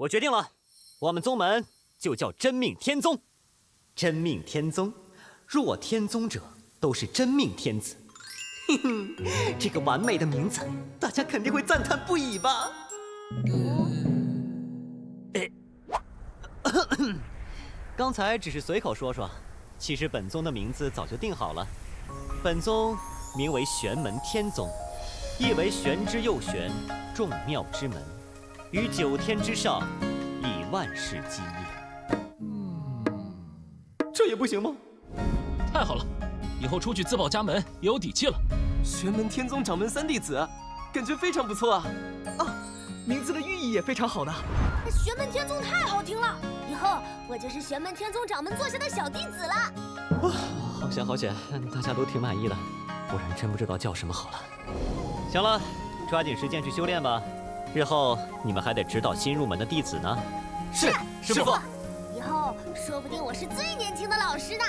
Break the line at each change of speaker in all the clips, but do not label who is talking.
我决定了，我们宗门就叫真命天宗。真命天宗，若天宗者，都是真命天子。哼哼，这个完美的名字，大家肯定会赞叹不已吧？刚才只是随口说说，其实本宗的名字早就定好了。本宗名为玄门天宗，意为玄之又玄，众妙之门，于9天之上，以万世基业。这也不行吗？
太好了，以后出去自报家门也有底气了。
玄门天宗掌门3弟子，感觉非常不错啊！啊，名字的寓意也非常好呢。
玄门天宗太好听了，以后我就是玄门天宗掌门座下的小弟子了。
好险好险，大家都挺满意的，不然真不知道叫什么好了。行了，抓紧时间去修炼吧，日后你们还得指导新入门的弟子呢。
是，
师傅。
以后说不定我是最年轻的老师呢。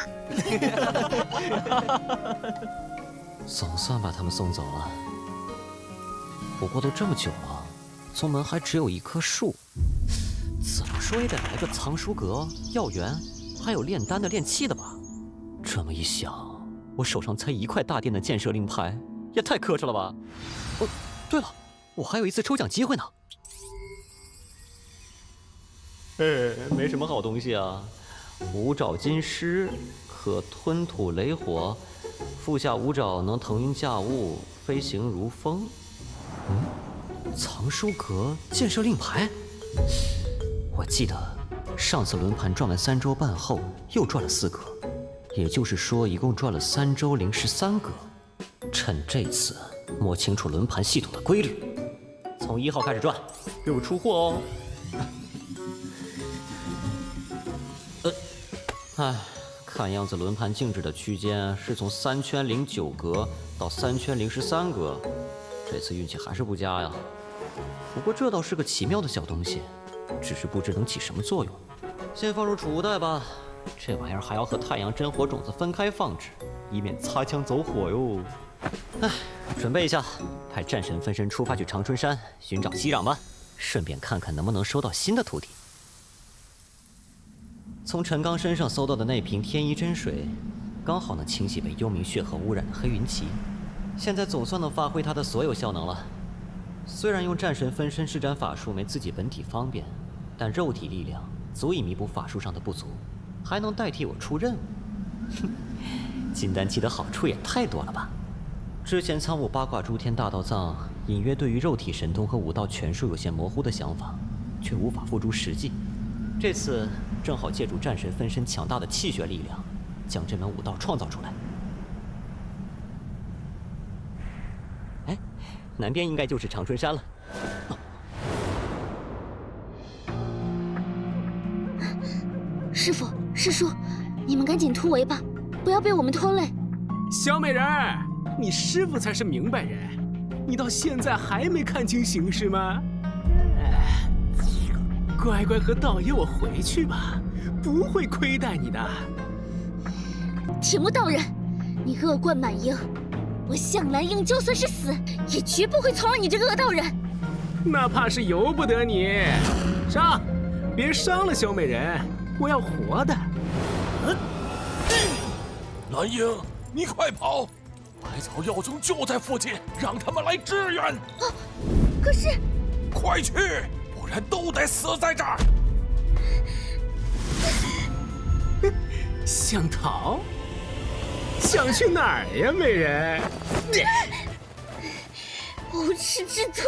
总算把他们送走了。不过都这么久了，宗门还只有1棵树，怎么说也得来个藏书阁、药园，还有炼丹的、炼器的吧？这么一想，我手上才1块大殿的建设令牌，也太磕碜了吧！哦，对了，我还有一次抽奖机会呢。没什么好东西啊。五爪金狮可吞吐雷火，腹下五爪能腾云驾雾，飞行如风。藏书阁建设令牌，我记得上次轮盘转完3周半后又转了4格，也就是说一共转了3周零13格。趁这次摸清楚轮盘系统的规律，从1号开始转，给我出货哦。看样子轮盘静止的区间是从3圈09格到3圈013格，这次运气还是不佳呀。不过这倒是个奇妙的小东西，只是不知能起什么作用。先放入储物袋吧，这玩意儿还要和太阳真火种子分开放置，以免擦枪走火哟。准备一下，派战神分身出发去长春山寻找息壤吧，顺便看看能不能收到新的徒弟。从陈刚身上搜到的那瓶天一真水，刚好能清洗被幽冥血河污染的黑云旗，现在总算能发挥它的所有效能了。虽然用战神分身施展法术没自己本体方便，但肉体力量足以弥补法术上的不足，还能代替我出任务。金丹期的好处也太多了吧！之前参悟八卦诸天大道藏，隐约对于肉体神通和武道拳术有些模糊的想法，却无法付诸实际。这次正好借助战神分身强大的气血力量，将这门武道创造出来。南边应该就是长春山了。
师傅、师叔，你们赶紧突围吧，不要被我们拖累。
小美人儿，你师傅才是明白人，你到现在还没看清形势吗？乖乖和道爷我回去吧，不会亏待你的。
铁木道人，你恶贯满盈，我向兰英就算是死，也绝不会从容你这个恶道人。
那怕是由不得你。上，别伤了小美人，我要活的。
兰英，你快跑！百草药宗就在附近，让他们来支援。
可是，
快去！不然都得死在这儿！
想逃？想去哪儿呀，美人？
无耻之徒！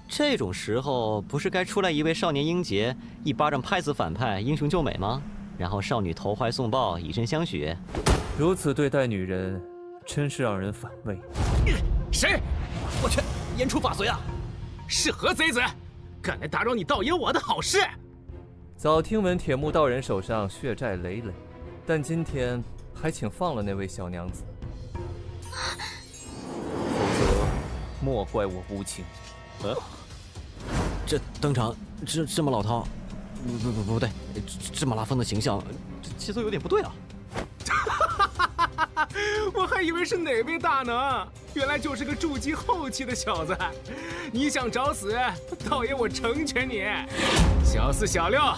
这种时候不是该出来一位少年英杰，一巴掌拍死反派，英雄救美吗？然后少女投怀送抱，以身相许。
如此对待女人，真是让人反胃。
谁？
我去，言出法随啊！
是何贼子？敢来打扰你道爷我的好事！
早听闻铁木道人手上血债累累，但今天还请放了那位小娘子，否则莫怪我无情。
这登场这么老饕，不对，这么拉风的形象，这节奏有点不对啊！
我还还以为是哪位大能，原来就是个筑基后期的小子。你想找死，道爷我成全你。小4、小6，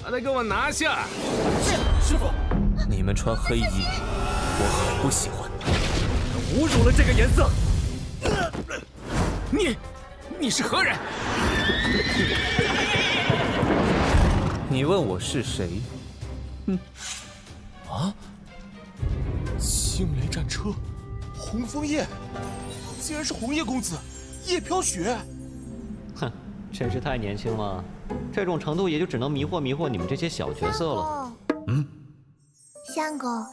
把他给我拿下。
是，师傅。
你们穿黑衣，我很不喜欢，侮辱了这个颜色。
你是何人？
你问我是谁？
啊！青雷战车，红枫叶，竟然是红叶公子，叶飘雪。
哼，真是太年轻了，这种程度也就只能迷惑迷惑你们这些小角色了。
相公，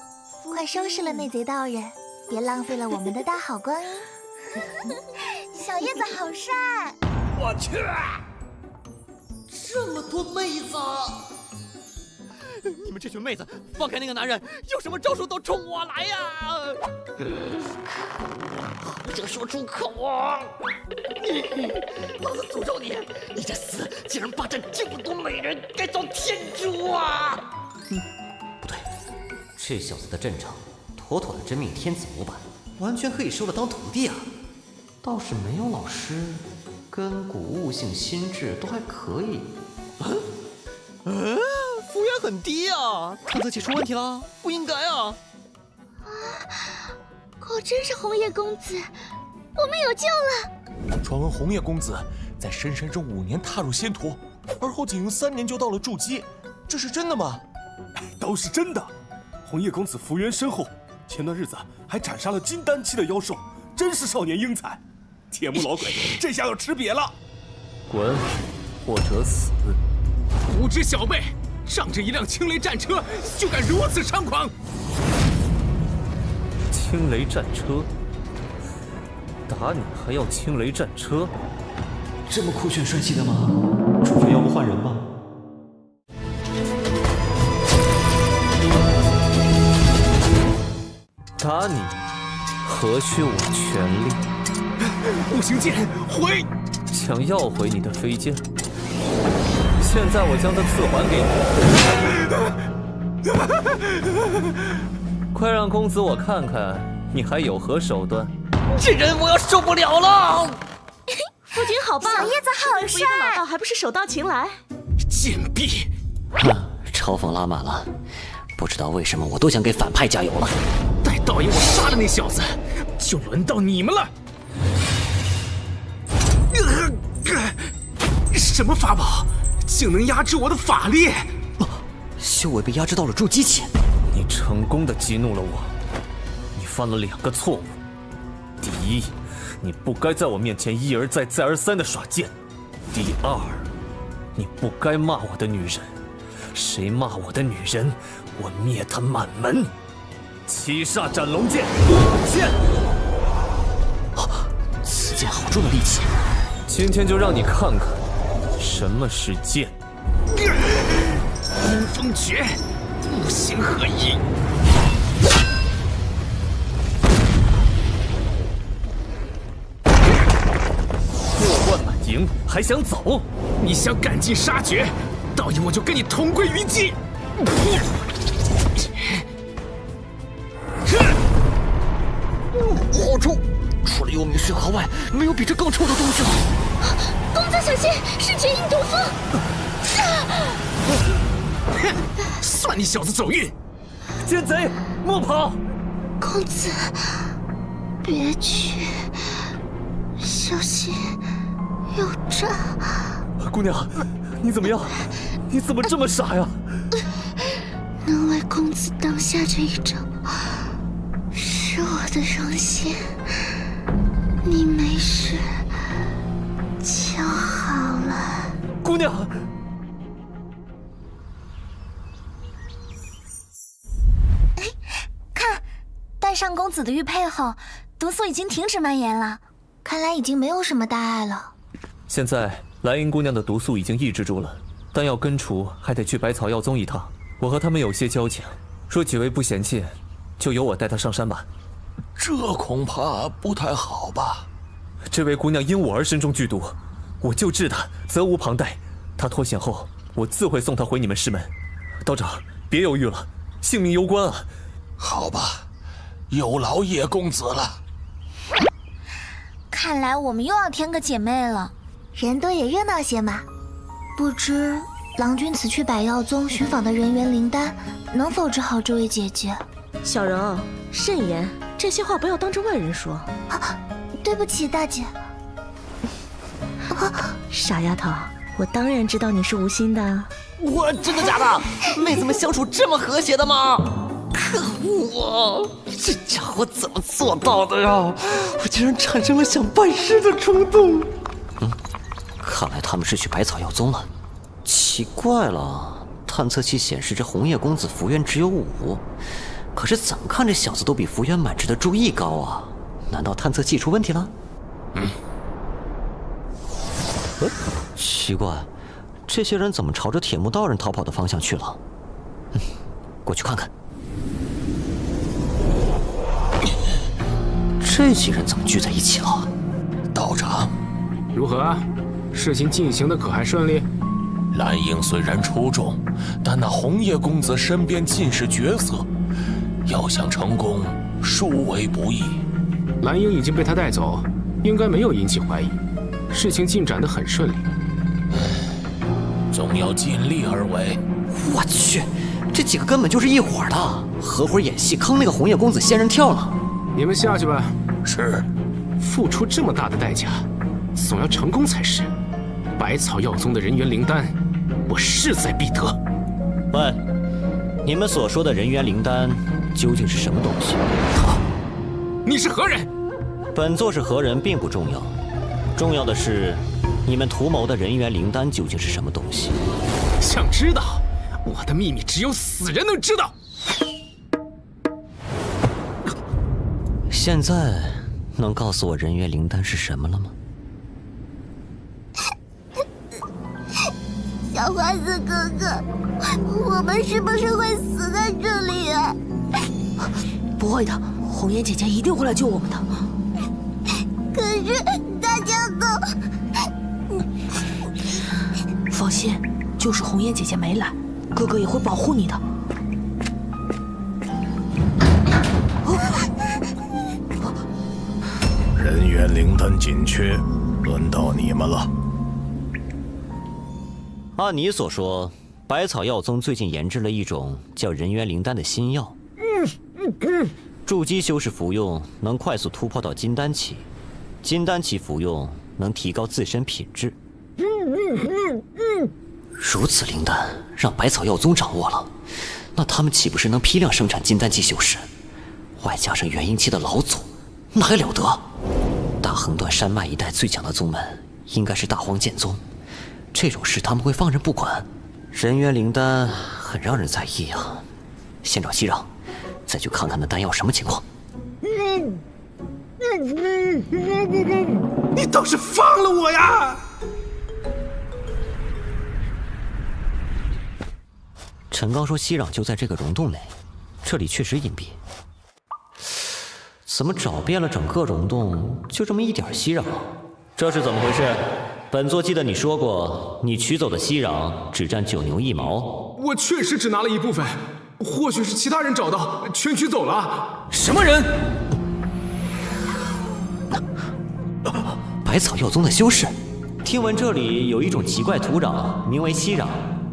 快收拾了那贼道人，别浪费了我们的大好光阴。小叶子好帅！
我去，
这么多妹子！你们这群妹子，放开那个男人，有什么招数都冲我来呀！好想说出口啊！老子诅咒你，你这厮竟然霸占这么多美人，该遭天诛啊！不对，这小子的阵仗妥妥的真命天子模板，完全可以收了当徒弟啊！倒是没有老师，跟古悟性心智都还可以。服务员很低啊，探测器出问题了，不应该啊！
果真是红叶公子，我们有救了！
传闻红叶公子在深山中5年踏入仙途，而后仅用3年就到了筑基，这是真的吗？
都是真的。红叶公子福缘深厚，前段日子还斩杀了金丹期的妖兽，真是少年英才。铁木老鬼，这下要吃瘪了！
滚，或者死！
无知小辈，仗着一辆青雷战车就敢如此猖狂！
青雷战车？打你还要青雷战车？
这么酷炫帅气的吗？主角要不换人吧？
打你何须我全力？
步行剑回！
想要回你的飞剑？现在我将它赐还给你。快让公子我看看你还有何手段！
这人我要受不了了！
夫君好棒，
小叶子好帅，
一个老道还不是手到擒来？
贱婢！
嘲讽拉满了，不知道为什么我都想给反派加油了。
待道爷我杀了那小子，就轮到你们了。什么法宝，竟能压制我的法力？
修为被压制到了筑基期。
你成功的激怒了我，你犯了2个错误。第一，你不该在我面前一而再再而三的耍剑；第二，你不该骂我的女人。谁骂我的女人，我灭他满门。七煞斩龙剑，剑！
此剑好重的力气。
今天就让你看看什么是剑。
阴风诀，五行合一。
破罐满盈，还想走？
你想赶尽杀绝，道爷我就跟你同归于尽。
好臭！除了幽冥血河外，没有比这更臭的东西了。
公子小心，是绝阴毒蜂！
算你小子走运！
奸贼，莫跑！
公子，别去，小心有诈。
姑娘，你怎么样？你怎么这么傻呀？
能为公子挡下这一招，是我的荣幸。你没事就好了。
姑娘，
看，戴上公子的玉佩后，毒素已经停止蔓延了，看来已经没有什么大碍了。
现在蓝银姑娘的毒素已经抑制住了，但要根除还得去百草药宗一趟。我和他们有些交情，若几位不嫌弃，就由我带她上山吧。
这恐怕不太好吧？
这位姑娘因我而身中剧毒，我救治她责无旁贷。她脱险后，我自会送她回你们师门。道长，别犹豫了，性命攸关啊！
好吧，有劳叶公子了。
看来我们又要添个姐妹了，人多也热闹些嘛。不知郎君此去百药宗寻访的人员灵丹，能否治好这位姐姐？
小柔，慎言，这些话不要当着外人说。
对不起，大姐。
傻丫头，我当然知道你是无心的。
我真的假的？妹子们相处这么和谐的吗？可恶！这家伙怎么做到的呀？我竟然产生了想拜师的冲动。看来他们是去百草药宗了。奇怪了，探测器显示着红叶公子福缘只有5，可是怎么看这小子都比福缘满值的注意高啊？难道探测器出问题了？奇怪，这些人怎么朝着铁木道人逃跑的方向去了？过去看看。这几人怎么聚在一起了？
道长，
如何？事情进行的可还顺利？
蓝英虽然出众，但那红叶公子身边尽是绝色，要想成功，殊为不易。
蓝英已经被他带走，应该没有引起怀疑，事情进展得很顺利。
总要尽力而为。
我去，这几个根本就是一伙的，合伙演戏坑那个红叶公子仙人跳了。
你们下去吧。
是。
付出这么大的代价，总要成功才是。百草药宗的人员灵丹，我势在必得。
喂，你们所说的人员灵丹究竟是什么东西？
你是何人？
本座是何人并不重要，重要的是你们图谋的人员灵丹究竟是什么东西？
想知道？我的秘密只有死人能知道。
现在能告诉我人员灵丹是什么了吗？
小花子哥哥，我们是不是会死在这里啊？
不会的，红颜姐姐一定会来救我们的。
可是大家都……
放心，就是红颜姐姐没来，哥哥也会保护你的。
人员灵丹紧缺，轮到你们了。
按你所说，百草药宗最近研制了一种叫人源灵丹的新药，筑基修士服用能快速突破到金丹期，金丹期服用能提高自身品质。如此灵丹让百草药宗掌握了，那他们岂不是能批量生产金丹期修士？外加上元婴期的老祖，那还了得！大横断山脉一带最强的宗门应该是大荒剑宗。这种事他们会放任不管？人源灵丹很让人在意啊！先找熙攘，再去看看那丹药什么情况。
你倒是放了我呀！
陈刚说熙攘就在这个溶洞内，这里确实隐蔽。怎么找遍了整个溶洞，就这么一点熙攘？这是怎么回事？本座记得你说过，你取走的熙攘只占9牛1毛。
我确实只拿了一部分，或许是其他人找到，全取走了。
什么人？
百草药宗的修士。听闻这里有一种奇怪土壤，名为熙攘，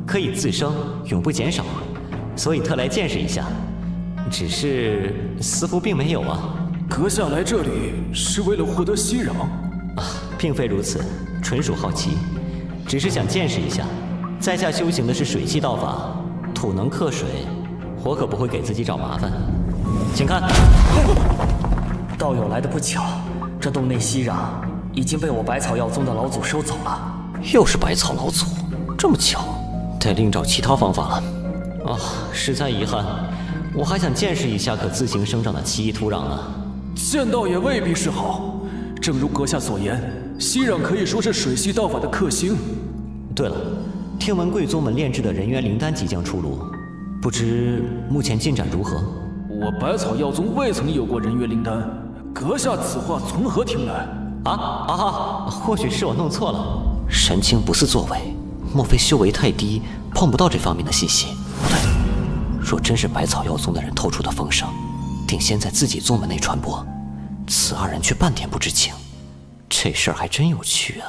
可以自生，永不减少，所以特来见识一下。只是似乎并没有啊。
阁下来这里是为了获得熙攘？
并非如此，纯属好奇，只是想见识一下。在下修行的是水系道法，土能克水，我可不会给自己找麻烦。请看，
道友来的不巧，这洞内熙攘已经被我百草药宗的老祖收走了。
又是百草老祖，这么巧，得另找其他方法了。实在遗憾，我还想见识一下可自行生长的奇异土壤呢。
剑道也未必是好。正如阁下所言，熙攘可以说是水系道法的克星。
对了，听闻贵宗们炼制的人源灵丹即将出炉，不知目前进展如何？
我百草药宗未曾有过人源灵丹，阁下此话从何听来？
或许是我弄错了，神情不似作伪，莫非修为太低，碰不到这方面的信息？若真是百草药宗的人透出的风声，定先在自己宗门内传播，此二人却半点不知情，这事儿还真有趣啊。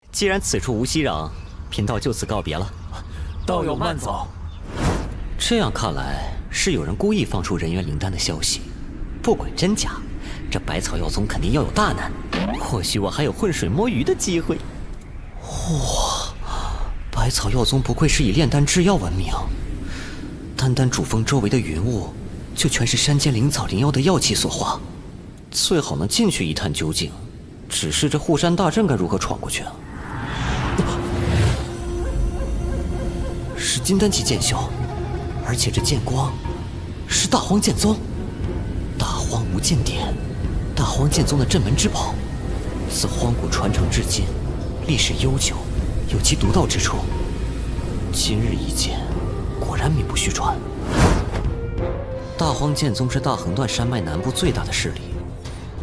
既然此处无熙壤，贫道就此告别了。
道友慢走。
这样看来，是有人故意放出人猿灵丹的消息。不管真假，这百草药宗肯定要有大难。或许我还有浑水摸鱼的机会。哇，百草药宗不愧是以炼丹制药闻名，单单主峰周围的云雾，就全是山间灵草灵药的药气所化。最好能进去一探究竟。只是这护山大阵该如何闯过去啊？是金丹级剑修，而且这剑光是大荒剑宗。大荒无间典，大荒剑宗的镇门之宝，自荒古传承至今，历史悠久，有其独到之处。今日一见，果然名不虚传。大荒剑宗是大横断山脉南部最大的势力，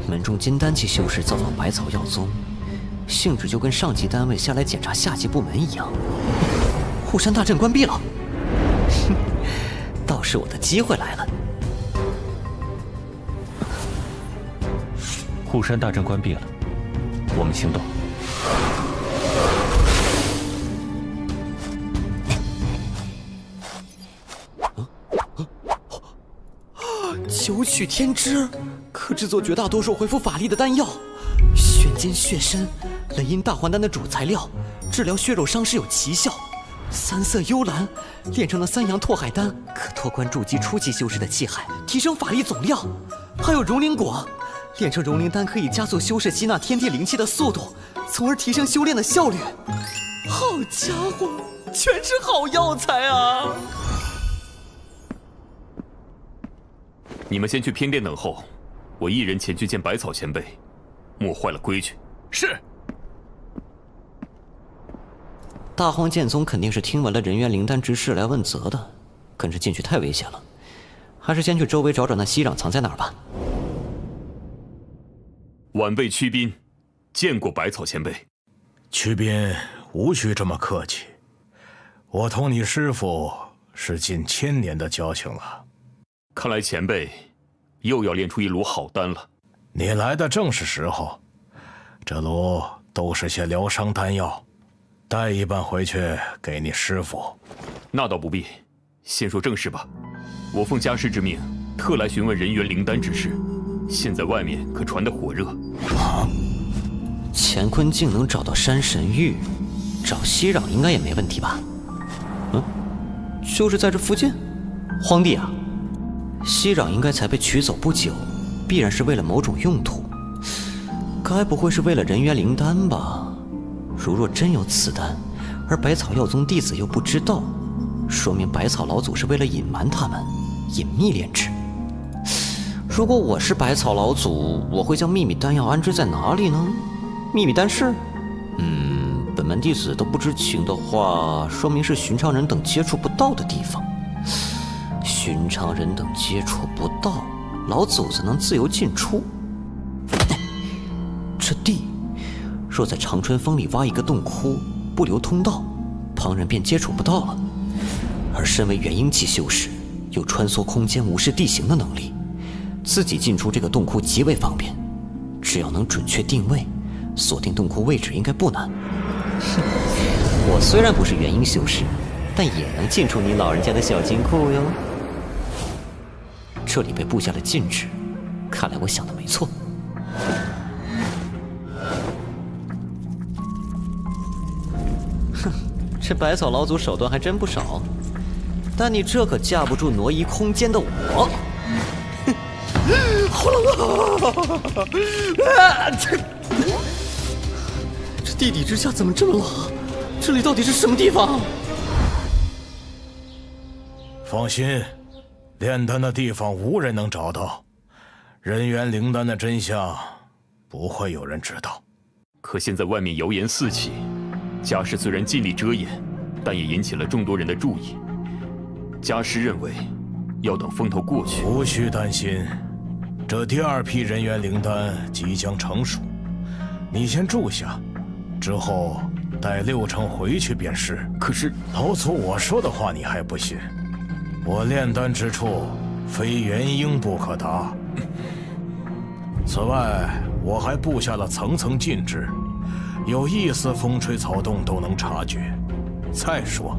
门中金丹期修士造访百草药宗，性质就跟上级单位下来检查下级部门一样。护山大阵关闭了，倒是我的机会来了。
护山大阵关闭了，我们行动。
九曲天枝可制作绝大多数恢复法力的丹药，玄间血参雷音大还丹的主材料，治疗血肉伤势有奇效。三色幽兰炼成了三阳拓海丹，可拓宽筑基初级修士的气海，提升法力总量。还有溶灵果，炼成溶灵丹可以加速修士吸纳天地灵气的速度，从而提升修炼的效率。好家伙，全是好药材啊！
你们先去偏殿等候，我一人前去见百草前辈，莫坏了规矩。
是。
大荒剑宗肯定是听闻了人猿灵丹之事来问责的，跟着进去太危险了，还是先去周围找找那熙壤藏在哪儿吧。
晚辈屈斌，见过百草前辈。
屈斌，无需这么客气，我同你师父是近1000年的交情了。
看来前辈又要炼出一炉好丹了。
你来的正是时候，这炉都是些疗伤丹药，带一半回去给你师父。
那倒不必，先说正事吧。我奉家师之命，特来询问人猿灵丹之事。现在外面可传得火热。
乾坤竟能找到山神玉，找熙壤应该也没问题吧？就是在这附近。荒地啊，熙壤应该才被取走不久，必然是为了某种用途。该不会是为了人猿灵丹吧？如若真有此丹，而百草药宗弟子又不知道，说明百草老祖是为了隐瞒他们，隐秘炼制。如果我是百草老祖，我会将秘密丹药安置在哪里呢？秘密丹室？本门弟子都不知情的话，说明是寻常人等接触不到的地方。寻常人等接触不到，老祖子能自由进出。这地若在长春峰里挖一个洞窟，不留通道，旁人便接触不到了。而身为元婴期修士，有穿梭空间、无视地形的能力，自己进出这个洞窟极为方便。只要能准确定位，锁定洞窟位置应该不难。我虽然不是元婴修士，但也能进出你老人家的小金库哟。这里被布下了禁制，看来我想的没错。哼，这百草老祖手段还真不少，但你这可架不住挪移空间的我。好冷啊！这地底之下怎么这么冷？这里到底是什么地方？
放心，炼丹的地方无人能找到，人猿灵丹的真相不会有人知道。
可现在外面谣言四起，家师虽然尽力遮掩，但也引起了众多人的注意。家师认为，要等风头过去。
无需担心，这第2批人猿灵丹即将成熟，你先住下，之后待6成回去便是。
可是
老祖我说的话你还不信？我炼丹之处，非元婴不可达。此外，我还布下了层层禁制，有一丝风吹草动都能察觉。再说，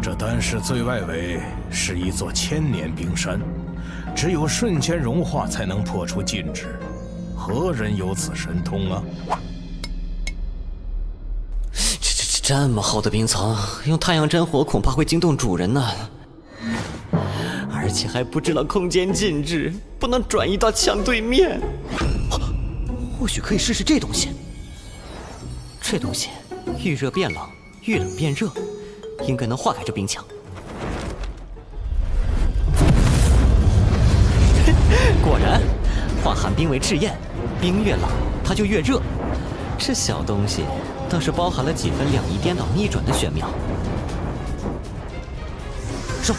这丹室最外围是一座1000年冰山，只有瞬间融化才能破除禁制。何人有此神通啊？
这么厚的冰层，用太阳真火恐怕会惊动主人呢。而且还布置了空间禁制，不能转移到墙对面。或许可以试试这东西。这东西遇热变冷，遇冷变热，应该能化开这冰墙。果然，化寒冰为赤焰，冰越冷，它就越热。这小东西倒是包含了几分两仪颠倒逆转的玄妙。收。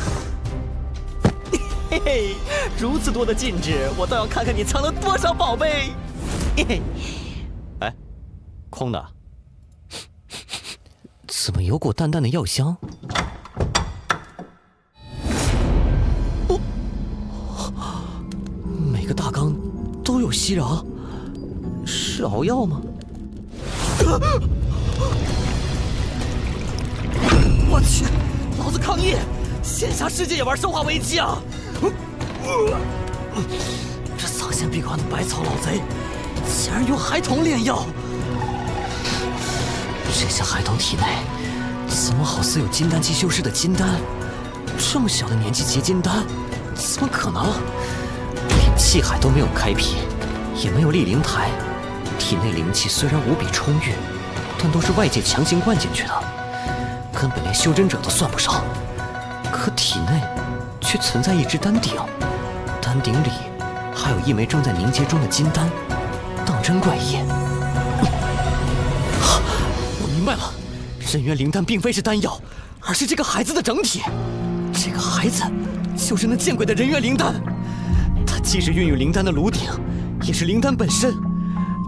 嘿嘿，如此多的禁制，我倒要看看你藏了多少宝贝。嘿嘿，哎，空的。怎么有股淡淡的药香？每个大缸都有息壤，是熬药吗？我去，老子抗议！仙侠世界也玩生化危机啊！这丧心病狂的百草老贼，竟然用孩童炼药！这些孩童体内怎么好似有金丹期修士的金丹？这么小的年纪结金丹，怎么可能？连气海都没有开辟，也没有立灵台，体内灵气虽然无比充裕，但都是外界强行灌进去的，根本连修真者都算不上。可体内却存在一只丹鼎，丹鼎里还有一枚正在凝结中的金丹，当真怪异。我明白了，人元灵丹并非是丹药，而是这个孩子的整体。这个孩子就是那见鬼的人元灵丹，它既是孕育灵丹的炉鼎，也是灵丹本身。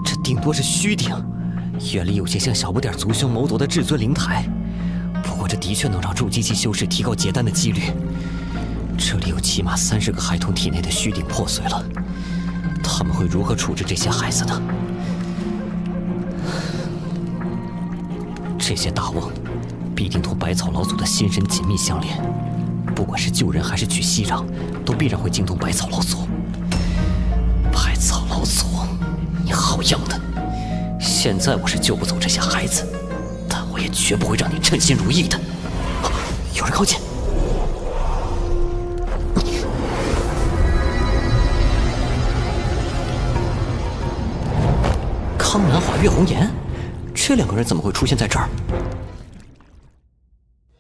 这顶多是虚鼎，原理有些像小不点族兄谋夺的至尊灵台。不过这的确能让筑基期修士提高结丹的几率。这里有起码30个孩童体内的虚鼎破碎了，他们会如何处置这些孩子呢？这些大瓮必定同百草老祖的心神紧密相连，不管是救人还是取息壤，都必然会惊动百草老祖。百草老祖，你好样的！现在我是救不走这些孩子，但我也绝不会让你称心如意的。有人靠近！康南华、岳红颜，这2个人怎么会出现在这儿？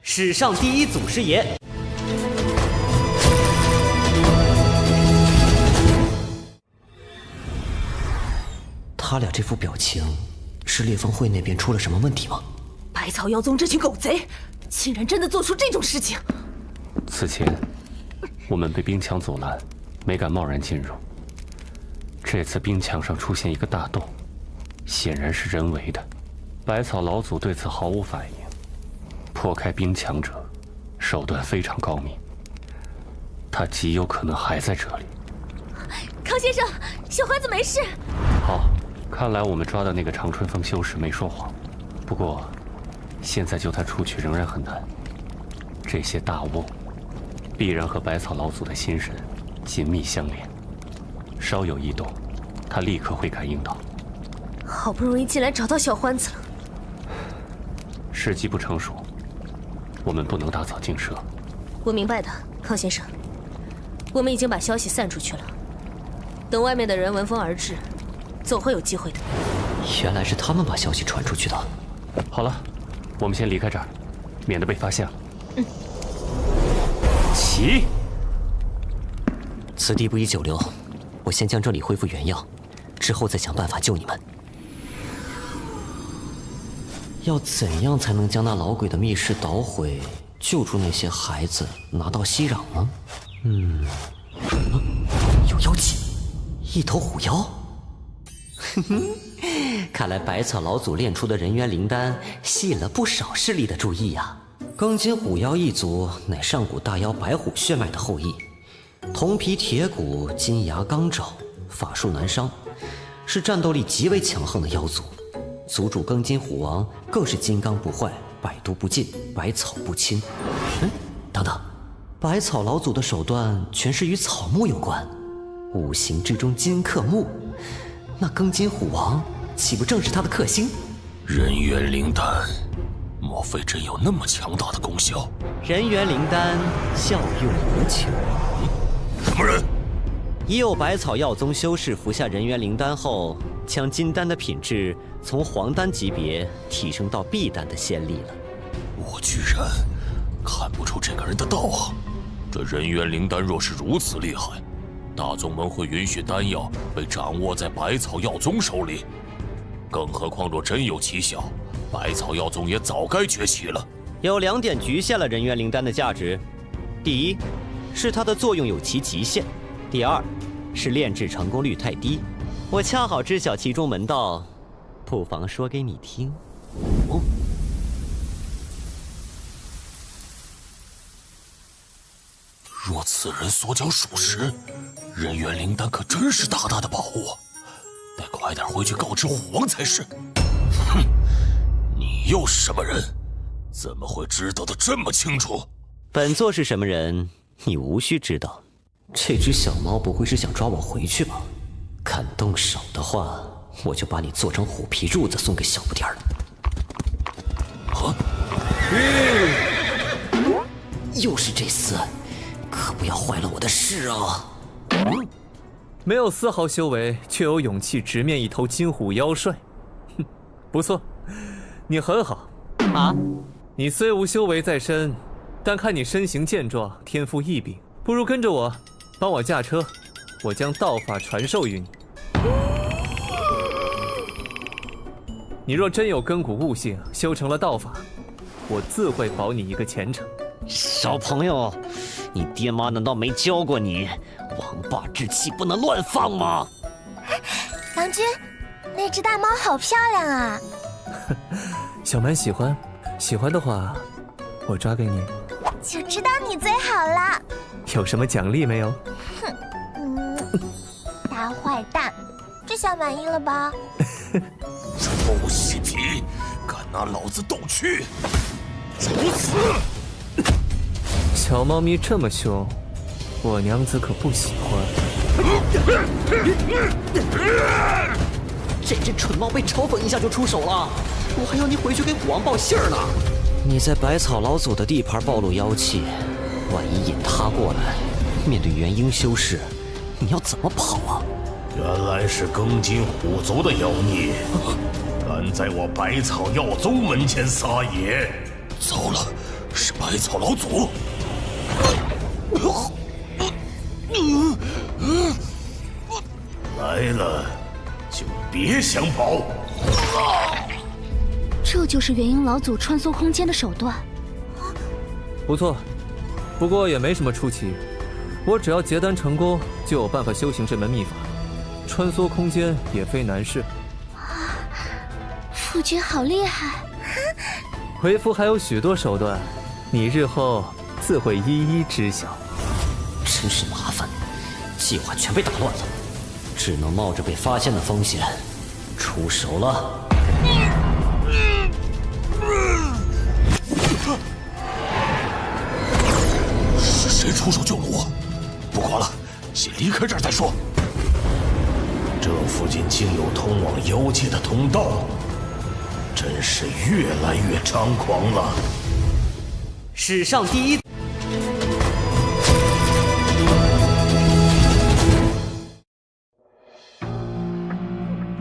史上第一祖师爷！他俩这副表情，是裂缝会那边出了什么问题吗？
百草妖宗这群狗贼，竟然真的做出这种事情！
此前，我们被冰墙阻拦，没敢贸然进入。这次冰墙上出现一个大洞，显然是人为的。百草老祖对此毫无反应。破开冰墙者，手段非常高明，他极有可能还在这里。
康先生，小孩子没事。
好，看来我们抓的那个长春峰修士没说谎。不过，现在救他出去仍然很难。这些大瓮必然和百草老祖的心神紧密相连，稍有异动，他立刻会感应到。
好不容易进来找到小欢子了，
时机不成熟，我们不能打草惊蛇。
我明白的，康先生。我们已经把消息散出去了，等外面的人闻风而至，总会有机会的。
原来是他们把消息传出去的。
好了，我们先离开这儿，免得被发现了。起！
此地不宜久留，我先将这里恢复原样，之后再想办法救你们。要怎样才能将那老鬼的密室捣毁，救出那些孩子，拿到息壤呢？有妖气，一头虎妖。哼哼，看来百草老祖炼出的人元灵丹吸引了不少势力的注意呀。庚金虎妖一族乃上古大妖白虎血脉的后裔，铜皮铁骨，金牙钢爪，法术难伤，是战斗力极为强横的妖族。族主庚金虎王更是金刚不坏，百毒不侵，百草不侵。等等，百草老祖的手段全是与草木有关，五行之中金克木，那庚金虎王岂不正是他的克星？
人元灵丹，莫非真有那么强大的功效？
人元灵丹效用无穷。
什么人？
已有百草药宗修士服下人元灵丹后，将金丹的品质从黄丹级别提升到碧丹的先例了。
我居然看不出这个人的道行。这人元灵丹若是如此厉害，大宗门会允许丹药被掌握在百草药宗手里？更何况若真有奇效，百草药宗也早该崛起了。
有2点局限了人元灵丹的价值：第一，是它的作用有其极限；第二，是炼制成功率太低。我恰好知晓其中门道，不妨说给你听。
若此人所讲属实，人元灵丹可真是大大的宝物，得快点回去告知虎王才是。哼，你又是什么人？怎么会知道的这么清楚？
本座是什么人，你无需知道。这只小猫不会是想抓我回去吧？敢动手的话，我就把你做成虎皮褥子送给小不点儿了。又是这厮，可不要坏了我的事啊！
没有丝毫修为，却有勇气直面一头金虎妖帅，哼，不错，你很好
啊！
你虽无修为在身，但看你身形健壮，天赋异禀，不如跟着我，帮我驾车，我将道法传授于你。你若真有根骨悟性，修成了道法，我自会保你一个前程。
小朋友，你爹妈难道没教过你，王霸之气不能乱放吗？
郎君，那只大猫好漂亮啊！
小蛮喜欢，喜欢的话，我抓给你。
就知道你最好了。
有什么奖励没有？
大坏蛋，这下满意了吧？
臭细皮，敢拿老子斗去！找死！
小猫咪这么凶，我娘子可不喜欢。
这只蠢猫被嘲讽一下就出手了，我还要你回去给虎王报信儿呢。你在百草老祖的地盘暴露妖气，万一引他过来，面对元婴修士，你要怎么跑啊？
原来是庚金虎族的妖孽，敢在我百草药宗门前撒野！
糟了，是百草老祖！
来了，就别想跑！
这就是元婴老祖穿梭空间的手段。
不错，不过也没什么出奇，我只要结丹成功，就有办法修行这门秘法。穿梭空间也非难事。
父君好厉害！
为夫还有许多手段，你日后自会一一知晓。
真是麻烦，计划全被打乱了，只能冒着被发现的风险出手了。
是谁出手救了我？不管了，先离开这儿再说。
这附近竟有通往妖界的通道，真是越来越猖狂了。
史上第一。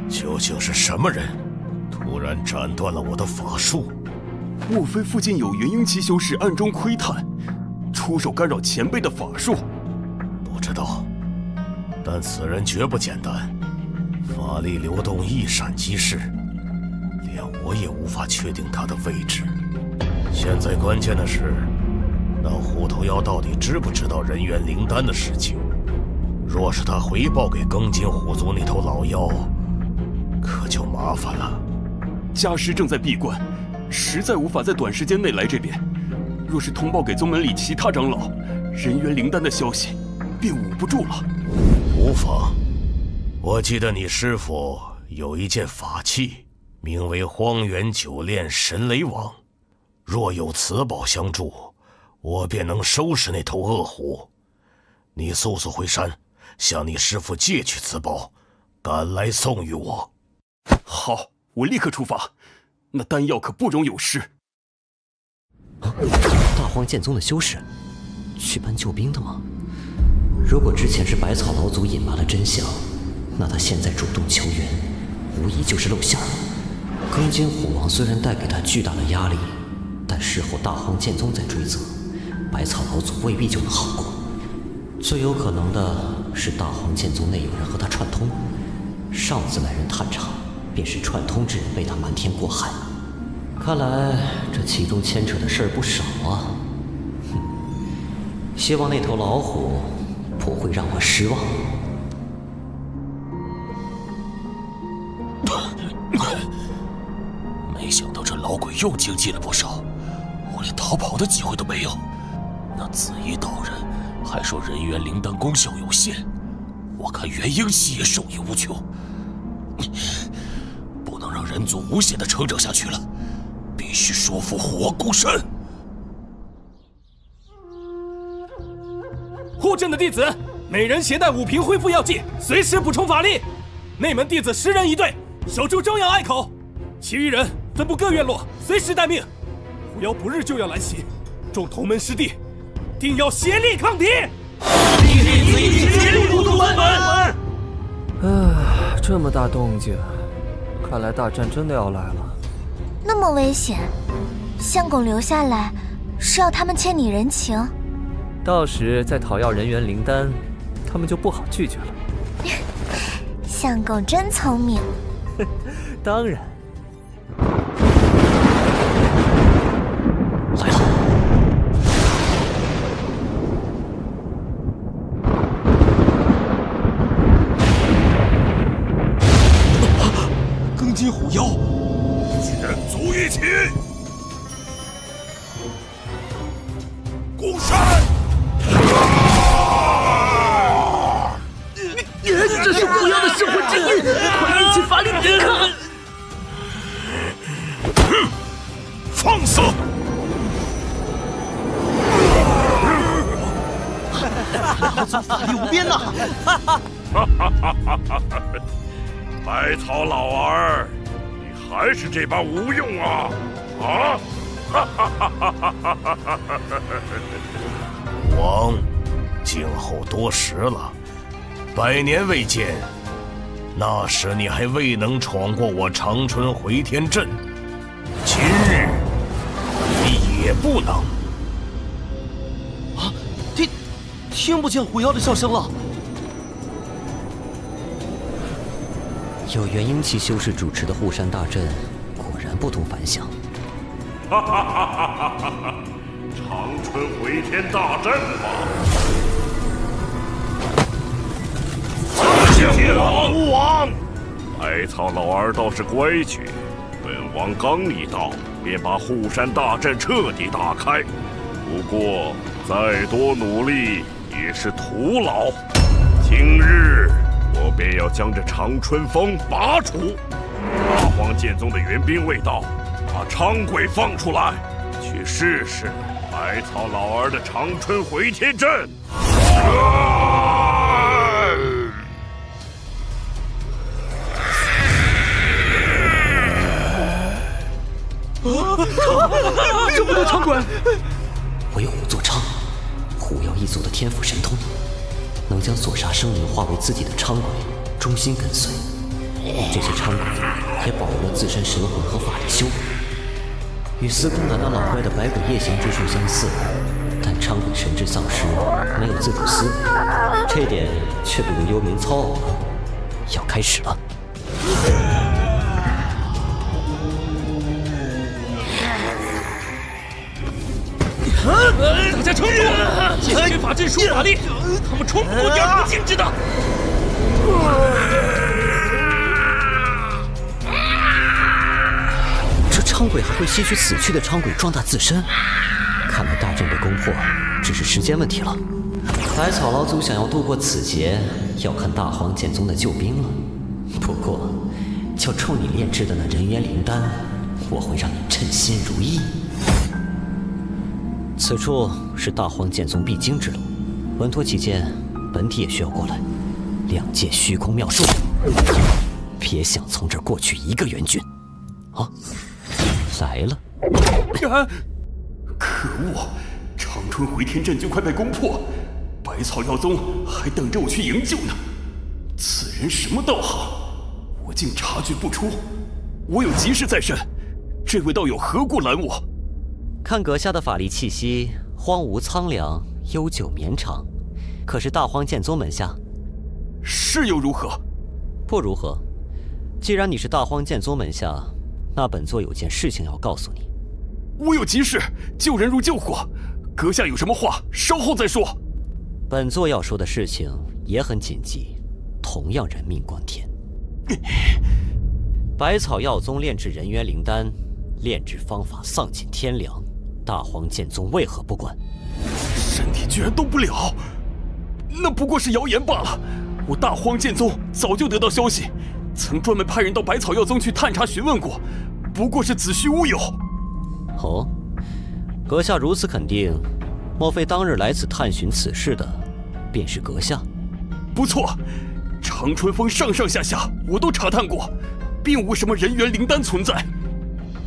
究竟是什么人，突然斩断了我的法术？
莫非附近有元婴期修士暗中窥探，出手干扰前辈的法术？
不知道，但此人绝不简单，法力流动一闪即逝，连我也无法确定他的位置。现在关键的是，那虎头妖到底知不知道人元灵丹的事情？若是他回报给庚金虎族那头老妖，可就麻烦了。
家师正在闭关，实在无法在短时间内来这边。若是通报给宗门里其他长老，人猿灵丹的消息，便捂不住了。
无妨，我记得你师父有一件法器，名为荒原九炼神雷网。若有此宝相助，我便能收拾那头恶虎。你速速回山，向你师父借取此宝，赶来送与我。
好，我立刻出发。那丹药可不容有失。
大荒剑宗的修士，去搬救兵的吗？如果之前是百草老祖隐瞒了真相，那他现在主动求援，无疑就是露馅了。庚金虎王虽然带给他巨大的压力，但事后大荒剑宗在追责，百草老祖未必就能好过。最有可能的是大荒剑宗内有人和他串通，上次来人探查，便是串通之人被他瞒天过海。看来这其中牵扯的事儿不少啊。希望那头老虎不会让我失望。
没想到这老鬼又精进了不少，我连逃跑的机会都没有。那紫衣道人还说人猿灵丹功效有限，我看元婴系也受益无穷。不能让人族无限的成长下去了，必须说服虎王躬身。
护阵的弟子每人携带5瓶恢复药剂，随时补充法力。内门弟子10人一队，守住中央隘口，其余人分布各院落，随时待命。狐妖不日就要来袭，众同门师弟定要协力抗敌。
弟子一起协力护住关门。
这么大动静，看来大战真的要来了。
那么危险，相公留下来是要他们欠你人情。
到时再讨要人猿灵丹，他们就不好拒绝了。
相公真聪明。
当然。
来了。
庚金虎妖，
人族一起攻山！
这是狐妖的生活之一，快一起发力抵抗！
放肆！
老祖法力无边呐！
百草老儿，你还是这般无用啊！
王，静候多时了，100年未见，那时你还未能闯过我长春回天阵，今日你也不能。
啊，听不见狐妖的笑声了。
有元婴期修士主持的护山大阵，果然不同凡响。
长春回天大阵吧！见吾王，百草老儿倒是乖曲。本王刚一到，便把护山大阵彻底打开。不过再多努力也是徒劳。今日我便要将这长春峰拔除。大荒剑宗的援兵未到，把昌鬼放出来，去试试百草老儿的长春回天阵。
这么多长鬼！
为虎作伥，狐妖一族的天赋神通，能将所杀生灵化为自己的伥鬼，忠心跟随。这些伥鬼也保留了自身神魂和法力修为，与司空南那老怪的百鬼夜行之术相似，但伥鬼神智丧失，没有自主思维，这点却不如幽冥操傲。要开始了。
大家撑住！千钧法阵术法力，他们冲不过第2个禁制的。
昌鬼还会吸取死去的昌鬼壮大自身，看来大阵被攻破只是时间问题了。百草老祖想要度过此劫，要看大荒剑宗的救兵了。不过，就冲你炼制的那人元灵丹，我会让你称心如意。此处是大荒剑宗必经之路，稳妥起见，本体也需要过来。两界虚空妙术，别想从这儿过去一个元君。啊，来了！
可恶，长春回天阵就快被攻破，百草药宗还等着我去营救呢。此人什么道行，我竟察觉不出。我有急事在身，这位道友何故拦我？
看阁下的法力气息，荒芜苍凉，悠久绵长，可是大荒剑宗门下？
是又如何？
不如何。既然你是大荒剑宗门下，那本座有件事情要告诉你。
我有急事，救人如救火，阁下有什么话，稍后再说。
本座要说的事情也很紧急，同样人命关天。百草药宗炼制人元灵丹，炼制方法丧尽天良，大荒剑宗为何不管？
身体居然动不了，那不过是谣言罢了。我大荒剑宗早就得到消息，曾专门派人到百草药宗去探查询问过，不过是子虚乌有。
哦，阁下如此肯定，莫非当日来此探寻此事的，便是阁下？
不错，长春峰上上下下我都查探过，并无什么人元灵丹存在。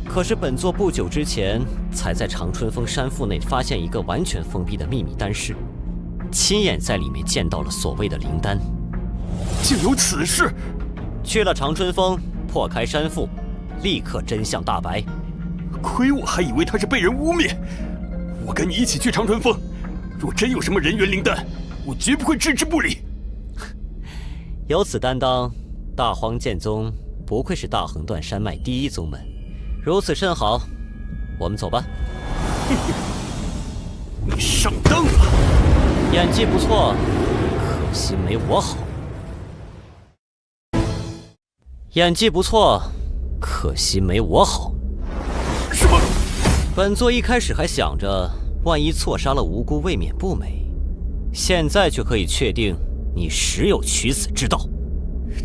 可是本座不久之前才在长春峰山腹内发现一个完全封闭的秘密丹室，亲眼在里面见到了所谓的灵丹。
竟有此事！
去了长春峰，破开山腹，立刻真相大白。
亏我还以为他是被人污蔑，我跟你一起去长春峰。若真有什么人元灵丹，我绝不会置之不理。
有此担当，大荒剑宗不愧是大横断山脉第一宗门。如此甚好，我们走吧。
你上当了！
演技不错，可惜没我好。演技不错，可惜没我好。
什么？
本座一开始还想着，万一错杀了无辜，未免不美。现在却可以确定，你实有取死之道。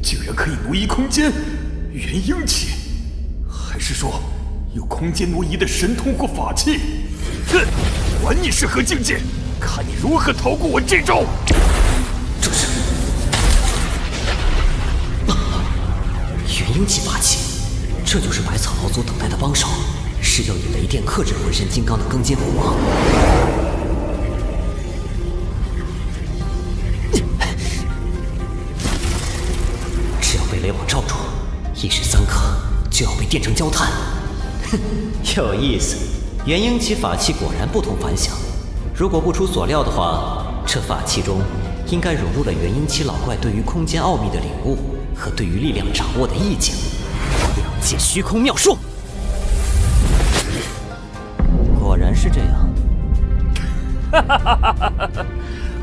竟然可以挪移空间，元婴气，还是说有空间挪移的神通或法器？哼，管你是何境界，看你如何逃过我这招！
这是元婴气法器，这就是百草老祖等待的帮手，是要以雷电克制浑身金刚的庚金虎王。只要被雷网罩住，一时三刻就要被电成焦炭。哼，有意思，元婴气法器果然不同凡响。如果不出所料的话，这法器中应该融入了元婴期老怪对于空间奥秘的领悟和对于力量掌握的意境。两界虚空妙术，果然是这样。
哈哈哈哈哈！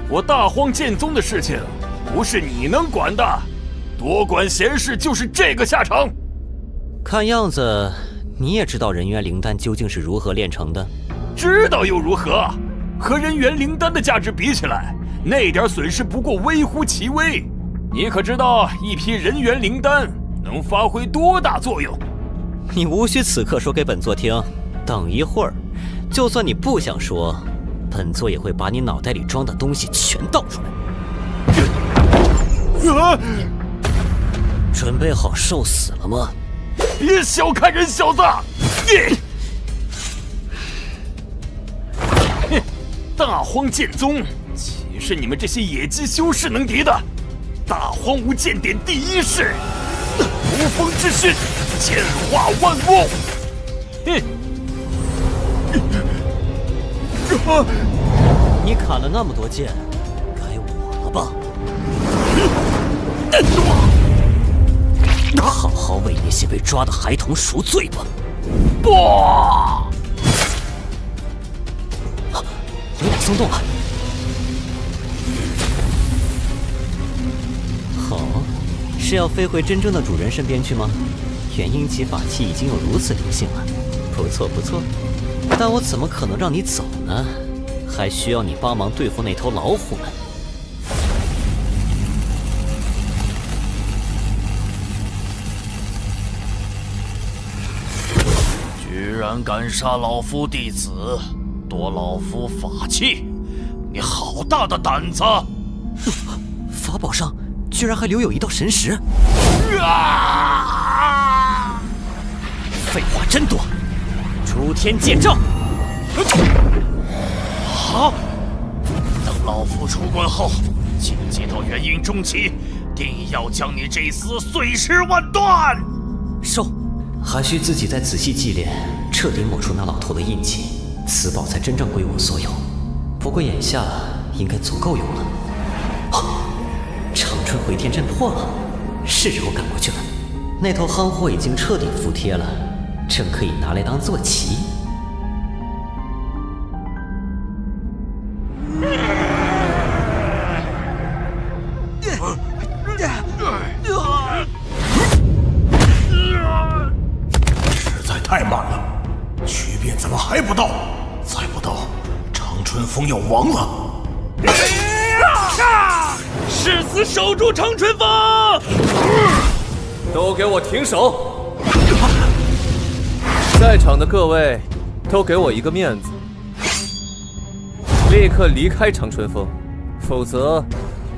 我大荒剑宗的事情不是你能管的，多管闲事就是这个下场。
看样子你也知道人元灵丹究竟是如何炼成的？
知道又如何？和人元灵丹的价值比起来，那点损失不过微乎其微。你可知道一批人元灵丹能发挥多大作用？
你无需此刻说给本座听，等一会儿，就算你不想说，本座也会把你脑袋里装的东西全倒出来。准备好受死了吗？
别小看人，小子！大荒剑宗岂是你们这些野鸡修士能敌的？大荒无剑典第一式，无风之训，剑化万物。
你砍了那么多剑，该我了吧？好好为那些被抓的孩童赎罪吧！
不！
雷网松动了。好，是要飞回真正的主人身边去吗？元婴级法器已经有如此灵性了。不错不错，但我怎么可能让你走呢？还需要你帮忙对付那头老虎们。
居然敢杀老夫弟子，夺老夫法器，你好大的胆子！
法宝上居然还留有一道神石！废话真多！诸天剑阵！
好，等老夫出关后，进阶到元婴中期，定要将你这厮碎尸万段！
收。还需自己再仔细祭炼，彻底抹除那老头的印记，此宝才真正归我所有。不过眼下应该足够用了。长春回天阵破了，是时候赶过去了。那头憨货已经彻底服帖了，正可以拿来当坐骑。
太慢了，曲变怎么还不到？再不到，长春峰要亡了！
誓死守住长春峰！
都给我停手！在场的各位，都给我一个面子，立刻离开长春峰，否则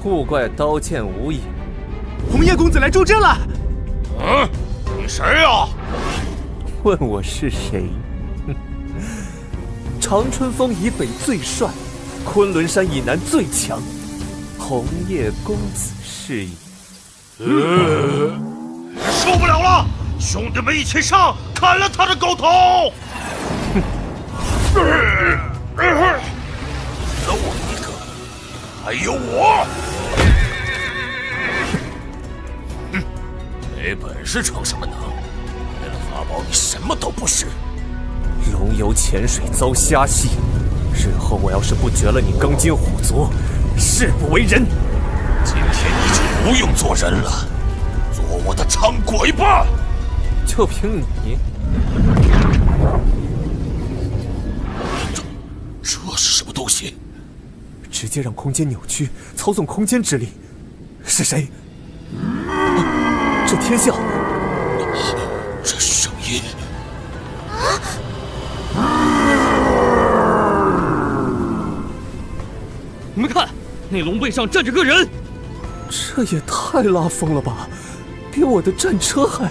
勿怪刀剑无眼。
红叶公子来助阵了。
你谁呀？
问我是谁？长春峰以北最帅，昆仑山以南最强，红叶公子是也。
受不了了！兄弟们一起上，砍了他的狗头！了我一个，还有我！没本事逞什么能？为了法宝，你什么都不是。
龙游浅水遭虾戏，日后我要是不绝了你钢筋虎足，誓不为人。
今天你就不用做人了，做我的长鬼吧！
就凭你？
这是什么东西？
直接让空间扭曲，操纵空间之力，是谁？这天象，
这声音。
你们看，那龙背上站着个人，
这也太拉风了吧！比我的战车还……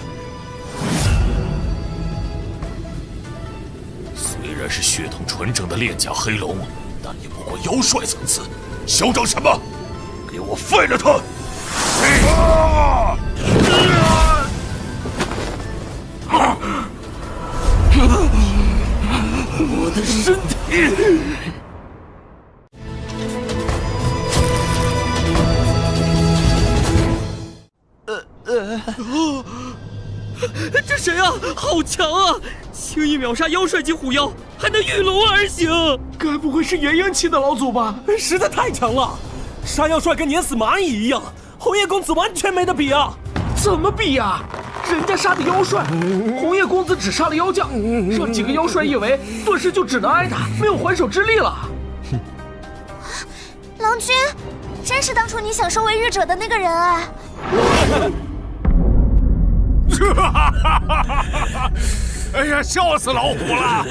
虽然是血统纯正的炼甲黑龙，但也不过妖帅层次，嚣张什么？给我废了他！
我的身体。这谁啊？好强啊！轻易秒杀妖帅级虎妖，还能御龙而行。该不会是元婴期的老祖吧？实在太强了，杀妖帅跟碾死蚂蚁一样，红叶公子完全没得比啊！怎么比啊？人家杀的妖帅，红叶公子只杀了妖将，让几个妖帅一围，顿时就只能挨打，没有还手之力了。
郎君，真是当初你想收为御者的那个人啊！
哎呀，笑死老虎了！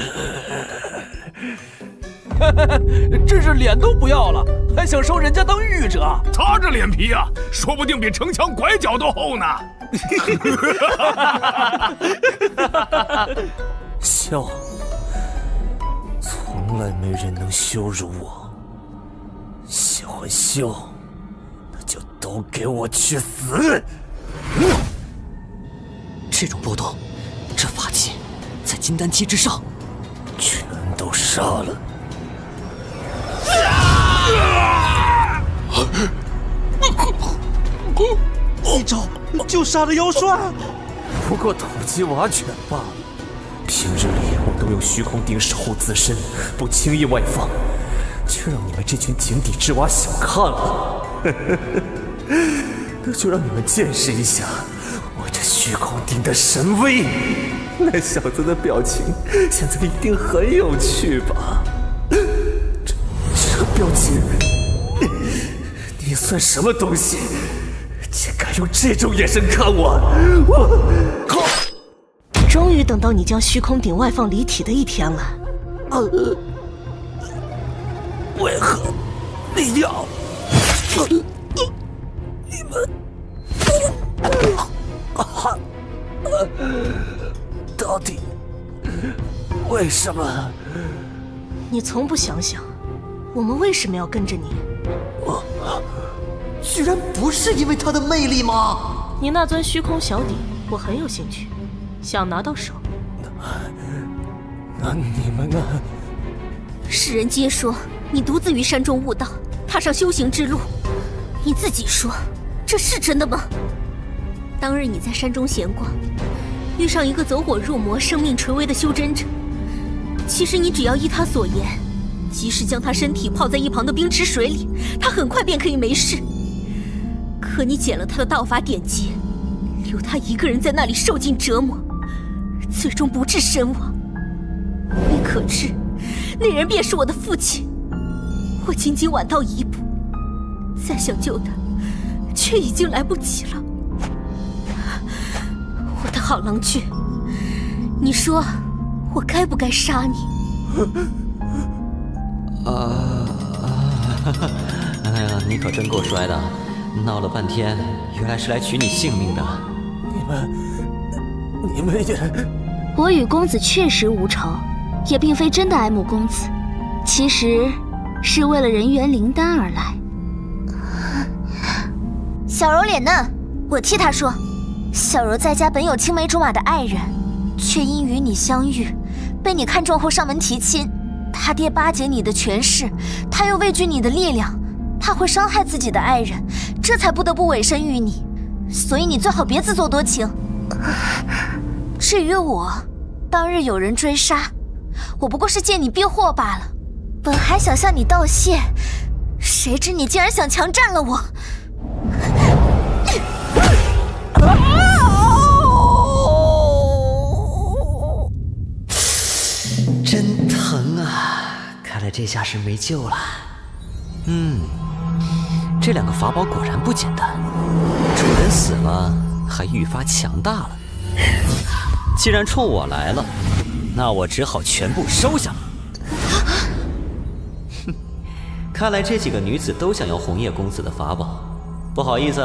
真是脸都不要了，还想收人家当御者？
他这脸皮啊，说不定比城墙拐角都厚呢。
笑，从来没人能羞辱我。喜欢笑，那就都给我去死！
这种波动，这法器在金丹期之上，
全都杀了！
一招就杀了妖帅，
不过土鸡瓦犬罢了。平日里我都用虚空鼎守护自身，不轻易外放，却让你们这群井底之蛙小看了。那就让你们见识一下我这虚空鼎的神威！那小子的表情现在一定很有趣吧？这个表情，你算什么东西？竟敢用这种眼神看我！
终于等到你将虚空鼎外放离体的一天了。
为何你要？你们到底为什么？
你从不想想，我们为什么要跟着你？
居然不是因为他的魅力吗？
你那尊虚空小鼎，我很有兴趣，想拿到手。
那你们呢？
世人皆说你独自于山中悟道，踏上修行之路。你自己说，这是真的吗？当日你在山中闲逛，遇上一个走火入魔、生命垂危的修真者。其实你只要依他所言，即使将他身体泡在一旁的冰池水里，他很快便可以没事。可你捡了他的道法典籍，留他一个人在那里受尽折磨，最终不治身亡。你可知，那人便是我的父亲。我仅仅晚到一步，再想救他，却已经来不及了。我的好郎君，你说我该不该杀你？
你可真够衰的，闹了半天，原来是来取你性命的。
你们也……
我与公子确实无仇，也并非真的爱慕公子，其实是为了人猿灵丹而来。
小柔脸嫩，我替她说。小柔在家本有青梅竹马的爱人，却因与你相遇，被你看中后上门提亲。他爹巴结你的权势，他又畏惧你的力量，怕会伤害自己的爱人，这才不得不委身于你。所以你最好别自作多情。至于我，当日有人追杀，我不过是借你避祸罢了。本还想向你道谢，谁知你竟然想强占了我。
真疼啊！看来这下是没救了。这两个法宝果然不简单，主人死了，还愈发强大了。既然冲我来了，那我只好全部收下了。看来这几个女子都想要红叶公子的法宝，不好意思，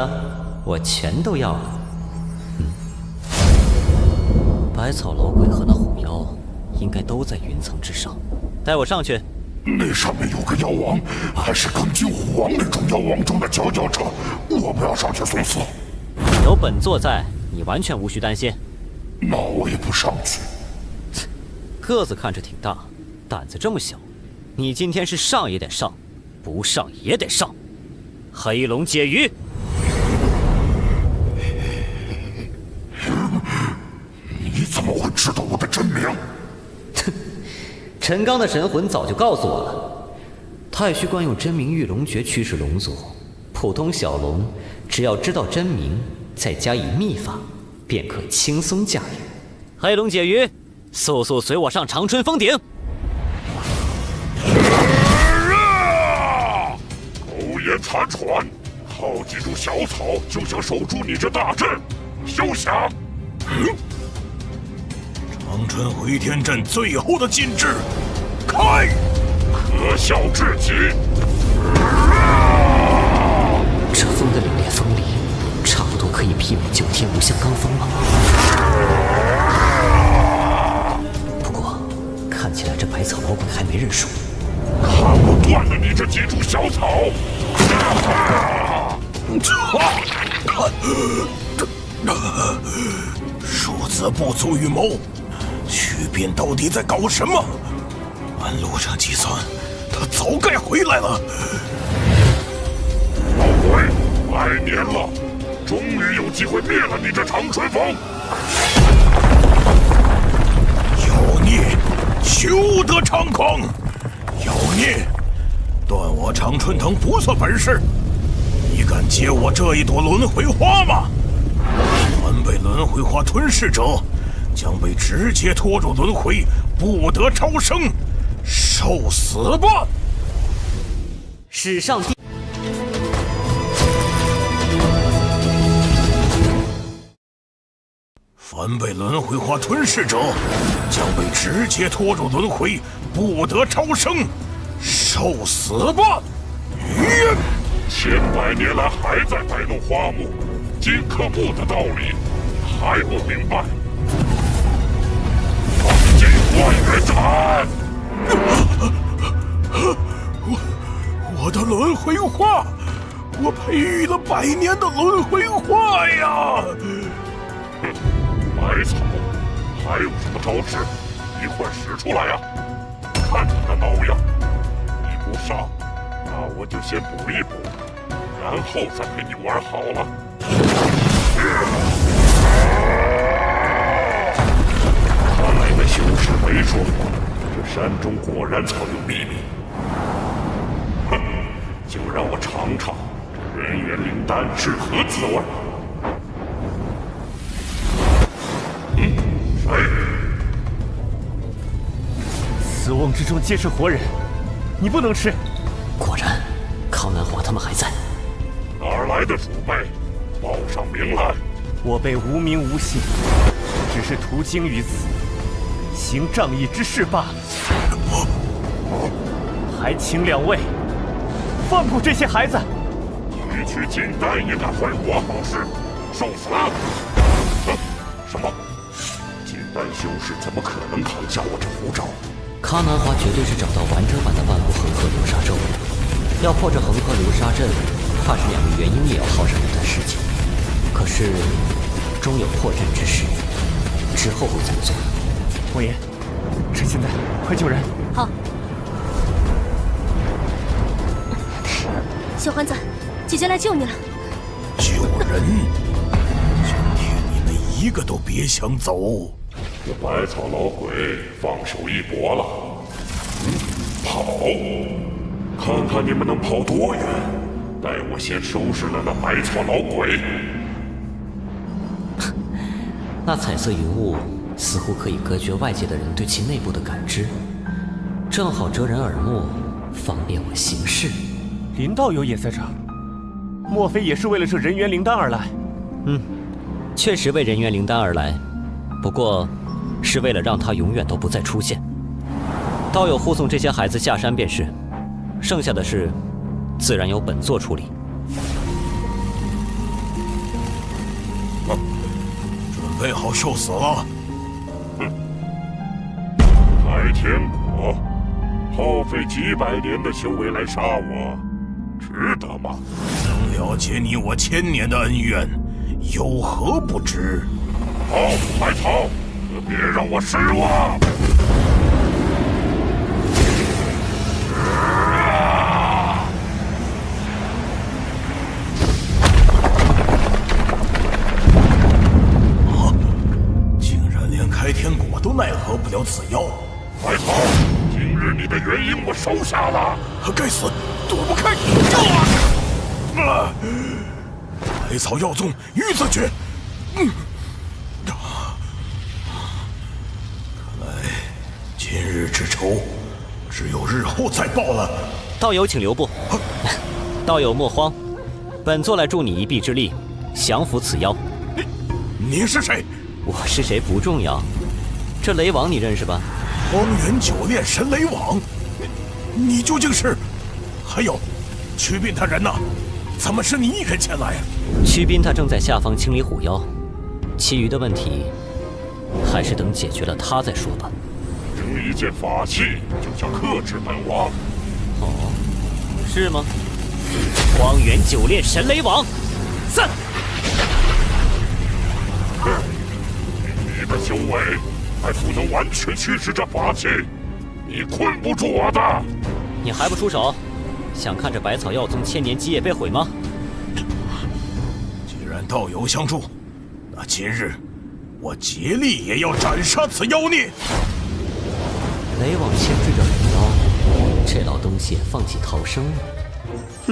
我全都要了。百草老鬼和那虎妖应该都在云层之上，带我上去。
那上面有个妖王，还是跟救虎王那种妖王中的佼佼者，我不要上去送死。
有本座在，你完全无需担心。
那我也不上去。
个子看着挺大，胆子这么小，你今天是上也得上，不上也得上。黑龙解鱼。
你怎么会知道我的真名？
陈刚的神魂早就告诉我了，太虚观用真名御龙诀驱使龙族，普通小龙只要知道真名，再加以秘法，便可轻松驾驭。黑龙解鱼，速速随我上长春峰顶！
苟延残喘，好几株小草就想守住你这大阵，休想！长春回天阵最后的禁制，开！可笑至极！
这风的凛冽锋利，差不多可以媲美9天无相罡风了。不过，看起来这百草老鬼还没认输。
看我断了你这几株小草！数字不足与谋，曲斌到底在搞什么？按路上计算，他早该回来了。老鬼，100年了，终于有机会灭了你这长春峰！妖孽，休得猖狂！妖孽，断我长春藤不算本事，你敢接我这一朵轮回花吗？凡被轮回花吞噬者，将被直接拖入轮回，不得超生，受死吧！
史上第。
凡被轮回花吞噬者，将被直接拖入轮回，不得超生，受死吧！
千百年来还在摆弄花木、金克木的道理，还不明白？放进万元禅！
我的轮回花，我培育了100年的轮回花呀！
百草，还有什么招式？一块使出来呀！看你的毛样，你不上，那我就先补一补，然后再陪你玩好了。看来那修士没说谎，这山中果然藏有秘密。哼，就让我尝尝这人元灵丹是何滋味。
死瓮之中皆是活人，你不能吃。
果然，康南华他们还在。
哪儿来的鼠辈？报上名来！
我辈无名无姓，只是途经于此，行仗义之事罢了。还请两位放过这些孩子。
区区金丹也敢坏我好事，受死！什么？金丹修士怎么可能扛下我这符咒？
康南华绝对是找到完整版的万古恒河流沙咒，要破这恒河流沙阵，怕是2位元婴也要耗上一段时间。可是，终有破阵之时，之后会怎么做？
莫言，趁现在快救人！
好。小环子，姐姐来救你了。
救人？今天你们一个都别想走！
这百草老鬼放手一搏了，跑！看看你们能跑多远！待我先收拾了那百草老鬼。
那彩色云雾似乎可以隔绝外界的人对其内部的感知，正好遮人耳目，方便我行事。
林道友也在这儿，莫非也是为了这人元灵丹而来？
确实为人元灵丹而来，不过是为了让他永远都不再出现。道友护送这些孩子下山便是，剩下的事自然由本座处理。
准备好受死了！
开天国，耗费几百年的修为来杀我，值得吗？
能了解你我1000年的恩怨，有何不值？
好，百草，可别让我失望！
竟然连开天果都奈何不了此妖！
百草，今日你的元婴我收下了。
该死，躲不开！百草药宗玉子诀。看来今日之仇，只有日后再报了。
道友请留步。道友莫慌，本座来助你一臂之力，降服此妖。
你是谁？
我是谁不重要，这雷王你认识吧？
荒原九炼神雷王，你究竟是？还有，祛斌他人呢？怎么是你一人前来？
祛斌他正在下方清理虎妖，其余的问题还是等解决了他再说吧。
扔一件法器就想克制本王？
哦，是吗？荒原九炼神雷王，散！
你的修为还不能完全驱使这法器，你困不住我的。
你还不出手？想看这百草药宗1000年基业被毁吗？
既然道友相助，那今日我竭力也要斩杀此妖孽。
雷网牵制着龙妖，这老东西也放弃逃生了。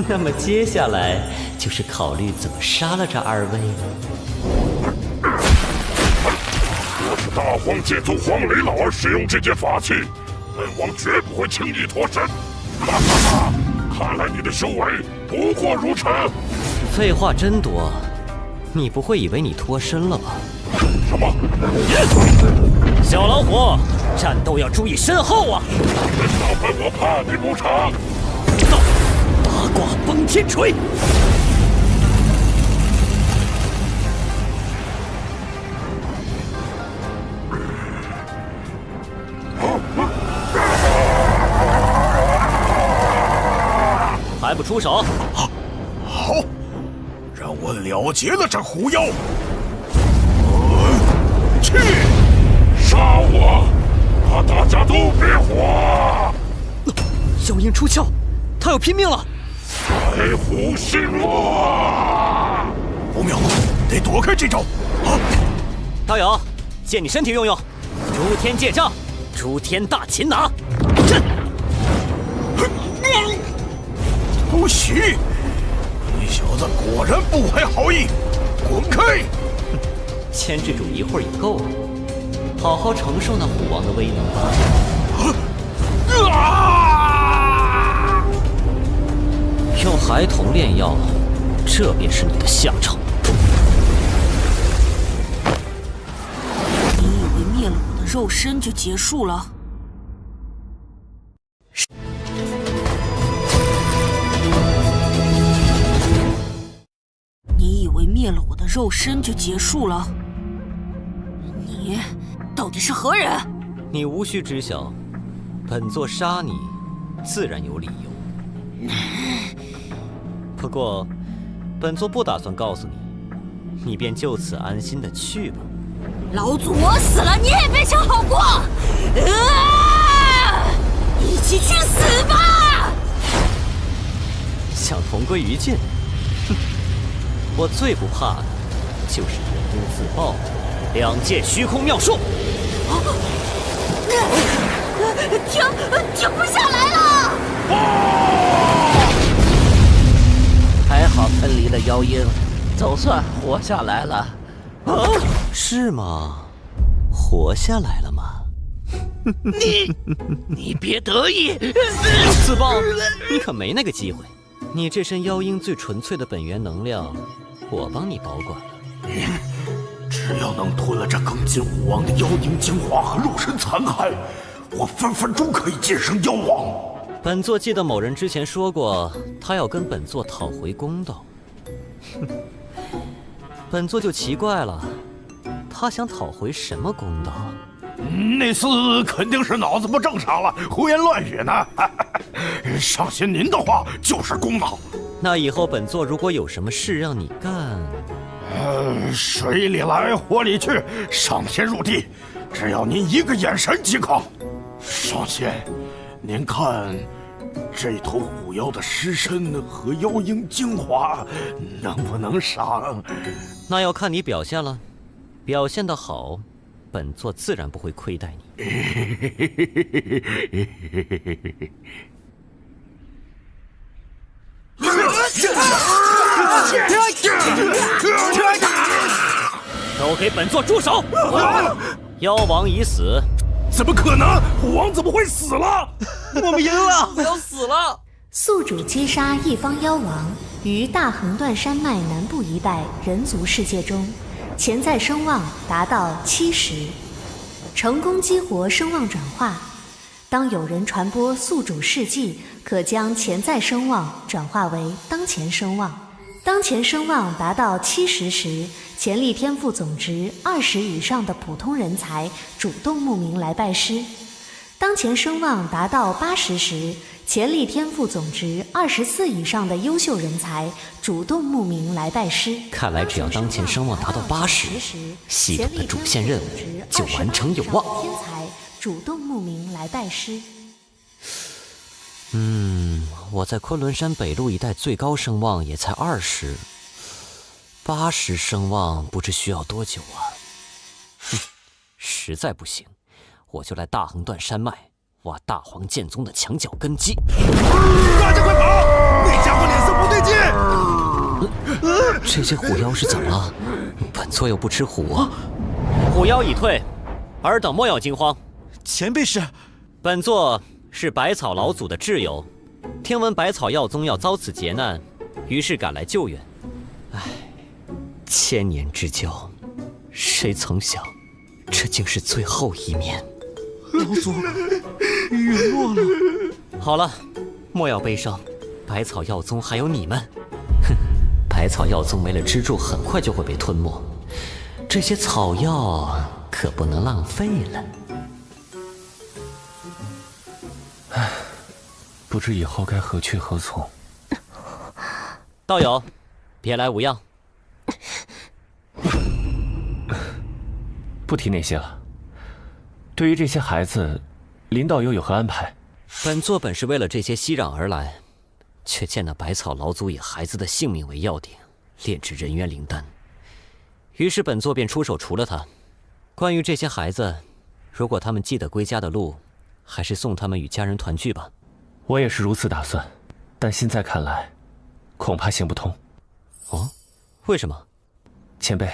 那么接下来就是考虑怎么杀了这2位了。
我是是大荒剑宗黄雷老儿使用这件法器，本王绝不会轻易脱身。哈哈哈！看来你的修为不过如此。
废话真多，你不会以为你脱身了吧？
什么？
小老虎，战斗要注意身后啊！
小本我怕你不成？
到八卦崩天锤！还不出手？
好，让我了结了这狐妖！去！
杀我！把大家都别活！
妖鹰出鞘，他要拼命了！
白虎星落！
不妙，得躲开这招！
道友，借你身体用用，诸天借杖，诸天大擒拿！
偷袭！你小子果然不怀好意，滚开！
牵制住一会儿也够了，好好承受那虎王的威能吧。用孩童炼药，这便是你的下场。
你以为灭了我的肉身就结束了？你以为灭了我的肉身就结束了？你到底是何人？
你无需知晓，本座杀你，自然有理由。不过，本座不打算告诉你，你便就此安心的去吧。
老祖我死了，你也别想好过！一起去死吧！
想同归于尽？哼！我最不怕的就是人因自爆，两界虚空妙术。
停不下来了！
还好喷离了妖鹰，总算活下来了。
是吗？活下来了吗？
你别得意！
自爆，你可没那个机会。你这身妖鹰最纯粹的本源能量，我帮你保管了。
只要能吞了这更近武王的妖鹰精华和肉身残骸，我分分钟可以晋升妖王。
本座记得某人之前说过，他要跟本座讨回公道。哼，本座就奇怪了，他想讨回什么公道？
那厮肯定是脑子不正常了，胡言乱语呢。相信您的话就是公道。
那以后本座如果有什么事让你干，
水里来火里去，上天入地，只要您一个眼神即可。上仙，您看这头虎妖的尸身和妖鹰精华能不能赏？
那要看你表现了，表现得好，本座自然不会亏待你。都给本座住手！妖王已死。
怎么可能？虎王怎么会死了？
我们赢了！我要死了！
宿主击杀一方妖王，于大横断山脉南部一带人族世界中，潜在声望达到70，成功激活声望转化。当有人传播宿主事迹，可将潜在声望转化为当前声望。当前声望达到70时，潜力天赋总值20以上的普通人才主动慕名来拜师。当前声望达到80时，潜力天赋总值24以上的优秀人才主动慕名来拜师。
看来只要当前声望达到80，系统的主线任务就完成有望。
天才主动慕名来拜师。
我在昆仑山北路一带最高声望也才20，80声望不知需要多久啊！实在不行，我就来大横断山脉挖大黄剑宗的墙角根基。
大家快跑！那家伙脸色不对劲。
这些虎妖是怎么了？本座又不吃虎。虎妖已退，尔等莫要惊慌。
前辈是？
本座是百草老祖的挚友，听闻百草药宗要遭此劫难，于是赶来救援。唉，千年之交，谁曾想，这竟是最后一面。
老祖陨落了。
好了，莫要悲伤，百草药宗还有你们。哼，百草药宗没了支柱，很快就会被吞没。这些草药可不能浪费了。
唉，不知以后该何去何从。
道友，别来无恙。
不提那些了。对于这些孩子，林道友有何安排？
本座本是为了这些息壤而来，却见那百草老祖以孩子的性命为要顶，炼制人元灵丹。于是本座便出手除了他。关于这些孩子，如果他们记得归家的路，还是送他们与家人团聚吧。
我也是如此打算，但现在看来，恐怕行不通。
哦，为什么？
前辈，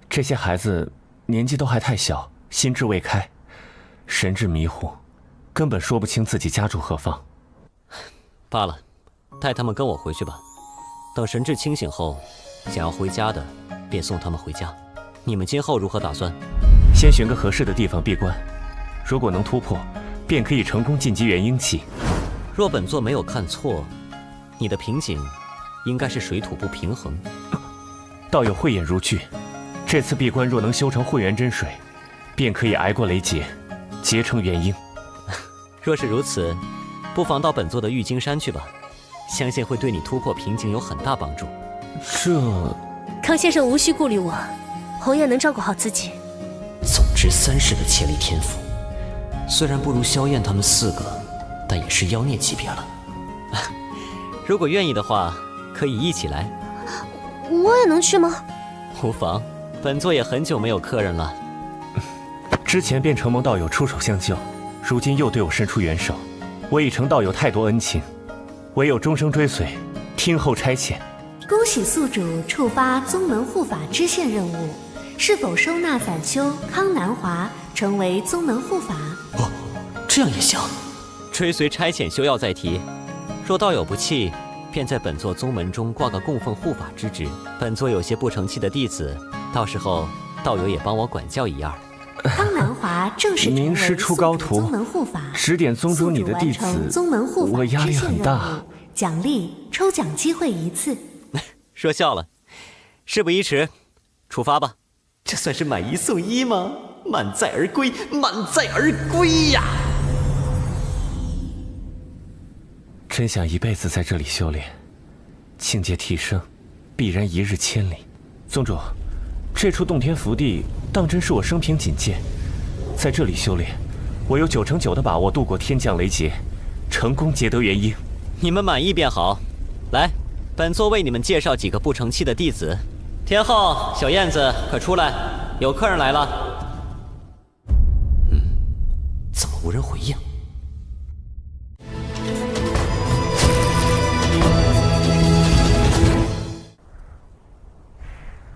这些孩子年纪都还太小，心智未开，神志迷糊，根本说不清自己家住何方。
罢了，带他们跟我回去吧。等神志清醒后，想要回家的，便送他们回家。你们今后如何打算？
先寻个合适的地方闭关，如果能突破，便可以成功晋级元婴期。
若本座没有看错，你的瓶颈应该是水土不平衡。
道友慧眼如炬，这次闭关若能修成混元真水，便可以挨过雷劫，结成元婴。
若是如此，不妨到本座的玉京山去吧，相信会对你突破瓶颈有很大帮助。
康先生无需顾虑我，红叶能照顾好自己。
总之3世的切力天赋，虽然不如萧燕他们4个，但也是妖孽级别了。如果愿意的话，可以一起来。
我也能去吗？
无妨，本座也很久没有客人了。
之前便承蒙道友出手相救，如今又对我伸出援手，我已承道友太多恩情，唯有终生追随，听候差遣。
恭喜宿主触发宗门护法支线任务，是否收纳散修康南华成为宗门护法？
哦，这样也行。追随差遣休要再提。若道友不弃，便在本座宗门中挂个供奉护法之职。本座有些不成器的弟子，到时候道友也帮我管教一二。
康南华正式成为
名师出高徒，
宗门护法，
指点宗中你的弟子，
宗门护法
我压力很大。
奖励抽奖机会1次。
说笑了，事不宜迟，出发吧。这算是买1送1吗？满载而归，满载而归呀！
真想一辈子在这里修炼，境界提升，必然一日千里。宗主，这处洞天福地当真是我生平仅见，在这里修炼，我有99%的把握度过天降雷劫，成功劫得元婴。
你们满意便好。来，本座为你们介绍几个不成器的弟子。天后、小燕子，快出来，有客人来了。怎么无人回应？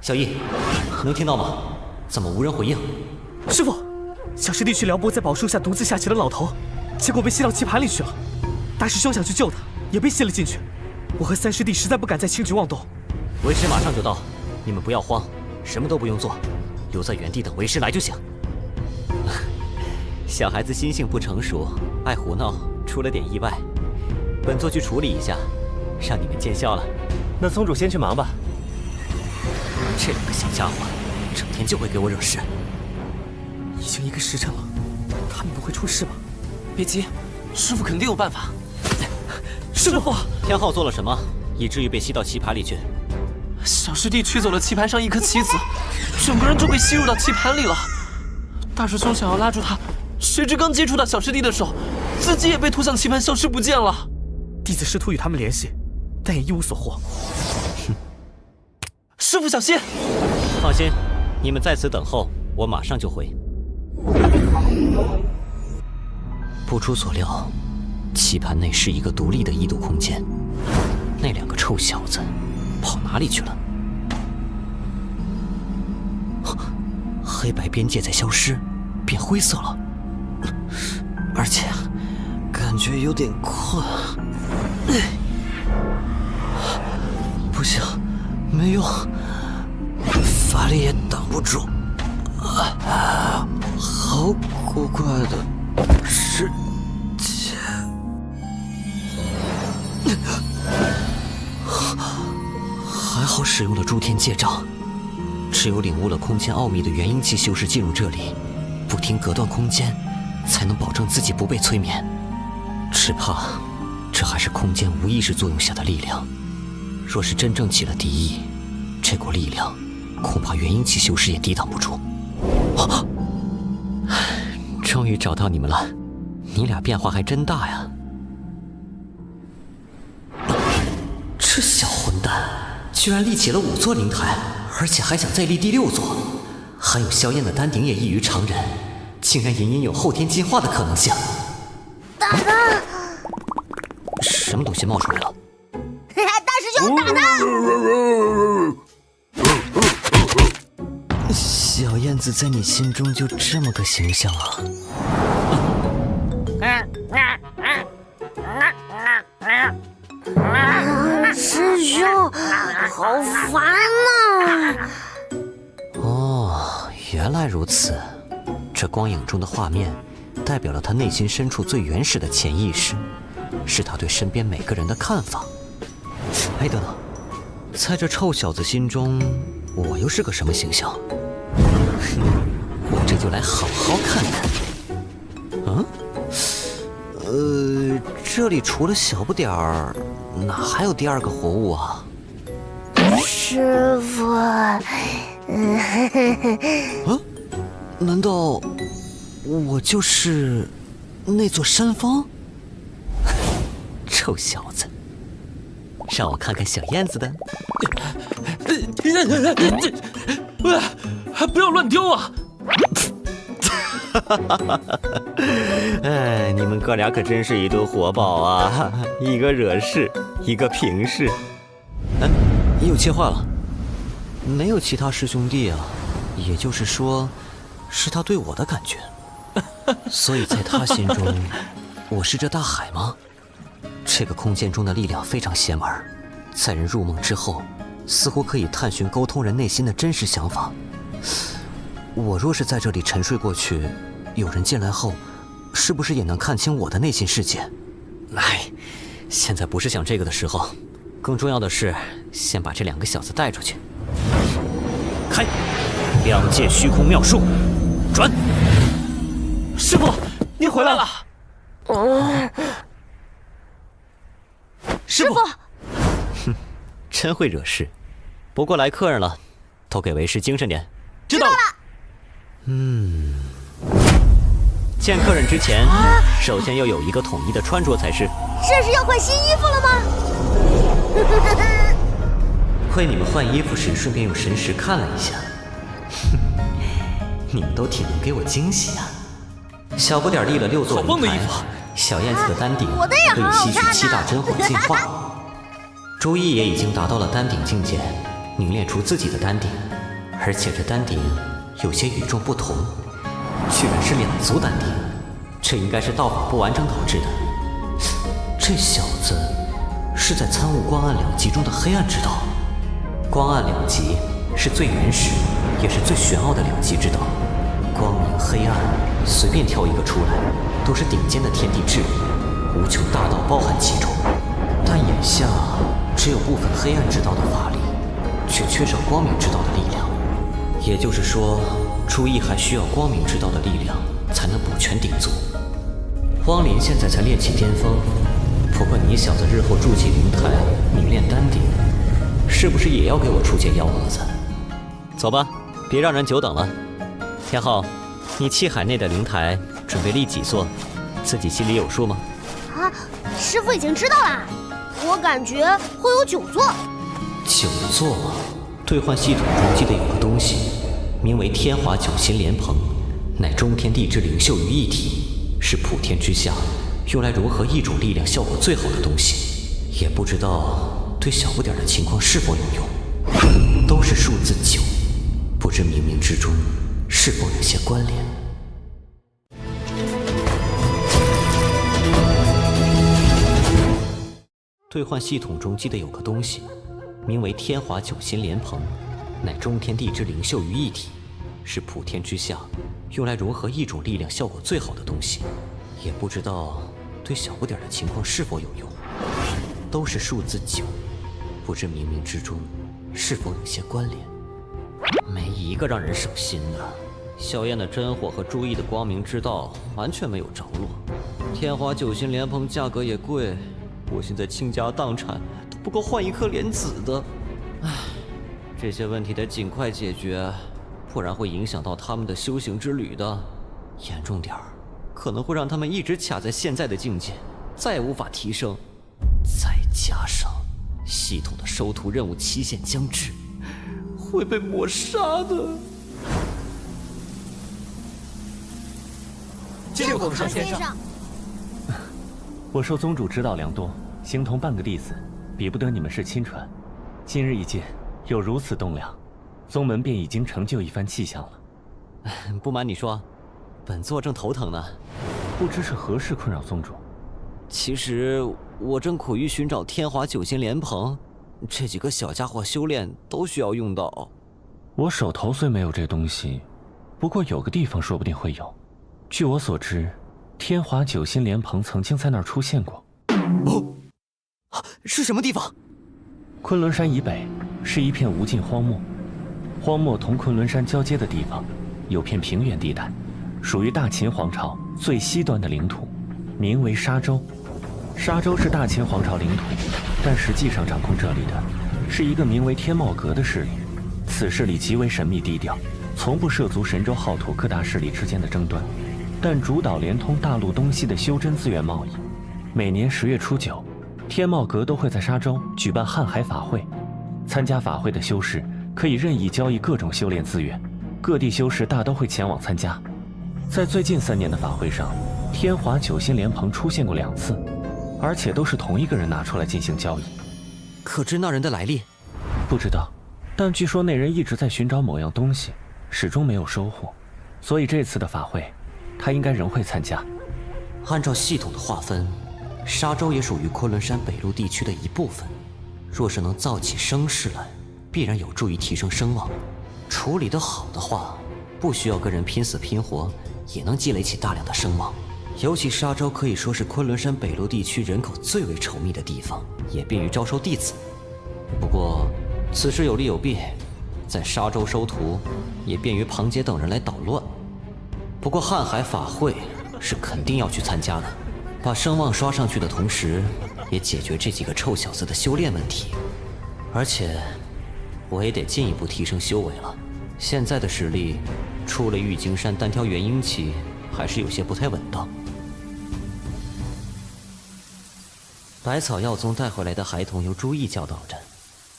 小易，能听到吗？怎么无人回应？
师父，小师弟去撩拨在宝树下独自下棋的老头，结果被吸到棋盘里去了。大师兄想去救他，也被吸了进去。我和三师弟实在不敢再轻举妄动。
为师马上就到，你们不要慌，什么都不用做，留在原地等为师来就行。小孩子心性不成熟，爱胡闹，出了点意外，本座去处理一下，让你们见笑了。
那宗主先去忙吧。
这2个小家伙，整天就会给我惹事。
已经1个时辰了，他们不会出事吧？
别急，师父肯定有办法。
师父，
天昊做了什么，以至于被吸到棋盘里去？
小师弟取走了棋盘上1颗棋子，整个人就被吸入到棋盘里了。大师兄想要拉住他，谁知刚接触到小师弟的手，自己也被拖向棋盘，消失不见了。
弟子试图与他们联系，但也一无所获。
师父小心！
放心，你们在此等候，我马上就回。不出所料，棋盘内是一个独立的异度空间。那2个臭小子跑哪里去了？黑白边界在消失，变灰色了，而且感觉有点困。不行，没用，法力也挡不住。好古怪的世界。还好使用了诸天戒障，只有领悟了空间奥秘的元婴期修士进入这里，不停隔断空间，才能保证自己不被催眠。只怕这还是空间无意识作用下的力量，若是真正起了敌意，这股力量恐怕元婴期修士也抵挡不住。终于找到你们了，你俩变化还真大呀！这小混蛋居然立起了5座灵台，而且还想再立第6座，还有萧燕的丹鼎也异于常人，竟然隐隐有后天进化的可能性。
打他！
什么东西冒出来了？
大师兄，打他！
小燕子在你心中就这么个形象啊？
师兄，好烦啊！
哦，原来如此。这光影中的画面，代表了他内心深处最原始的潜意识，是他对身边每个人的看法。哎，等等，在这臭小子心中，我又是个什么形象？我这就来好好看看。这里除了小不点儿，哪还有第2个活物啊？
师父，
难道我就是那座山峰？臭小子，让我看看小燕子的。
不要乱丢啊！
哎，你们哥俩可真是一对活宝啊！一个惹事，一个平事。哎，又切换了，没有其他师兄弟啊，也就是说，是他对我的感觉。所以在他心中，我是这大海吗？这个空间中的力量非常邪门，在人入梦之后，似乎可以探寻沟通人内心的真实想法。我若是在这里沉睡过去，有人进来后，是不是也能看清我的内心世界？哎，现在不是想这个的时候，更重要的是先把这2个小子带出去。开，2界虚空妙术，转。
师傅，你回来了。
师傅，哼，真会惹事。不过来客人了，都给为师精神点。
知道了。
见客人之前，首先要有一个统一的穿着才是。
这是要换新衣服了吗？
亏你们换衣服时顺便用神识看了一下，你们都挺能给我惊喜啊！小不点立了6座灵台，小燕子的丹鼎可以吸取7大真火进化。朱毅也已经达到了丹鼎境界，凝练出自己的丹鼎，而且这丹鼎有些与众不同，居然是2族丹鼎，这应该是道法不完整导致的。这小子是在参悟光暗2极中的黑暗之道。光暗2极是最原始也是最玄奥的2极之道，光明黑暗随便挑一个出来，都是顶尖的天地智力，无穷大道包含其中。但眼下只有部分黑暗之道的法力，却缺少光明之道的力量。也就是说，朱毅还需要光明之道的力量才能补全鼎足。荒林现在才练起巅峰，不过你小子日后筑起灵台，凝练丹鼎，是不是也要给我出些幺蛾子？走吧，别让人久等了。天昊，你气海内的灵台准备立几座？自己心里有数吗？
啊，师父已经知道了，我感觉会有9座。
9座？兑换系统中记得有个东西，名为天华9心莲蓬，乃中天地之灵秀于一体，是普天之下用来融合一种力量效果最好的东西。也不知道对小不点的情况是否有用。都是数字9，不知冥冥之中是否有些关联。兑换系统中记得有个东西，名为天华九心莲蓬，乃中天地之灵秀于一体，是普天之下用来融合一种力量效果最好的东西。也不知道对小不点的情况是否有用。都是数字9，不知冥冥之中是否有些关联。没一个让人省心的。萧燕的真火和朱毅的光明之道完全没有着落。天华九心莲蓬价格也贵，我现在倾家荡产都不够换一颗莲子的。唉，这些问题得尽快解决，不然会影响到他们的修行之旅的。严重点儿，可能会让他们一直卡在现在的境界，再也无法提升。再加上系统的收徒任务期限将至，会被抹杀的。
金拱生先生，我受宗主指导良多，形同半个弟子，比不得你们是亲传。今日一见，有如此栋梁，宗门便已经成就一番气象了。
不瞒你说，本座正头疼呢。
不知是何事困扰宗主？
其实我正苦于寻找天华九心莲蓬，这几个小家伙修炼都需要用到。
我手头虽没有这东西，不过有个地方说不定会有。据我所知，天华九心莲蓬曾经在那儿出现过。
哦，是什么地方？
昆仑山以北是一片无尽荒漠，荒漠同昆仑山交接的地方有片平原地带，属于大秦皇朝最西端的领土，名为沙洲。沙洲是大秦皇朝领土，但实际上掌控这里的是一个名为天茂阁的势力。此势力极为神秘低调，从不涉足神州浩土各大势力之间的争端，但主导连通大陆东西的修真资源贸易。每年10月初9，天茂阁都会在沙洲举办瀚海法会，参加法会的修士可以任意交易各种修炼资源，各地修士大都会前往参加。在最近3年的法会上，天华九心莲蓬出现过2次，而且都是同一个人拿出来进行交易。
可知那人的来历？
不知道，但据说那人一直在寻找某样东西，始终没有收获，所以这次的法会他应该仍会参加。
按照系统的划分，沙洲也属于昆仑山北路地区的一部分。若是能造起声势来，必然有助于提升声望。处理得好的话，不需要跟人拼死拼活，也能积累起大量的声望。尤其沙洲可以说是昆仑山北路地区人口最为稠密的地方，也便于招收弟子。不过此事有利有弊，在沙洲收徒，也便于庞杰等人来捣乱。不过瀚海法会是肯定要去参加的，把声望刷上去的同时，也解决这几个臭小子的修炼问题。而且我也得进一步提升修为了。现在的实力，除了玉京山单挑元婴期，还是有些不太稳当。百草药宗带回来的孩童由朱毅教导着，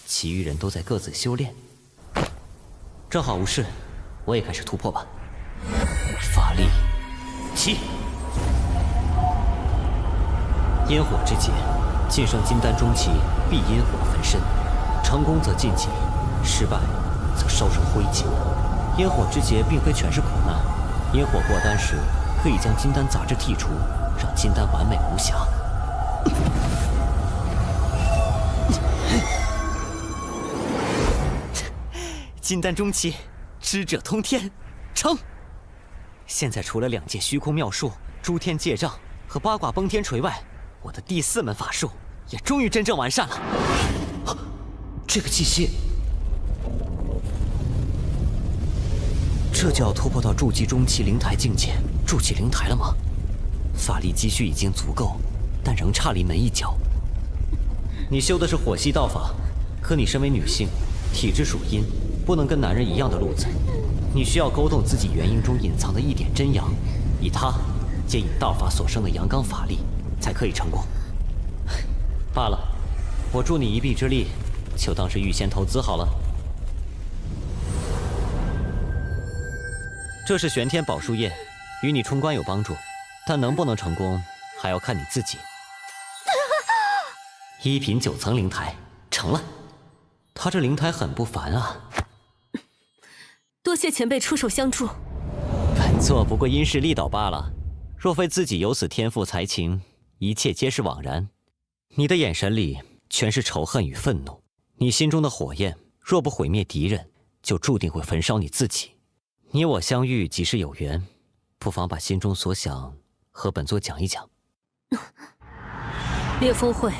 其余人都在各自修炼。正好无事，我也开始突破吧。法力起，烟火之劫，晋升金丹中期必烟火焚身，成功则晋级，失败则烧成灰烬。烟火之劫并非全是苦难，烟火过丹时可以将金丹杂质剔除，让金丹完美无瑕。金丹中期，知者通天，成！现在除了2界虚空妙术、诸天界障和八卦崩天锤外，我的第4门法术也终于真正完善了。这个气息，这就要突破到筑基中期灵台境界，筑起灵台了吗？法力积蓄已经足够，但仍差临门一脚。你修的是火系道法，可你身为女性，体质属阴，不能跟男人一样的路子。你需要勾动自己元婴中隐藏的一点真阳，以它接引道法所生的阳刚法力，才可以成功。罢了，我助你一臂之力，就当是预先投资好了。这是玄天宝树叶，与你冲关有帮助，但能不能成功，还要看你自己。1品9层灵台成了，他这灵台很不凡啊。
多谢前辈出手相助。
本座不过因势利导罢了，若非自己有此天赋才情，一切皆是枉然。你的眼神里全是仇恨与愤怒，你心中的火焰若不毁灭敌人，就注定会焚烧你自己。你我相遇即是有缘，不妨把心中所想和本座讲一讲。
烈风会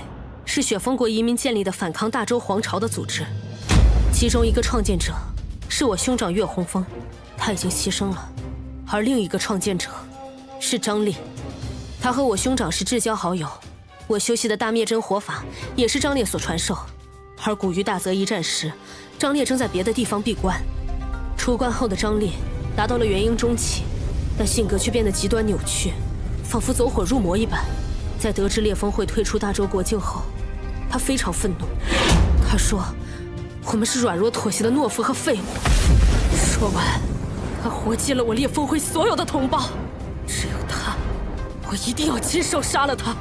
是雪峰国移民建立的反抗大周皇朝的组织，其中一个创建者是我兄长岳洪峰，他已经牺牲了，而另一个创建者是张烈，他和我兄长是至交好友。我修习的大灭真火法也是张烈所传授，而古于大泽一战时，张烈正在别的地方闭关。出关后的张烈达到了元婴中期，但性格却变得极端扭曲，仿佛走火入魔一般。在得知烈风会退出大周国境后，他非常愤怒。他说：“我们是软弱妥协的懦夫和废物。”说完，他活击了我烈风会所有的同胞。只有他，我一定要亲手杀了他，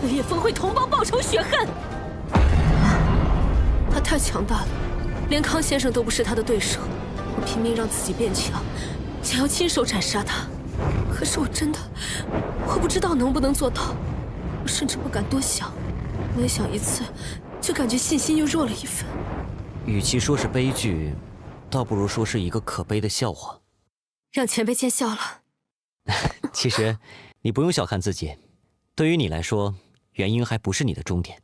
为烈风会同胞报仇雪恨。他太强大了，连康先生都不是他的对手。我拼命让自己变强，想要亲手斩杀他。可是我不知道能不能做到，我甚至不敢多想。每想一次，就感觉信心又弱了一分。
与其说是悲剧，倒不如说是一个可悲的笑话。
让前辈见笑了。
其实，你不用小看自己，对于你来说，元婴还不是你的终点，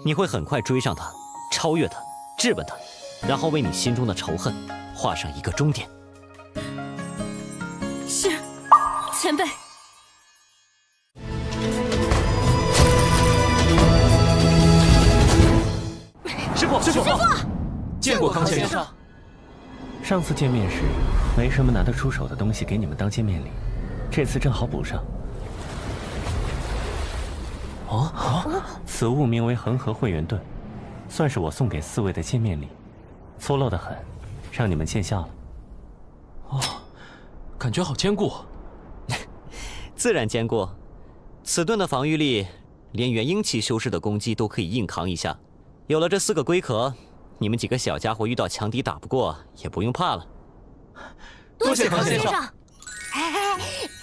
你会很快追上他，超越他，质问他，然后为你心中的仇恨画上一个终点。
是，前辈。
师傅，
见过康先生。
上次见面时，没什么拿得出手的东西给你们当见面礼，这次正好补上。此物名为恒河会元盾，算是我送给4位的见面礼，粗陋得很，让你们见笑了。
感觉好坚固。
自然坚固，此盾的防御力，连元婴期修士的攻击都可以硬扛一下。有了这4个龟壳，你们几个小家伙遇到强敌打不过，也不用怕了。
多谢康先生。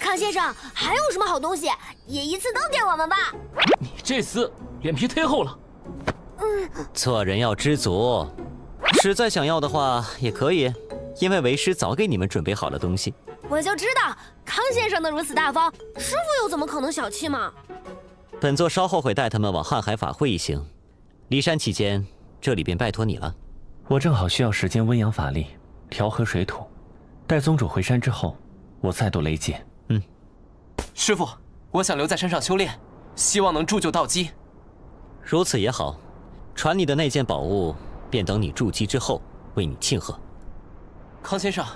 康先生，还有什么好东西，也一次都给我们吧。
你这厮脸皮忒厚了。
做人要知足，实在想要的话也可以，因为为师早给你们准备好了东西。
我就知道康先生能如此大方，师傅又怎么可能小气嘛？
本座稍后会带他们往瀚海法会一行，离山期间，这里便拜托你了。
我正好需要时间温养法力，调和水土。待宗主回山之后，我再度雷剑。
师傅，我想留在山上修炼，希望能铸就道基。
如此也好，传你的那件宝物，便等你筑基之后为你庆贺。
康先生，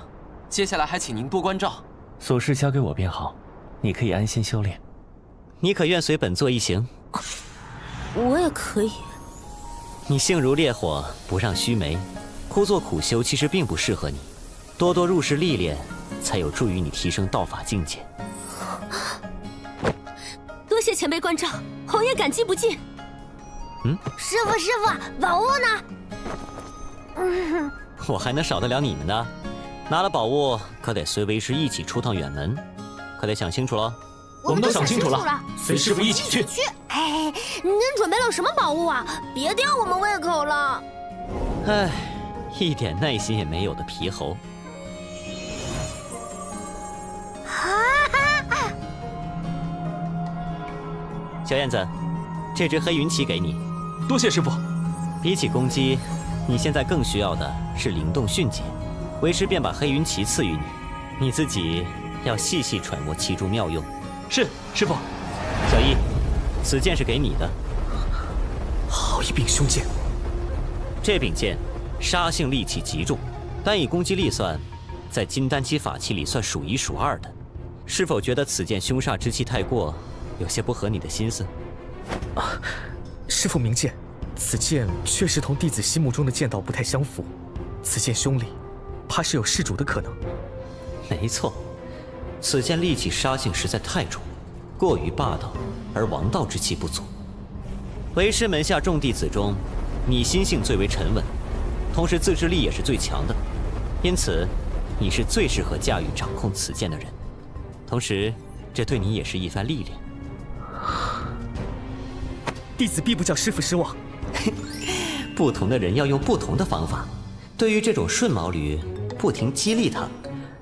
接下来还请您多关照。
琐事交给我便好，你可以安心修炼。
你可愿随本座一行？
我也可以。
你性如烈火，不让须眉，枯坐苦修其实并不适合你，多多入世历练，才有助于你提升道法境界。
多谢前辈关照，红叶感激不尽。
师傅，宝物呢？
我还能少得了你们的？拿了宝物可得随为师一起出趟远门，可得想清楚了。
我们都想清楚了，随师傅一起去。
您准备了什么宝物啊？别吊我们胃口了。
一点耐心也没有的皮猴。小燕子，这只黑云旗给你。
多谢师傅。
比起攻击，你现在更需要的是灵动迅捷。为师便把黑云旗赐予你，你自己要细细揣摩其中妙用。
是，师傅。
小一，此剑是给你的。
好一柄凶剑。
这柄剑杀性戾气极重，单以攻击力算，在金丹期法器里算数1数2的。是否觉得此剑凶煞之气太过，有些不合你的心思？
师父明鉴，此剑确实同弟子心目中的剑道不太相符。此剑凶戾，怕是有弑主的可能。
没错，此剑戾气杀性实在太重，过于霸道，而王道之气不足。为师门下众弟子中，你心性最为沉稳，同时自制力也是最强的，因此你是最适合驾驭掌控此剑的人。同时，这对你也是一番历练。
弟子必不叫师傅失望。
不同的人要用不同的方法。对于这种顺毛驴，不停激励他，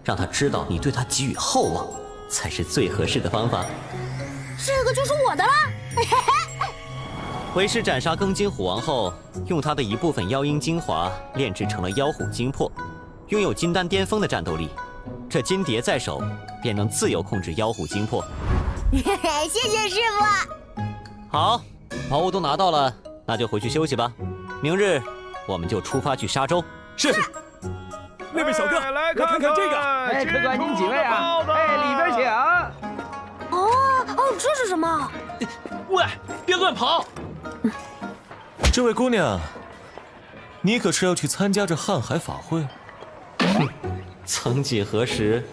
让他知道你对他寄予厚望，才是最合适的方法。
这个就是我的了。
为师斩杀庚金虎王后，用他的一部分妖鹰精华炼制成了妖虎精魄，拥有金丹巅峰的战斗力。这金蝶在手，便能自由控制妖虎精魄。
谢谢师傅。
好，宝物都拿到了，那就回去休息吧。明日我们就出发去沙洲。
是。那位小哥，
来
看看这个。
哎，客官您几位啊？哎，里边请。
哦，这是什么？
喂，别乱跑！
这位姑娘，你可是要去参加这瀚海法会？
曾几何时，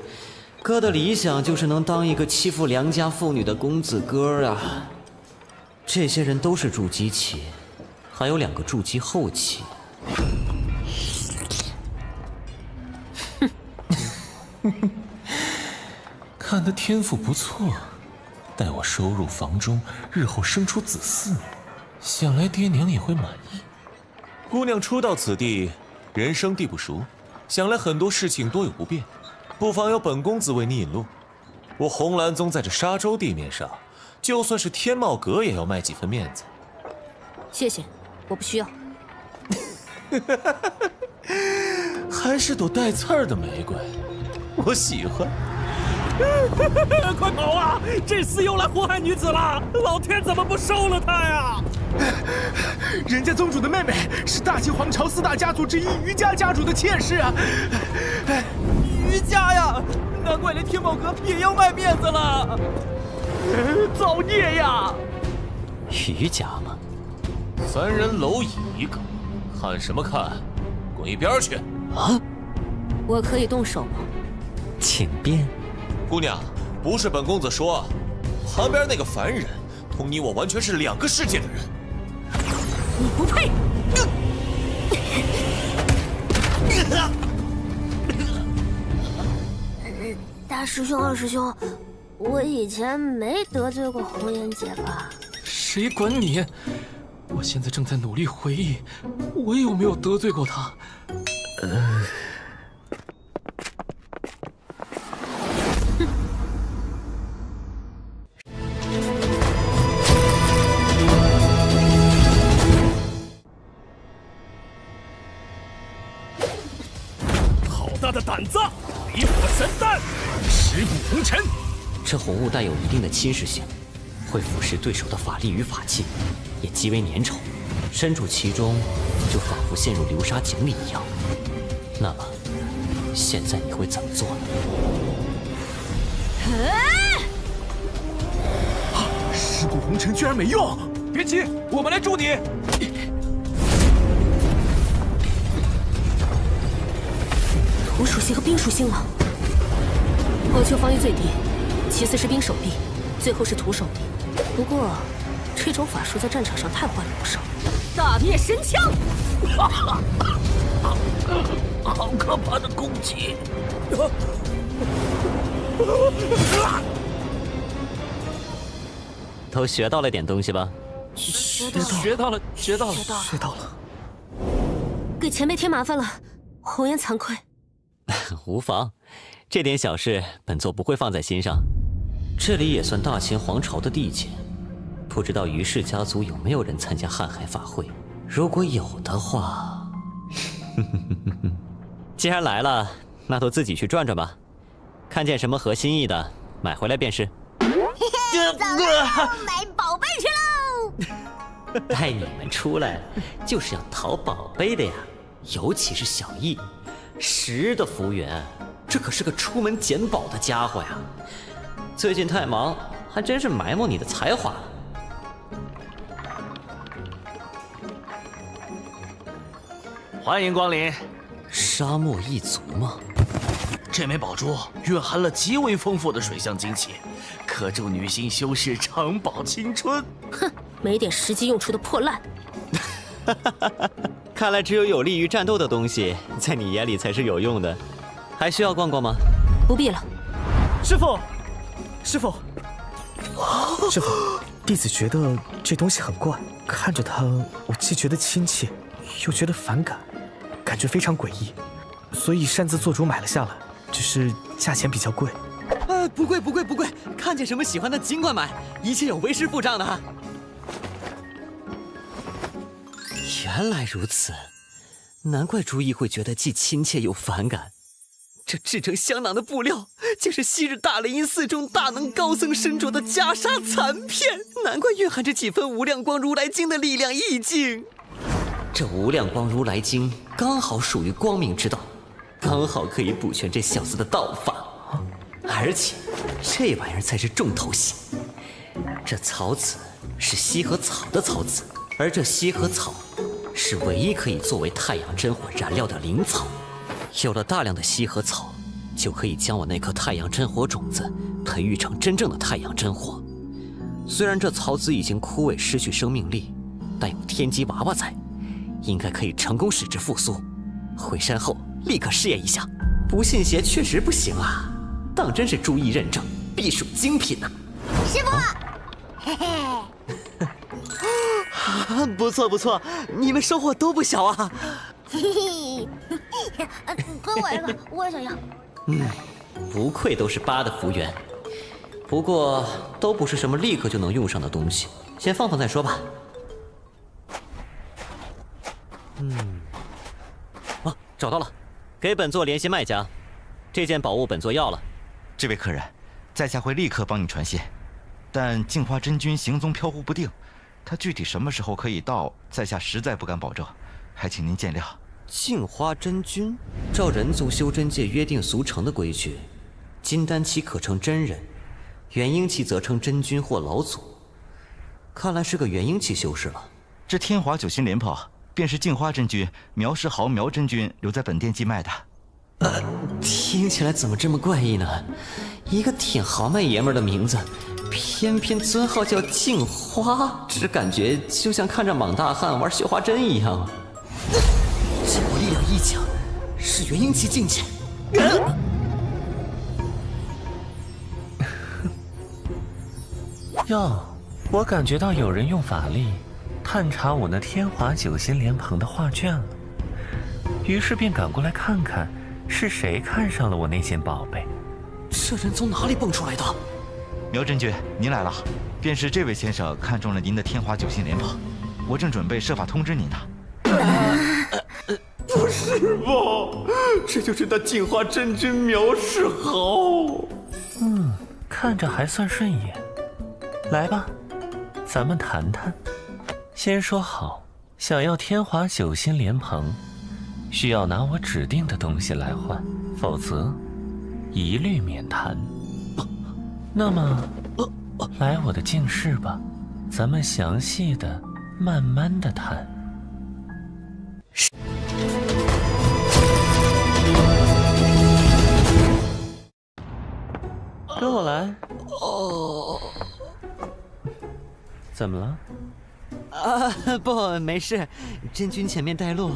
哥的理想就是能当一个欺负良家妇女的公子哥啊！这些人都是筑基期，还有2个筑基后期。
看他天赋不错，待我收入房中，日后生出子嗣，想来爹娘也会满意。姑娘初到此地，人生地不熟，想来很多事情多有不便，不妨由本公子为你引路。我红蓝宗在这沙洲地面上，就算是天茂阁也要卖几分面子。
谢谢，我不需要。
还是朵带刺儿的玫瑰，我喜欢。
快跑啊！这厮又来祸害女子了，老天怎么不收了他呀？
人家宗主的妹妹是大秦皇朝4大家族之一余家家主的妾室啊！
余家呀，难怪连天茂阁也要卖面子了，造孽呀！
余家吗
？3人蝼蚁一个，看什么看？滚一边去！
啊！
我可以动手吗？
请便。
姑娘，不是本公子说，旁边那个凡人，同你我完全是2个世界的人。
你不配！
大师兄、二师兄，我以前没得罪过红颜姐吧？
谁管你？我现在正在努力回忆，我有没有得罪过她？
好大的胆子！离火神丹，尸骨红尘。
这红雾带有一定的侵蚀性，会腐蚀对手的法力与法器，也极为粘稠，身处其中，就仿佛陷入流沙井里一样。那么，现在你会怎么做呢？
尸骨红尘居然没用！
别急，我们来助你。
土属性和冰属性了。火球防御最低，其次是冰手臂，最后是土手臂。不过，这种法术在战场上太坏了不少。大灭神枪！
好可怕的攻击！
都学到了点东西吧？
学到了。
给前辈添麻烦了，红颜惭愧。
无妨，这点小事本座不会放在心上。这里也算大秦皇朝的地界，不知道余氏家族有没有人参加瀚海法会？如果有的话，既然来了，那都自己去转转吧。看见什么合心意的，买回来便是。
走了，买宝贝去喽！
带你们出来，就是要讨宝贝的呀，尤其是小易，10日的服务员，这可是个出门捡宝的家伙呀。最近太忙，还真是埋没你的才华了。
欢迎光临。
沙漠一族吗？
这枚宝珠蕴含了极为丰富的水象精气，可助女性修饰，长保青春。
哼，没点实际用处的破烂。
看来只有有利于战斗的东西，在你眼里才是有用的。还需要逛逛吗？
不必了。
师傅，师傅，弟子觉得这东西很怪。看着它，我既觉得亲切，又觉得反感，感觉非常诡异，所以擅自做主买了下来，只是价钱比较贵。
不贵不贵不贵，看见什么喜欢的尽管买，一切有为师付账的。原来如此，难怪朱毅会觉得既亲切又反感。这制成香囊的布料，竟是昔日大雷音寺中大能高僧身着的袈裟残片，难怪蕴含着几分无量光如来经的力量意境。这无量光如来经刚好属于光明之道，刚好可以补全这小子的道法。而且，这玩意儿才是重头戏。这草籽是西河草的草籽，而这西河草是唯一可以作为太阳真火燃料的灵草。有了大量的西河草，就可以将我那颗太阳真火种子培育成真正的太阳真火。虽然这草籽已经枯萎失去生命力，但有天机娃娃在，应该可以成功使之复苏。回山后立刻试验一下，不信邪确实不行啊。当真是朱毅认证，必属精品呐！
师傅，嘿嘿，
不错不错，你们收获都不小啊！
嘿嘿，给我一个，我也想要。
不愧都是8的福源，不过都不是什么立刻就能用上的东西，先放放再说吧。找到了，给本座联系卖家，这件宝物本座要了。
这位客人，在下会立刻帮你传信，但镜花真君行踪飘忽不定，他具体什么时候可以到，在下实在不敢保证，还请您见谅。
镜花真君，照人族修真界约定俗成的规矩，金丹期可称真人，元婴期则称真君或老祖。看来是个元婴期修士了。
这天华九星莲炮，便是镜花真君、苗世豪苗真君留在本店寄卖的。
听起来怎么这么怪异呢？一个挺豪迈爷们儿的名字，偏偏尊号叫镜花，只感觉就像看着莽大汉玩绣花针一样。这股力量一强，是元婴期境界。
哟，我感觉到有人用法力探查我那天华九星莲蓬的画卷了，于是便赶过来看看是谁看上了我那件宝贝。
这人从哪里蹦出来的？
苗真君，您来了，便是这位先生看中了您的天华九星莲蓬，我正准备设法通知您呢。
师傅，这就是那镜花真君苗世豪。
看着还算顺眼。来吧，咱们谈谈。先说好，想要天华九星莲蓬，需要拿我指定的东西来换，否则一律免谈。那么，来我的净室吧，咱们详细的、慢慢的谈。跟我来。怎么了？
不，没事，真君前面带路。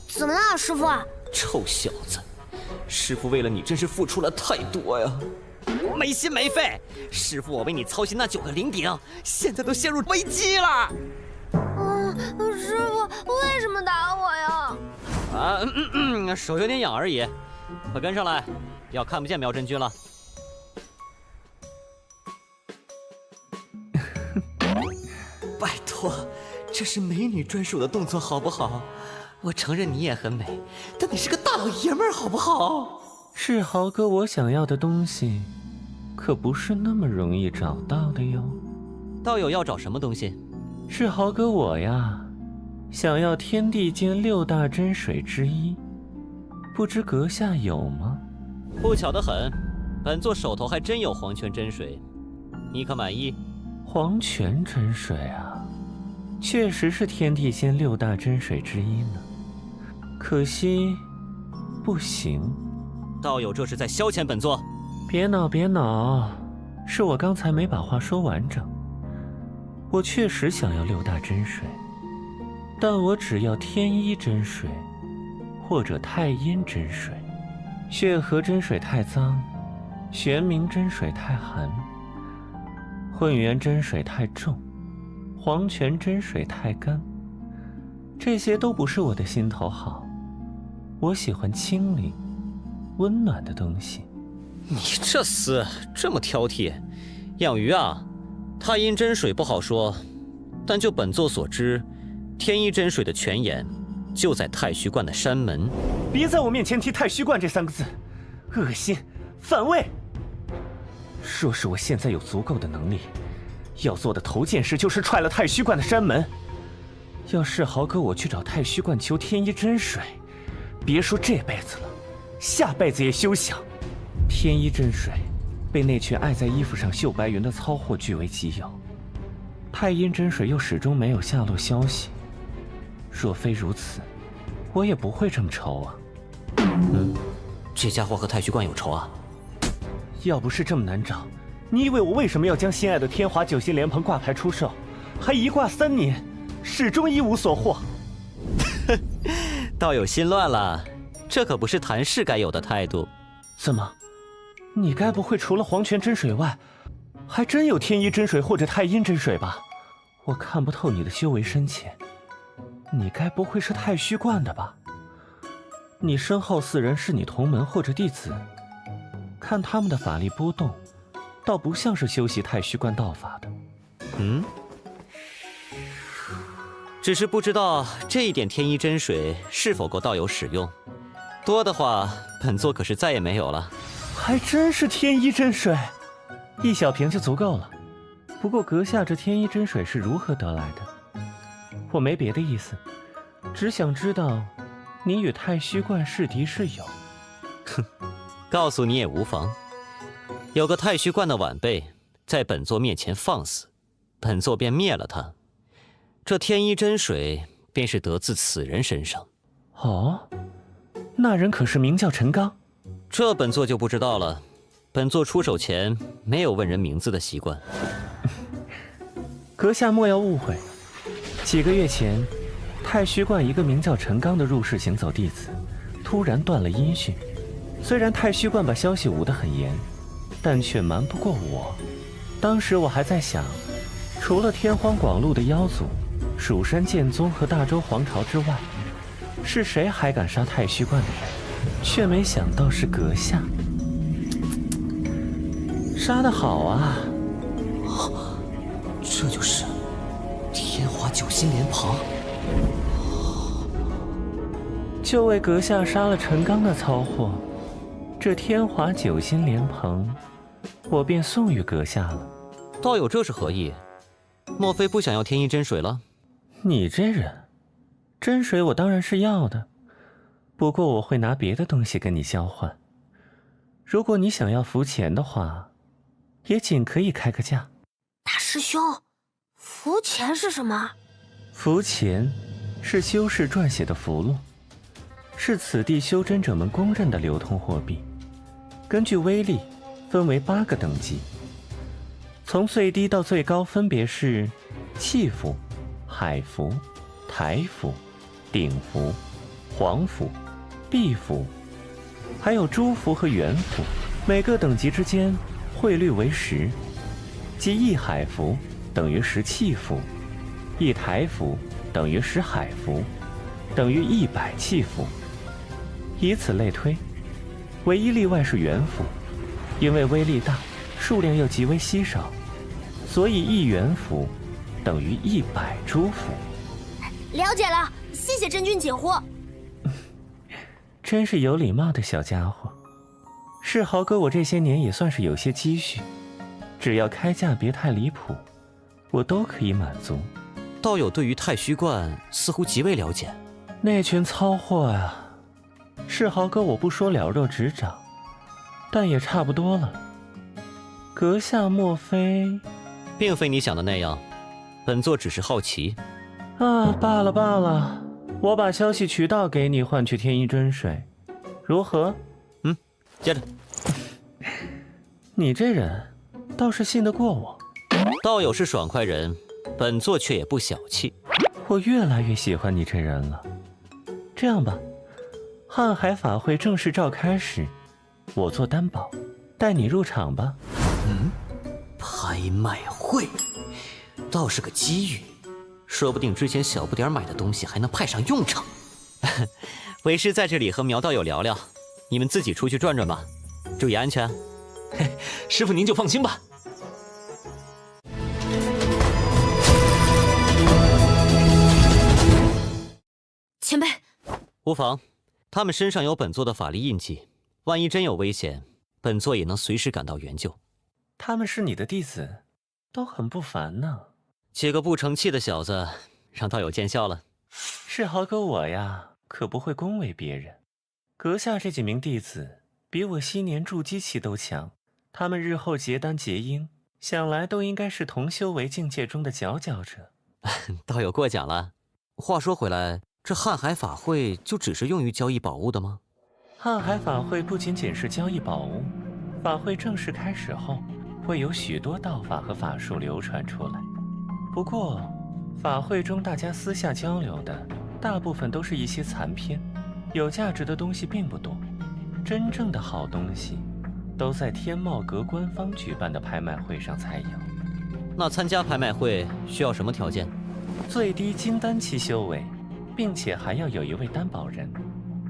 怎么了，师傅？
臭小子，师傅为了你真是付出了太多呀！没心没肺，师傅我为你操心那9个灵鼎，现在都陷入危机了。
师傅为什么打我呀？
手有点痒而已。快跟上来，要看不见苗真君了。拜托，这是美女专属的动作好不好？我承认你也很美，但你是个大老爷们儿好不好？
世豪哥，我想要的东西可不是那么容易找到的哟。
道友要找什么东西？
世豪哥我呀，想要天地间6大真水之一，不知阁下有吗？
不巧得很，本座手头还真有黄泉真水，你可满意？
黄泉真水啊，确实是天地间6大真水之一呢。可惜，不行。
道友这是在消遣本座。
别恼别恼，是我刚才没把话说完整。我确实想要6大真水，但我只要天一真水，或者太阴真水。血河真水太脏，玄冥真水太寒，混元真水太重，
黄泉真水太干，这些都不是我的心头好。我喜欢清灵、温暖的东西。
你这厮这么挑剔，养鱼啊，太阴真水不好说，但就本座所知，天一真水的泉眼就在太虚观的山门。
别在我面前提太虚观这3个字，恶心，反胃。若是我现在有足够的能力，要做的头件事就是踹了太虚观的山门。要是豪哥我去找太虚观求天一真水，别说这辈子了，下辈子也休想。天一真水被那群爱在衣服上绣白云的糙货据为己有，太阴真水又始终没有下落消息。若非如此，我也不会这么愁啊。
这家伙和太虚观有仇啊？
要不是这么难找，你以为我为什么要将心爱的天华九星莲蓬挂牌出售，还一挂3年，始终一无所获？
道友心乱了，这可不是谈事该有的态度。
怎么？你该不会除了黄泉真水外，还真有天一真水或者太阴真水吧？我看不透你的修为深浅，你该不会是太虚观的吧？你身后4人是你同门或者弟子，看他们的法力波动，倒不像是修习太虚观道法的。
只是不知道这一点天一真水是否够道友使用，多的话，本座可是再也没有了。
还真是天一真水，1小瓶就足够了。不过阁下这天一真水是如何得来的？我没别的意思，只想知道你与太虚观是敌是友。
哼，告诉你也无妨。有个太虚观的晚辈在本座面前放肆，本座便灭了他。这天一真水便是得自此人身上。
哦，那人可是名叫陈刚？
这本座就不知道了。本座出手前没有问人名字的习惯。
阁下莫要误会，几个月前，太虚观一个名叫陈刚的入世行走弟子，突然断了音讯。虽然太虚观把消息捂得很严，但却瞒不过我。当时我还在想，除了天荒广路的妖族、蜀山剑宗和大周皇朝之外，是谁还敢杀太虚观的人？却没想到是阁下。杀得好啊！
这就是天华九星莲蓬。
就为阁下杀了陈刚的糙货，这天华九星莲蓬，我便送与阁下了。
道友这是何意？莫非不想要天一真水了？
你这人，真水我当然是要的，不过我会拿别的东西跟你交换。如果你想要符钱的话，也仅可以开个价。
大师兄，符钱是什么？
符钱是修士撰写的符箓，是此地修真者们公认的流通货币。根据威力分为8个等级，从最低到最高分别是气符、海符、台符、鼎符、黄符、壁符，还有朱符和元符。每个等级之间汇率为10，即1海符等于10气符，1台符等于10海符，等于100气符。以此类推，唯一例外是元符，因为威力大，数量又极为稀少，所以1元符等于100朱符。
了解了，谢谢真君解惑。
真是有礼貌的小家伙。世豪哥我这些年也算是有些积蓄，只要开价别太离谱，我都可以满足。
道友对于太虚观似乎极为了解。
那群糙货啊，世豪哥我不说了若指掌，但也差不多了。阁下莫非……
并非你想的那样，本座只是好奇。
啊，罢了罢了，我把消息渠道给你，换取天一真水，如何？
接着。
你这人倒是信得过我。
道友是爽快人，本座却也不小气。
我越来越喜欢你这人了。这样吧，瀚海法会正式召开时，我做担保，带你入场吧。
拍卖会，倒是个机遇。说不定之前小不点买的东西还能派上用场。为师在这里和苗道友聊聊，你们自己出去转转吧，注意安全。
师傅您就放心吧。
前辈，
无妨，他们身上有本座的法力印记，万一真有危险，本座也能随时赶到援救。
他们是你的弟子，都很不凡呢。
几个不成器的小子，让道友见笑了。
世豪哥我呀，可不会恭维别人。阁下这几名弟子，比我昔年筑基期都强。他们日后结丹结阴，想来都应该是同修为境界中的佼佼者。
道友过奖了。话说回来，这瀚海法会就只是用于交易宝物的吗？
瀚海法会不仅仅是交易宝物，法会正式开始后，会有许多道法和法术流传出来。不过，法会中大家私下交流的，大部分都是一些残片，有价值的东西并不多。真正的好东西，都在天茂阁官方举办的拍卖会上才有。
那参加拍卖会需要什么条件？
最低金丹期修为，并且还要有一位担保人，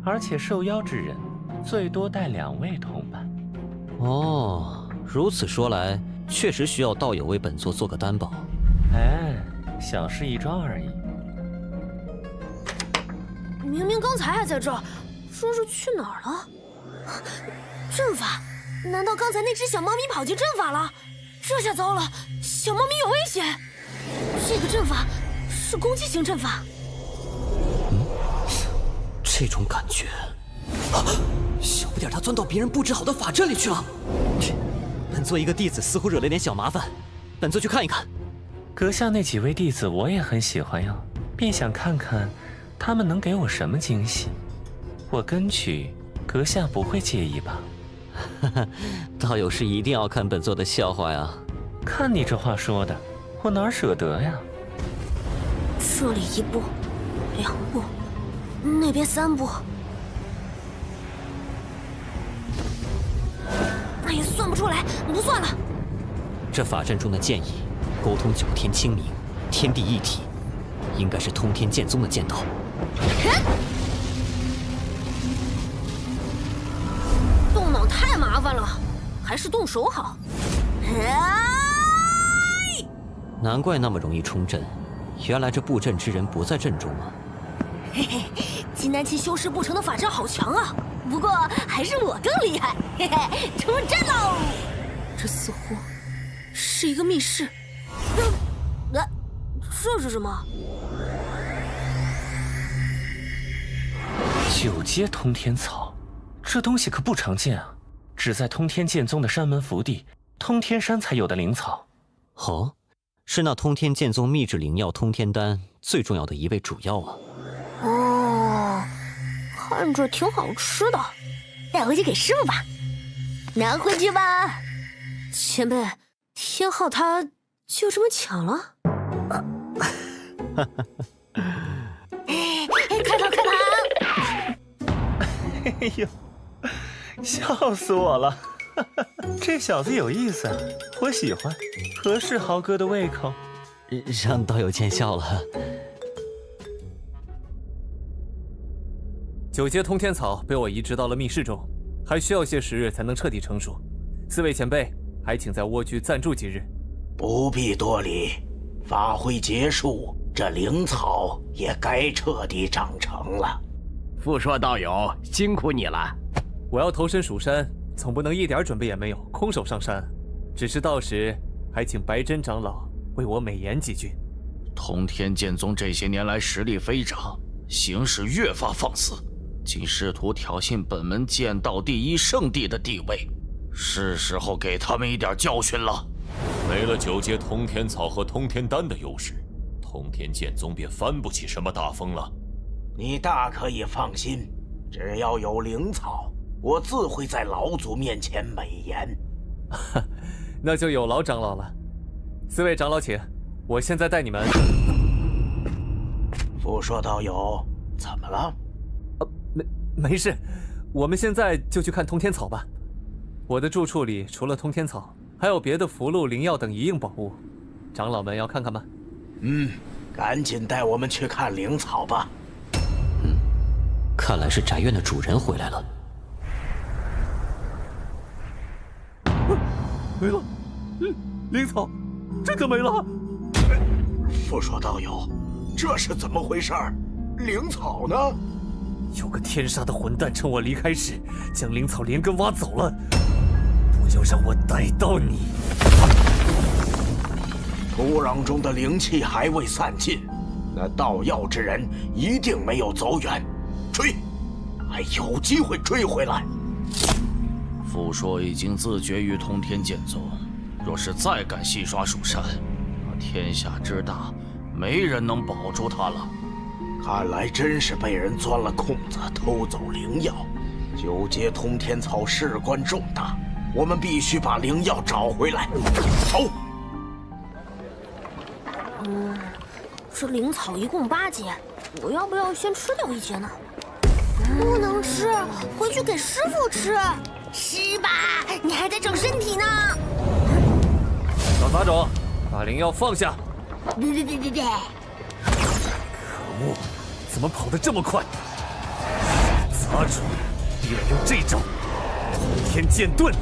而且受邀之人最多带2位同伴。
哦，如此说来，确实需要道友为本座做个担保。
哎，小事一桩而已。
明明刚才还在这儿，说是去哪儿了？阵法？难道刚才那只小猫咪跑进阵法了？这下糟了，小猫咪有危险！这个阵法是攻击型阵法。
这种感觉，小不点他钻到别人布置好的法阵里去了。本座一个弟子似乎惹了点小麻烦，本座去看一看。
阁下那几位弟子我也很喜欢呀，便想看看他们能给我什么惊喜。我跟去，阁下不会介意吧？
道友是一定要看本座的笑话呀。
看你这话说的，我哪舍得呀？
这里1步，2步，那边3步，那也算不出来，不算了。
这法阵中的剑意，沟通9天清明，天地一体，应该是通天剑宗的剑道。
动脑太麻烦了，还是动手好。
难怪那么容易冲阵，原来这布阵之人不在阵中啊。
嘿嘿，金丹期修饰不成的法阵好强啊！不过还是我更厉害。嘿嘿，出阵喽！这似乎是一个密室。这是什么
？9阶通天草，这东西可不常见啊！只在通天剑宗的山门福地通天山才有的灵草。
哦，是那通天剑宗秘制灵药通天丹最重要的一味主药啊。
哦，看着挺好吃的，带回去给师傅吧。拿回去吧。前辈，天昊他就这么抢了？开膛！
哎呦，笑死我了！这小子有意思啊，我喜欢，合适豪哥的胃口。
让道友见笑了。
9阶通天草被我移植到了密室中，还需要些时日才能彻底成熟。4位前辈，还请在蜗居暂住几日。
不必多礼，法会结束，这灵草也该彻底长成了。
傅说道友，辛苦你了。
我要投身蜀山，总不能一点准备也没有，空手上山。只是到时还请白真长老为我美言几句。
通天剑宗这些年来实力飞涨，行事越发放肆，竟试图挑衅本门剑道第1圣地的地位，是时候给他们一点教训了。
没了9阶通天草和通天丹的优势，通天剑宗便翻不起什么大风了。
你大可以放心，只要有灵草，我自会在老祖面前美言。
那就有劳长老了。4位长老请，我现在带你们。
傅说道友，怎么了？
没事，我们现在就去看通天草吧。我的住处里除了通天草，还有别的符箓、灵药等一应宝物，长老们要看看吗？
赶紧带我们去看灵草吧。
看来是宅院的主人回来了。
没了，灵草真的没了。
副说道友，这是怎么回事？灵草呢？
有个天杀的混蛋趁我离开时，将灵草连根挖走了。不要让我逮到你！
土壤中的灵气还未散尽，那盗药之人一定没有走远。追，还有机会追回来。
傅说已经自绝于通天剑宗，若是再敢戏耍蜀山，那天下之大，没人能保住他了。
看来真是被人钻了空子，偷走灵药。九阶通天草事关重大，我们必须把灵药找回来。走。
这灵草一共8节，我要不要先吃掉1节呢？不能吃，回去给师傅吃。吃吧，你还在长身体呢。
小杂种，把灵药放下！
别！
可恶，怎么跑得这么快？杂种，必然用这招通天剑盾！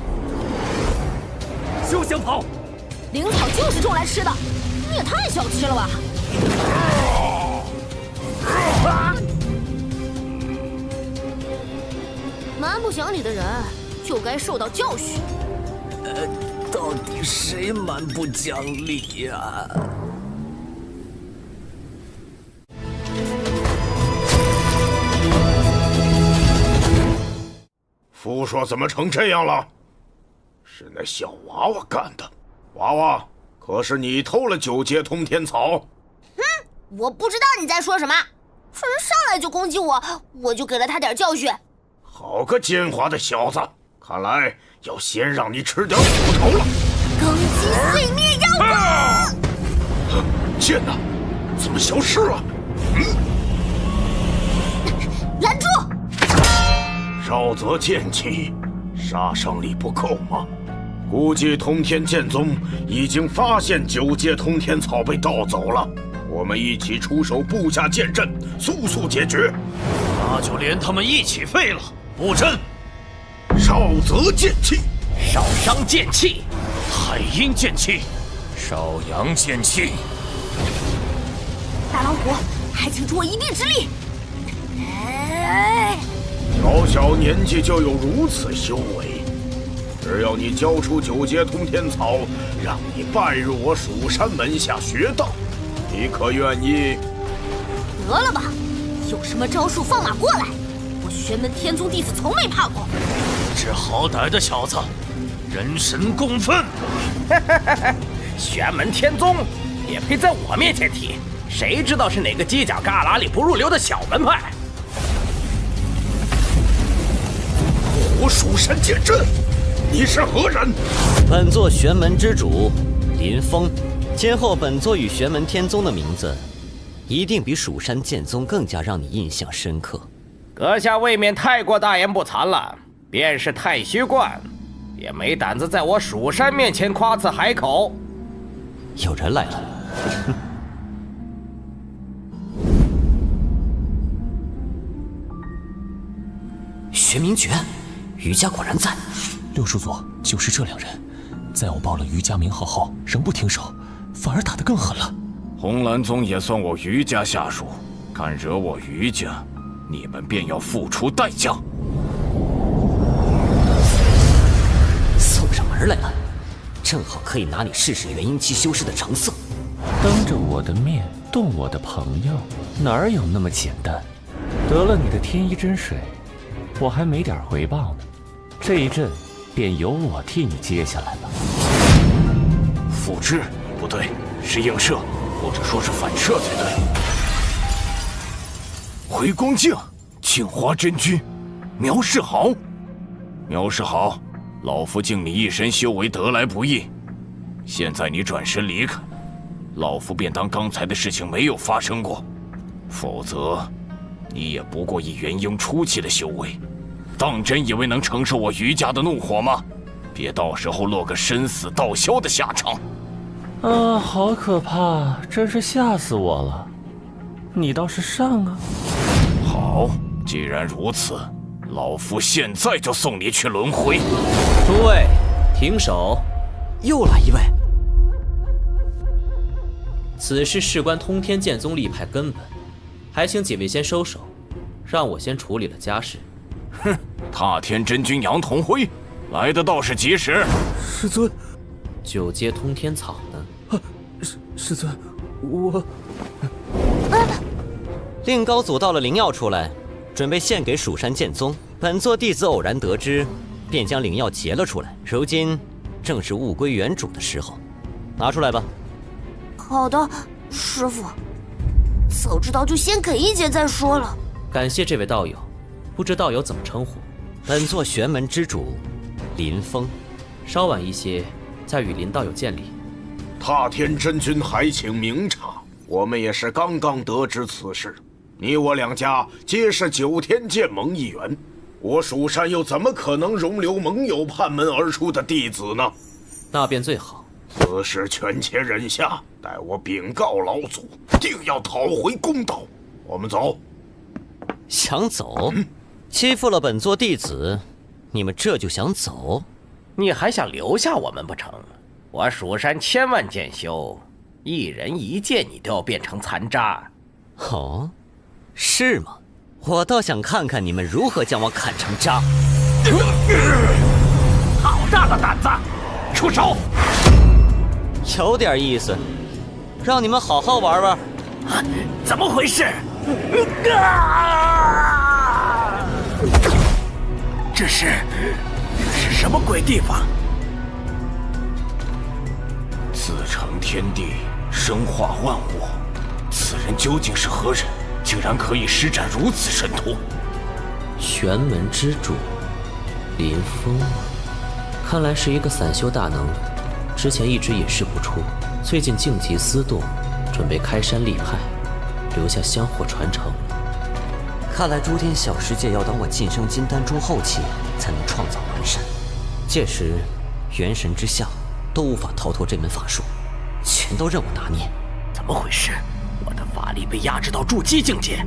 休想跑！
灵草就是种来吃的，你也太小气了吧！蛮不讲理的人就该受到教训。
到底谁蛮不讲理呀？
傅说怎么成这样了？是那小娃娃干的。娃娃，可是你偷了9阶通天草？
哼，我不知道你在说什么。这人上来就攻击我，我就给了他点教训。
好个奸猾的小子！看来要先让你吃点苦头了。
攻击碎灭妖骨！
剑呢？怎么消失了？
拦住！
少则剑气，杀伤力不够吗？估计通天剑宗已经发现9阶通天草被盗走了。我们一起出手布下剑阵，速速解决。
那就连他们一起废了。布阵，
少则剑气，
少伤剑气，
海阴剑气，
少阳剑气。
大老虎，还请助我一臂之力。
小小年纪就有如此修为，只要你交出9阶通天草，让你拜入我蜀山门下学道，你可愿意？
得了吧，有什么招数放马过来！我玄门天宗弟子从没怕过。
这好歹的小子，人神共愤。
玄门天宗也配在我面前提？谁知道是哪个犄角旮旯里不入流的小门派？
我蜀山剑阵，你是何人？
本座玄门之主林峰，今后本座与玄门天宗的名字，一定比蜀山剑宗更加让你印象深刻。
阁下未免太过大言不惭了，便是太虚观，也没胆子在我蜀山面前夸次海口。
有人来了。玄冥诀，余家果然在。
六叔祖，就是这2人，在我报了余家名号后，仍不停手，反而打得更狠了。
红蓝宗也算我余家下属，敢惹我余家，你们便要付出代价。
送上门来了，正好可以拿你试试元婴期修士的成色。
当着我的面动我的朋友，哪有那么简单？得了你的天一真水，我还没点回报呢，这一阵便由我替你接下来了。
复制不对，是映射，或者说是反射才对。回光镜，镜花真君，苗世豪，苗世豪，老夫敬你一身修为得来不易，现在你转身离开，老夫便当刚才的事情没有发生过，否则你也不过以元婴初期的修为，当真以为能承受我余家的怒火吗？别到时候落个身死道消的下场。
啊，好可怕，真是吓死我了。你倒是上啊！
好，既然如此，老夫现在就送你去轮回。
诸位，停手！
又来一位。
此事事关通天剑宗立派根本，还请几位先收手，让我先处理了家事。
哼，踏天真君杨同辉，来的倒是及时。
师尊，
九阶通天草呢？
师尊，我……
令高祖倒了灵药出来，准备献给蜀山剑宗。本座弟子偶然得知，便将灵药劫了出来。如今正是物归原主的时候，拿出来吧。
好的，师傅。早知道就先给一劫再说了。
感谢这位道友，不知道友怎么称呼？
本座玄门之主，林峰。
稍晚一些，再与林道友见礼。
踏天真君还请明察，我们也是刚刚得知此事。你我两家皆是九天剑盟一员，我蜀山又怎么可能容留盟友叛门而出的弟子呢？
那便最好。
此事权且忍下，待我禀告老祖，定要讨回公道。我们走。
想走？欺负了本座弟子，你们这就想走？
你还想留下我们不成？我蜀山千万剑修，一人一剑你都要变成残渣。
哦，是吗？我倒想看看你们如何将我砍成渣。
好大的胆子！出手！
有点意思，让你们好好玩玩。
怎么回事？这是什么鬼地方？
自成天地，生化万物，此人究竟是何人？竟然可以施展如此神通！
玄门之主，林峰，看来是一个散修大能。之前一直隐世不出，最近静极思动，准备开山立派，留下香火传承。
看来诸天小世界要等我晋升金丹中后期，才能创造完善。届时，元神之下都无法逃脱这门法术，全都任我拿捏。
怎么回事？我的法力被压制到筑基境界。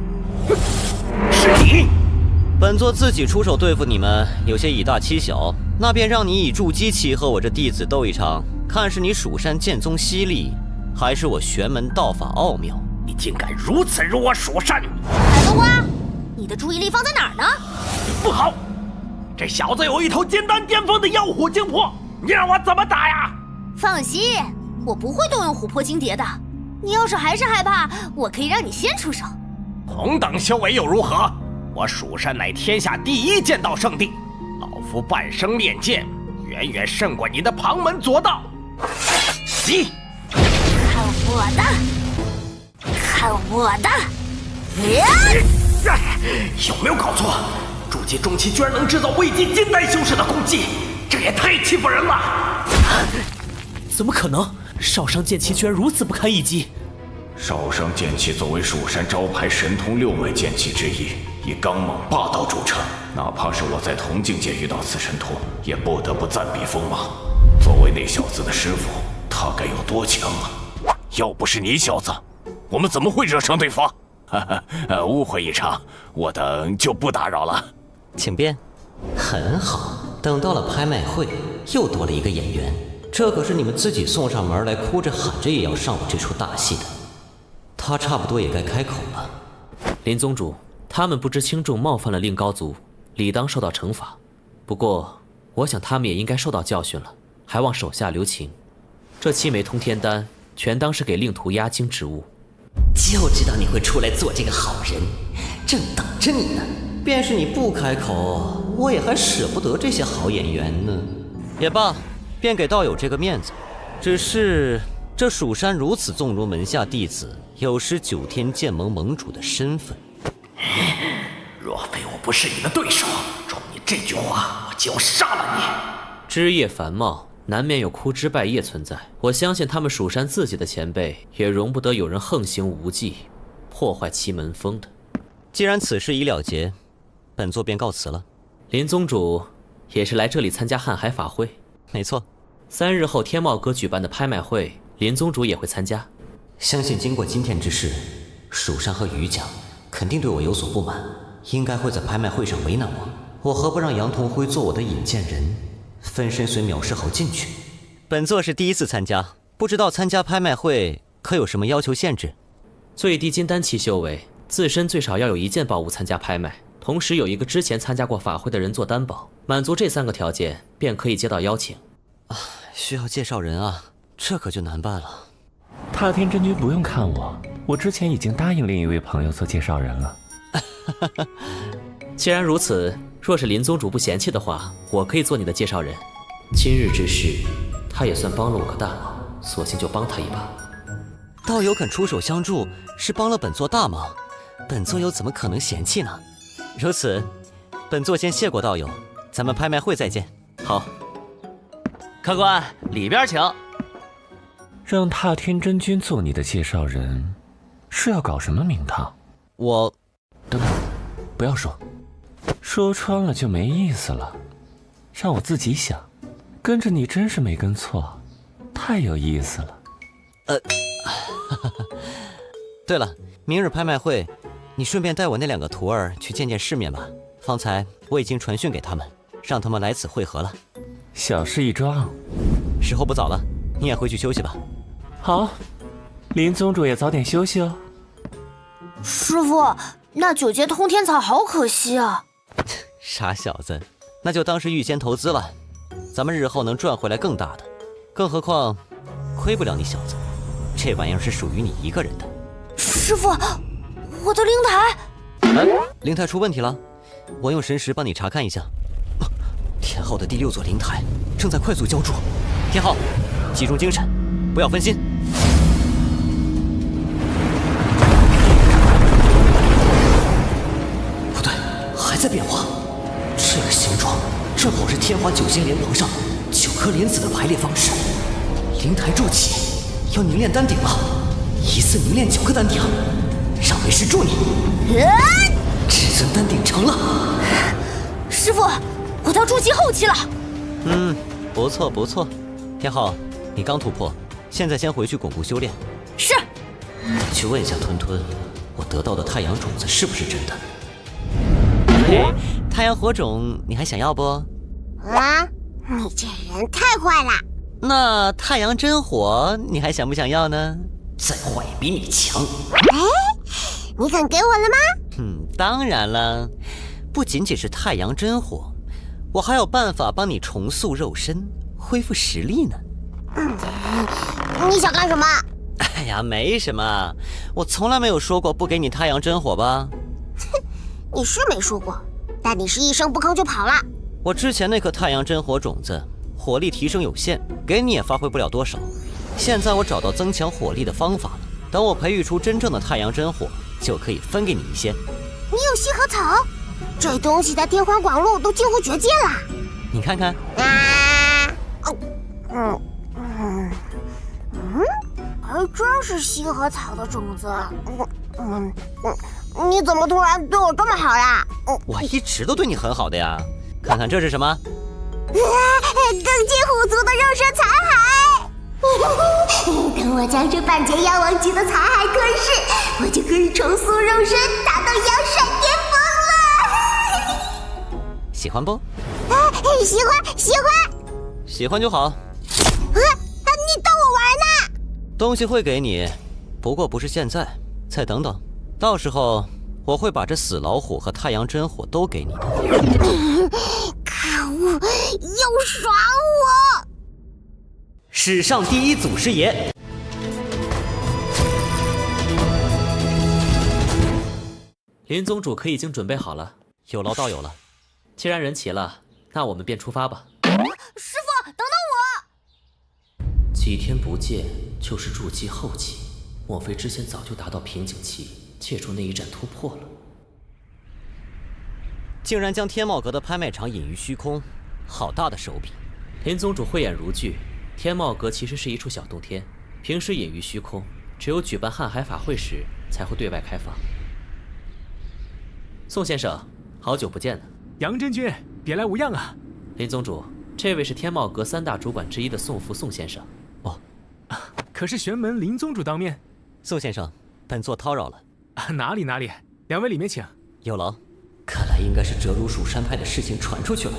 是你！
本座自己出手对付你们，有些以大欺小。那便让你以筑基期和我这弟子斗一场，看是你蜀山剑宗犀利，还是我玄门道法奥妙。
你竟敢如此辱我蜀山！
海龙花，你的注意力放在哪儿呢？
不好，这小子有一头金丹巅峰的妖虎精魄，你让我怎么打呀？
放心，我不会动用琥珀金蝶的。你要是还是害怕，我可以让你先出手。
同等修为又如何？我蜀山乃天下第一剑道圣地，老夫半生练剑，远远胜过你的旁门左道。你
看我的！看我的！
有没有搞错？筑基中期居然能制造未及金丹修士的攻击，这也太欺负人了！
怎么可能？少商剑气居然如此不堪一击！
少商剑气作为蜀山招牌神通六脉剑气之一，以刚猛霸道著称。哪怕是我在同境界遇到此神通，也不得不暂避锋芒。作为那小子的师傅，他该有多强啊！要不是你小子，我们怎么会惹上对方？误会一场，我等就不打扰了。
请便。很好，等到了拍卖会，又多了一个演员。这可是你们自己送上门来，哭着喊着也要上我这出大戏的。他差不多也该开口了。
林宗主，他们不知轻重冒犯了令高族，理当受到惩罚。不过，我想他们也应该受到教训了，还望手下留情。这7枚通天丹，全当是给令徒压惊之物。
就知道你会出来做这个好人，正等着你呢。便是你不开口，我也还舍不得这些好演员呢。也罢，便给道友这个面子。只是这蜀山如此纵容门下弟子，有失九天剑盟盟主的身份。
若非我不是你的对手，冲你这句话，我就要杀了你。
枝叶繁茂，难免有枯枝败叶存在。我相信他们蜀山自己的前辈，也容不得有人横行无忌，破坏其门风的。
既然此事已了结，本座便告辞了。
林宗主也是来这里参加瀚海法会？
没错。
3日后天茂阁举办的拍卖会，林宗主也会参加。
相信经过今天之事，蜀山和余家肯定对我有所不满，应该会在拍卖会上为难我。我何不让杨同辉做我的引荐人，分身随藐视侯进去？本座是第一次参加，不知道参加拍卖会可有什么要求限制？
最低金丹期修为，自身最少要有1件宝物参加拍卖，同时有一个之前参加过法会的人做担保，满足这3个条件便可以接到邀请。
需要介绍人啊，这可就难办了。
踏天真君不用看我，我之前已经答应另一位朋友做介绍人了。
既然如此，若是林宗主不嫌弃的话，我可以做你的介绍人。今日之事，他也算帮了我个大忙，索性就帮他一把。
道友肯出手相助，是帮了本座大忙，本座又怎么可能嫌弃呢？如此，本座先谢过道友，咱们拍卖会再见。
好。
客官，里边请。
让踏天真君做你的介绍人，是要搞什么名堂？
我……
等等，不要说，说穿了就没意思了。让我自己想，跟着你真是没跟错，太有意思了。
对了，明日拍卖会，你顺便带我那2个徒儿去见见世面吧。方才我已经传讯给他们，让他们来此会合了。
小事一桩。
时候不早了，你也回去休息吧。
好，林宗主也早点休息哦。
师傅，那9节通天草好可惜啊！
傻小子，那就当是预先投资了，咱们日后能赚回来更大的。更何况，亏不了你小子，这玩意儿是属于你一个人的。
师傅，我的灵台……
灵台出问题了，我用神识帮你查看一下。天昊的第6座灵台正在快速浇筑，天昊，集中精神，不要分心。不对，还在变化。这个形状正好是天华9星莲蓬上9颗莲子的排列方式。灵台筑起，要凝练丹鼎了，一次凝练9个丹鼎，让为师助你。至尊丹鼎成了。
师傅，我到筑基后期了。
不错不错。天昊，你刚突破，现在先回去巩固修炼。
是。
去问一下吞吞，我得到的太阳种子是不是真的？嘿，太阳火种你还想要不？
啊，你这人太坏了。
那太阳真火你还想不想要呢？再坏也比你强。
哎，你肯给我了吗？
当然了，不仅仅是太阳真火，我还有办法帮你重塑肉身，恢复实力呢。
你想干什么？
哎呀，没什么，我从来没有说过不给你太阳真火吧？
哼，你是没说过，但你是一声不吭就跑了。
我之前那颗太阳真火种子，火力提升有限，给你也发挥不了多少。现在我找到增强火力的方法了，等我培育出真正的太阳真火，就可以分给你一些。
你有西河草？这东西在天环广路都近乎绝迹了。
你看看。
还真是西河草的种子。你怎么突然对我这么好啦？
我一直都对你很好的呀。看看这是什么？
更进虎族的肉身残骸。等我将这半截妖王级的残骸吞噬，我就可以重塑肉身，达到阳闪巅峰了。
喜欢不？
喜欢，喜欢。
喜欢就好。
你逗我玩呢？
东西会给你，不过不是现在，再等等，到时候我会把这死老虎和太阳真火都给你的。
可恶，又耍我！
史上第一祖师爷。
林宗主可已经准备好了，
有劳道友了。
既然人齐了，那我们便出发吧。
师傅，等等我！
几天不见，就是筑基后期，莫非之前早就达到瓶颈期，借助那一战突破了？
竟然将天茂阁的拍卖场隐于虚空，好大的手笔！
林宗主慧眼如炬，天茂阁其实是一处小洞天，平时隐于虚空，只有举办瀚海法会时才会对外开放。宋先生，好久不见了。
杨真君，别来无恙啊！
林宗主，这位是天茂阁3大主管之一的宋福宋先生。
哦，
可是玄门林宗主当面。
宋先生，本座叨扰了。
哪里，两位里面请。
有劳。看来应该是折如蜀山派的事情传出去了，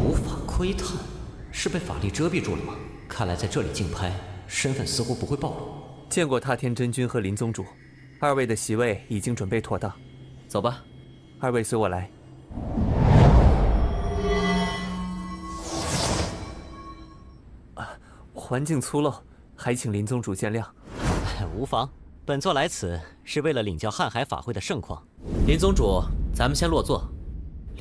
无法窥探，是被法力遮蔽住了吗？看来在这里竞拍，身份似乎不会暴露。
见过太天真君和林宗主，二位的席位已经准备妥当，走吧，二位随我来。环境粗陋，还请林宗主见谅。
无妨，本座来此是为了领教瀚海法会的盛况。
林宗主，咱们先落座。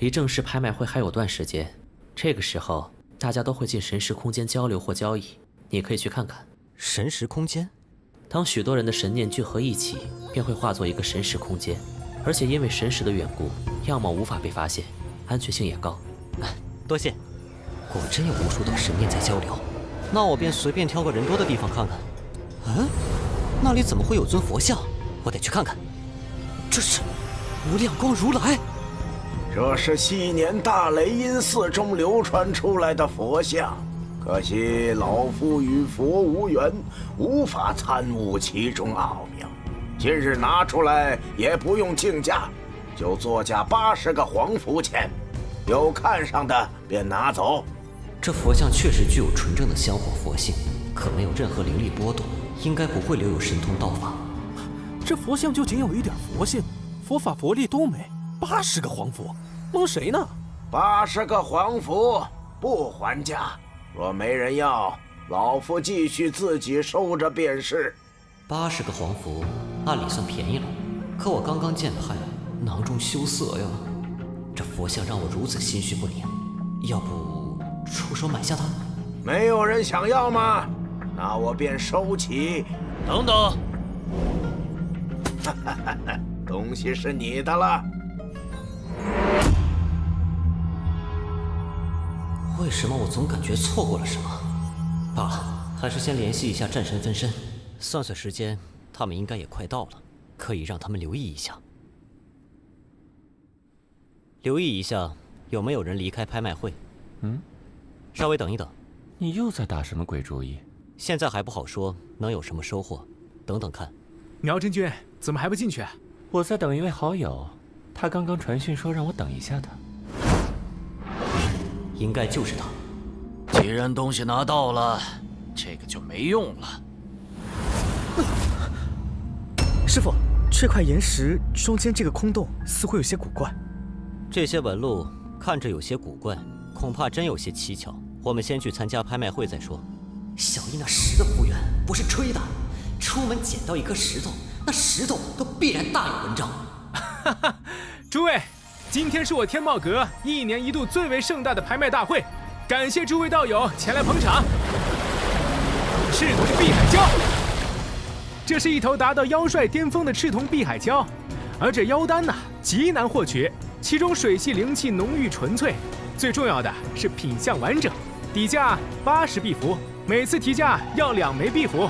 离正式拍卖会还有段时间，这个时候大家都会进神识空间交流或交易，你可以去看看。
神识空间？
当许多人的神念聚合一起，便会化作一个神识空间，而且因为神识的缘故，样貌无法被发现，安全性也高。
多谢。果真有无数道神念在交流，那我便随便挑个人多的地方看看。那里怎么会有尊佛像？我得去看看。这是无量光如来。
这是昔年大雷音寺中流传出来的佛像，可惜老夫与佛无缘，无法参悟其中奥妙。今日拿出来也不用竞价，就作价80个黄符钱，有看上的便拿走。
这佛像确实具有纯正的香火佛性，可没有任何灵力波动，应该不会留有神通道法。
这佛像就仅有一点佛性，佛法佛力都没，80个黄符，蒙谁呢
？80个黄符不还价，若没人要，老夫继续自己收着便是。
80个黄符，按理算便宜了，可我刚刚剑派，囊中羞涩呀。这佛像让我如此心绪不宁，要不出手买下它？
没有人想要吗？那我便收起。
等等，
东西是你的了。
为什么我总感觉错过了什么？罢了，还是先联系一下战神分身，算算时间，他们应该也快到了，可以让他们留意一下。留意一下，有没有人离开拍卖会？稍微等一等。
你又在打什么鬼主意？
现在还不好说能有什么收获，等等看。
苗真君怎么还不进去？
我在等一位好友，他刚刚传讯说让我等一下他。
应该就是他。
既然东西拿到了，这个就没用了。
师傅，这块岩石中间这个空洞似乎有些古怪。
这些纹路看着有些古怪，恐怕真有些蹊跷。我们先去参加拍卖会再说。小易那石的复原不是吹的，出门捡到一颗石头，那石头都必然大有文章。
诸位，今天是我天茂阁1年1度最为盛大的拍卖大会，感谢诸位道友前来捧场。赤铜碧海蛟，这是一头达到妖帅巅峰的赤铜碧海蛟，而这妖丹极难获取，其中水系灵气浓郁纯粹，最重要的是品相完整。底价80币符，每次提价要2枚币符。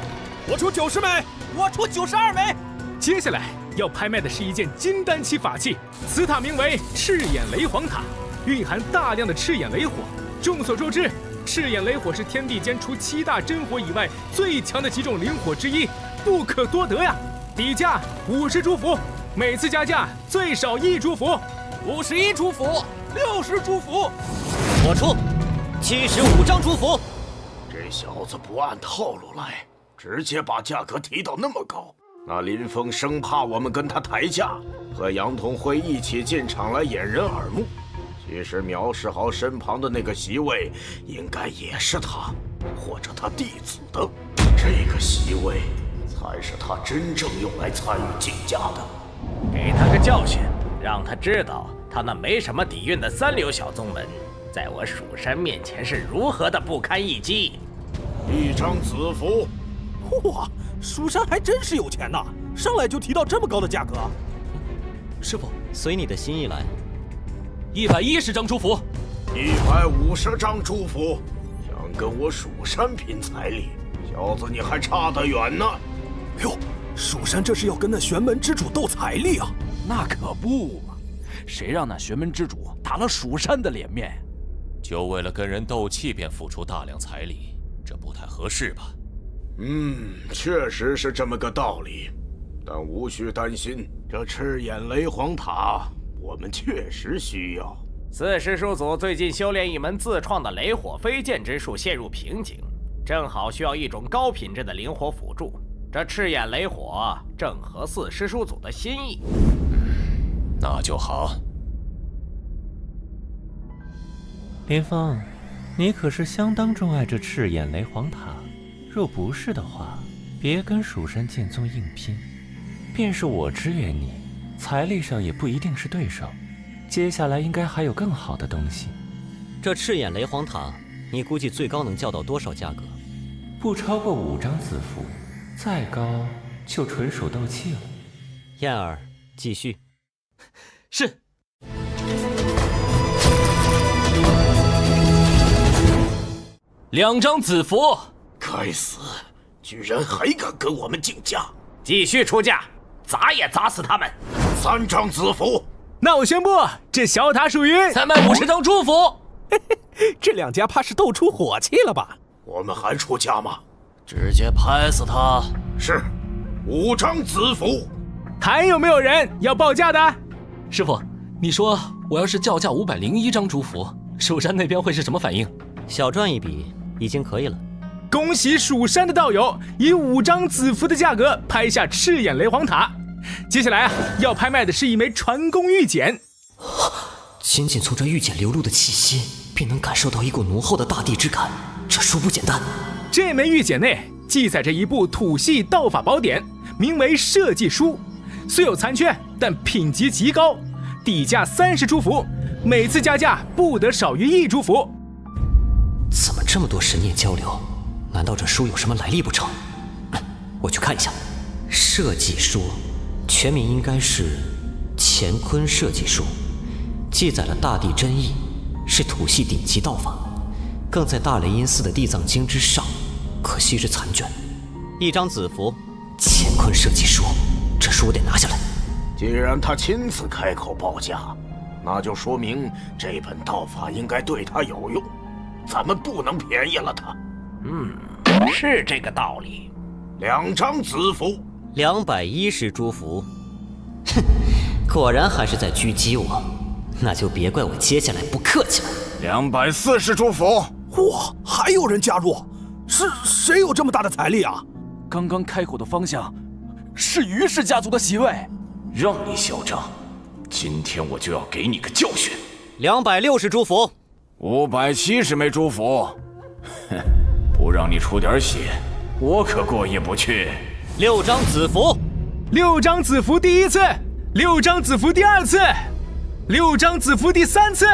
我出90枚，我出92枚。
接下来要拍卖的是一件金丹期法器，此塔名为赤眼雷皇塔，蕴含大量的赤眼雷火。众所周知，赤眼雷火是天地间除7大真火以外最强的几种灵火之一，不可多得呀。底价50朱符，每次加价最少1朱符。
51朱符，60朱符。
我出75张朱符。
这小子不按套路来，直接把价格提到那么高。那林峰生怕我们跟他抬价，和杨同辉一起进场来掩人耳目。其实苗世豪身旁的那个席位，应该也是他或者他弟子的。这个席位才是他真正用来参与竞价的。
给他个教训，让他知道他那没什么底蕴的三流小宗门，在我蜀山面前是如何的不堪一击。
1张紫符。
哇，蜀山还真是有钱呐！上来就提到这么高的价格。
师傅，随你的心意来。
110张朱符
，150张朱符。想跟我蜀山拼财力，小子你还差得远呢。
哟，蜀山这是要跟那玄门之主斗财力啊？
那可不嘛，谁让那玄门之主打了蜀山的脸面？
就为了跟人斗气便付出大量财力，这不太合适吧？
确实是这么个道理，但无需担心，这赤眼雷皇塔我们确实需要。
四师叔祖最近修炼一门自创的雷火飞剑之术陷入瓶颈，正好需要一种高品质的灵火辅助。这赤眼雷火正合四师叔祖的心意。
那就好。
林峰，你可是相当钟爱这赤眼雷皇塔，若不是的话，别跟蜀山剑宗硬拼。便是我支援你，财力上也不一定是对手。接下来应该还有更好的东西。
这赤眼雷皇塔，你估计最高能叫到多少价格？
不超过5张子符，再高就纯属斗气了。
燕儿，继续。
是。2张子符。
该死，居然还敢跟我们竞价！
继续出价，砸也砸死他们。
3张子符。
那我宣布，这小塔属于
350张朱符。
这2家怕是斗出火气了吧？
我们还出价吗？
直接拍死他！
是，5张子符。
还有没有人要报价的？
师傅，你说我要是叫价501张朱符，蜀山那边会是什么反应？
小赚一笔已经可以了。
恭喜蜀山的道友以5张子符的价格拍下赤眼雷皇塔。接下来要拍卖的是一枚传功玉简。
仅仅从这玉简流露的气息，便能感受到一股浓厚的大地之感，这殊不简单。
这枚玉简内记载着一部土系道法宝典，名为《设计书》，虽有残缺，但品级极高，底价30朱符，每次加价不得少于1朱符。
怎么这么多神念交流？难道这书有什么来历不成？我去看一下。设计书全名应该是《乾坤设计书》，记载了大地真意，是土系顶级道法，更在大雷音寺的地藏经之上，可惜是残卷。1张子符，乾坤设计书，这书我得拿下来。
既然他亲自开口报价，那就说明这本道法应该对他有用，咱们不能便宜了他。
是这个道理。
2张子符
，210朱符。哼，果然还是在狙击我，那就别怪我接下来不客气了。
240朱符。
哇，还有人加入？是谁有这么大的财力啊？
刚刚开口的方向是于氏家族的席位。
让你嚣张，今天我就要给你个教训。
260朱符
，570枚朱符。哼，不让你出点血，我可过意不去。
6张子符
，6张子符第1次，6张子符第2次，6张子符第3次，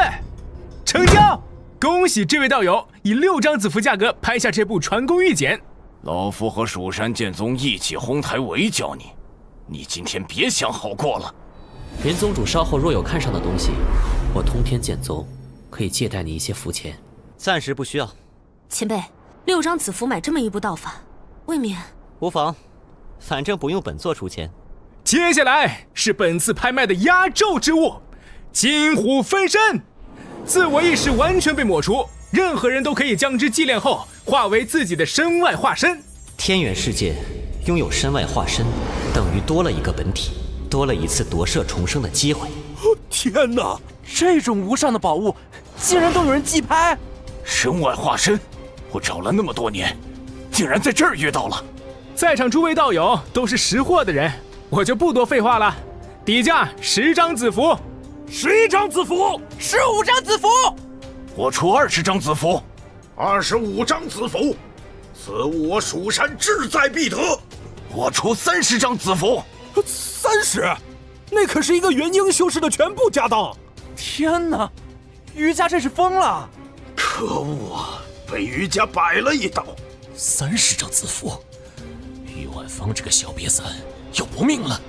成交！恭喜这位道友以6张子符价格拍下这部传功玉简。
老夫和蜀山剑宗一起哄抬围剿你，你今天别想好过了。
林宗主稍后若有看上的东西，我通天剑宗可以借贷你一些符钱。
暂时不需要。
前辈，6张子符买这么一部道法，未免……
无妨，反正不用本座出钱。
接下来是本次拍卖的压轴之物——金虎分身。自我意识完全被抹除，任何人都可以将之祭炼后化为自己的身外化身。
天元世界拥有身外化身，等于多了一个本体，多了一次夺舍重生的机会。
天哪，这种无上的宝物竟然都有人祭拍！
身外化身，我找了那么多年，竟然在这儿遇到了。
在场诸位道友都是识货的人，我就不多废话了。底价10张子符
，11张子符，15张子符，
我出20张子符
，25张子符，此物我蜀山志在必得。
我出30张子符
，30，那可是一个元婴修士的全部家当。天哪，于家真是疯了！
可恶啊，被于家摆了一道。
30张子符，于婉芳这个小瘪三要不命了。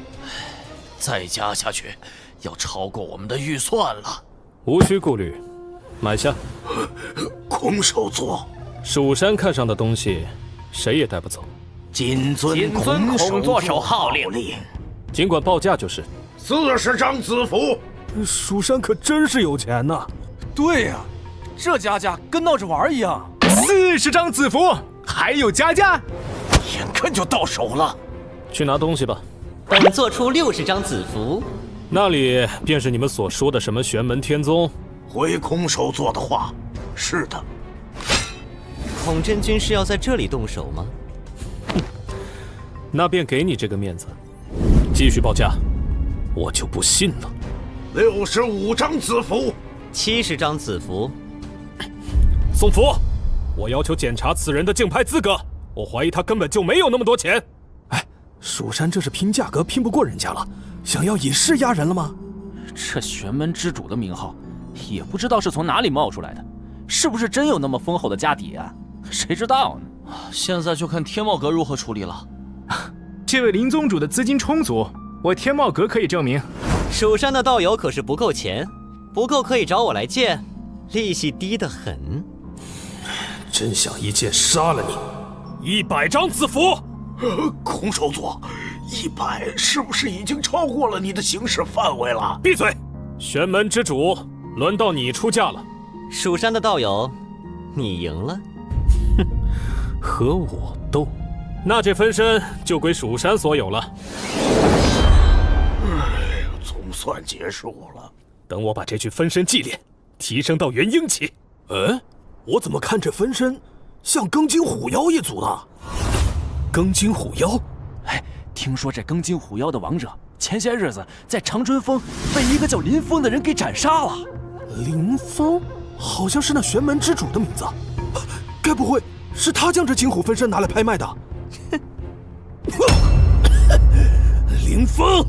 再加下去，要超过我们的预算了。
无需顾虑，买下。
空手座，
蜀山看上的东西，谁也带不走。
谨遵孔座手号令，
尽管报价就是
40张子符。
蜀山可真是有钱呐！对呀，这加价跟闹着玩一样。
40张子符，还有加价
眼看就到手了。
去拿东西吧。
本座出60张子符。
那里便是你们所说的什么玄门天宗？
回空手做的话，是的。
孔真君是要在这里动手吗？
那便给你这个面子，继续报价，我就不信了。
65张子符
，70张子符。
宋福，我要求检查此人的竞拍资格，我怀疑他根本就没有那么多钱。
蜀山这是拼价格拼不过人家了，想要以势压人了吗？
这玄门之主的名号，也不知道是从哪里冒出来的，是不是真有那么丰厚的家底啊？谁知道呢？
现在就看天茂阁如何处理了。
这位林宗主的资金充足，我天茂阁可以证明。
蜀山的道友可是不够钱，不够可以找我来借，利息低得很。
真想一剑杀了你！100张子符。
空手座，100是不是已经超过了你的行使范围了？
闭嘴！玄门之主，轮到你出价了。
蜀山的道友，你赢了。
哼，和我斗，那这分身就归蜀山所有了。
总算结束了。
等我把这具分身祭炼，提升到元婴期。
我怎么看这分身像庚金虎妖一族的？庚金虎妖？
听说这庚金虎妖的王者前些日子在长春峰被一个叫林峰的人给斩杀了。
林峰，好像是那玄门之主的名字，该不会是他将这金虎分身拿来拍卖的？林峰，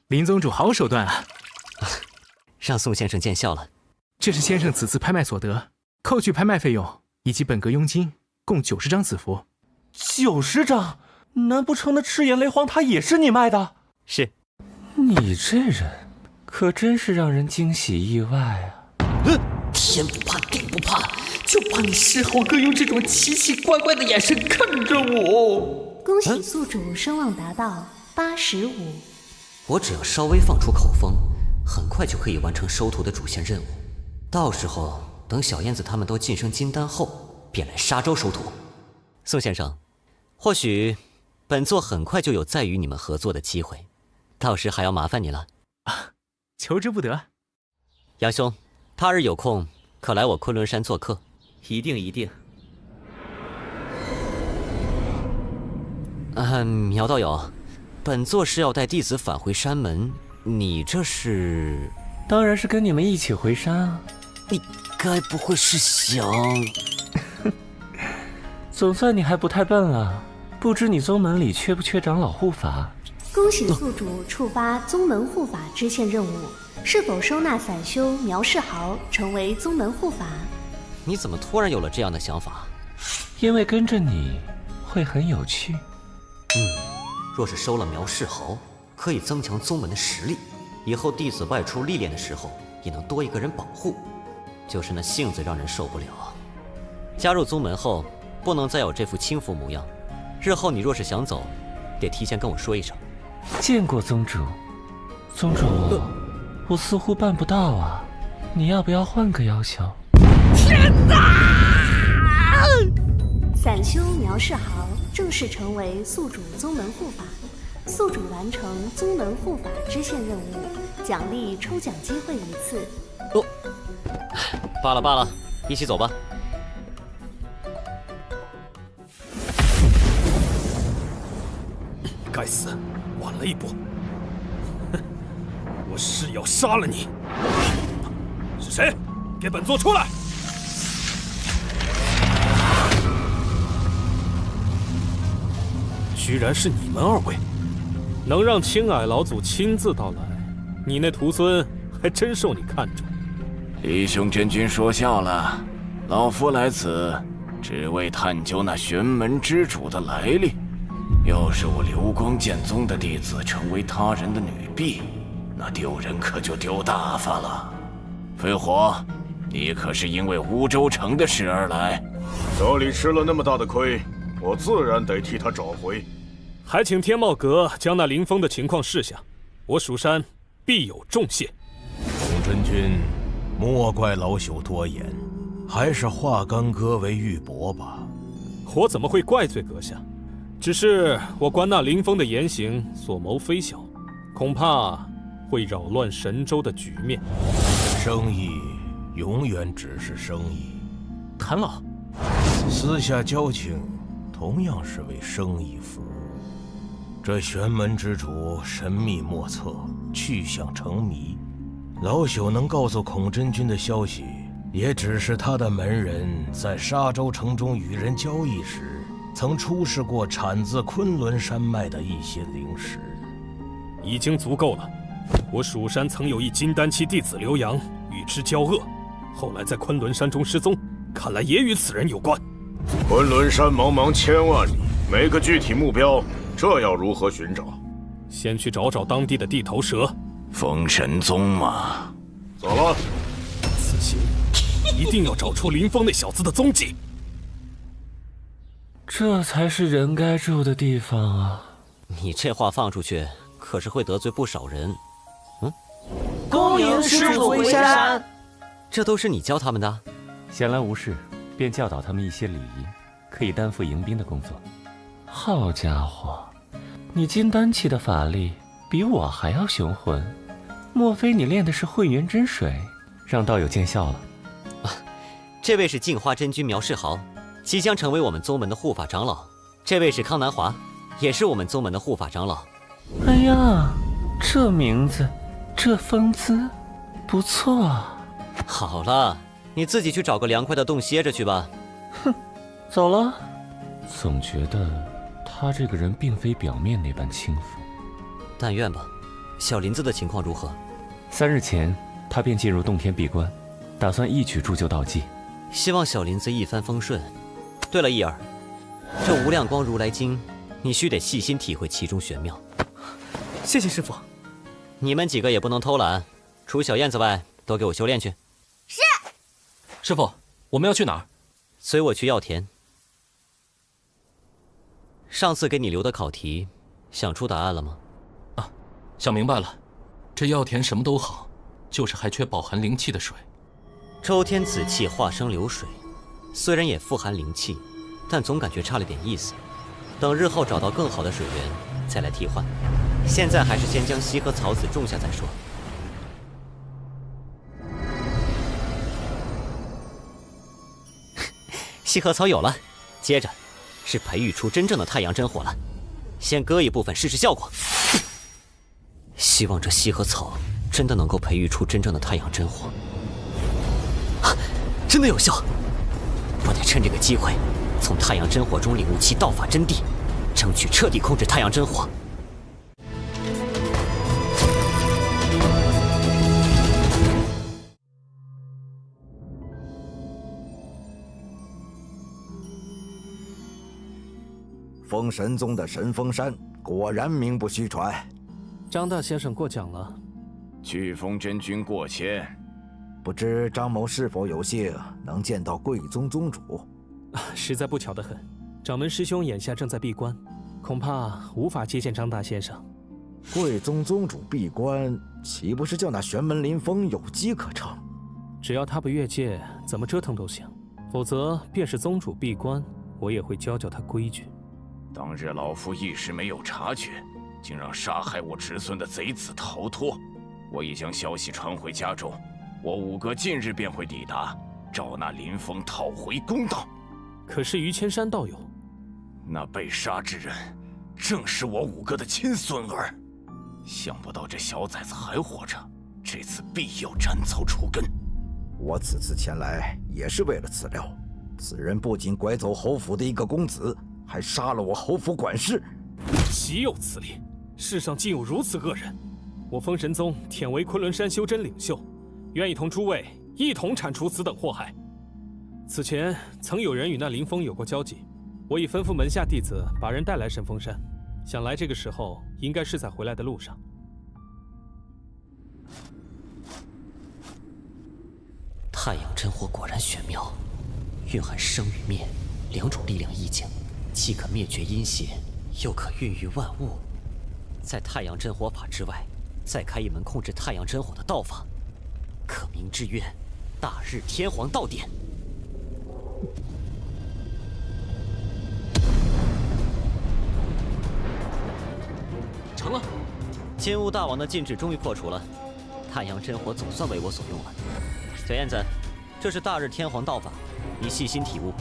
林宗主好手段啊！
让宋先生见笑了。
这是先生此次拍卖所得，扣去拍卖费用以及本阁佣金，共90张子符。
90张？难不成那赤焰雷皇塔也是你卖的？
是。
你这人可真是让人惊喜意外啊！
天不怕地不怕，就怕你事后哥用这种奇奇怪怪的眼神看着我。
恭喜宿主声望达到85。
我只要稍微放出口风，很快就可以完成收徒的主线任务。到时候等小燕子他们都晋升金丹后，便来沙洲收徒。宋先生，或许本座很快就有再与你们合作的机会，到时还要麻烦你了。
求之不得。
杨兄，他日有空可来我昆仑山做客。
一定一定。
苗道友，本座是要带弟子返回山门，你这是？
当然是跟你们一起回山啊。
你该不会是想……
总算你还不太笨啊！不知你宗门里缺不缺长老护法？
恭喜宿主触发宗门护法支线任务，是否收纳散修苗世豪成为宗门护法？
你怎么突然有了这样的想法？
因为跟着你会很有趣。
若是收了苗世豪，可以增强宗门的实力，以后弟子外出历练的时候也能多一个人保护。就是那性子让人受不了。加入宗门后，不能再有这副轻浮模样。日后你若是想走，得提前跟我说一声。
见过宗主。宗主，我似乎办不到啊，你要不要换个要求？
天哪！散修苗世豪正式成为宿主宗门护法，宿主完成宗门护法支线任务，奖励抽奖机会1次。
罢了罢了，一起走吧。
该死，晚了一步。我是要杀了你！是谁？给本座出来！居然是你们2位！
能让青矮老祖亲自到来，你那徒孙还真受你看重。
李兄真君说笑了，老夫来此只为探究那玄门之主的来历。要是我流光剑宗的弟子成为他人的女婢，那丢人可就丢大发了。飞火，你可是因为乌州城的事而来？
这里吃了那么大的亏，我自然得替他找回。
还请天茂阁将那林峰的情况示下，我蜀山必有重谢。
孔真君，
莫怪老朽多言，还是化干戈为玉帛吧。
我怎么会怪罪阁下？只是我观那林峰的言行所谋非小，恐怕会扰乱神州的局面。
生意永远只是生意，
谭老，
私下交情同样是为生意服务。这玄门之主神秘莫测，去向成谜。老朽能告诉孔真君的消息，也只是他的门人在沙洲城中与人交易时，曾出示过产自昆仑山脉的一些灵石。
已经足够了。我蜀山曾有一金丹期弟子刘洋与之交恶，后来在昆仑山中失踪，看来也与此人有关。
昆仑山茫茫千万里，没个具体目标，这要如何寻找？
先去找找当地的地头蛇。
封神宗嘛。走了。
此行一定要找出林峰那小子的踪迹。
这才是人该住的地方啊！
你这话放出去，可是会得罪不少人。
恭迎师祖回山。
这都是你教他们的？
闲来无事，便教导他们一些礼仪，可以担负迎宾的工作。好家伙，你金丹期的法力比我还要雄浑，莫非你练的是混元真水，让道友见笑了？
这位是镜花真君苗世豪，即将成为我们宗门的护法长老。这位是康南华，也是我们宗门的护法长老。
哎呀，这名字，这风姿，不错啊。
好了，你自己去找个凉快的洞歇着去吧。
哼，走了。总觉得他这个人并非表面那般轻浮。
但愿吧。小林子的情况如何
？3日前，他便进入洞天闭关，打算一举铸就道迹。
希望小林子一帆风顺。对了，一儿，这无量光如来经，你须得细心体会其中玄妙。
谢谢师傅。
你们几个也不能偷懒，除小燕子外，都给我修炼去。
是。师傅，我们要去哪儿？
随我去药田。上次给你留的考题，想出答案了吗？
啊，想明白了。这药田什么都好，就是还缺饱含灵气的水。
周天子气化生流水，虽然也富含灵气，但总感觉差了点意思。等日后找到更好的水源，再来替换。现在还是先将西河草籽种下再说。西河草有了，接着是培育出真正的太阳真火了。先割一部分试试效果。希望这西河草真的能够培育出真正的太阳真火。啊，真的有效！我得趁这个机会，从太阳真火中领悟其道法真谛，争取彻底控制太阳真火。
封神宗的神峰山果然名不虚传。
张大先生过奖了。
飓风真君过谦，不知张某是否有幸能见到贵宗宗主？
实在不巧得很，掌门师兄眼下正在闭关，恐怕无法接见张大先生。
贵宗宗主闭关，岂不是叫那玄门林峰有机可乘？
只要他不越界，怎么折腾都行。否则，便是宗主闭关，我也会教教他规矩。
当日老夫一时没有察觉，竟让杀害我侄孙的贼子逃脱。我已将消息传回家中，我五哥近日便会抵达，找那林峰讨回公道。
可是于千山道友，
那被杀之人，正是我五哥的亲孙儿。想不到这小崽子还活着，这次必要斩草除根。
我此次前来也是为了此料。此人不仅拐走侯府的一个公子，还杀了我侯府管事。
岂有此理！世上竟有如此恶人！我封神宗忝为昆仑山修真领袖，愿意同诸位一同铲除此等祸害。此前曾有人与那林峰有过交集，我已吩咐门下弟子把人带来神峰山，想来这个时候应该是在回来的路上。
太阳真火果然玄妙，蕴含生与灭两种力量意境，既可灭绝阴邪，又可孕育万物。在太阳真火法之外，再开一门控制太阳真火的道法，可名之曰大日天皇道典。
成了，
金乌大王的禁制终于破除了，太阳真火总算为我所用了。小燕子，这是大日天皇道法，你细心体悟。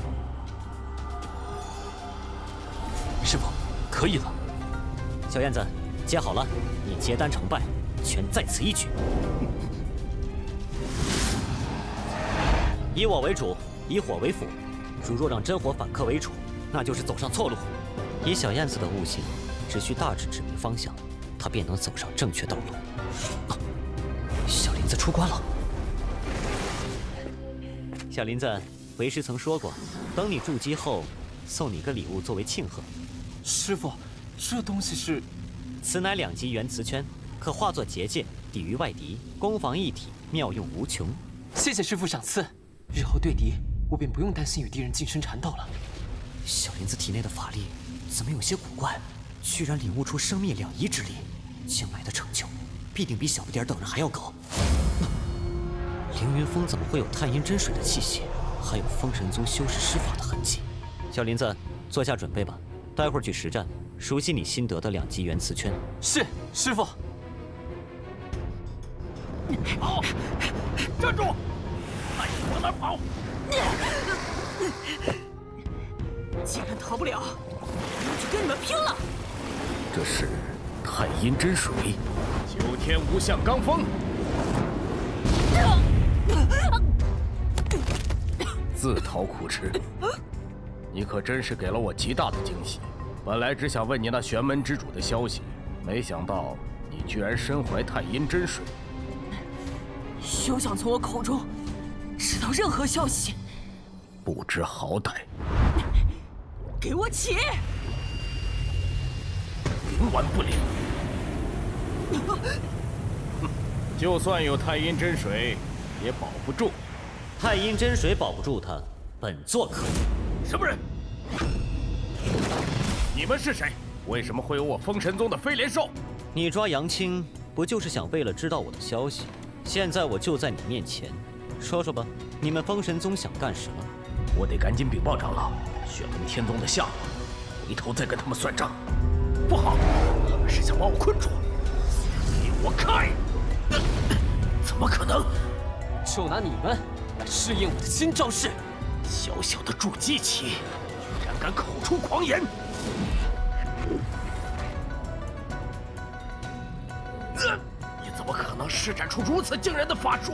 师傅，可以了。
小燕子，接好了，你结丹成败，全在此一举。以我为主，以火为辅。如若让真火反客为主，那就是走上错路。以小燕子的悟性，只需大致指明方向，她便能走上正确道路。小林子出关了。小林子，为师曾说过，等你筑基后，送你个礼物作为庆贺。
师傅，这东西是？
此乃2级元磁圈，可化作结界，抵御外敌，攻防一体，妙用无穷。
谢谢师傅赏赐，日后对敌，我便不用担心与敌人近身缠斗了。
小林子体内的法力怎么有些古怪？居然领悟出生灭两仪之力，将来的成就必定比小不点等人还要高。凌云峰怎么会有太阴真水的气息，还有封神宗修士施法的痕迹？小林子，做下准备吧，待会儿去实战，熟悉你新得的2级元磁圈。
是，师傅。
跑！站住！哎，往哪跑？
既然逃不了，我就跟你们拼了！
这是太阴真水，9天无相罡风。自讨苦吃，你可真是给了我极大的惊喜。本来只想问你那玄门之主的消息，没想到你居然身怀太阴真水。
休想从我口中知道任何消息！
不知好歹！
给我起！
冥顽不灵！就算有太阴真水，也保不住。
太阴真水保不住他，本座可以。
什么人？你们是谁？为什么会有我封神宗的飞廉兽？
你抓杨青，不就是想为了知道我的消息？现在我就在你面前，说说吧，你们封神宗想干什么？
我得赶紧禀报长老，玄门天宗的下落，回头再跟他们算账。不好，他们是想把我困住。给我开！怎么可能？
就拿你们来试验我的新招式。
小小的筑基期，居然敢口出狂言！你怎么可能施展出如此惊人的法术？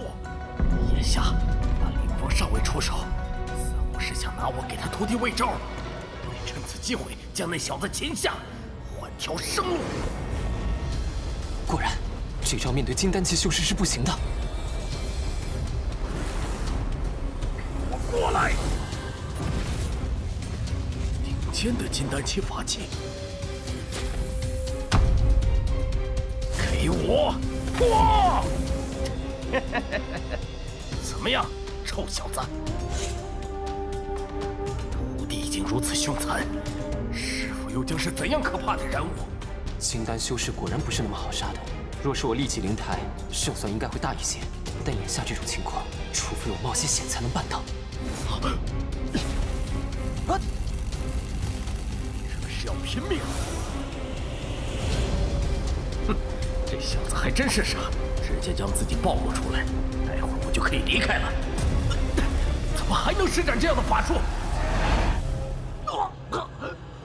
眼下那凌风尚未出手，似乎是想拿我给他徒弟喂招，我得趁此机会将那小子擒下，换条生路。
果然，这招面对金丹期修士是不行的。
我过来！顶尖的金丹期法器，给我破！怎么样，臭小子？徒弟已经如此凶残，师父又将是怎样可怕的人物？
金丹修士果然不是那么好杀的。若是我立即灵台，胜算应该会大一些。但眼下这种情况，除非我冒些险才能办到。
这是要拼命！哼，这小子还真是傻，直接将自己暴露出来，待会儿我就可以离开了。怎么还能施展这样的法术？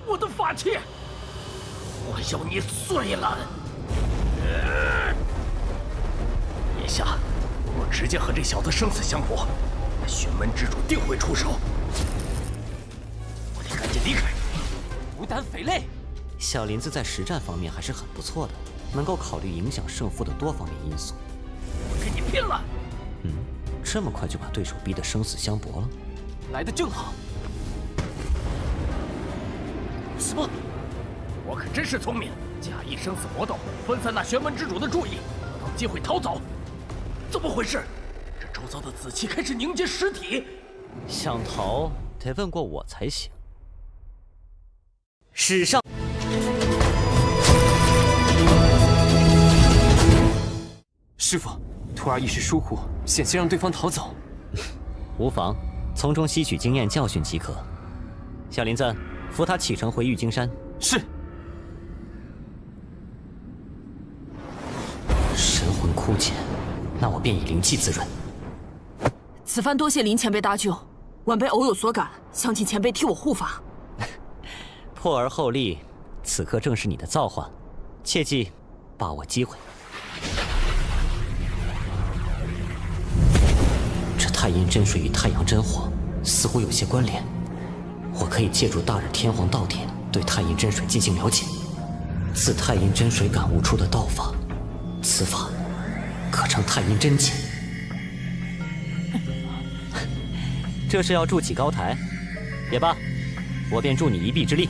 我的法器！我要你碎了！眼下，我直接和这小子生死相搏，那玄门之主定会出手。我得赶紧离开。
无胆匪类！
小林子在实战方面还是很不错的，能够考虑影响胜负的多方面因素。
我跟你拼了！
这么快就把对手逼得生死相搏了？
来得正好。
什么？我可真是聪明，假意生死搏斗，分散那玄门之主的注意，得到机会逃走。怎么回事？这周遭的紫气开始凝结实体。
想逃得问过我才行。史上。
师傅，徒儿一时疏忽，险些让对方逃走。
无妨，从中吸取经验教训即可。小林子，扶他启程回玉京山。
是。
神魂枯竭，那我便以灵气滋润。
此番多谢林前辈搭救，晚辈偶有所感，想请前辈替我护法。
破而后立，此刻正是你的造化，切记把握机会。这太阴真水与太阳真火似乎有些关联，我可以借助大日天皇道典对太阴真水进行了解，自太阴真水感悟出的道法，此法可称太阴真解。这是要筑起高台，也罢，我便助你一臂之力。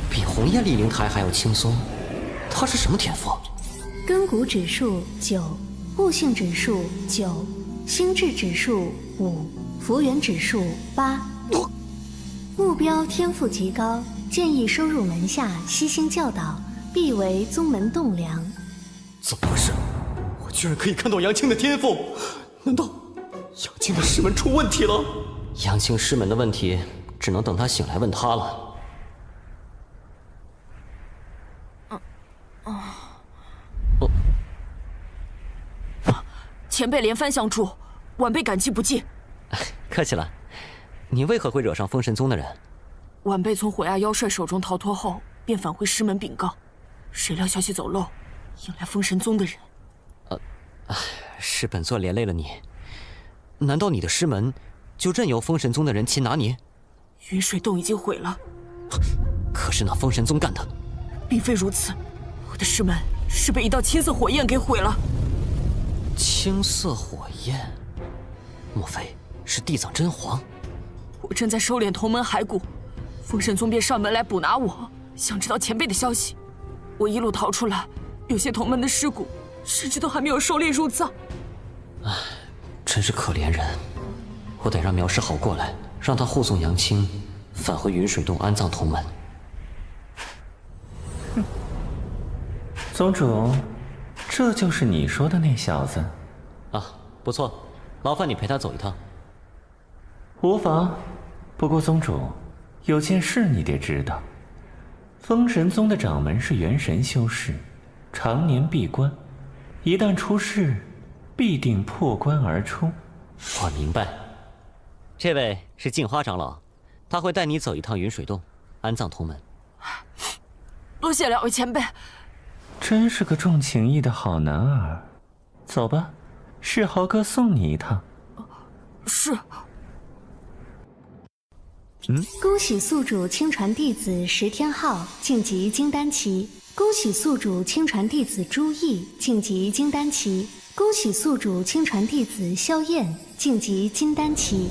比红焰立灵台还要轻松，它是什么天赋？
根骨指数9，悟性指数9，心智指数5，福缘指数8。目标天赋极高，建议收入门下悉心教导，必为宗门栋梁。
怎么回事？我居然可以看到杨青的天赋？难道杨青的师门出问题了？
杨青师门的问题，只能等他醒来问他了。
前辈连番相助，晚辈感激不尽。
客气了。你为何会惹上封神宗的人？
晚辈从火焰妖帅手中逃脱后，便返回师门禀告，谁料消息走漏，引来封神宗的人。
是本座连累了你。难道你的师门就任由封神宗的人擒拿你？
云水洞已经毁了。
可是那封神宗干的？
并非如此，我的师门是被一道青色火焰给毁了。
青色火焰，莫非是地藏真皇？
我正在收敛同门骸骨，封神宗便上门来捕拿我，想知道前辈的消息。我一路逃出来，有些同门的尸骨，甚至都还没有收敛入葬。
唉，真是可怜人。我得让苗世豪过来，让他护送杨青返回云水洞安葬同门。
宗主，这就是你说的那小子？
啊，不错，劳烦你陪他走一趟。
无妨，不过宗主，有件事你得知道，封神宗的掌门是元神修士，常年闭关，一旦出事，必定破关而出。
我明白。这位是镜花长老，他会带你走一趟云水洞，安葬同门。
多谢两位前辈。
真是个重情义的好男儿。走吧，世豪哥送你一趟。
是。
恭喜宿主亲传弟子石天浩晋级金丹期，恭喜宿主亲传弟子朱毅晋级金丹期，恭喜宿主亲传弟子萧燕晋级金丹期。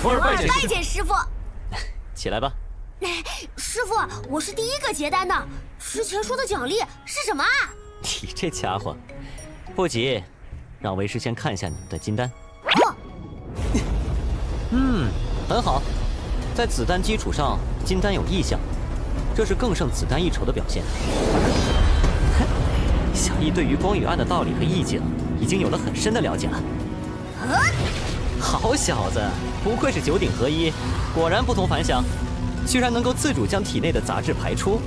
徒儿拜见师父。
起来吧。
师父，我是第一个结丹的，之前说的奖励是什么啊？
你这家伙，不急，让为师先看一下你们的金丹。很好，在子丹基础上，金丹有异象，这是更胜子丹一筹的表现。小易对于光与暗的道理和意境，已经有了很深的了解了。好小子，不愧是九鼎合一，果然不同凡响，居然能够自主将体内的杂质排出。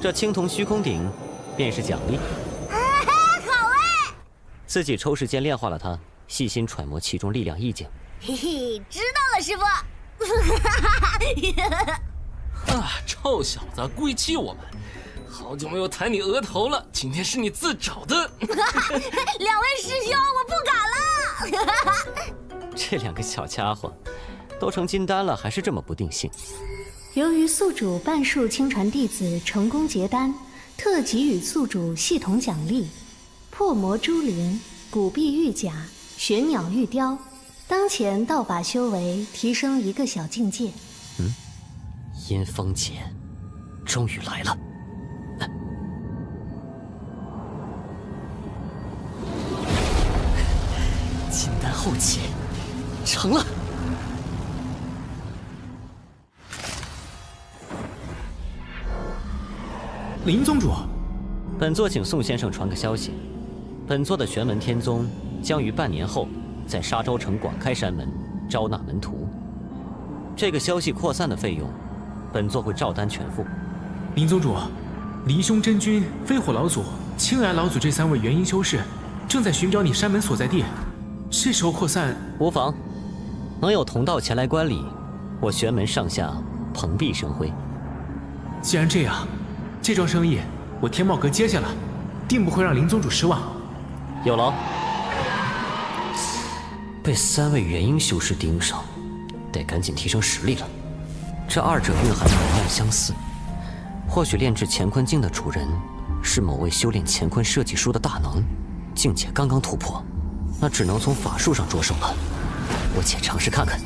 这青铜虚空鼎便是奖励。
好哎！
自己抽时间炼化了它，细心揣摩其中力量意境。
嘿嘿，知道了，师傅。
臭小子，故意气我们！好久没有抬你额头了，今天是你自找的。
两位师兄，我不敢了。
这两个小家伙，都成金丹了，还是这么不定性。
由于宿主半数亲传弟子成功结丹，特给予宿主系统奖励：破魔珠灵、古壁玉甲、玄鸟玉雕。当前道法修为提升一个小境界。
阴风劫终于来了。金丹后期成了。
林宗主，
本座请宋先生传个消息，本座的玄门天宗将于半年后在沙洲城广开山门，招纳门徒。这个消息扩散的费用，本座会照单全付。
林宗主，离凶真君、飞火老祖、青霭老祖这3位元婴修士正在寻找你山门所在地，这时候扩散
无妨。能有同道前来观礼，我玄门上下蓬荜生辉。
既然这样，这桩生意我天茂阁接下了，定不会让林宗主失望。
有劳。被3位元婴修士盯上，得赶紧提升实力了。这2者蕴含的能量相似，或许炼制乾坤镜的主人是某位修炼乾坤设计书的大能，境界刚刚突破，那只能从法术上着手了。我且尝试看看。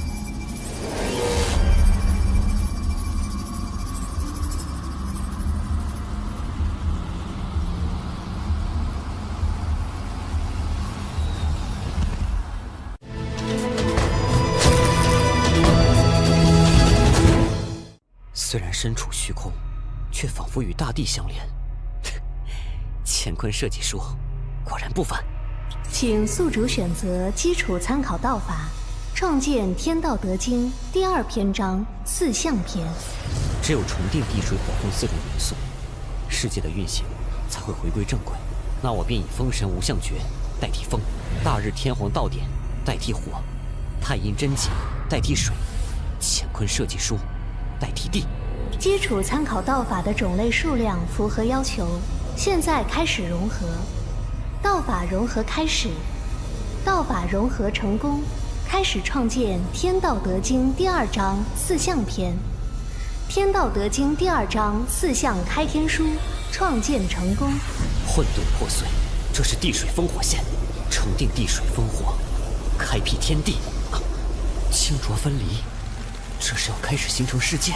虽然身处虚空，却仿佛与大地相连。乾坤设计书果然不凡。
请宿主选择基础参考道法，创建《天道德经》第2篇章四象篇。
只有重定地水火风4种元素，世界的运行才会回归正轨。那我便以风神无相诀代替风，大日天皇道典代替火，太阴真经代替水，乾坤设计书代替地。
基础参考道法的种类数量符合要求，现在开始融合。道法融合开始，道法融合成功，开始创建《天道德经》第2章四象篇。《天道德经》第2章四象开天书创建成功。
混沌破碎，这是地水风火线，重定地水风火，开辟天地。清浊分离，这是要开始形成世界。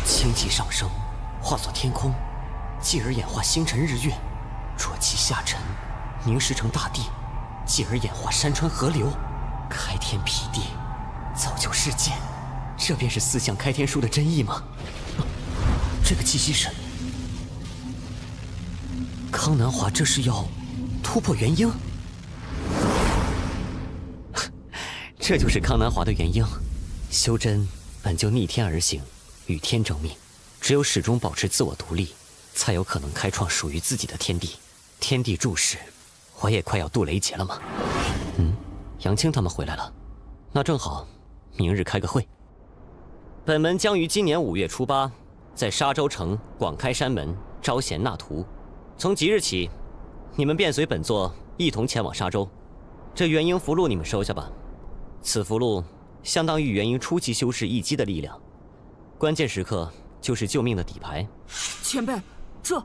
清气上升，化作天空，继而演化星辰日月，浊气下沉，凝实成大地，继而演化山川河流，开天辟地，造就世界。这便是四象开天书的真意吗？这个气息神，康南华这是要突破元婴？这就是康南华的元婴。修真本就逆天而行，与天争命，只有始终保持自我独立，才有可能开创属于自己的天地。天地注视，我也快要渡雷劫了吗？杨青他们回来了，那正好，明日开个会。本门将于今年5月初8，在沙洲城广开山门招贤纳徒。从即日起，你们便随本座一同前往沙洲。这元婴符箓你们收下吧，此符箓相当于元婴初期修士一击的力量，关键时刻就是救命的底牌。
前辈，这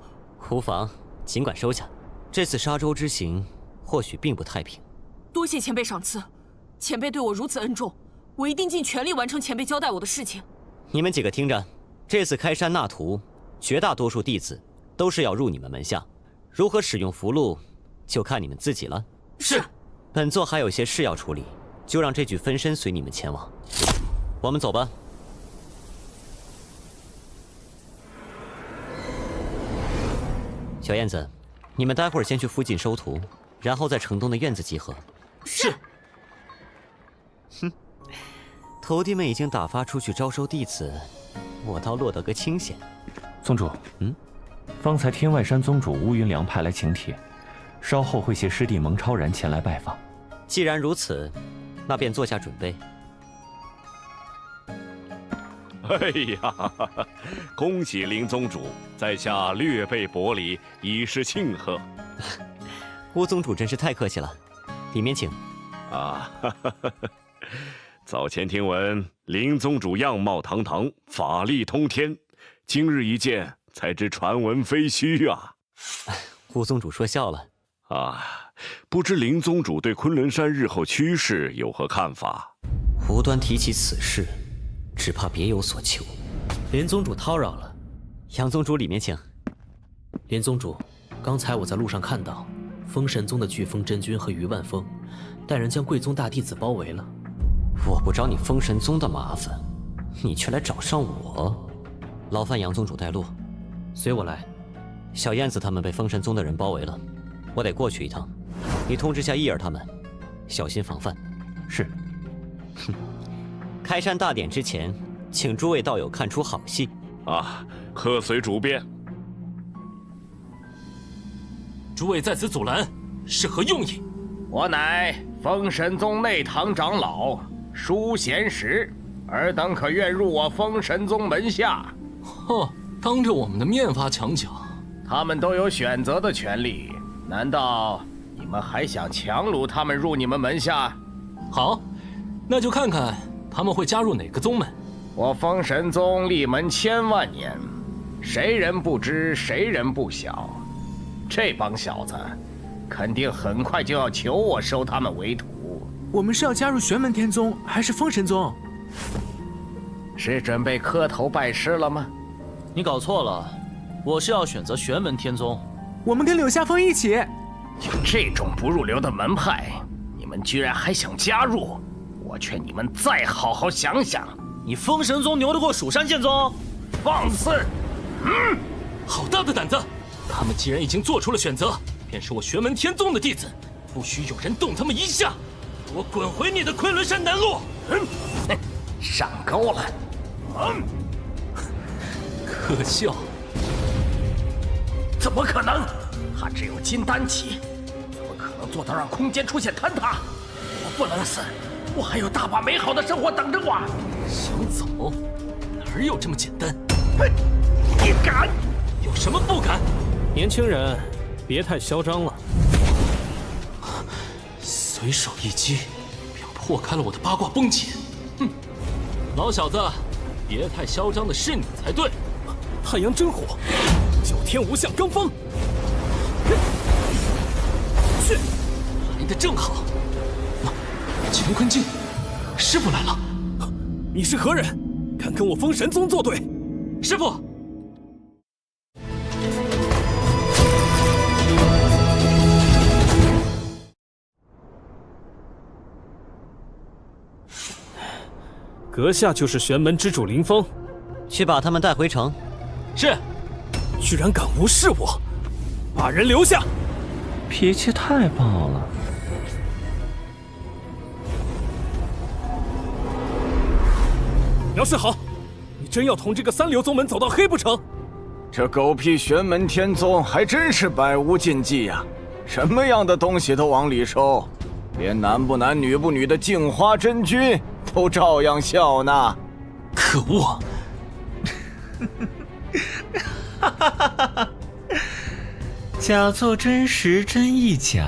无妨，尽管收下。这次沙洲之行或许并不太平，
多谢前辈赏赐。前辈对我如此恩重，我一定尽全力完成前辈交代我的事情。
你们几个听着，这次开山纳徒，绝大多数弟子都是要入你们门下，如何使用符箓，就看你们自己了。
是。
本座还有些事要处理，就让这具分身随你们前往。我们走吧。小燕子，你们待会儿先去附近收徒，然后在城东的院子集合。
是。
徒弟们已经打发出去招收弟子，我倒落得个清闲。
宗主，方才天外山宗主乌云良派来请帖，稍后会携师弟蒙超然前来拜访。
既然如此，那便做下准备。
哎呀，恭喜林宗主，在下略备薄礼，以示庆贺。
乌宗主真是太客气了，里面请。
早前听闻林宗主样貌堂堂，法力通天，今日一见，才知传闻非虚啊。
乌宗主说笑了。
不知林宗主对昆仑山日后趋势有何看法？
无端提起此事，只怕别有所求。
林宗主叨扰了。
杨宗主里面请。
林宗主，刚才我在路上看到封神宗的飓风真君和余万峰带人将贵宗大弟子包围了。
我不找你封神宗的麻烦，你却来找上我，劳烦杨宗主带路。
随我来。
小燕子他们被封神宗的人包围了，我得过去一趟。你通知下伊儿他们，小心防范。
是。
哼，开山大典之前，请诸位道友看出好戏。
啊，客随主便。
诸位在此阻拦，是何用意？
我乃封神宗内堂长老舒贤石，尔等可愿入我封神宗门下？
哼，当着我们的面发强抢，
他们都有选择的权利，难道你们还想强掳他们入你们门下？
好，那就看看他们会加入哪个宗门。
我封神宗立门1000万年，谁人不知，谁人不晓。这帮小子肯定很快就要求我收他们为徒。
我们是要加入玄门天宗还是封神宗？
是准备磕头拜师了吗？
你搞错了，我是要选择玄门天宗。
我们跟柳下风一起。
就这种不入流的门派，你们居然还想加入？我劝你们再好好想想。
你封神宗牛得过蜀山剑宗？
放肆！
好大的胆子！他们既然已经做出了选择，便是我玄门天宗的弟子，不许有人动他们一下！给我滚回你的昆仑山南路！
上钩了！
可笑！
怎么可能？他只有金丹期，怎么可能做到让空间出现坍塌？我不能死，我还有大把美好的生活等着我。
想走？哪有这么简单？
你敢？
有什么不敢？
年轻人，别太嚣张了。
随手一击，便破开了我的八卦绷紧。哼，老小子，别太嚣张的是你才对。
太阳真火，九天无相罡风。
去，来得正好。乾坤镜，师傅来了。
你是何人？敢跟我封神宗作对？
师傅。
阁下就是玄门之主林峰，
去把他们带回城。
是。
居然敢无视我，把人留下！
脾气太暴了。
姚世豪，你真要同这个三流宗门走到黑不成？
这狗屁玄门天宗还真是百无禁忌呀，什么样的东西都往里收，连男不男女不女的镜花真君都照样笑纳。
可恶！
假作真实，真亦假；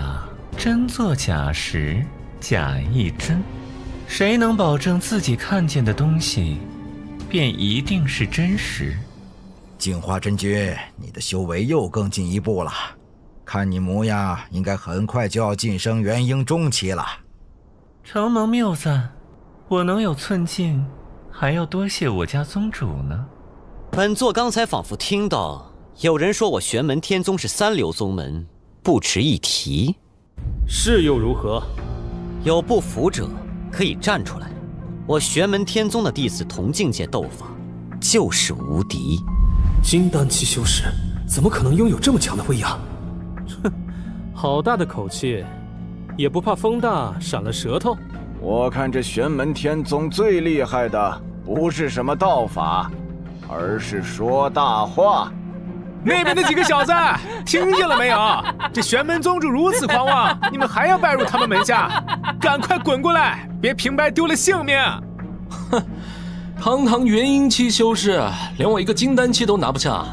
真作假时，假亦真。谁能保证自己看见的东西，便一定是真实？
镜花真君，你的修为又更进一步了，看你模样，应该很快就要晋升元婴中期了。
承蒙谬赞，我能有寸进，还要多谢我家宗主呢。
本座刚才仿佛听到有人说我玄门天宗是三流宗门，不值一提。
是又如何？
有不服者可以站出来。我玄门天宗的弟子同境界斗法，就是无敌。
金丹期修士怎么可能拥有这么强的威压？哼，好大的口气，也不怕风大闪了舌头？
我看这玄门天宗最厉害的不是什么道法，而是说大话。
那边的几个小子，听见了没有？这玄门宗主如此狂妄，你们还要拜入他们门下？赶快滚过来，别平白丢了性命！
哼，堂堂元婴期修士，连我一个金丹期都拿不下，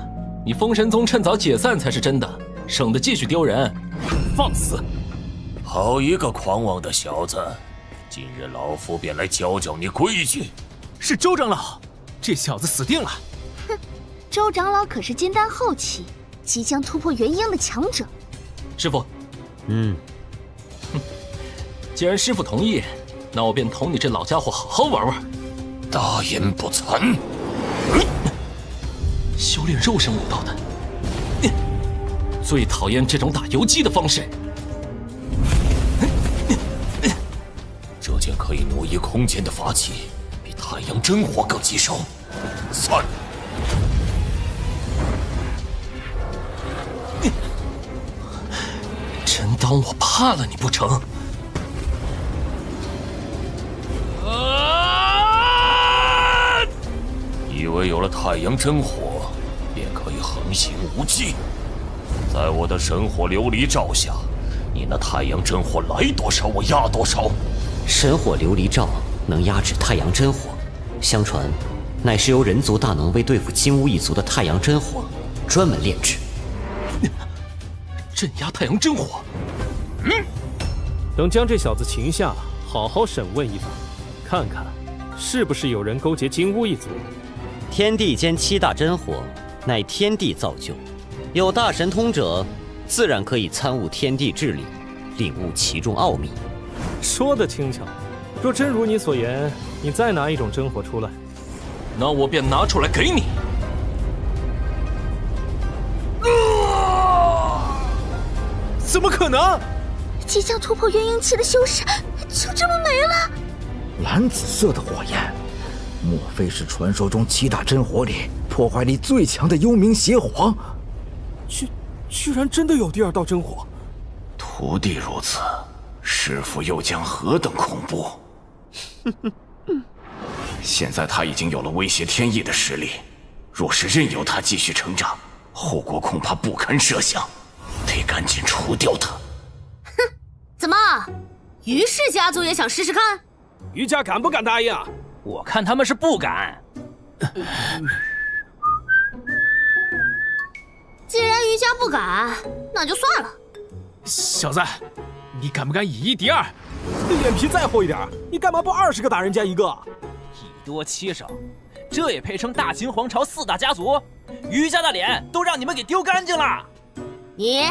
你封神宗趁早解散才是真的，省得继续丢人。
放肆！
好一个狂妄的小子！今日老夫便来教教你规矩。
是周长老，这小子死定了！
哼，周长老可是金丹后期，即将突破元婴的强者。
师傅，哼，既然师傅同意，那我便同你这老家伙好好玩玩。
大言不惭！
修炼肉身武道的，最讨厌这种打游击的方式。
这件可以挪移空间的法器，比太阳真火更棘手。散！
真当我怕了你不成？
以为有了太阳真火，便可以横行无忌？在我的神火琉璃罩下，你那太阳真火来多少我压多少。
神火琉璃罩能压制太阳真火，相传乃是由人族大能为对付金乌一族的太阳真火专门炼制。
镇压太阳真火。
等将这小子擒下，好好审问一番，看看是不是有人勾结金乌一族。
天地间7大真火，乃天地造就，有大神通者，自然可以参悟天地治理，领悟其中奥秘。
说得轻巧，若真如你所言，你再拿一种真火出来，
那我便拿出来给你。
怎么可能？
即将突破元婴期的修士就这么没了？
蓝紫色的火焰，莫非是传说中7大真火里破坏力最强的幽冥邪皇？
居然真的有第2道真火！
徒弟如此，师父又将何等恐怖？现在他已经有了威胁天意的实力，若是任由他继续成长，后果恐怕不堪设想。得赶紧除掉他。
怎么，于氏家族也想试试看？
于家敢不敢答应？
我看他们是不敢。
既然于家不敢，那就算了。
小子，你敢不敢以1敌2？
你脸皮再厚一点，你干嘛不20个打人家1个？1
多7少，这也配称大秦皇朝4大家族？于家的脸都让你们给丢干净了。
你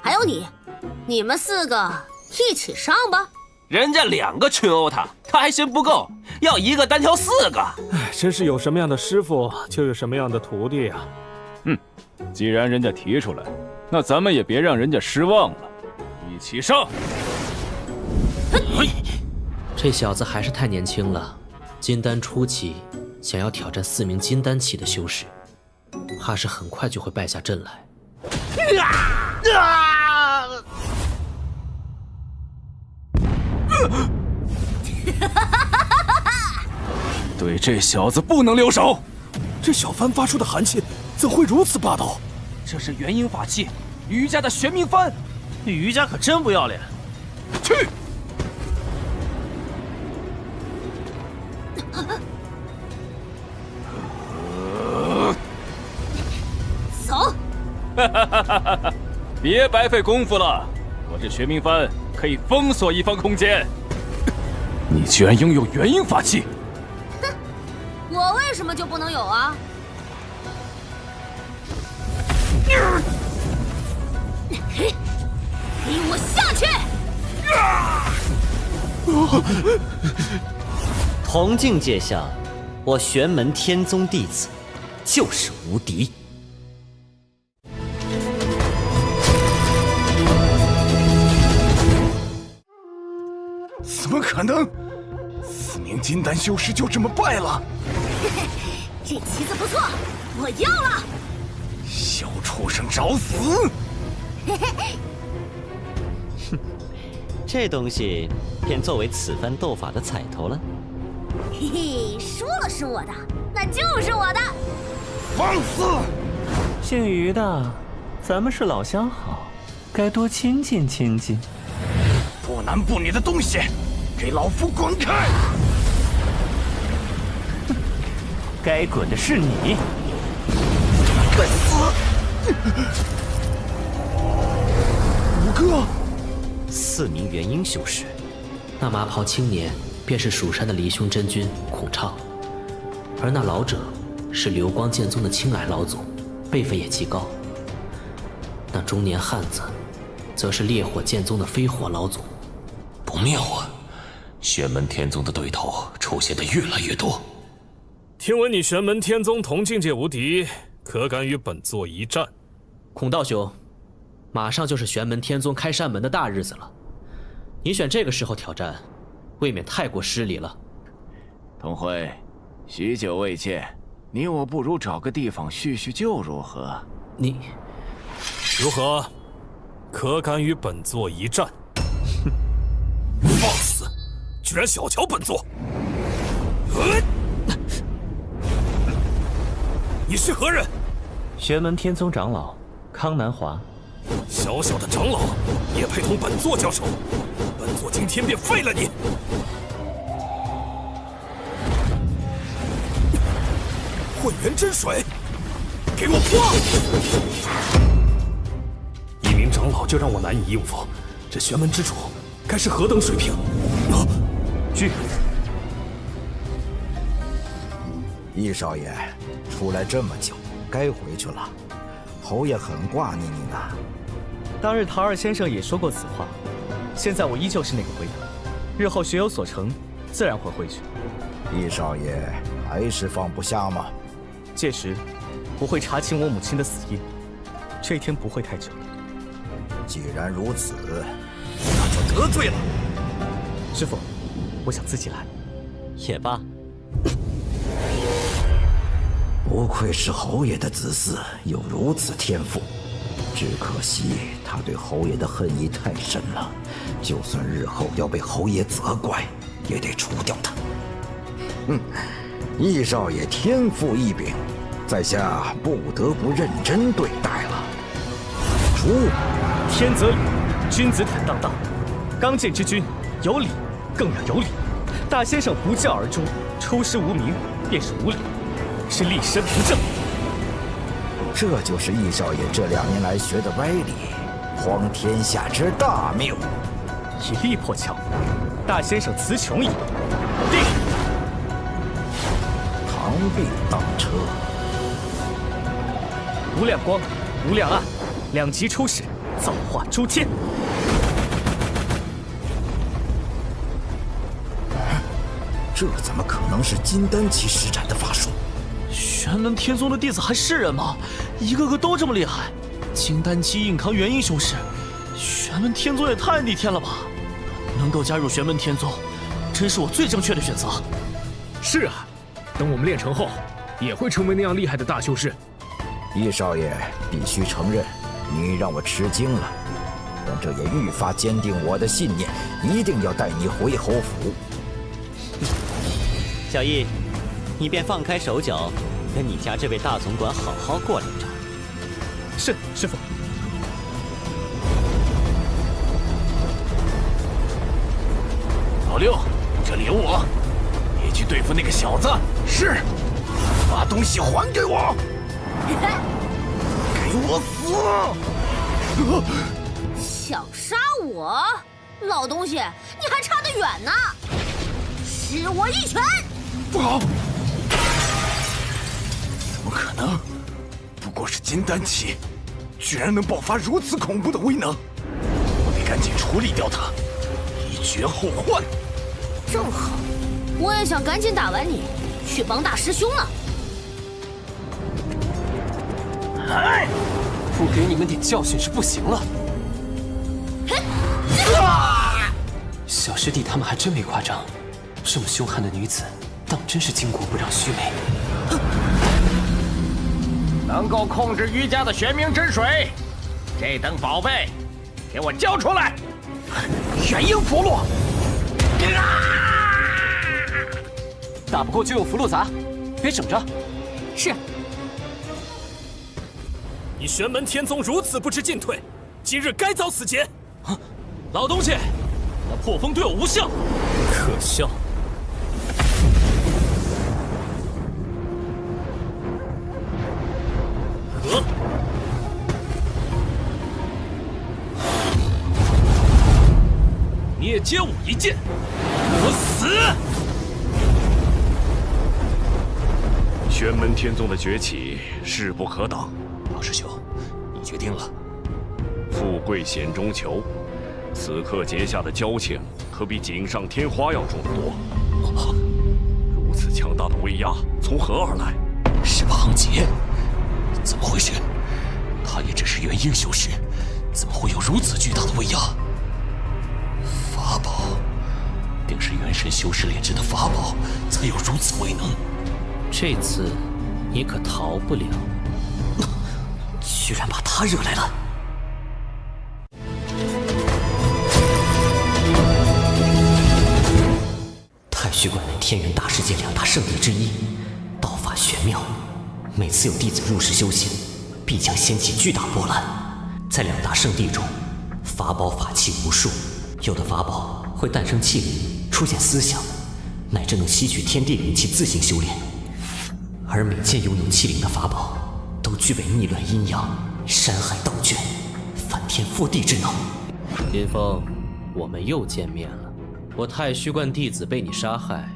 还有你们4个一起上吧。
人家2个群殴他还嫌不够，要1个单挑4个。
真是有什么样的师傅，就有什么样的徒弟呀。
既然人家提出来，那咱们也别让人家失望了，一起上。
这小子还是太年轻了，金丹初期想要挑战4名金丹期的修士，怕是很快就会败下阵来。
对这小子不能留手！这小帆发出的寒气怎会如此霸道？
这是元婴法器，于家的玄冥幡。
于家可真不要脸！
去！
走！
别白费功夫了，我这玄冥幡可以封锁一方空间。
你居然拥有元婴法器！
哼，我为什么就不能有啊？给我下去！
同境界下，我玄门天宗弟子就是无敌。
怎么可能？4名金丹修士就这么败了？
这旗子不错，我要了！
小畜生找死！
这东西便作为此番斗法的彩头了。
嘿嘿，输了是我的，那就是我的。
放肆！
姓于的，咱们是老相好，该多亲近亲近。
不男不女的东西，给老夫滚开！
该滚的是你！
该死！
五哥，4名元婴修士。
那麻袍青年便是蜀山的离兄真君孔畅，而那老者是流光剑宗的青矮老祖，辈分也极高。那中年汉子，则是烈火剑宗的飞火老祖。
不妙啊！玄门天宗的对头出现的越来越多。
听闻你玄门天宗同境界无敌，可敢与本座一战？
孔道兄，马上就是玄门天宗开山门的大日子了，你选这个时候挑战，未免太过失礼了。
童辉，许久未见，你我不如找个地方叙叙旧如何？
你
如何？可敢与本座一战？哼！放肆！居然小瞧本座！你是何人？
玄门天宗长老康南华。
小小的长老也配同本座交手？本座今天便废了你！混元真水，给我破！一名长老就让我难以应付，这玄门之主该是何等水平？
去！
易少爷，出来这么久，该回去了。侯爷很挂念你呢。
当日陶二先生也说过此话，现在我依旧是那个回答。日后学有所成，自然会回去。
易少爷还是放不下吗？
届时，我会查清我母亲的死因，这一天不会太久。
既然如此，那就得罪了。
师父，我想自己来。
也罢。
不愧是侯爷的子嗣，有如此天赋。只可惜他对侯爷的恨意太深了，就算日后要被侯爷责怪，也得除掉他。易少爷天赋异禀，在下不得不认真对待了。除
天则理，君子坦荡荡。刚健之君，有理更要有理。大先生不教而诛，出师无名，便是无礼，是立身不正。
这就是易少爷这2年来学的歪理，匡天下之大谬。
以力破巧，大先生词穷矣。定。
螳臂当车。
无量光，无量暗，2极出世，造化诸天。
这怎么可能是金丹期施展的法术？
玄门天宗的弟子还是人吗？一个个都这么厉害！金丹期硬扛元婴修士，玄门天宗也太逆天了吧！能够加入玄门天宗，真是我最正确的选择。
是啊，等我们练成后，也会成为那样厉害的大修士。
易少爷必须承认，你让我吃惊了，但这也愈发坚定我的信念，一定要带你回侯府。
小易，你便放开手脚，跟你家这位大总管好好过2招。
是，师父。
老六，这里有我，你去对付那个小子。
是，把东西还给我！给我
死！想杀我，老东西，你还差得远呢！施我一拳！
不好！怎么可能？不过是金丹期，居然能爆发如此恐怖的威能！我得赶紧处理掉他，以绝后患。
正好，我也想赶紧打完你，去帮大师兄呢。
哎，不给你们点教训是不行了。小师弟他们还真没夸张，这么凶悍的女子，当真是巾帼不让须眉。
能够控制瑜伽的玄冥真水，这等宝贝，给我交出来！元婴符箓，
打不过就用符箓砸，别整着。
是。
你玄门天宗如此不知进退，今日该遭此劫！老东西，那破风对我无效，可笑！和你也接我一剑，我死！
玄门天宗的崛起势不可挡。
老师兄，你决定了？
富贵险中求，此刻结下的交情可比锦上添花要重得多。如此强大的威压从何而来？
是庞杰？怎么回事？他也只是元婴修士，怎么会有如此巨大的威压？法宝，定是元神修士炼制的法宝，才有如此威能。
这次你可逃不了。
居然把他惹来了！
太虚观内天元大世界2大圣地之一，道法玄妙。每次有弟子入世修行，必将掀起巨大波澜。在2大圣地中，法宝法器无数，有的法宝会诞生气灵，出现思想，乃至能吸取天地灵气自行修炼。而每件拥有气灵的法宝，都具备逆乱阴阳、山海道卷、翻天覆地之能。
林峰，我们又见面了。我太虚观弟子被你杀害，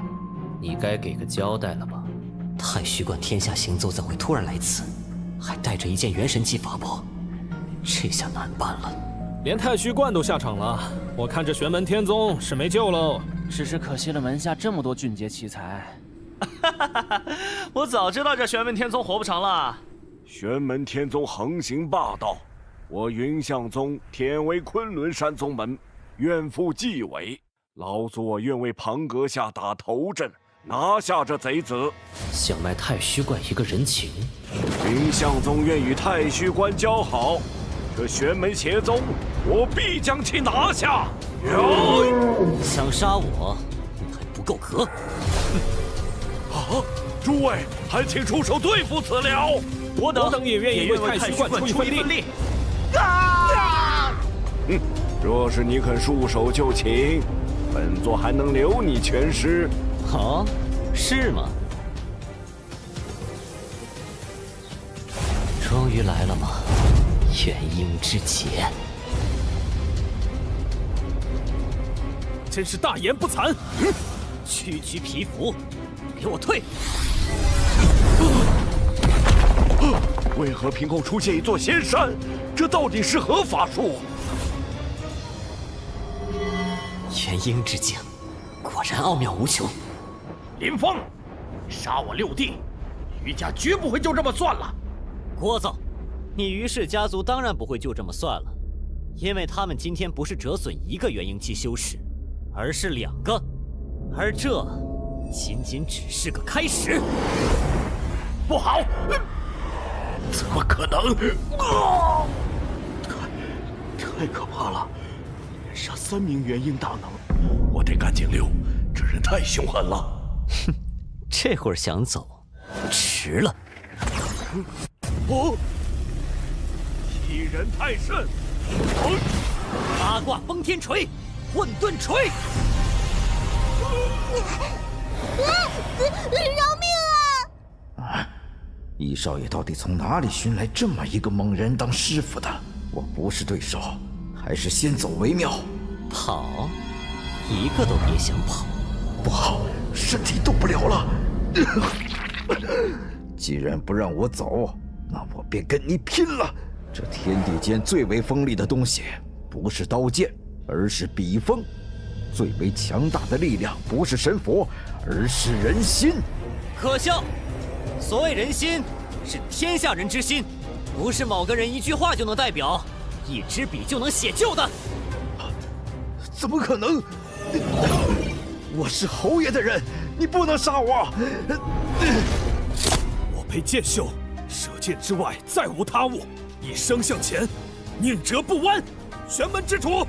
你该给个交代了吧？
太虚观天下行走，怎会突然来此，还带着一件元神级法宝？这下难办了。
连太虚观都下场了，我看这玄门天宗是没救喽。
只是可惜了门下这么多俊杰奇才。
我早知道这玄门天宗活不长了。
玄门天宗横行霸道，我云象宗天为昆仑山宗门，愿负继位。老祖我愿为庞阁下打头阵，拿下这贼子。
想卖太虚观一个人情，
云象宗愿与太虚观交好，这玄门邪宗我必将其拿下。
想杀我，你还不够格。
啊！诸位还请出手对付此了。
我等也愿意为太虚观出一份力。
若是你肯束手就擒，本座还能留你全尸。
哦，是吗？终于来了吗？元婴之劫，
真是大言不惭！
区区皮肤，给我退！
为何凭空出现一座仙山？这到底是何法术？
元婴之境，果然奥妙无穷。
林峰，杀我6弟，于家绝不会就这么算了。
聒噪！你于氏家族当然不会就这么算了，因为他们今天不是折损1个元婴期修士，而是2个，而这仅仅只是个开始。
不好！怎么可能？太可怕了！连杀3名元婴大能，我得赶紧溜，这人太凶狠了。
哼，这会儿想走，迟了。
哦，一人太甚！
八卦崩天锤，混沌锤！
饶命
啊！易少爷到底从哪里寻来这么一个猛人当师傅的？我不是对手，还是先走为妙。
跑，一个都别想跑！
不好，身体动不了了。既然不让我走，那我便跟你拼了！这天地间最为锋利的东西，不是刀剑，而是笔锋。最为强大的力量，不是神佛，而是人心。
可笑！所谓人心，是天下人之心，不是某个人一句话就能代表，一支笔就能写就的。
怎么可能？我是侯爷的人，你不能杀我！
我辈剑秀，射箭之外再无他物，一生向前，宁折不弯。玄门之主，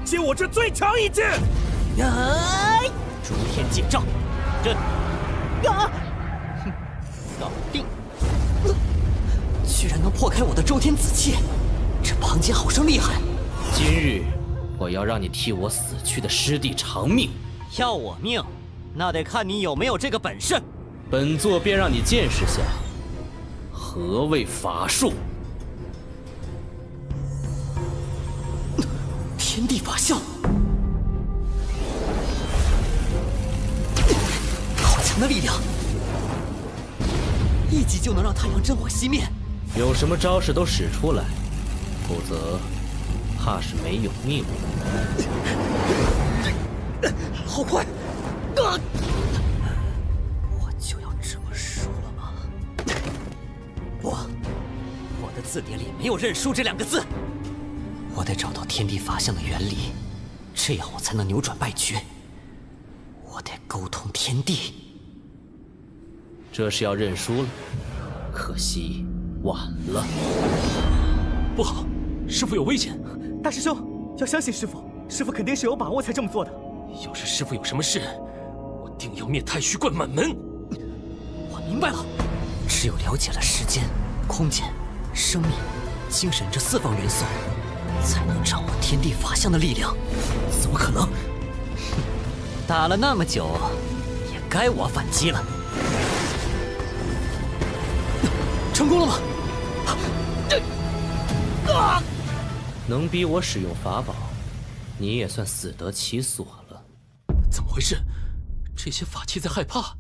借我这最强一剑！
诸天解障，这搞定！居然能破开我的周天子气，这庞姐好生厉害！
今日我要让你替我死去的师弟偿命。
要我命，那得看你有没有这个本事。
本座便让你见识下何谓法术。
天地法相，好强的力量，一击就能让太阳真火熄灭。
有什么招式都使出来，否则怕是没有命了。
好快！我就要这么输了吗？不，我的字典里没有认输这2个字。我得找到天地法相的原理，这样我才能扭转败局。我得沟通天地。
这是要认输了，可惜晚了。
不好，师父有危险！大师兄，要相信师父，师父肯定是有把握才这么做的。
要是师父有什么事，我
定要灭太虚观满门。
我明白了，只有了解了时间、空间、生命、精神这4方元素，才能掌握天地法相的力量。怎么可能？打了那么久，也该我反击了。成功了吗？
能逼我使用法宝，你也算死得其所了。
怎么回事？这些法器在害怕。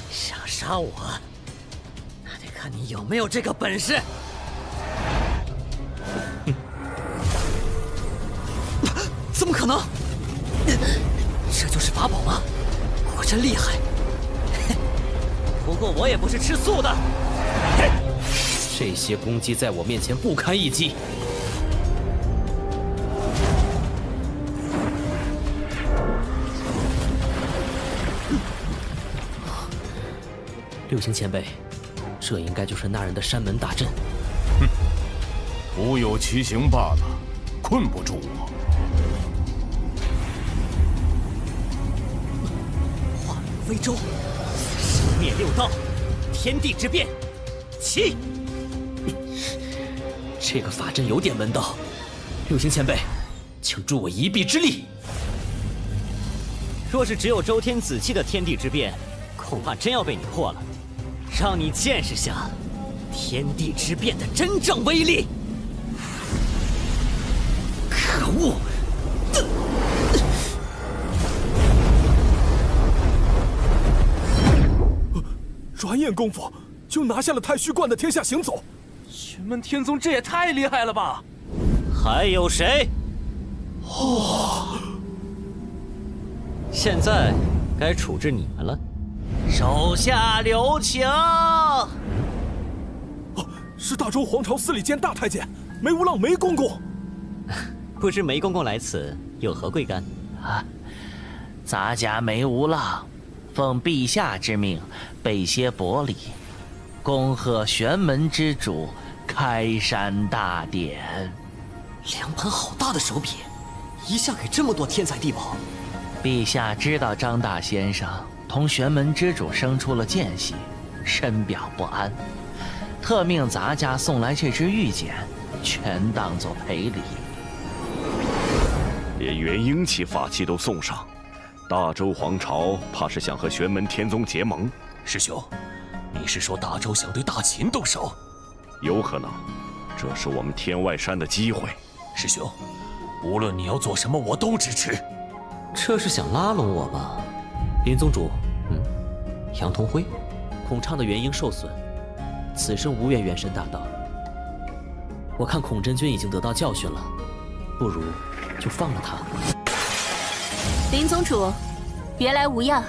想杀我，那得看你有没有这个本事。怎么可能？这就是法宝吗？果真厉害。不过我也不是吃素的。
这些攻击在我面前不堪一击。六星前辈，这应该就是那人的山门大阵。
哼，徒有其形罢了，困不住我。
化龙飞舟，消灭六道，天地之变，起！
这个法阵有点门道，六星前辈，请助我一臂之力。
若是只有周天子气的天地之变，恐怕真要被你破了。让你见识下天地之变的真正威力！可恶！
转眼功夫就拿下了太虚观的天下行走。
玄门天宗这也太厉害了吧！
还有谁？现在该处置你们了。
手下留情。
是大周皇朝司礼监大太监梅无浪梅公公。
不知梅公公来此有何贵干？
咱家梅无浪奉陛下之命，备些薄礼，恭贺玄门之主开山大典。
两盘好大的手笔，一下给这么多天才地宝。
陛下知道张大先生同玄门之主生出了间隙，深表不安，特命咱家送来这支玉简，全当作赔礼。
连元婴期法器都送上，大周皇朝怕是想和玄门天宗结盟。
师兄，你是说大周想对大秦动手？
有可能，这是我们天外山的机会。
师兄，无论你要做什么，我都支持。
这是想拉拢我吧？
林宗主，
杨同辉，
孔畅的元婴受损，此生无缘元神大道。我看孔真君已经得到教训了，不如就放了他。
林宗主，别来无恙。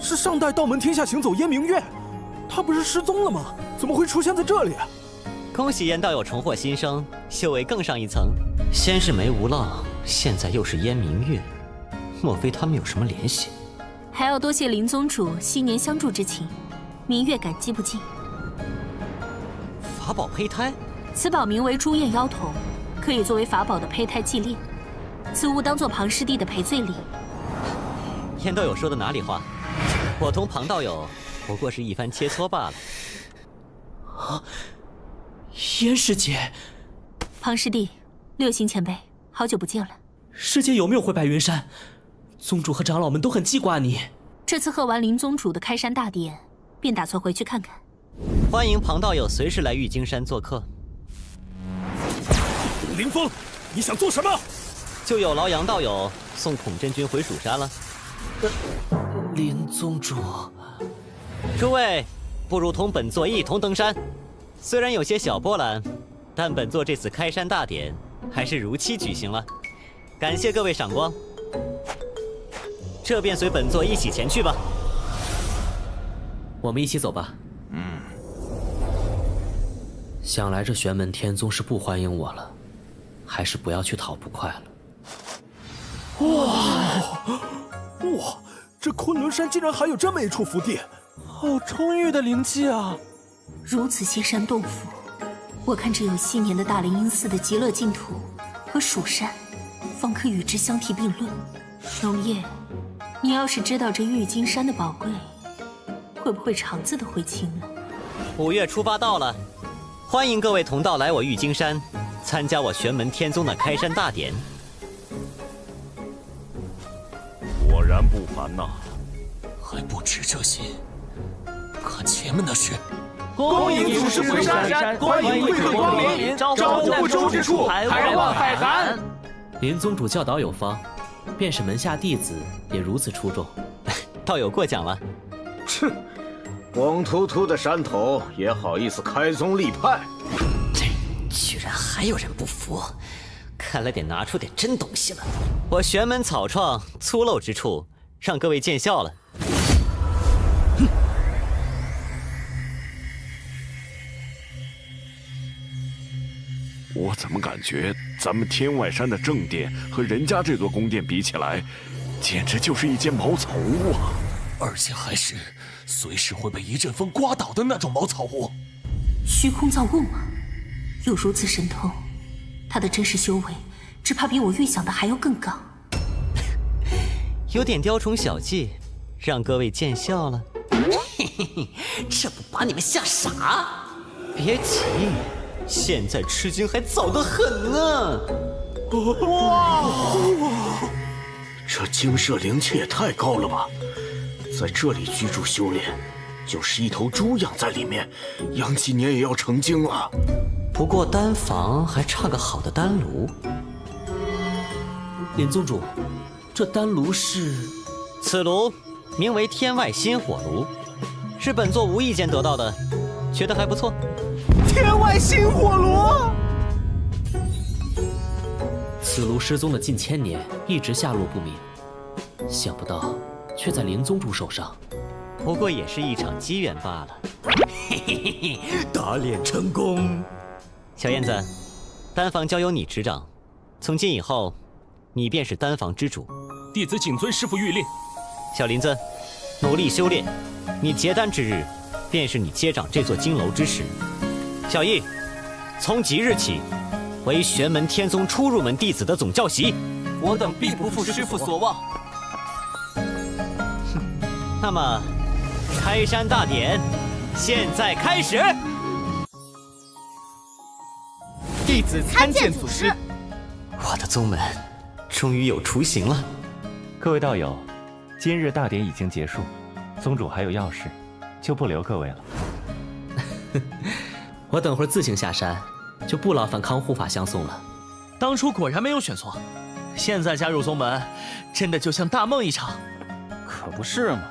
是上代道门天下行走燕明月，他不是失踪了吗？怎么会出现在这里？
恭喜燕道友重获新生，修为更上一层。先是梅无浪，现在又是燕明月，莫非他们有什么联系？
还要多谢林宗主昔年相助之情，明月感激不尽。
法宝胚胎，
此宝名为朱燕妖童，可以作为法宝的胚胎祭炼，此物当做庞师弟的赔罪礼。
燕道友说的哪里话？我同庞道友不过是一番切磋罢了。
燕师姐，
庞师弟，六星前辈，好久不见了。
师姐有没有回白云山？宗主和长老们都很记挂你。
这次贺完林宗主的开山大典，便打算回去看看。
欢迎庞道友随时来玉京山做客。
林峰，你想做什么？
就有劳杨道友送孔真君回蜀山了。
林宗主，
诸位，不如同本座一同登山。虽然有些小波澜，但本座这次开山大典还是如期举行了。感谢各位赏光，这便随本座一起前去吧。
我们一起走吧。想来这玄门天宗是不欢迎我了，还是不要去讨不快了。
哇，这昆仑山竟然还有这么一处福地，
好充裕的灵气啊！
如此仙山洞府，我看只有昔年的大灵阴寺的极乐净土和蜀山，方可与之相提并论。龙叶，你要是知道这玉金山的宝贵，会不会肠子都悔青了
？5月初8到了，欢迎各位同道来我玉京山，参加我玄门天宗的开山大典。
果然不凡呐！
还不止这些，看前面那是。
恭迎祖师回山，欢迎贵客光临，招呼不周之处，排外海涵。
林宗主教导有方，便是门下弟子也如此出众。
道友过奖了。
哼，光秃秃的山头也好意思开宗立派？
居然还有人不服，看来得拿出点真东西了。我玄门草创粗陋之处，让各位见笑了。
我怎么感觉咱们天外山的正殿和人家这座宫殿比起来，简直就是一间茅草屋啊！
而且还是随时会被一阵风刮倒的那种茅草屋。
虚空造物吗？有如此神通，他的真实修为只怕比我预想的还要更高。
有点雕虫小技，让各位见笑了。嘿嘿嘿，这不把你们吓傻？别急。现在吃惊还早得很呢！
哇！这精舍灵气也太高了吧！在这里居住修炼，就是一头猪养在里面，养几年也要成精了。
不过丹房还差个好的丹炉。
林宗主，这丹炉是？
此炉名为天外心火炉，是本座无意间得到的，觉得还不错。
天外心火炉，
此炉失踪了近1000年，一直下落不明，想不到却在林宗主手上。
不过也是一场机缘罢了。嘿嘿嘿嘿，
打脸成功。
小燕子，丹房交由你执掌，从今以后，你便是丹房之主。
弟子谨遵师父谕令。
小林子，努力修炼，你结丹之日，便是你接掌这座金楼之时。小易，从即日起，为玄门天宗初入门弟子的总教习。
我等必不负师父所望。
那么，开山大典现在开始。
弟子参见祖师。
我的宗门终于有雏形了。
各位道友，今日大典已经结束，宗主还有要事，就不留各位了。
我等会儿自行下山，就不劳烦康护法相送了。
当初果然没有选错，现在加入宗门，真的就像大梦一场。
可不是嘛！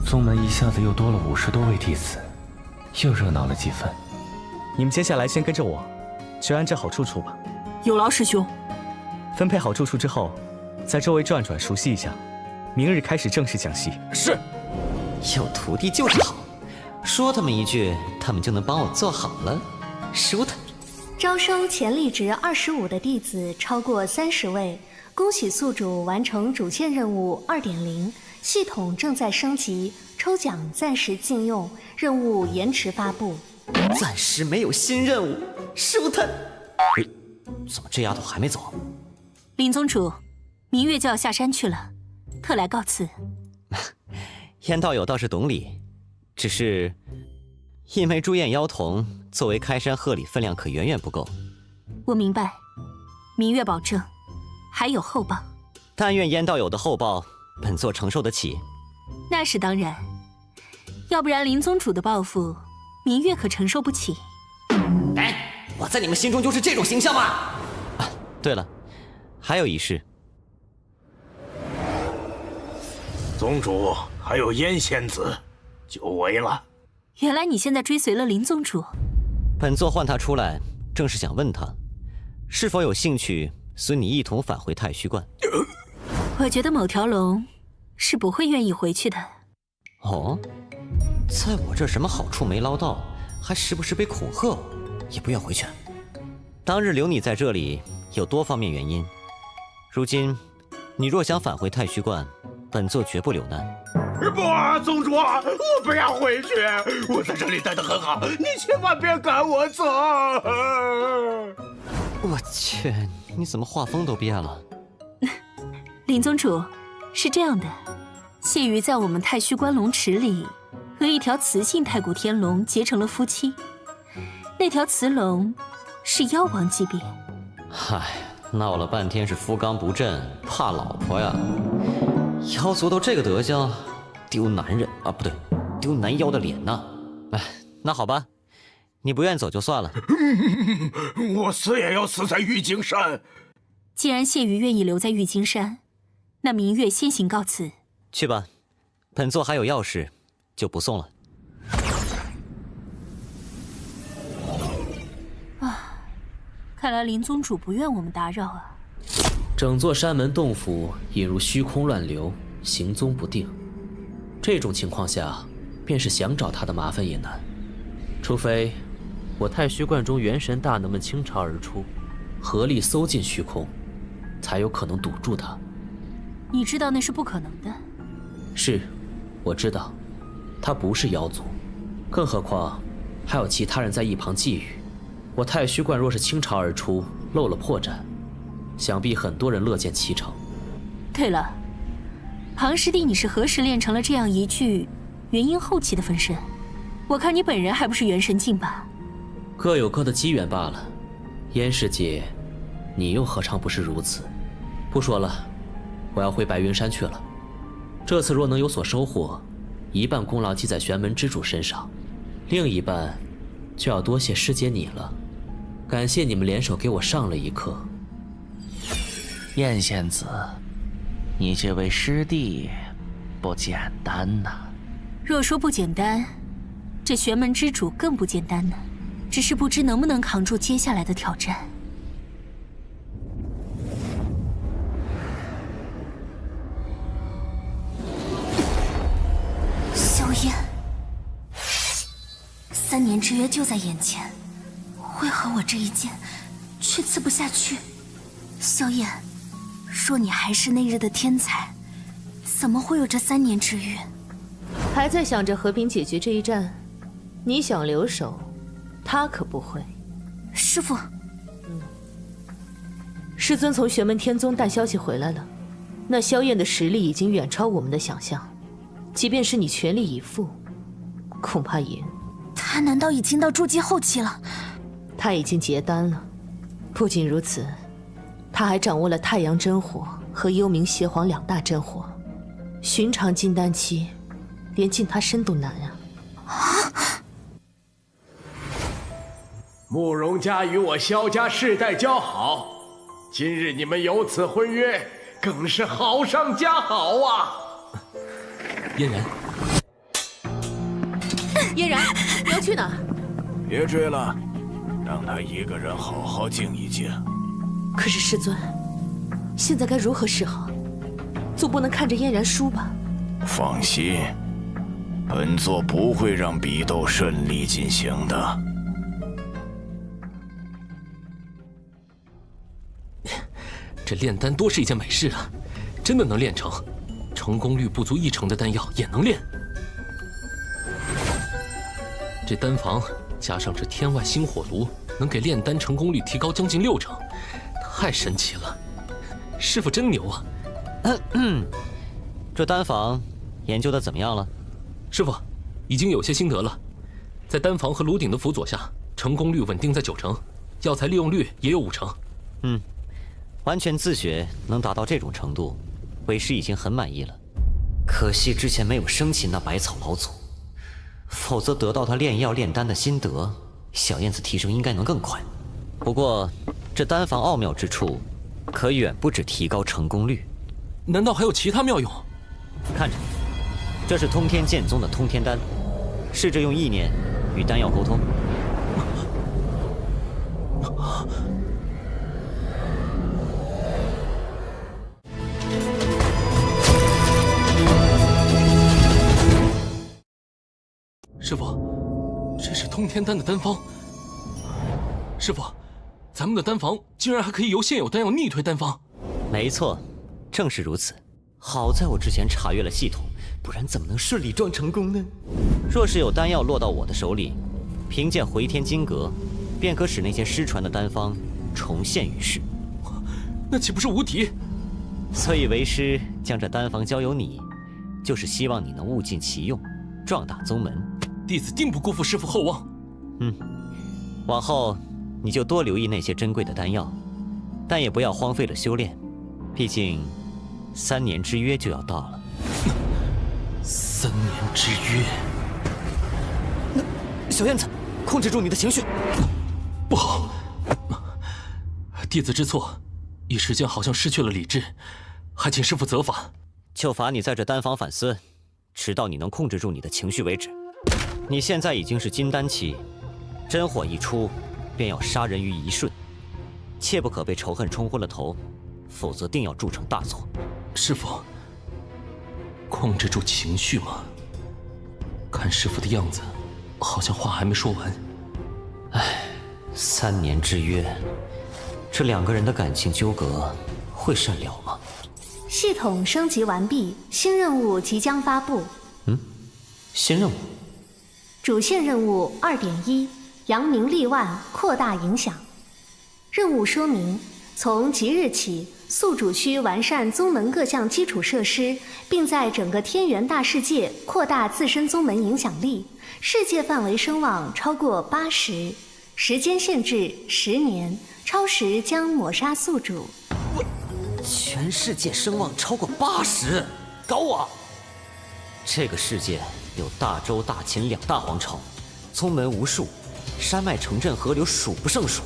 宗门一下子又多了50多位弟子，又热闹了几分。
你们接下来先跟着我，去安置好住处吧。
有劳师兄。
分配好住处之后，在周围转转，熟悉一下。明日开始正式讲习。
是。
有徒弟就是好。说他们一句，他们就能帮我做好了，舒坦。
招收潜力值25的弟子超过30位，恭喜宿主完成主线任务2.0，系统正在升级，抽奖暂时禁用，任务延迟发布。
暂时没有新任务，舒坦。怎么这丫头还没走？
林宗主，明月就要下山去了，特来告辞。
燕道友倒是懂礼。只是，因为朱燕妖童作为开山贺礼分量可远远不够。
我明白，明月保证，还有厚报。
但愿燕道友的厚报，本座承受得起。
那是当然，要不然林宗主的报复，明月可承受不起。
哎，我在你们心中就是这种形象吗？啊，对了，还有一事。
宗主，还有燕仙子。久违了。
原来你现在追随了林宗主。
本座唤他出来，正是想问他，是否有兴趣随你一同返回太虚观。
我觉得某条龙是不会愿意回去的。
哦，在我这什么好处没捞到，还时不时被恐吓，也不愿回去。当日留你在这里有多方面原因，如今你若想返回太虚观，本座绝不留难。
不，宗主，我不要回去，我在这里待得很好，你千万别赶我走。
我去，你怎么画风都变了？
林宗主，是这样的，谢瑜在我们太虚关龙池里和一条雌性太古天龙结成了夫妻，那条雌龙是妖王级别。
嗨，闹了半天是夫刚不振，怕老婆呀。妖族都这个德行，丢男人啊，不对，丢男妖的脸呢。哎，那好吧，你不愿走就算了。
我死也要死在玉京山。
既然谢瑜愿意留在玉京山，那明月先行告辞。
去吧，本座还有要事，就不送了。
看来林宗主不愿我们打扰啊。
整座山门洞府引入虚空乱流，行踪不定。这种情况下，便是想找他的麻烦也难。除非我太虚观中元神大能们倾巢而出，合力搜进虚空，才有可能堵住他。
你知道那是不可能的。
是，我知道，他不是妖族，更何况还有其他人在一旁觊觎。我太虚观若是倾巢而出，露了破绽，想必很多人乐见其成。
对了，庞师弟，你是何时练成了这样一具元婴后期的分身？我看你本人还不是元神境吧？
各有各的机缘罢了。燕师姐，你又何尝不是如此？不说了，我要回白云山去了。这次若能有所收获，一半功劳记在玄门之主身上，另一半就要多谢师姐你了。感谢你们联手给我上了一课。
燕仙子，你这位师弟不简单呐。
若说不简单，这玄门之主更不简单呢。只是不知能不能扛住接下来的挑战。萧燕，3年之约就在眼前，为何我这一剑却刺不下去？萧燕，若你还是那日的天才，怎么会有这3年之约？
还在想着和平解决这一战，你想留守，他可不会。
师父，
师尊从玄门天宗带消息回来了，那萧燕的实力已经远超我们的想象，即便是你全力以赴，恐怕也……
他难道已经到筑基后期了？
他已经结丹了。不仅如此，他还掌握了太阳真火和幽冥邪皇2大真火，寻常金丹期，连近他身都难啊！
慕容家与我萧家世代交好，今日你们有此婚约，更是好上加好啊！
嫣然，
嫣然，你要去哪？
别追了，让他一个人好好静一静。
可是师尊，现在该如何是好？总不能看着嫣然输吧？
放心，本座不会让比斗顺利进行的。
这炼丹多是一件美事啊，真的能炼成，成功率不足1成的丹药也能炼。这丹房加上这天外星火炉，能给炼丹成功率提高将近6成，太神奇了！师傅真牛啊！
这丹房研究的怎么样了？
师傅，已经有些心得了，在丹房和炉鼎的辅佐下，成功率稳定在9成，药材利用率也有5成。
完全自学能达到这种程度，为师已经很满意了。可惜之前没有生擒那百草老祖，否则得到他炼药炼丹的心得，小燕子提升应该能更快。不过这丹房奥妙之处，可远不止提高成功率。
难道还有其他妙用？
看着，这是通天剑宗的通天丹，试着用意念与丹药沟通。
师傅，这是通天丹的丹方。师傅，咱们的丹房竟然还可以由现有丹药逆推丹方。
没错，正是如此。好在我之前查阅了系统，不然怎么能顺利装成功呢？若是有丹药落到我的手里，凭借回天金阁，便可使那些失传的丹方重现于世。
那岂不是无敌？
所以为师将这丹方交由你，就是希望你能物尽其用，壮大宗门。
弟子定不辜负师父厚望。
往后你就多留意那些珍贵的丹药，但也不要荒废了修炼，毕竟3年之约就要到了。
3年之约。
小燕子，控制住你的情绪。
不好，弟子知错，一时间好像失去了理智，还请师父责罚。
就罚你在这丹房反思，直到你能控制住你的情绪为止。你现在已经是金丹期，真火一出，便要杀人于一瞬，切不可被仇恨冲昏了头，否则定要铸成大错。
师父，控制住情绪吗？看师父的样子，好像话还没说完。
3年之约，这2个人的感情纠葛会善了吗？
系统升级完毕，新任务即将发布。
新任务。
主线任务2.1，扬名立万，扩大影响。任务说明：从即日起，宿主需完善宗门各项基础设施，并在整个天元大世界扩大自身宗门影响力，世界范围声望超过80，时间限制10年，超时将抹杀宿主。
全世界声望超过80，高啊！这个世界有大周、大秦2大皇朝，宗门无数，山脉、城镇、河流数不胜数。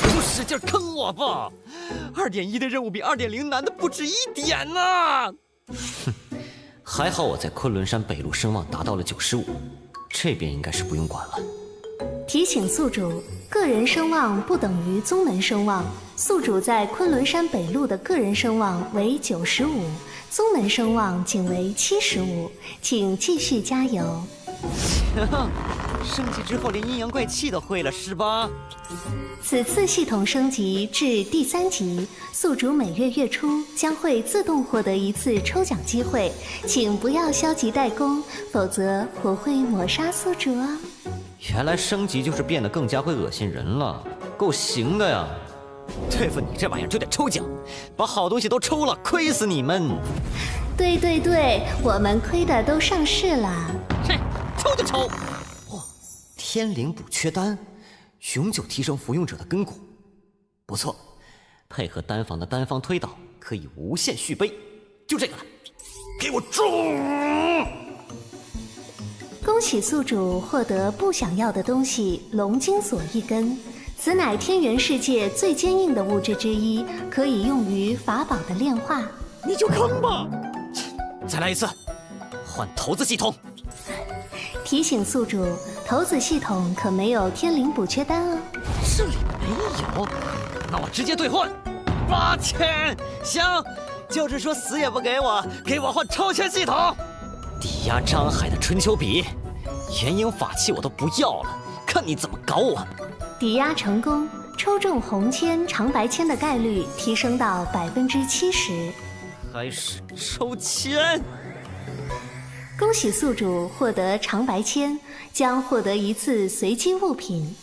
不使劲坑我吧！2.1的任务比2.0难的不止1点呢。还好我在昆仑山北路声望达到了95，这边应该是不用管了。
提醒宿主，个人声望不等于宗门声望。宿主在昆仑山北路的个人声望为95，宗门声望仅为75，请继续加油。
升级之后连阴阳怪气都会了是吧？
此次系统升级至第3级，宿主每月月初将会自动获得1次抽奖机会，请不要消极怠工，否则我会抹杀宿主啊。
原来升级就是变得更加会恶心人了，够行的呀！对付你这玩意儿就得抽奖，把好东西都抽了，亏死你们！
对对对，我们亏的都上市了。
哼，抽就抽！哇，天灵补缺丹，永久提升服用者的根骨，不错。配合丹房的丹方推导，可以无限续杯。就这个了，给我中！
恭喜宿主获得不想要的东西龙金锁1根，此乃天元世界最坚硬的物质之一，可以用于法宝的炼化。
你就坑吧！再来一次，换骰子系统。
提醒宿主，骰子系统可没有天灵补缺丹哦。
这里没有，那我直接兑换8000，行，就是说死也不给我换超前系统。抵押张海的春秋笔，元婴法器我都不要了，看你怎么搞我！
抵押成功，抽中红签、长白签的概率提升到70%。
开始抽签。
恭喜宿主获得长白签，将获得1次随机物品。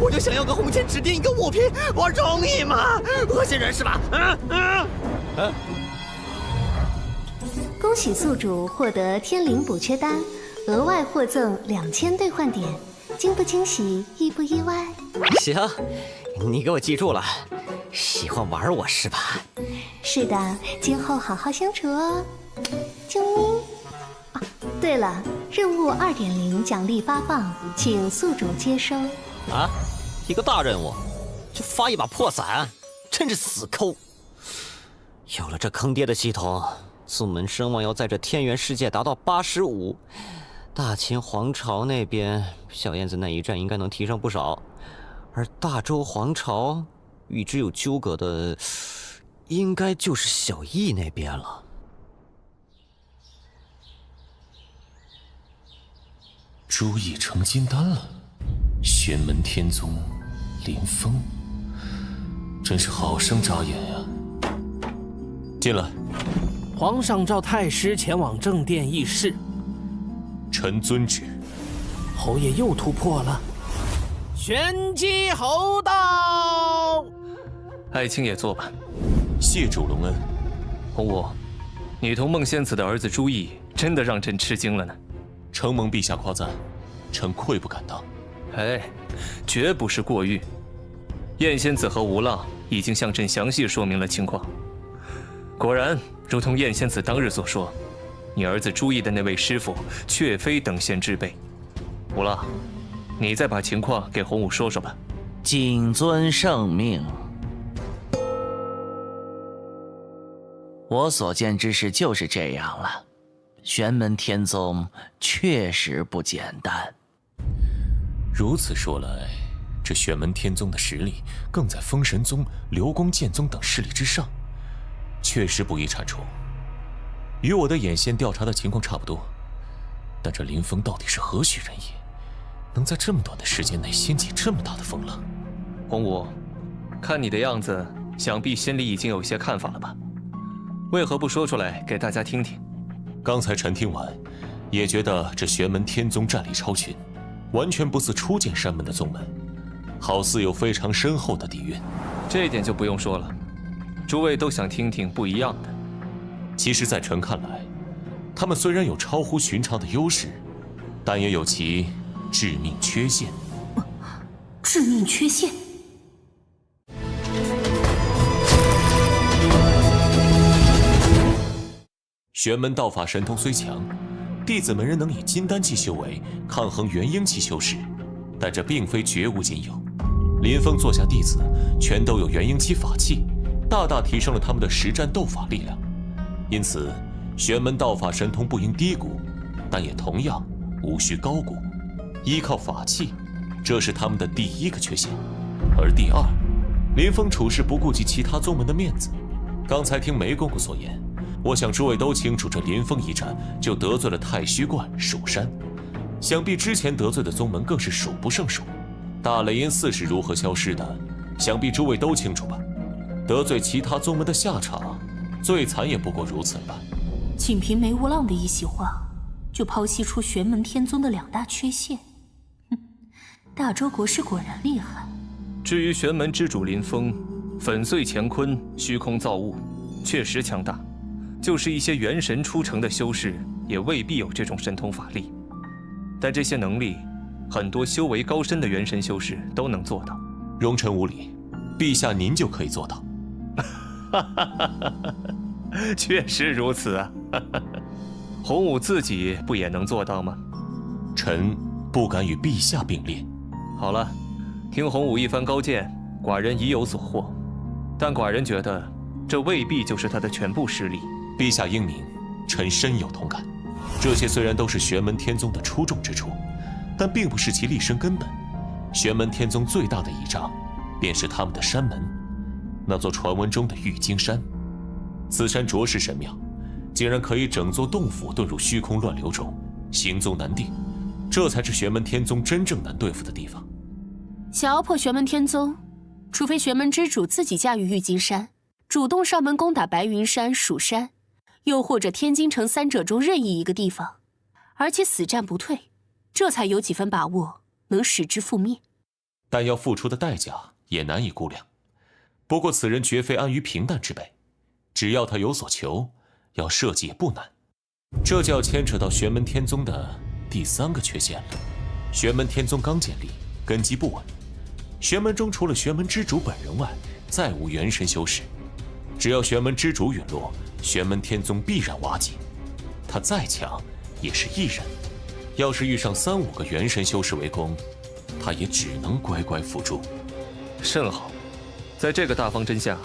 我就想要个红签指定一个物品，我容易吗？恶心人是吧？
恭喜宿主获得天灵补缺丹，额外获赠2000兑换点，惊不惊喜，意不意外？
行，你给我记住了，喜欢玩我是吧？
是的，今后好好相处哦。啾咪。啊，对了，任务2.0奖励发放，请宿主接收。
啊，一个大任务，就发一把破伞，真是死抠。有了这坑爹的系统，宗门声望要在这天元世界达到85，大秦皇朝那边小燕子那一战应该能提升不少，而大周皇朝与之有纠葛的，应该就是小易那边了。
朱毅成金丹了，玄门天宗林峰，真是好生眨眼呀！进来。
皇上召太师前往正殿议事。
臣遵旨。
侯爷又突破了。玄机侯到。
爱卿也坐吧。
谢主隆恩。
洪武，你同孟仙子的儿子朱毅，真的让朕吃惊了呢。
承蒙陛下夸赞，臣愧不敢当。
哎，绝不是过誉。燕仙子和吴浪已经向朕详细说明了情况。果然，如同燕仙子当日所说，你儿子朱毅的那位师傅，却非等闲之辈。吴浪，你再把情况给洪武说说吧。
谨遵圣命。我所见之事就是这样了。玄门天宗确实不简单。
如此说来，这玄门天宗的实力更在封神宗、流光剑宗等势力之上，确实不易铲除。与我的眼线调查的情况差不多，但这林峰到底是何许人也，能在这么短的时间内掀起这么大的风浪？
洪武，看你的样子，想必心里已经有些看法了吧？为何不说出来给大家听听？
刚才臣听完，也觉得这玄门天宗战力超群，完全不似初见山门的宗门，好似有非常深厚的底蕴。
这一点就不用说了，诸位都想听听不一样的。
其实，在臣看来，他们虽然有超乎寻常的优势，但也有其致命缺陷。
致命缺陷？
玄门道法神通虽强，弟子门人能以金丹期修为抗衡元婴期修士，但这并非绝无仅有。林峰座下弟子全都有元婴期法器，大大提升了他们的实战斗法力量。因此，玄门道法神通不应低估，但也同样无需高估。依靠法器，这是他们的第一个缺陷。而第二，林峰处事不顾及其他宗门的面子。刚才听梅公公所言，我想诸位都清楚，这林峰一战就得罪了太虚观、蜀山，想必之前得罪的宗门更是数不胜数。大雷音寺是如何消失的，想必诸位都清楚吧？得罪其他宗门的下场，最惨也不过如此了吧？
仅凭梅无浪的一席话，就剖析出玄门天宗的2大缺陷。大周国师果然厉害。
至于玄门之主林峰，粉碎乾坤，虚空造物，确实强大。就是一些元神出城的修士，也未必有这种神通法力。但这些能力，很多修为高深的元神修士都能做到。
容臣无礼，陛下您就可以做到。
确实如此啊。洪武自己不也能做到吗？
臣不敢与陛下并列。
好了，听洪武一番高见，寡人已有所获，但寡人觉得这未必就是他的全部实力。
陛下英明，臣深有同感。这些虽然都是玄门天宗的出众之处，但并不是其立身根本。玄门天宗最大的倚仗，便是他们的山门，那座传闻中的玉京山。此山着实神妙，竟然可以整座洞府遁入虚空乱流中，行踪难定。这才是玄门天宗真正难对付的地方。
想要破玄门天宗，除非玄门之主自己驾驭玉京山，主动上门攻打白云山、蜀山，又或者天津城3者中任意一个地方，而且死战不退，这才有几分把握能使之覆灭。
但要付出的代价也难以估量。不过此人绝非安于平淡之辈，只要他有所求，要设计也不难。这就要牵扯到玄门天宗的第3个缺陷了。玄门天宗刚建立，根基不稳，玄门中除了玄门之主本人外，再无元神修士。只要玄门之主陨落，玄门天宗必然瓦解。他再强，也是一人。要是遇上3、5个元神修士围攻，他也只能乖乖付诸。
甚好，在这个大方针下，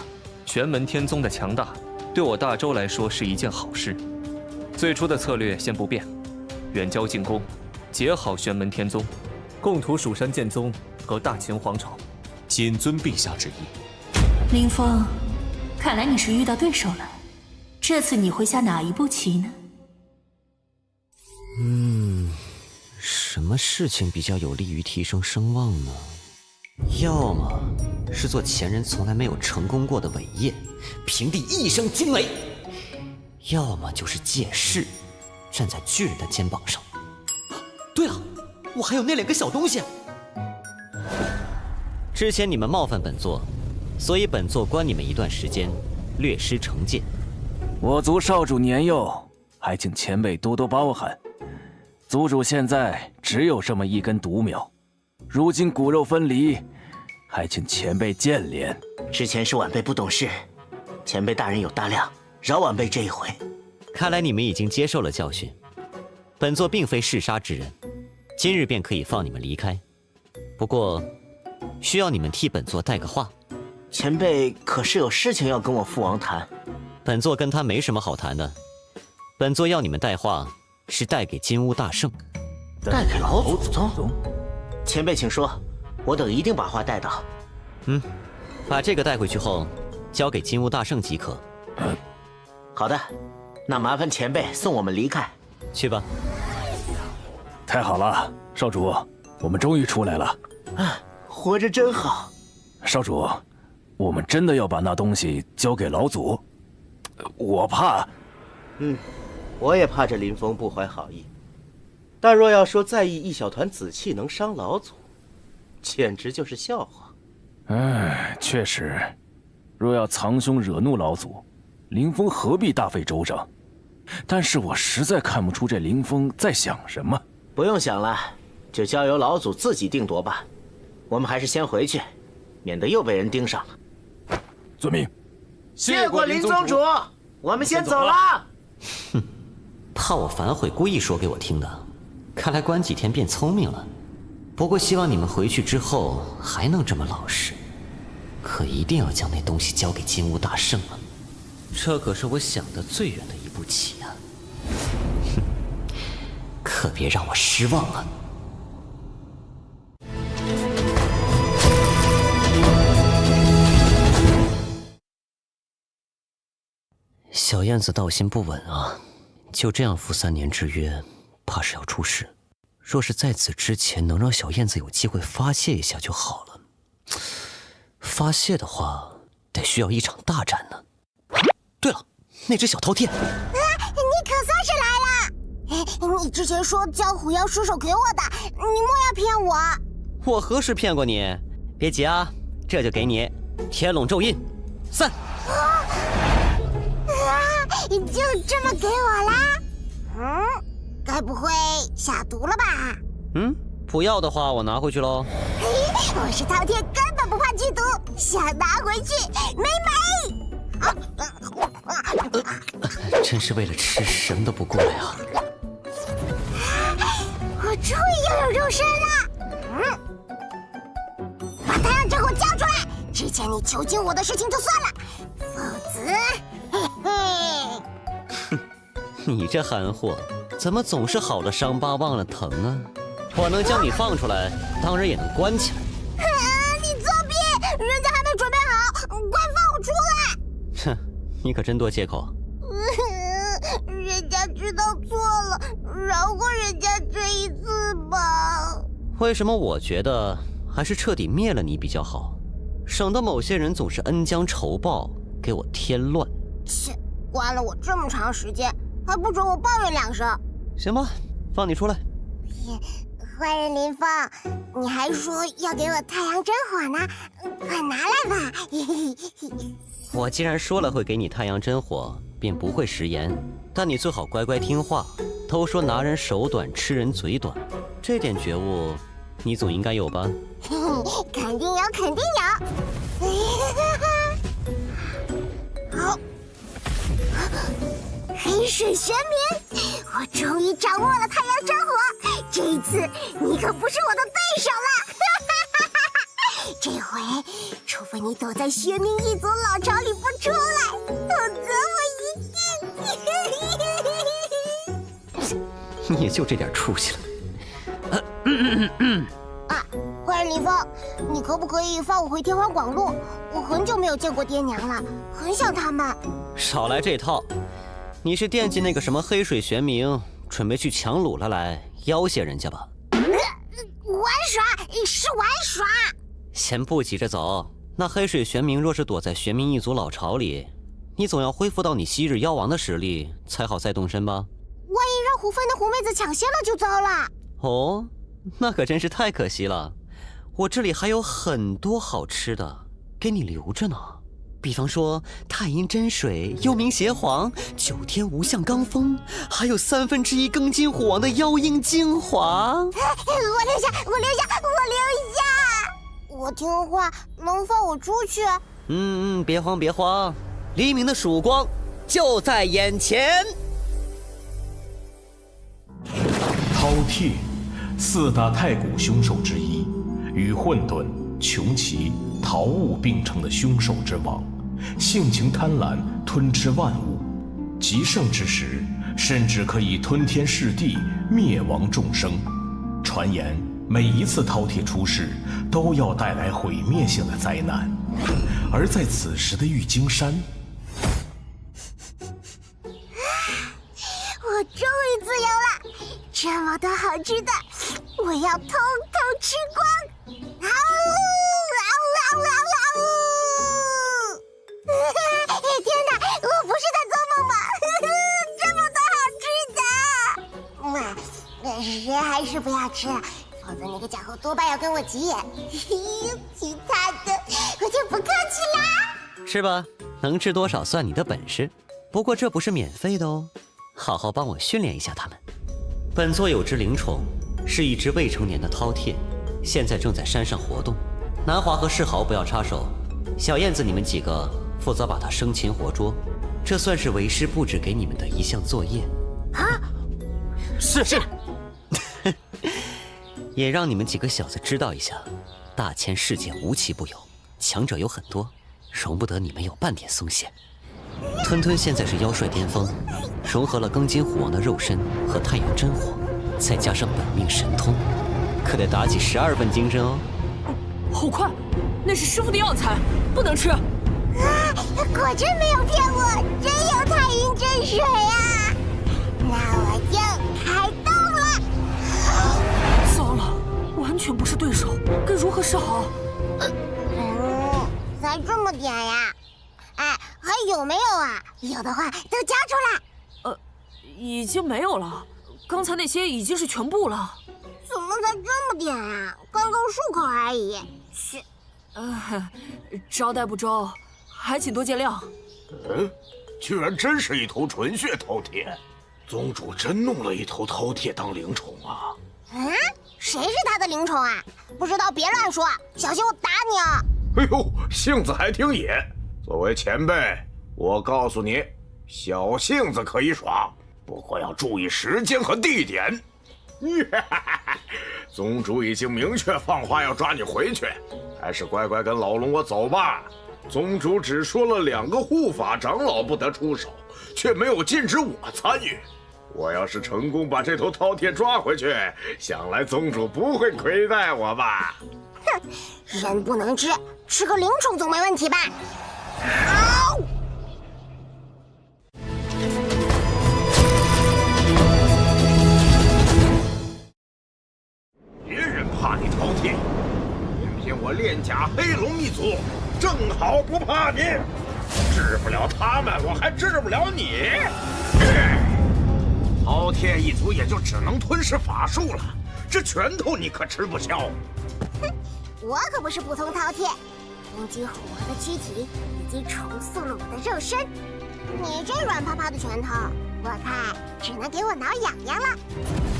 玄门天宗的强大，对我大周来说是一件好事。最初的策略先不变，远交近攻，结好玄门天宗，共图蜀山剑宗和大秦皇朝。
谨遵陛下之意。
林峰，看来你是遇到对手了。这次你会下哪一步棋呢？
什么事情比较有利于提升声望呢？要么是做前人从来没有成功过的伟业，平地一声惊雷；要么就是借势站在巨人的肩膀上。对了，我还有那2个小东西。之前你们冒犯本座，所以本座关你们一段时间，略施惩戒。
我族少主年幼，还请前辈多多包涵。族主现在只有这么一根独苗，如今骨肉分离，还请前辈见怜。
之前是晚辈不懂事，前辈大人有大量，饶晚辈这一回。
看来你们已经接受了教训，本座并非嗜杀之人，今日便可以放你们离开。不过，需要你们替本座带个话。
前辈可是有事情要跟我父王谈？
本座跟他没什么好谈的。本座要你们带话，是带给金乌大圣。
带给老祖宗？前辈请说，我等一定把话带到。
把这个带回去后，交给金乌大圣即可。
好的，那麻烦前辈送我们离开。
去吧。
太好了，少主，我们终于出来了。
活着真好。
少主，我们真的要把那东西交给老祖？我怕。
我也怕这林峰不怀好意。但若要说在意一小团紫气能伤老祖，简直就是笑话。
确实，若要藏凶惹怒老祖，林峰何必大费周章？但是我实在看不出这林峰在想什么。
不用想了，就交由老祖自己定夺吧。我们还是先回去，免得又被人盯上了。
遵命。
谢过林宗主，我们先走了。
哼，怕我反悔，故意说给我听的。看来关几天变聪明了。不过希望你们回去之后还能这么老实，可一定要将那东西交给金乌大圣了。这可是我想的最远的一步棋啊！哼，可别让我失望了。小燕子道心不稳啊，就这样赴3年之约，怕是要出事。若是在此之前能让小燕子有机会发泄一下就好了。发泄的话，得需要一场大战呢。对了，那只小饕餮，
你可算是来了！你之前说交虎妖尸首给我的，你莫要骗我！
我何时骗过你？别急啊，这就给你天龙咒印散。
就这么给我啦？该不会下毒了吧？
不要的话我拿回去喽。
我是饕餮，根本不怕剧毒，想拿回去没门！
真是为了吃什么都不过来啊！
我终于又有肉身了！把太阳真火交出来！之前你囚禁我的事情就算了，否则，
你这憨货，怎么总是好了伤疤忘了疼啊？我能将你放出来，当然也能关起来。
你作弊！人家还没准备好，快放我出来！
哼，你可真多借口。
人家知道错了，饶过人家这一次吧。
为什么我觉得还是彻底灭了你比较好，省得某些人总是恩将仇报，给我添乱。
切，关了我这么长时间，还不准我抱怨2声。
行吧，放你出来。
坏人林峰，你还说要给我太阳真火呢，快拿来吧！
我既然说了会给你太阳真火，便不会食言。但你最好乖乖听话。都说拿人手短，吃人嘴短，这点觉悟，你总应该有吧？
肯定有，肯定有。好，黑水玄冥，我终于掌握了太阳真火。这一次你可不是我的对手了。这回，除非你躲在玄冥一族老巢里不出来，否则我一定……
你也就这点出息了。
坏人林峰，你可不可以放我回天荒广路？我很久没有见过爹娘了，很想他们。
少来这套！你是惦记那个什么黑水玄冥，准备去抢掳了来要挟人家吧？
玩耍是玩耍。
先不急着走，那黑水玄冥若是躲在玄冥一族老巢里，你总要恢复到你昔日妖王的实力，才好再动身吧？
万一让胡芬的狐妹子抢先了就糟了。
哦，那可真是太可惜了。我这里还有很多好吃的，给你留着呢。比方说太阴真水、幽冥邪皇、9天无相罡风，还有1/3庚金虎王的妖鹰精华。
我留下！我听话，能放我出去？
别慌，黎明的曙光就在眼前。
饕餮，4大太古凶兽之一，与混沌、穷奇、桃物并称的凶兽之王，性情贪婪，吞吃万物。极盛之时，甚至可以吞天噬地，灭亡众生。传言每一次饕餮出世，都要带来毁灭性的灾难。而在此时的玉京山，
我终于自由了！这么多好吃的，我要通通吃光！天哪，我不是在做梦吧？这么多好吃的，人还是不要吃了，否则那个家伙多半要跟我急眼。其他的我就不客气啦。
吃吧，能吃多少算你的本事。不过这不是免费的哦，好好帮我训练一下他们。本座有只灵宠，是一只未成年的饕餮，现在正在山上活动。南华和世豪不要插手，小燕子你们几个负责把它生擒活捉，这算是为师布置给你们的一项作业。
啊，
是。
也让你们几个小子知道一下，大千世界无奇不有，强者有很多，容不得你们有半点松懈。吞现在是妖帅巅峰，融合了庚金虎王的肉身和太阳真火，再加上本命神通，可得打起12分精神哦。
好快，那是师傅的药材，不能吃。
果真没有骗我，真有太阴真水啊！那我就开动了。
糟了，完全不是对手，该如何是好？
才这么点呀？哎，还有没有啊？有的话都交出来。
已经没有了，刚才那些已经是全部了。
怎么才这么点啊？刚刚漱口而已。是，
招待不周，还请多见谅。
居然真是一头纯血饕餮，宗主真弄了一头饕餮当灵宠啊！
谁是他的灵宠啊？不知道别乱说，小心我打你啊！
哎呦，性子还挺野。作为前辈，我告诉你，小性子可以耍，不过要注意时间和地点。宗主已经明确放话要抓你回去，还是乖乖跟老龙我走吧。宗主只说了2个护法长老不得出手，却没有禁止我参与。我要是成功把这头饕餮抓回去，想来宗主不会亏待我吧？
哼，人不能吃，吃个灵宠总没问题吧？
别人怕你饕餮，偏我炼甲黑龙一族正好不怕你。治不了他们，我还治不了你。饕餮一族也就只能吞噬法术了，这拳头你可吃不消。
哼，我可不是普通饕餮，庚金虎王的躯体已经重塑了我的肉身。你这软趴趴的拳头，我看只能给我挠痒痒了。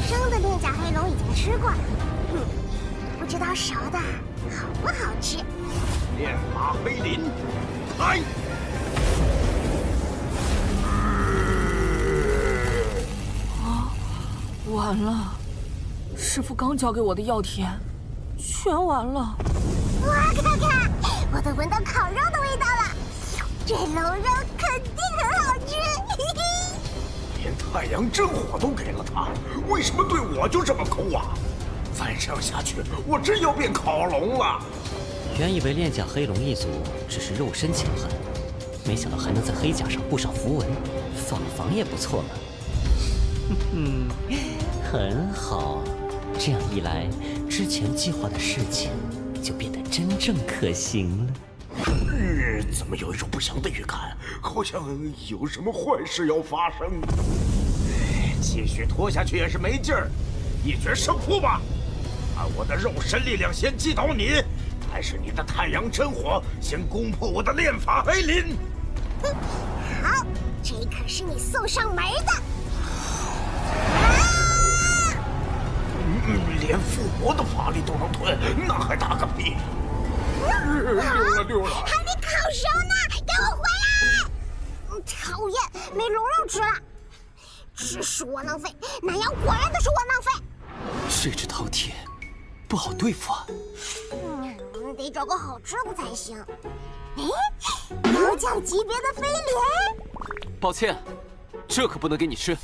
生的炼甲黑龙已经吃过了，不知道熟的好不好吃。
炼法飞临，开！
完了，师傅刚教给我的药田，全完了。
哇，看看，我都闻到烤肉的味道了，这龙肉肯定很好吃。
连太阳真火都给了他，为什么对我就这么抠啊？再这样下去，我真要变烤龙了。
原以为炼甲黑龙一族只是肉身强悍，没想到还能在黑甲上布上符文，仿防也不错嘛。很好，这样一来，之前计划的事情就变得真正可行了。
怎么有一种不祥的预感？好像有什么坏事要发生。继续拖下去也是没劲儿，一决胜负吧！看我的肉身力量先击倒你，还是你的太阳真火先攻破我的炼法黑鳞？
好，这可是你送上门的。
连附魔的法力都能吞，那还打个屁！溜了！
还没烤熟呢，给我回来！讨厌，没龙肉吃了。吃是窝囊废，南阳果然都是窝囊废。
这只饕餮不好对付啊。
得找个好吃的才行。高奖级别的飞莲。
抱歉，这可不能给你吃。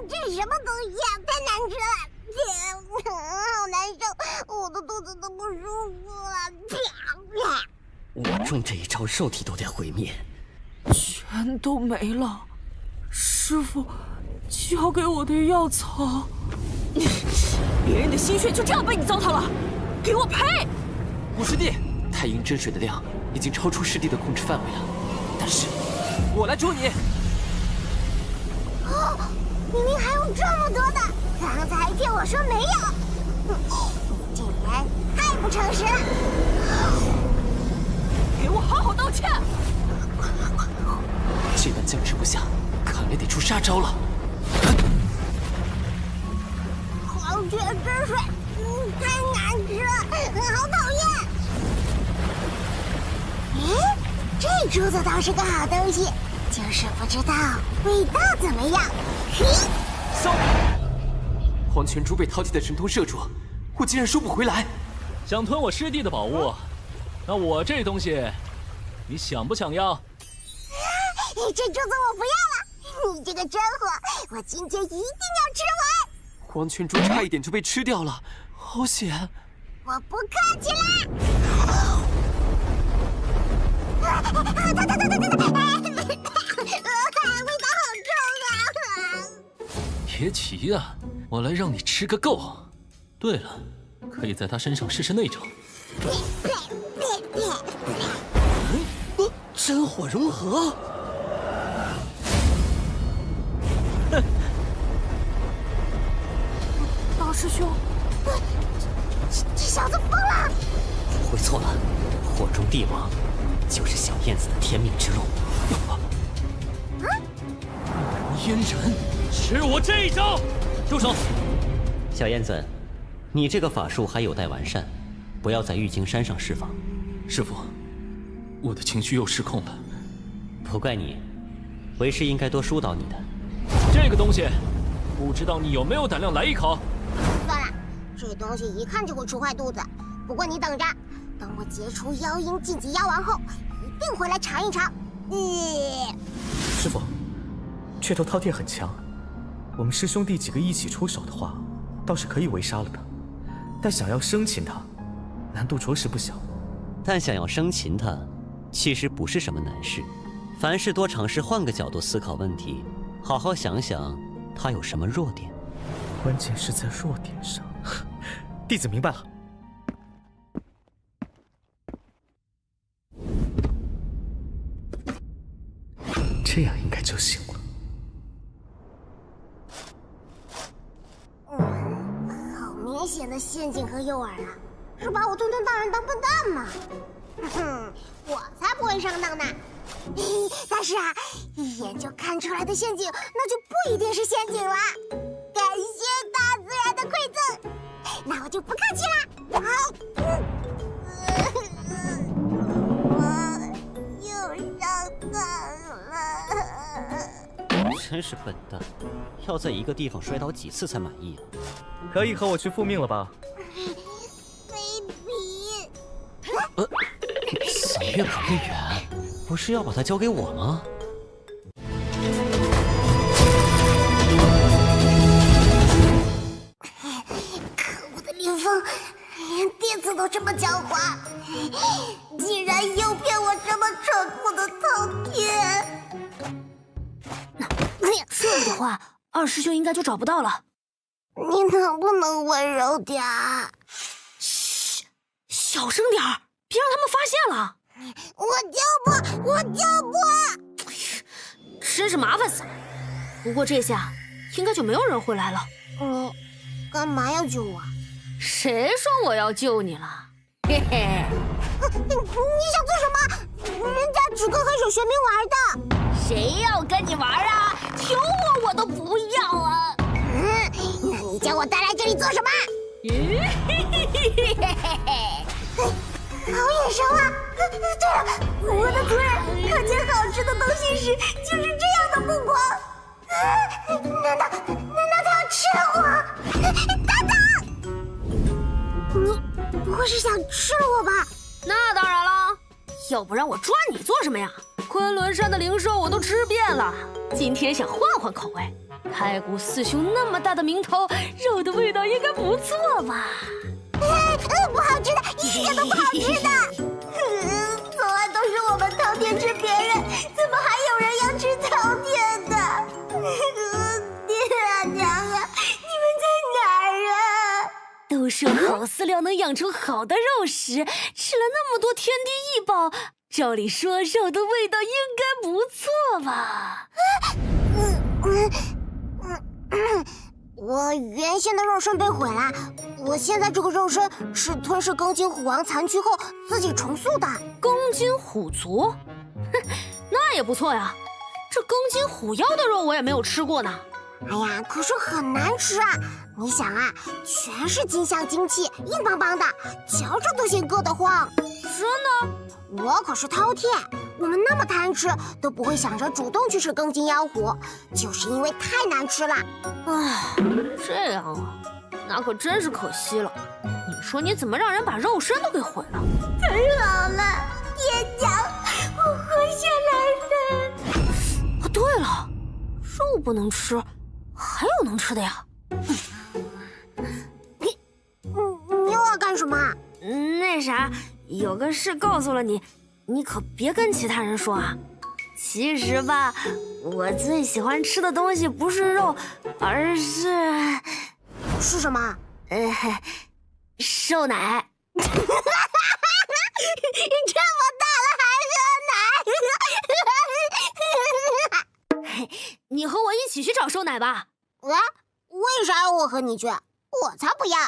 这是什么东西啊？太难吃了，好难受，我的肚子都不舒服了。
我中这一招，肉体都得毁灭，
全都没了。师傅，交给我的药草，别人的心血就这样被你糟蹋了，给我赔！
五师弟，太阴真水的量已经超出师弟的控制范围了，但是我来助你。
明明还有这么多的，刚才还骗我说没有，你这人太不诚实了！
给我好好道歉！
这般僵持不下，看来得出杀招了。
黄泉真水，太难吃了，好讨厌！这珠子倒是个好东西，就是不知道味道怎么样。
骚！黄泉珠被饕餮的神通射住，我竟然收不回来。
想吞我师弟的宝物，那我这东西，你想不想要？
这珠子我不要了，你这个真货，我今天一定要吃完。
黄泉珠差一点就被吃掉了，好险！
我不客气啦！味道好重啊！
别急呀，我来让你吃个够。对了，可以在他身上试试那招。
真火融合。
大师兄，这小子疯了！
不会错了，火中帝王就是小燕子的天命之路。
阉人，吃我这一招！住手！
小燕子，你这个法术还有待完善，不要在玉京山上释放。
师父，我的情绪又失控了。
不怪你，为师应该多疏导你的。
这个东西，不知道你有没有胆量来一口？
算了，这东西一看就会吃坏肚子。不过你等着，等我结出妖婴晋级妖王后，一定会来尝一尝。
师傅，雀头饕餮很强，我们师兄弟几个一起出手的话，倒是可以围杀了他。但想要生擒他，难度着实不小。
但想要生擒他，其实不是什么难事。凡事多尝试换个角度思考问题，好好想想他有什么弱点。
关键是在弱点上。弟子明白了。这样应该就行了。
好明显的陷阱和诱饵啊！是把我墩墩大人当笨蛋吗？我才不会上当呢！但是啊，一眼就看出来的陷阱，那就不一定是陷阱了。感谢大自然的馈赠，那我就不客气啦。好，我又上当了。
真是笨蛋，要在一个地方摔倒几次才满意啊？
可以和我去复命了吧？
怎么越跑越远？不是要把它交给我吗？
可恶的林峰，连弟子都这么狡猾，竟然诱骗我这么蠢酷的饕餮！
这样的话，二师兄应该就找不到了。
你能不能温柔点？
嘘，小声点儿，别让他们发现了。
我就不！
真是麻烦死了。不过这下应该就没有人会来了。
你干嘛要救我？
谁说我要救你了？嘿嘿。
你想做什么？人家只跟黑手玄冥玩的。
谁要跟你玩啊？求我都不要啊！
那你叫我带来这里做什么？好眼熟啊！对了，我的主人看见好吃的东西时就是这样的目光。难道他要吃了我？等等！你不会是想吃了我吧？
那当然了，要不然我抓你做什么呀？昆仑山的灵兽我都吃遍了，今天想换换口味。太古四兄那么大的名头，肉的味道应该不错吧？
不好吃的，一点都不好吃的。从来都是我们饕餮吃别人，怎么还有人要吃饕餮的？爹啊娘啊，你们在哪儿啊？
都说好饲料能养出好的肉食，吃了那么多天地异宝，照理说肉的味道应该不错吧？
我原先的肉身被毁了，我现在这个肉身是吞噬庚金虎王残躯后自己重塑的。
庚金虎族，哼，那也不错呀。这庚金虎妖的肉我也没有吃过呢。
哎呀，可是很难吃啊！你想啊，全是金像精气，硬邦邦的，嚼着都嫌硌得慌。
真的？
我可是饕餮，我们那么贪吃，都不会想着主动去吃庚金妖虎，就是因为太难吃了。
唉，这样啊，那可真是可惜了。你说你怎么让人把肉身都给毁了？
太好了，爹娘，我活下来了。
哦，对了，肉不能吃，还有能吃的呀。
你又要干什么？
那啥，有个事告诉了你，你可别跟其他人说啊。其实吧，我最喜欢吃的东西不是肉，而是
什么？
瘦奶。
这么大了还喝
奶？你和我一起去找瘦奶吧。
为啥要我和你去？我才不要！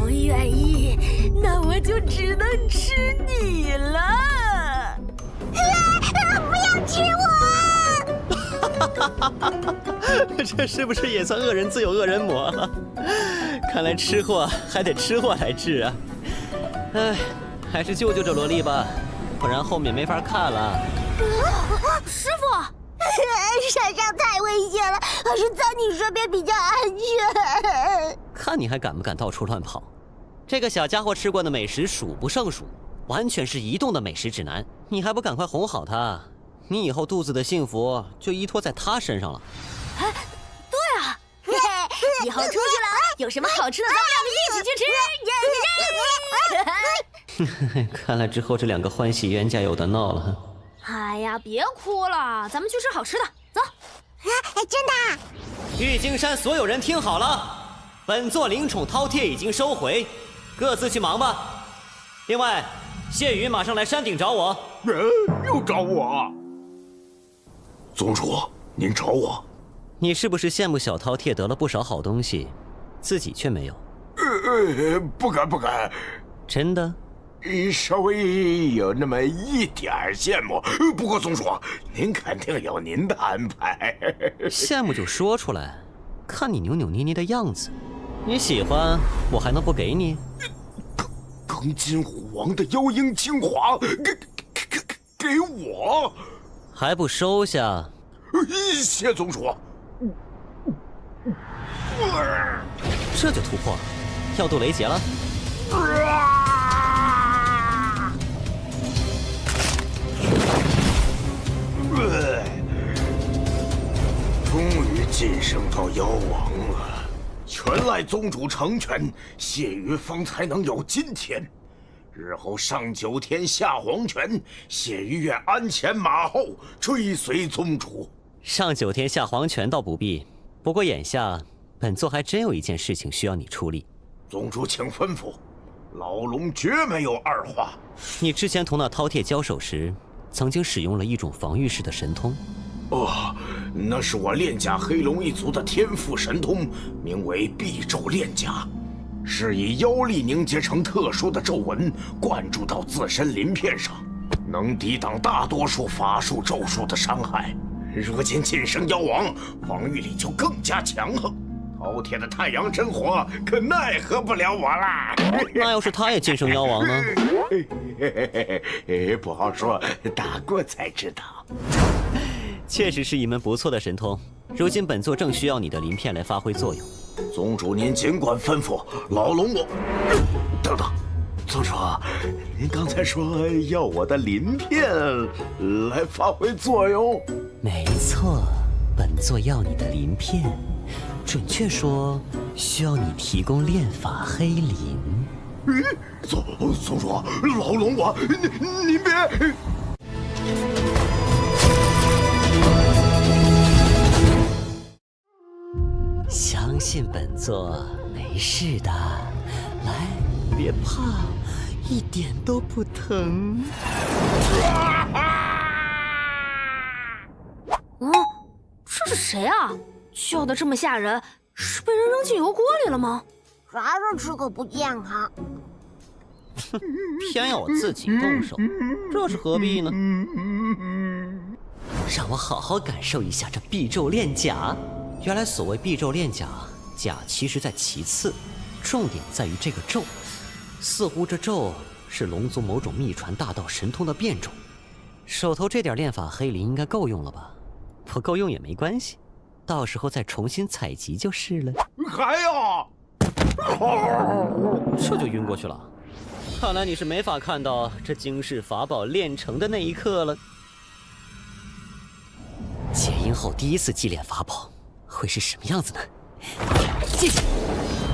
不愿意，那我就只能吃你了。
不要吃
我！这是不是也算恶人自有恶人磨？看来吃货还得吃货来治啊！哎，还是救救这萝莉吧，不然后面没法看了。
师傅！
山上太危险了，还是在你身边比较安全。
看你还敢不敢到处乱跑？这个小家伙吃过的美食数不胜数，完全是移动的美食指南。你还不赶快哄好他？你以后肚子的幸福就依托在他身上了。
哎，对啊，以后出去了，有什么好吃的，咱们两个一起去吃。
看来之后这两个欢喜冤家有的闹了。
哎呀，别哭了，咱们去吃好吃的，走。
真的？
玉京山所有人听好了，本座灵宠饕餮已经收回，各自去忙吧。另外，谢宇马上来山顶找我。
又找我？宗主，您找我？
你是不是羡慕小饕餮得了不少好东西，自己却没有？
不敢。
真的？
稍微有那么一点羡慕，不过宗主，您肯定有您的安排。
羡慕就说出来，看你扭扭捏捏的样子，你喜欢我还能不给你？
庚金虎王的妖鹰精华，给我，
还不收下？
谢宗主。
这就突破了，要渡雷劫了。
终于晋升到妖王了，全赖宗主成全，谢宇方才能有今天。日后上九天下黄泉，谢宇愿鞍前马后追随宗主。
上九天下黄泉倒不必，不过眼下，本座还真有一件事情需要你出力。
宗主请吩咐，老龙绝没有二话。
你之前同那饕餮交手时，曾经使用了一种防御式的神通。
哦，那是我炼甲黑龙一族的天赋神通，名为必咒炼甲，是以妖力凝结成特殊的咒文，灌注到自身鳞片上，能抵挡大多数法术咒术的伤害。如今晋升妖王，防御力就更加强横。饕餮的太阳真火可奈何不了我啦！
那要是他也晋升妖王呢？
不好说，打过才知道。
确实是一门不错的神通，如今本座正需要你的鳞片来发挥作用。
宗主您尽管吩咐，老龙我……等等，宗主，您刚才说要我的鳞片来发挥作用？
没错，本座要你的鳞片，准确说，需要你提供炼法黑鳞。
宗主，老龙我，您别。
相信本座没事的，来，别怕，一点都不疼。
这是谁啊？叫的这么吓人，是被人扔进油锅里了吗？
啥人吃可不健康。
偏要我自己动手，这是何必呢？让我好好感受一下这必咒炼甲。原来所谓必咒炼甲，甲其实在其次，重点在于这个咒。似乎这咒是龙族某种秘传大道神通的变种。手头这点炼法黑鳞应该够用了吧？不够用也没关系，到时候再重新采集就是了。
还要？
这就晕过去了。看来你是没法看到这惊世法宝炼成的那一刻了。结阴后第一次祭炼法宝会是什么样子呢？进去！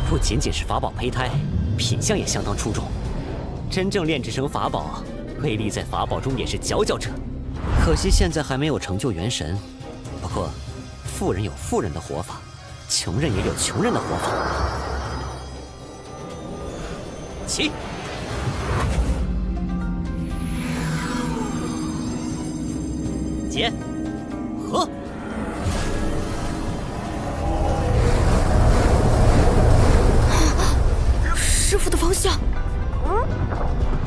不仅仅是法宝胚胎，品相也相当出众。真正炼制成法宝，威力在法宝中也是佼佼者。可惜现在还没有成就元神。不过，富人有富人的活法，穷人也有穷人的活法。起！结！合！
师傅的方向。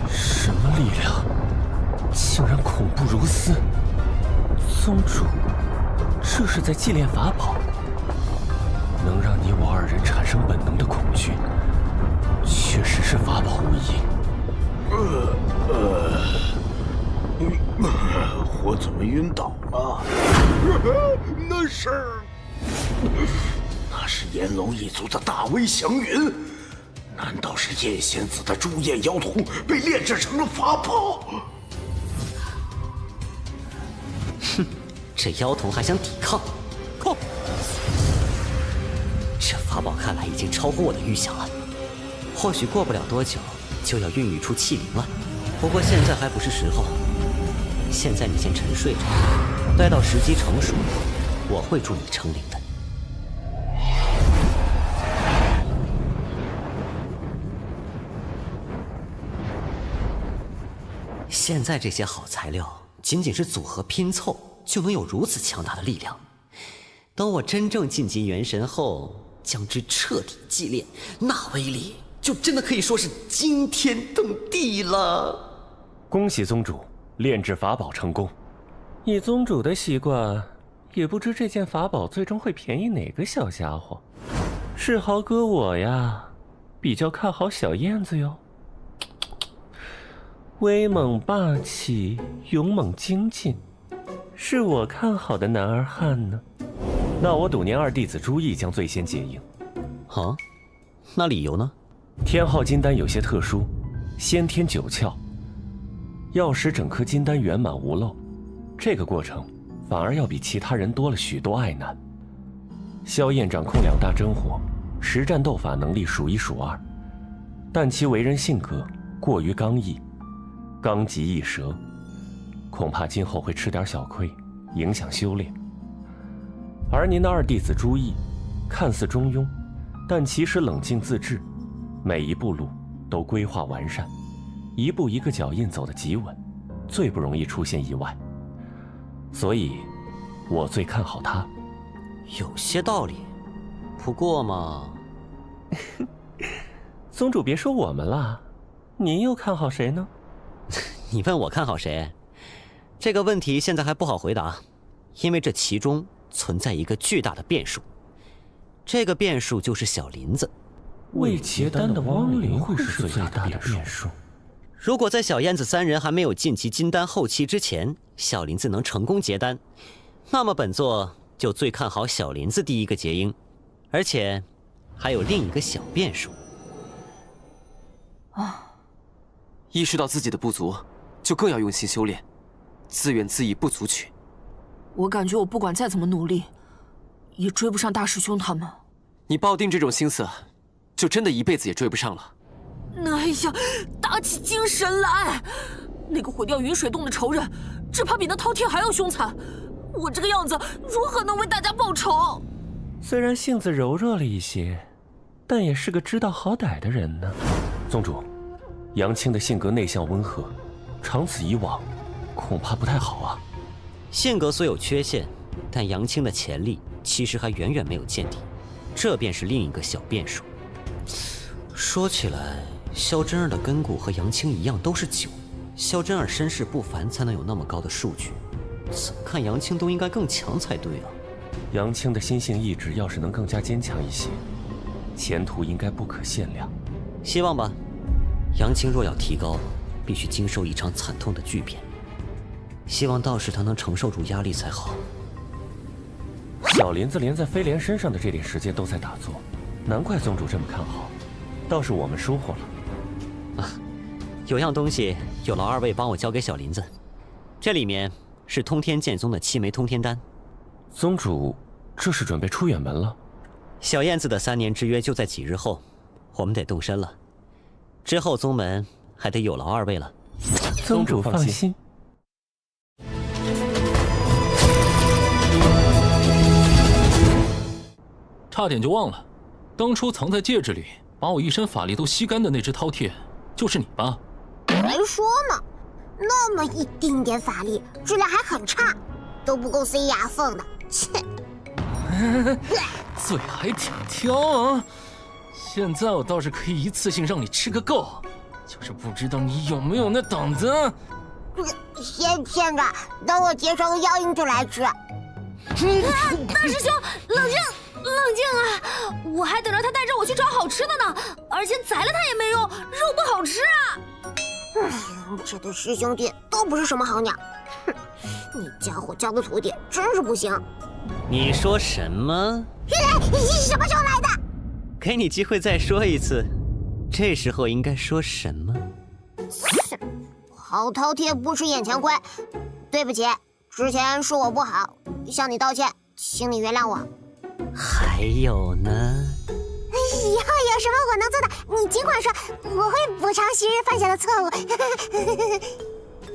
什么力量，竟然恐怖如斯！宗主，这是在祭炼法宝，能让你我二人产生本能的恐惧，确实是法宝无疑。
我怎么晕倒了？那是炎龙一族的大威祥云。难道是叶仙子的朱焰妖瞳被炼制成了法宝？
哼，这妖瞳还想抵抗？靠！这法宝看来已经超乎我的预想了，或许过不了多久就要孕育出气灵了。不过现在还不是时候，现在你先沉睡着，待到时机成熟，我会助你成灵的。现在这些好材料，仅仅是组合拼凑，就能有如此强大的力量。等我真正晋级元神后，将之彻底祭炼，那威力就真的可以说是惊天动地了。
恭喜宗主炼制法宝成功。以宗主的习惯，也不知这件法宝最终会便宜哪个小家伙。世豪哥我呀，比较看好小燕子哟。威猛霸气，勇猛精进，是我看好的男儿汉呢。那我赌年二弟子朱毅将最先结印。
啊？那理由呢？
天昊金丹有些特殊，先天九窍，要使整颗金丹圆满无漏，这个过程反而要比其他人多了许多爱难。萧燕掌控两大真火，实战斗法能力数一数二，但其为人性格过于刚毅，刚极易折，恐怕今后会吃点小亏，影响修炼。而您的二弟子朱毅看似中庸，但其实冷静自制，每一步路都规划完善，一步一个脚印走得极稳，最不容易出现意外。所以，我最看好他。
有些道理，不过嘛，
宗主别说我们了，您又看好谁呢？
你问我看好谁？这个问题现在还不好回答，因为这其中存在一个巨大的变数。这个变数就是小林子。
未结丹的亡灵会是最大的变数。
如果在小燕子三人还没有晋级金丹后期之前，小林子能成功结丹，那么本座就最看好小林子第一个结婴，而且还有另一个小变数。
意识到自己的不足，就更要用心修炼，自怨自艾不足取。
我感觉我不管再怎么努力，也追不上大师兄他们。
你抱定这种心思，就真的一辈子也追不上了。
哎呀，打起精神来！那个毁掉云水洞的仇人，只怕比那饕餮还要凶残。我这个样子，如何能为大家报仇？
虽然性子柔弱了一些，但也是个知道好歹的人呢。宗主，杨青的性格内向温和，长此以往，恐怕不太好啊。
性格虽有缺陷，但杨青的潜力其实还远远没有见底，这便是另一个小变数。说起来，萧真儿的根骨和杨青一样都是9，萧真儿身世不凡，才能有那么高的数据。怎么看杨青都应该更强才对啊。
杨青的心性意志要是能更加坚强一些，前途应该不可限量。
希望吧。杨青若要提高，必须经受一场惨痛的巨变。希望到时他能承受住压力才好。
小林子连在飞莲身上的这点时间都在打坐，难怪宗主这么看好。倒是我们疏忽了。
有样东西有劳2位帮我交给小林子，这里面是通天剑宗的7枚通天丹。
宗主，这是准备出远门了？
小燕子的3年之约就在几日后，我们得动身了。之后宗门还得有劳2位了。
宗主放心。
差点就忘了，当初藏在戒指里，把我一身法力都吸干的那只饕餮，就是你吧？
还说呢，那么一丁点法力，质量还很差，都不够塞牙缝的。切！
嘴还挺挑啊！现在我倒是可以一次性让你吃个够，就是不知道你有没有那胆子。
先骗着，等我结成个妖婴就来吃。
大师兄，冷静啊！我还等着他带着我去找好吃的呢，而且宰了他也没用，肉不好吃啊！
这对师兄弟都不是什么好鸟。哼，你家伙教的徒弟真是不行。
你说什么？
什么时候来的？
给你机会再说一次，这时候应该说什么？
好饕餮不吃眼前亏，对不起，之前是我不好，向你道歉，请你原谅我。
还有呢？
以后有什么我能做的，你尽管说，我会补偿昔日犯下的错误。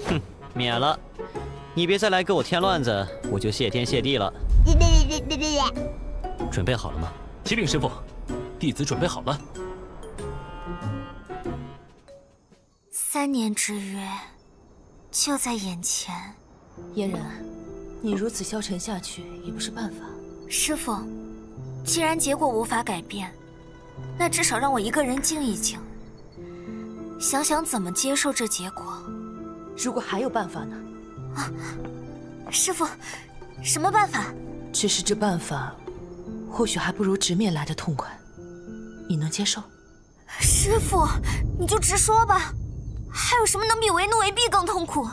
哼，免了，你别再来给我添乱子，我就谢天谢地了。
别！
准备好了吗？
启禀师父，弟子准备好了。
3年之约就在眼前，
嫣然，你如此消沉下去也不是办法。
师父，既然结果无法改变，那至少让我一个人静一静，想想怎么接受这结果。
如果还有办法呢？
师父，什么办法？
只是这办法，或许还不如直面来的痛快。你能接受？
师父，你就直说吧。还有什么能比为奴为婢更痛苦？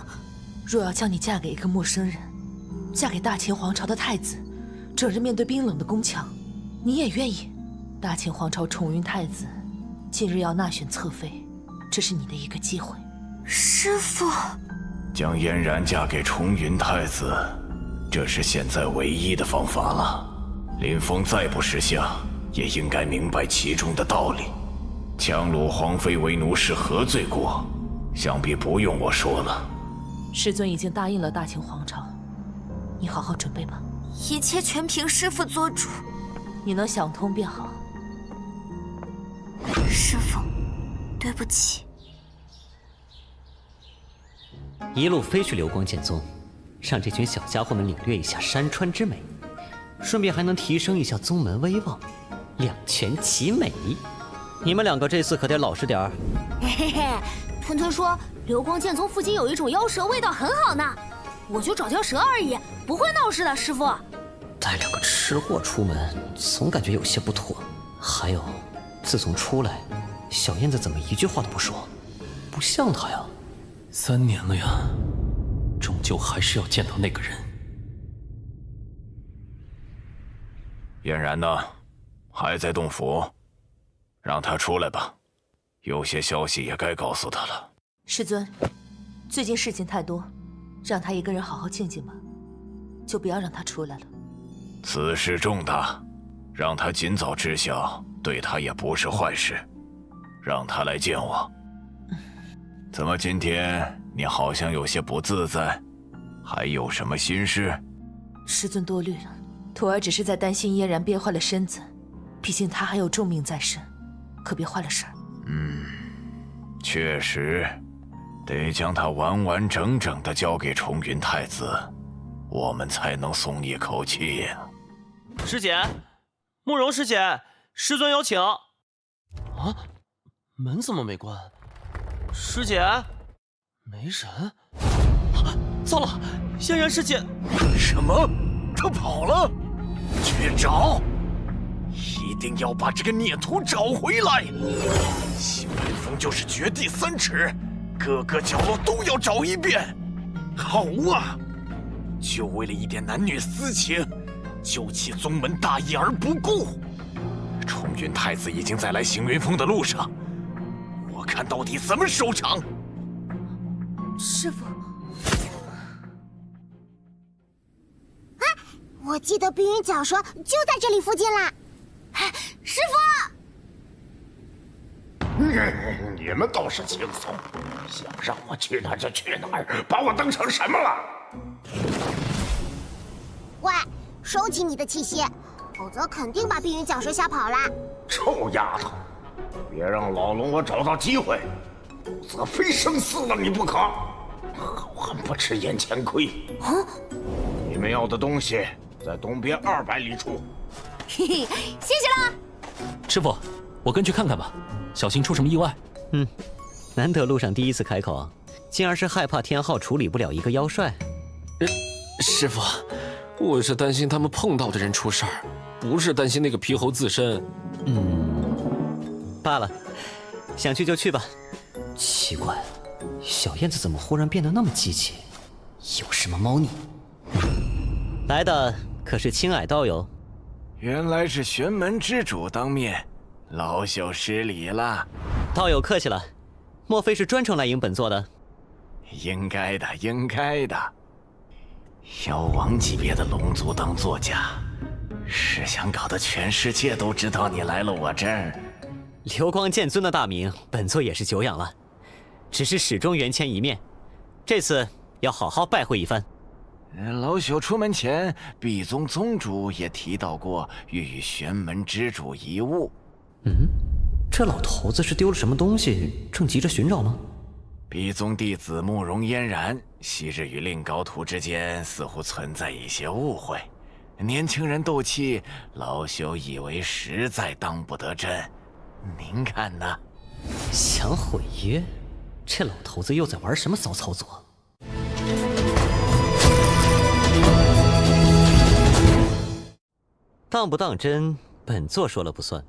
若要将你嫁给一个陌生人，嫁给大秦皇朝的太子，整日面对冰冷的宫墙，你也愿意？大秦皇朝宠云太子近日要纳选侧妃，这是你的一个机会。
师父，
将嫣然嫁给宠云太子，这是现在唯一的方法了。林峰再不识相，也应该明白其中的道理。强掳皇妃为奴是何罪过？想必不用我说了。
师尊已经答应了大秦皇朝，你好好准备吧。
一切全凭师父做主。
你能想通便好。
师父，对不起。
一路飞去流光剑宗，让这群小家伙们领略一下山川之美，顺便还能提升一下宗门威望，两全其美。你们两个这次可得老实点儿。
嘿嘿，吞吞说流光剑宗附近有一种妖蛇，味道很好呢。我就找条蛇而已，不会闹事的，师父。
带两个吃货出门，总感觉有些不妥。还有，自从出来，小燕子怎么一句话都不说？不像她呀。
3年了呀，终究还是要见到那个人。
嫣然呢？还在洞府？让他出来吧，有些消息也该告诉他了。
师尊，最近事情太多，让他一个人好好静静吧，就不要让他出来了。
此事重大，让他尽早知晓，对他也不是坏事。让他来见我。怎么今天你好像有些不自在？还有什么心事？
师尊多虑了，徒儿只是在担心嫣然憋坏了身子，毕竟她还有重命在身，可别坏了事儿。
确实，得将他完完整整的交给重云太子，我们才能松一口气呀。
师姐，慕容师姐，师尊有请。啊，门怎么没关？师姐，没人。啊，糟了，嫣然师姐。
什么？他跑了？去找！一定要把这个孽徒找回来！行云峰就是绝地3尺，各个角落都要找一遍。好啊！就为了一点男女私情，就弃宗门大义而不顾。重云太子已经在来行云峰的路上，我看到底怎么收场。
师父，
我记得碧云角说就在这里附近啦。师父，
你们倒是轻松，想让我去哪儿就去哪儿，把我当成什么了？
喂，收起你的气息，否则肯定把碧云角蛇吓跑啦。
臭丫头，别让老龙我找到机会，否则非生死了你不可。好汉不吃眼前亏。你们要的东西在东边200里处。
嘿嘿，谢谢啦。
师傅，我跟去看看吧，小心出什么意外。
难得路上第一次开口，竟然是害怕天昊处理不了一个妖帅。
师傅，我是担心他们碰到的人出事儿，不是担心那个皮猴自身。
罢了，想去就去吧。奇怪，小燕子怎么忽然变得那么积极？有什么猫腻？来的可是青矮道友。
原来是玄门之主当面，老朽失礼了。
道友客气了，莫非是专程来迎本座的？
应该的，应该的。妖王级别的龙族当座驾，是想搞得全世界都知道你来了我这儿。
流光剑尊的大名，本座也是久仰了，只是始终缘牵一面，这次要好好拜会一番。
老朽出门前，碧宗宗主也提到过欲与玄门之主一晤。
这老头子是丢了什么东西，正急着寻找吗？
碧宗弟子慕容嫣然，昔日与令高徒之间似乎存在一些误会，年轻人斗气，老朽以为实在当不得真。您看呢？
想毁约？这老头子又在玩什么骚操作？当不当真，本座说了不算，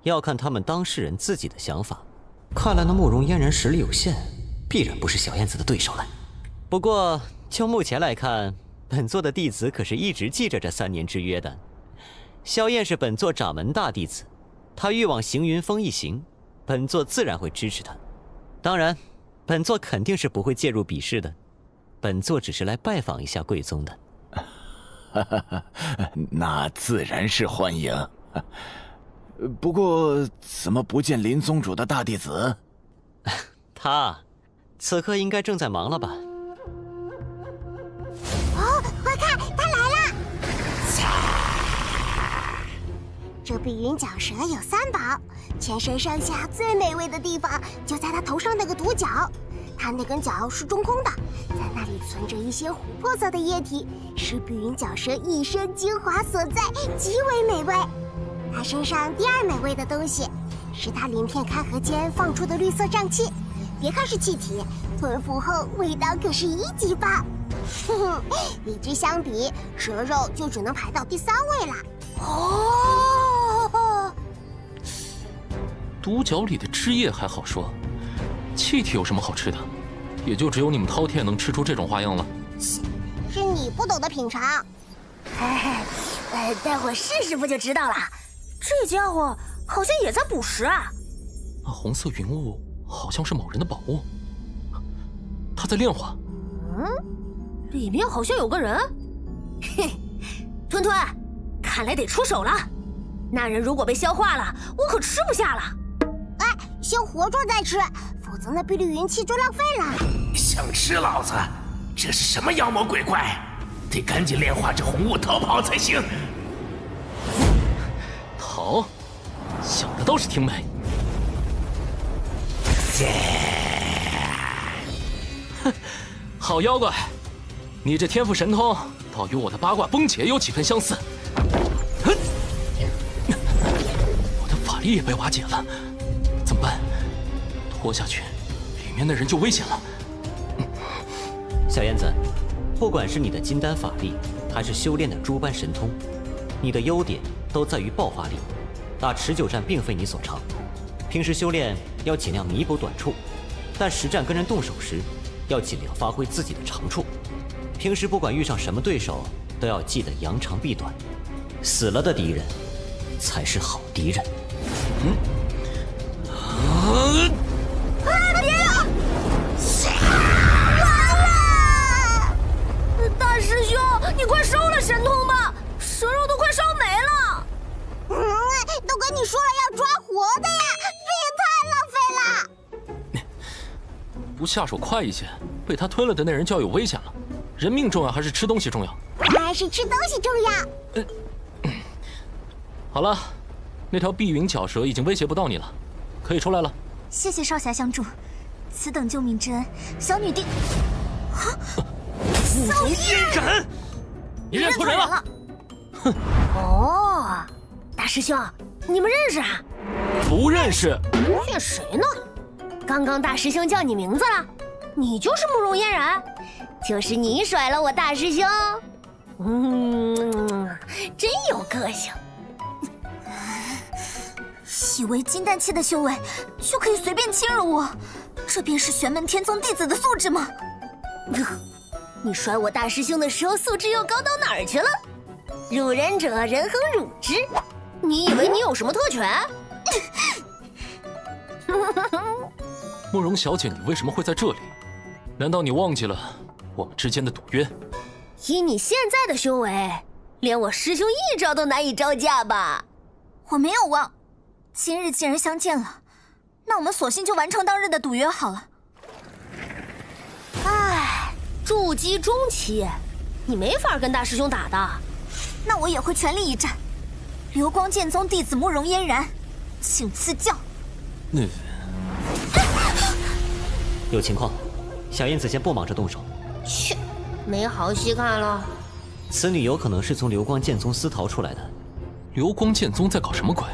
要看他们当事人自己的想法。看来那慕容嫣然实力有限，必然不是小燕子的对手了。不过就目前来看，本座的弟子可是一直记着这3年之约的。萧燕是本座掌门大弟子，他欲往行云峰一行，本座自然会支持他。当然，本座肯定是不会介入比试的，本座只是来拜访一下贵宗的。
那自然是欢迎。不过怎么不见林宗主的大弟子？
他此刻应该正在忙了吧？
快看，他来了！
这碧云角蛇有3宝，全身上下最美味的地方就在它头上那个独角，它那根角是中空的，在那里存着一些琥珀色的液体，是碧云角蛇一身精华所在，极为美味。它身上第2美味的东西，是它鳞片开合间放出的绿色瘴气，别看是气体，吞服后味道可是1级棒。哼哼，与之相比，蛇肉就只能排到第3位啦。哦，
独角里的汁液还好说，气体有什么好吃的？也就只有你们饕餮能吃出这种花样了。
是你不懂得品尝。待会儿试试不就知道了。
这家伙好像也在捕食啊。
那红色云雾好像是某人的宝物，他在炼化。
里面好像有个人。
嘿，吞吞，看来得出手了。那人如果被消化了，我可吃不下了。哎，先活捉再吃，否则那碧绿云气就浪费了。
想吃老子？这是什么妖魔鬼怪？得赶紧炼化这红雾逃跑才行。
逃？想的倒是挺美。哼，好妖怪！你这天赋神通，倒与我的八卦崩解有几分相似。我的法力也被瓦解了，怎么办？拖下去，里面的人就危险了。
小燕子，不管是你的金丹法力，还是修炼的诸般神通，你的优点都在于爆发力。打持久战并非你所长，平时修炼要尽量弥补短处，但实战跟人动手时，要尽量发挥自己的长处。平时不管遇上什么对手，都要记得扬长避短，死了的敌人才是好敌人。
别呀！完了！大师兄，你快收了神通吧，蛇肉都快烧没了。都跟你说了要抓活的呀，这也太浪费了。
不下手快一些，被他吞了的那人就要有危险了。人命重要还是吃东西重要？
当然是吃东西重要。
好了，那条碧云角蛇已经威胁不到你了，可以出来了。
谢谢少侠相助，此等救命之恩，小女定。
慕容嫣然，你认错人了。
哼！哦，大师兄，你们认识啊？
不认识。
骗谁呢？刚刚大师兄叫你名字了，你就是慕容嫣然，就是你甩了我大师兄。真有个性。
以为金丹期的修为就可以随便侵入我，这便是玄门天宗弟子的素质吗？
你甩我大师兄的时候，素质又高到哪儿去了？辱人者，人恒辱之。你以为你有什么特权？
慕容小姐，你为什么会在这里？难道你忘记了我们之间的赌约？
以你现在的修为，连我师兄一招都难以招架吧？
我没有忘。今日既然相见了，那我们索性就完成当日的赌约好了。
唉，筑基中期，你没法跟大师兄打的。
那我也会全力一战。流光剑宗弟子慕容嫣然，请赐教。
有情况，小燕子先不忙着动手。
切，没好戏看了。
此女有可能是从流光剑宗私逃出来的。
流光剑宗在搞什么鬼？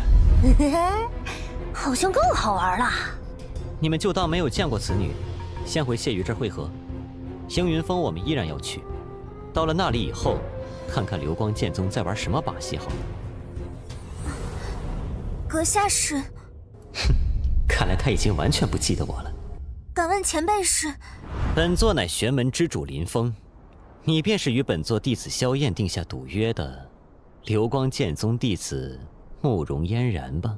好像更好玩了。
你们就当没有见过此女，先回谢鱼这儿会合。行云峰我们依然要去，到了那里以后，看看流光剑宗在玩什么把戏好了。
阁下是？
哼，看来他已经完全不记得我了。
敢问前辈是？
本座乃玄门之主林峰，你便是与本座弟子萧燕定下赌约的流光剑宗弟子慕容嫣然吧？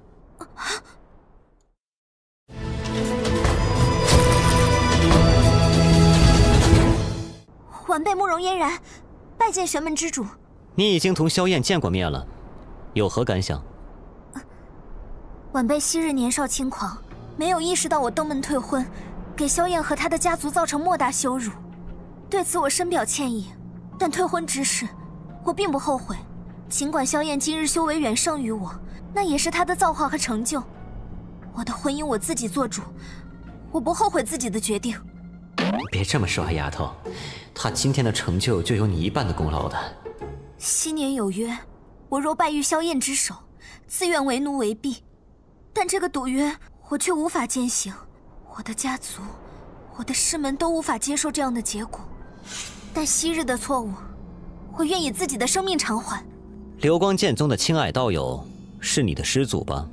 晚辈慕容嫣然，拜见玄门之主。
你已经同萧燕见过面了，有何感想？
晚辈昔日年少轻狂，没有意识到我登门退婚，给萧燕和她的家族造成莫大羞辱，对此我深表歉意。但退婚之事，我并不后悔，尽管萧燕今日修为远胜于我，那也是她的造化和成就。我的婚姻我自己做主，我不后悔自己的决定。
别这么说啊，丫头，她今天的成就就有你一半的功劳的。
昔年有约，我若败于萧燕之手，自愿为奴为婢。但这个赌约我却无法践行，我的家族，我的师门都无法接受这样的结果。但昔日的错误，我愿以自己的生命偿还。
流光剑宗的青霭道友是你的师祖吧？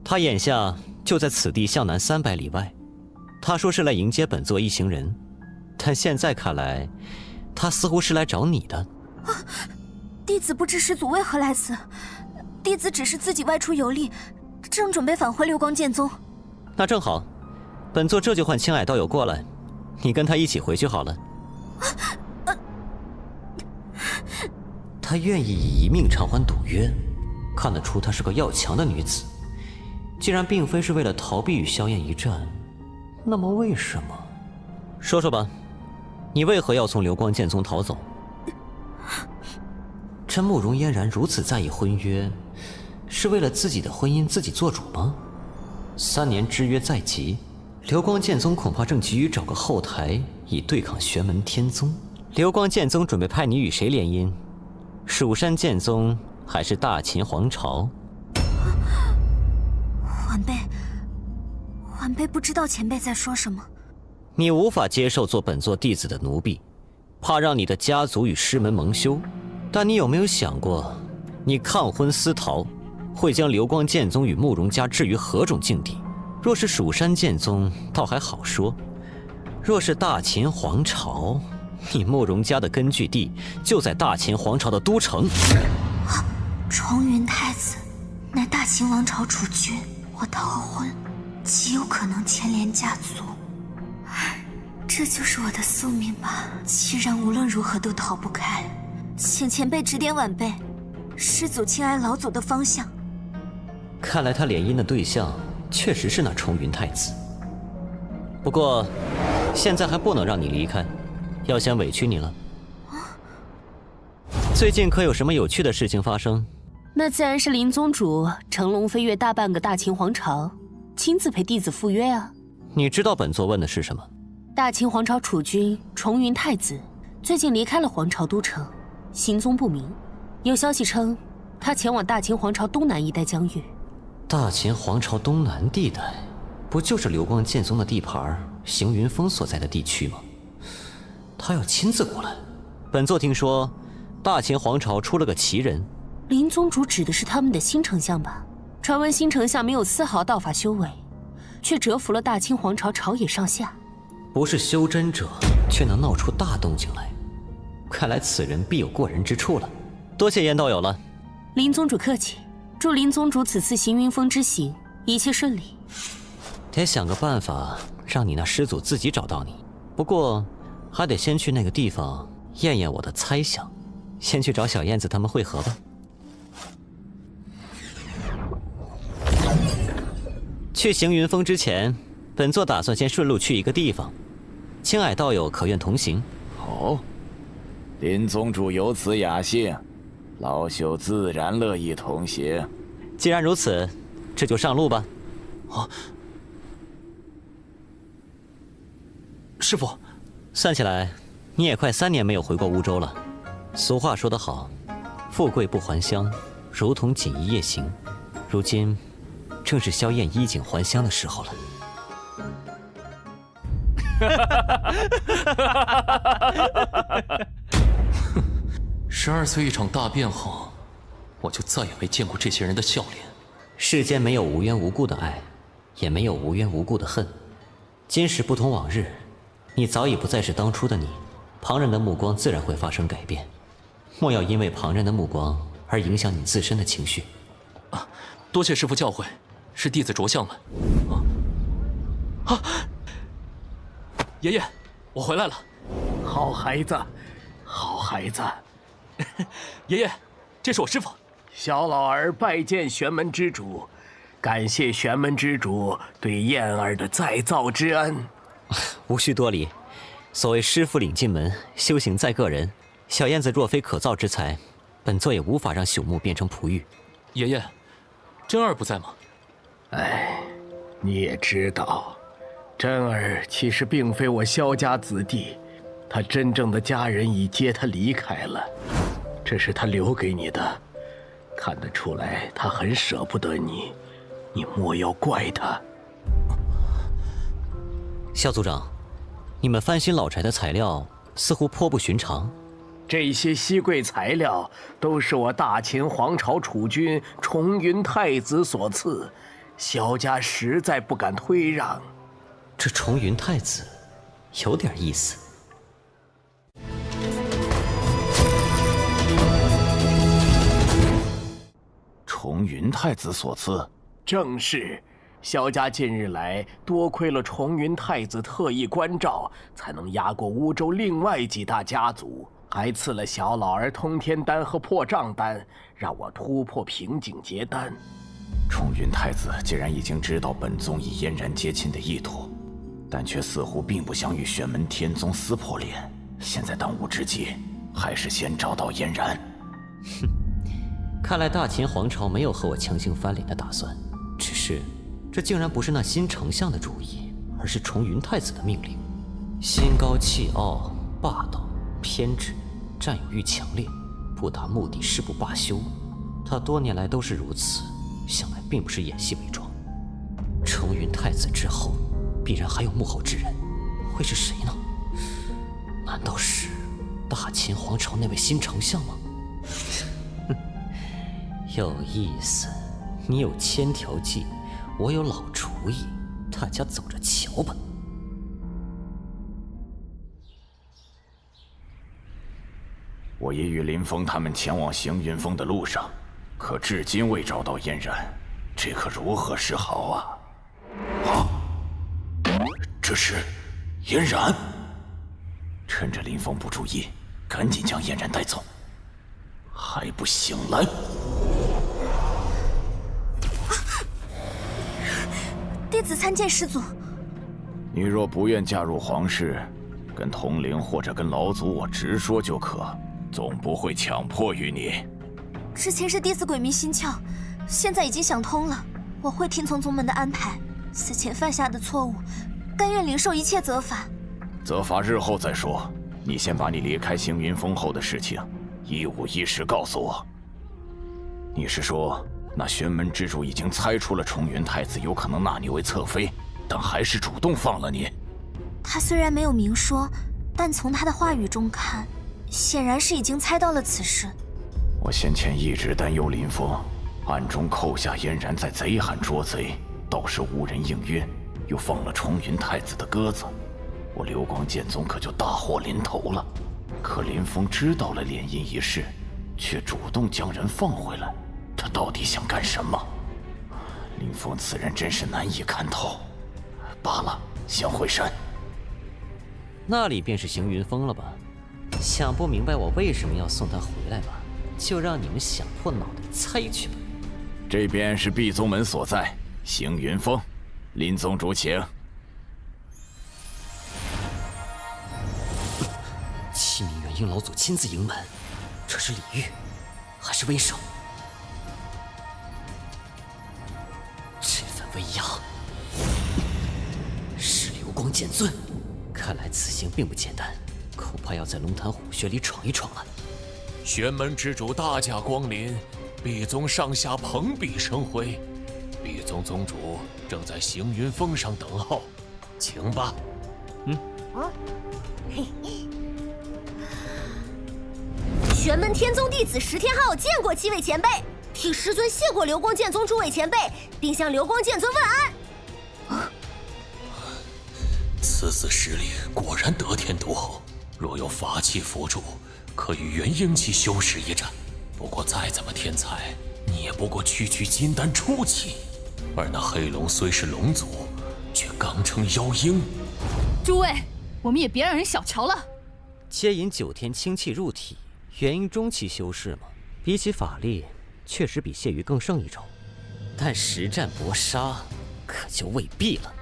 他眼下就在此地向南300里外。他说是来迎接本座一行人，但现在看来，他似乎是来找你的。
弟子不知师祖为何来此，弟子只是自己外出游历，正准备返回流光剑宗。
那正好，本座这就唤青霭道友过来，你跟他一起回去好了。他愿意以一命偿还赌约，看得出她是个要强的女子。既然并非是为了逃避与萧燕一战，那么为什么？说说吧，你为何要从流光剑宗逃走？这慕容嫣然如此在意婚约，是为了自己的婚姻自己做主吗？3年之约在即，流光剑宗恐怕正急于找个后台以对抗玄门天宗。流光剑宗准备派你与谁联姻？蜀山剑宗还是大秦皇朝？
晚辈不知道前辈在说什么。
你无法接受做本座弟子的奴婢，怕让你的家族与师门蒙羞。但你有没有想过，你抗婚私逃，会将流光剑宗与慕容家置于何种境地？若是蜀山剑宗，倒还好说；若是大秦皇朝，你慕容家的根据地就在大秦皇朝的都城。
重云太子乃大秦王朝储君，我逃婚极有可能牵连家族，这就是我的宿命吧。既然无论如何都逃不开，请前辈指点晚辈师祖青霭老祖的方向。
看来他联姻的对象确实是那重云太子。不过现在还不能让你离开，要先委屈你了。最近可有什么有趣的事情发生？
那自然是林宗主乘龙飞越大半个大秦皇朝，亲自陪弟子赴约啊。
你知道本座问的是什么？
大秦皇朝储君重云太子最近离开了皇朝都城，行踪不明。有消息称，他前往大秦皇朝东南一带疆域。
大秦皇朝东南地带，不就是流光剑宗的地盘，行云峰所在的地区吗？他要亲自过来。本座听说，大秦皇朝出了个奇人。
林宗主指的是他们的新丞相吧？传闻新丞相没有丝毫道法修为，却折服了大清皇朝朝野上下。
不是修真者，却能闹出大动静来，看来此人必有过人之处了。多谢燕道友了。
林宗主客气，祝林宗主此次行云峰之行一切顺利。
得想个办法让你那师祖自己找到你，不过还得先去那个地方验验我的猜想。先去找小燕子他们会合吧。去行云峰之前，本座打算先顺路去一个地方，青霭道友可愿同行？
好，林宗主有此雅兴，老朽自然乐意同行。
既然如此，这就上路吧。
啊，师父，
算起来，你也快3年没有回过乌州了。俗话说得好，富贵不还乡，如同锦衣夜行。如今，正是萧燕衣锦还乡的时候了。
12岁一场大变后，我就再也没见过这些人的笑脸。
世间没有无缘无故的爱，也没有无缘无故的恨。今时不同往日，你早已不再是当初的你，旁人的目光自然会发生改变。莫要因为旁人的目光而影响你自身的情绪。
啊，多谢师父教诲，是弟子着相了。爷爷，我回来了。
好孩子，好孩子。
爷爷，这是我师父。
小老儿拜见玄门之主，感谢玄门之主对燕儿的再造之恩。
无需多礼。所谓师父领进门，修行在个人。小燕子若非可造之才，本座也无法让朽木变成璞玉。
爷爷，真儿不在吗？
哎，你也知道，真儿其实并非我萧家子弟，他真正的家人已接他离开了，这是他留给你的，看得出来他很舍不得你，你莫要怪他。
萧族长，你们翻新老宅的材料似乎颇不寻常。
这些稀贵材料都是我大秦皇朝储君重云太子所赐，萧家实在不敢推让。
这重云太子有点意思。
重云太子所赐？
正是。萧家近日来多亏了重云太子特意关照，才能压过乌州另外几大家族，还赐了小老儿通天丹和破障丹，让我突破瓶颈结丹。
重云太子既然已经知道本宗以嫣然结亲的意图，但却似乎并不想与玄门天宗撕破脸。现在当务之急，还是先找到嫣然。
哼，看来大秦皇朝没有和我强行翻脸的打算，只是这竟然不是那新丞相的主意，而是重云太子的命令。心高气傲、霸道、偏执、占有欲强烈，不达目的誓不罢休。他多年来都是如此，想来并不是演戏伪装。重云太子之后，必然还有幕后之人，会是谁呢？难道是大秦皇朝那位新丞相吗？有意思，你有千条计，我有老主意，大家走着瞧吧。
我已与林峰他们前往行云峰的路上，可至今未找到嫣然，这可如何是好啊？啊！这是嫣然！趁着林峰不注意，赶紧将嫣然带走。还不醒来！
弟子参见师祖。
你若不愿嫁入皇室，跟统领或者跟老祖我直说就可，总不会强迫于你。
之前是弟子鬼迷心窍，现在已经想通了，我会听从宗门的安排。此前犯下的错误，甘愿领受一切责罚。
责罚日后再说，你先把你离开行云峰后的事情一五一十告诉我。你是说，那玄门之主已经猜出了重云太子有可能纳你为侧妃，但还是主动放了你？
他虽然没有明说，但从他的话语中看，显然是已经猜到了此事。
我先前一直担忧林峰暗中扣下嫣然，在贼喊捉贼，倒是无人应允，又放了重云太子的鸽子，我流光剑宗可就大祸临头了。可林峰知道了联姻一事，却主动将人放回来，他到底想干什么？林峰此人真是难以看透。罢了，先回山。
那里便是行云峰了吧？想不明白我为什么要送他回来吧？就让你们想破脑袋猜去吧。
这边是毕宗门所在，行云峰，林宗主请。
7名元婴老祖亲自迎门，这是礼遇，还是威慑？这份威压，是流光剑尊。看来此行并不简单，恐怕要在龙潭虎穴里闯一闯了。
玄门之主大驾光临，毕宗上下蓬荜生辉。毕宗宗主正在行云峰上等候，请吧。
玄门天宗弟子石天浩见过7位前辈，替师尊谢过流光剑宗诸位前辈，并向流光剑尊问安。
此子实力果然得天独厚，若有法器辅助，可与元婴期修士一战。不过再怎么天才，你也不过区金丹初期，而那黑龙虽是龙族，却刚成妖婴。
诸位，我们也别让人小瞧了。
接引9天清气入体，元婴中期修士嘛，比起法力，确实比谢瑜更胜一筹。但实战搏杀，可就未必了。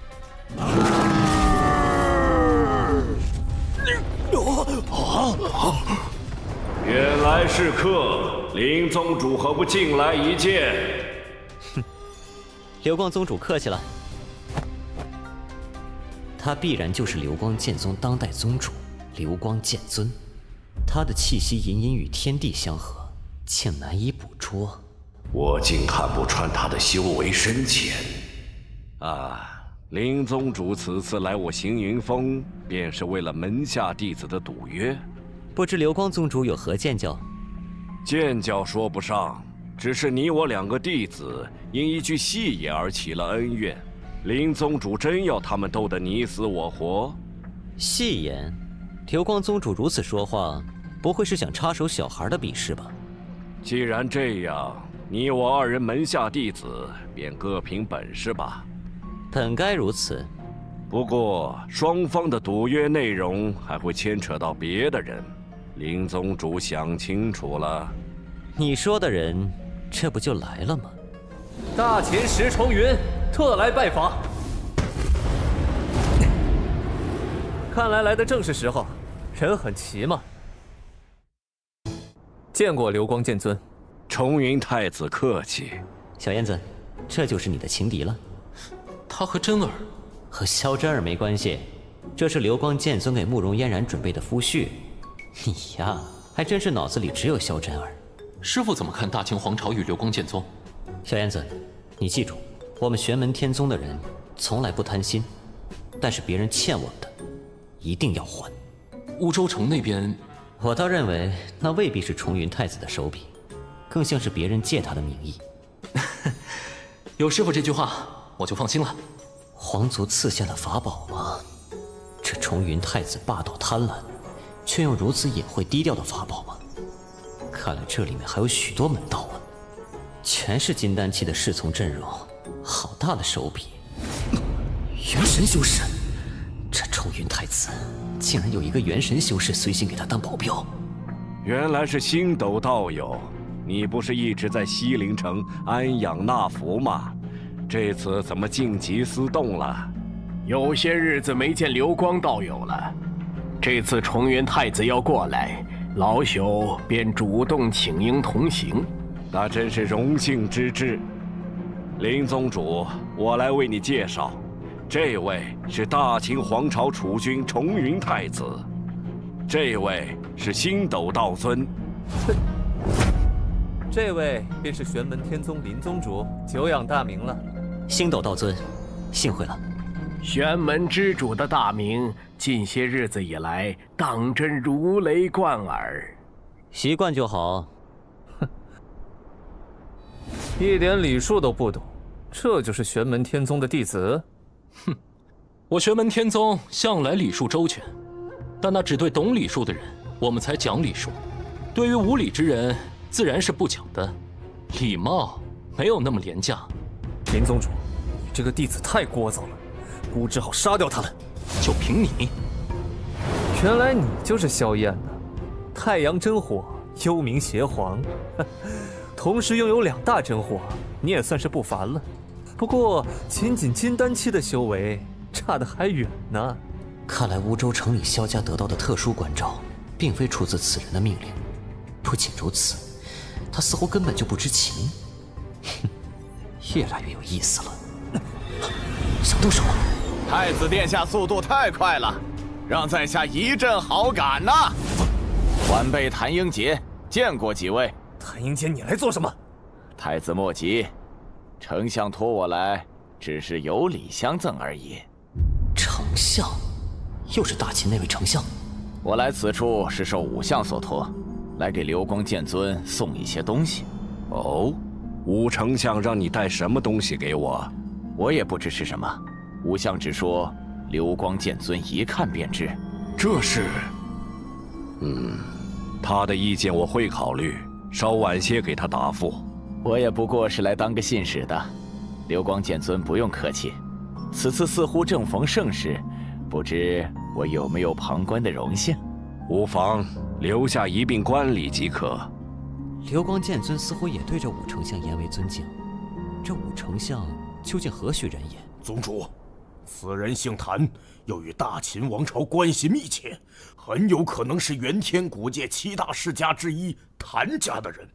原来是客，林宗主何不进来一见？
哼，流光宗主客气了。他必然就是流光剑宗当代宗主流光剑尊，他的气息隐隐与天地相合，竟难以捕捉。
我竟看不穿他的修为深浅。啊，林宗主此次来我行云峰，便是为了门下弟子的赌约。
不知流光宗主有何见教？
见教说不上，只是你我2个弟子因一句戏言而起了恩怨。林宗主真要他们斗得你死我活？
戏言？流光宗主如此说话，不会是想插手小孩的比试吧？
既然这样，你我2人门下弟子便各凭本事吧。
本该如此。
不过双方的赌约内容还会牵扯到别的人，林宗主想清楚了。
你说的人，这不就来了吗？
大秦石重云特来拜访，看来来的正是时候，人很齐嘛。见过流光剑尊。
重云太子客气。
小燕子，这就是你的情敌了。
他和真儿，
和萧真儿没关系，这是流光剑尊给慕容嫣然准备的夫婿。你呀，还真是脑子里只有萧真儿。
师父怎么看大秦皇朝与流光剑宗？
小燕子，你记住，我们玄门天宗的人从来不贪心，但是别人欠我们的，一定要还。
乌州城那边，
我倒认为那未必是重云太子的手笔，更像是别人借他的名义。
有师父这句话，我就放心了。
皇族赐下的法宝吗？这重云太子霸道贪婪，却用如此隐晦低调的法宝吗？看来这里面还有许多门道啊！全是金丹期的侍从阵容，好大的手笔！元神修士，这重云太子竟然有一个元神修士随行给他当保镖。
原来是星斗道友，你不是一直在西陵城安养纳福吗？这次怎么静极思动了？
有些日子没见流光道友了，这次重云太子要过来，老朽便主动请缨同行。
那真是荣幸之至。林宗主，我来为你介绍，这位是大秦皇朝储君重云太子，这位是星斗道尊。
这位便是玄门天宗林宗主，久仰大名了。
星斗道尊，幸会了。
玄门之主的大名，近些日子以来，当真如雷贯耳。
习惯就好。
哼，一点礼数都不懂，这就是玄门天宗的弟子？
哼，我玄门天宗向来礼数周全，但那只对懂礼数的人，我们才讲礼数；对于无礼之人，自然是不讲的。礼貌没有那么廉价。
林宗主，你这个弟子太聒噪了，孤只好杀掉他了。
就凭你？
原来你就是萧燕呐！太阳真火，幽冥邪皇，同时拥有2大真火，你也算是不凡了。不过仅仅金丹期的修为，差得还远呢。
看来乌州城里萧家得到的特殊关照，并非出自此人的命令。不仅如此，他似乎根本就不知情。哼，越来越有意思了。想动手？
太子殿下速度太快了，让在下一阵好感呐！晚辈谭英杰见过几位。
谭英杰，你来做什么？
太子莫急，丞相托我来，只是有礼相赠而已。
丞相？又是大秦那位丞相？
我来此处是受武相所托，来给流光剑尊送一些东西。
哦，武丞相让你带什么东西给我？
我也不知是什么，武相只说流光剑尊一看便知。
这是……他的意见我会考虑，稍晚些给他答复。
我也不过是来当个信使的，流光剑尊不用客气。此次似乎正逢盛世，不知我有没有旁观的荣幸？
无妨，留下一并观礼即可。
流光剑尊似乎也对着武丞相言为尊敬，这武丞相究竟何许人也？
宗主，此人姓谭，又与大秦王朝关系密切，很有可能是元天古界7大世家之一谭家的人。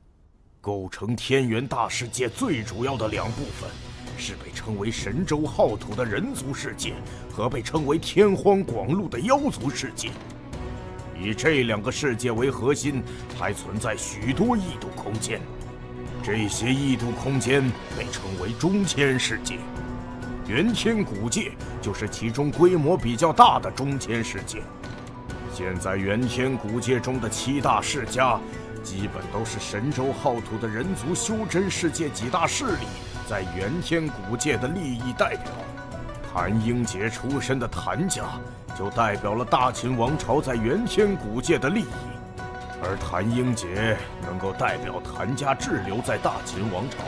构成天元大世界最主要的两部分，是被称为神州浩土的人族世界和被称为天荒广陆的妖族世界。以这两个世界为核心，还存在许多异度空间。这些异度空间被称为中千世界，元天古界就是其中规模比较大的中千世界。现在元天古界中的7大世家，基本都是神州浩土的人族修真世界几大势力在元天古界的利益代表。谭英杰出身的谭家，就代表了大秦王朝在元天古界的利益。而谭英杰能够代表谭家滞留在大秦王朝，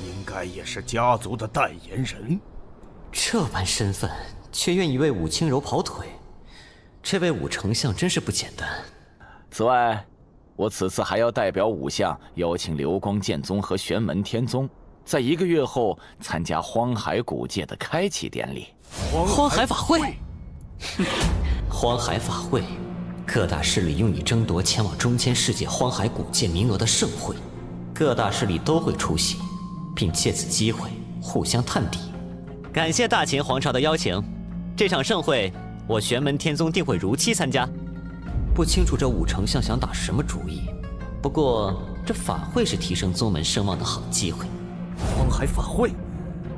应该也是家族的代言人。
这般身份，却愿意为武清柔跑腿，这位武丞相真是不简单。
此外，我此次还要代表武相邀请流光剑宗和玄门天宗，在1个月后参加荒海古界的开启典礼。
荒海法会，荒海法会，各大势力用以争夺前往中千世界荒海古界名额的盛会，各大势力都会出席，并借此机会互相探底。感谢大秦皇朝的邀请，这场盛会我玄门天宗定会如期参加。不清楚这武丞相想打什么主意，不过这法会是提升宗门声望的好机会。
荒海法会，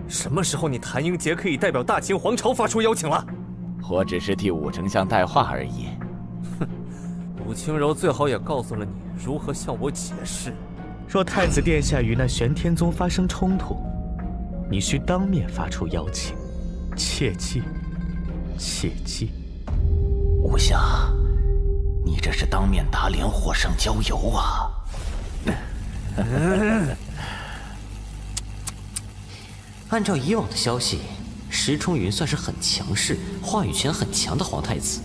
什么时候你谭英杰可以代表大秦皇朝发出邀请了？
我只是替武丞相带话而已。
哼，武清柔最好也告诉了你如何向我解释。若太子殿下与那玄天宗发生冲突，你需当面发出邀请，切记，切记。
武相，你这是当面打脸，火上浇油啊！
按照以往的消息，石冲云算是很强势、话语权很强的皇太子，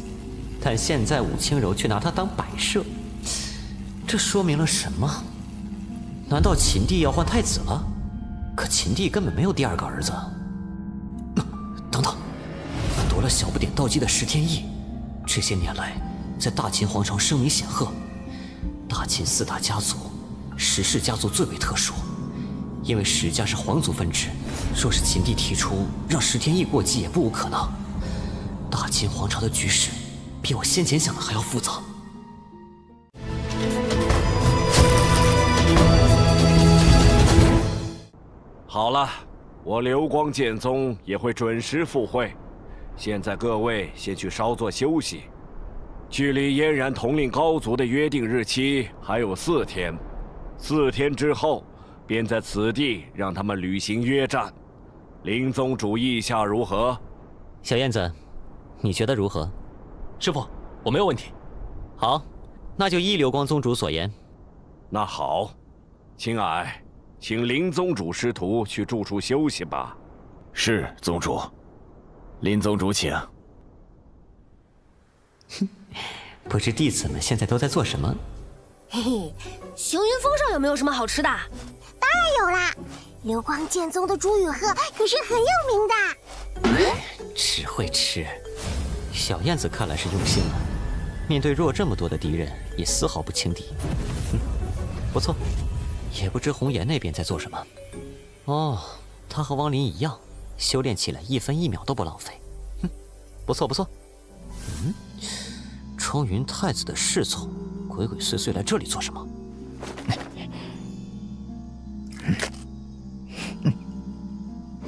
但现在武清柔却拿他当摆设，这说明了什么？难道秦帝要换太子了？可秦帝根本没有第2个儿子。等等，夺了小不点道基的石天翼，这些年来在大秦皇朝声名显赫。大秦4大家族，石氏家族最为特殊，因为石家是皇族分支，若是秦帝提出让石天翼过继，也不无可能。大秦皇朝的局势比我先前想的还要复杂。
好了，我流光剑宗也会准时赴会。现在各位先去稍作休息，距离嫣然统领高族的约定日期还有4天，4天之后便在此地让他们履行约战。林宗主意下如何？
小燕子，你觉得如何？
师父，我没有问题。
好，那就依流光宗主所言。
那好，青矮，请林宗主师徒去住处休息吧。
是宗主。林宗主请。
不知弟子们现在都在做什么？
嘿嘿，行云峰上有没有什么好吃的？当然有啦，流光剑宗的朱雨鹤可是很有名的。
只会吃，小燕子看来是用心了，面对弱这么多的敌人，也丝毫不轻敌。不错，也不知红颜那边在做什么。哦，他和汪林一样，修炼起来1分1秒都不浪费。不错不错。冲云太子的侍从，鬼鬼祟祟来这里做什么？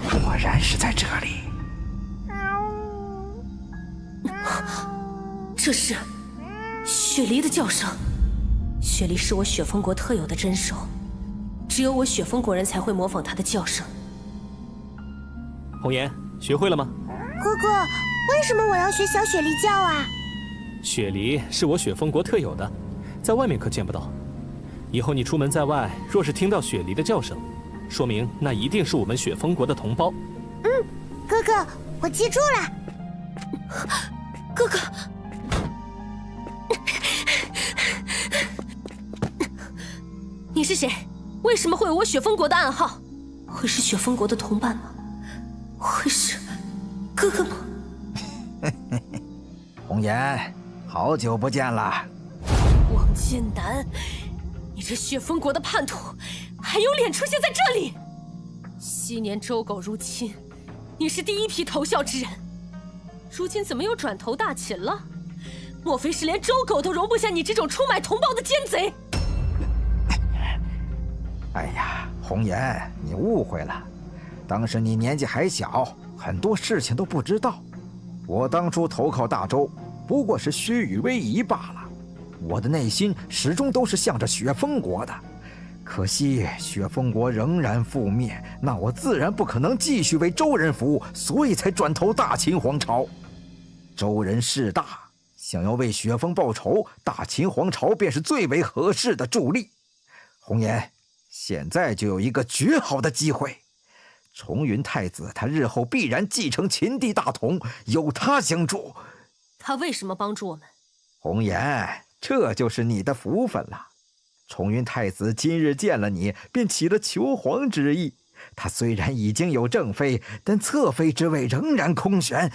果然是在这里。
这是雪梨的叫声。雪梨是我雪峰国特有的真兽，只有我雪峰国人才会模仿它的叫声。
红颜，学会了吗？
哥哥，为什么我要学小雪梨叫啊？
雪梨是我雪峰国特有的，在外面可见不到。以后你出门在外，若是听到雪梨的叫声，说明那一定是我们雪峰国的同胞。
哥哥，我记住了。
哥哥，你是谁？为什么会有我雪峰国的暗号？会是雪峰国的同伴吗？会是哥哥吗？
红颜，好久不见了。
王剑南，你你这血封国的叛徒，还有脸出现在这里？昔年周狗入侵，你是第一批投效之人，如今怎么又转投大秦了？莫非是连周狗都容不下你这种出卖同胞的奸贼？
哎呀，红颜，你误会了。当时你年纪还小，很多事情都不知道。我当初投靠大周，不过是虚与委蛇罢了。我的内心始终都是向着雪封国的。可惜雪封国仍然覆灭，那我自然不可能继续为周人服务，所以才转投大秦皇朝。周人势大，想要为雪封报仇，大秦皇朝便是最为合适的助力。红颜，现在就有一个绝好的机会。重云太子他日后必然继承秦地大统，有他相助。
他为什么帮助我们？
红颜，这就是你的福分了。重云太子今日见了你，便起了求皇之意。他虽然已经有正妃，但侧妃之位仍然空悬。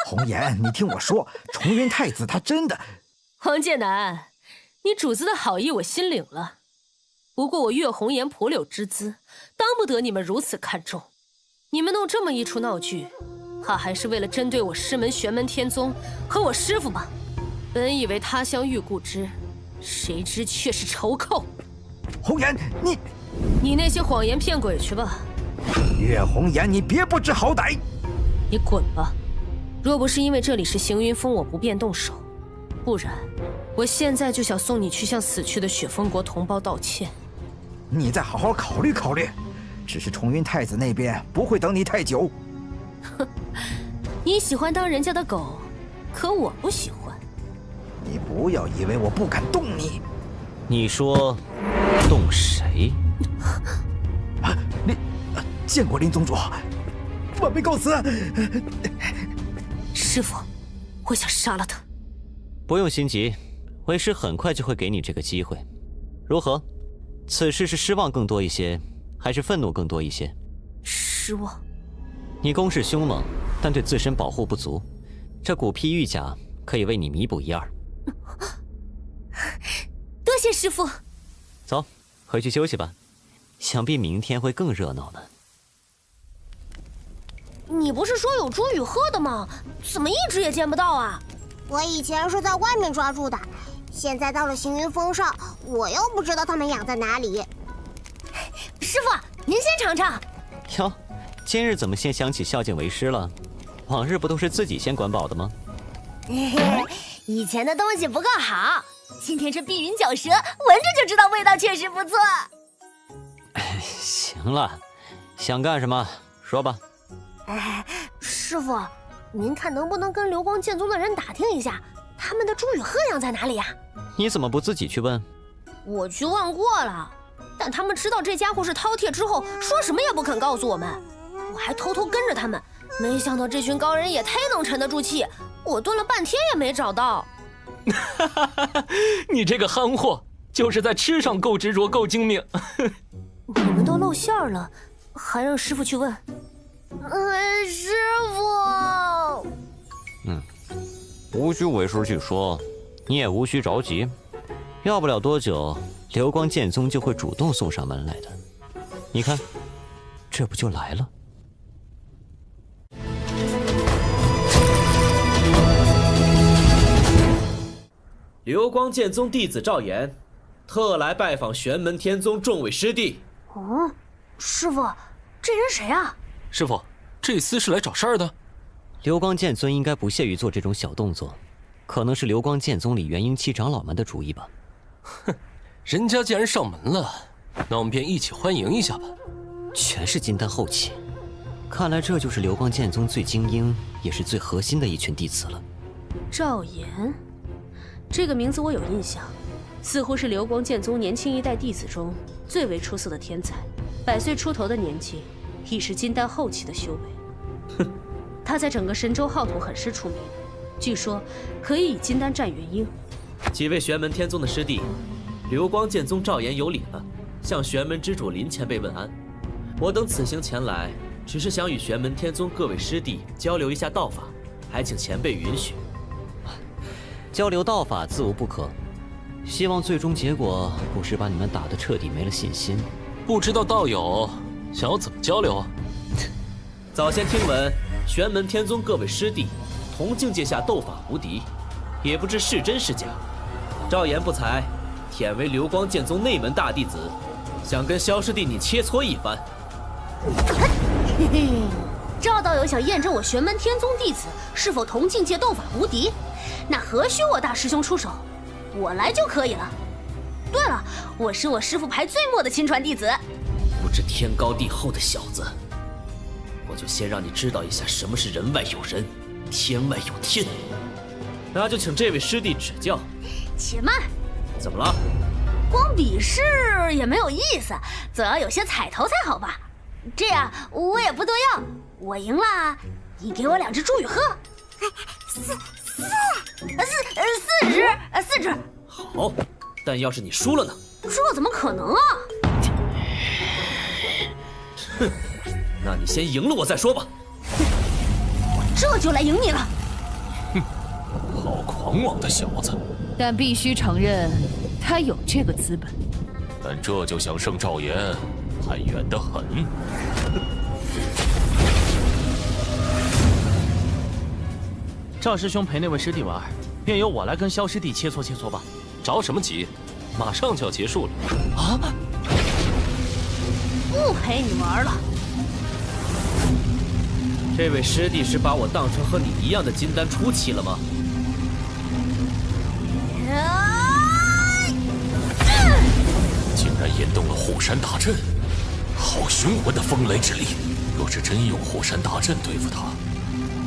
红颜，你听我说，重云太子他真的……
黄剑南，你主子的好意我心领了。不过我岳红颜蒲柳之姿，当不得你们如此看重。你们弄这么一出闹剧，怕还是为了针对我师门玄门天宗和我师父吧？本以为他乡遇故知，谁知却是仇寇。
红颜，
你那些谎言骗鬼去吧！
岳红颜，你别不知好歹！
你滚吧！若不是因为这里是行云峰，我不便动手，不然我现在就想送你去向死去的雪封国同胞道歉。
你再好好考虑考虑，只是重云太子那边不会等你太久。
哼，你喜欢当人家的狗，可我不喜欢。
你不要以为我不敢动你。
你说动谁？
见过林宗主，晚辈告辞。
师父，我想杀了他。
不用心急，为师很快就会给你这个机会。如何？此事是失望更多一些，还是愤怒更多一些？
失望。
你攻势凶猛，但对自身保护不足，这骨披玉甲可以为你弥补一二。
多谢师父。
走，回去休息吧，想必明天会更热闹呢。
你不是说有朱雨鹤的吗？怎么一直也见不到啊？我以前是在外面抓住的，现在到了行云峰上，我又不知道他们养在哪里。师父，您先尝尝。
哟，今日怎么先想起孝敬为师了？往日不都是自己先管饱的吗？
以前的东西不够好，今天这碧云角蛇，闻着就知道味道确实不错。
行了，想干什么说吧。
师父，您看能不能跟流光剑宗的人打听一下，他们的朱雨鹤养在哪里呀？
你怎么不自己去问？
我去问过了，但他们知道这家伙是饕餮之后，说什么也不肯告诉我们。我还偷偷跟着他们，没想到这群高人也忒能沉得住气，我蹲了半天也没找到。
你这个憨货，就是在吃上够执着够精明。
你们都露馅了，还让师父去问？
师父。
无需为师去说，你也无需着急，要不了多久，流光剑宗就会主动送上门来的。你看，这不就来了？
流光剑宗弟子赵岩，特来拜访玄门天宗众位师弟。
师父，这人谁啊？
师父，这厮是来找事儿的。
流光剑尊应该不屑于做这种小动作，可能是流光剑宗里元婴期长老们的主意吧。
哼，人家既然上门了，那我们便一起欢迎一下吧。
全是金丹后期，看来这就是流光剑宗最精英，也是最核心的一群弟子了。
赵岩，这个名字我有印象，似乎是流光剑宗年轻一代弟子中最为出色的天才，100岁出头的年纪，已是金丹后期的修为。哼，他在整个神州浩土很是出名，据说可以以金丹战元婴。
几位玄门天宗的师弟，流光剑宗赵岩有礼了，向玄门之主林前辈问安。我等此行前来，只是想与玄门天宗各位师弟交流一下道法，还请前辈允许。
交流道法自无不可，希望最终结果不是把你们打得彻底没了信心。
不知道道友想要怎么交流啊？
早先听闻玄门天宗各位师弟同境界下斗法无敌，也不知是真是假。赵岩不才，忝为流光剑宗内门大弟子，想跟萧师弟你切磋一番。
嘿嘿，赵道友想验证我玄门天宗弟子是否同境界斗法无敌，那何须我大师兄出手，我来就可以了。对了，我是我师父排最末的亲传弟子。
不知天高地厚的小子，我就先让你知道一下什么是人外有人，天外有天。那就请这位师弟指教。
且慢，
怎么了？
光比试也没有意思，总要有些彩头才好吧？这样我也不多要，我赢了，你给我2只茱萸鹤。四只。
好，但要是你输了呢？
这怎么可能啊？
哼，那你先赢了我再说吧。
我这就来赢你了。
哼，好狂妄的小子！
但必须承认，他有这个资本。
但这就想胜赵岩，还远得很。
赵师兄陪那位师弟玩，便由我来跟萧师弟切磋切磋吧。
着什么急？马上就要结束了。
啊！
不陪你玩了。
这位师弟是把我当成和你一样的金丹初期了吗？
竟然引动了护山大阵，好雄浑的风雷之力！若是真用护山大阵对付他，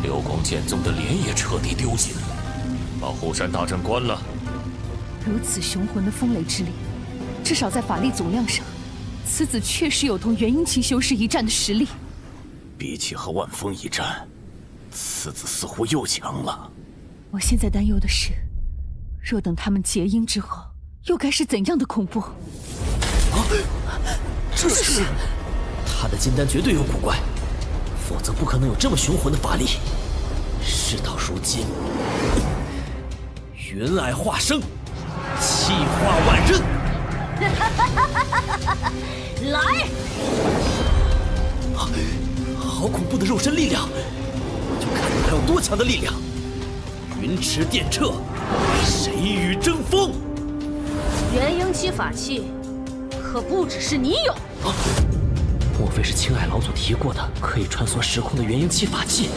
流光剑宗的脸也彻底丢尽。把护山大阵关了。
如此雄浑的风雷之力，至少在法力总量上，此子确实有同元婴期修士一战的实力。
比起和万峰一战，此子似乎又强了。
我现在担忧的是，若等他们结婴之后，又该是怎样的恐怖？
这是他的金丹绝对有古怪，否则不可能有这么雄浑的法力。事到如今，云霭化生，气化万仞。
来！
好恐怖的肉身力量，我就看你还有多强的力量。云池电掣，谁与争锋？
元婴期法器，可不只是你有。
莫非是青矮老祖提过的可以穿梭时空的元婴期法器？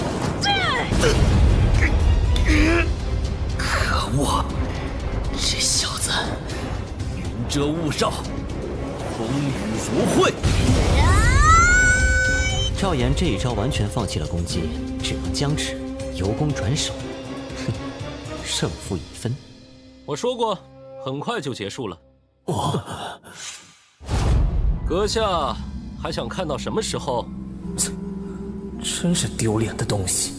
可恶！这小子云遮雾罩，风雨如晦。
赵岩这一招完全放弃了攻击，只能僵持，由攻转守。哼，胜负已分。
我说过，很快就结束了。阁下还想看到什么时候？
真是丢脸的东西！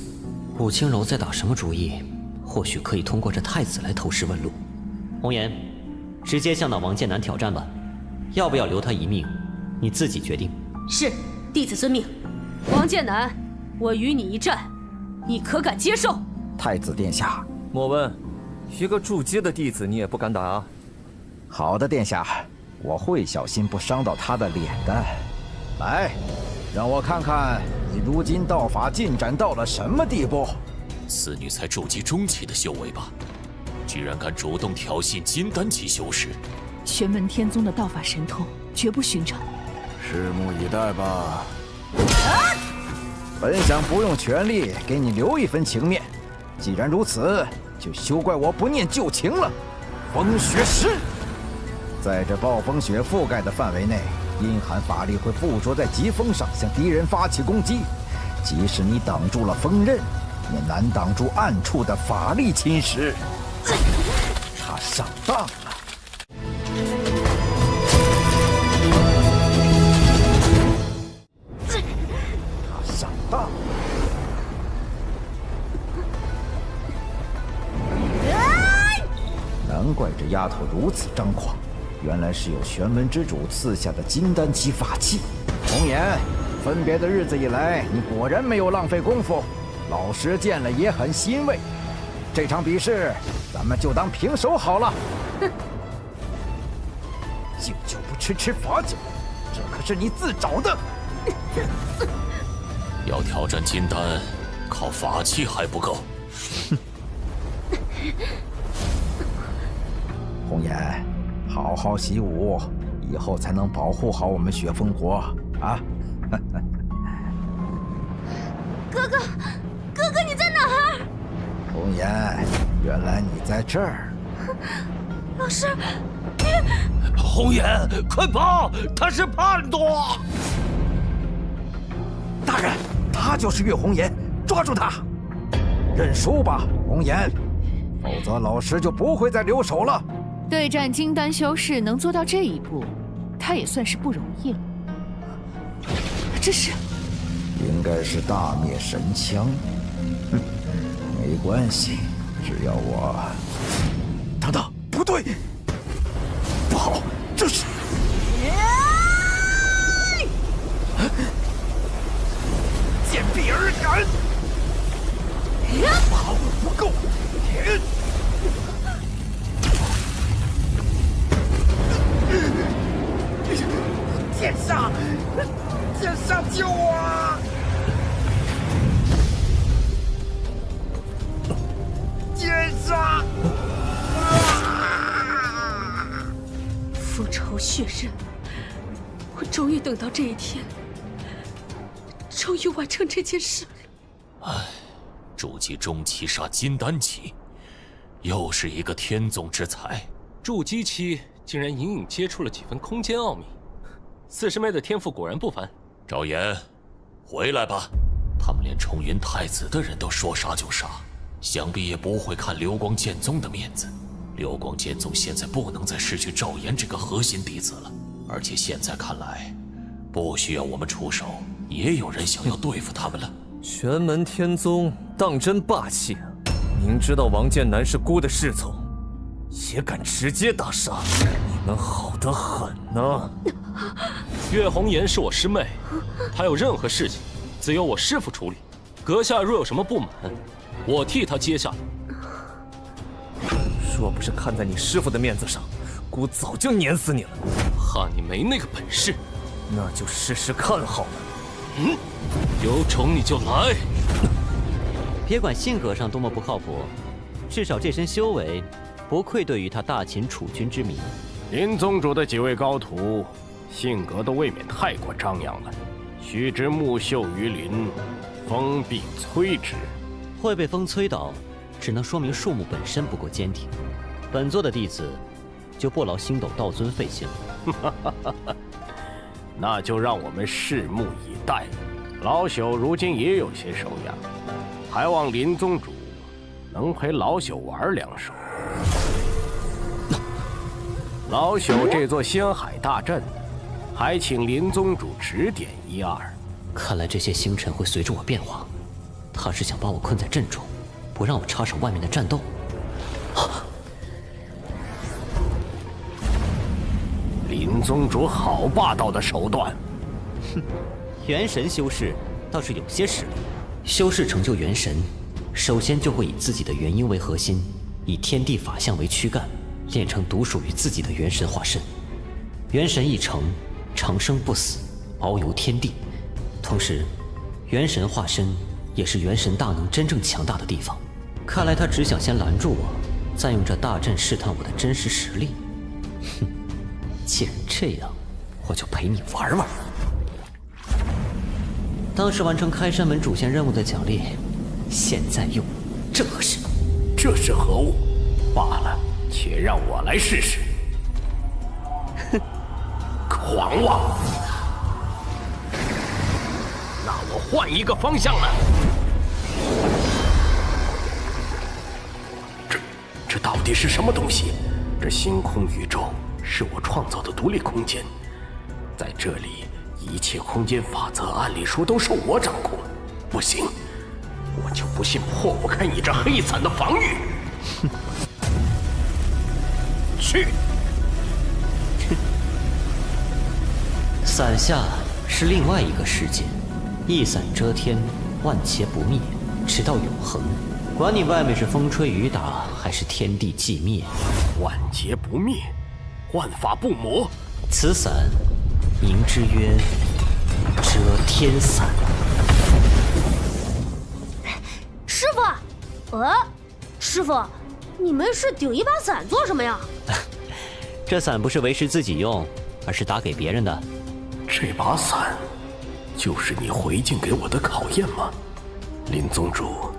武清柔在打什么主意？或许可以通过这太子来投石问路。红颜，直接向那王剑南挑战吧，要不要留他一命，你自己决定。
是，弟子遵命。王剑南，我与你一战，你可敢接受？
太子殿下，
莫问，一个筑基的弟子你也不敢打啊？
好的，殿下，我会小心不伤到他的脸的。来，让我看看你如今道法进展到了什么地步。
此女才筑基中期的修为吧，居然敢主动挑衅金丹级修士。
玄门天宗的道法神通绝不寻常，
拭目以待吧。本想不用全力给你留一分情面，既然如此，就休怪我不念旧情了。风雪石，在这暴风雪覆盖的范围内，阴寒法力会附着在疾风上，向敌人发起攻击。即使你挡住了锋刃，也难挡住暗处的法力侵蚀。他上当了。难怪这丫头如此张狂，原来是有玄门之主赐下的金丹期法器。红颜，分别的日子以来，你果然没有浪费功夫，老师见了也很欣慰。这场比试，咱们就当平手好了。
哼，
敬酒不吃吃罚酒，这可是你自找的。
要挑战金丹，靠法器还不够。
红颜，好好习武，以后才能保护好我们雪峰国啊！
哥哥，哥哥你在哪儿？
红颜，原来你在这儿。
老师，
红颜，快跑！他是叛徒！
大人，他就是岳红颜，抓住他！认输吧，红颜，否则老师就不会再留手了。
对战金丹修士能做到这一步，他也算是不容易了。这是，
应该是大灭神枪。没关系，只要我……等等，不对，不好，这是……见壁而赶，把握不够，天！剑煞，剑煞救我！剑煞！
复仇血刃，我终于等到这一天，终于完成这件事。
唉，筑基中期杀金丹期，又是一个天纵之才。
筑基期竟然隐隐接触了几分空间奥秘，四师妹的天赋果然不凡。
赵岩，回来吧！他们连重云太子的人都说杀就杀，想必也不会看流光剑宗的面子。流光剑宗现在不能再失去赵岩这个核心弟子了，而且现在看来，不需要我们出手，也有人想要对付他们了。
玄门天宗当真霸气啊！明知道王剑南是孤的侍从，也敢直接大杀，你们好得很呢！岳红颜是我师妹，她有任何事情，自有我师父处理。阁下若有什么不满，我替她接下来。若不是看在你师父的面子上，姑早就碾死你了。怕你没那个本事，那就试试看好了。有种你就来！
别管性格上多么不靠谱，至少这身修为不愧对于他大秦储君之名。
林宗主的几位高徒，性格都未免太过张扬了。须知木秀于林，风必摧之。
会被风摧倒，只能说明树木本身不够坚挺。本座的弟子就不劳星斗道尊费心了。
那就让我们拭目以待。老朽如今也有些手痒，还望林宗主能陪老朽玩两手。老朽这座仙海大阵，还请林宗主指点一二。
看来这些星辰会随着我变化，他是想把我困在阵中，不让我插手外面的战斗。
林宗主好霸道的手段。
哼，元神修士倒是有些实力。修士成就元神，首先就会以自己的元婴为核心，以天地法相为躯干，炼成独属于自己的元神化身。元神一成，长生不死，遨游天地。同时，元神化身也是元神大能真正强大的地方。看来他只想先拦住我，再用这大阵试探我的真实实力。哼，既然这样，我就陪你玩玩。当时完成开山门主线任务的奖励，现在用，正合适。
这是何物？罢了，且让我来试试。
哼，
狂妄！那我换一个方向了。这到底是什么东西？这星空宇宙是我创造的独立空间，在这里，一切空间法则按理说都受我掌控。不行，我就不信破不开你这黑伞的防御。去！
伞下是另外一个世界，一伞遮天，万劫不灭，直到永恒。管你外面是风吹雨打，还是天地寂灭，
万劫不灭，万法不磨，
此伞，名之曰遮天伞。
师傅，师傅，你没事顶一把伞做什么呀？
这伞不是为师自己用，而是打给别人的。
这把伞，就是你回敬给我的考验吗，林宗主？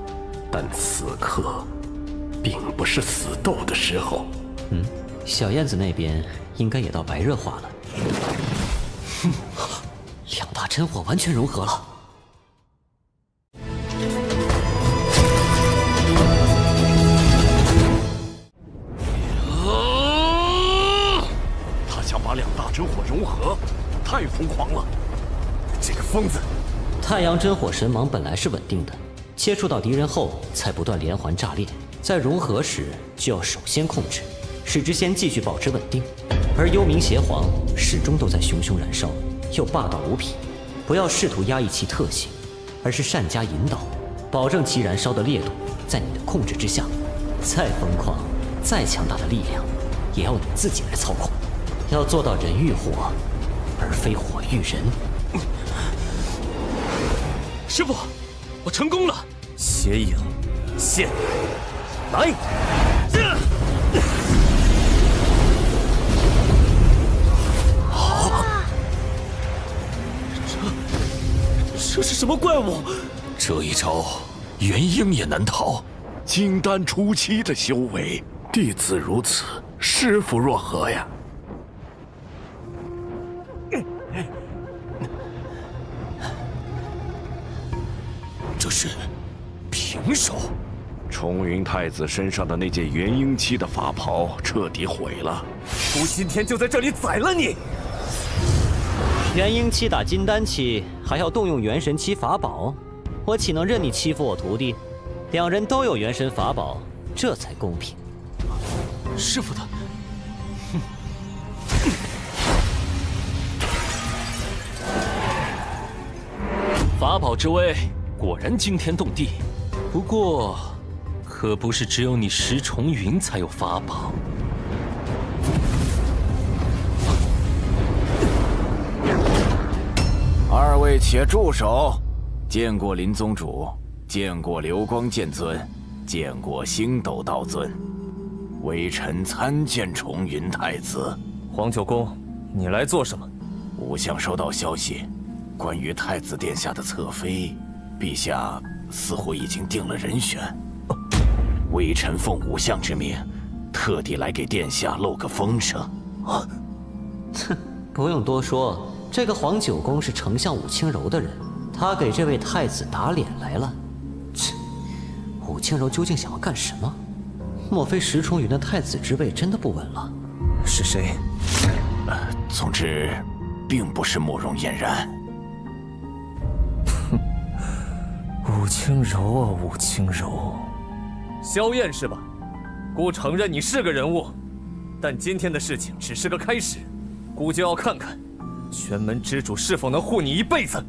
但此刻，并不是死斗的时候。
小燕子那边应该也到白热化了。两大真火完全融合了。
他想把两大真火融合，太疯狂了！这个疯子！
太阳真火神芒本来是稳定的，接触到敌人后才不断连环炸裂，在融合时就要首先控制，使之先继续保持稳定。而幽冥邪皇始终都在熊熊燃烧，又霸道无匹。不要试图压抑其特性，而是善加引导，保证其燃烧的烈度在你的控制之下。再疯狂、再强大的力量，也要你自己来操控。要做到人遇火，而非火遇人。
师傅，我成功了！
邪影现，来！
这是什么怪物？
这一招，元婴也难逃。
金丹初期的修为，
弟子如此，师傅若何呀？
这是平手。
冲云太子身上的那件元婴期的法袍彻底毁了。
我今天就在这里宰了你！
元婴期打金丹期，还要动用元神期法宝，我岂能任你欺负我徒弟？两人都有元神法宝，这才公平。
师傅的，法宝之威果然惊天动地。不过，可不是只有你石重云才有法宝。
二位且住手！见过林宗主，见过流光剑尊，见过星斗道尊，微臣参见重云太子。
黄九公，你来做什么？
武相收到消息，关于太子殿下的侧妃，陛下似乎已经定了人选。微臣奉武相之命，特地来给殿下露个风声。
哼，不用多说。这个黄九公是丞相武清柔的人，他给这位太子打脸来了。切，武清柔究竟想要干什么？莫非石重云的太子之位真的不稳了？
是谁？
总之，并不是慕容嫣然。
武清柔啊，武清柔，萧燕是吧？姑承认你是个人物，但今天的事情只是个开始，姑就要看看。玄门之主是否能护你一辈子？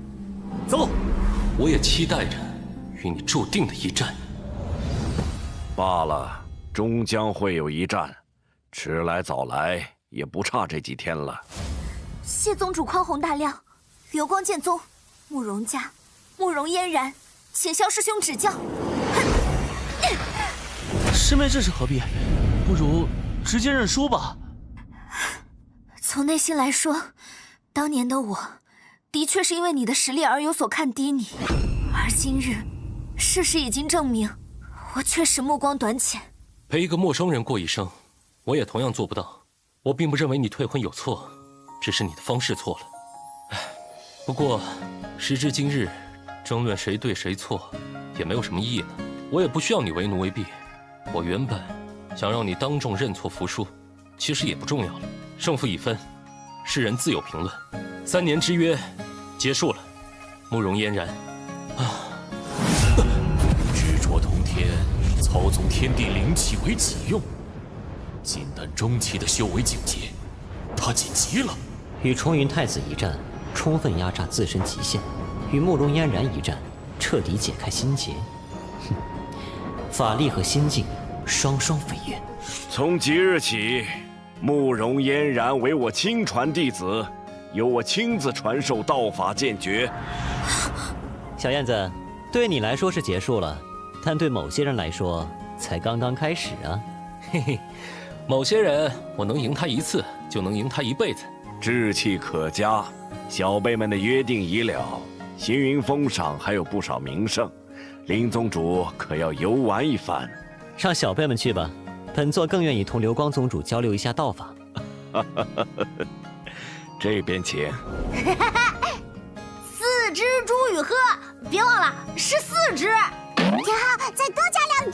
走！
我也期待着与你注定的一战。
罢了，终将会有一战，迟来早来也不差这几天了。
谢宗主宽宏大量，流光剑宗、慕容家、慕容嫣然，请萧师兄指教。
师妹这是何必？不如直接认输吧。
从内心来说，当年的我，的确是因为你的实力而有所看低你，而今日，事实已经证明，我确实目光短浅。
陪一个陌生人过一生，我也同样做不到。我并不认为你退婚有错，只是你的方式错了。唉，不过时至今日，争论谁对谁错，也没有什么意义了。我也不需要你为奴为婢。我原本想让你当众认错服输，其实也不重要了。胜负已分，世人自有评论。3年之约结束了，慕容嫣然。
执着通天，操纵天地灵气为己用，金丹中期的修为境界，他晋级了。
与重云太子一战，充分压榨自身极限；与慕容嫣然一战，彻底解开心结。哼，法力和心境双双飞跃。
从即日起，
慕容嫣然为我亲传弟子，由我亲自传授道法剑诀。
小燕子，对你来说是结束了，但对某些人来说才刚刚开始啊。
嘿嘿，某些人我能赢他一次，就能赢他一辈子。
志气可嘉，小辈们的约定已了，行云峰上还有不少名胜，林宗主可要游玩一番。
让小辈们去吧，本座更愿意同流光宗主交流一下道法。
这边请。
4只猪与鹤，别忘了是4只。
然后再多加2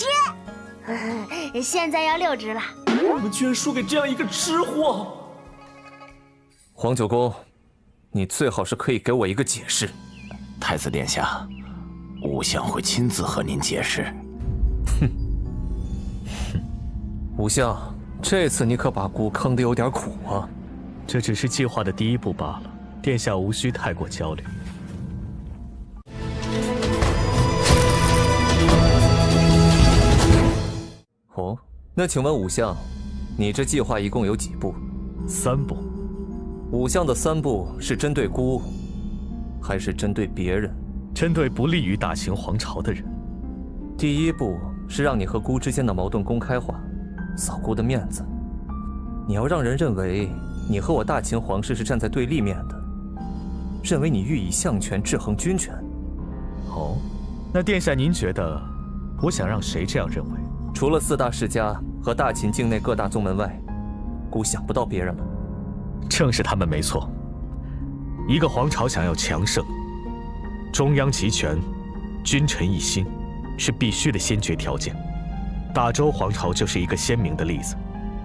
只。
现在要6只了。
我们居然输给这样一个吃货！
黄九公，你最好是可以给我一个解释。
太子殿下，武相会亲自和您解释。
武相，这次你可把姑坑得有点苦啊。
这只是计划的第一步罢了，殿下无需太过焦虑。
哦，那请问武相，你这计划一共有几步
？3步。
武相的3步是针对姑，还是针对别人？
针对不利于大秦皇朝的人。
第1步是让你和姑之间的矛盾公开化，扫姑的面子。你要让人认为你和我大秦皇室是站在对立面的，认为你欲以相权制衡军权。
哦，那殿下您觉得我想让谁这样认为？
除了4大世家和大秦境内各大宗门外，姑想不到别人了。
正是他们没错。一个皇朝想要强盛，中央集权，君臣一心，是必须的先决条件。大周皇朝就是一个鲜明的例子。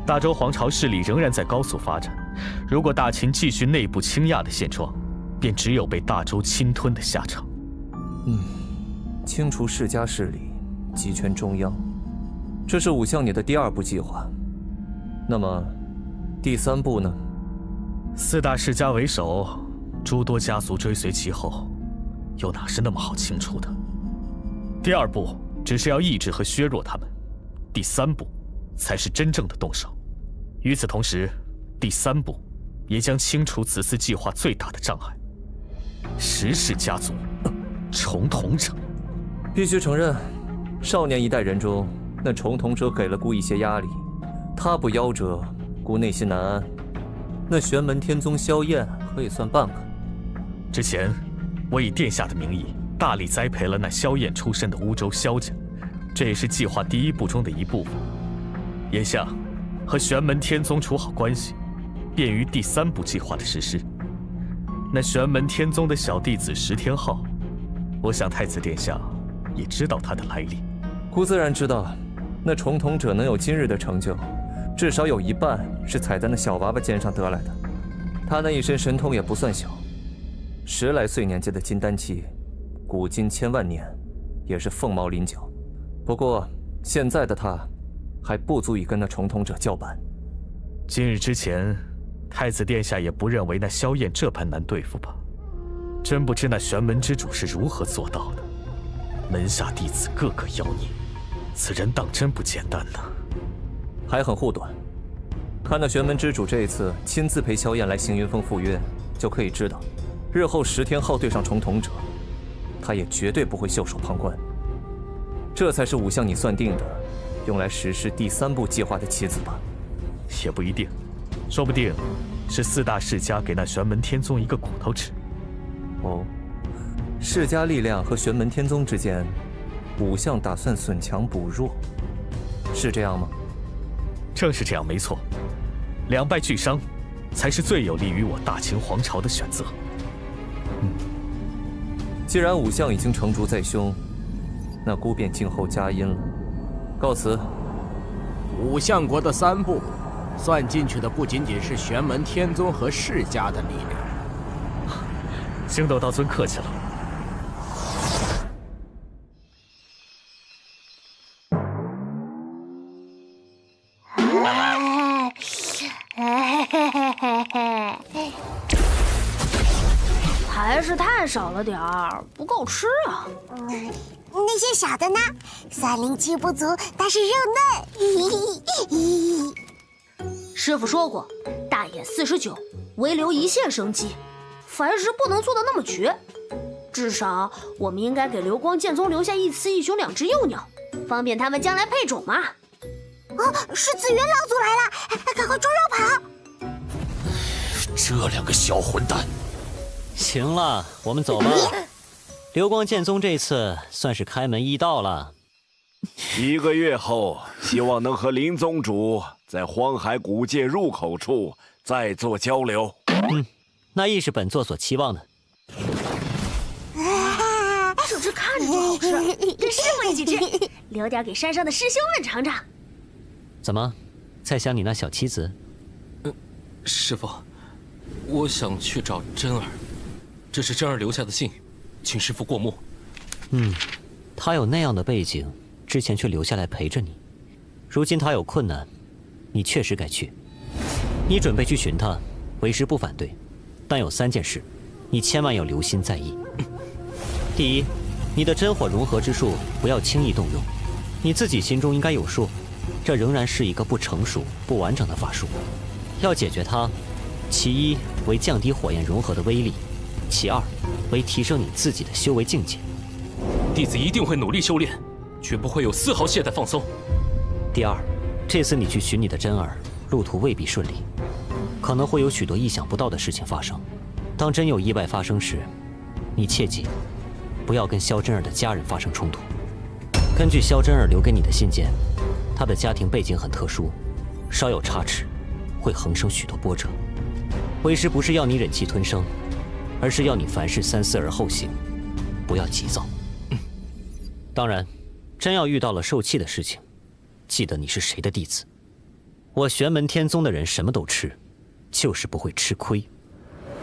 大周皇朝势力仍然在高速发展，如果大秦继续内部倾轧的现状，便只有被大周侵吞的下场。
清除世家势力，集权中央，这是武相你的第2步计划。那么，第3步呢
？4大世家为首，诸多家族追随其后，又哪是那么好清除的？第2步只是要抑制和削弱他们，第3步才是真正的动手。与此同时，第3步也将清除此次计划最大的障碍——石氏家族重统者。
必须承认，少年一代人中，那重统者给了姑一些压力，他不夭折，姑内心难安。那玄门天宗萧燕可以算半个。
之前，我以殿下的名义大力栽培了那萧燕出身的乌州萧家，这也是计划第1步中的一部分。眼下，和玄门天宗处好关系，便于第3步计划的实施。那玄门天宗的小弟子石天浩，我想太子殿下也知道他的来历。
姑自然知道，那重统者能有今日的成就，至少有1半是踩在那小娃娃肩上得来的。他那一身神通也不算小，10来岁年纪的金丹期，古今千万年，也是凤毛麟角。不过现在的他，还不足以跟那重统者叫板。
今日之前，太子殿下也不认为那萧燕这般难对付吧？真不知那玄门之主是如何做到的。门下弟子个个妖孽，此人当真不简单呢。
还很护短，看那玄门之主这一次亲自陪萧燕来行云峰赴约，就可以知道，日后石天浩对上重统者，他也绝对不会袖手旁观。这才是武相你算定的，用来实施第3步计划的棋子吧？
也不一定，说不定是4大世家给那玄门天宗一个骨头吃。
哦，世家力量和玄门天宗之间，武相打算损强补弱，是这样吗？
正是这样，没错。两败俱伤，才是最有利于我大秦皇朝的选择。
既然武相已经成竹在胸，那姑便静候佳音了。告辞。
武相国的3步，算进去的不仅仅是玄门天宗和世家的力量。
星斗道尊客气了。
还是太少了点儿，不够吃啊。
那些小的呢？酸灵气不足，但是肉嫩。
师傅说过，大衍49，唯留一线生机，凡事不能做得那么绝。至少我们应该给流光剑宗留下一雌一雄2只幼鸟，方便他们将来配种嘛。
哦，是紫云老祖来了，赶快装肉跑！
这2个小混蛋！
行了，我们走吧。流光剑宗这次算是开门易道了。
1个月后，希望能和林宗主在荒海古界入口处再做交流。
那亦是本座所期望的。
这看着就好吃，跟师傅一起吃，留点给山上的师兄们尝尝。
怎么，在想你那小妻子？
师傅，我想去找真儿，这是真儿留下的信，请师傅过目。
他有那样的背景，之前却留下来陪着你，如今他有困难，你确实该去。你准备去寻他，为师不反对，但有3件事，你千万要留心在意。第一，你的真火融合之术不要轻易动用，你自己心中应该有数，这仍然是一个不成熟、不完整的法术。要解决它，其一为降低火焰融合的威力，其二为提升你自己的修为境界。
弟子一定会努力修炼，绝不会有丝毫懈怠放松。
第二，这次你去寻你的真儿，路途未必顺利，可能会有许多意想不到的事情发生。当真有意外发生时，你切记不要跟萧真儿的家人发生冲突。根据萧真儿留给你的信件，她的家庭背景很特殊，稍有差池，会横生许多波折。为师不是要你忍气吞声，而是要你凡事三思而后行，不要急躁。当然，真要遇到了受气的事情，记得你是谁的弟子。我玄门天宗的人什么都吃，就是不会吃亏。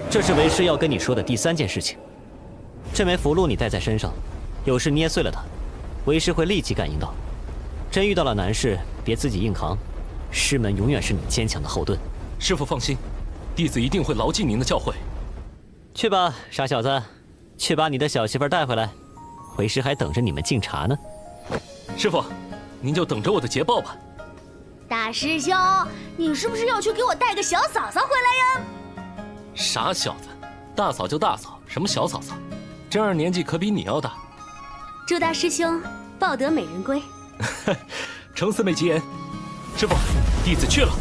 这是为师要跟你说的第3件事情。这枚符箓你带在身上，有事捏碎了它，为师会立即感应到。真遇到了难事，别自己硬扛，师门永远是你坚强的后盾。
师父放心，弟子一定会牢记您的教诲。
去吧，傻小子，去把你的小媳妇带回来，为师还等着你们敬茶呢。
师父，您就等着我的捷报吧。
大师兄，你是不是要去给我带个小嫂嫂回来呀？
傻小子，大嫂就大嫂，什么小嫂嫂？真儿年纪可比你要大。
祝大师兄抱得美人归。
承四妹吉言。师父，弟子去了。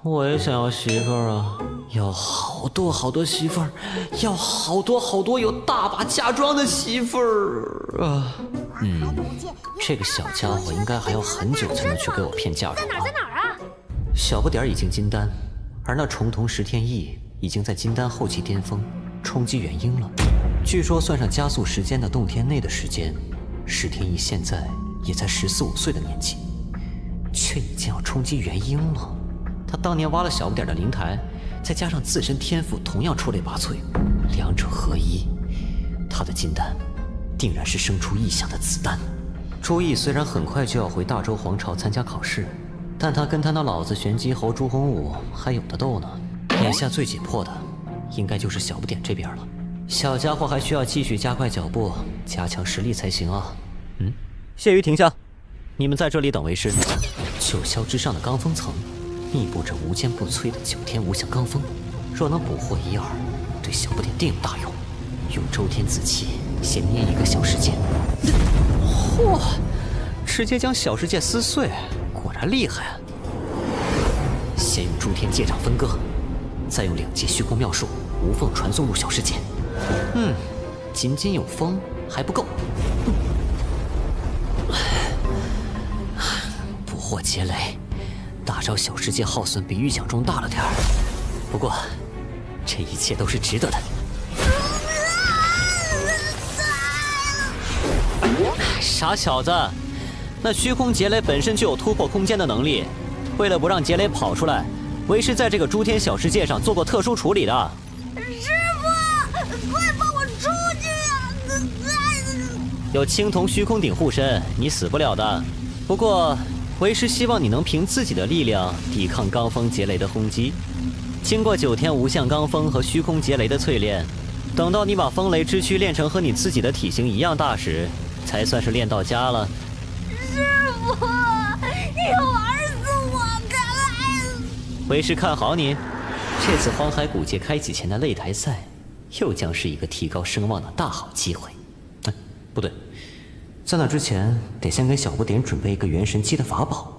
我也想要媳妇儿啊，要好多好多媳妇儿，要好多好多有大把嫁妆的媳妇儿啊。这个小家伙应该还要很久才能去给我骗嫁妆。
在哪儿啊？
小不点儿已经金丹，而那重瞳石天翼已经在金丹后期巅峰，冲击元婴了。据说算上加速时间的洞天内的时间，石天翼现在也在14、15岁的年纪，却已经要冲击元婴了。他当年挖了小不点的灵台，再加上自身天赋同样出类拔萃，两者合一，他的金丹定然是生出异象的子丹。朱毅虽然很快就要回大周皇朝参加考试，但他跟他那老子玄机侯朱洪武还有的斗呢。眼下最紧迫的，应该就是小不点这边了。小家伙还需要继续加快脚步，加强实力才行啊。谢于停下，你们在这里等为师。九霄之上的罡风层，密布着无坚不摧的9天无相罡风，若能捕获1、2，对小不点定有大用。用周天子气先捏一个小世界，嚯，直接将小世界撕碎，果然厉害啊！先用诸天界掌分割，再用2阶虚空妙术无缝传送入小世界。仅仅有风还不够，捕获劫雷，大招小世界耗损比预想中大了点儿，不过这一切都是值得的。傻小子，那虚空劫雷本身就有突破空间的能力，为了不让劫雷跑出来，为师在这个诸天小世界上做过特殊处理的。
师傅，快放我出去啊！
有青铜虚空鼎护身，你死不了的。不过，为师希望你能凭自己的力量抵抗罡风劫雷的轰击。经过9天无相罡风和虚空劫雷的淬炼，等到你把风雷之躯练成和你自己的体型一样大时，才算是练到家了。
师傅，你玩死我！
为师看好你，这次荒海古界开启前的擂台赛，又将是一个提高声望的大好机会。不对，在那之前得先给小不点准备一个元神期的法宝。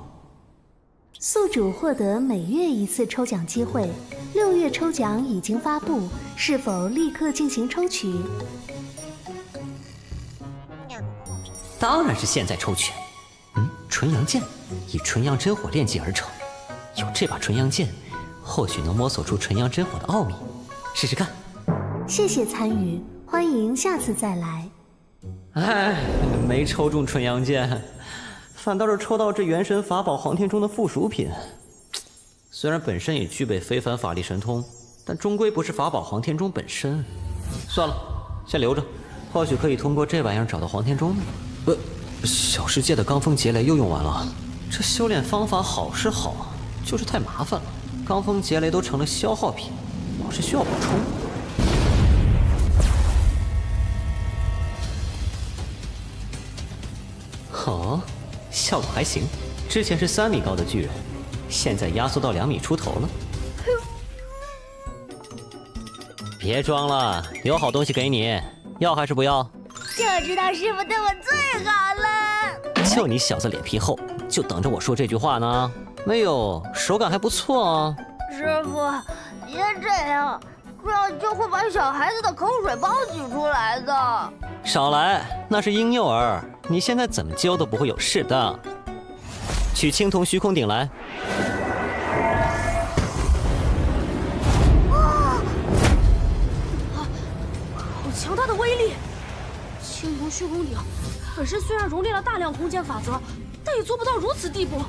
宿主获得每月1次抽奖机会，6月抽奖已经发布，是否立刻进行抽取？
当然是现在抽取。纯阳剑以纯阳真火炼制而成，有这把纯阳剑，或许能摸索出纯阳真火的奥秘，试试看。
谢谢参与，欢迎下次再来。
没抽中纯阳剑，反倒是抽到这元神法宝黄天中的附属品。虽然本身也具备非凡法力神通，但终归不是法宝黄天中本身。算了，先留着，或许可以通过这玩意儿找到黄天中呢。小世界的罡风劫雷又用完了，这修炼方法好是好，就是太麻烦了。罡风劫雷都成了消耗品，老是需要补充。哦，效果还行。之前是3米高的巨人，现在压缩到2米出头了。别装了，有好东西给你，要还是不要？
就知道师傅对我最好了。
就你小子脸皮厚，就等着我说这句话呢。没有，手感还不错啊。
师傅，别这样，这样就会把小孩子的口水包挤出来的。
少来，那是婴幼儿，你现在怎么揪都不会有事的。取青铜虚空鼎来。
好强大的威力！青铜虚空鼎本身虽然融炼了大量空间法则，但也做不到如此地步。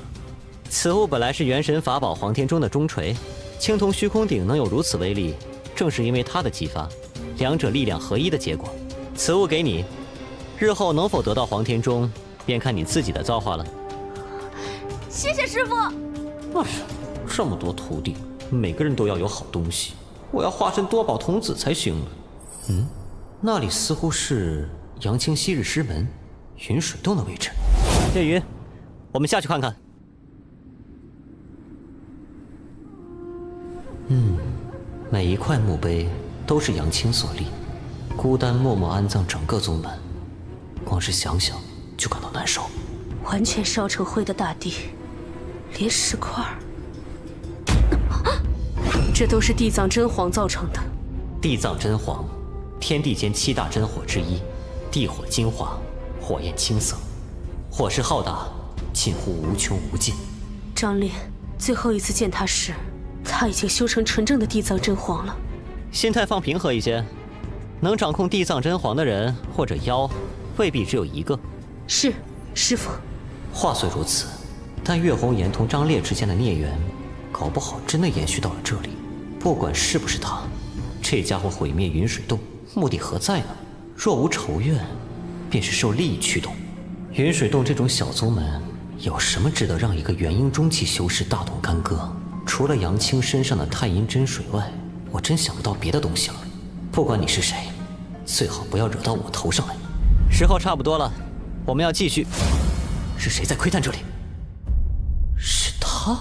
此物本来是元神法宝黄天中的中锤，青铜虚空鼎能有如此威力，正是因为它的激发，两者力量合一的结果。此物给你，日后能否得到黄天中，便看你自己的造化了。
谢谢师傅。
哎呀，这么多徒弟，每个人都要有好东西，我要化身多宝童子才行了。那里似乎是阳清昔日师门云水洞的位置。叶云，我们下去看看。每一块墓碑都是阳清所立，孤单默默安葬整个宗门，光是想想就感到难受。
完全烧成灰的大地，连石块这都是地藏真皇造成的。
地藏真皇，天地间7大真火之一，地火精华，火焰青色，火势浩大，近乎无穷无尽。
张烈最后一次见他时，他已经修成纯正的地藏真皇了。
心态放平和一些，能掌控地藏真皇的人或者妖，未必只有一个。
是，师父。
话虽如此，但岳红颜同张烈之间的孽缘，搞不好真的延续到了这里。不管是不是他，这家伙毁灭云水洞，目的何在呢？若无仇怨，便是受利益驱动。云水洞这种小宗门，有什么值得让一个元婴中期修士大动干戈？除了杨青身上的太阴真水外，我真想不到别的东西了。不管你是谁，最好不要惹到我头上来。时候差不多了，我们要继续。是谁在窥探这里？是他。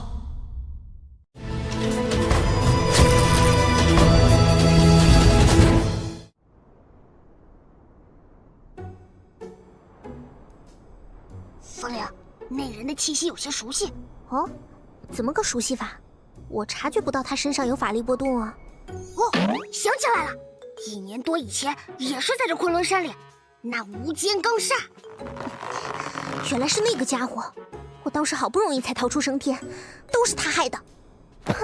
风铃，那人的气息有些熟悉。
哦，怎么个熟悉法？我察觉不到他身上有法力波动啊。
哦，想起来了，1年多以前也是在这昆仑山里，那无间钢煞。
原来是那个家伙，我当时好不容易才逃出升天，都是他害的。哼，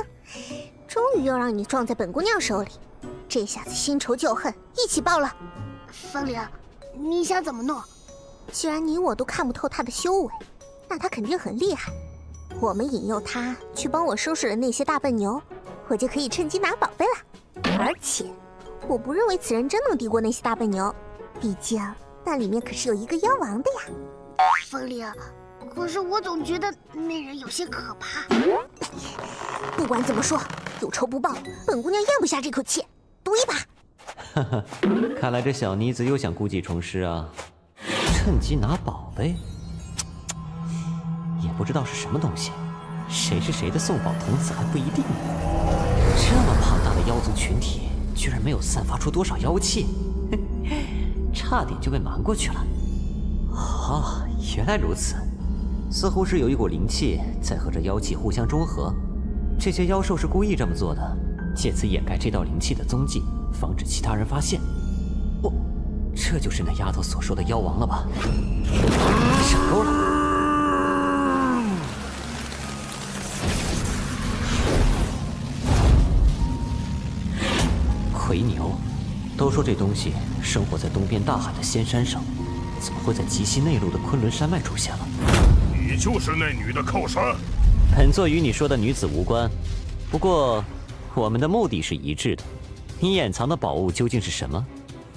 终于又让你撞在本姑娘手里，这下子新仇旧恨一起报了。
风铃，你想怎么弄？
既然你我都看不透他的修为，那他肯定很厉害。我们引诱他去帮我收拾了那些大笨牛，我就可以趁机拿宝贝了。而且，我不认为此人真能敌过那些大笨牛，毕竟那里面可是有一个妖王的呀。
风铃，可是我总觉得那人有些可怕。
不管怎么说，有仇不报，本姑娘咽不下这口气。赌一把。
哈哈，看来这小妮子又想故技重施啊！趁机拿宝贝，也不知道是什么东西，谁是谁的送宝童子还不一定呢。这么庞大的妖族群体，居然没有散发出多少妖气，差点就被瞒过去了。哦，原来如此，似乎是有一股灵气在和这妖气互相中和。这些妖兽是故意这么做的，借此掩盖这道灵气的踪迹，防止其他人发现。这就是那丫头所说的妖王了吧？上钩了！魁牛，都说这东西生活在东边大海的仙山上，怎么会在极西内陆的昆仑山脉出现了？
你就是那女的靠山。
本座与你说的女子无关，不过我们的目的是一致的。你掩藏的宝物究竟是什么？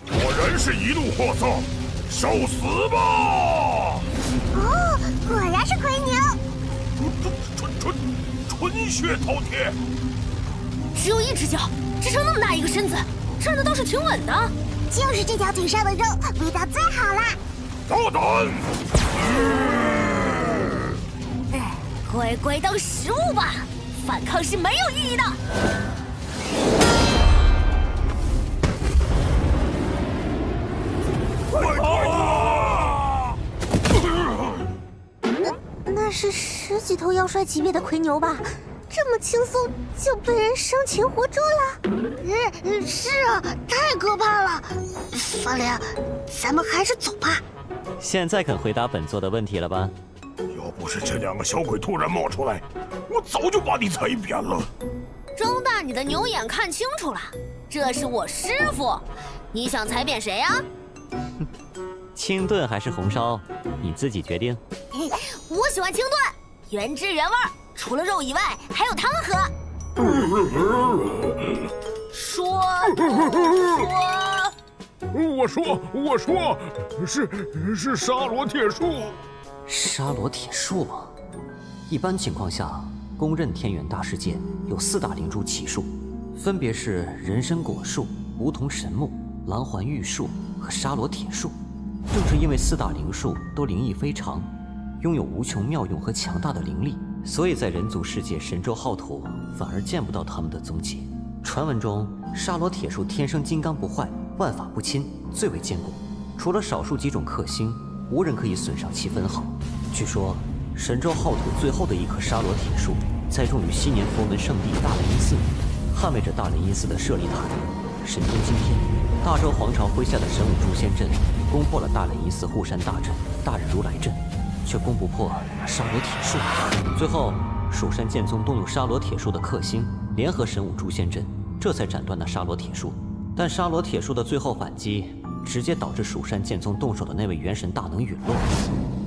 果然是一怒获丧，受死吧！
哦，果然是魁牛。
纯血饕餮，
只有一只脚，支撑那么大一个身子，站的倒是挺稳的。
就是这条腿上的肉，味道最好了。
大胆！
乖当食物吧，反抗是没有意义的。
那是10几头妖帅级别的魁牛吧？这么轻松就被人生擒活捉了？是啊，太可怕了。法莲，咱们还是走吧。
现在肯回答本座的问题了吧？
要不是这2个小鬼突然冒出来，我早就把你踩扁了。
睁大你的牛眼看清楚了，这是我师傅，你想踩扁谁呀？
清炖还是红烧，你自己决定。
我喜欢清炖，原汁原味，除了肉以外还有汤喝。说，
我说，是沙罗铁树。
沙罗铁树吗？一般情况下，公认天元大世界有4大灵珠奇树，分别是人参果树、梧桐神木、狼环玉树和沙罗铁树。正是因为4大灵树都灵异非常，拥有无穷妙用和强大的灵力，所以在人族世界神州浩土反而见不到它们的踪迹。传闻中，沙罗铁树天生金刚不坏，万法不侵，最为坚固。除了少数几种克星，无人可以损伤其分毫。据说，神州浩土最后的一棵沙罗铁树栽种于西年佛门圣地大雷音寺，捍卫着大雷音寺的舍利塔。神宗今天，大周皇朝麾下的神武诛仙阵攻破了大雷音寺护山大阵大日如来阵，却攻不破沙罗铁树。最后，蜀山剑宗动用沙罗铁树的克星，联合神武诛仙阵，这才斩断了沙罗铁树。但沙罗铁树的最后反击，直接导致蜀山剑宗动手的那位元神大能陨落。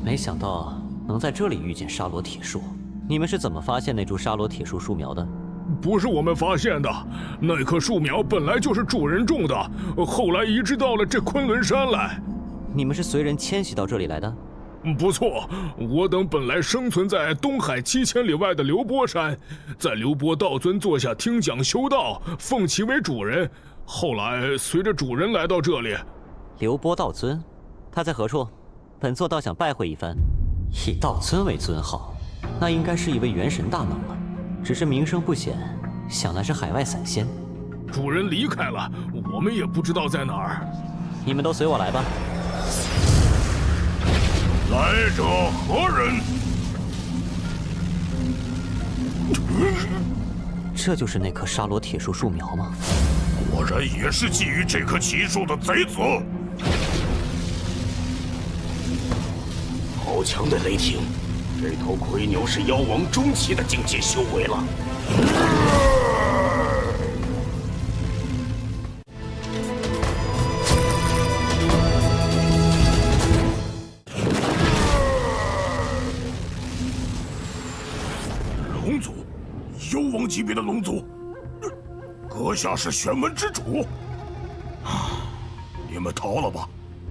没想到能在这里遇见沙罗铁树，你们是怎么发现那株沙罗铁树树苗的？
不是我们发现的，那棵树苗本来就是主人种的，后来移植到了这昆仑山来。
你们是随人迁徙到这里来的？
不错，我等本来生存在东海7000里外的流波山，在流波道尊座下听讲修道，奉其为主人。后来随着主人来到这里。
流波道尊，他在何处？本座倒想拜会一番。以道尊为尊号，那应该是一位元神大能了。只是名声不显，想来是海外散仙。
主人离开了，我们也不知道在哪儿。
你们都随我来吧。
来者何人？
这就是那棵沙罗铁树树苗吗？
果然也是觊觎这棵奇树的贼子。
好强的雷霆！这头魁牛是妖王中期的境界修为了。
龙族，妖王级别的龙族，阁下是玄门之主。你们逃了吧，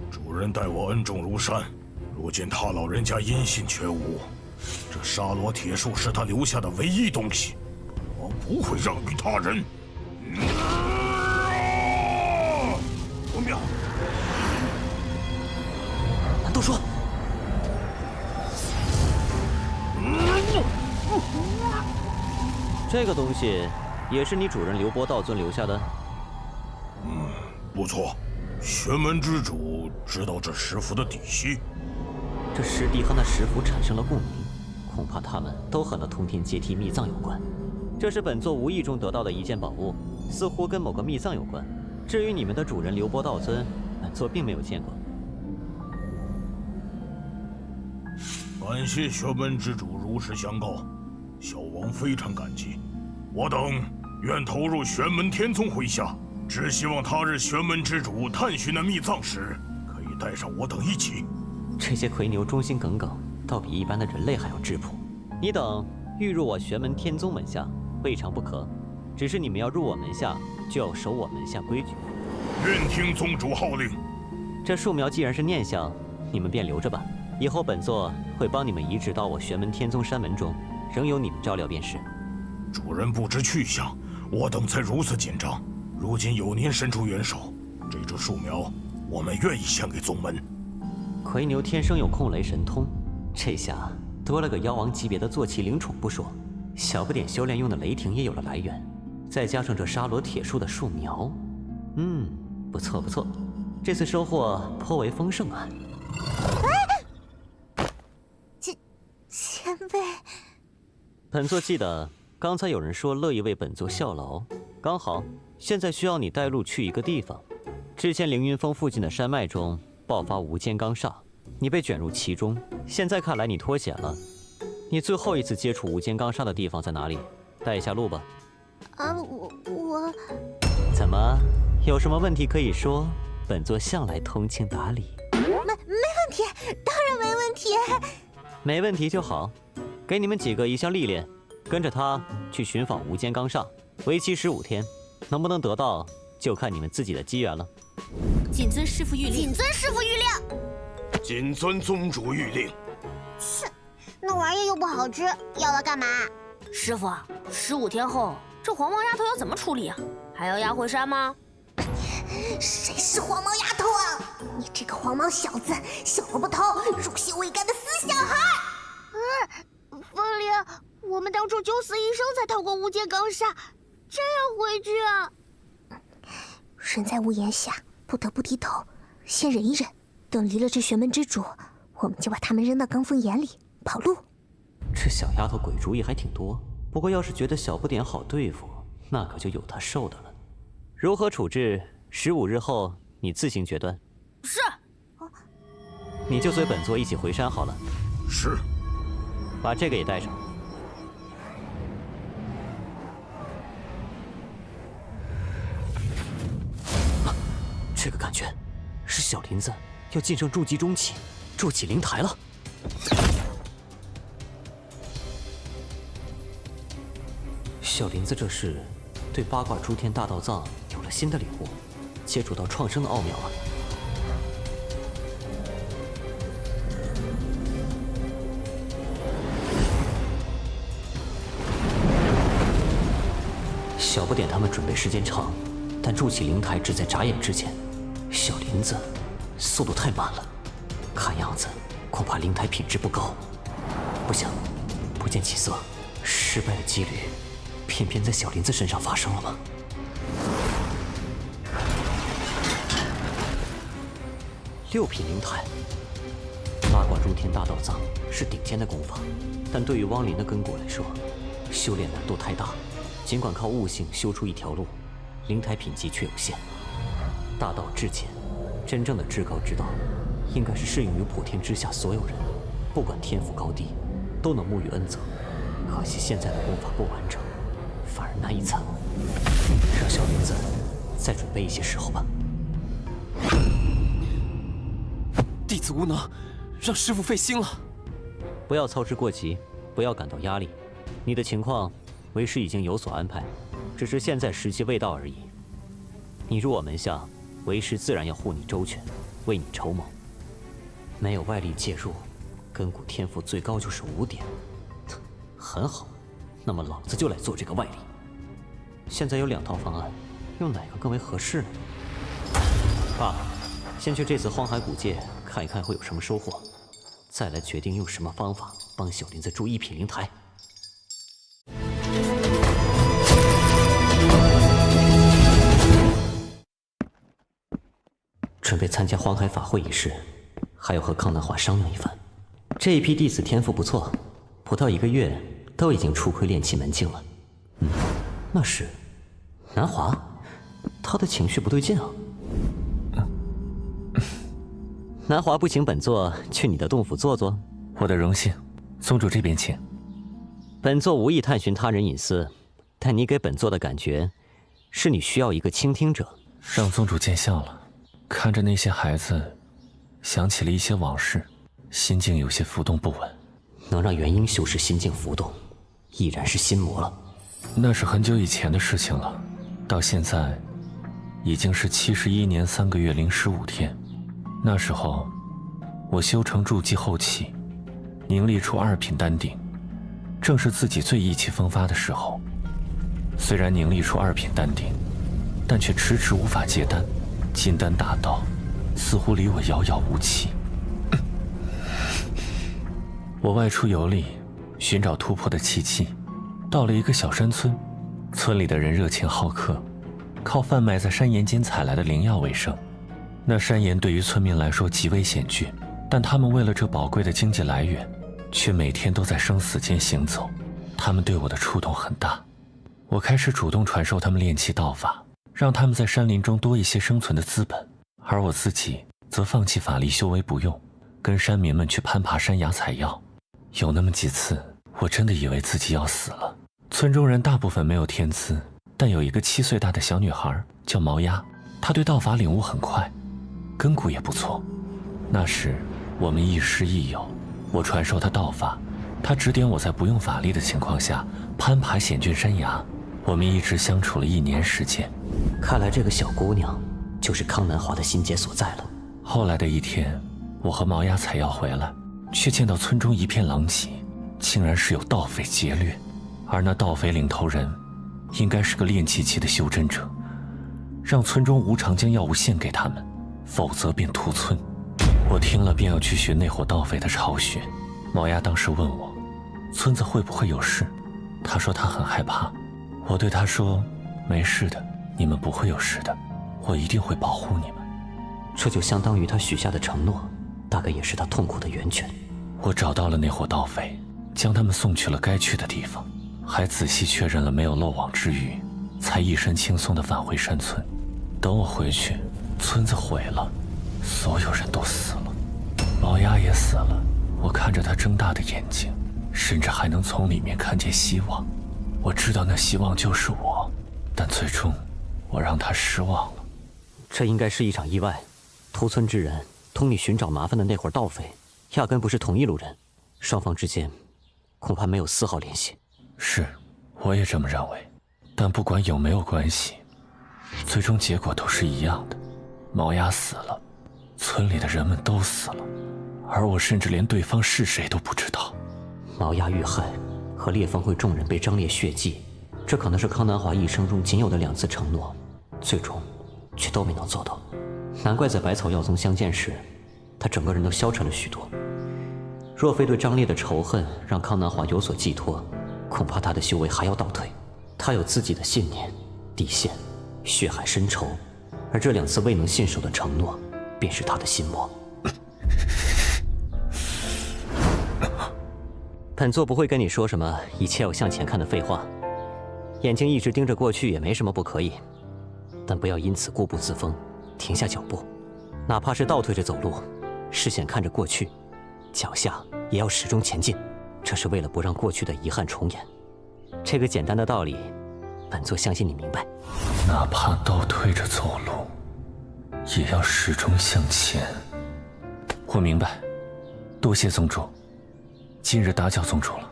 主人待我恩重如山。如今他老人家音信全无，这沙罗铁树是他留下的唯一东西，我不会让与他人。
难道都说。这个东西也是你主人刘伯道尊留下的。
不错，玄门之主知道这石符的底细。
这师弟和那石符产生了共鸣，恐怕他们都和那通天阶梯秘藏有关。这是本座无意中得到的一件宝物，似乎跟某个秘藏有关。至于你们的主人刘伯道尊，本座并没有见过。
感谢玄门之主如实相告，小王非常感激。我等愿投入玄门天宗麾下，只希望他日玄门之主探寻那秘藏时，可以带上我等一起。
这些魁牛忠心耿耿，倒比一般的人类还要质朴。你等欲入我玄门天宗门下，未尝不可。只是你们要入我门下，就要守我门下规矩。
愿听宗主号令。
这树苗既然是念想，你们便留着吧。以后本座会帮你们移植到我玄门天宗山门中，仍由你们照料便是。
主人不知去向，我等才如此紧张。如今有您伸出援手，这株树苗我们愿意献给宗门。
魁牛天生有控雷神通，这下多了个妖王级别的坐骑灵宠不说，小不点修炼用的雷霆也有了来源，再加上这沙罗铁树的树苗，不错不错，这次收获颇为丰盛啊。
前辈，
本座记得刚才有人说乐意为本座效劳，刚好现在需要你带路去一个地方。之前凌云峰附近的山脉中爆发无间罡煞，你被卷入其中，现在看来你脱险了。你最后一次接触无间罡煞的地方在哪里？带一下路吧。
我
怎么有什么问题可以说？本座向来通情达理。
没问题，当然没问题。
没问题就好，给你们几个一项历练，跟着他去寻访无间罡煞，为期15天，能不能得到就看你们自己的机缘了。
谨遵师父谕令。
谨遵师父谕令。
谨遵宗主谕令。
切，那玩意又不好吃，要了干嘛？
师父，15天后这黄毛丫头要怎么处理啊？还要押回山吗？
谁是黄毛丫头啊？你这个黄毛小子，小萝卜头，入血未干的死小孩！
风铃，我们当初九死一生才逃过无间罡煞，真要回去啊！
人在屋檐下，不得不低头，先忍一忍，等离了这玄门之主，我们就把他们扔到罡风眼里跑路。
这小丫头鬼主意还挺多，不过要是觉得小不点好对付，那可就有她受的了。如何处置？15日后你自行决断。
是。
你就随本座一起回山好了。
是。
把这个也带上。这个感觉是小林子要晋升筑基中期，筑起灵台了。小林子这是对八卦诸天大道藏有了新的领悟，接触到创生的奥妙啊！小不点他们准备时间长，但筑起灵台只在眨眼之间。小林子速度太慢了，看样子恐怕灵台品质不高。不行，不见起色，失败的几率偏偏在小林子身上发生了吗？6品灵台，八卦诸天大道藏是顶尖的功法，但对于汪林的根骨来说，修炼难度太大。尽管靠悟性修出一条路，灵台品级却有限。大道至简，真正的至高之道，应该是适用于普天之下所有人，不管天赋高低，都能沐浴恩泽。可惜现在的功法不完整，反而难以参悟。让小林子再准备一些时候吧。
弟子无能，让师父费心了。
不要操之过急，不要感到压力。你的情况，为师已经有所安排，只是现在时机未到而已。你入我门下，为师自然要护你周全，为你筹谋。没有外力介入，根骨天赋最高就是5点。很好，那么老子就来做这个外力。现在有2套方案，用哪个更为合适呢？爸，先去这次荒海古界看一看会有什么收获，再来决定用什么方法帮小林子筑一品灵台。准备参加荒海法会一事，还要和康南华商量一番。这一批弟子天赋不错，不到1个月都已经初窥炼气门径了。那是南华，他的情绪不对劲啊。南华不请本座去你的洞府坐坐？
我的荣幸，宗主这边请。
本座无意探寻他人隐私，但你给本座的感觉，是你需要一个倾听者。
让宗主见笑了。看着那些孩子，想起了一些往事，心境有些浮动不稳。
能让元婴修士心境浮动，已然是心魔了。
那是很久以前的事情了，到现在，已经是71年3个月零15天。那时候，我修成筑基后期，凝力出2品丹鼎，正是自己最意气风发的时候。虽然凝力出2品丹鼎，但却迟迟无法结丹。金丹大道似乎离我遥遥无期。我外出游历，寻找突破的契机，到了一个小山村，村里的人热情好客，靠贩卖在山岩间采来的灵药为生。那山岩对于村民来说极为险峻，但他们为了这宝贵的经济来源，却每天都在生死间行走。他们对我的触动很大，我开始主动传授他们炼气道法，让他们在山林中多一些生存的资本，而我自己则放弃法力修为不用，跟山民们去攀爬山崖采药。有那么几次，我真的以为自己要死了。村中人大部分没有天资，但有一个7岁大的小女孩叫毛丫，她对道法领悟很快，根骨也不错。那时我们亦师亦友，我传授她道法，她指点我在不用法力的情况下攀爬险峻山崖。我们一直相处了1年时间。
看来这个小姑娘就是康南华的心结所在了。
后来的一天，我和毛丫采药回来，却见到村中一片狼藉，竟然是有盗匪劫掠，而那盗匪领头人应该是个炼气期的修真者，让村中无偿将药物献给他们，否则便屠村。我听了便要去寻那伙盗匪的巢穴。毛丫当时问我，村子会不会有事？她说她很害怕。我对她说，没事的，你们不会有事的，我一定会保护你们。
这就相当于她许下的承诺，大概也是她痛苦的源泉。
我找到了那伙盗匪，将他们送去了该去的地方，还仔细确认了没有漏网之鱼，才一身轻松地返回山村。等我回去，村子毁了，所有人都死了，毛丫也死了。我看着她睁大的眼睛，甚至还能从里面看见希望。我知道那希望就是我，但最终我让她失望了。
这应该是一场意外。屠村之人同你寻找麻烦的那伙盗匪，压根不是同一路人，双方之间恐怕没有丝毫联系。
是，我也这么认为。但不管有没有关系，最终结果都是一样的。毛丫死了，村里的人们都死了，而我甚至连对方是谁都不知道。
毛丫遇害和烈风会众人被张烈血祭，这可能是康南华一生中仅有的2次承诺，最终却都没能做到。难怪在百草药宗相见时，他整个人都消沉了许多。若非对张烈的仇恨让康南华有所寄托，恐怕他的修为还要倒退。他有自己的信念、底线、血海深仇，而这2次未能信守的承诺，便是他的心魔。本座不会跟你说什么一切要向前看的废话，眼睛一直盯着过去也没什么不可以，但不要因此固步自封，停下脚步，哪怕是倒退着走路，视线看着过去，脚下也要始终前进，这是为了不让过去的遗憾重演。这个简单的道理，本座相信你明白。
哪怕倒退着走路，也要始终向前。我明白，多谢宗主，今日打搅宗主了。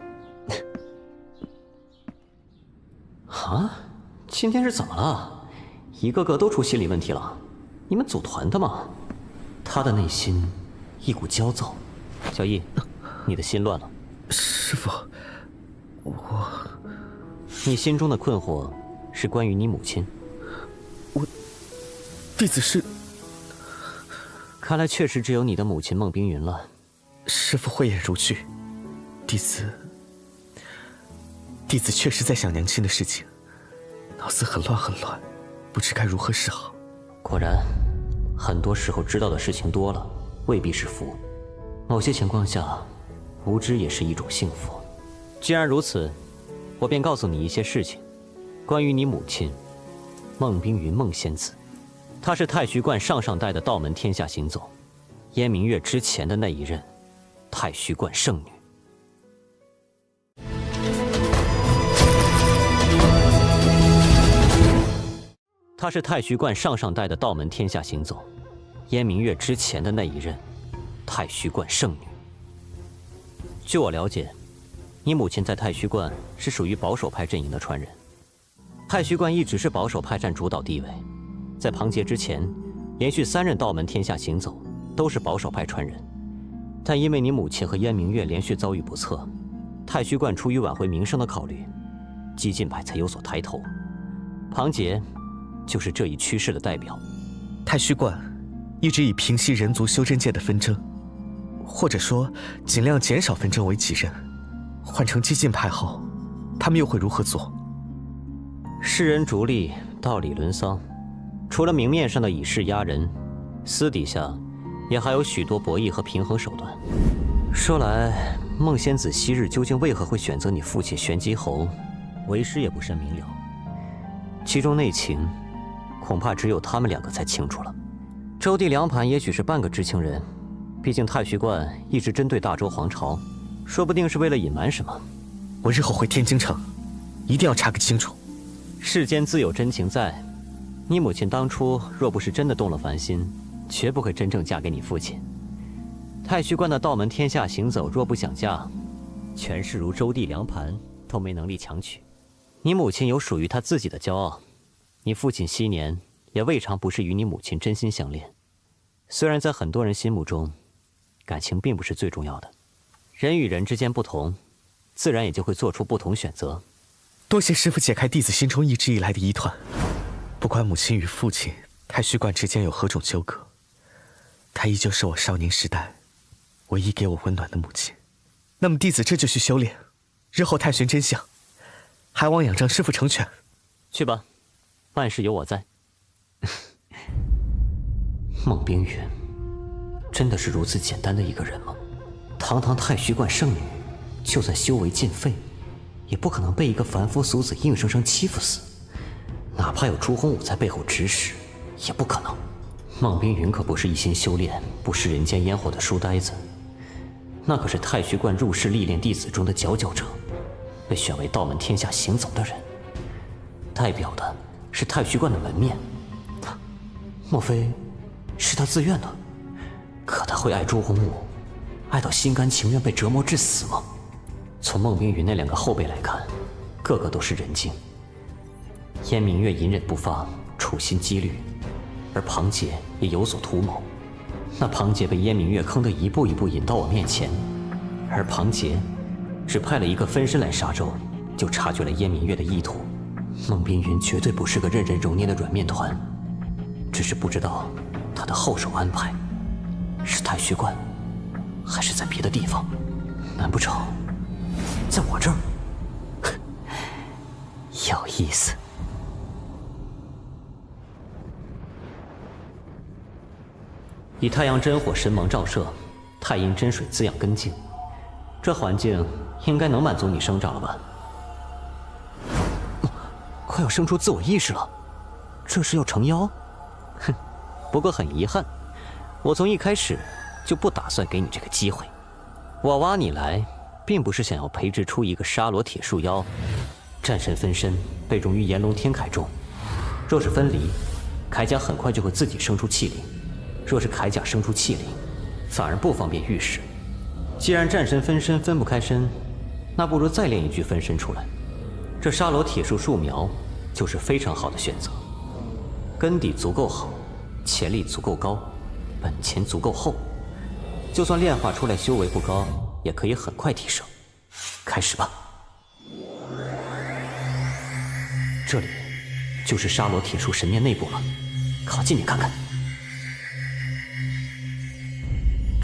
啊，今天是怎么了？一个个都出心理问题了？你们组团的吗？他的内心一股焦躁。小易，你的心乱了。
师父，
你心中的困惑是关于你母亲。
弟子是……
看来确实只有你的母亲孟冰云了。
师父慧眼如炬，弟子确实在想娘亲的事情，脑子很乱，不知该如何是好。
果然，很多时候知道的事情多了，未必是福。某些情况下，无知也是一种幸福。既然如此，我便告诉你一些事情，关于你母亲孟冰云孟仙子。她是太虚观上代的道门天下行走，燕明月之前的那一任太虚观圣女。她是太虚观上代的道门天下行走，燕明月之前的那一任太虚观圣女。据我了解，你母亲在太虚观是属于保守派阵营的传人。太虚观一直是保守派占主导地位，在庞杰之前，连续3任道门天下行走都是保守派传人。但因为你母亲和燕明月连续遭遇不测，太虚观出于挽回名声的考虑，激进派才有所抬头。庞杰就是这一趋势的代表。
太虚观一直以平息人族修真界的纷争，或者说尽量减少纷争为己任。换成激进派后，他们又会如何做？
世人逐利，道理沦丧。除了明面上的以势压人，私底下也还有许多博弈和平衡手段。说来，孟仙子昔日究竟为何会选择你父亲玄机侯，为师也不甚明了。其中内情，恐怕只有他们2个才清楚了。周地梁盘也许是半个知情人，毕竟太虚观一直针对大周皇朝，说不定是为了隐瞒什么。
我日后回天京城，一定要查个清楚。
世间自有真情在，你母亲当初若不是真的动了凡心，绝不会真正嫁给你父亲。太虚观的道门天下行走，若不想嫁，权势如周地梁盘都没能力强取。你母亲有属于她自己的骄傲，你父亲昔年也未尝不是与你母亲真心相恋。虽然在很多人心目中，感情并不是最重要的，人与人之间不同，自然也就会做出不同选择。
多谢师父解开弟子心中一直以来的疑团。不管母亲与父亲太虚观之间有何种纠葛，她依旧是我少年时代唯一给我温暖的母亲。那么弟子这就去修炼，日后探寻真相，还望仰仗师父成全。
去吧，万事有我在。孟冰云真的是如此简单的一个人吗？堂堂太虚观圣女，就算修为尽废，也不可能被一个凡夫俗子硬生生欺负死。哪怕有朱洪武在背后指使，也不可能。孟冰云可不是一心修炼、不食人间烟火的书呆子，那可是太虚观入世历练弟子中的佼佼者，被选为道门天下行走的人，代表的是太虚观的门面。莫非是他自愿的？可他会爱朱洪武，爱到心甘情愿被折磨致死吗？从孟冰云那2个后辈来看，个个都是人精。燕明月隐忍不发，处心积虑，而庞杰也有所图谋。那庞杰被燕明月坑得一步一步引到我面前，而庞杰只派了一个分身来沙洲，就察觉了燕明月的意图。孟冰云绝对不是个任人揉捏的软面团，只是不知道他的后手安排是太虚观，还是在别的地方。难不成在我这儿？有意思。以太阳真火神芒照射，太阴真水滋养根茎，这环境应该能满足你生长了吧？快要生出自我意识了，这是要成妖？哼，不过很遗憾，我从一开始就不打算给你这个机会。我挖你来，并不是想要培植出一个沙罗铁树妖。战神分身被融于炎龙天铠中，若是分离，铠甲很快就会自己生出气灵。若是铠甲生出气灵，反而不方便御使。既然战神分身分不开身，那不如再炼一具分身出来。这沙罗铁树树苗就是非常好的选择，根底足够好，潜力足够高，本钱足够厚，就算炼化出来修为不高，也可以很快提升。开始吧。这里就是沙罗铁树神面内部了，靠近点看看。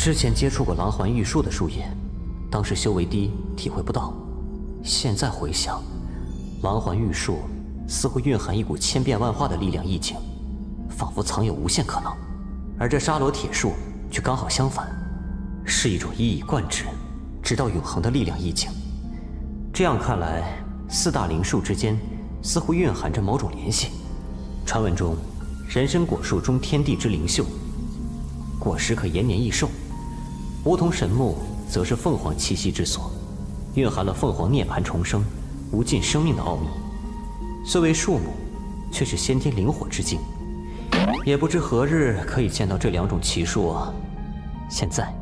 之前接触过狼环玉树的树叶，当时修为低，体会不到。现在回想，狼环玉树似乎蕴含一股千变万化的力量意境，仿佛藏有无限可能。而这沙罗铁树却刚好相反，是一种一以贯之，直到永恒的力量意境。这样看来，四大灵树之间似乎蕴含着某种联系。传闻中，人参果树中天地之灵秀，果实可延年益寿；梧桐神木则是凤凰栖息之所，蕴含了凤凰涅槃重生、无尽生命的奥秘。虽为树木，却是先天灵火之境。也不知何日可以见到这两种奇树啊！现在，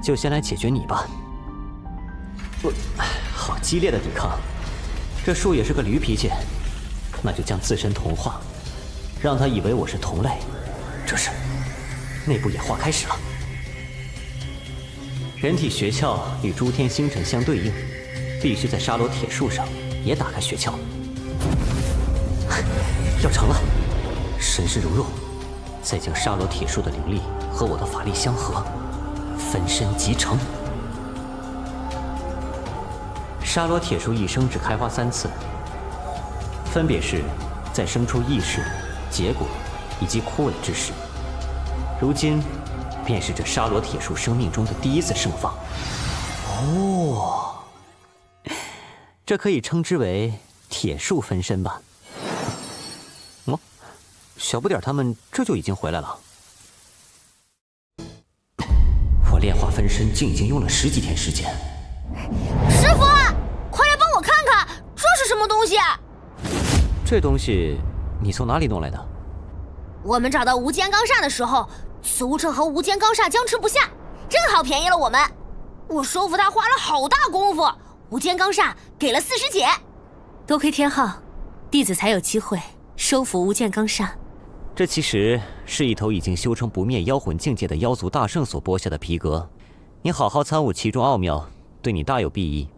就先来解决你吧。好激烈的抵抗！这树也是个驴脾气，那就将自身同化，让他以为我是同类。这是内部演化开始了。人体穴窍与诸天星辰相对应，必须在沙罗铁树上也打开穴窍。要成了！神识融入，再将沙罗铁树的灵力和我的法力相合，分身即成。沙罗铁树一生只开花3次，分别是在生出意识、结果以及枯萎之时。如今，便是这沙罗铁树生命中的第一次盛放。哦，这可以称之为铁树分身吧？哦，小不点他们这就已经回来了。我炼化分身竟已经用了10几天时间。
师傅，快来帮我看看，这是什么东西？
这东西你从哪里弄来的？
我们找到无间钢煞的时候，此物正和无间钢煞僵持不下，正好便宜了我们。我收服它花了好大功夫，无间钢煞给了40解。
多亏天昊，弟子才有机会收服无间钢煞。
这其实是一头已经修成不灭妖魂境界的妖族大圣所剥下的皮革，你好好参悟其中奥妙，对你大有裨益。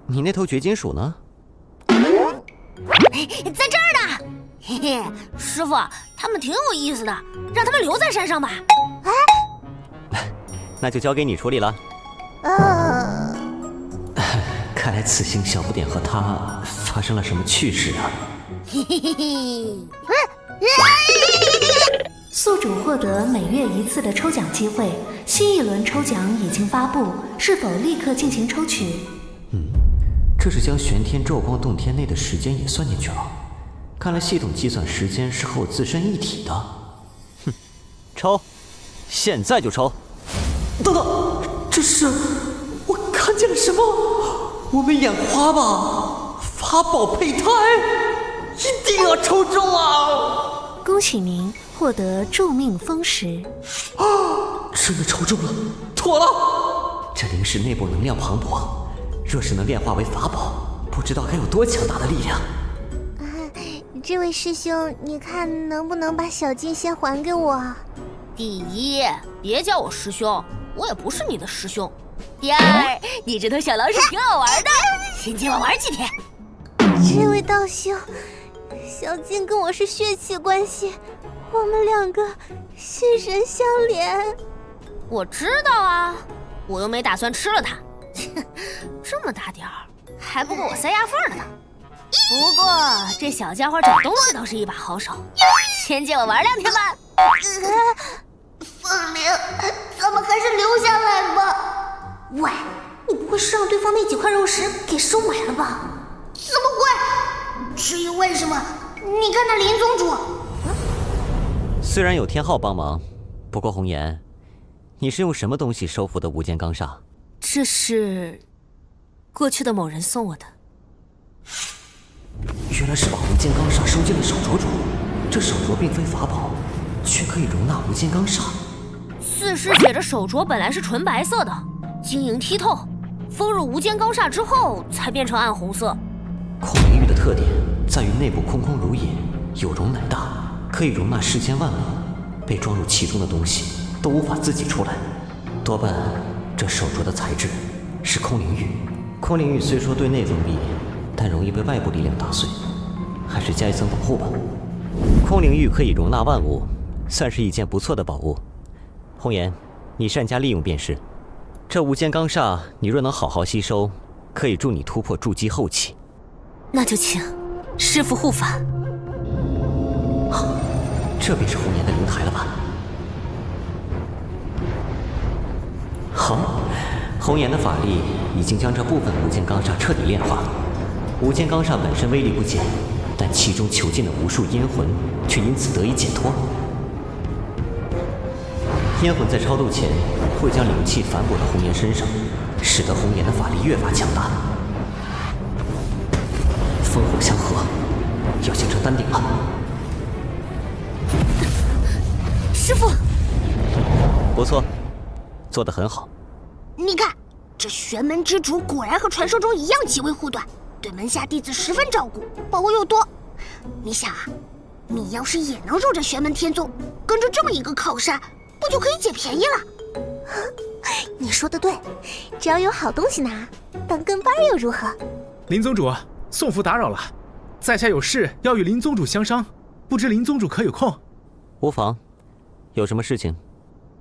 你那头绝金鼠呢？
在这儿呢。嘿嘿，师傅，他们挺有意思的，让他们留在山上吧。
那就交给你处理了。看来此行小不点和他发生了什么趣事啊！
嘿嘿嘿嘿。
宿主获得每月1次的抽奖机会，新一轮抽奖已经发布，是否立刻进行抽取？
这是将玄天咒光洞天内的时间也算进去了。看来系统计算时间是和我自身一体的。哼，抽，现在就抽！
等等，这是我看见了什么？我没眼花吧？法宝胚胎，一定要抽中啊！
恭喜您获得助命封石。
真的抽中了，妥了！
这灵石内部能量磅礴，若是能炼化为法宝，不知道该有多强大的力量。
这位师兄，你看能不能把小金先还给我？
第一，别叫我师兄，我也不是你的师兄。第二，你这头小老鼠挺好玩的，先借我玩几天。
这位道兄，小金跟我是血气关系，我们2个心神相连。
我知道啊，我又没打算吃了它。这么大点儿，还不够我塞牙缝的呢。不过这小家伙找东西倒是一把好手，先借我玩2天吧。
凤鸣，咱们还是留下来吧。喂，你不会是让对方那几块肉石给收买了吧？怎么会？至于为什么，你看那林宗主。
虽然有天昊帮忙，不过红颜，你是用什么东西收服的无间钢煞？
这是过去的某人送我的。
原来是把无间钢煞收进了手镯中，这手镯并非法宝，却可以容纳无间钢煞。
四师姐这手镯本来是纯白色的，晶莹剔透，封入无间钢煞之后才变成暗红色。
空灵玉的特点在于内部空空如也，有容乃大，可以容纳世间万物，被装入其中的东西都无法自己出来。多半这手镯的材质是空灵玉。空灵玉虽说对内封闭，但容易被外部力量打碎，还是加一层保护吧。空灵玉可以容纳万物，算是一件不错的宝物。红颜，你善加利用便是。这无间钢煞，你若能好好吸收，可以助你突破筑基后期。
那就请师父护法。
这便是红颜的灵台了吧？好，红颜的法力已经将这部分无间钢煞彻底炼化。无间钢煞本身威力不减，但其中囚禁的无数阴魂却因此得以解脱。阴魂在超度前会将灵气反哺到红颜身上，使得红颜的法力越发强大。烽火相合，要形成丹顶了。
师父，
不错，做得很好。
你看，这玄门之主果然和传说中一样极为护短，对门下弟子十分照顾，宝物又多。你想啊，你要是也能入这玄门天宗，跟着这么一个靠山，不就可以捡便宜了？
你说的对，只要有好东西拿，当跟班又如何？
林宗主，宋府打扰了，在下有事要与林宗主相商，不知林宗主可有空？
无妨，有什么事情？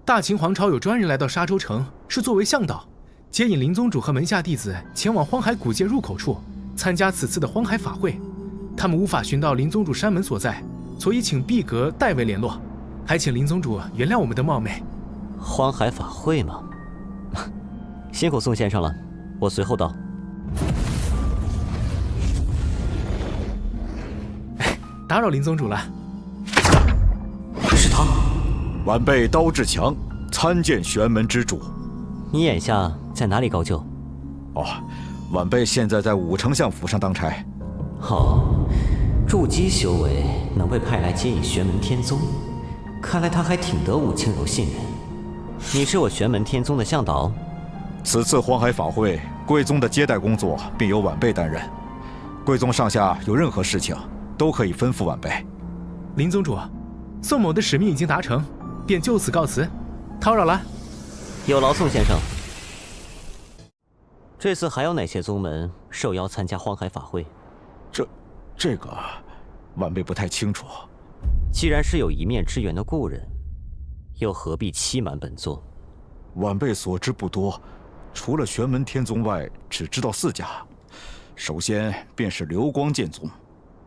大秦皇朝有专人来到沙洲城，是作为向导，接引林宗主和门下弟子前往荒海古界入口处参加此次的荒海法会。他们无法寻到林宗主山门所在，所以请碧阁代为联络，还请林宗主原谅我们的冒昧。
荒海法会吗？辛苦宋先生了，我随后到。
打扰林宗主了。
是他，
晚辈刀志强，参见玄门之主。
你眼下在哪里高就？
哦，晚辈现在在武丞相府上当差。
好，筑基修为能被派来接引玄门天宗，看来他还挺得武清柔信任。你是我玄门天宗的向导？
此次荒海法会，贵宗的接待工作便由晚辈担任。贵宗上下有任何事情，都可以吩咐晚辈。
林宗主，宋某的使命已经达成，便就此告辞，叨扰了。
有劳宋先生。这次还有哪些宗门受邀参加荒海法会？
这个，晚辈不太清楚。
既然是有一面之缘的故人，又何必欺瞒本座？
晚辈所知不多，除了玄门天宗外，只知道4家。首先便是流光剑宗，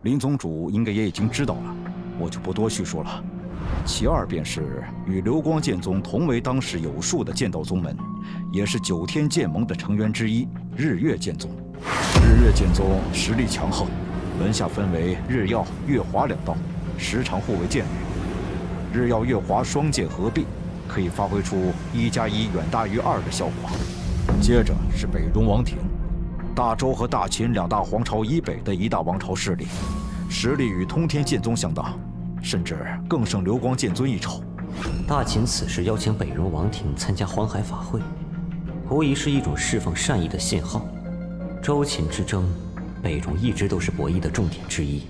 林宗主应该也已经知道了，我就不多叙述了。其二便是与流光剑宗同为当时有数的剑道宗门，也是9天剑盟的成员之一，日月剑宗。日月剑宗实力强横，门下分为日曜、月华2道，时常互为剑侣。日曜、月华双剑合璧，可以发挥出1+1远大于2的效果。接着是北戎王庭，大周和大秦2大皇朝以北的一大王朝势力，实力与通天剑宗相当，甚至更胜流光剑尊一筹。
大秦此时邀请北戎王庭参加荒海法会，无疑是一种释放善意的信号。周秦之争，北戎一直都是博弈的重点之一。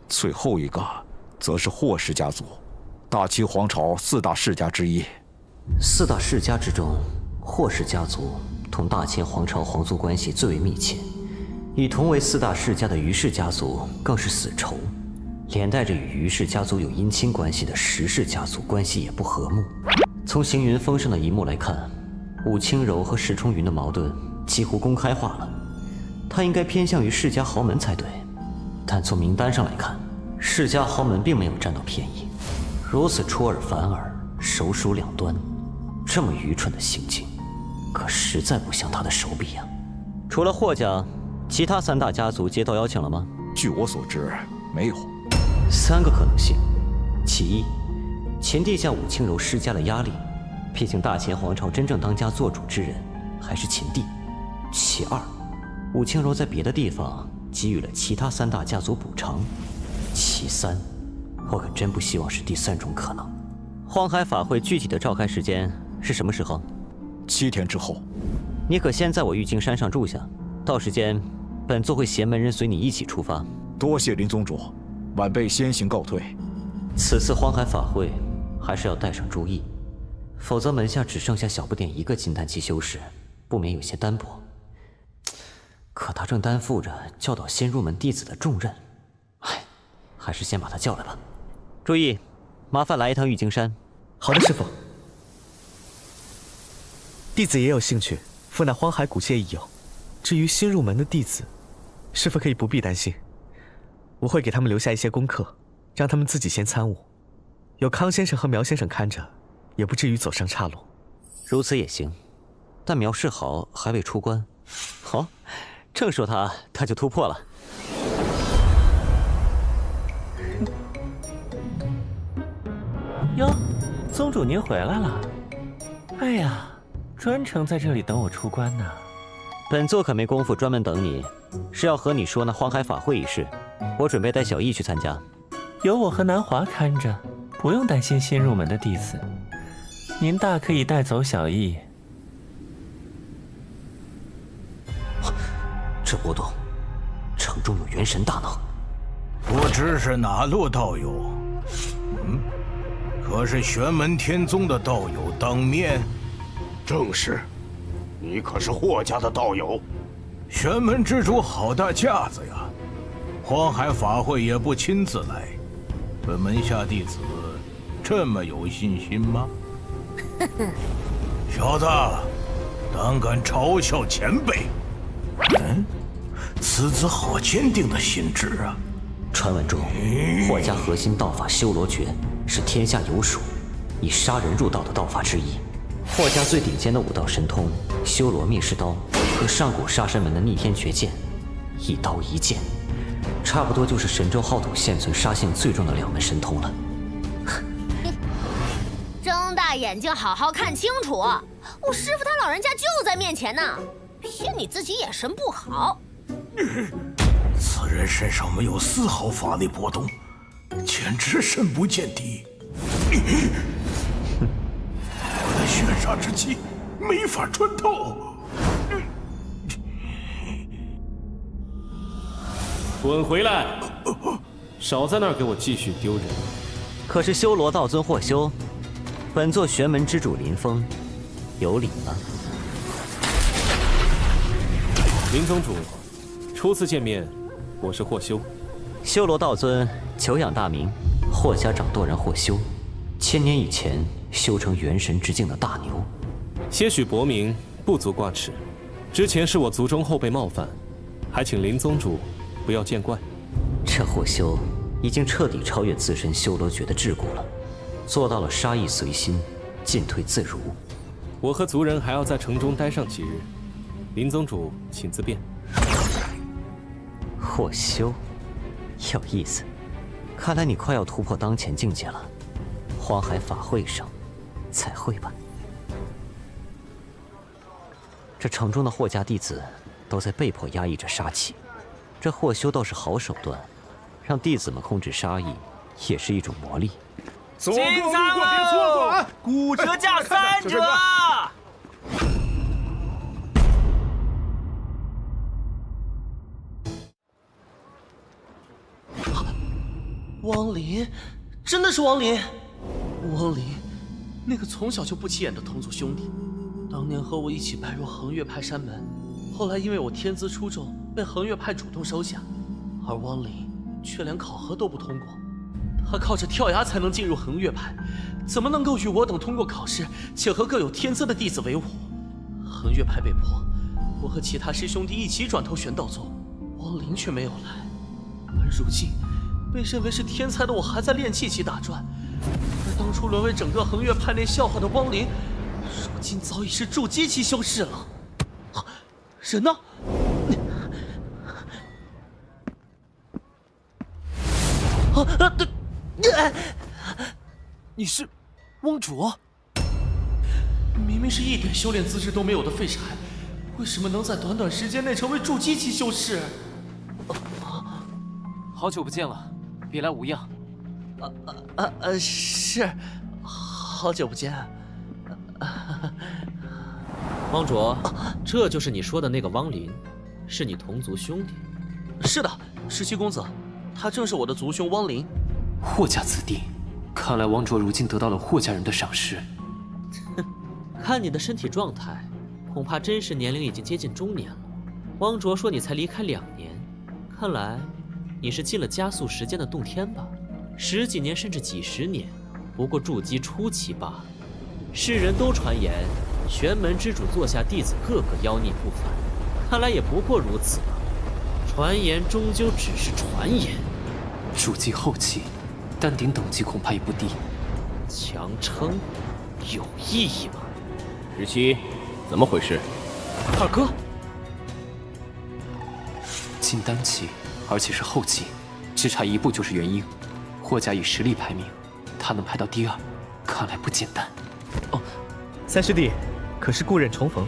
最后一个则是霍氏家族，大秦皇朝4大世家之一。
4大世家之中，霍氏家族同大秦皇朝皇族关系最为密切，与同为4大世家的于氏家族更是死仇，连带着与于氏家族有姻亲关系的石氏家族关系也不和睦。从行云峰上的一幕来看，武清柔和石冲云的矛盾几乎公开化了，他应该偏向于世家豪门才对。但从名单上来看，世家豪门并没有占到便宜，如此出尔反尔，首鼠两端，这么愚蠢的行径，可实在不像他的手笔啊！除了霍家，其他3大家族接到邀请了吗？
据我所知，没有。
3个可能性：其一，秦地下武清柔施加了压力，毕竟大秦皇朝真正当家做主之人还是秦帝；其二，武清柔在别的地方给予了其他3大家族补偿；其三，我可真不希望是第3种可能。荒海法会具体的召开时间是什么时候
？7天之后。
你可先在我玉京山上住下，到时间，本座会携门人随你一起出发。
多谢林宗主，晚辈先行告退。
此次荒海法会还是要带上注意，否则门下只剩下小不点1个金丹期修士，不免有些单薄。可他正担负着教导新入门弟子的重任，还是先把他叫来吧。注意，麻烦来一趟玉京山。
好的，师傅。弟子也有兴趣赴那荒海古界一游。至于新入门的弟子，师傅可以不必担心，我会给他们留下一些功课，让他们自己先参悟。有康先生和苗先生看着，也不至于走上岔路。
如此也行，但苗世豪还未出关。好，正说他就突破了。
哟，宗主您回来了。哎呀，专程在这里等我出关呢。
本座可没工夫专门等你，是要和你说那荒海法会一事。我准备带小易去参加。
有我和南华看着，不用担心新入门的弟子。您大可以带走小易。
这波动，城中有元神大能。
不知是哪路道友？可是玄门天宗的道友当面？
正是。你可是霍家的道友？
玄门之主好大架子呀！荒海法会也不亲自来，本门下弟子这么有信心吗？小子，胆敢嘲笑前辈！此子好坚定的心志啊！
传闻中，霍家核心道法修罗诀是天下有属，以杀人入道的道法之一。霍家最顶尖的武道神通修罗灭世刀和上古杀神门的逆天绝剑，一刀一剑，差不多就是神州浩土现存杀性最重的2门神通了。
睁大眼睛好好看清楚，我师父他老人家就在面前呢，骗你自己眼神不好。
此人身上没有丝毫法力波动，简直深不见底。我的玄煞之气没法穿透。
滚回来！少在那儿给我继续丢人。
可是修罗道尊霍修，本座玄门之主林峰，有礼了。
林宗主，初次见面，我是霍修。
修罗道尊久仰大名，霍家掌舵人霍修，1000年以前修成元神之境的大牛。
些许薄名不足挂齿，之前是我族中后辈冒犯，还请林宗主不要见怪。
这霍修已经彻底超越自身修罗诀的桎梏了，做到了杀意随心，进退自如。
我和族人还要在城中待上几日，林宗主请自便。
霍修，有意思，看来你快要突破当前境界了。荒海法会上，再会吧。这城中的霍家弟子都在被迫压抑着杀气，这霍修倒是好手段，让弟子们控制杀意，也是一种魔力。
进仓喽！骨折价3折。
汪林，真的是汪林！汪林，那个从小就不起眼的同族兄弟，当年和我一起拜入恒岳派山门，后来因为我天资出众，被恒岳派主动收下，而汪林却连考核都不通过。他靠着跳崖才能进入恒岳派，怎么能够与我等通过考试且和各有天资的弟子为伍？恒岳派被破，我和其他师兄弟一起转投玄道宗，汪林却没有来，而如今被认为是天才的我还在炼气期打转，而当初沦为整个恒岳派内笑话的汪林，如今早已是筑基期修士了。人呢？你是汪卓？明明是一点修炼资质都没有的废柴，为什么能在短短时间内成为筑基期修士？好久不见了，别来无恙。是，好久不见。
汪卓，这就是你说的那个汪林，是你同族兄弟。
是的，17公子，他正是我的族兄汪林。霍家子弟，看来汪卓如今得到了霍家人的赏识。
看你的身体状态，恐怕真实年龄已经接近中年了。汪卓说你才离开2年，看来你是进了加速时间的洞天吧？10几年甚至几10年，不过筑基初期罢了。世人都传言，玄门之主座下弟子个个妖孽不凡，看来也不过如此吧。传言终究只是传言。
筑基后期，丹鼎等级恐怕也不低。
强撑有意义吗
？17，怎么回事？
二哥，
金丹期，而且是后期，只差一步就是元婴。霍家以实力排名，他能排到第2，看来不简单。
哦，三师弟，可是故人重逢。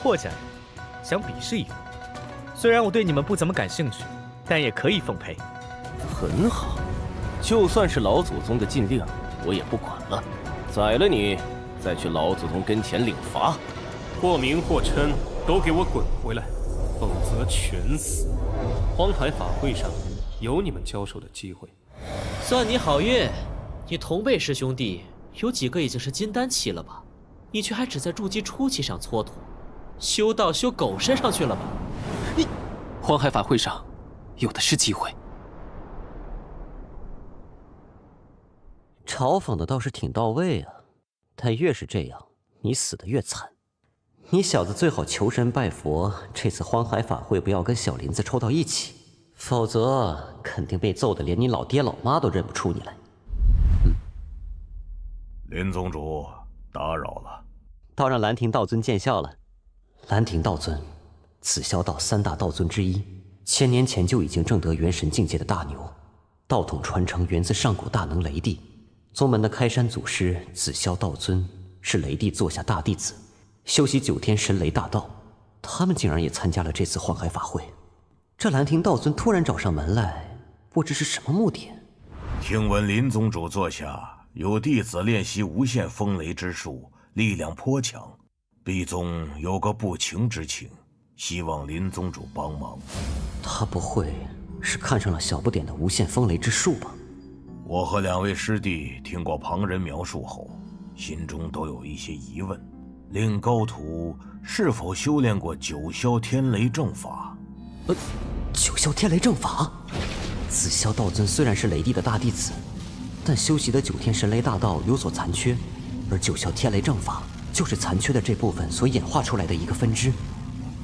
霍家人想比试一番，虽然我对你们不怎么感兴趣，但也可以奉陪。
很好，就算是老祖宗的禁令，我也不管了。宰了你，再去老祖宗跟前领罚。
或明或嗔，都给我滚回来，否则全死。荒海法会上有你们交手的机会。
算你好运，你同辈师兄弟有几个已经是金丹期了吧？你却还只在筑基初期上蹉跎，修道修狗身上去了吧？
你荒海法会上有的是机会。
嘲讽的倒是挺到位啊，但越是这样，你死得越惨。你小子最好求神拜佛，这次荒海法会不要跟小林子抽到一起，否则肯定被揍得连你老爹老妈都认不出你来。
林宗主，打扰了。
倒让兰亭道尊见笑了。兰亭道尊，紫霄道3大道尊之一，1000年前就已经证得元神境界的大牛，道统传承源自上古大能雷帝。宗门的开山祖师紫霄道尊是雷帝座下大弟子，修习9天神雷大道。他们竟然也参加了这次荒海法会。这兰亭道尊突然找上门来，不知是什么目的。
听闻林宗主座下有弟子练习无限风雷之术，力量颇强。毕宗有个不情之请，希望林宗主帮忙。
他不会是看上了小不点的无限风雷之术吧？
我和2位师弟听过旁人描述后，心中都有一些疑问。令高徒是否修炼过9霄天雷正法
？9霄天雷正法？紫霄道尊虽然是雷帝的大弟子，但修习的9天神雷大道有所残缺，而9霄天雷正法就是残缺的这部分所演化出来的一个分支。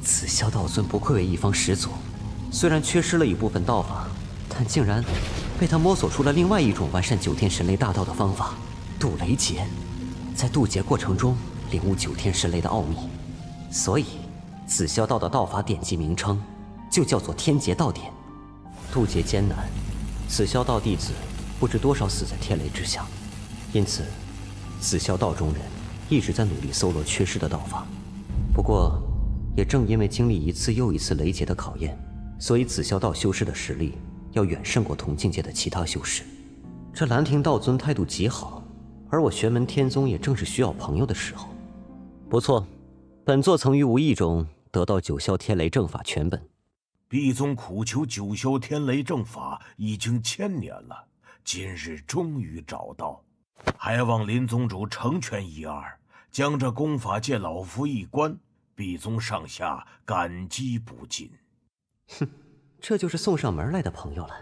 紫霄道尊不愧为一方始祖，虽然缺失了一部分道法，但竟然被他摸索出了另外一种完善9天神雷大道的方法——渡雷劫。在渡劫过程中领悟9天神雷的奥秘，所以紫霄道的道法典籍名称就叫做天劫道典。渡劫艰难，紫霄道弟子不知多少死在天雷之下，因此紫霄道中人一直在努力搜罗缺失的道法。不过也正因为经历一次又一次雷劫的考验，所以紫霄道修士的实力要远胜过同境界的其他修士。这兰亭道尊态度极好，而我玄门天宗也正是需要朋友的时候。不错，本座曾于无意中得到9霄天雷正法全本。
毕宗苦求9霄天雷正法已经1000年了，今日终于找到，还望林宗主成全一二，将这功法借老夫一关，毕宗上下感激不尽。
哼，这就是送上门来的朋友了。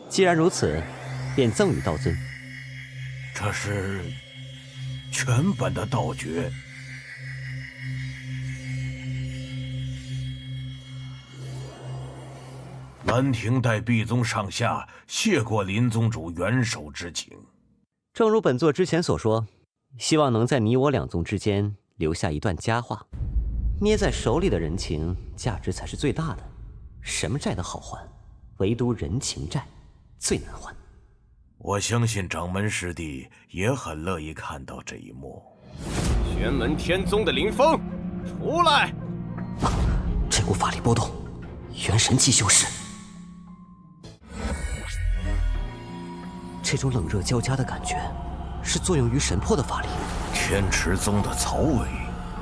既然如此，便赠与道尊。
这是全本的道诀。兰亭代毕宗上下谢过林宗主援手之情。
正如本座之前所说，希望能在你我2宗之间留下一段佳话。捏在手里的人情价值才是最大的，什么债都好还，唯独人情债最难还。
我相信掌门师弟也很乐意看到这一幕。
玄门天宗的林峰，出来！
这股法力波动，元神期修士。这种冷热交加的感觉，是作用于神魄的法力。
天池宗的曹伟，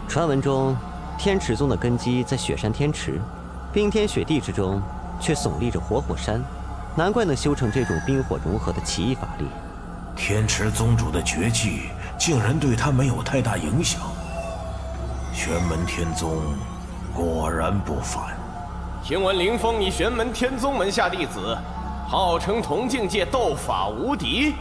传闻中，天池宗的根基在雪山天池，冰天雪地之中，却耸立着活火山，难怪能修成这种冰火融合的奇异法力。
天池宗主的绝技竟然对他没有太大影响，玄门天宗果然不凡。
听闻林峰你玄门天宗门下弟子，号称同境界斗法无敌。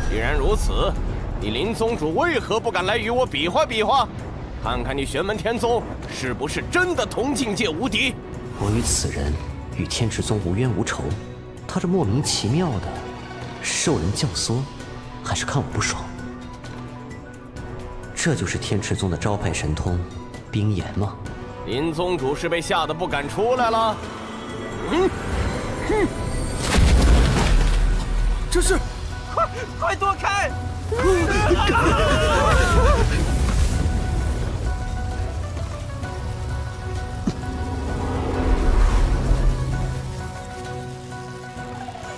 既然如此，你林宗主为何不敢来与我比划比划，看看你玄门天宗是不是真的同境界无敌？
我与此人与天池宗无冤无仇，他这莫名其妙的，是受人教唆，还是看我不爽？这就是天池宗的招牌神通冰炎吗？
林宗主是被吓得不敢出来了。
这是，快躲开！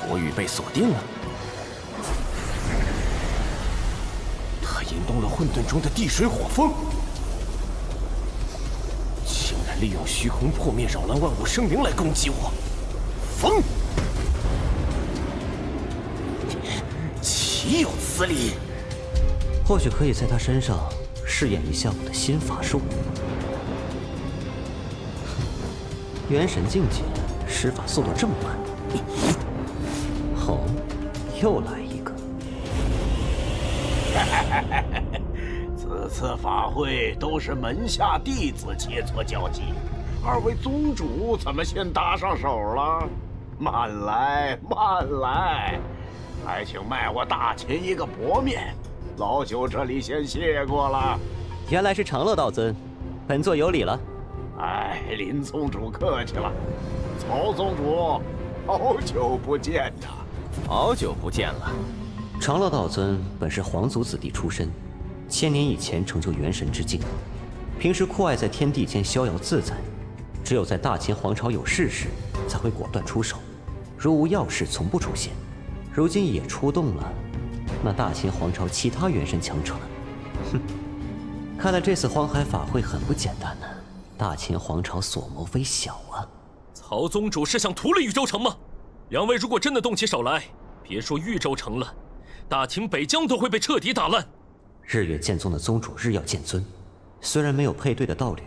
我与被锁定了。他引动了混沌中的地水火风，竟然利用虚空破灭扰乱万物生灵来攻击我。风，岂有此理！
或许可以在他身上试验一下我的新法术。元神境界施法速度这么慢。哦，又来一个。
此次法会都是门下弟子切磋交集，二位宗主怎么先搭上手了？慢来，慢来，还请卖我大秦一个薄面，老朽这里先谢过了。
原来是长乐道尊，本座有礼了。
哎，林宗主客气了，曹宗主，好久不见呐！
好久不见了。
长乐道尊本是皇族子弟出身，1000年以前成就元神之境，平时酷爱在天地间逍遥自在，只有在大秦皇朝有事时才会果断出手，如无要事从不出现。如今也出动了，那大秦皇朝其他元神强者呢？哼，看来这次荒海法会很不简单呢。大秦皇朝所谋非小啊！
曹宗主是想屠了豫州城吗？两位如果真的动起手来，别说豫州城了，大秦北疆都会被彻底打烂。
日月剑宗的宗主日耀剑尊，虽然没有配对的道侣，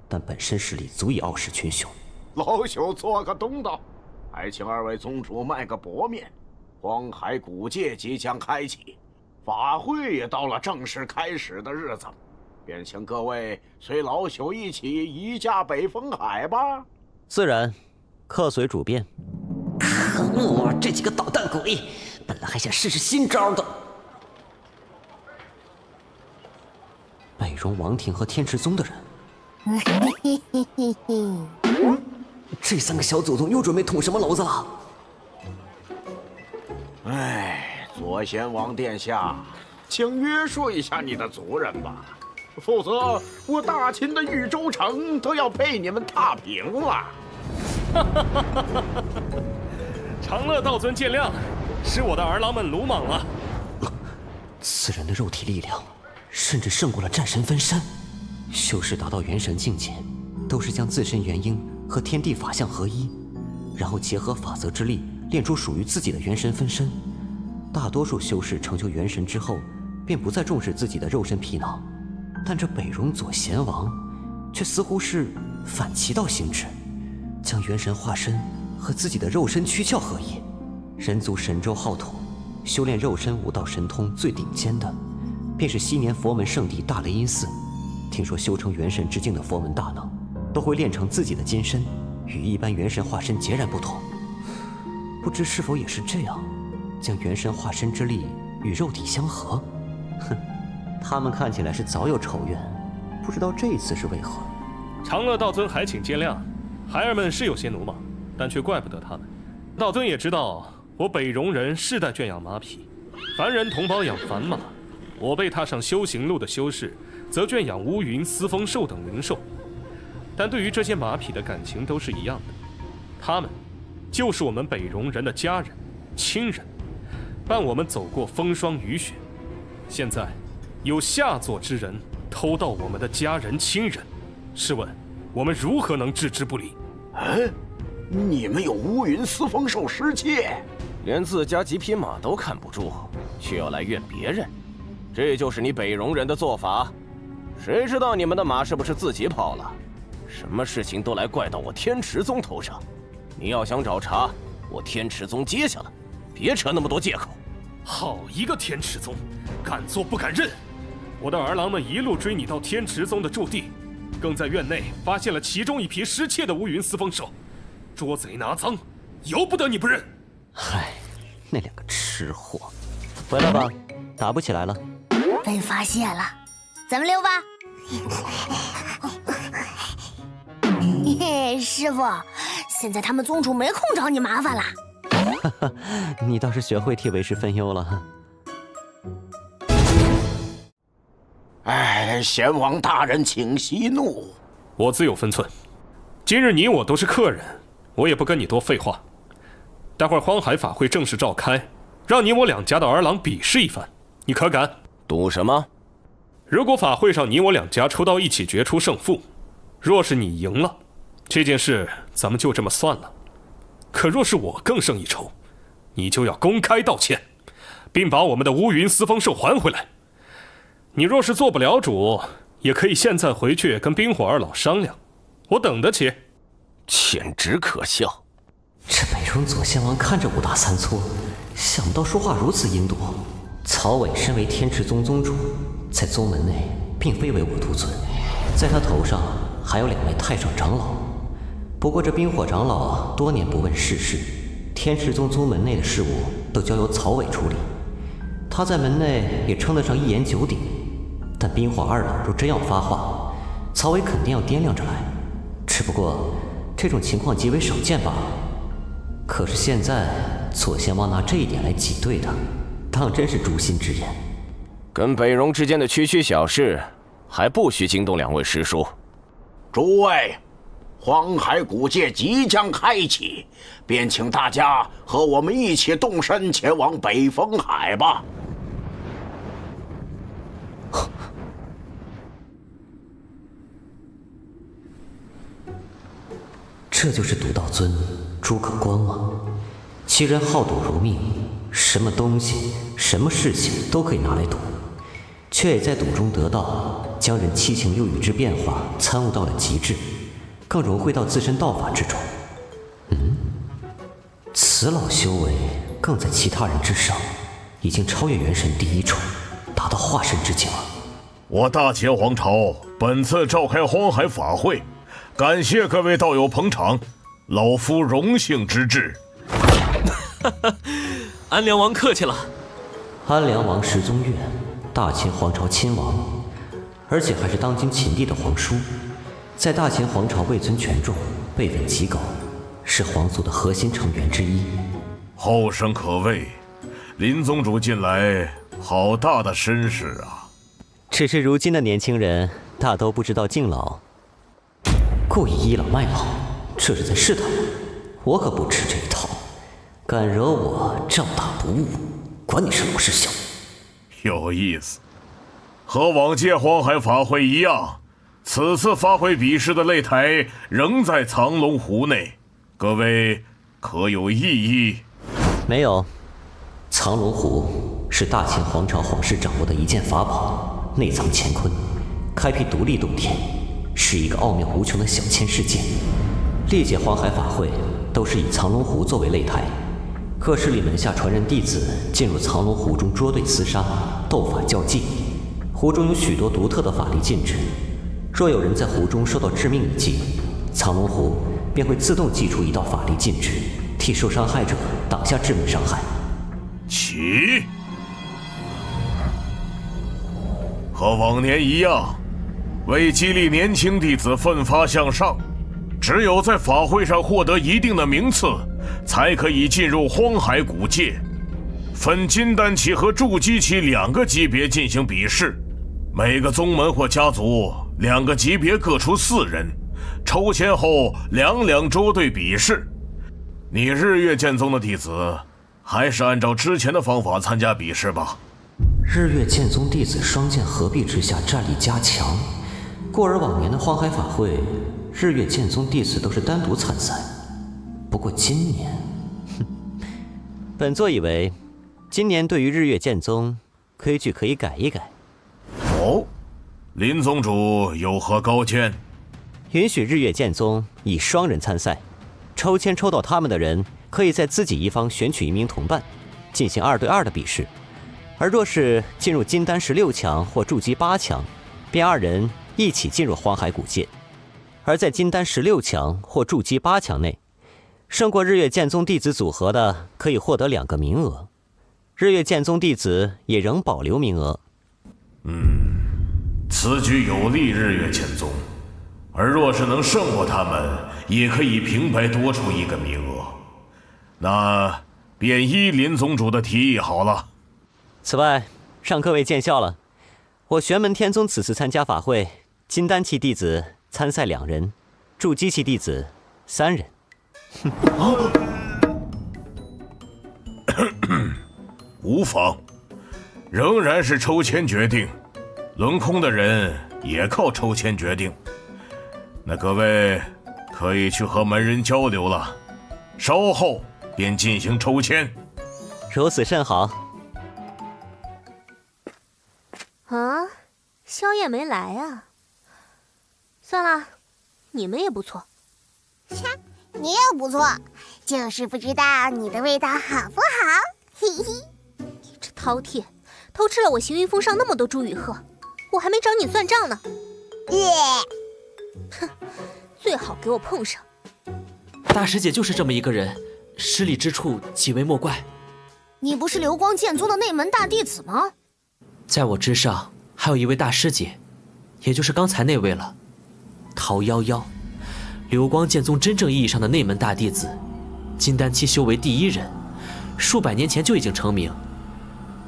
但本身实力足以傲视群雄。
老朽做个东道，还请二位宗主卖个薄面。荒海古界即将开启，法会也到了正式开始的日子，便请各位随老朽一起移驾北风海吧。
自然，客随主便。可恶啊！这几个捣蛋鬼，本来还想试试新招的。北戎王庭和天池宗的人，这3个小祖宗又准备捅什么娄子了？
哎，左贤王殿下，请约束一下你的族人吧，否则我大秦的豫州城都要被你们踏平了。
长乐道尊见谅，是我的儿郎们鲁莽了。
此人的肉体力量，甚至胜过了战神分身。修士达到元神境界，都是将自身元婴和天地法相合一，然后结合法则之力，练出属于自己的元神分身。大多数修士成就元神之后，便不再重视自己的肉身皮囊，但这北戎左贤王，却似乎是反其道行之，将元神化身和自己的肉身躯壳合一。人族神州浩土，修炼肉身武道神通最顶尖的，便是昔年佛门圣地大雷音寺。听说修成元神之境的佛门大能，都会练成自己的金身，与一般元神化身截然不同。不知是否也是这样，将元神化身之力与肉体相合？哼，他们看起来是早有仇怨，不知道这一次是为何。
长乐道尊还请见谅，孩儿们是有些鲁莽，但却怪不得他们。道尊也知道，我北戎人世代圈养马匹，凡人同胞养凡马，我辈踏上修行路的修士，则圈养乌云、司风兽等灵兽。但对于这些马匹的感情都是一样的，他们就是我们北戎人的家人、亲人，伴我们走过风霜雨雪。现在有下作之人偷盗我们的家人亲人，试问我们如何能置之不理？
你们有乌云司风兽失窃，
连自家几匹马都看不住，却要来怨别人，这就是你北戎人的做法。
谁知道你们的马是不是自己跑了？什么事情都来怪到我天池宗头上。你要想找茬，我天池宗接下了，别扯那么多借口。
好一个天池宗，敢做不敢认！我的儿郎们一路追你到天池宗的驻地，更在院内发现了其中一匹失窃的乌云司风兽，捉贼拿赃，由不得你不认。
唉，那两个吃货，回来吧，打不起来了。
被发现了，咱们溜吧。嘿嘿，师傅，现在他们宗主没空找你麻烦了。
哈哈，你倒是学会替为师分忧了。
哎，贤王大人请息怒。
我自有分寸。今日你我都是客人，我也不跟你多废话。待会儿荒海法会正式召开，让你我两家的儿郎比试一番，你可敢？
赌什么？
如果法会上你我两家抽到一起决出胜负，若是你赢了，这件事咱们就这么算了。可若是我更胜一筹，你就要公开道歉，并把我们的乌云司风兽还回来。你若是做不了主，也可以现在回去跟冰火二老商量，我等得起。
简直可笑！
这北荣左仙王看着5大3粗，想不到说话如此阴毒。曹伟身为天池宗宗主，在宗门内并非唯我独尊，在他头上还有2位太上长老。不过这冰火长老多年不问世事，天池宗宗门内的事务都交由曹伟处理。他在门内也称得上一言九鼎，但冰火二老若真要发话，曹伟肯定要掂量着来。只不过这种情况极为少见罢了。可是现在左仙王拿这一点来挤兑他，当真是诛心之言。
跟北荣之间的区区小事，还不许惊动2位师叔。
诸位，荒海古界即将开启，便请大家和我们一起动身前往北风海吧。
这就是赌道尊诸葛光吗？其人好赌如命，什么东西、什么事情都可以拿来赌，却也在赌中得到将人七情六欲之变化参悟到了极致，更融汇到自身道法之中。此老修为更在其他人之上，已经超越元神第一重，达到化身之境了。
我大秦皇朝本次召开荒海法会，感谢各位道友捧场，老夫荣幸之至。
安良王客气了。
安良王石宗岳，大秦皇朝亲王，而且还是当今秦帝的皇叔，在大秦皇朝位尊权重，辈分极高，是皇族的核心成员之一。
后生可畏，林宗主近来好大的身世啊！
只是如今的年轻人大都不知道敬老，故意倚老卖老，这是在试探我。我可不吃这一套，敢惹我，照打不误，管你是老是小。
有意思，和往届荒海法会一样，此次发挥比试的擂台仍在藏龙湖内，各位可有异议？
没有，藏龙湖是大秦皇朝皇室掌握的一件法宝，内藏乾坤，开辟独立洞天，是一个奥妙无穷的小千世界。历届荒海法会都是以藏龙湖作为擂台，各势力门下传人弟子进入藏龙湖中捉对厮杀，斗法较技。湖中有许多独特的法力禁制，若有人在湖中受到致命一击，藏龙湖便会自动祭出一道法力禁制，替受伤害者挡下致命伤害。
起！和往年一样，为激励年轻弟子奋发向上，只有在法会上获得一定的名次，才可以进入荒海古界。分金丹期和筑基期2个级别进行比试，每个宗门或家族2个级别各出4人，抽签后2捉对比试。你日月剑宗的弟子，还是按照之前的方法参加比试吧。
日月剑宗弟子双剑合璧之下，战力加强。过而往年的荒海法会，日月剑宗弟子都是单独参赛。不过今年，本座以为，今年对于日月剑宗规矩可以改一改。
哦，林宗主有何高见？
允许日月剑宗以双人参赛，抽签抽到他们的人可以在自己一方选取一名同伴，进行2对2的比试。而若是进入金丹16强或筑基8强，便2人一起进入荒海古界。而在金丹16强或筑基8强内，胜过日月剑宗弟子组合的可以获得2个名额，日月剑宗弟子也仍保留名额。
此举有利日月剑宗，而若是能胜过他们，也可以平白多出1个名额。那便依林宗主的提议好了。
此外，让各位见笑了，我玄门天宗此次参加法会，金丹期弟子参赛2人，筑基期弟子3人。
无妨，仍然是抽签决定，轮空的人也靠抽签决定。那各位可以去和门人交流了，稍后便进行抽签。
如此甚好。
啊，宵夜没来啊。算了，你们也不错。
切，你也不错，就是不知道你的味道好不好。嘿嘿，
你这饕餮，偷吃了我行云峰上那么多朱雨鹤，我还没找你算账呢。哼，最好给我碰上。
大师姐就是这么一个人，失礼之处几为莫怪。
你不是流光剑宗的内门大弟子吗？
在我之上还有一位大师姐，也就是刚才那位了，陶夭夭，流光剑宗真正意义上的内门大弟子，金丹期修为第1人，数百年前就已经成名，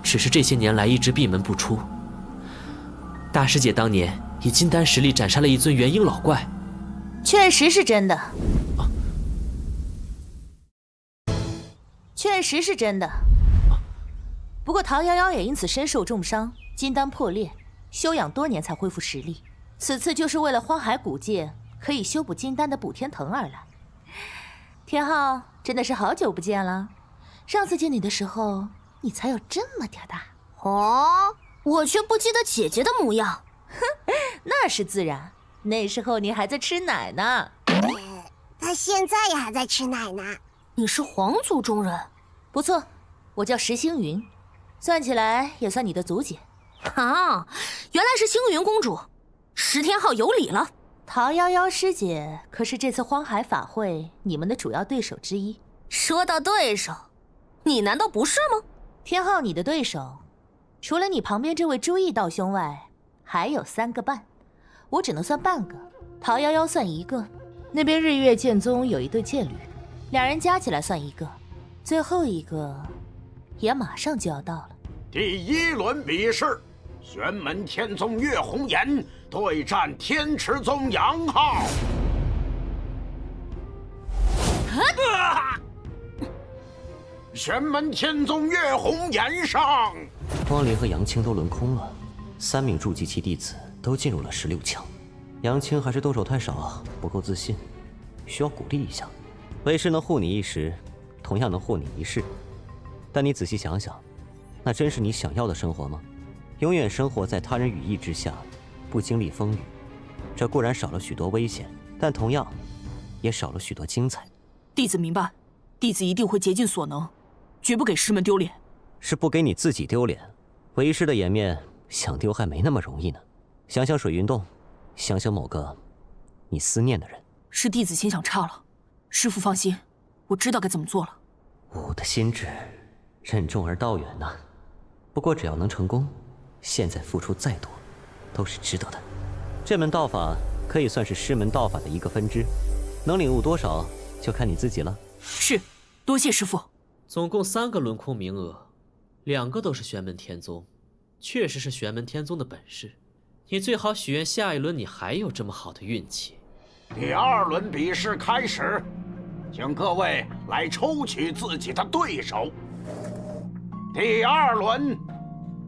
只是这些年来一直闭门不出。大师姐当年以金丹实力斩杀了一尊元婴老怪，
确实是真的，确实是真的。不过陶夭夭也因此身受重伤，金丹破裂，休养多年才恢复实力。此次就是为了荒海古界可以修补金丹的补天藤而来。天昊，真的是好久不见了。上次见你的时候，你才有这么点大。
哦，我却不记得姐姐的模样。
哼，那是自然，那时候你还在吃奶呢。
他现在也还在吃奶呢。
你是皇族中人？
不错，我叫石星云，算起来也算你的祖姐。
啊，原来是星云公主，石天昊有礼了。
陶夭夭师姐可是这次荒海法会你们的主要对手之一。
说到对手，你难道不是吗？
天昊，你的对手除了你旁边这位朱义道兄外，还有3个半，我只能算半个，陶夭夭算1个，那边日月剑宗有一对剑侣，2人加起来算1个，最后一个也马上就要到了。
第1轮比试，玄门天宗岳红颜对战天池宗杨浩。玄门天宗岳红颜上。
光临和杨青都轮空了，3名筑基期弟子都进入了16强。杨青还是动手太少，不够自信，需要鼓励一下。为师能护你一时，同样能护你一世。但你仔细想想，那真是你想要的生活吗？永远生活在他人羽翼之下，不经历风雨，这固然少了许多危险，但同样也少了许多精彩。
弟子明白，弟子一定会竭尽所能，绝不给师门丢脸。
是不给你自己丢脸，为师的颜面想丢还没那么容易呢。想想水云洞，想想某个你思念的人。
是弟子心想差了，师父放心，我知道该怎么做了。
吾的心志，任重而道远呐。不过只要能成功，现在付出再多，都是值得的。这门道法可以算是师门道法的一个分支，能领悟多少，就看你自己了。
是，多谢师父。
总共3个轮空名额，2个都是玄门天宗，确实是玄门天宗的本事。你最好许愿下一轮你还有这么好的运气。
第2轮比试开始，请各位来抽取自己的对手。第2轮，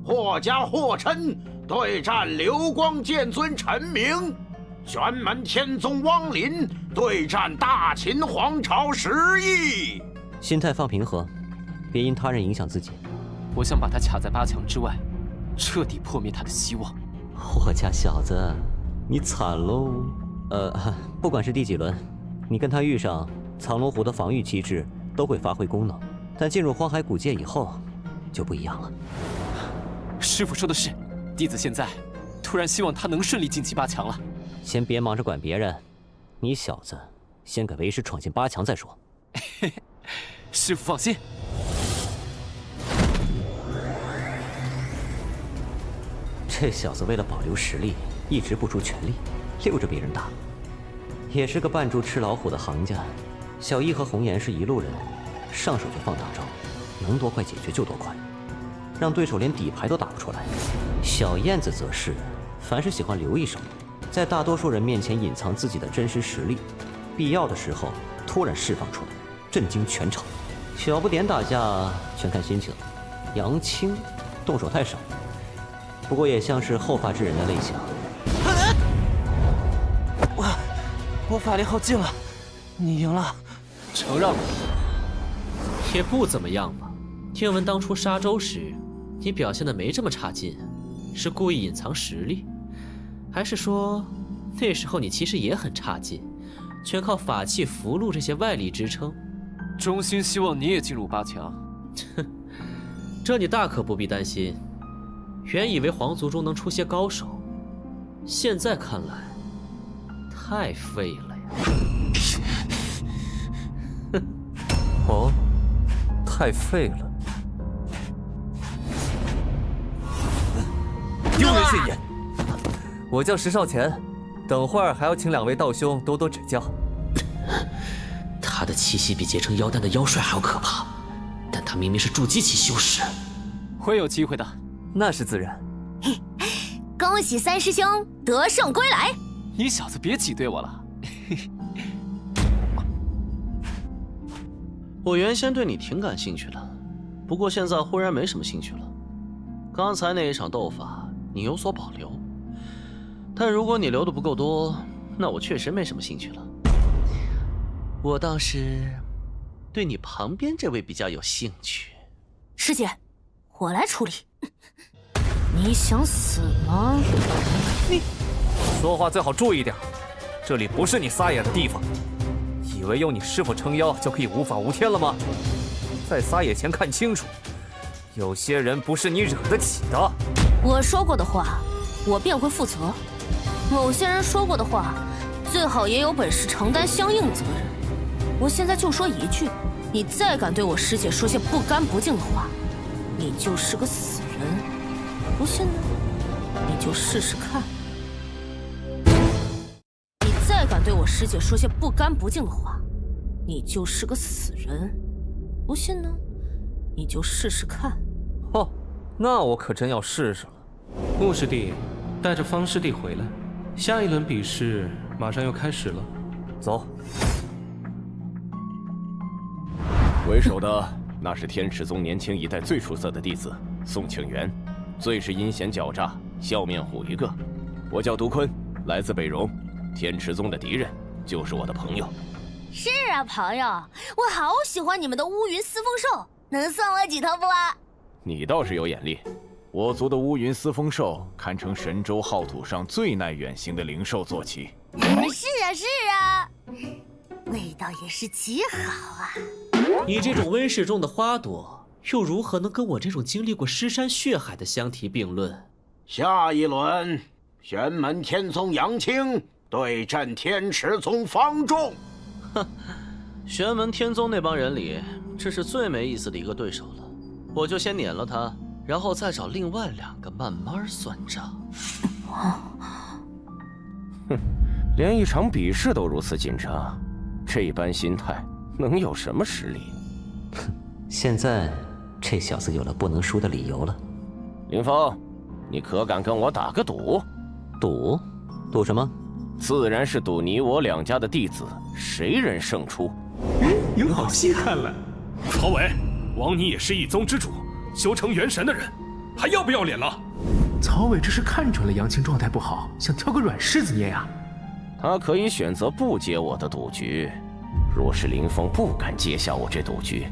霍家霍琛对战流光剑尊陈明，玄门天宗汪林对战大秦皇朝石毅。
心态放平和，别因他人影响自己。
我想把他卡在8强之外，彻底破灭他的希望。
我家小子，你惨喽！不管是第几轮，你跟他遇上，藏龙湖的防御机制都会发挥功能，但进入荒海古界以后，就不一样了。
师傅说的是，弟子现在突然希望他能顺利晋级8强了。
先别忙着管别人，你小子先给为师闯进8强再说。
师傅放心。
这小子为了保留实力，一直不出全力，溜着别人打，也是个扮猪吃老虎的行家。小易和红颜是一路人，上手就放大招，能多快解决就多快，让对手连底牌都打不出来。小燕子则是，凡是喜欢留一手，在大多数人面前隐藏自己的真实实力，必要的时候突然释放出来，震惊全场。小不点打架全看心情，杨青动手太少。不过也像是后发制人的类型。
我法力耗尽了，你赢了。
承让吧，也不怎么样吧。听闻当初沙洲时，你表现的没这么差劲，是故意隐藏实力，还是说那时候你其实也很差劲，全靠法器、符箓这些外力支撑？
衷心希望你也进入8强。
哼，这你大可不必担心。原以为皇族中能出些高手，现在看来太废了呀！
哼，哦，太废了。丢人现眼！我叫石少乾，等会儿还要请2位道兄多多指教。
他的气息比结成妖丹的妖帅还要可怕，但他明明是筑基期修士，
会有机会的。
那是自然。
恭喜3师兄得胜归来！
你小子别挤兑我了。
我原先对你挺感兴趣的，不过现在忽然没什么兴趣了。刚才那一场斗法，你有所保留，但如果你留的不够多，那我确实没什么兴趣了。我倒是对你旁边这位比较有兴趣。
师姐，我来处理。你想死吗？
你说话最好注意点，这里不是你撒野的地方。以为有你师傅撑腰就可以无法无天了吗？在撒野前看清楚，有些人不是你惹得起的。
我说过的话，我便会负责。某些人说过的话，最好也有本事承担相应责任。我现在就说一句，你再敢对我师姐说些不干不净的话，你就是个死人。不信呢，你就试试看。你再敢对我师姐说些不干不净的话，你就是个死人。不信呢，你就试试看。
哦，那我可真要试试了。
穆师弟，带着方师弟回来，下一轮比试马上要开始了。
走。
为首的那是天池宗年轻一代最出色的弟子宋庆元。最是阴险狡诈，笑面虎一个。我叫杜坤，来自北荣，天池宗的敌人就是我的朋友。
是啊，朋友，我好喜欢你们的乌云司风兽，能送我几头不啊？
你倒是有眼力，我族的乌云司风兽堪称神州浩土上最耐远行的灵兽坐骑。
是啊，是啊，味道也是极好啊。
你这种温室中的花朵，又如何能跟我这种经历过尸山血海的相提并论？
下一轮，玄门天宗杨青对阵天池宗方仲。
哼，玄门天宗那帮人里，这是最没意思的一个对手了。我就先撵了他，然后再找另外2个慢慢算账。
哼，连一场比试都如此紧张，这般心态能有什么实力？
哼，现在。这小子有了不能输的理由了。
林峰，你可敢跟我打个赌？
赌？赌什么？
自然是赌你我2家的弟子谁人胜出。
有好戏看了。
曹伟，枉你也是一宗之主，修成元神的人，还要不要脸了？
曹伟这是看准了杨青状态不好，想挑个软柿子捏呀。
他可以选择不接我的赌局，若是林峰不敢接下我这赌局，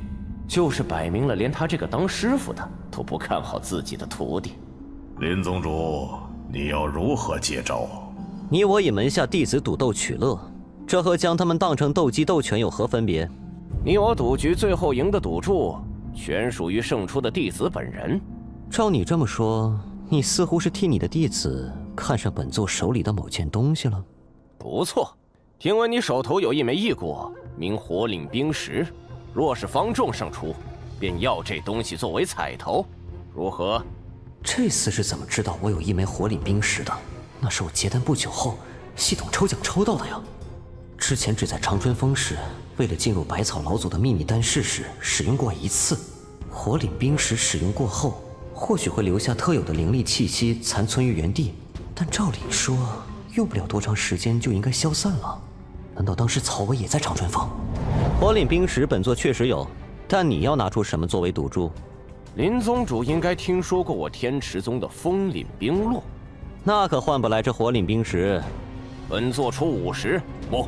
就是摆明了连他这个当师傅的都不看好自己的徒弟。
林宗主，你要如何接招？
你我以门下弟子赌斗取乐，这和将他们当成斗鸡斗犬有何分别？
你我赌局最后赢的赌注，全属于胜出的弟子本人。
照你这么说，你似乎是替你的弟子看上本座手里的某件东西了。
不错，听闻你手头有一枚异果，名火岭冰石。若是方仲胜出，便要这东西作为彩头，如何？
这厮是怎么知道我有一枚火岭冰石的？那是我结丹不久后系统抽奖抽到的呀。之前只在长春峰时，为了进入百草老祖的秘密丹室时使用过一次。火岭冰石使用过后，或许会留下特有的灵力气息残存于原地，但照理说，用不了多长时间就应该消散了。难道当时曹薇也在长春峰？火岭冰石本座确实有，但你要拿出什么作为赌注？
林宗主应该听说过我天池宗的风岭冰露，
那可换不来这火岭冰石。
本座出50，不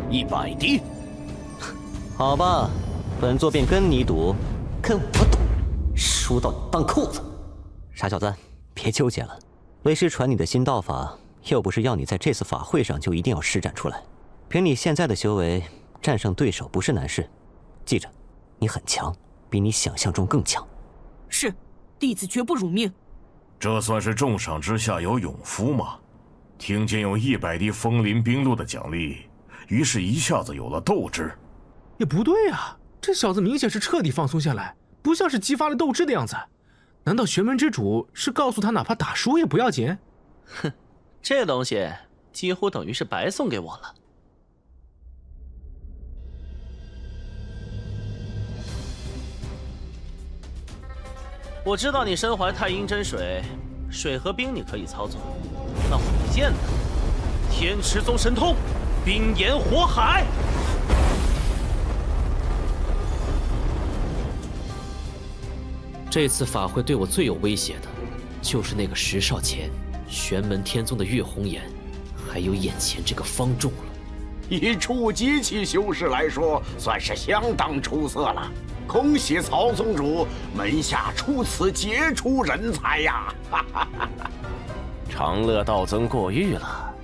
，100滴。
好吧，本座便跟你赌，跟我赌，输到你当裤子。傻小子，别纠结了。为师传你的新道法，又不是要你在这次法会上就一定要施展出来。凭你现在的修为，战胜对手不是难事。记着，你很强，比你想象中更强。
是，弟子绝不辱命。
这算是重赏之下有勇夫吗？听见有100滴风林冰露的奖励，于是一下子有了斗志。
也不对啊，这小子明显是彻底放松下来，不像是激发了斗志的样子。难道玄门之主是告诉他哪怕打输也不要紧？
哼，这东西几乎等于是白送给我了。我知道你身怀太阴真水，水和冰你可以操作，那火箭呢？天池宗神通，冰炎火海。
这次法会对我最有威胁的，就是那个10少前玄门天宗的岳红颜，还有眼前这个方仲了。
以初级期修士来说，算是相当出色了。恭喜曹宗主门下出此杰出人才呀！哈哈哈哈！
长乐道尊过誉了。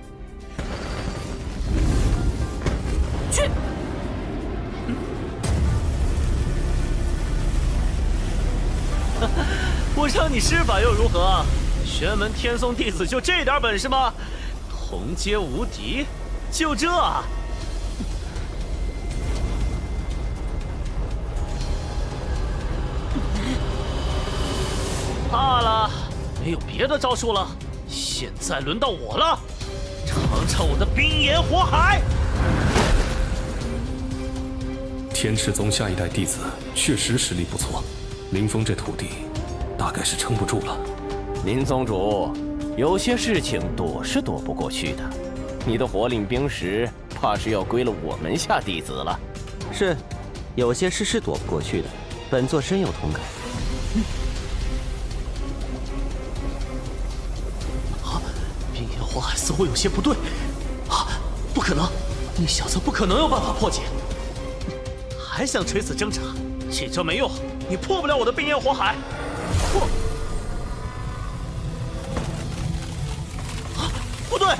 去！
我让你施法又如何？玄门天宗弟子就这点本事吗？同阶无敌，就这？怕了，没有别的招数了。现在轮到我了，尝尝我的冰炎火海！
天池宗下一代弟子确实实力不错，林峰这徒弟大概是撑不住了。
林宗主，有些事情躲是躲不过去的。你的火岭冰石怕是要归了我门下弟子了。
是，有些事是躲不过去的，本座深有同感。
冰炎火海似乎有些不对，不可能，那小子不可能有办法破解。还想垂死挣扎，这招没用，你破不了我的冰炎火海。不对，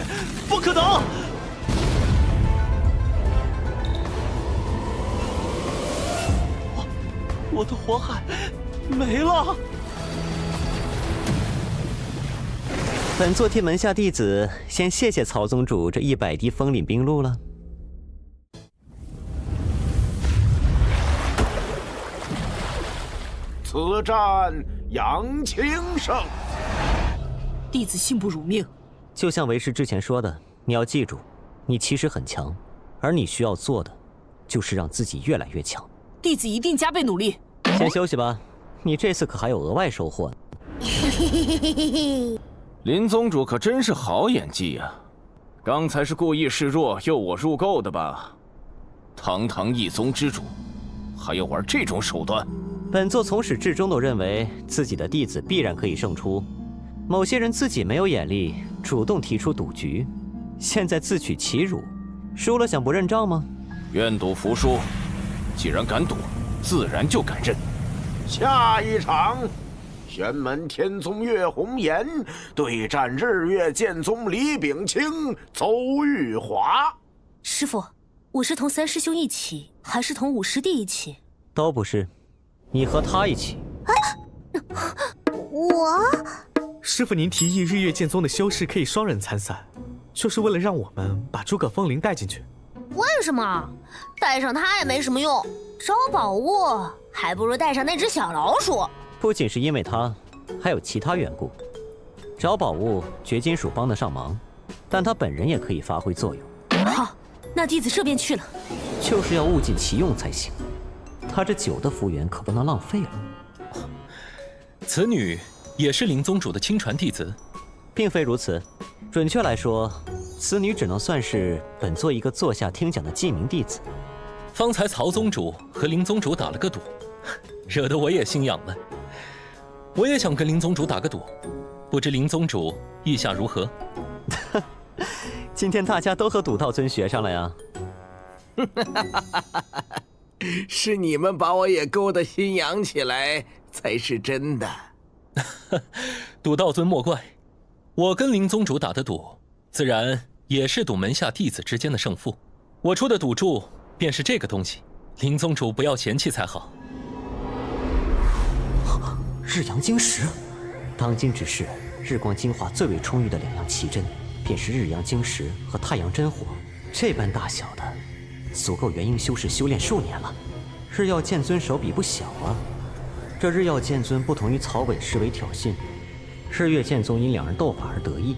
不可能！我的火海没了。
本座替门下弟子先谢谢曹宗主这100滴风岭冰露了。
此战杨清胜。
弟子信不辱命。
就像为师之前说的，你要记住，你其实很强，而你需要做的，就是让自己越来越强。
弟子一定加倍努力。
先休息吧，你这次可还有额外收获呢。
林宗主可真是好演技呀！
刚才是故意示弱诱我入垢的吧？
堂堂一宗之主，还要玩这种手段？
本座从始至终都认为自己的弟子必然可以胜出。某些人自己没有眼力，主动提出赌局，现在自取其辱，输了想不认账吗？
愿赌服输，既然敢赌，自然就敢认。
下一场，玄门天宗岳红颜对战日月剑宗李秉清、邹玉华。
师傅，我是同三师兄一起，还是同五师弟一起？
都不是，你和他一起。
我？
师傅，您提议日月剑宗的修士可以双人参赛，就是为了让我们把诸葛风铃带进去。
为什么？带上他也没什么用，找宝物还不如带上那只小老鼠。
不仅是因为他，还有其他缘故。找宝物，绝金属帮得上忙，但他本人也可以发挥作用。
好，那弟子这便去了。
就是要物尽其用才行。他这酒的福缘可不能浪费了。
此女也是灵宗主的亲传弟子，
并非如此。准确来说，此女只能算是本座一个坐下听讲的记名弟子。
方才曹宗主和灵宗主打了个赌，惹得我也心痒了。我也想跟灵宗主打个赌，不知灵宗主意下如何？
今天大家都和赌道尊学上了呀。
是你们把我也勾得心痒起来，才是真的。
赌道尊莫怪，我跟灵宗主打的赌，自然也是赌门下弟子之间的胜负。我出的赌注便是这个东西，灵宗主不要嫌弃才好。
日阳晶石，当今之世，日光精华最为充裕的两样奇珍，便是日阳晶石和太阳真火。这般大小的，足够元婴修士修炼数年了。日耀剑尊手笔不小啊。这日耀剑尊不同于曹伟视为挑衅，日月剑宗因两人斗法而得意，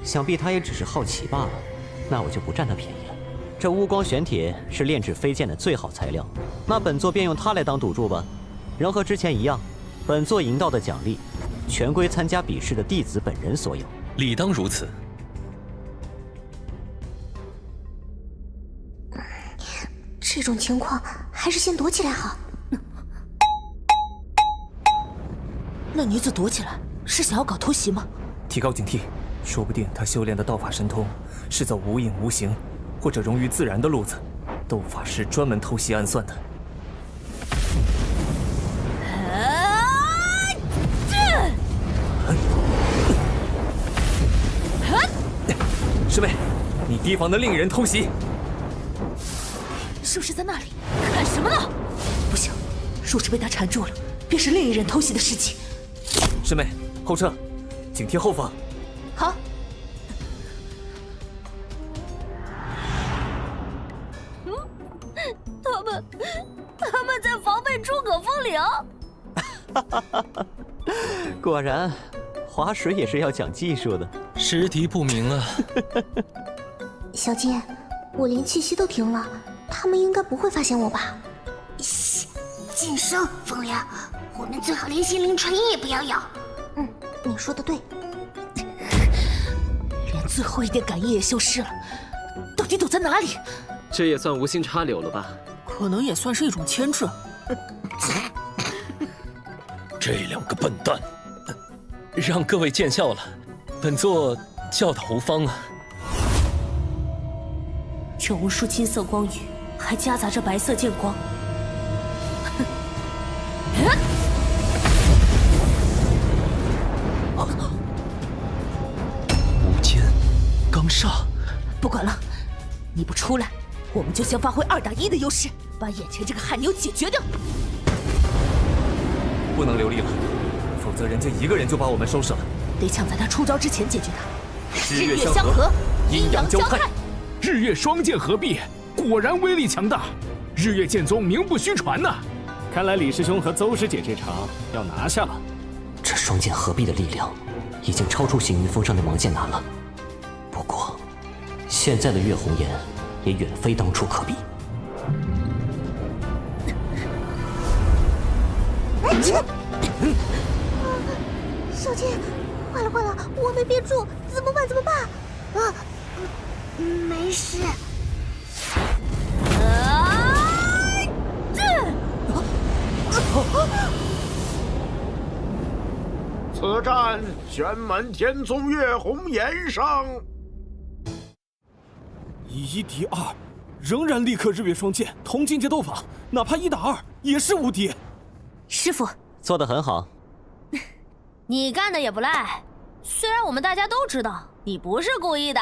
想必他也只是好奇罢了。那我就不占他便宜了。这乌光玄铁是炼制飞剑的最好材料，那本座便用它来当赌注吧。仍和之前一样，本座赢到的奖励全归参加比试的弟子本人所有。
理当如此。
这种情况还是先躲起来好。
那女子躲起来是想要搞偷袭吗？
提高警惕，说不定她修炼的道法神通是走无影无形或者融于自然的路子，斗法是专门偷袭暗算的。师妹，你提防的另一人偷袭，
是不是在那里？看什么呢？不行，若是被他缠住了，便是另一人偷袭的事情。
师妹，后撤，警惕后方。
好。
他们在防备诸葛风铃。
果然，划水也是要讲技术的。
识敌不明啊。
小剑，我连气息都停了，他们应该不会发现我吧？
晋升，风铃，我们最好连心灵传音也不要有。
你说的对。
连最后一点感应也消失了，到底躲在哪里？
这也算无心插柳了吧？
可能也算是一种牵制。
这两个笨蛋，让各位见笑了，本座教导无方啊。
这无数金色光雨，还夹杂着白色剑光。
无间钢煞，
不管了，你不出来，我们就先发挥2打1的优势，把眼前这个汗牛解决掉。
不能留力了，否则人家一个人就把我们收拾了。
得抢在他出招之前解决他。
日月相合，阴阳交泰，
日月双剑合璧，果然威力强大。日月剑宗名不虚传呐！
看来李师兄和邹师姐这场要拿下了。
这双剑合璧的力量，已经超出行云峰上的魔剑南了。不过，现在的岳红颜也远非当初可比。
小剑，坏了坏了，我没憋住，怎么办？
没事。
此战玄门天宗岳红颜胜。
以1敌2，仍然力克日月双剑，同境界斗法，哪怕1打2也是无敌。
师傅
做得很好。
你干的也不赖，虽然我们大家都知道你不是故意的。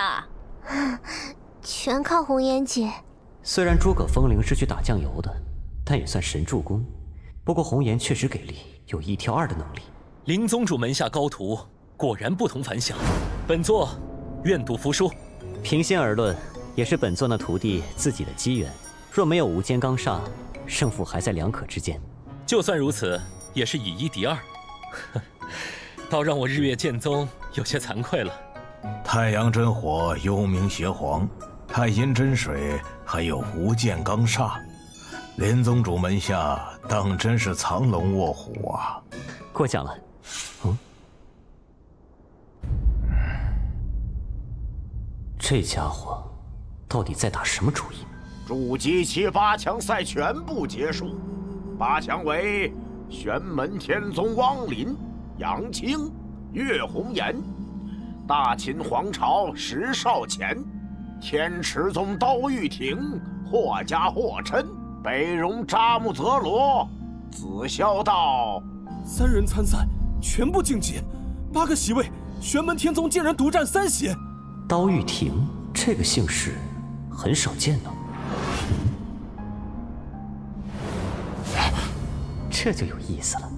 全靠红颜姐。
虽然诸葛风铃是去打酱油的，但也算神助攻。不过红颜确实给力，有一挑二的能力。
林宗主门下高徒果然不同凡响，本座愿赌服输。
平心而论，也是本座那徒弟自己的机缘。若没有无间钢煞，胜负还在两可之间。
就算如此，也是以一敌二，倒让我日月剑宗有些惭愧了。
太阳真火，幽冥邪皇，太阴真水，还有无间钢煞，林宗主门下当真是藏龙卧虎啊！
过奖了。这家伙到底在打什么主意？
筑基期8强赛全部结束，8强为玄门天宗汪林、杨清、岳红颜，大秦皇朝石少乾，天池宗刀玉婷、霍家霍琛，北戎扎木泽罗、紫霄道。
3人参赛，全部晋级，8个席位，玄门天宗竟然独占3席。
刀玉婷这个姓氏很少见呢。这就有意思了。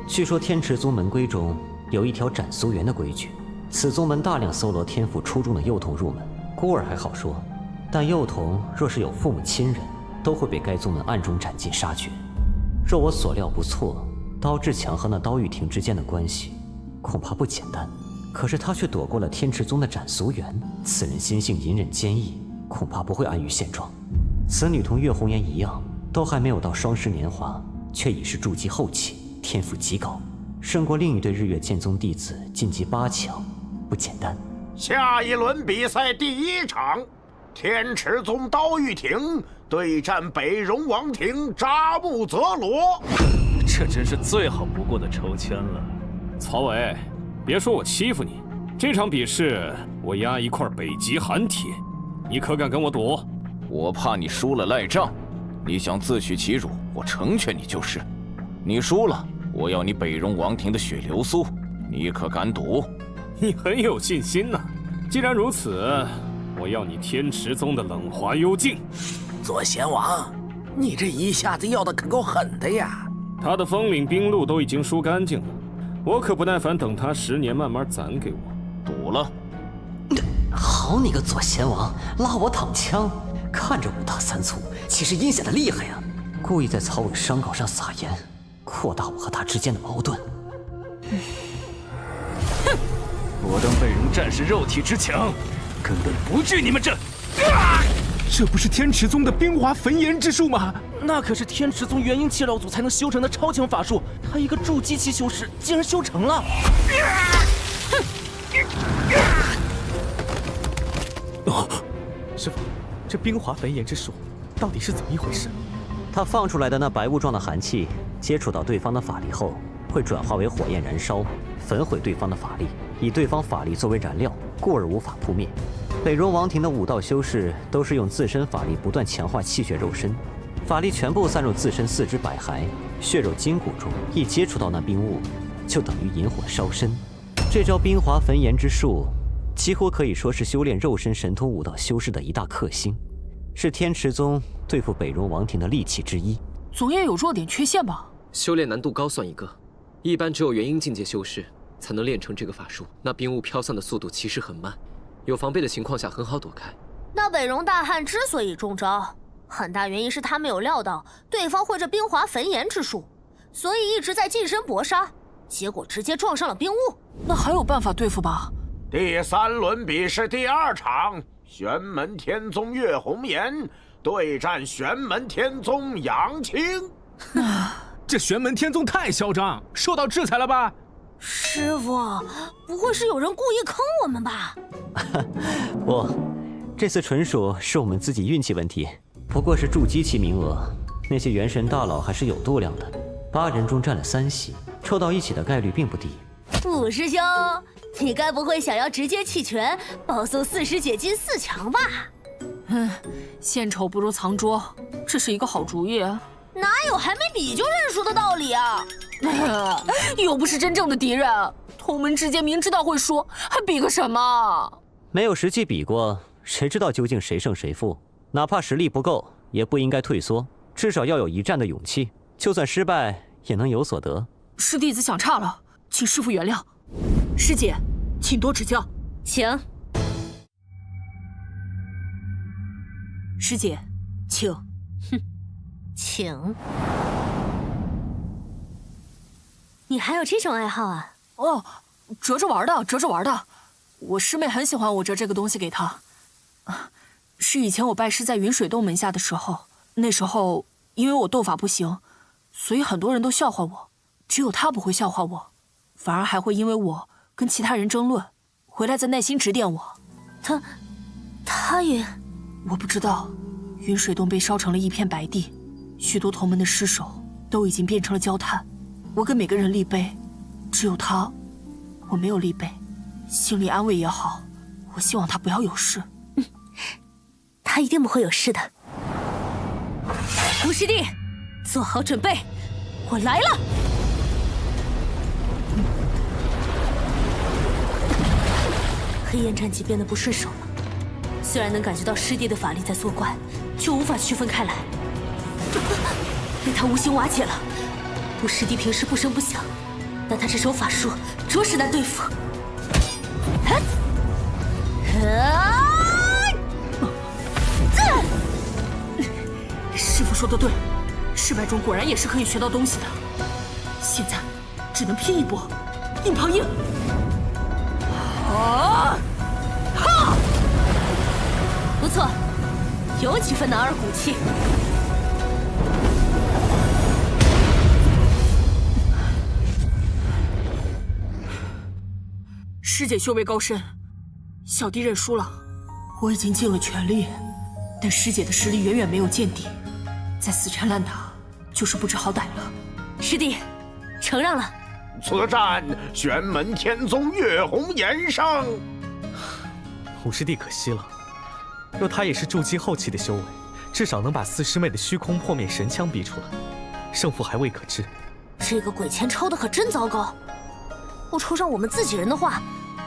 据说天池宗门规中有一条斩俗缘的规矩，此宗门大量搜罗天赋出众的幼童入门，孤儿还好说，但幼童若是有父母亲人，都会被该宗门暗中斩尽杀绝。若我所料不错，刀志强和那刀玉婷之间的关系恐怕不简单。可是他却躲过了天池宗的斩俗缘，此人心性隐忍坚毅，恐怕不会安于现状。此女同岳红颜一样，都还没有到双十年华，却已是筑基后期，天赋极高，胜过另一对日月剑宗弟子晋级8强，不简单。
下一轮比赛第1场，天池宗刀玉婷对战北戎王庭扎木泽罗。
这真是最好不过的抽签了。曹伟，别说我欺负你，这场比试我压一块北极寒铁，你可敢跟我赌？
我怕你输了赖账，你想自取其辱，我成全你就是。你输了，我要你北戎王庭的血流苏，你可敢赌？
你很有信心呐。既然如此，我要你天池宗的冷华幽镜。
左贤王，你这一下子要的可够狠的呀！
他的风岭冰露都已经输干净了，我可不耐烦等他10年慢慢攒给我。
赌了。
好你个左贤王，拉我躺枪，看着5大3粗，其实阴险的厉害呀！故意在曹伟伤稿上撒盐，扩大我和他之间的矛盾。
我等北戎战士肉体之强，根本不惧你们这。
这不是天池宗的冰华焚炎之术吗？
那可是天池宗元婴七老祖才能修成的超强法术，他一个筑基期修士竟然修成了！师傅，这冰华焚炎之术到底是怎么一回事？
他放出来的那白雾状的寒气，接触到对方的法力后，会转化为火焰燃烧，焚毁对方的法力，以对方法力作为燃料，故而无法扑灭。北戎王庭的5道修士都是用自身法力不断强化气血肉身，法力全部散入自身4肢百骸、血肉筋骨中，一接触到那冰雾，就等于引火烧身。这招冰华焚炎之术，几乎可以说是修炼肉身神通5道修士的一大克星，是天池宗对付北戎王庭的利器之一。
总也有弱点缺陷吧？
修炼难度高算一个，一般只有元婴境界修士才能练成这个法术。那冰雾飘散的速度其实很慢，有防备的情况下很好躲开。
那北戎大汉之所以中招，很大原因是他没有料到对方会这冰华焚炎之术，所以一直在近身搏杀，结果直接撞上了冰雾。
那还有办法对付吧？
第3轮比试第2场，玄门天宗岳红颜对战玄门天宗杨清。
这玄门天宗太嚣张，受到制裁了吧？
师傅，不会是有人故意坑我们吧？
不，这次纯属是我们自己运气问题。不过是筑基期名额，那些元神大佬还是有度量的，8人中占了3席，凑到一起的概率并不低。
五师兄，你该不会想要直接弃权，保送40解禁4强吧？
献丑不如藏拙，这是一个好主意。哪有还没比就认输的道理啊？又不是真正的敌人，同门之间明知道会输，还比个什么？
没有实际比过，谁知道究竟谁胜谁负？哪怕实力不够，也不应该退缩，至少要有一战的勇气。就算失败，也能有所得。
师弟子想差了，请师父原谅。师姐，请多指教。请。师姐，请。
哼，请。你还有这种爱好啊？
哦，折着玩的，折着玩的。我师妹很喜欢我折这个东西给她。是以前我拜师在云水洞门下的时候，那时候因为我斗法不行，所以很多人都笑话我，只有她不会笑话我，反而还会因为我跟其他人争论，回来再耐心指点我。
她也……
我不知道，云水洞被烧成了一片白地，许多同门的尸首都已经变成了焦炭。我给每个人立碑，只有他，我没有立碑，心里安慰也好，我希望他不要有事。
他一定不会有事的。吴师弟，做好准备，我来了。黑焰战戟变得不顺手了，虽然能感觉到师弟的法力在作怪，却无法区分开来，被他无形瓦解了。我师弟平时不声不响，但他这手法术着实难对付。
师父说的对，失败中果然也是可以学到东西的。现在只能拼一波，硬碰硬。
不错，有几分男儿骨气。
师姐修为高深，小弟认输了。我已经尽了全力，但师姐的实力远远没有见底，再死缠烂打就是不知好歹了。
师弟，承让了。
此战玄门天宗月红岩上。
五师弟可惜了，若他也是筑基后期的修为，至少能把四师妹的虚空破灭神枪逼出来，胜负还未可知。
这个鬼钱抄的可真糟糕，不抽上我们自己人的话，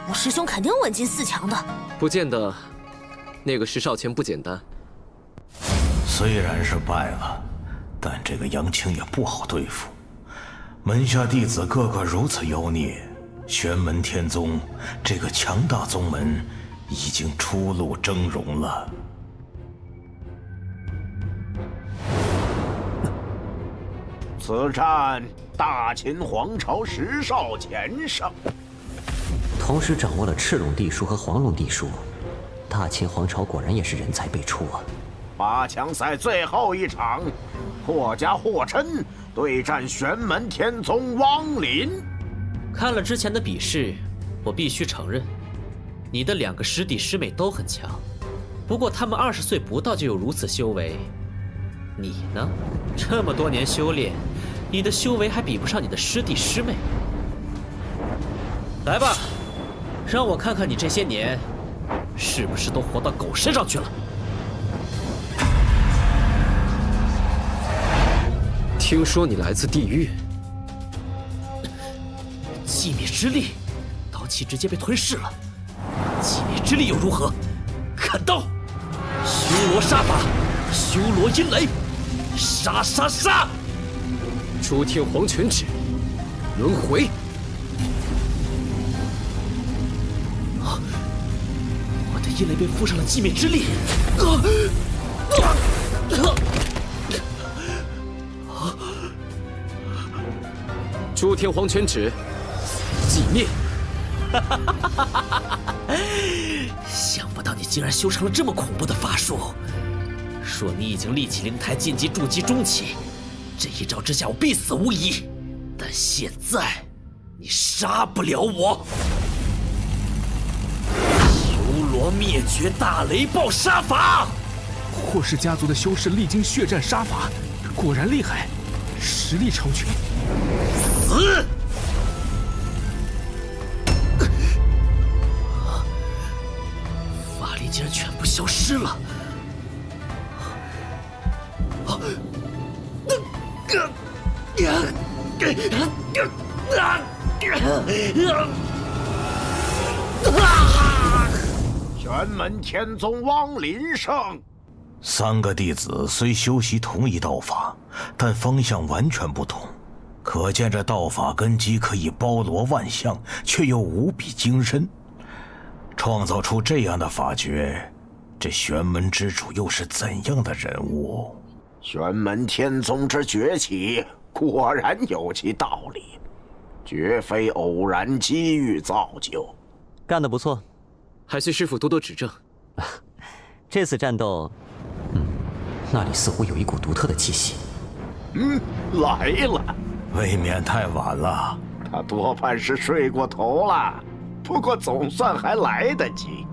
五师兄肯定稳进4强的。
不见得，那个石少谦不简单。
虽然是败了，但这个杨青也不好对付。门下弟子个个如此妖孽，玄门天宗这个强大宗门已经初露峥嵘了。
此战大秦皇朝石少谦胜。
同时掌握了赤龙地术和黄龙地术，大秦皇朝果然也是人才辈出啊
8强赛最后一场，霍家霍琛对战玄门天宗汪林。
看了之前的比试，我必须承认，你的2个师弟师妹都很强，不过他们20岁不到就有如此修为，你呢？这么多年修炼，你的修为还比不上你的师弟师妹。来吧，让我看看你这些年是不是都活到狗身上去了。
听说你来自地狱，
寂灭之力，刀气直接被吞噬了。寂灭之力又如何？砍刀！修罗杀法，修罗阴雷，杀杀杀！
诸天黄泉指，轮回。
啊！我的阴雷被附上了寂灭之力。
诸天黄泉指，寂灭。
想不到你竟然修成了这么恐怖的法术。若你已经立起灵台晋级筑基中期，这一招之下我必死无疑。但现在你杀不了我。修罗灭绝大雷暴杀法。
霍氏家族的修士历经血战杀法，果然厉害，实力超群。
死！法力竟然全部消失了。
玄门天宗汪林胜。
3个弟子虽修习同一道法，但方向完全不同，可见这道法根基可以包罗万象，却又无比精深。创造出这样的法诀，这玄门之主又是怎样的人物？
玄门天宗之崛起，果然有其道理，绝非偶然机遇造就。
干得不错，
还需师傅多多指正。
这次战斗，那里似乎有一股独特的气息。
来了，
未免太晚了。
他多半是睡过头了，不过总算还来得及。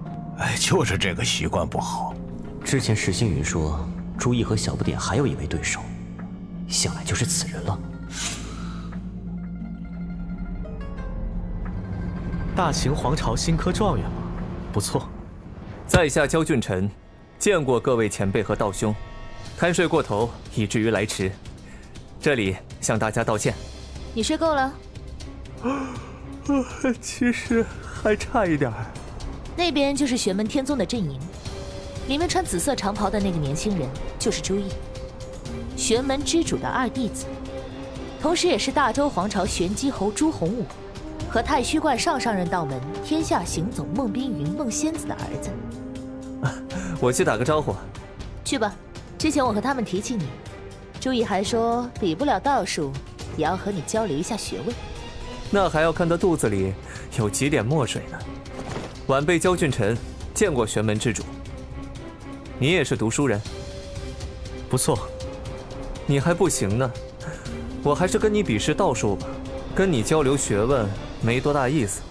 就是这个习惯不好。
之前石星云说，朱毅和小不点还有一位对手，想来就是此人了。
大秦皇朝新科状元吗？不错。
在下焦俊臣，见过各位前辈和道兄，贪睡过头，以至于来迟，这里向大家道歉。
你睡够了？
其实还差一点。
那边就是玄门天宗的阵营，里面穿紫色长袍的那个年轻人就是朱毅，玄门之主的2弟子，同时也是大周皇朝玄机侯朱洪武和太虚观上任道门天下行走孟冰云孟仙子的儿子。
我去打个招呼。
去吧，之前我和他们提起你，朱毅还说比不了道术，也要和你交流一下学问。
那还要看他肚子里有几点墨水呢。晚辈焦俊臣见过玄门之主。你也是读书人？
不错。
你还不行呢，我还是跟你比试道术吧，跟你交流学问没多大意思。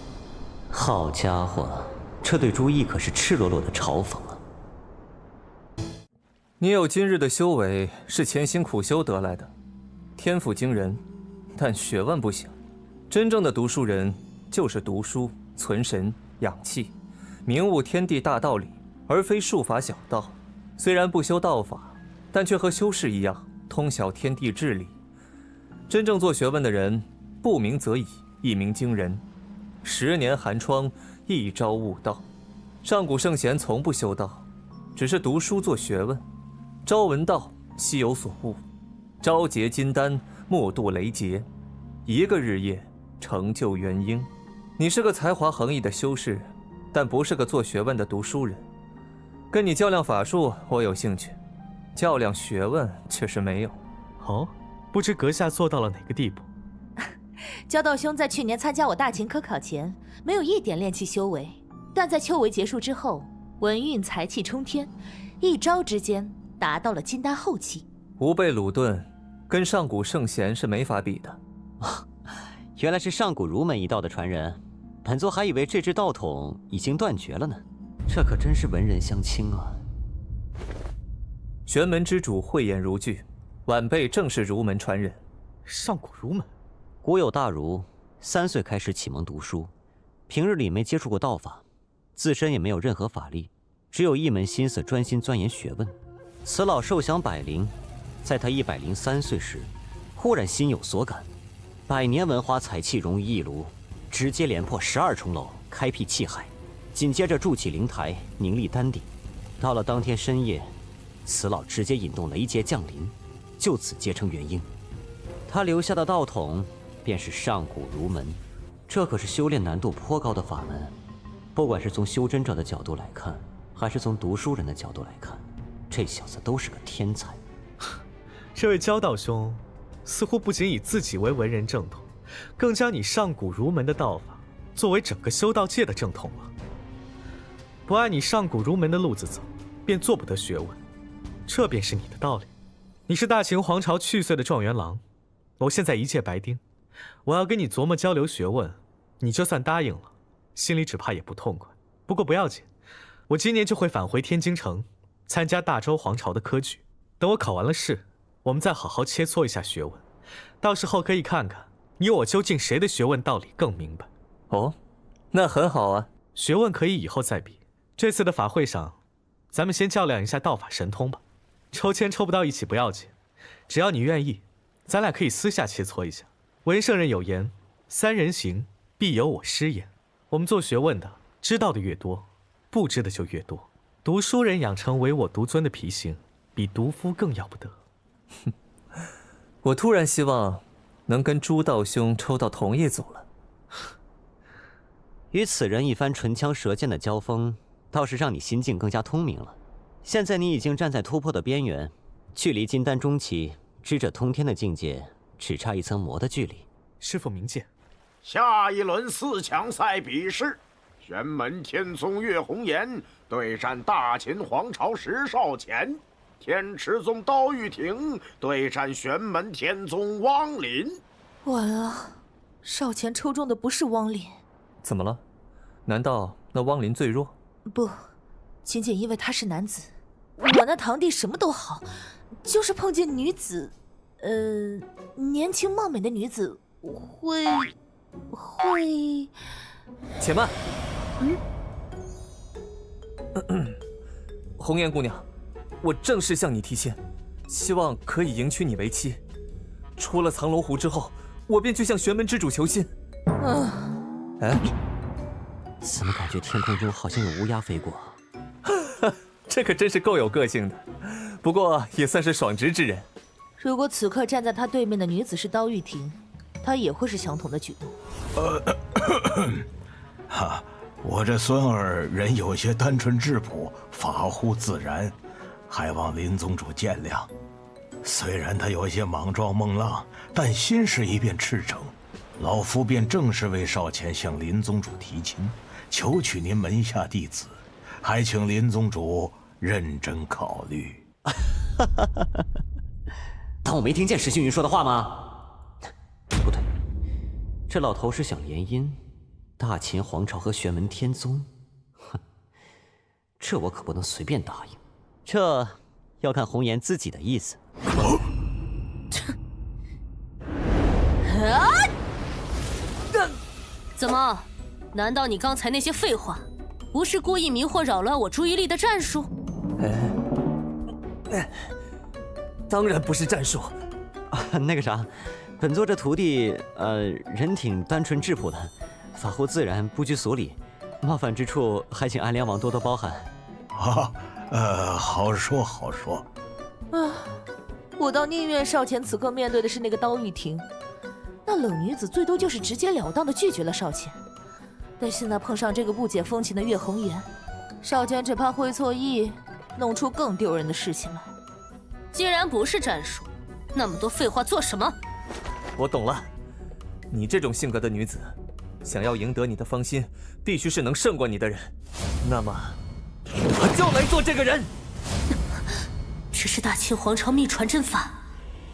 好家伙，这对朱毅可是赤裸裸的嘲讽啊！
你有今日的修为，是潜心苦修得来的，天赋惊人，但学问不行。真正的读书人就是读书、存神、养气，明悟天地大道理，而非术法小道。虽然不修道法，但却和修士一样，通晓天地至理。真正做学问的人，不鸣则已，一鸣惊人。10年寒窗，一朝悟道。上古圣贤从不修道，只是读书做学问。朝闻道，夕有所悟，朝结金丹，暮渡雷劫，一个日夜成就元婴。你是个才华横溢的修士，但不是个做学问的读书人。跟你较量法术我有兴趣，较量学问却是没有。
哦，不知阁下做到了哪个地步？
焦道兄在去年参加我大秦科考前，没有一点练气修为，但在秋闱结束之后，文运才气冲天，一朝之间达到了金丹后期。
吾辈鲁钝，跟上古圣贤是没法比的。
原来是上古儒门一道的传人，本座还以为这支道统已经断绝了呢。这可真是文人相轻啊！
玄门之主慧眼如炬，晚辈正是儒门传人。
上古儒门，
古有大儒，3岁开始启蒙读书，平日里没接触过道法，自身也没有任何法力，只有一门心思专心钻研学问。此老寿享百龄，在他103岁时，忽然心有所感，100年文花采气融于一炉，直接连破12重楼，开辟气海。紧接着筑起灵台，凝立丹顶。到了当天深夜，此老直接引动雷劫降临，就此结成元婴。他留下的道统便是上古儒门，这可是修炼难度颇高的法门。不管是从修真者的角度来看，还是从读书人的角度来看，这小子都是个天才。
这位焦道兄，似乎不仅以自己为文人正统，更将你上古儒门的道法作为整个修道界的正统了。不按你上古儒门的路子走，便做不得学问，这便是你的道理。你是大秦皇朝去岁的状元郎，我现在一介白丁，我要跟你琢磨交流学问，你就算答应了，心里只怕也不痛快。不过不要紧，我今年就会返回天京城，参加大周皇朝的科举。等我考完了试，我们再好好切磋一下学问，到时候可以看看你我究竟谁的学问道理更明白。
哦，那很好啊。
学问可以以后再比，这次的法会上，咱们先较量一下道法神通吧。抽签抽不到一起不要紧，只要你愿意，咱俩可以私下切磋一下。文圣人有言：“3人行，必有我师焉。”我们做学问的，知道的越多，不知的就越多。读书人养成唯我独尊的脾性，比毒夫更要不得。
哼，我突然希望能跟朱道兄抽到同一组了。
与此人一番唇枪舌剑的交锋，倒是让你心境更加通明了。现在你已经站在突破的边缘，距离金丹中期知者通天的境界只差一层膜的距离。
师父明鉴。
下一轮4强赛比试，玄门天宗岳红岩对战大秦皇朝石少乾，天池宗刀玉婷对战玄门天宗汪林。
完了，少乾抽中的不是汪林。
怎么了？难道那汪林最弱？
不，仅仅因为他是男子。我那堂弟什么都好，就是碰见女子，年轻貌美的女子会。
且慢。红颜姑娘，我正式向你提亲，希望可以迎娶你为妻。出了藏龙湖之后，我便去向玄门之主求亲。哎，
怎么感觉天空中好像有乌鸦飞过？
这可真是够有个性的，不过也算是爽直之人。
如果此刻站在他对面的女子是刀玉婷，他也会是相同的举动。
哈，我这孙儿人有些单纯质朴，法乎自然，还望林宗主见谅。虽然他有些莽撞孟浪，但心事一便赤诚。老夫便正式为少乾向林宗主提亲，求娶您门下弟子，还请林宗主认真考虑。
当我没听见石星云说的话吗？不对，这老头是想联姻大秦皇朝和玄门天宗。哼，这我可不能随便答应，这要看红颜自己的意思。
怎么？难道你刚才那些废话，不是故意迷惑扰乱我注意力的战术？
当然不是战术。
那个啥，本座这徒弟，人挺单纯质朴的，法乎自然，不拘俗礼。冒犯之处，还请安良王多多包涵。
好说好说。
我倒宁愿少乾此刻面对的是那个刀玉婷，那冷女子最多就是直截了当的拒绝了少乾。但现在碰上这个不解风情的岳红颜，少乾只怕会错意，弄出更丢人的事情来。
既然不是战术，那么多废话做什么？
我懂了，你这种性格的女子，想要赢得你的芳心，必须是能胜过你的人。那么，我就来做这个人。
这是大秦皇朝秘传针法，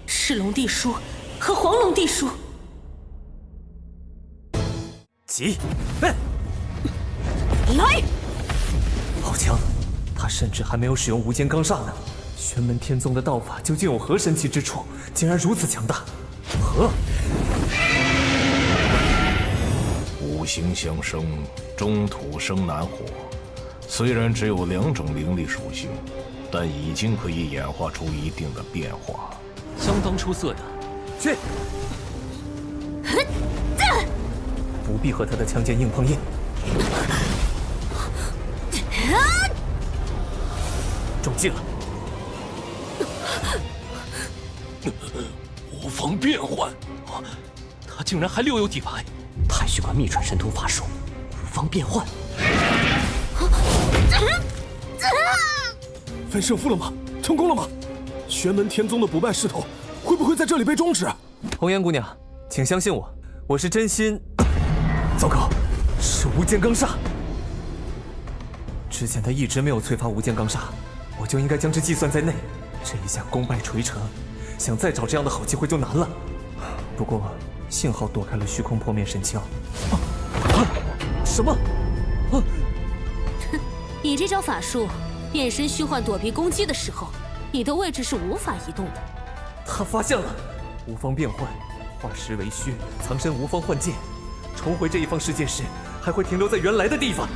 赤龙地书和黄龙地书。
急，
来！
好强，他甚至还没有使用无间钢煞呢。玄门天宗的道法究竟有何神奇之处，竟然如此强大？
五行相生，中土生南火。虽然只有2种灵力属性，但已经可以演化出一定的变化，
相当出色的。
去！不必和他的强剑硬碰硬。中计了！
无方变幻，
他竟然还留有底牌！
太虚观秘传神通法术，无方变幻。
分胜负了吗？成功了吗？玄门天宗的不败势头会不会在这里被终止？
红颜姑娘，请相信我，我是真心。糟糕，是无间钢煞。之前他一直没有催发无间钢煞，我就应该将之计算在内。这一下功败垂成，想再找这样的好机会就难了。不过幸好躲开了虚空破灭神枪。什么？
你这招法术，变身虚幻躲避攻击的时候，你的位置是无法移动的。
他发现了，无方变幻，化实为虚，藏身无方幻界。重回这一方世界时，还会停留在原来的地方。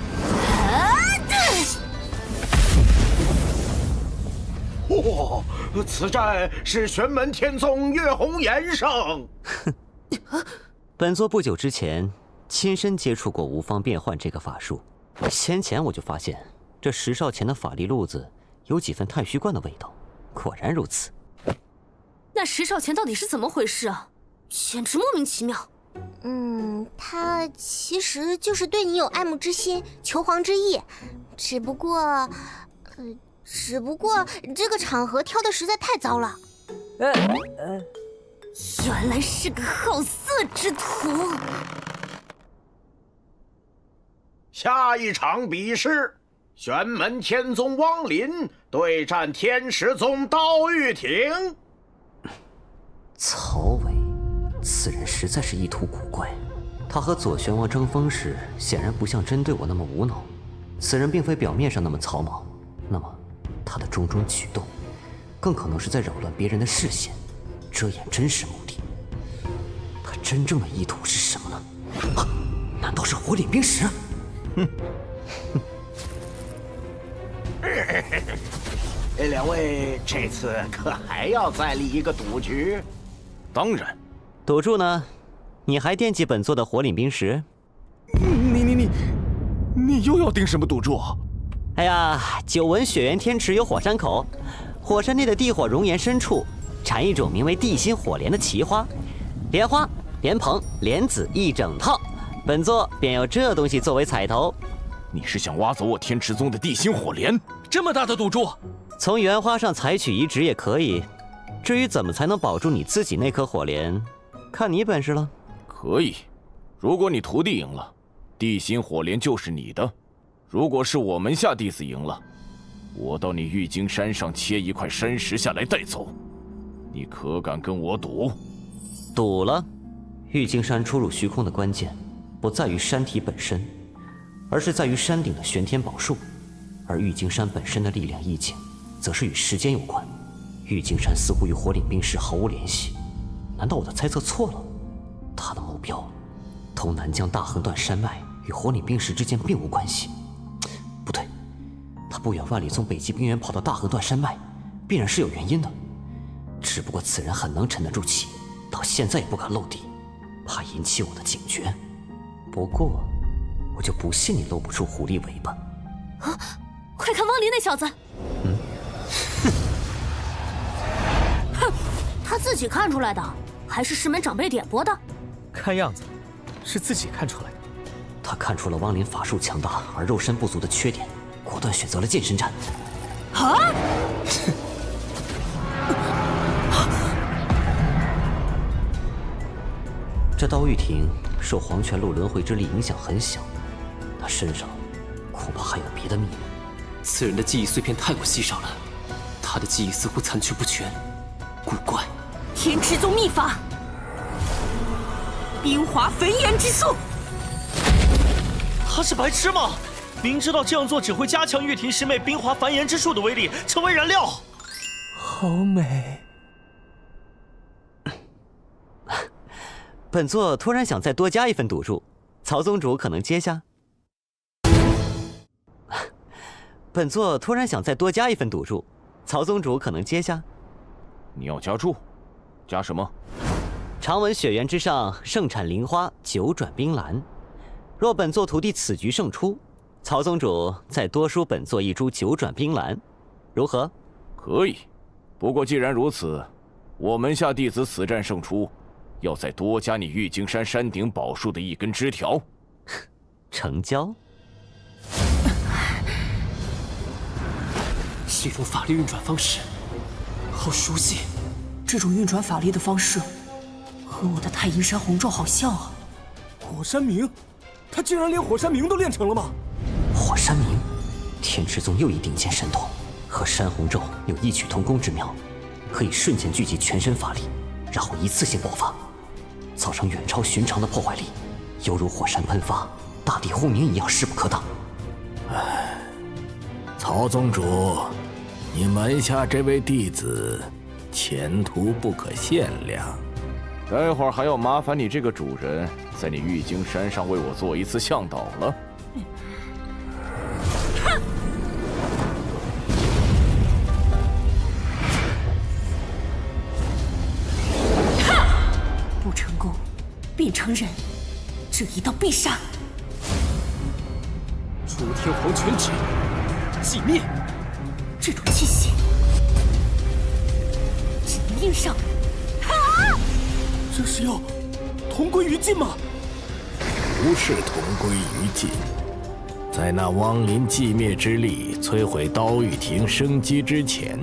哦，此战是玄门天宗岳红颜胜。
本座不久之前亲身接触过无方变幻这个法术，先前我就发现这石少前的法力路子有几分太虚观的味道。果然如此。
那石少前到底是怎么回事啊？简直莫名其妙。
他其实就是对你有爱慕之心、求凰之意，只不过这个场合挑的实在太糟了。
原来是个好色之徒。
下一场比试，玄门天宗汪林对战天石宗刀玉婷。
曹伟，此人实在是意图古怪。他和左玄王争锋时，显然不像针对我那么无脑。此人并非表面上那么草莽，那么他的种种举动，更可能是在扰乱别人的视线，遮掩真实目的。他真正的意图是什么呢？难道是火领冰石？
两位这次可还要再立一个赌局？
当然。
赌注呢？你还惦记本座的火领冰石？
你又要定什么赌注？
哎呀，久闻雪原天池有火山口，火山内的地火熔岩深处产一种名为地心火莲的奇花，莲花、莲蓬、莲子一整套，本座便用这东西作为彩头。
你是想挖走我天池宗的地心火莲？
这么大的赌注？
从原花上采取移植也可以，至于怎么才能保住你自己那颗火莲，看你本事了。
可以，如果你徒弟赢了，地心火莲就是你的；如果是我门下弟子赢了，我到你玉京山上切一块山石下来带走。你可敢跟我赌？
赌了。玉京山出入虚空的关键，不在于山体本身，而是在于山顶的玄天宝树，而玉京山本身的力量意境，则是与时间有关。玉京山似乎与火领冰石毫无联系，难道我的猜测错了？他的目标，同南疆大横断山脉与火领冰石之间并无关系。不对，他不远万里从北极冰原跑到大横断山脉，必然是有原因的。只不过此人很能沉得住气，到现在也不敢露底，怕引起我的警觉。不过，我就不信你露不出狐狸尾巴。
啊！快看汪林那小子！哼，他自己看出来的，还是师门长辈点拨的？
看样子是自己看出来的。
他看出了汪林法术强大而肉身不足的缺点，果断选择了近身战。
啊！
这刀玉婷受黄泉路轮回之力影响很小，他身上恐怕还有别的秘密。
此人的记忆碎片太过稀少了，他的记忆似乎残缺不全，古怪。
天池宗秘法，冰华焚炎之术。
他是白痴吗？明知道这样做只会加强玉婷师妹冰华焚炎之术的威力，成为燃料。
好美。
本座突然想再多加一份赌注，曹宗主可能接下。本座突然想再多加一份赌注，曹宗主可能接下。
你要加注？加什么？
常闻雪原之上盛产灵花九转冰兰，若本座徒弟此局胜出，曹宗主再多输本座一株九转冰兰，如何？
可以，不过既然如此，我门下弟子此战胜出，要再多加你玉京山山顶宝树的一根枝条。
成交。
这种法力运转方式，好熟悉。
这种运转法力的方式，和我的太阴山红咒好像啊。
火山明，他竟然连火山明都练成了吗？
火山明，天池宗又一顶尖神童，和山红咒有异曲同工之妙，可以瞬间聚集全身法力，然后一次性爆发，造成远超寻常的破坏力，犹如火山喷发、大地轰鸣一样势不可挡。
唉，曹宗主，你门下这位弟子前途不可限量。
待会儿还要麻烦你这个主人在你玉京山上为我做一次向导了。
常人，这一刀必杀。
楚天皇全指，寂灭。
这种气息，只能硬上。
这是要同归于尽吗？
不是同归于尽。在那汪林寂灭之力摧毁刀玉亭生机之前，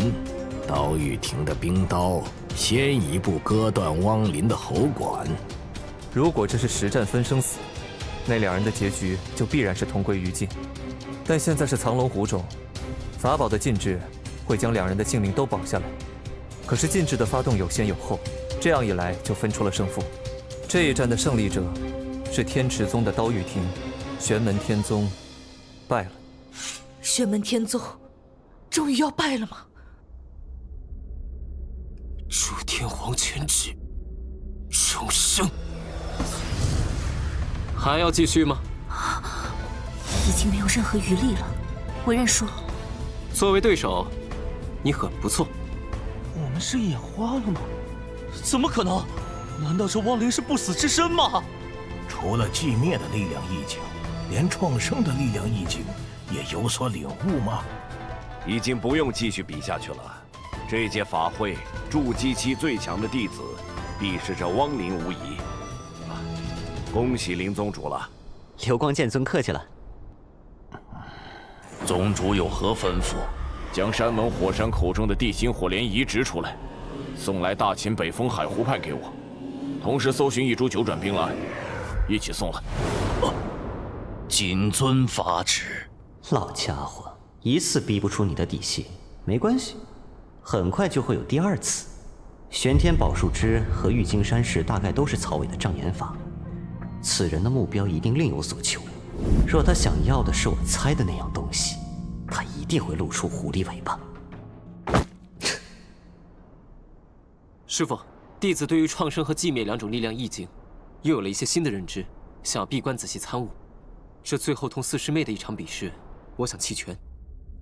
刀玉亭的冰刀先一步割断汪林的喉管。
如果这是实战分生死，那两人的结局就必然是同归于尽。但现在是藏龙湖中，法宝的禁制会将两人的性命都保下来。可是禁制的发动有先有后，这样一来就分出了胜负。这一战的胜利者是天池宗的刀玉亭，玄门天宗败了。
玄门天宗终于要败了吗？
楚天皇全指，重生。
还要继续吗？
已经没有任何余力了。我认输。
作为对手，你很不错。
我们是眼花了吗？怎么可能？难道这汪林是不死之身吗？
除了寂灭的力量意境，连创生的力量意境也有所领悟吗？
已经不用继续比下去了。这届法会筑基期最强的弟子，必是这汪林无疑。恭喜林宗主了。
流光剑尊客气了。
宗主有何吩咐？将山门火山口中的地心火莲移植出来，送来大秦北风海湖畔给我。同时搜寻一株九转冰兰，一起送来。
谨遵法旨。
老家伙，一次逼不出你的底细，没关系，很快就会有第二次。玄天宝树枝和玉京山石大概都是曹伟的障眼法，此人的目标一定另有所求。若他想要的是我猜的那样东西，他一定会露出狐狸尾巴。
师傅，弟子对于创生和寂灭两种力量意境，又有了一些新的认知，想要闭关仔细参悟。这最后同四师妹的一场比试，我想弃权。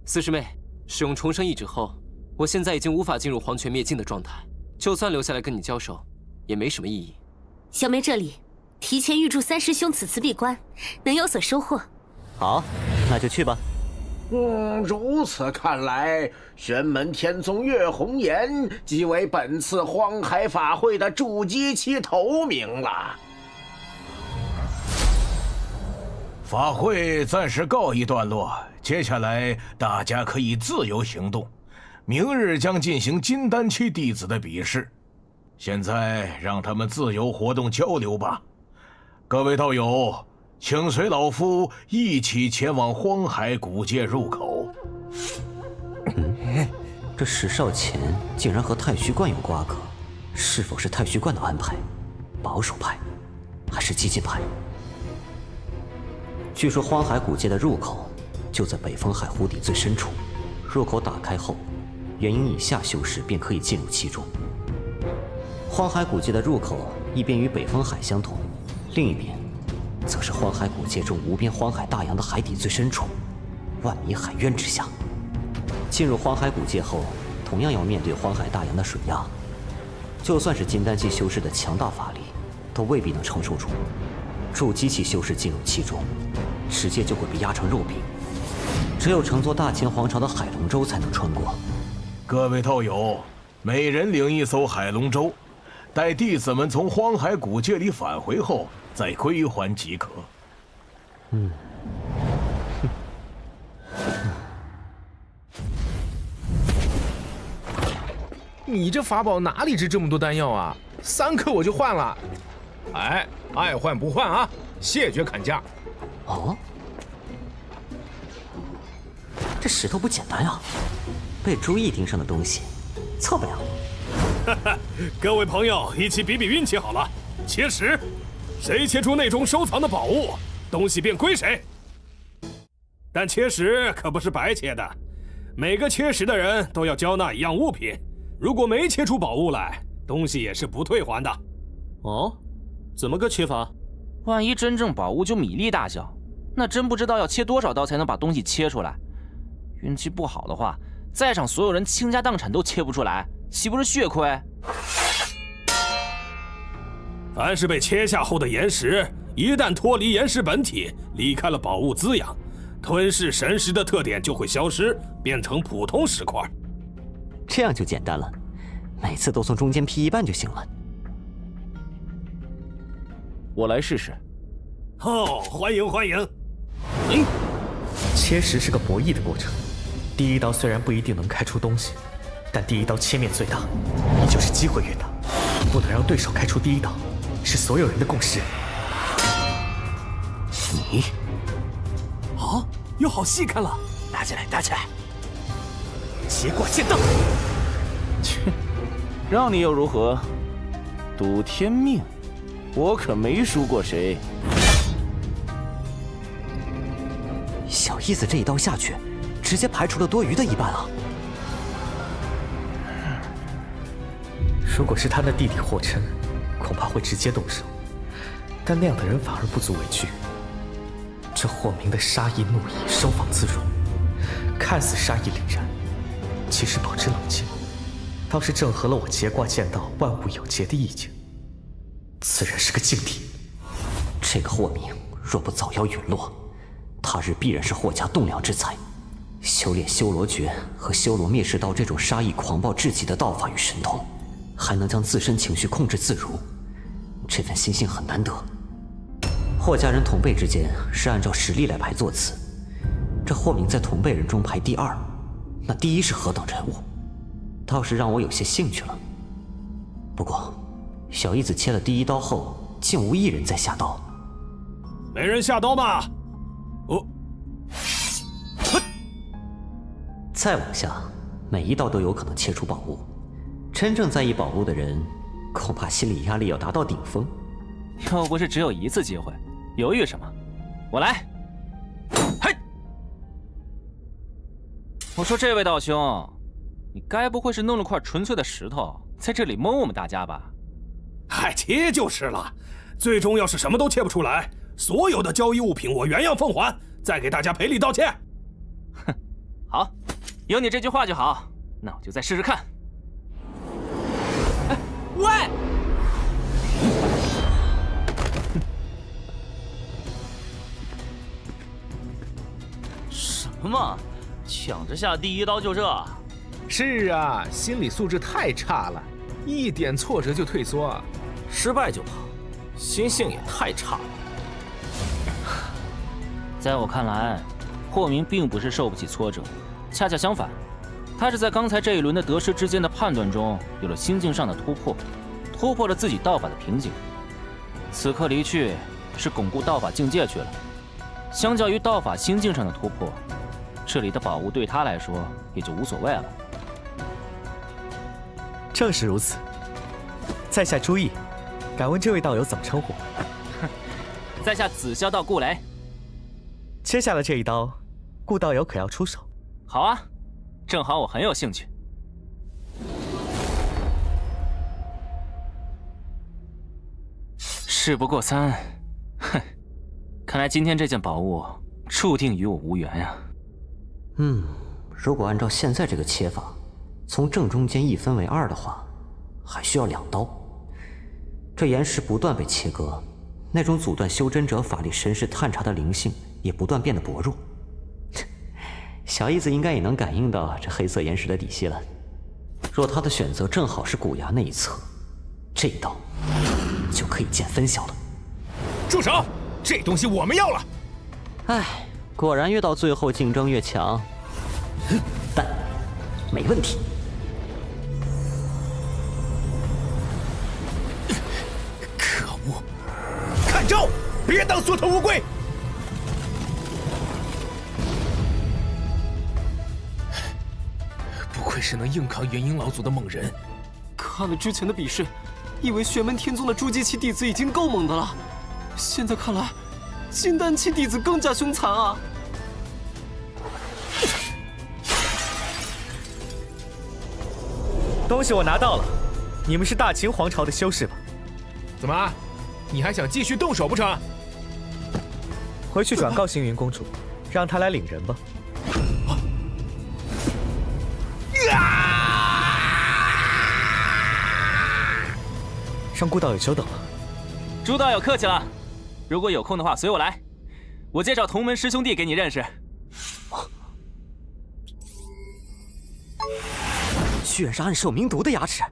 四师妹，使用重生意志后，我现在已经无法进入黄泉灭尽的状态，就算留下来跟你交手，也没什么意义。
小妹这里提前预祝三师兄此次闭关能有所收获。
好，那就去吧。
如此看来，玄门天宗岳红颜即为本次荒海法会的筑基期头名了。
法会暂时告一段落，接下来大家可以自由行动。明日将进行金丹期弟子的比试，现在让他们自由活动交流吧。各位道友，请随老夫一起前往荒海古界入口。
这石少前竟然和太虚观有瓜葛，是否是太虚观的安排？保守派，还是激进派？据说荒海古界的入口就在北风海湖底最深处，入口打开后，元婴以下修士便可以进入其中。荒海古界的入口一边与北风海相同，另一边则是荒海古界中无边荒海大洋的海底最深处，万米海渊之下。进入荒海古界后，同样要面对荒海大洋的水压，就算是金丹期修士的强大法力，都未必能承受住。筑基期修士进入其中，直接就会被压成肉饼。只有乘坐大秦皇朝的海龙舟才能穿过。
各位道友，每人领一艘海龙舟，待弟子们从荒海古界里返回后，再归还即可。
你这法宝哪里值这么多丹药啊？3颗我就换了。哎，爱换不换啊，谢绝砍价。
哦，这石头不简单啊，被朱毅盯上的东西，错不了。
哈哈，各位朋友一起比比运气好了，切石，谁切出内中收藏的宝物，东西便归谁。但切石可不是白切的，每个切石的人都要交纳一样物品，如果没切出宝物来，东西也是不退还的。
哦，怎么个切法？
万一真正宝物就米粒大小，那真不知道要切多少刀才能把东西切出来。运气不好的话，在场所有人倾家荡产都切不出来，岂不是血亏？
凡是被切下后的岩石，一旦脱离岩石本体，离开了宝物滋养，吞噬神石的特点就会消失，变成普通石块。
这样就简单了，每次都从中间劈一半就行了。
我来试试。
哦，欢迎欢迎。
切石是个博弈的过程，第一刀虽然不一定能开出东西，但第一刀切面最大，也就是机会越大。不能让对手开出第一刀，是所有人的共识。
你，
好，有好戏看了！
打起来，打起来！
结quả见到。
切，让你又如何？赌天命，我可没输过谁。
小意思这一刀下去，直接排除了多余的一半啊！
如果是他的弟弟霍琛，恐怕会直接动手，但那样的人反而不足为惧。这霍明的杀意怒意收放自如，看似杀意凛然，其实保持冷静，倒是正合了我结卦见到万物有节的意境。此人是个劲敌，
这个霍明若不早夭陨落，他日必然是霍家栋梁之才。修炼修罗诀和修罗灭世刀这种杀意狂暴至极的道法与神通，还能将自身情绪控制自如，这份心性很难得。霍家人同辈之间是按照实力来排座次，这霍明在同辈人中排第二，那第一是何等人物，倒是让我有些兴趣了。不过，小义子切了第一刀后，竟无一人再下刀。
没人下刀吗？哦，
再往下，每一刀都有可能切出宝物。真正在意宝物的人，恐怕心理压力要达到顶峰。
又不是只有一次机会，犹豫什么？我来！嘿！我说这位道兄，你该不会是弄了块纯粹的石头，在这里蒙我们大家吧？
嗨，切就是了。最终要是什么都切不出来，所有的交易物品我原样奉还，再给大家赔礼道歉。
哼，好，有你这句话就好。那我就再试试看。哎，喂！
什么嘛，抢着下第一刀就这？
是啊，心理素质太差了，一点挫折就退缩，
失败就跑，心性也太差了。
在我看来，霍明并不是受不起挫折，恰恰相反，他是在刚才这一轮的得失之间的判断中有了心境上的突破，突破了自己道法的瓶颈。此刻离去，是巩固道法境界去了。相较于道法心境上的突破，这里的宝物对他来说也就无所谓了。
正是如此。在下朱毅，敢问这位道友怎么称呼？
在下紫霄道顾雷。
切下了这一刀，顾道友可要出手？
好啊，正好我很有兴趣。事不过三，哼，看来今天这件宝物注定与我无缘呀。
如果按照现在这个切法，从正中间一分为二的话，还需要2刀。这岩石不断被切割，那种阻断修真者法力神识探查的灵性也不断变得薄弱。小义子应该也能感应到这黑色岩石的底细了。若他的选择正好是骨崖那一侧，这一刀就可以见分晓了。
住手！这东西我们要了。
唉，果然越到最后竞争越强。但没问题。
可恶！看招！别当缩头乌龟！不愧是能硬扛元婴老祖的猛人。
看了之前的比试，以为玄门天宗的筑基期弟子已经够猛的了，现在看来，金丹期弟子更加凶残啊！
东西我拿到了，你们是大秦皇朝的修士吧？
怎么，你还想继续动手不成？
回去转告星云公主，让她来领人吧。让顾道友久等了，
朱道友客气了，如果有空的话随我来，我介绍同门师兄弟给你认识。
居然是暗兽冥毒的牙齿，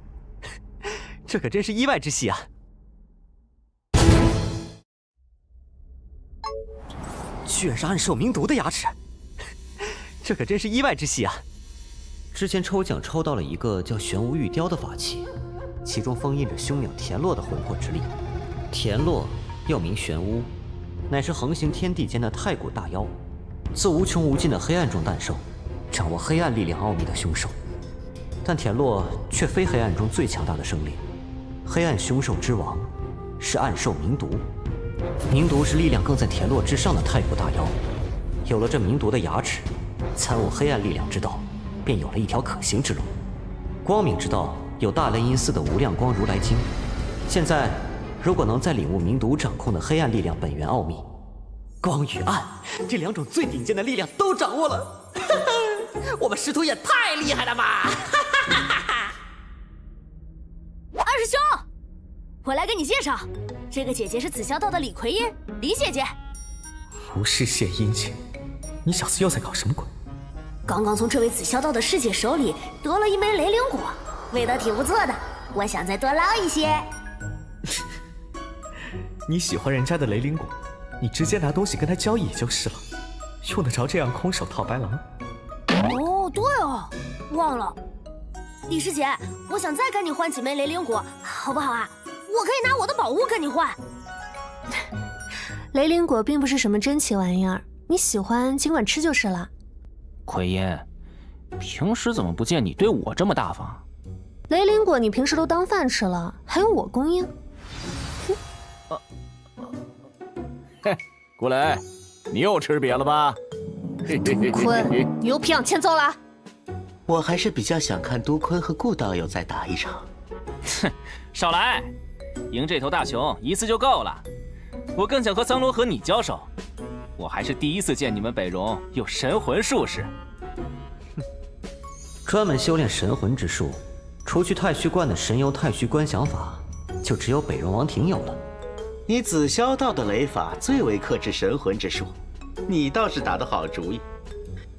这可真是意外之喜啊！居然是暗兽冥毒的牙齿，这可真是意外之喜啊！之前抽奖抽到了一个叫玄无玉雕的法器，其中封印着凶鸟田洛的魂魄之力。田洛又名玄巫，乃是横行天地间的太古大妖，自无穷无尽的黑暗中诞生，掌握黑暗力量奥秘的凶兽。但田洛却非黑暗中最强大的生灵，黑暗凶兽之王是暗兽冥毒。冥毒是力量更在田洛之上的太古大妖，有了这冥毒的牙齿，参悟黑暗力量之道，便有了一条可行之路。光明之道有大雷音寺的无量光如来经，现在如果能再领悟冥毒掌控的黑暗力量本源奥秘，光与暗这两种最顶尖的力量都掌握了，我们师徒也太厉害了吧！
二师兄，我来给你介绍，这个姐姐是紫霄道的李葵英，李姐姐。
无事献殷勤，你小子又在搞什么鬼？
刚刚从这位紫霄道的师姐手里得了一枚雷灵果，味道挺不错的，我想再多捞一些。
你喜欢人家的雷灵果，你直接拿东西跟他交易也就是了，用得着这样空手套白狼？
哦，对哦，忘了，李师姐，我想再跟你换几枚雷灵果，好不好啊？我可以拿我的宝物跟你换。
雷灵果并不是什么珍奇玩意儿，你喜欢尽管吃就是了。
奎因，平时怎么不见你对我这么大方？
雷灵果你平时都当饭吃了，还用我供应？
嘿，顾雷，你又吃瘪了吧？
杜坤，你又偏向欠揍了？
我还是比较想看杜坤和顾道友再打一场。
哼，少来，赢这头大熊一次就够了。我更想和桑罗和你交手，我还是第一次见你们北荣有神魂术士。
专门修炼神魂之术，除去太虚观的神游太虚观想法，就只有北荣王庭有了。
你紫霄道的雷法最为克制神魂之术，你倒是打得好主意。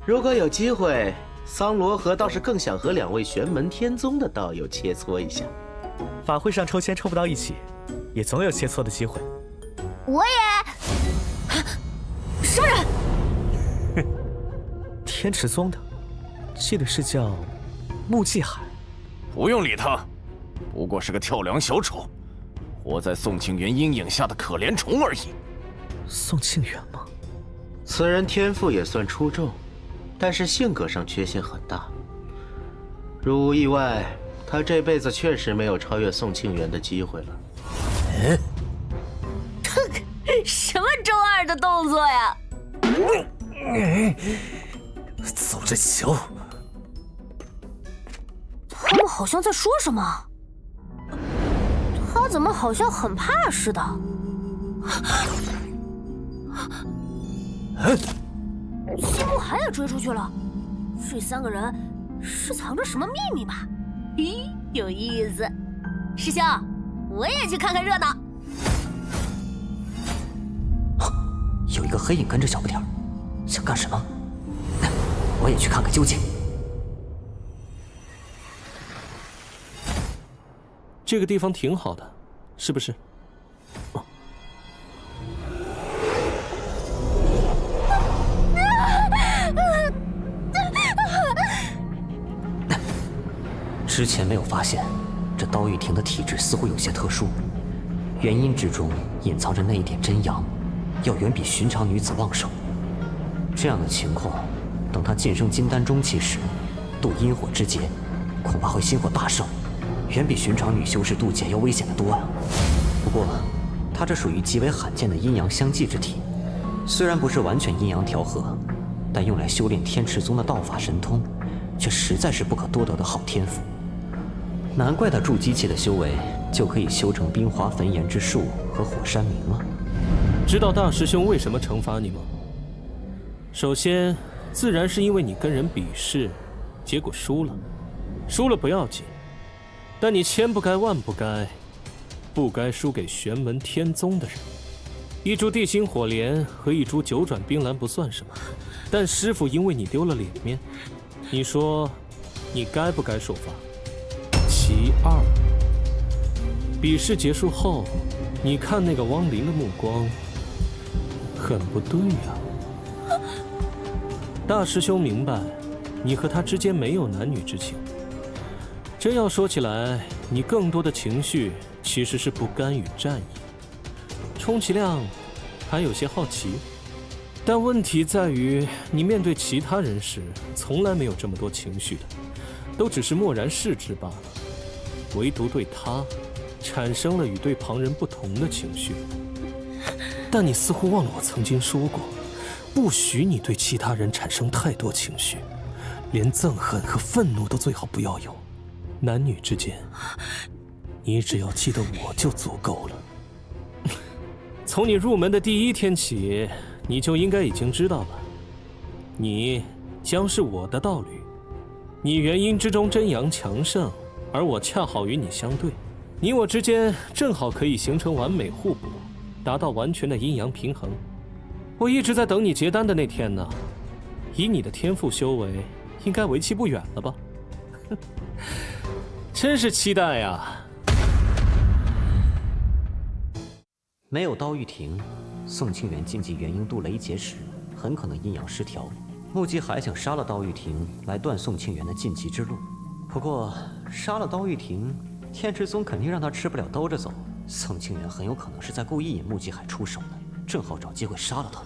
如果有机会，桑罗河倒是更想和两位玄门天宗的道友切磋一下。
法会上抽签抽不到一起，也总有切磋的机会。
我也……什么人？
天池宗的，记得是叫穆继海。
不用理他，不过是个跳梁小丑，活在宋庆元阴影下的可怜虫而已。
宋庆元吗？
此人天赋也算出众，但是性格上缺陷很大。如无意外，他这辈子确实没有超越宋庆元的机会了。
什么中二的动作呀？
走着瞧。
他们好像在说什么？他怎么好像很怕似的？西木寒也追出去了，这三个人是藏着什么秘密吧？咦，有意思。师兄，我也去看看热闹。
有一个黑影跟着小不点儿，想干什么？我也去看看究竟。
这个地方挺好的，是不是？
之前没有发现，这刀玉婷的体质似乎有些特殊，原因之中隐藏着那一点真阳，要远比寻常女子旺盛。这样的情况，等她晋升金丹中期时，渡阴火之劫，恐怕会心火大盛，远比寻常女修士渡劫要危险得多呀。不过，她这属于极为罕见的阴阳相济之体，虽然不是完全阴阳调和，但用来修炼天池宗的道法神通，却实在是不可多得的好天赋。难怪他筑基期的修为就可以修成冰华焚炎之术和火山明了。
知道大师兄为什么惩罚你吗？首先，自然是因为你跟人比试，结果输了。输了不要紧，但你千不该万不该，不该输给玄门天宗的人。一株地心火莲和一株九转冰兰不算什么，但师傅因为你丢了脸面，你说你该不该受罚？其二，比试结束后，你看那个汪林的目光，很不对呀。大师兄明白，你和他之间没有男女之情。真要说起来，你更多的情绪其实是不甘与战役。充其量还有些好奇，但问题在于，你面对其他人时，从来没有这么多情绪的，都只是漠然视之罢了。唯独对他，产生了与对旁人不同的情绪。但你似乎忘了我曾经说过，不许你对其他人产生太多情绪，连憎恨和愤怒都最好不要有。男女之间，你只要记得我就足够了。从你入门的第一天起，你就应该已经知道了，你将是我的道侣。你元婴之中真阳强盛，而我恰好与你相对，你我之间正好可以形成完美互补，达到完全的阴阳平衡。我一直在等你结丹的那天呢，以你的天赋修为，应该为期不远了吧？真是期待呀！
没有刀玉婷，宋清源禁忌元婴渡雷劫时，很可能阴阳失调。穆姬还想杀了刀玉婷来断宋清源的晋级之路。不过杀了刀玉婷，天之宗肯定让他吃不了兜着走。宋清源很有可能是在故意引穆姬海出手的，正好找机会杀了他。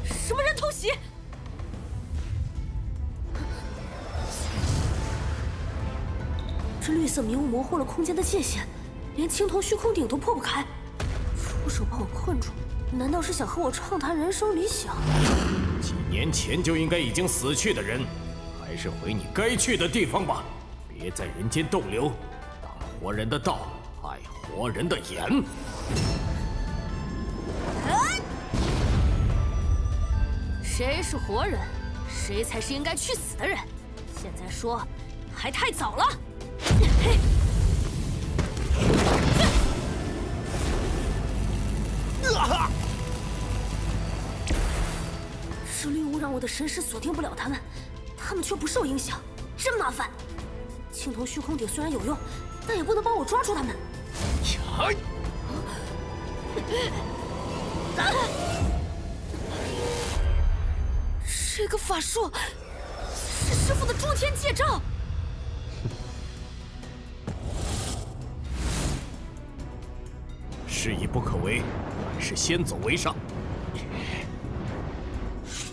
什么人偷袭？这绿色迷雾模糊了空间的界限，连青铜虚空鼎都破不开。出手把我困住，难道是想和我畅谈人生理想？
几年前就应该已经死去的人，还是回你该去的地方吧，别在人间逗留。当活人的道，爱活人的眼。
谁是活人，谁才是应该去死的人。现在说，还太早了。是绿雾让我的神识锁定不了他们，他们却不受影响，真麻烦。青铜虚空鼎虽然有用，但也不能帮我抓住他们。这个法术是师父的诸天戒障。
事已不可为，还是先走为上。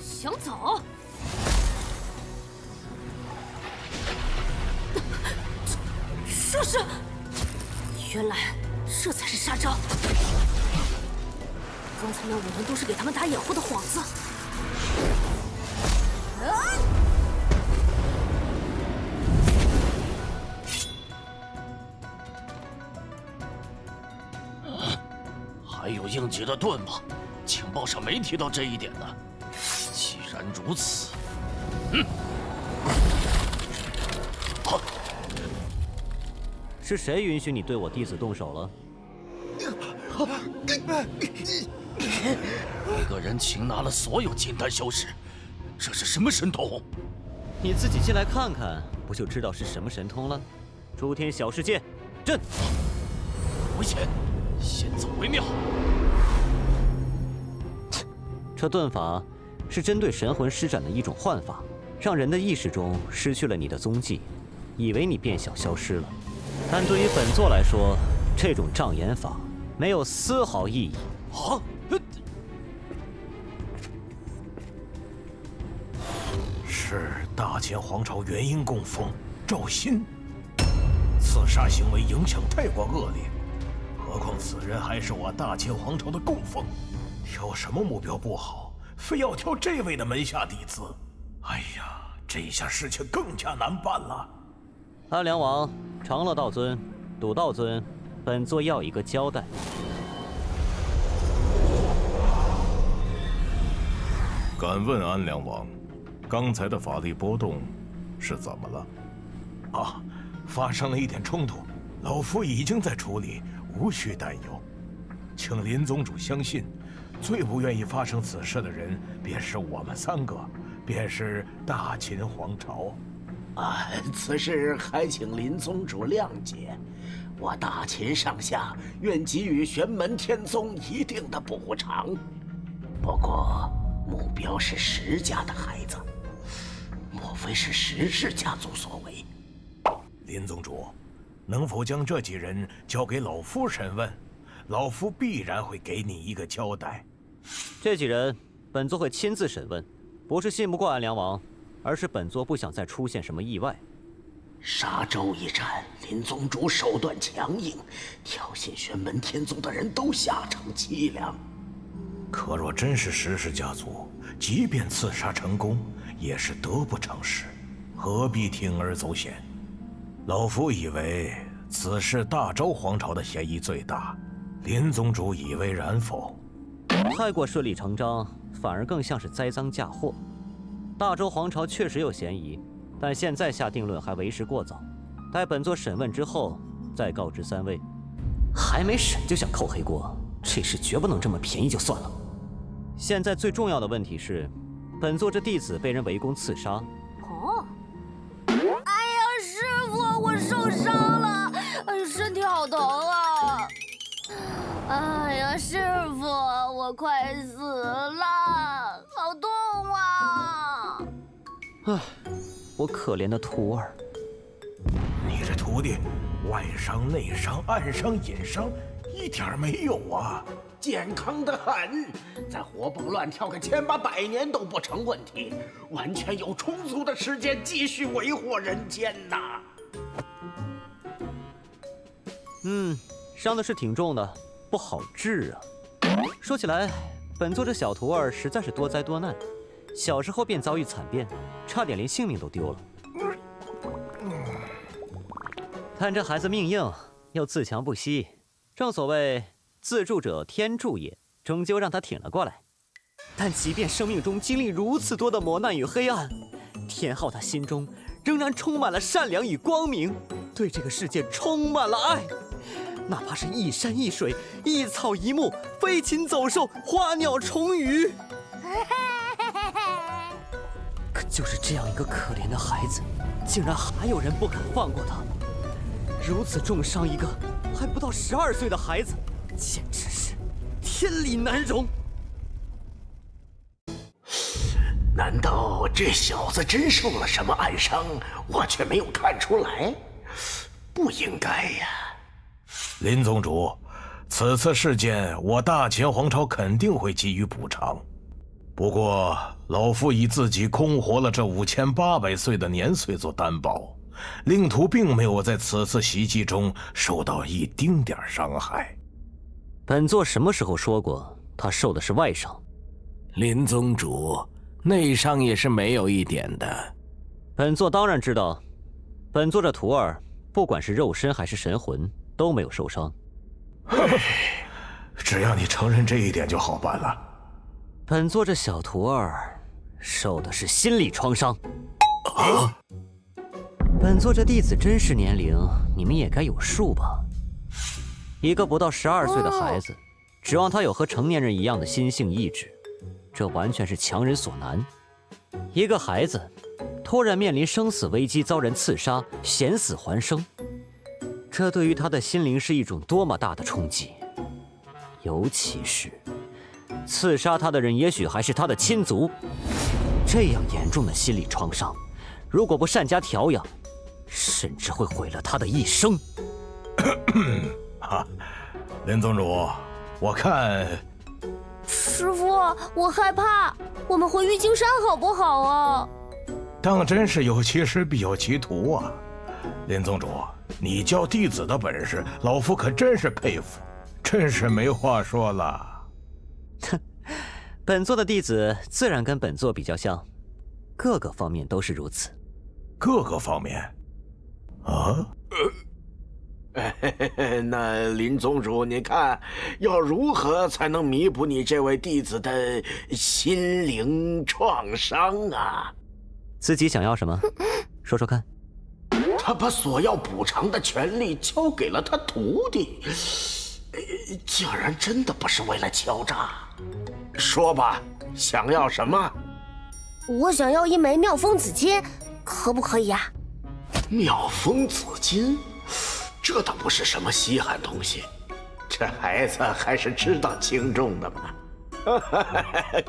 想走？这是……原来这才是杀招。刚才那5人都是给他们打掩护的幌子。
还有应急的盾吗？情报上没提到这一点呢。既然如此，
是谁允许你对我弟子动手了？
一个人擒拿了所有金丹修士，这是什么神通？
你自己进来看看，不就知道是什么神通了？诸天小世界，阵！
危险，先走为妙。
这遁法是针对神魂施展的一种幻法，让人的意识中失去了你的踪迹，以为你变小消失了。但对于本座来说，这种障眼法没有丝毫意义。
啊！
是大前皇朝元婴供奉赵鑫，刺杀行为影响太过恶劣，何况此人还是我大前皇朝的供奉，挑什么目标不好，非要挑这位的门下弟子。哎呀，这下事情更加难办了。
安良王、长乐道尊、赌道尊，本座要一个交代。
敢问安良王，
刚才的法力波动是怎么了？啊，发生了一点冲突，老夫已经在处理，无需担忧。请林宗主相信，最不愿意发生此事的人便是我们3个，便是大秦皇朝。
此事还请林宗主谅解。我大秦上下愿给予玄门天宗一定的补偿，不过目标是石家的孩子，莫非是石氏家族所为？
林宗主，能否将这几人交给老夫审问？老夫必然会给你一个交代。
这几人，本座会亲自审问，不是信不过安良王，而是本座不想再出现什么意外。
沙洲一战，林宗主手段强硬，挑衅玄门天宗的人都下场凄凉。
可若真是石氏家族，即便刺杀成功，也是得不偿失，何必铤而走险？老夫以为此事大周皇朝的嫌疑最大，林宗主以为然否？
太过顺理成章，反而更像是栽赃嫁祸。大周皇朝确实有嫌疑，但现在下定论还为时过早，待本座审问之后再告知3位。还没审就想扣黑锅，这事绝不能这么便宜就算了。现在最重要的问题是，本座这弟子被人围攻刺杀。
哦，哎呀，师傅，我受伤了，身体好疼啊！哎呀，师傅，我快死了，好痛啊！
唉，我可怜的徒儿。
你这徒弟，外伤、内伤、暗伤、隐伤，一点没有啊！
健康的很，再活蹦乱跳个千8百年都不成问题，完全有充足的时间继续为祸人间呐。
伤的是挺重的，不好治啊。说起来，本座这小徒儿实在是多灾多难，小时候便遭遇惨变，差点连性命都丢了。看这孩子命硬，又自强不息，正所谓自助者天助也，终究让他挺了过来。但即便生命中经历如此多的磨难与黑暗，天昊他心中仍然充满了善良与光明，对这个世界充满了爱。哪怕是一山一水、一草一木、飞禽走兽、花鸟虫鱼，可就是这样一个可怜的孩子，竟然还有人不肯放过他。如此重伤一个还不到12岁的孩子，简直是天理难容。
难道这小子真受了什么暗伤，我却没有看出来？不应该呀。
林宗主，此次事件我大秦皇朝肯定会给予补偿。不过老夫以自己空活了这5800岁的年岁做担保，令徒并没有在此次袭击中受到一丁点伤害。
本座什么时候说过他受的是外伤？
林宗主，内伤也是没有一点的。
本座当然知道，本座这徒儿不管是肉身还是神魂都没有受伤。
只要你承认这一点就好办了。
本座这小徒儿受的是心理创伤。本座这弟子真实年龄你们也该有数吧？一个不到12岁的孩子，指望他有和成年人一样的心性意志，这完全是强人所难。一个孩子突然面临生死危机，遭人刺杀，险死还生，这对于他的心灵是一种多么大的冲击。尤其是刺杀他的人也许还是他的亲族，这样严重的心理创伤，如果不善加调养，甚至会毁了他的一生。
林宗主，我看
师傅，我害怕，我们回玉京山好不好啊？
当真是有其师必有其徒啊！林宗主，你教弟子的本事，老夫可真是佩服，真是没话说了。
哼，本座的弟子自然跟本座比较像，各个方面都是如此。
各个方面？啊？
那林宗主，你看要如何才能弥补你这位弟子的心灵创伤啊？
自己想要什么？说说看。
他把索要补偿的权利交给了他徒弟，竟然真的不是为了敲诈。说吧，想要什么？
我想要一枚妙风紫金，可不可以呀？
妙风紫金，这倒不是什么稀罕东西，这孩子还是知道轻重的嘛。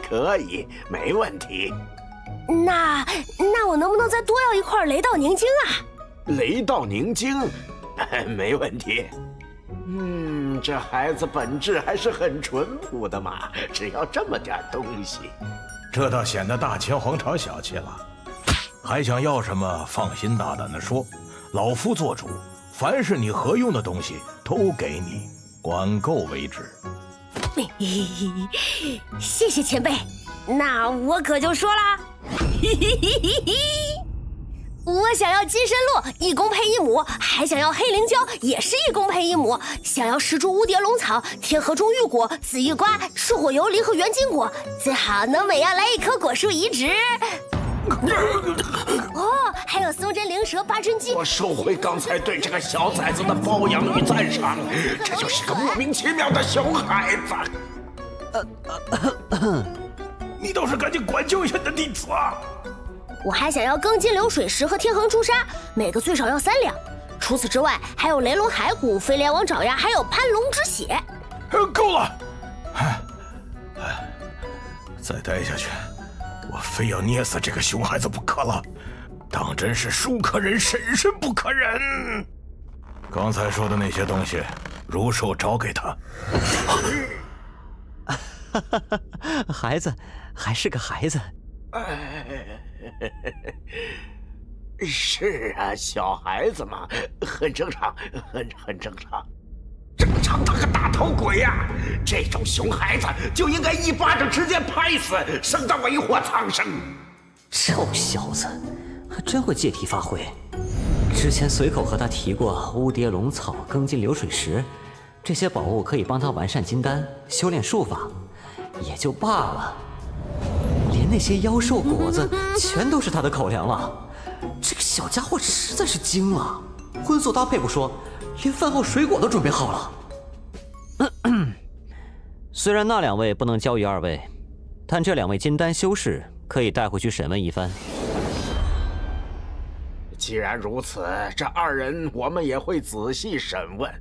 可以，没问题。
那我能不能再多要一块雷道凝晶啊？
雷道凝晶，没问题。这孩子本质还是很淳朴的嘛，只要这么点东西。
这倒显得大秦皇朝小气了。还想要什么，放心大胆的说，老夫做主，凡是你合用的东西都给你，管够为止。
谢谢前辈，那我可就说啦。我想要金参络，1公配1亩，还想要黑灵椒，也是1公配1亩，想要石竹蝴蝶龙草、天河中玉果、紫玉瓜、树火游离和圆金果，最好能每样来1棵果树移植。还有松针灵蛇8针鸡。
我收回刚才对这个小崽子的褒扬与赞赏，这就是个莫名其妙的熊孩子。
你倒是赶紧管教一下你的弟子啊！
我还想要庚金流水石和天恒朱砂，每个最少要3两。除此之外，还有雷龙骸骨、飞廉王爪牙，还有攀龙之血。
够了！再待下去，我非要捏死这个熊孩子不可了。当真是书可忍，审慎不可忍。刚才说的那些东西，如数找给他。
孩子，还是个孩子。
是啊，小孩子嘛，很正常，很正常。正常他个大头鬼呀！这种熊孩子就应该一巴掌直接拍死，省得为祸苍生。
臭小子，还真会借题发挥。之前随口和他提过乌蝶龙草、庚金流水石，这些宝物可以帮他完善金丹、修炼术法，也就罢了。连那些妖兽果子全都是他的口粮了。这个小家伙实在是精了，荤素搭配不说，连饭后水果都准备好了。虽然那2位不能交于2位，但这2位金丹修士可以带回去审问一番。
既然如此，这2人我们也会仔细审问。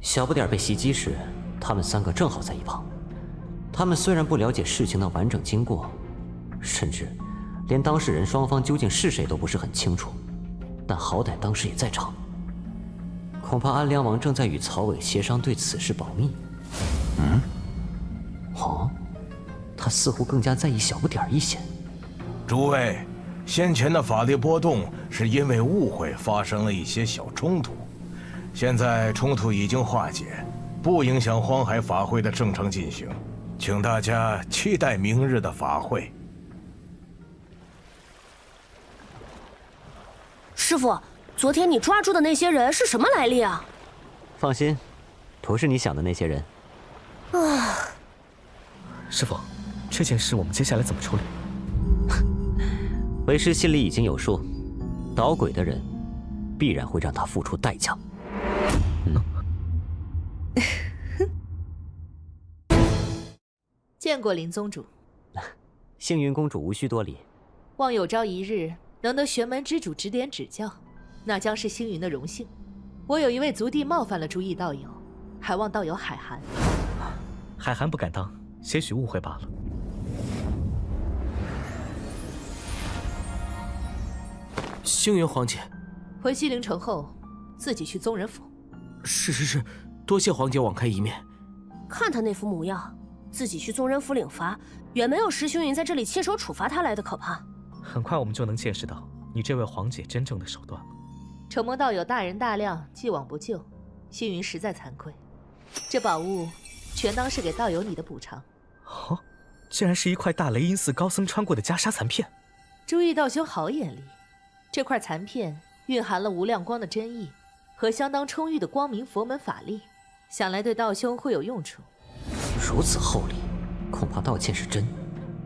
小不点被袭击时，他们3个正好在一旁。他们虽然不了解事情的完整经过，甚至连当事人双方究竟是谁都不是很清楚，但好歹当时也在场。恐怕安良王正在与曹伟协商对此事保密。他似乎更加在意小不点一些。
诸位，先前的法力波动是因为误会发生了一些小冲突，现在冲突已经化解，不影响荒海法会的正常进行，请大家期待明日的法会。
师傅，昨天你抓住的那些人是什么来历啊？
放心，不是你想的那些人。
师傅，这件事我们接下来怎么处理？
为师心里已经有数，捣鬼的人必然会让他付出代价。
见过林宗主。
幸运公主无需多礼。
望有朝一日能得玄门之主指点指教，那将是星云的荣幸。我有一位族弟冒犯了朱意道友，还望道友海涵。
海涵不敢当，些许误会罢了。
星云皇姐，
回西陵城后，自己去宗人府。
是，多谢皇姐网开一面。
看他那副模样，自己去宗人府领罚，远没有石星云在这里亲手处罚他来的可怕。
很快我们就能见识到你这位皇姐真正的手段了。
承蒙道友大人大量，既往不咎，星云实在惭愧。这宝物全当是给道友你的补偿。
哦，竟然是一块大雷音寺高僧穿过的袈裟残片。
朱意道兄好眼力，这块残片蕴含了无量光的真意和相当充裕的光明佛门法力，想来对道兄会有用处。
如此厚礼，恐怕道歉是真。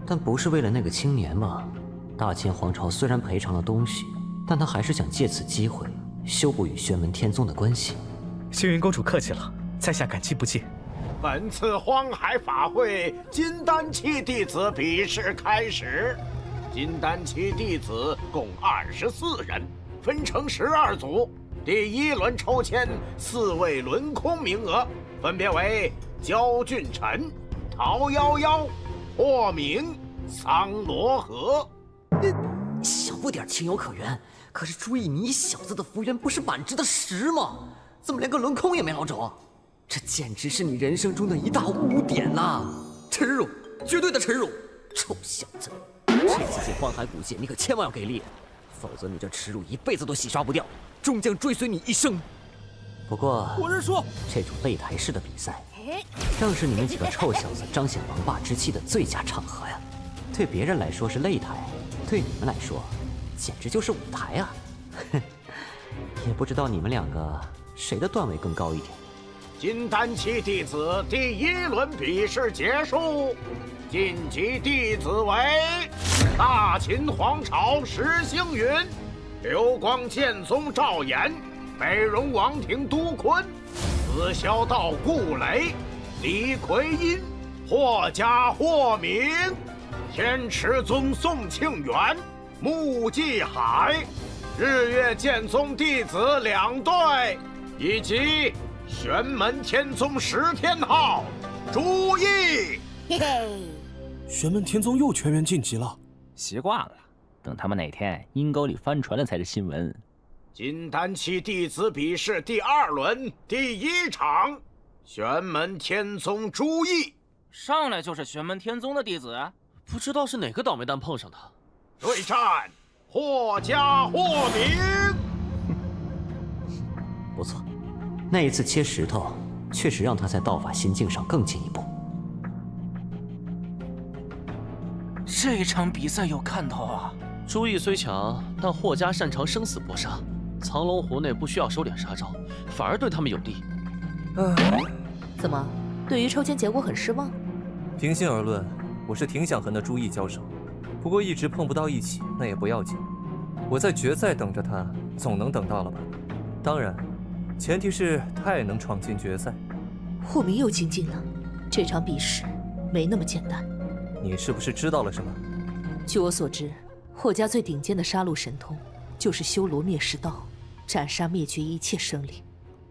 但不是为了那个青年吗？大秦皇朝虽然赔偿了东西，但他还是想借此机会修补与玄门天宗的关系。
星云公主客气了，在下感激不尽。
本次荒海法会金丹期弟子比试开始，金丹期弟子共24人，分成12组。第1轮抽签4位轮空名额，分别为焦俊辰、陶夭夭、霍明、桑罗河。
小不点情有可原，可是朱毅，你小子的福缘不是板直的实吗？怎么连个轮空也没捞着？这简直是你人生中的一大污点呐！耻辱，绝对的耻辱！臭小子，这次进荒海古界，你可千万要给力，否则你这耻辱一辈子都洗刷不掉，终将追随你一生。不过，
我是说，
这种擂台式的比赛，正是你们几个臭小子彰显王霸之气的最佳场合呀！对别人来说是擂台，对你们来说，简直就是舞台啊！哼，也不知道你们两个谁的段位更高一点。
金丹期弟子第1轮比试结束，晋级弟子为大秦皇朝石星云、流光剑宗赵岩、北戎王庭都坤、紫霄道顾雷、李奎因、霍家霍明、天池宗宋庆元、穆继海、日月剑宗弟子2队，以及玄门天宗10天号朱毅。
嘿嘿，
玄门天宗又全员晋级了，
习惯了。等他们哪天阴沟里翻船了才是新闻。
金丹期弟子比试第2轮第1场，玄门天宗朱毅
上来就是玄门天宗的弟子，
不知道是哪个倒霉蛋碰上的。
对战霍家霍明。
不错，那一次切石头，确实让他在道法心境上更进一步。
这场比赛有看头啊！朱毅虽强，但霍家擅长生死搏杀，藏龙湖内不需要收敛杀招，反而对他们有利。
怎么，对于抽签结果很失望？
平心而论，我是挺想和那朱毅交手，不过一直碰不到一起，那也不要紧。我在决赛等着他，总能等到了吧？当然，前提是他也能闯进决赛。
霍明又精进了，这场比试没那么简单。
你是不是知道了什么？
据我所知，霍家最顶尖的杀戮神通就是修罗灭世刀，斩杀灭绝一切生灵。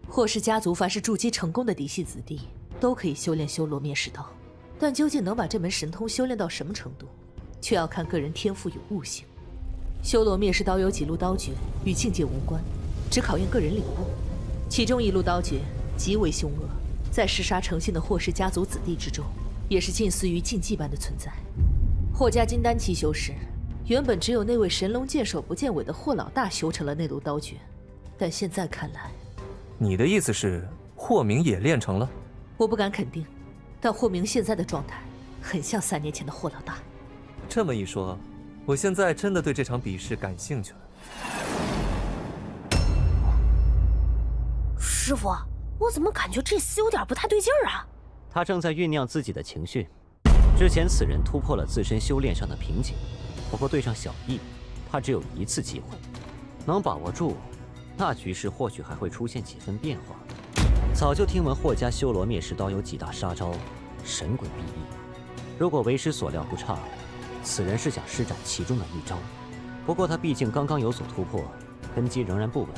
霍氏家族凡是筑基成功的嫡系子弟，都可以修炼修罗灭世刀，但究竟能把这门神通修炼到什么程度，却要看个人天赋与悟性。修罗灭世刀有几路刀诀，与境界无关，只考验个人领悟。其中一路刀诀极为凶恶，在弑杀成性的霍氏家族子弟之中，也是近似于禁忌般的存在。霍家金丹期修士，原本只有那位神龙见首不见尾的霍老大修成了那路刀诀，但现在看来，
你的意思是霍明也练成了？
我不敢肯定，但霍明现在的状态很像3年前的霍老大。
这么一说，我现在真的对这场比试感兴趣了。
师傅，我怎么感觉这厮有点不太对劲儿啊？
他正在酝酿自己的情绪。之前此人突破了自身修炼上的瓶颈，不过对上小易，他只有1次机会，能把握住，那局势或许还会出现几分变化。早就听闻霍家修罗灭世刀有几大杀招，神鬼必异。如果为师所料不差，此人是想施展其中的一招。不过他毕竟刚刚有所突破，根基仍然不稳，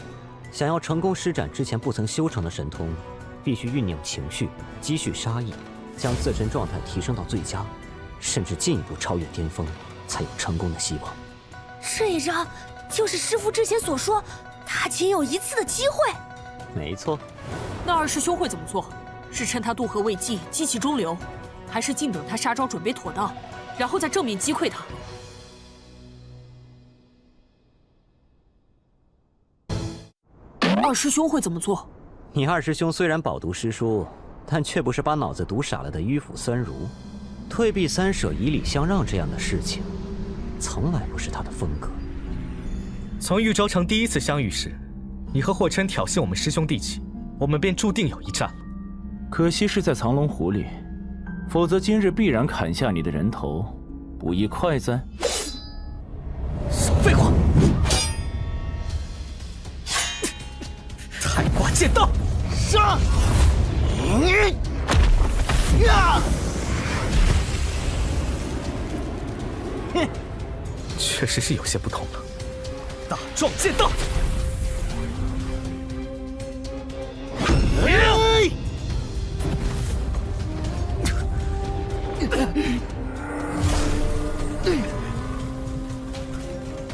想要成功施展之前不曾修成的神通，必须酝酿情绪，积蓄杀意，将自身状态提升到最佳，甚至进一步超越巅峰，才有成功的希望。
这一招就是师父之前所说，他仅有1次的机会。
没错。
那2师兄会怎么做？是趁他渡河未济激其中流，还是静等他杀招准备妥当，然后再正面击溃他？2师兄会怎么做？
你2师兄虽然饱读诗书，但却不是把脑子读傻了的迂腐酸儒。退避三舍，以礼相让这样的事情，从来不是他的风格。
从玉州城第1次相遇时，你和霍琛挑衅我们师兄弟起，我们便注定有一战了。
可惜是在藏龙湖里，否则今日必然砍下你的人头，
不亦快哉？
少废话！太卦剑道，杀！确实是有些不同了。大壮剑道。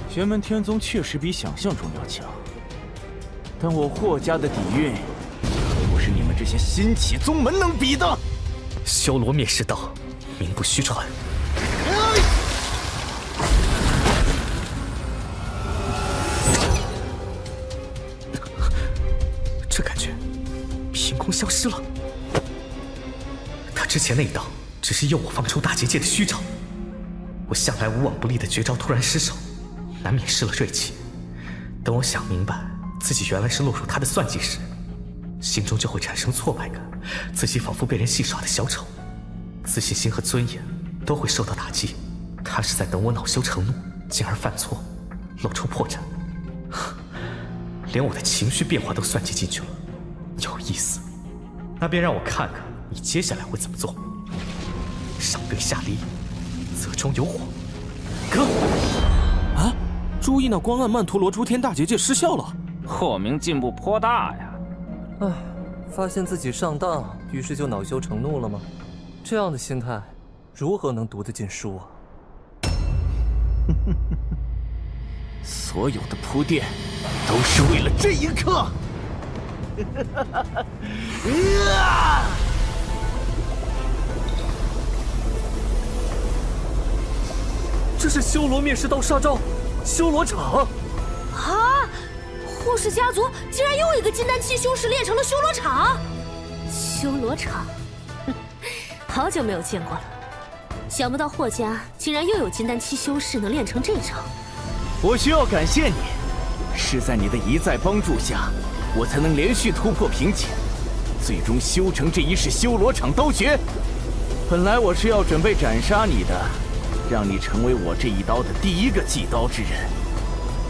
玄门天宗确实比想象中要强，但我霍家的底蕴可不是你们这些新起宗门能比的。
修罗灭世道，名不虚传。这感觉凭空消失了。他之前那一刀只是诱我放出大结界的虚招，我向来无往不利的绝招突然失手，难免失了锐气。等我想明白自己原来是落入他的算计时，心中就会产生挫败感，自己仿佛被人戏耍的小丑，自信心和尊严都会受到打击。他是在等我恼羞成怒，进而犯错，露出破绽。连我的情绪变化都算计进去了，有意思。那便让我看看你接下来会怎么做。上对下离，则中有火。哥，
啊！注意那光暗曼陀罗诸天大结界失效了。
霍明进步颇大呀。
唉，发现自己上当，于是就恼羞成怒了吗？这样的心态，如何能读得进书啊？
所有的铺垫都是为了这一刻。
这是修罗灭世刀杀招，修罗场。
啊！霍氏家族竟然又一个金丹期修士练成了修罗场。修罗场，好久没有见过了。想不到霍家竟然又有金丹期修士能练成这招。
我需要感谢你，是在你的一再帮助下，我才能连续突破瓶颈，最终修成这一式修罗场刀诀。本来我是要准备斩杀你的，让你成为我这一刀的第一个继刀之人，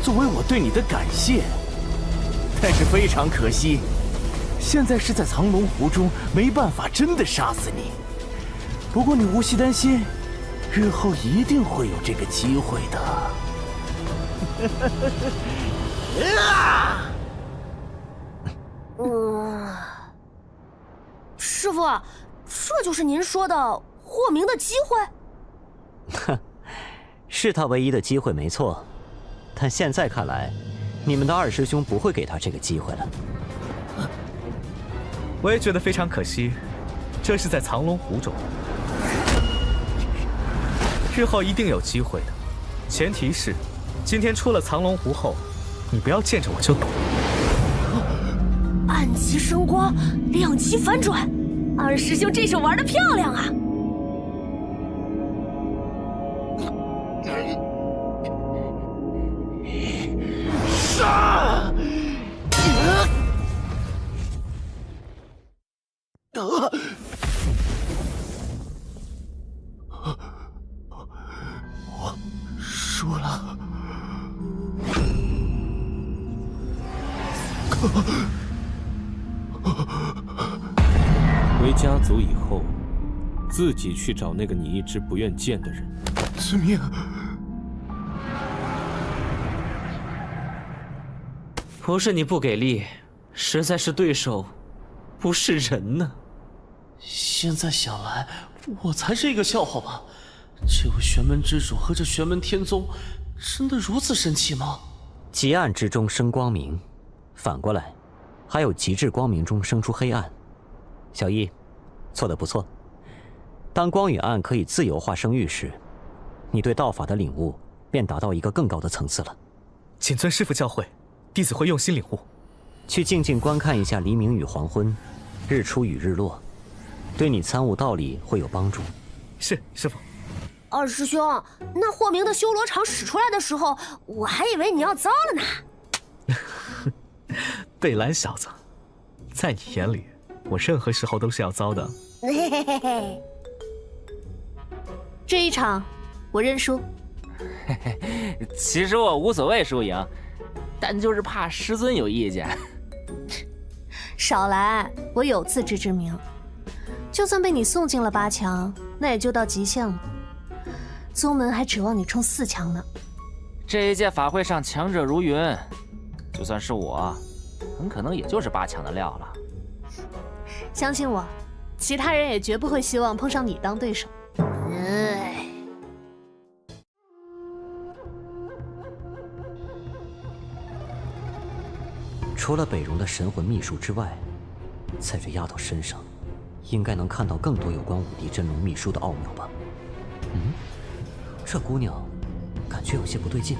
作为我对你的感谢。但是非常可惜，现在是在藏龙湖中，没办法真的杀死你。不过你无需担心，日后一定会有这个机会的。
师傅，这就是您说的霍明的机会？
哼，是他唯一的机会没错，但现在看来，你们的二师兄不会给他这个机会了。
我也觉得非常可惜，这是在藏龙湖中，日后一定有机会的，前提是今天出了藏龙湖后，你不要见着我就躲。
暗极生光，两极反转，二师兄这手玩得漂亮啊！
杀！我输了。
回家族以后，自己去找那个你一直不愿见的人。
遵命。
不是你不给力，实在是对手不是人呢。
现在想来，我才是一个笑话吧？这位玄门之主和这玄门天宗，真的如此神奇吗？
极暗之中生光明，反过来，还有极致光明中生出黑暗。小易，做得不错。当光与暗可以自由化生育时，你对道法的领悟便达到一个更高的层次了。
谨遵师父教诲，弟子会用心领悟。
去静静观看一下黎明与黄昏，日出与日落，对你参悟道理会有帮助。
是，师父。
二师兄，那霍明的修罗场使出来的时候，我还以为你要遭了呢。
贝兰小子，在你眼里，我任何时候都是要遭的。
嘿嘿嘿嘿。
这一场，
我认输。
其实我无所谓输赢，但就是怕师尊有意见。
少来，我有自知之明。就算被你送进了8强，那也就到极限了。宗门还指望你冲4强呢。
这一届法会上强者如云，就算是我，很可能也就是8强的料了。
相信我，其他人也绝不会希望碰上你当对手。
除了北荣的神魂秘术之外，在这丫头身上，应该能看到更多有关五帝真龙秘术的奥妙吧？这姑娘感觉有些不对劲，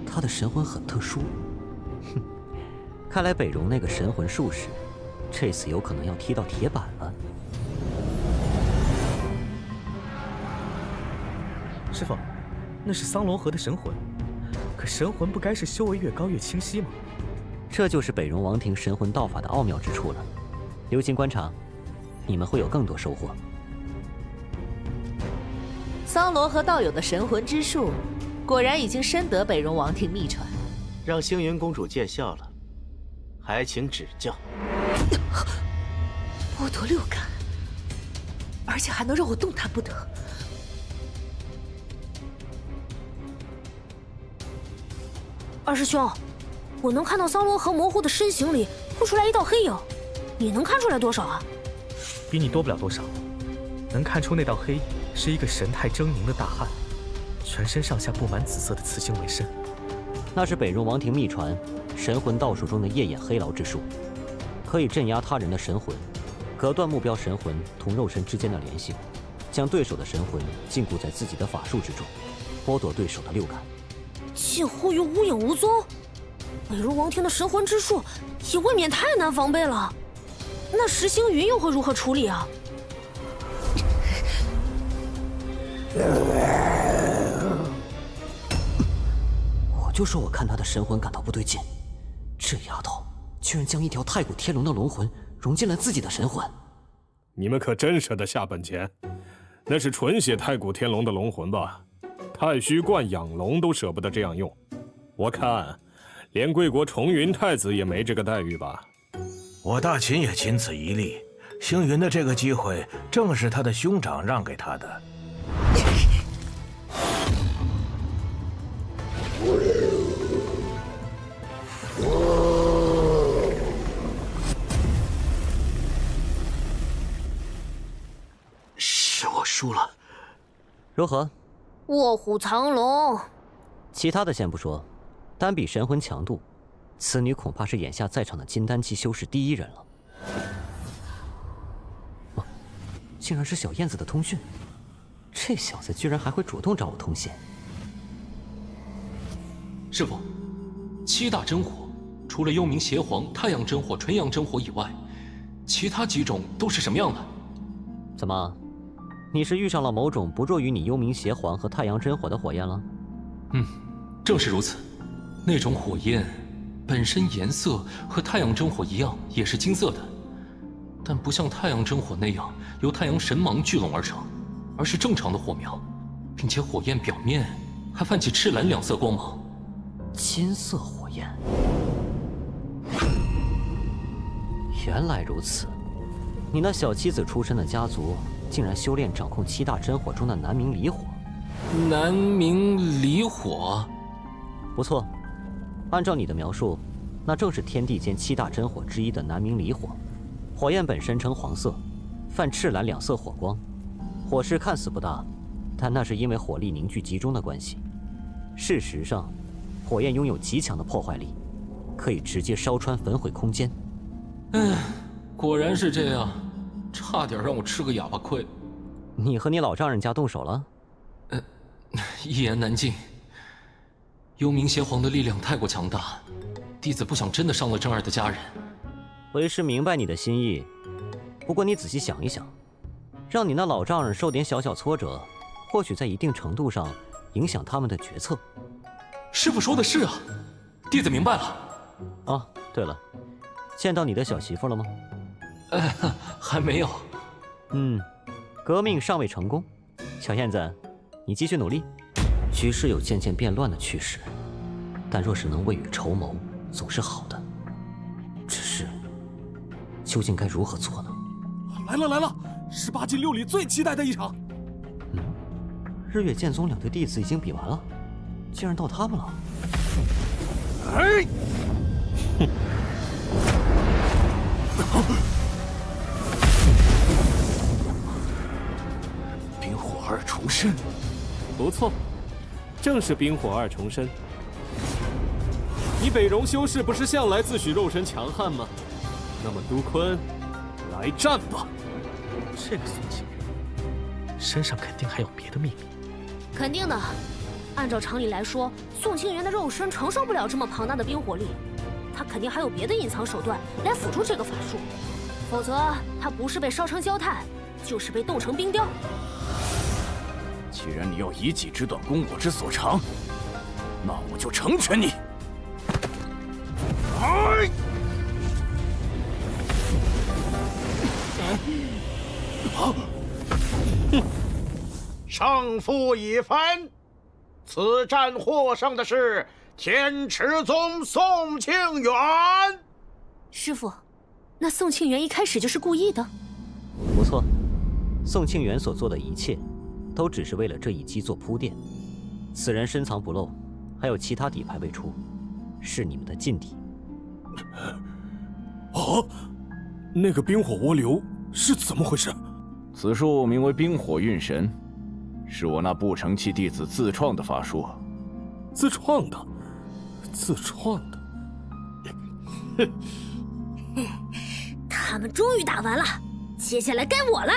她的神魂很特殊。看来北荣那个神魂术士，这次有可能要踢到铁板了。
师傅，那是桑罗河的神魂，可神魂不该是修为越高越清晰吗？
这就是北荣王庭神魂道法的奥妙之处了。留心观察，你们会有更多收获。
桑罗河道友的神魂之术，果然已经深得北荣王庭秘传。
让星云公主见笑了，还请指教。
剥夺六感，而且还能让我动弹不得。
二师兄，我能看到桑罗河模糊的身形里凸出来一道黑影，你能看出来多少啊？
比你多不了多少，能看出那道黑影是一个神态狰狞的大汉，全身上下布满紫色的刺青纹身。
那是北荣王庭秘传神魂道术中的夜眼黑牢之术，可以镇压他人的神魂，隔断目标神魂同肉身之间的联系，将对手的神魂禁锢在自己的法术之中，剥夺对手的六感。
近乎于无影无踪，北荣王庭的神魂之术也未免太难防备了。那石星云又会如何处理啊？
我就说我看他的神魂感到不对劲，这丫头居然将一条太古天龙的龙魂融进了自己的神魂。
你们可真舍得下本钱？那是纯血太古天龙的龙魂吧？太虚观养龙都舍不得这样用，我看连贵国重云太子也没这个待遇吧。
我大秦也仅此一例，星云的这个机会正是他的兄长让给他的。
是我输了。
如何？
卧虎藏龙。
其他的先不说，单比神魂强度，此女恐怕是眼下在场的金丹期修士第一人了。竟然是小燕子的通讯，这小子居然还会主动找我通信。
师傅，7大真火，除了幽冥邪皇、太阳真火、纯阳真火以外，其他几种都是什么样的？
怎么，你是遇上了某种不弱于你幽冥邪皇和太阳真火的火焰了？
正是如此。那种火焰本身颜色和太阳真火一样，也是金色的，但不像太阳真火那样由太阳神芒聚拢而成，而是正常的火苗，并且火焰表面还泛起赤蓝两色光芒。
金色火焰，原来如此。你那小妻子出身的家族，竟然修炼掌控7大真火中的南冥离火。
南冥离火，
不错。按照你的描述，那正是天地间7大真火之一的南冥离火。火焰本身呈黄色，泛赤蓝两色火光，火势看似不大，但那是因为火力凝聚集中的关系。事实上，火焰拥有极强的破坏力，可以直接烧穿焚毁空间。
果然是这样，差点让我吃个哑巴亏。
你和你老丈人家动手了？
一言难尽。幽冥邪皇的力量太过强大，弟子不想真的伤了真儿的家人。
为师明白你的心意，不过你仔细想一想，让你那老丈人受点小小挫折，或许在一定程度上影响他们的决策。
师傅说的是啊，弟子明白了。
哦，对了，见到你的小媳妇了吗？
还没有。
革命尚未成功。小燕子，你继续努力。局势有渐渐变乱的趋势，但若是能未雨绸缪，总是好的。只是，究竟该如何做呢？
来了来了，18禁6里最期待的一场。
日月剑宗2队弟子已经比完了，竟然到他们了。
哎！
冰火二重身，
不错，正是冰火二重身。你北荣修士不是向来自诩肉身强悍吗？那么都坤，来战吧！
这个孙清源身上肯定还有别的秘密。
肯定的，按照常理来说，宋清源的肉身承受不了这么庞大的冰火力，他肯定还有别的隐藏手段来辅助这个法术，否则他不是被烧成焦炭，就是被冻成冰雕。
既然你要以己之短攻我之所长，那我就成全你。哎！
胜负已分，此战获胜的是天池宗宋庆元。
师傅，那宋庆元一开始就是故意的？
不错，宋庆元所做的一切，都只是为了这一击做铺垫。此人深藏不露，还有其他底牌未出，是你们的劲敌。
哦，那个冰火涡流是怎么回事？
此术名为冰火运神，是我那不成器弟子自创的法术。
自创的？自创的？
他们终于打完了，接下来该我了。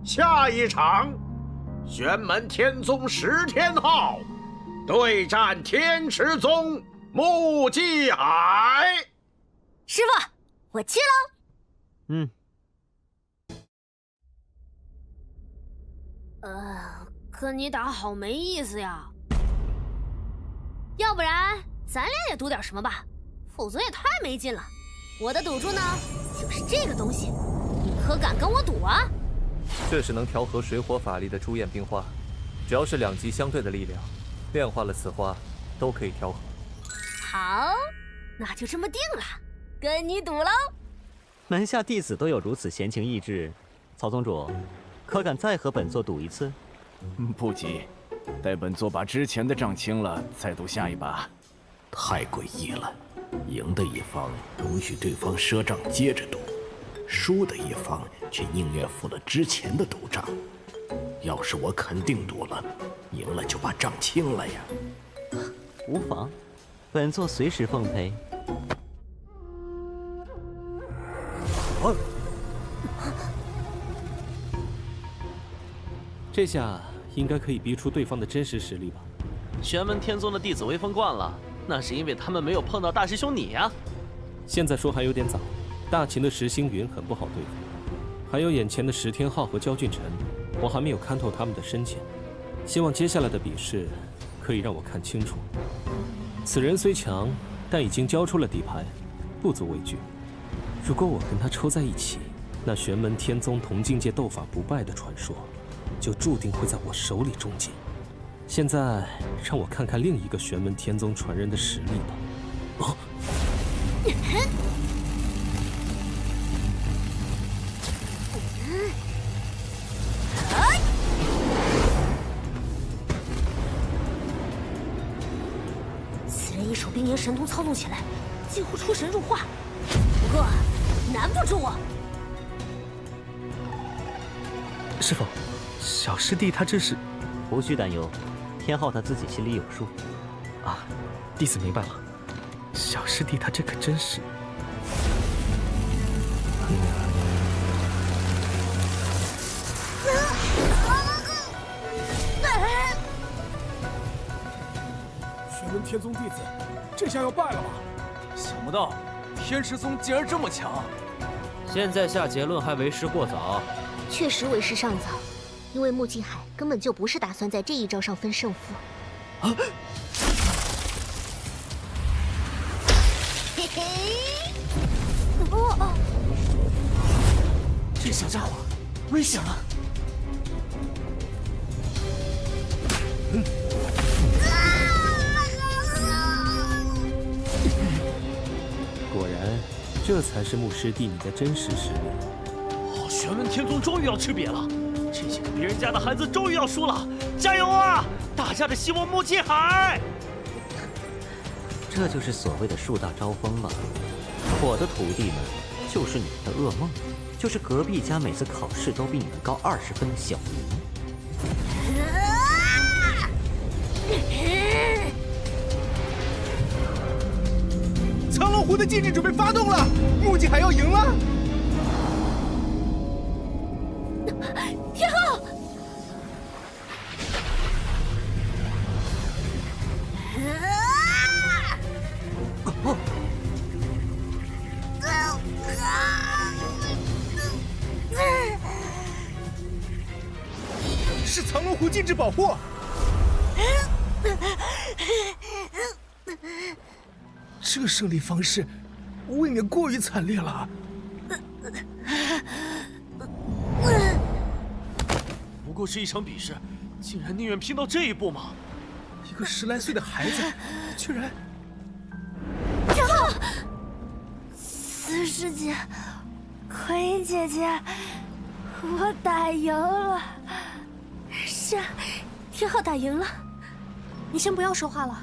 下一场，玄门天宗10天号对战天池宗穆继海。
师傅，我去喽。
嗯。
跟你打好没意思呀。要不然咱俩也赌点什么吧，否则也太没劲了。我的赌注呢，就是这个东西，你可敢跟我赌啊？
这是能调和水火法力的朱焰冰花，只要是2级相对的力量，炼化了此花，都可以调和。
好，那就这么定了，跟你赌喽。
门下弟子都有如此闲情逸致，曹宗主，可敢再和本座赌一次？
不急，待本座把之前的账清了，再赌下一把。
太诡异了，赢的一方容许对方赊账接着赌，输的一方却宁愿付了之前的赌账。要是我肯定赌了，赢了就把账清了呀。
无妨，本座随时奉陪。
这下应该可以逼出对方的真实实力吧？
玄门天宗的弟子威风惯了，那是因为他们没有碰到大师兄你呀。
现在说还有点早，大秦的10星云很不好对付，还有眼前的10天昊和焦俊辰，我还没有看透他们的深浅。希望接下来的比试可以让我看清楚。此人虽强，但已经交出了底牌，不足为惧。如果我跟他抽在一起，那玄门天宗同境界斗法不败的传说，就注定会在我手里终结。现在让我看看另一个玄门天宗传人的实力吧。啊！
此人一手冰炎神通操纵起来，几乎出神入化，不过难不住我。
师傅，小师弟他这是……
无需担忧，天昊他自己心里有数。
啊，弟子明白了。小师弟他这可真是……
玄门天宗弟子，这下要败了吧？
想不到天池宗竟然这么强。
现在下结论还为时过早。
确实为时尚早，因为穆继海根本就不是打算在这一招上分胜负。
啊！
嘿嘿！
这小家伙危险了！果然，这才是牧师弟你的真实实力。
玄门天宗终于要吃瘪了，这些个别人家的孩子终于要输了，加油啊！大家的希望穆继海。
这就是所谓的树大招风吧？我的徒弟们就是你们的噩梦，就是隔壁家每次考试都比你们高20分的小明。
苍龙湖的机制准备发动了，穆继海要赢了。
天后，
是苍龙湖机制保护。这胜利方式未免过于惨烈了。
不过是一场比试，竟然宁愿拼到这一步吗？
一个10来岁的孩子，居然……
天后，四师姐，葵英姐姐，我打赢了。是啊，天后打赢了。
你先不要说话了。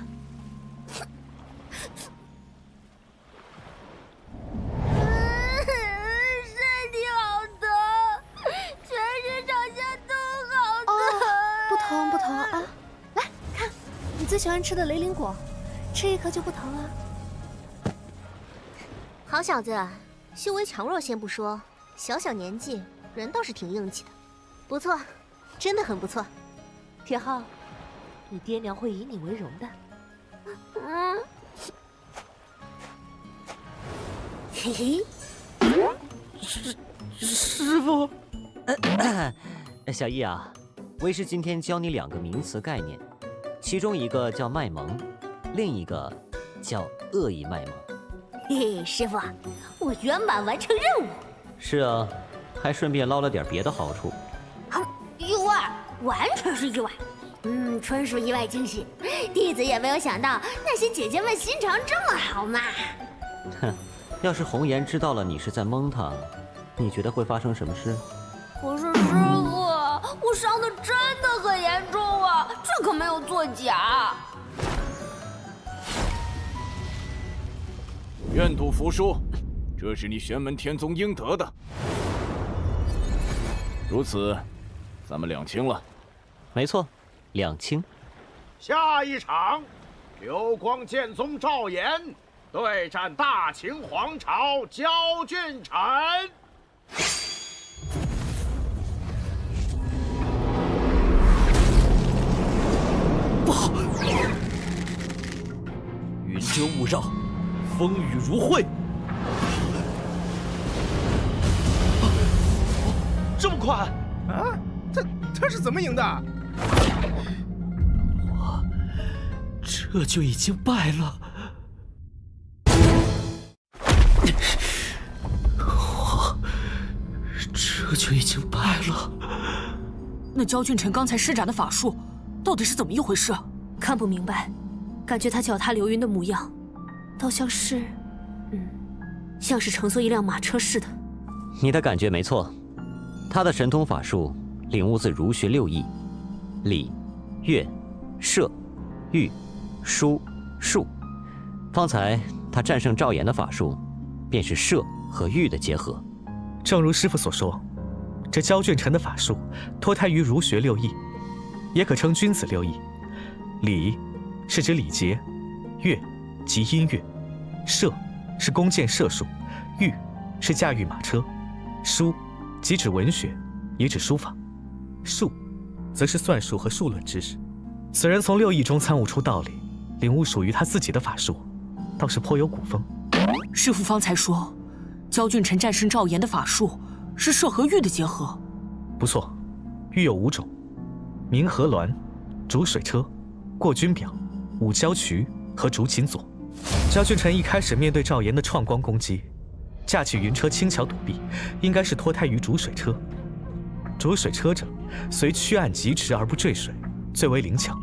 身体好疼，全身上下都好疼。
不疼啊！来看，你最喜欢吃的雷灵果，吃一颗就不疼啊。
好小子，修为强弱先不说，小小年纪人倒是挺硬气的，不错，真的很不错。
铁浩，你爹娘会以你为荣的。
嘿嘿，
师傅，
小易啊，为师今天教你2个名词概念，其中一个叫卖萌，另一个叫恶意卖萌。
嘿嘿，师傅，我圆满完成任务。
是啊，还顺便捞了点别的好处。
意外，完全是意外。纯属意外惊喜，弟子也没有想到那些姐姐们心肠这么好嘛。
哼，要是红颜知道了你是在蒙她，你觉得会发生什么事？
可是师傅，我伤的真的很严重啊，这可没有作假。
愿赌服输，这是你玄门天宗应得的。如此，咱们两清了。
没错，两清。
下一场，流光剑宗赵岩对战大秦皇朝焦俊臣。
不好！云遮雾绕，风雨如晦。
这么快
啊？他是怎么赢的？
我这就已经败了。我这就已经败了。
那焦俊臣刚才施展的法术，到底是怎么一回事？
看不明白，感觉他脚踏流云的模样，倒像是，
像是乘坐一辆马车似的。
你的感觉没错，他的神通法术领悟自儒学6艺：礼、乐、射、御、书、数。方才他战胜赵岩的法术，便是射和御的结合。
正如师父所说，这焦俊臣的法术脱胎于儒学6艺，也可称君子6艺。礼是指礼节，乐即音乐，射是弓箭射术，御是驾驭马车，书即指文学，也指书法，数则是算术和数论知识。此人从6艺中参悟出道理，领悟属于他自己的法术，倒是颇有古风。
师父方才说，焦俊臣战胜赵岩的法术是射和御的结合。
不错，御有5种：明和鸾、逐水车、过军表、舞交渠和逐琴左。焦俊臣一开始面对赵岩的创光攻击，架起云车轻巧躲避，应该是脱胎于逐水车。逐水车者，随曲岸疾驰而不坠水，最为灵巧。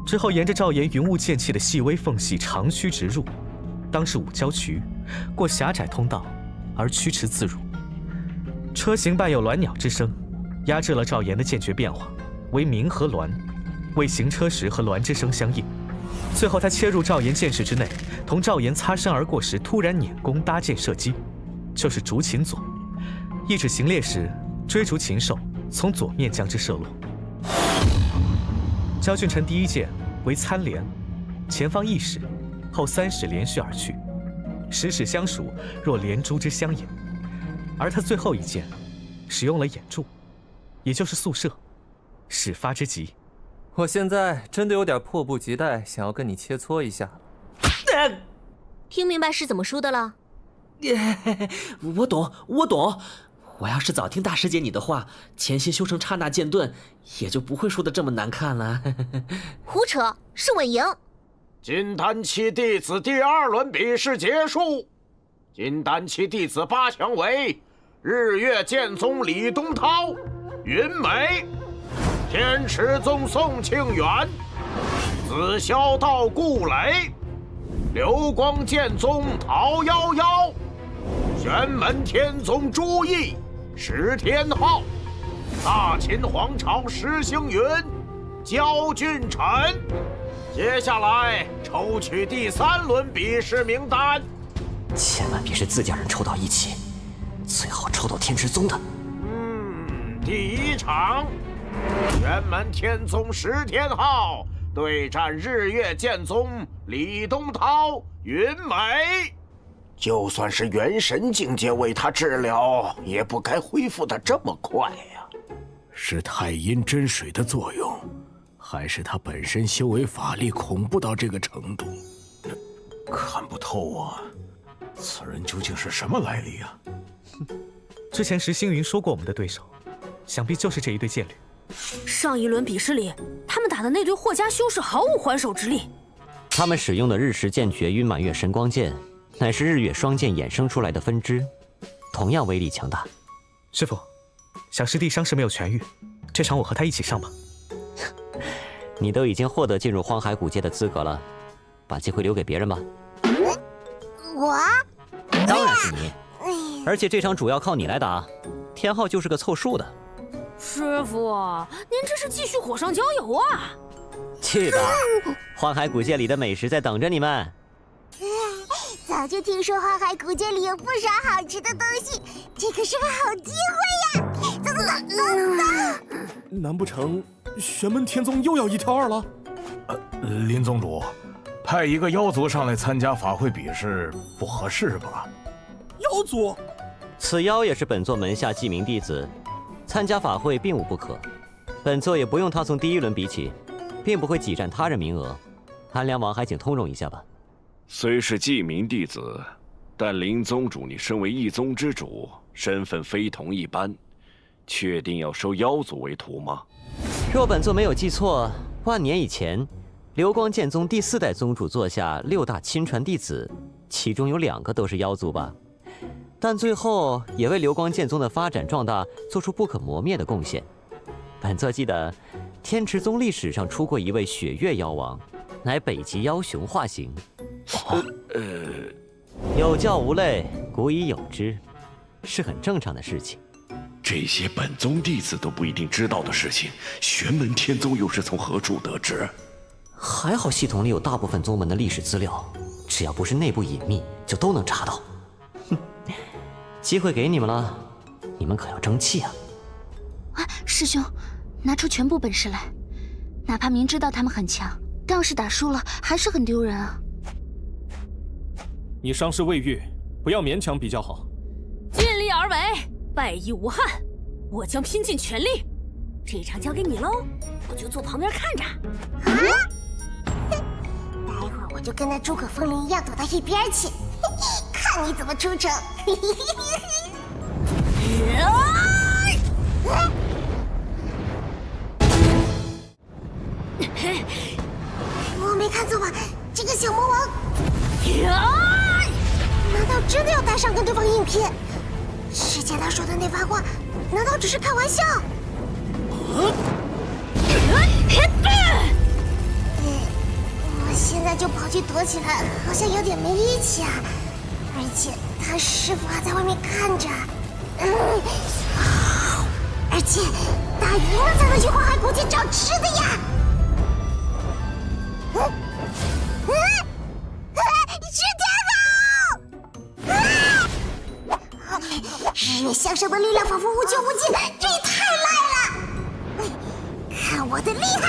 之后沿着赵岩云雾剑气的细微缝隙长驱直入，当是五郊渠，过狭窄通道而驱驰自如。车行伴有鸾鸟之声，压制了赵岩的剑诀变化，为鸣和鸾，为行车时和鸾之声相应。最后他切入赵岩剑势之内，同赵岩擦身而过时，突然捻弓搭箭射击，就是逐禽左，一指行猎时追逐禽兽，从左面将之射落。焦俊臣第一箭为参连，前方1矢，后3矢连续而去，10矢相属，若连珠之相掩。而他最后一箭使用了眼柱，也就是速射，始发之急。我现在真的有点迫不及待，想要跟你切磋一下。
听明白是怎么输的了？
我懂，我懂。我要是早听大师姐你的话，潜心修成刹那剑盾，也就不会输得这么难看了。
胡扯，是稳赢。
金丹期弟子第2轮比试结束，金丹期弟子8强为日月剑宗李东涛、云梅，天池宗宋庆元、紫霄道顾磊，流光剑宗陶夭夭，玄门天宗朱毅、石天昊，大秦皇朝石星云、焦俊臣。接下来抽取第3轮比试名单，
千万别是自家人抽到一起，最好抽到天池宗的。
第1场，玄门天宗石天昊对战日月剑宗李东涛、云梅。就算是元神境界为他治疗，也不该恢复得这么快呀。
是太阴真水的作用，还是他本身修为法力恐怖到这个程度？看不透啊！此人究竟是什么来历啊？
之前石星云说过我们的对手，想必就是这一对剑侣。
上一轮比试里，他们打的那对霍家修士毫无还手之力。
他们使用的日食剑诀与满月神光剑，乃是日月双剑衍生出来的分支，同样威力强大。
师傅，小师弟伤势没有痊愈，这场我和他一起上吧。
你都已经获得进入荒海古界的资格了，把机会留给别人吧。
我？
当然是你，而且这场主要靠你来打，天昊就是个凑数的。
师傅，您这是继续火上浇油啊！
去吧，荒海古界里的美食在等着你们。
早就听说荒海古界里有不少好吃的东西，这可是个好机会呀！走走走走走！
难不成玄门天宗又要1挑2了？
林宗主，派一个妖族上来参加法会比试不合适吧？
妖族？
此妖也是本座门下记名弟子，参加法会并无不可。本座也不用他从第1轮比起，并不会挤占他人名额。韩良王还请通融一下吧。
虽是记名弟子，但林宗主你身为一宗之主，身份非同一般，确定要收妖族为徒吗？
若本座没有记错，万年以前，流光剑宗第4代宗主座下6大亲传弟子，其中有2个都是妖族吧？但最后也为流光剑宗的发展壮大做出不可磨灭的贡献。本座记得，天池宗历史上出过一位雪月妖王，乃北极妖雄化形。有教无类，古已有之，是很正常的事情。
这些本宗弟子都不一定知道的事情，玄门天宗又是从何处得知？
还好系统里有大部分宗门的历史资料，只要不是内部隐秘，就都能查到。哼，机会给你们了，你们可要争气啊！
师兄，拿出全部本事来，哪怕明知道他们很强，但要是打输了，还是很丢人啊。
你伤势未愈，不要勉强比较好。
尽力而为，败亦无憾。我将拼尽全力。这场交给你喽，我就坐旁边看着。
待会儿我就跟那诸葛风铃一样躲到一边去，看你怎么出城。我没看错吧？这个小魔王，难道真的要带上跟对方硬拼？之前他说的那番话，难道只是开玩笑？现在就跑去躲起来，好像有点没力气啊。而且他师傅还在外面看着。而且打赢了才能去花海古井找吃的呀。是天狗！日月相生的力量仿佛无穷无尽，这也太赖了！看我的厉害！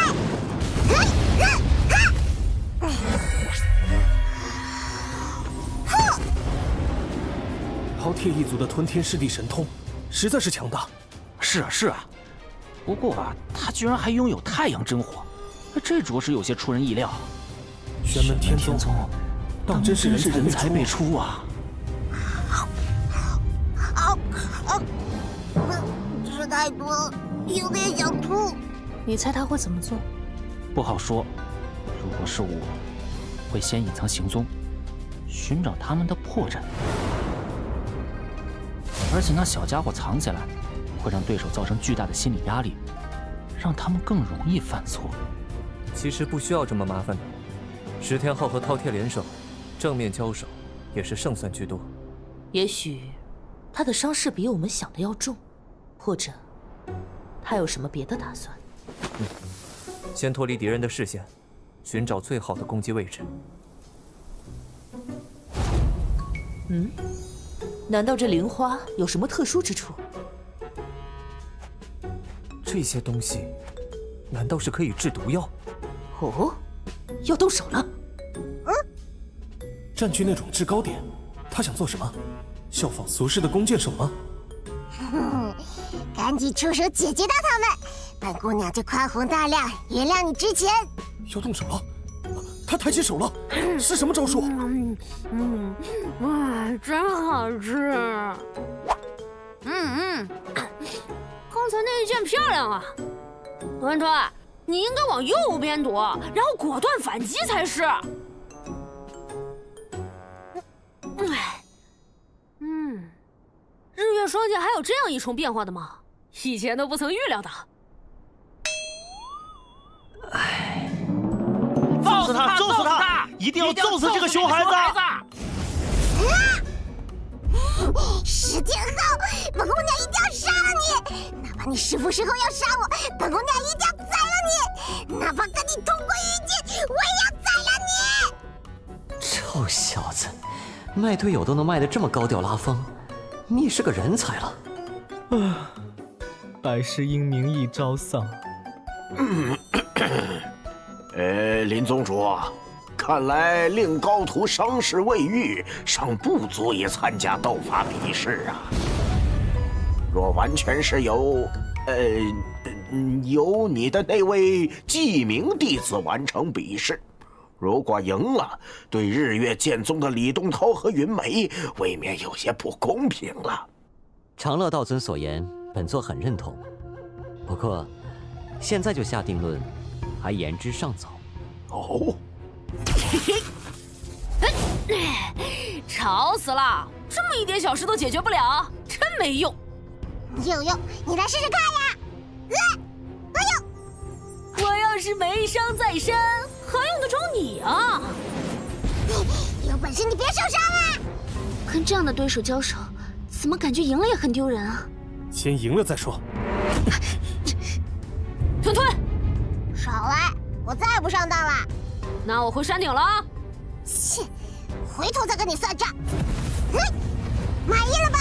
饕餮一族的吞天噬地神通，实在是强大。
是啊是啊，不过他居然还拥有太阳真火，这着实有些出人意料。
玄门天宗当真是人才辈出啊！
吃太多，有点想吐。
你猜他会怎么做？
不好说。如果是我，会先隐藏行踪，寻找他们的破绽。而且那小家伙藏起来，会让对手造成巨大的心理压力，让他们更容易犯错。
其实不需要这么麻烦的。石天昊和饕餮联手，正面交手也是胜算居多。
也许他的伤势比我们想的要重，或者他有什么别的打算。
先脱离敌人的视线，寻找最好的攻击位置。
难道这灵花有什么特殊之处？
这些东西，难道是可以制毒药？
哦，要动手了！
占据那种制高点，他想做什么？效仿俗世的弓箭手吗？
赶紧出手解决掉他们，本姑娘就宽宏大量，原谅你之前。
要动手了，他抬起手了，是什么招数？
真好吃。刚才那一箭漂亮啊，团团，你应该往右边躲，然后果断反击才是。日月双剑还有这样一重变化的吗？以前都不曾预料到。
揍死他！揍死他！一定要揍死这个熊孩子！
石天昊，本姑娘一定要杀了你！哪怕你师父事后要杀我，本姑娘一定要宰了你！哪怕跟你同归于尽，我也要宰了你！
臭小子，卖队友都能卖得这么高调拉风，你也是个人才了。
百世英名一朝丧。
林宗主，看来令高徒伤势未愈，尚不足以参加斗法比试啊。若完全是由你的那位记名弟子完成比试，如果赢了，对日月剑宗的李东涛和云梅未免有些不公平了。
长乐道尊所言，本座很认同。不过，现在就下定论，还言之尚早。
哦，
吵死了！这么一点小事都解决不了，真没用。
有用，你来试试看呀！
我要是没伤在身，还用得着你啊？
有本事你别受伤啊！
跟这样的对手交手，怎么感觉赢了也很丢人啊？
先赢了再说。
吞吞，
少来！我再不上当了，
那我回山顶了。
切，回头再跟你算账。满意了吧？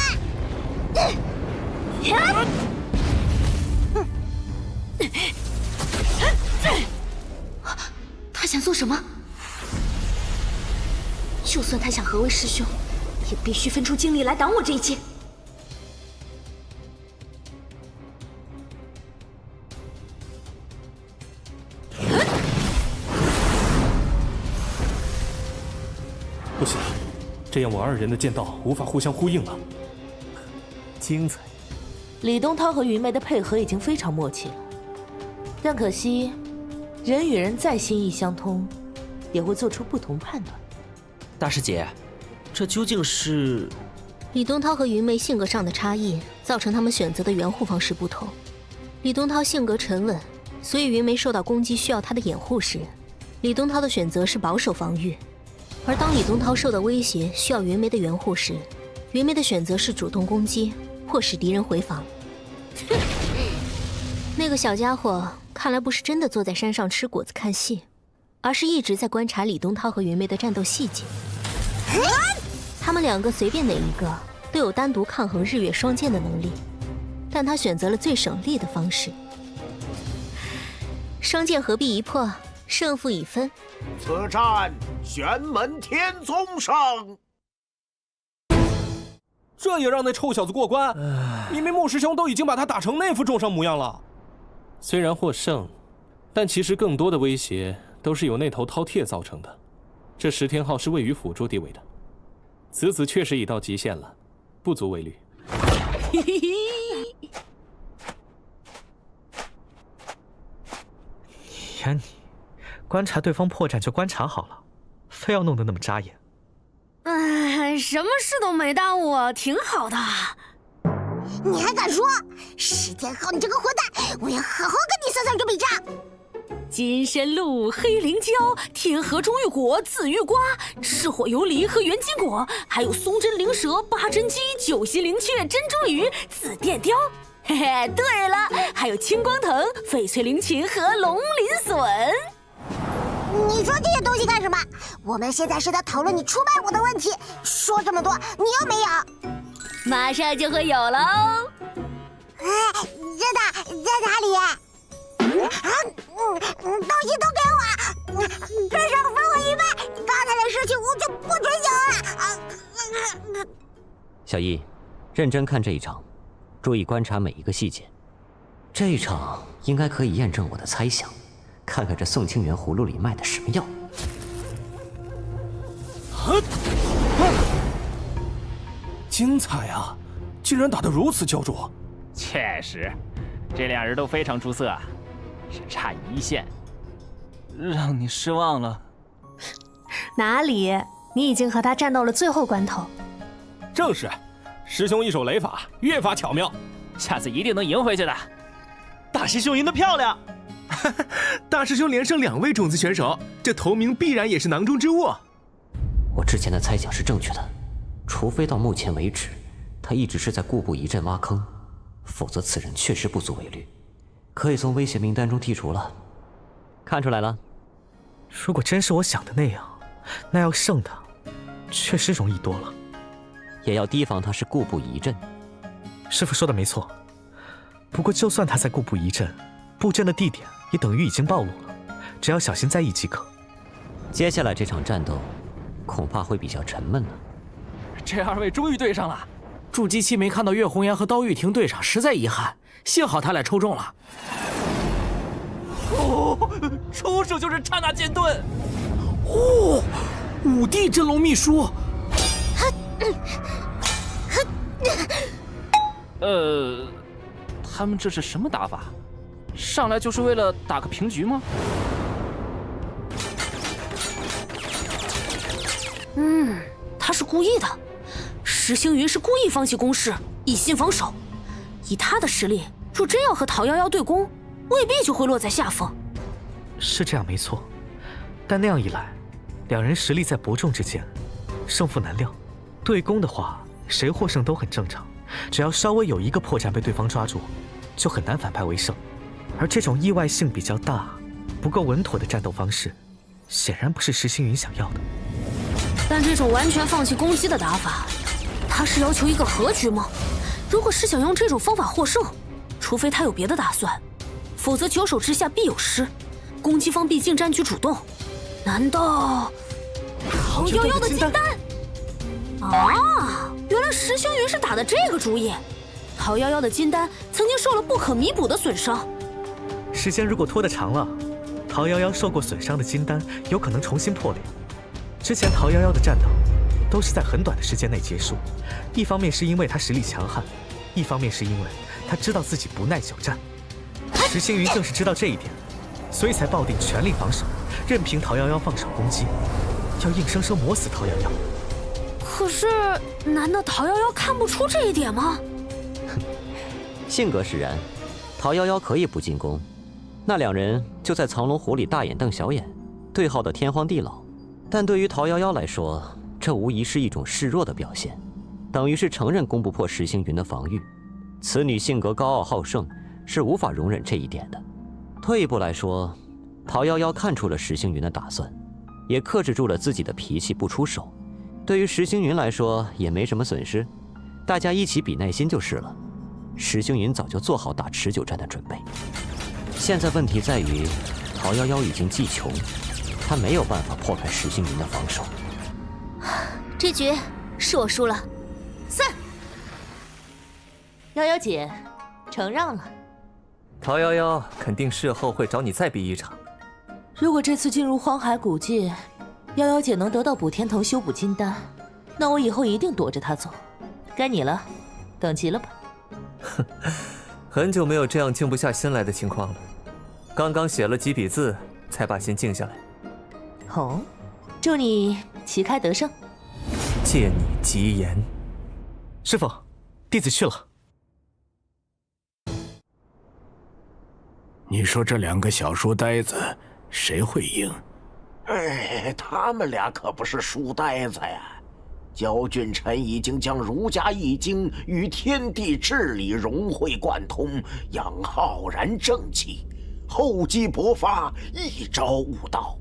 他想做什么？就算他想合为师兄，也必须分出精力来挡我这一击。
不行，这样我二人的剑道无法互相呼应了。
精彩！
李东涛和云梅的配合已经非常默契了，但可惜，人与人再心意相通，也会做出不同判断。
大师姐，这究竟是？
李东涛和云梅性格上的差异，造成他们选择的援护方式不同。李东涛性格沉稳，所以云梅受到攻击需要他的掩护时，李东涛的选择是保守防御，而当李东涛受到威胁需要云梅的援护时，云梅的选择是主动攻击，迫使敌人回防。那个小家伙看来不是真的坐在山上吃果子看戏，而是一直在观察李东涛和云梅的战斗细节。他们两个随便哪一个都有单独抗衡日月双剑的能力，但他选择了最省力的方式。双剑合璧一破，胜负已分。
此战玄门天宗胜。
这也让那臭小子过关？明明穆师兄都已经把他打成那副重伤模样了。虽然获胜，但其实更多的威胁都是由那头饕餮造成的。这石天昊是位于辅助地位的，此子确实已到极限了，不足为虑。
呀你，观察对方破绽就观察好了，非要弄得那么扎眼。
哎，什么事都没耽误，挺好的。
你还敢说？石天昊，你这个混蛋！我要好好跟你算算这笔账。
金参露、黑灵椒、天河中玉果、紫玉瓜、赤火游离和元金果，还有松针灵蛇、八珍鸡、九星灵雀、珍珠鱼、紫电雕。嘿嘿，对了，还有青光藤、翡翠灵芹和龙鳞笋。
你说这些东西干什么？我们现在是在讨论你出卖我的问题，说这么多，你又没有？
马上就会有喽。
哎，真的在哪里？东西都给我，至少分我一半。刚才的事情我就不追究了。
小易，认真看这一场，注意观察每一个细节。这一场应该可以验证我的猜想，看看这宋清源葫芦里卖的什么药。
精彩啊！竟然打得如此焦灼。
确实，这两人都非常出色，只差一线。
让你失望了。
哪里？你已经和他战到了最后关头。
正是，师兄一手雷法，越发巧妙，
下次一定能赢回去的。
大师兄赢得漂亮！大师兄连胜2位种子选手，这头名必然也是囊中之物。
我之前的猜想是正确的，除非到目前为止，他一直是在故布疑阵挖坑，否则此人确实不足为虑，可以从威胁名单中剔除了。看出来了？
如果真是我想的那样，那要胜他，确实容易多了。
也要提防他是故布疑阵。
师傅说的没错，不过就算他在故布疑阵，布阵的地点也等于已经暴露了，只要小心在意即可。
接下来这场战斗，恐怕会比较沉闷了。
这2位终于对上了。
筑基期没看到岳红颜和刀玉婷对上，实在遗憾。幸好他俩抽中了。
哦，出手就是刹那剑盾。
哦，5帝真龙秘书。
他们这是什么打法？上来就是为了打个平局吗？
他是故意的。石星云是故意放弃攻势，一心防守。以他的实力，若真要和陶夭夭对攻，未必就会落在下风。
是这样没错，但那样一来，2人实力在伯仲之间，胜负难料。对攻的话，谁获胜都很正常，只要稍微有一个破绽被对方抓住，就很难反败为胜。而这种意外性比较大、不够稳妥的战斗方式，显然不是石星云想要的。
但这种完全放弃攻击的打法，他是要求一个和局吗？如果是想用这种方法获胜，除非他有别的打算，否则9手之下必有失，攻击方必竟占据主动。难道陶夭夭的金丹？啊，原来石星云是打的这个主意。陶夭夭的金丹曾经受了不可弥补的损伤，
时间如果拖得长了，陶夭夭受过损伤的金丹有可能重新破裂。之前陶夭夭的战斗都是在很短的时间内结束，一方面是因为他实力强悍，一方面是因为他知道自己不耐久战。石星云正是知道这一点，所以才抱定全力防守，任凭陶夭夭放手攻击，要硬生生磨死陶夭夭。
可是，难道陶夭夭看不出这一点吗？
性格使然，陶夭夭可以不进攻，那2人就在藏龙湖里大眼瞪小眼，对号的天荒地老，但对于陶夭夭来说，这无疑是一种示弱的表现，等于是承认攻不破石星云的防御。此女性格高傲好胜，是无法容忍这一点的。退一步来说，陶夭夭看出了石星云的打算，也克制住了自己的脾气不出手。对于石星云来说也没什么损失，大家一起比耐心就是了。石星云早就做好打持久战的准备，现在问题在于陶夭夭已经技穷，她没有办法破开石星云的防守。
这局是我输了，散。
夭夭姐，承让了。
陶夭夭肯定事后会找你再比一场。
如果这次进入荒海古界，夭夭姐能得到补天藤修补金丹，那我以后一定躲着她走。该你了，等急了吧？
哼，很久没有这样静不下心来的情况了。刚刚写了几笔字，才把心静下来。
哦，祝你旗开得胜。
借你吉言。
师傅，弟子去了。
你说这两个小书呆子，谁会赢？
哎，他们俩可不是书呆子呀！焦俊臣已经将儒家易经与天地治理融会贯通，养浩然正气，厚积薄发，一招悟道。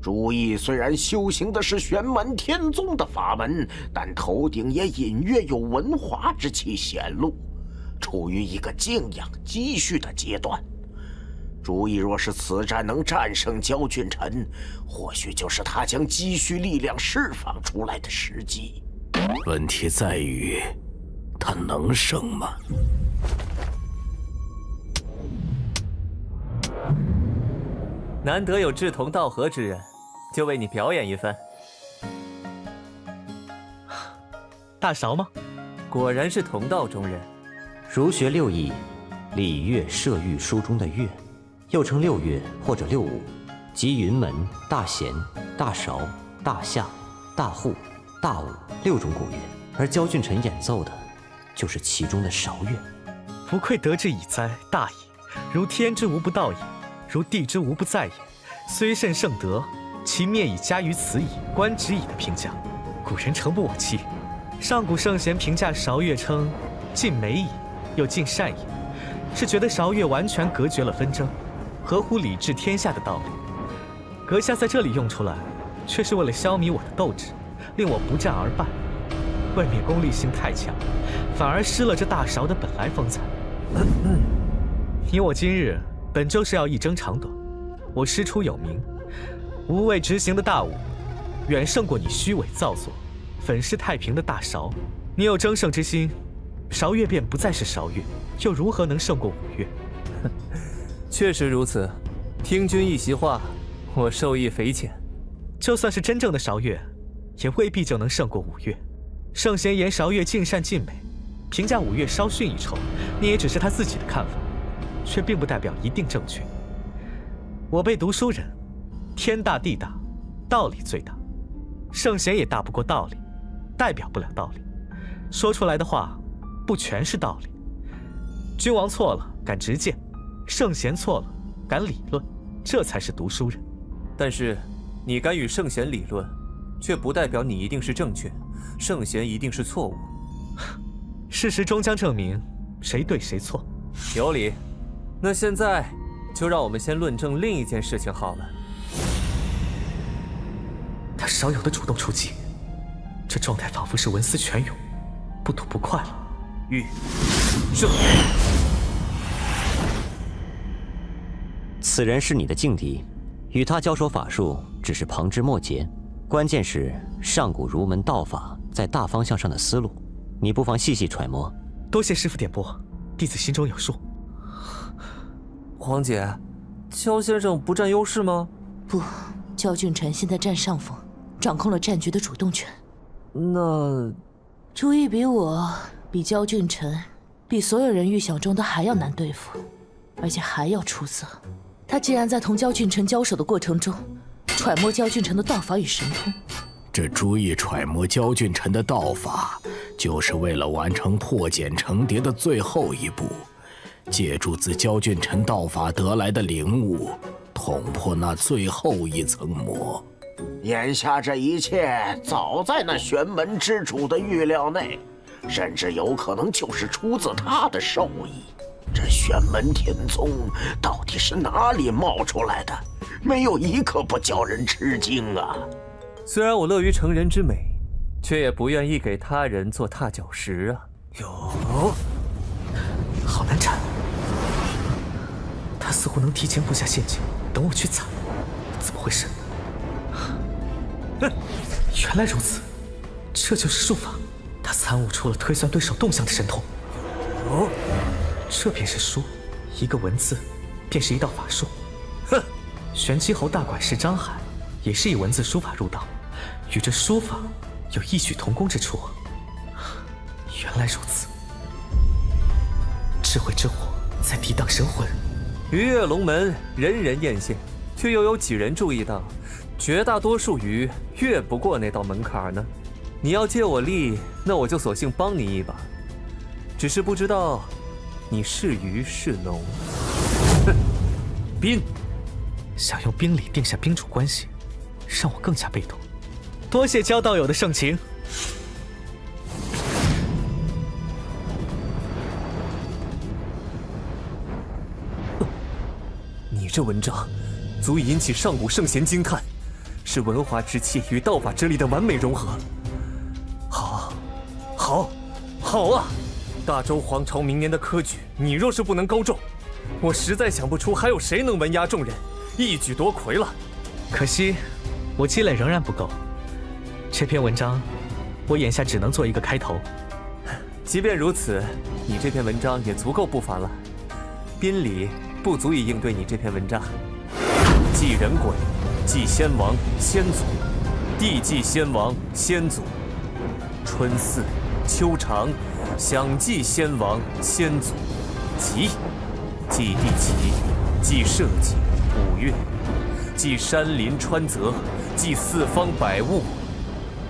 朱毅虽然修行的是玄门天宗的法门，但头顶也隐约有文华之气显露，处于一个静养积蓄的阶段。朱毅若是此战能战胜焦俊臣，或许就是他将积蓄力量释放出来的时机。
问题在于，他能胜吗？
难得有志同道合之人，就为你表演一番。
大勺吗？
果然是同道中人。
儒学六艺，礼乐射御书中的乐，又称六乐或者六舞，即云门、大弦、大勺、大夏、大户、大舞6种古乐，而焦俊臣演奏的就是其中的韶乐。
不愧得之以哉，大也！如天之无不道也，如地之无不在也。虽甚圣德，其灭以加于此矣，观之矣的评价，古人诚不我欺。上古圣贤评价韶乐称尽美矣，又尽善也，是觉得韶乐完全隔绝了纷争，合乎理治天下的道理。阁下在这里用出来，却是为了消弭我的斗志，令我不战而败，未免功利性太强，反而失了这大韶的本来风采。你我今日本就是要一争长短，我师出有名，无畏执行的大武，远胜过你虚伪造作、粉饰太平的大韶。你有争胜之心，韶乐便不再是韶乐，又如何能胜过五乐？
确实如此，听君一席话，我受益匪浅。
就算是真正的韶乐，也未必就能胜过五乐。圣贤言韶乐尽善尽美，评价五乐稍逊一筹，那也只是他自己的看法，却并不代表一定正确。我辈读书人，天大地大，道理最大，圣贤也大不过道理，代表不了道理，说出来的话不全是道理。君王错了敢直谏，圣贤错了敢理论，这才是读书人。
但是你敢与圣贤理论，却不代表你一定是正确，圣贤一定是错误。
事实终将证明谁对谁错。
有理。那现在就让我们先论证另一件事情好了。
他少有的主动出击，这状态仿佛是文思泉涌，不吐不快了。
御圣，
此人是你的劲敌，与他交手法术只是旁枝末节，关键是上古儒门道法在大方向上的思路，你不妨细细揣摩。
多谢师父点拨，弟子心中有数。
黄姐，焦先生不占优势吗？
不，焦俊臣现在占上风，掌控了战局的主动权。
那
朱毅比我，比焦俊臣，比所有人预想中的还要难对付，而且还要出色。他竟然在同焦俊臣交手的过程中，揣摩焦俊臣的道法与神通。
这朱毅揣摩焦俊臣的道法，就是为了完成破茧成蝶的最后一步。借助自焦俊臣道法得来的领悟，捅破那最后一层膜。
眼下这一切早在那玄门之主的预料内，甚至有可能就是出自他的授意。这玄门天宗到底是哪里冒出来的？没有一个不叫人吃惊啊！
虽然我乐于成人之美，却也不愿意给他人做踏脚石啊。
哟，好难缠。他似乎能提前布下陷阱，等我去踩。怎么回事？原来如此，这就是术法。他参悟出了推算对手动向的神通。哦，这便是书，一个文字，便是一道法术。哼，玄机侯大管事张海，也是以文字书法入道，与这书法有异曲同工之处。原来如此，智慧之火在抵挡神魂。
鱼跃龙门，人人艳羡，却又有几人注意到，绝大多数鱼越不过那道门槛呢？你要借我力，那我就索性帮你一把。只是不知道，你是鱼是龙？哼，冰，
想用冰礼定下宾主关系，让我更加被动。多谢焦道友的盛情。
你这文章，足以引起上古圣贤惊叹，是文化之气与道法之力的完美融合。好啊！大周皇朝明年的科举，你若是不能高中，我实在想不出还有谁能文压众人，一举夺魁了。
可惜，我积累仍然不够。这篇文章，我眼下只能做一个开头。
即便如此，你这篇文章也足够不凡了。宾礼不足以应对你这篇文章。祭人鬼，祭先王先祖，地祭先王先祖，春祀秋长，享祭先王先祖，祭祭地旗，祭社稷五岳，祭山林川泽，祭四方百物，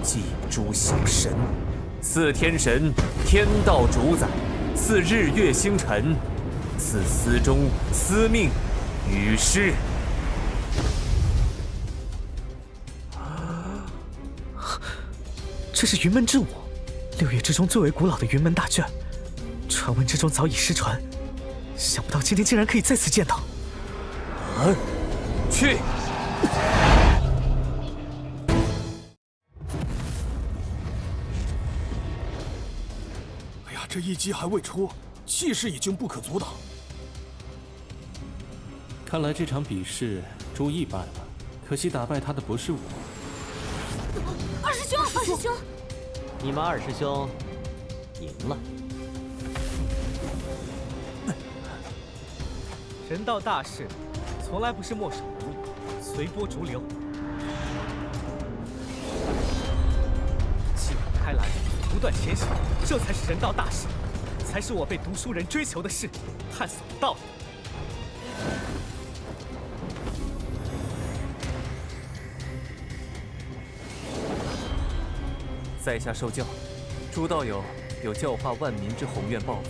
祭诸小神，祀天神，天道主宰，祀日月星辰，赐司中司命与师。
这是云门之舞，6月之中最为古老的云门大卷，传闻之中早已失传，想不到今天竟然可以再次见到。
去！
哎呀，这一击还未出，气势已经不可阻挡。
看来这场比试朱毅败了，可惜打败他的不是我。
二师兄，二师兄，
你们二师兄赢了。
人道大事，从来不是墨守无误，随波逐流。继往开来，不断前行，这才是人道大事，才是我辈读书人追求的事，探索的道理。
在下受教，朱道友有教化万民之宏愿抱负，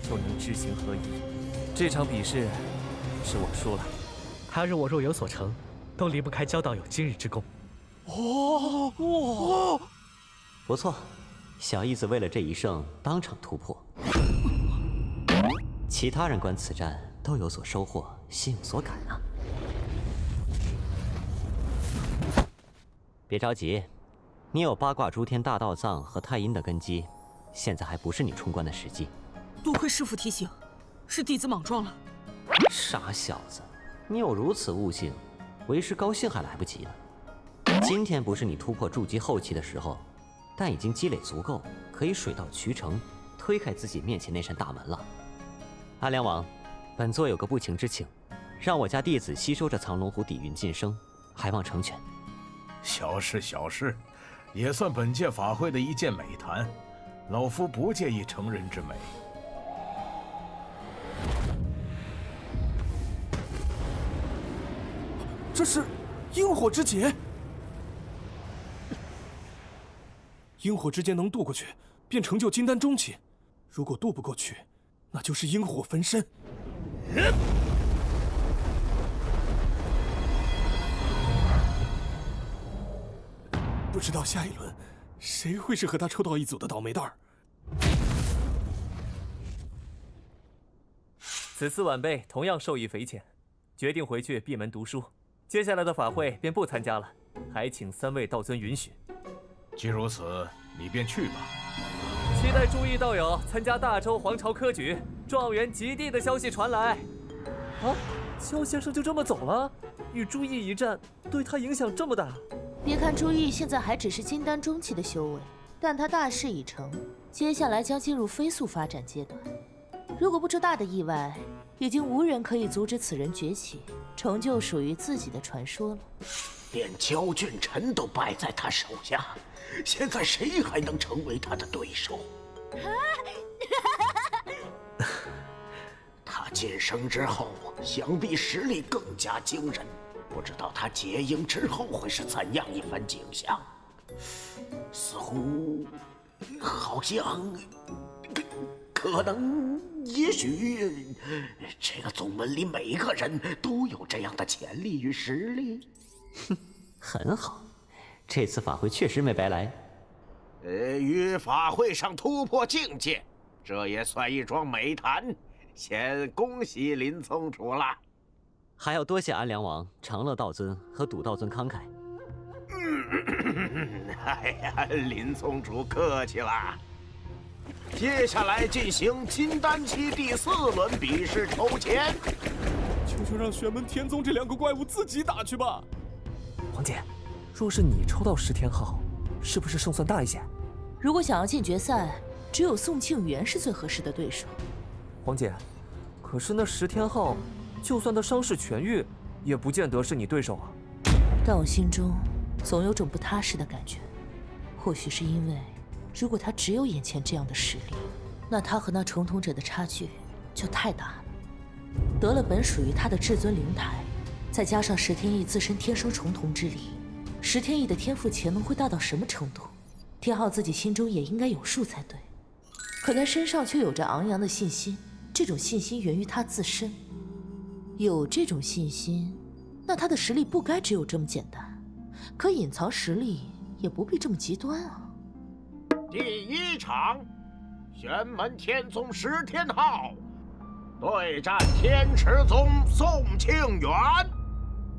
就能知行合一。这场比试是我输了，
他日我若有所成，都离不开焦道友今日之功。
哇！不错，小义子为了这一胜当场突破。其他人观此战都有所收获，心有所感啊。别着急。你有八卦诸天大道藏和太阴的根基，现在还不是你冲关的时机。
多亏师父提醒，是弟子莽撞了。
傻小子，你有如此悟性，为师高兴还来不及呢。今天不是你突破筑基后期的时候，但已经积累足够，可以水到渠成，推开自己面前那扇大门了。安良王，本座有个不情之请，让我家弟子吸收这藏龙湖底蕴晋升，还望成全。
小事小事。也算本届法会的一件美谈，老夫不介意成人之美。
这是阴火之劫，阴火之劫能渡过去，便成就金丹中期；如果渡不过去，那就是阴火焚身。不知道下一轮谁会是和他抽到一组的倒霉蛋儿。
此次晚辈同样受益匪浅，决定回去闭门读书。接下来的法会便不参加了，还请3位道尊允许。
既如此，你便去吧。
期待诸位道友参加大周皇朝科举，状元及第的消息传来。啊，萧先生就这么走了？与朱毅一战，对他影响这么大？
别看朱毅现在还只是金丹中期的修为，但他大势已成，接下来将进入飞速发展阶段。如果不出大的意外，已经无人可以阻止此人崛起，成就属于自己的传说了。
连焦俊臣都败在他手下，现在谁还能成为他的对手？他晋升之后，想必实力更加惊人。不知道他结营之后会是怎样一番景象？似乎，好像，可能，也许，这个宗门里每一个人都有这样的潜力与实力。
哼，很好，这次法会确实没白来。
于法会上突破境界，这也算一桩美谈。先恭喜林宗主了。
还要多谢安良王、长乐道尊和赌道尊慷慨。
哎呀，林宗主客气了。接下来进行金丹期第4轮比试抽签。
求让玄门天宗这2个怪物自己打去吧。
黄姐，若是你抽到10天号，是不是胜算大一些？
如果想要进决赛，只有宋庆元是最合适的对手。
黄姐，可是那10天号，就算他伤势痊愈，也不见得是你对手啊。
但我心中总有种不踏实的感觉，或许是因为，如果他只有眼前这样的实力，那他和那重统者的差距就太大了。得了本属于他的至尊灵台，再加上石天意自身天生重统之力，石天意的天赋潜能会大到什么程度？天昊自己心中也应该有数才对。可他身上却有着昂扬的信心，这种信心源于他自身。有这种信心，那他的实力不该只有这么简单。可隐藏实力也不必这么极端啊。
第1场，玄门天宗10天号对战天池宗宋庆元。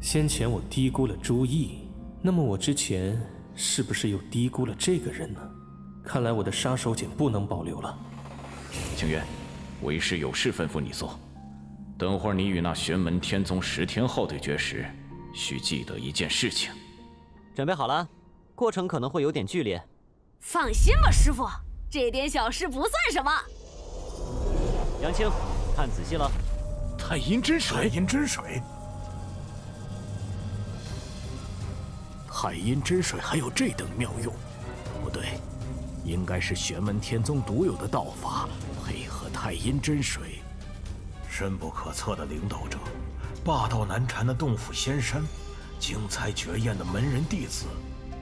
先前我低估了朱毅，那么我之前是不是又低估了这个人呢？看来我的杀手锏不能保留了。
庆元，为师有事吩咐你做。等会儿你与那玄门天宗10天号对决时，需记得一件事情。
准备好了，过程可能会有点剧烈。
放心吧，师傅，这点小事不算什么。
杨青，看仔细了。
太阴真水，太阴真水，太阴真水还有这等妙用？不对，应该是玄门天宗独有的道法，配合太阴真水。深不可测的领导者，霸道难缠的洞府仙山，精彩绝艳的门人弟子，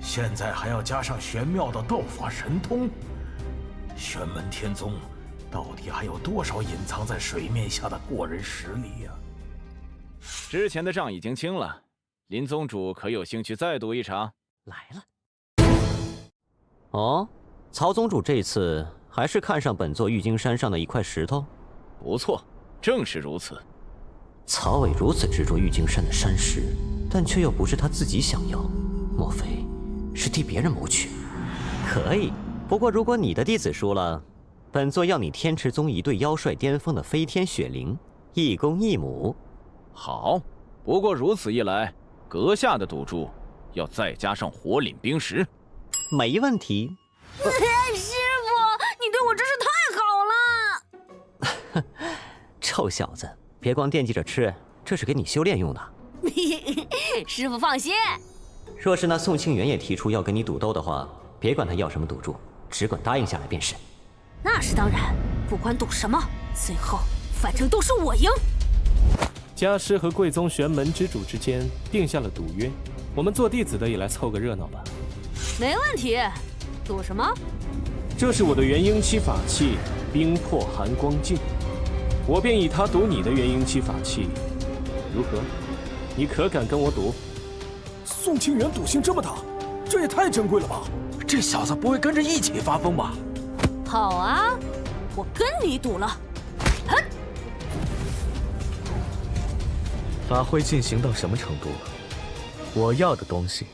现在还要加上玄妙的道法神通。玄门天宗到底还有多少隐藏在水面下的过人实力呀？
之前的账已经清了，林宗主可有兴趣再赌一场？
来了。哦，曹宗主这次还是看上本座玉京山上的一块石头？
不错，正是如此。
曹伟如此执着玉京山的山石，但却又不是他自己想要，莫非是替别人谋取？可以，不过如果你的弟子输了，本座要你天池宗一对妖帅巅峰的飞天雪灵，1公1母。
好，不过如此一来，阁下的赌注要再加上火凛冰石。
没问题。
师傅，你对我真是太好了。
臭小子，别光惦记着吃，这是给你修炼用的。
师傅放心，
若是那宋庆元也提出要跟你赌斗的话，别管他要什么赌注，只管答应下来便是。
那是当然，不管赌什么，最后反正都是我赢。
家师和贵宗玄门之主之间定下了赌约，我们做弟子的也来凑个热闹吧。
没问题，赌什么？
这是我的元婴期法器冰魄寒光镜，我便以它赌你的元婴期法器，如何？你可敢跟我赌？宋庆元赌性这么大，这也太珍贵了吧！
这小子不会跟着一起发疯吧？
好啊，我跟你赌了。哼！
法会进行到什么程度了？我要的东西，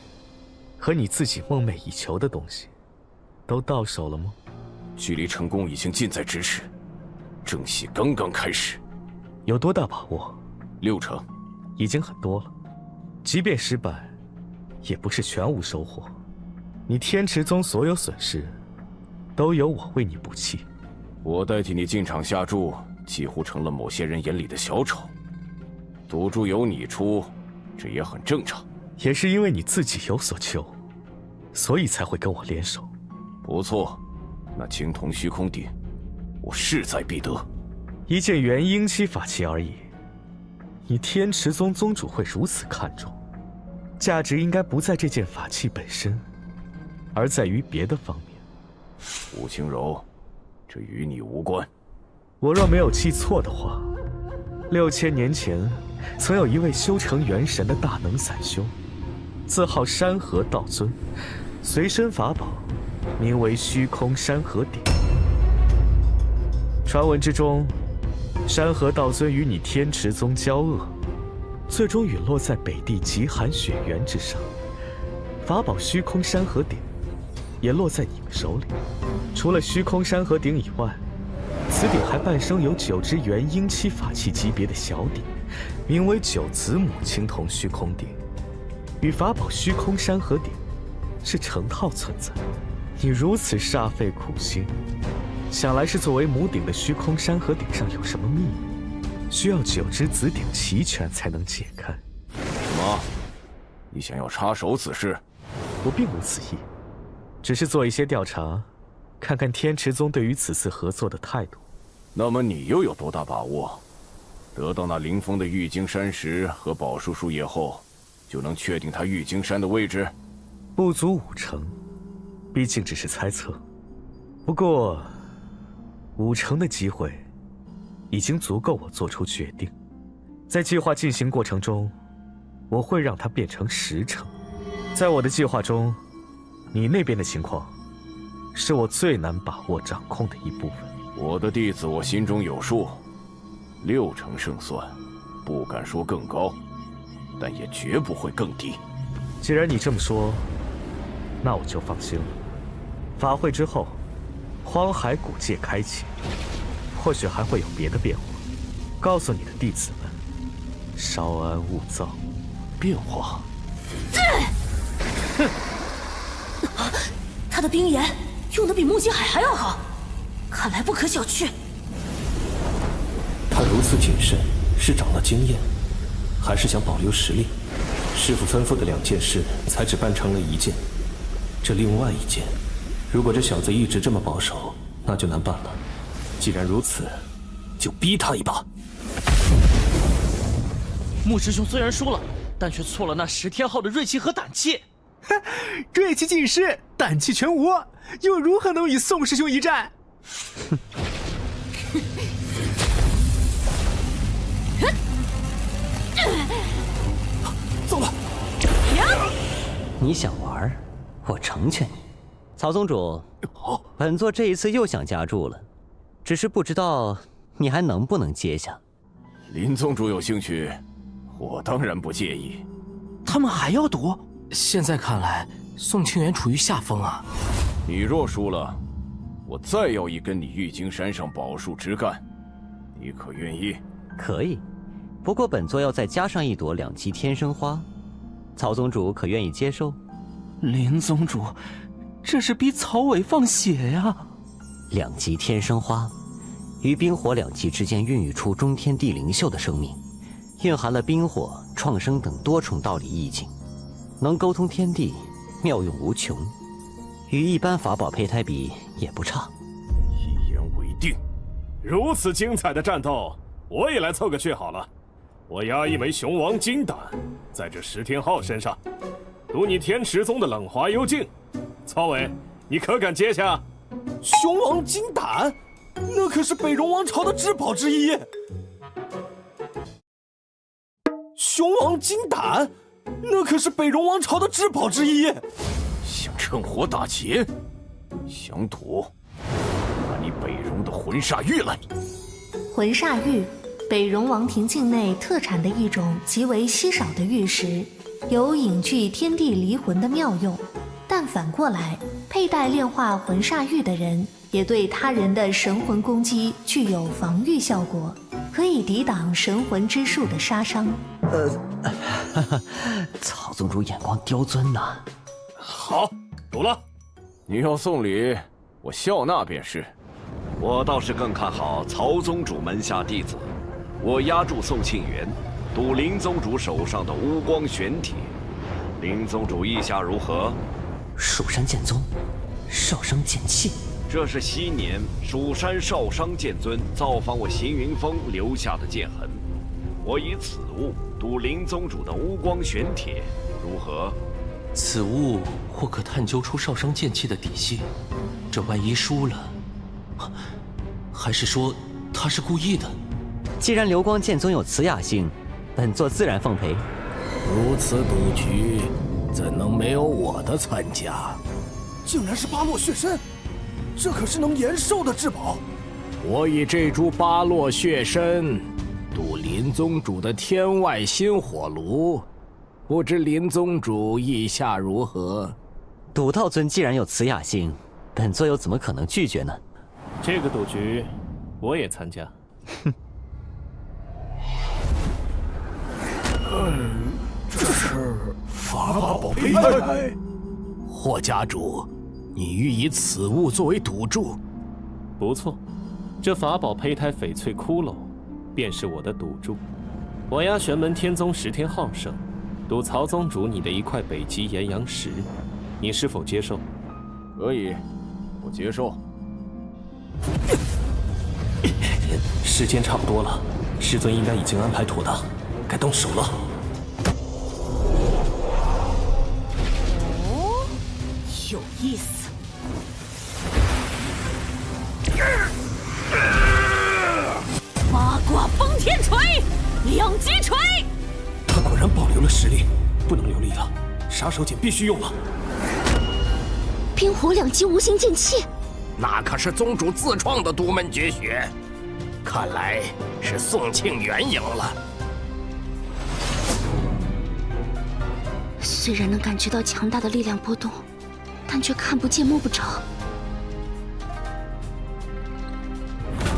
和你自己梦寐以求的东西，都到手了吗？
距离成功已经近在咫尺，正戏刚刚开始。
有多大把握
？60%，
已经很多了。即便失败，也不是全无收获。你天池宗所有损失，都由我为你补齐。
我代替你进场下注，几乎成了某些人眼里的小丑。赌注由你出，这也很正常。
也是因为你自己有所求，所以才会跟我联手。
不错，那青铜虚空鼎，我势在必得。
一件元婴期法器而已，你天池宗宗主会如此看重，价值应该不在这件法器本身，而在于别的方面。
吴清柔，这与你无关。
我若没有记错的话，6000年前，曾有一位修成元神的大能散修，自号山河道尊，随身法宝名为虚空山河鼎。传闻之中，山河道尊与你天池宗交恶，最终陨落在北地极寒雪原之上。法宝虚空山河鼎也落在你们手里。除了虚空山河鼎以外，此鼎还半生有9只元婴期法器级别的小鼎，名为9子母青铜虚空鼎，与法宝虚空山河鼎是成套存在。你如此煞费苦心，想来是作为母鼎的虚空山河鼎上有什么秘密，需要9只子鼎齐全才能解开。
什么？你想要插手此事？
我并无此意，只是做一些调查，看看天池宗对于此次合作的态度。
那么你又有多大把握，得到那灵峰的玉京山石和宝树树叶后，就能确定它玉京山的位置？
不足50%，毕竟只是猜测。不过，50%的机会，已经足够我做出决定。在计划进行过程中，我会让它变成10%。在我的计划中，你那边的情况，是我最难把握掌控的一部分。
我的弟子，我心中有数，60%胜算，不敢说更高，但也绝不会更低。
既然你这么说，那我就放心了。法会之后，荒海古界开启，或许还会有别的变化。告诉你的弟子们，稍安勿躁。
变化？
哼！他的冰炎用的比穆金海还要好，看来不可小觑。
他如此谨慎，是长了经验，还是想保留实力？师父吩咐的2件事，才只办成了1件。这另外1件，如果这小子一直这么保守，那就难办了。既然如此，就逼他一把。
穆师兄虽然输了，但却错了那10天后的锐气和胆气。
锐气尽失，胆气全无，又如何能与宋师兄一战？
走了。
你想玩，我成全你。曹宗主，本座这一次又想加注了，只是不知道你还能不能接下。
林宗主有兴趣，我当然不介意。
他们还要赌？现在看来，宋清源处于下风啊。
你若输了，我再要一根你玉京山上宝树枝干，你可愿意？
可以，不过本座要再加上1朵2级天生花，曹宗主可愿意接受？
林宗主，这是逼曹伟放血呀
！2级天生花，于冰火2级之间孕育出中天地灵秀的生命，蕴含了冰火、创生等多重道理意境，能沟通天地，妙用无穷，与一般法宝胚胎比也不差。
一言为定。
如此精彩的战斗，我也来凑个趣好了。我押一枚雄王金胆在这10天浩身上，赌你天池宗的冷华幽静。曹伟，你可敢接下？
雄王金胆，那可是北戎王朝的至宝之一。雄王金胆，那可是北戎王朝的至宝之一。
想趁火打劫，想赌，拿你北戎的魂煞玉来。
魂煞玉，北戎王庭境内特产的一种极为稀少的玉石，有隐聚天地离魂的妙用。但反过来，佩戴炼化魂煞玉的人，也对他人的神魂攻击具有防御效果，可以抵挡神魂之术的杀伤。
曹宗主眼光刁钻呐。
好，赌了。
你要送礼，我笑纳便是。
我倒是更看好曹宗主门下弟子，我押注宋庆元，赌林宗主手上的乌光玄铁。林宗主意下如何？
蜀山剑宗，少商剑气。
这是昔年蜀山少商剑尊造访我行云峰留下的剑痕，我以此物赌林宗主的乌光玄铁，如何？
此物或可探究出少商剑气的底细，这万一输了，还是说他是故意的？
既然流光剑宗有此雅兴，本座自然奉陪。
如此赌局，怎能没有我的参加？
竟然是巴洛血参，这可是能延寿的至宝。
我以这株巴洛血参赌林宗主的天外心火炉，不知林宗主意下如何？
赌道尊既然有此雅兴，本座又怎么可能拒绝呢？
这个赌局，我也参加。
哼。这是法宝胚胎。霍家主，你欲以此物作为赌注？
不错，这法宝胚胎翡翠骷髅，便是我的赌注。我押玄门天宗10天浩盛，赌曹宗主你的一块北极炎阳石，你是否接受？
可以，我接受。
时间差不多了，师尊应该已经安排妥当，该动手了。
哦，有意思。八卦崩天锤，两击锤。
他果然保留了实力，不能留力了，杀手锏必须用了。
冰火两极无形剑气，
那可是宗主自创的独门绝学，看来是宋庆元赢了。
虽然能感觉到强大的力量波动，但却看不见摸不着。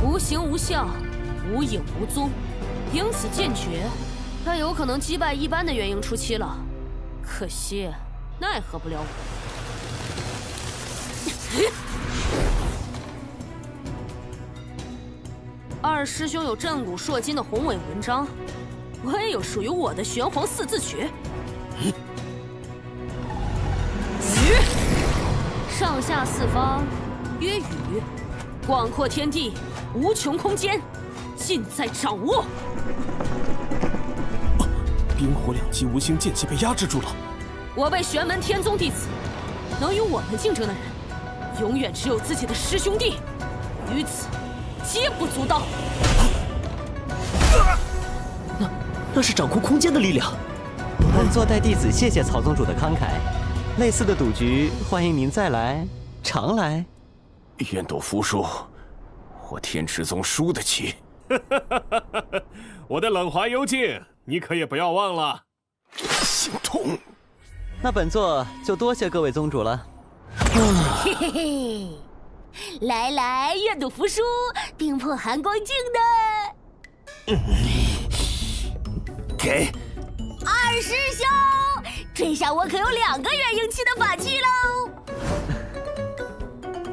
无形无相，无影无踪，因此剑诀，它有可能击败一般的元婴初期了。可惜，奈何不了我。二师兄有震古烁今的宏伟文章，我也有属于我的玄黄四字诀。上下四方曰宇，广阔天地，无穷空间，尽在掌握。
冰火两极无形剑气被压制住了。
我辈玄门天宗弟子，能与我们竞争的人，永远只有自己的师兄弟，于此皆不足道。
那是掌控空间的力量。
本座代弟子谢谢曹宗主的慷慨，类似的赌局欢迎您再来，常来。
愿赌服输，我天池宗输得起。
我的冷怀幽静，你可也不要忘了。
心痛。
那本座就多谢各位宗主了。
嘿嘿嘿，来来，愿赌服输，冰破寒光镜的。
给。
二师兄，这下我可有2个元婴期的法器喽！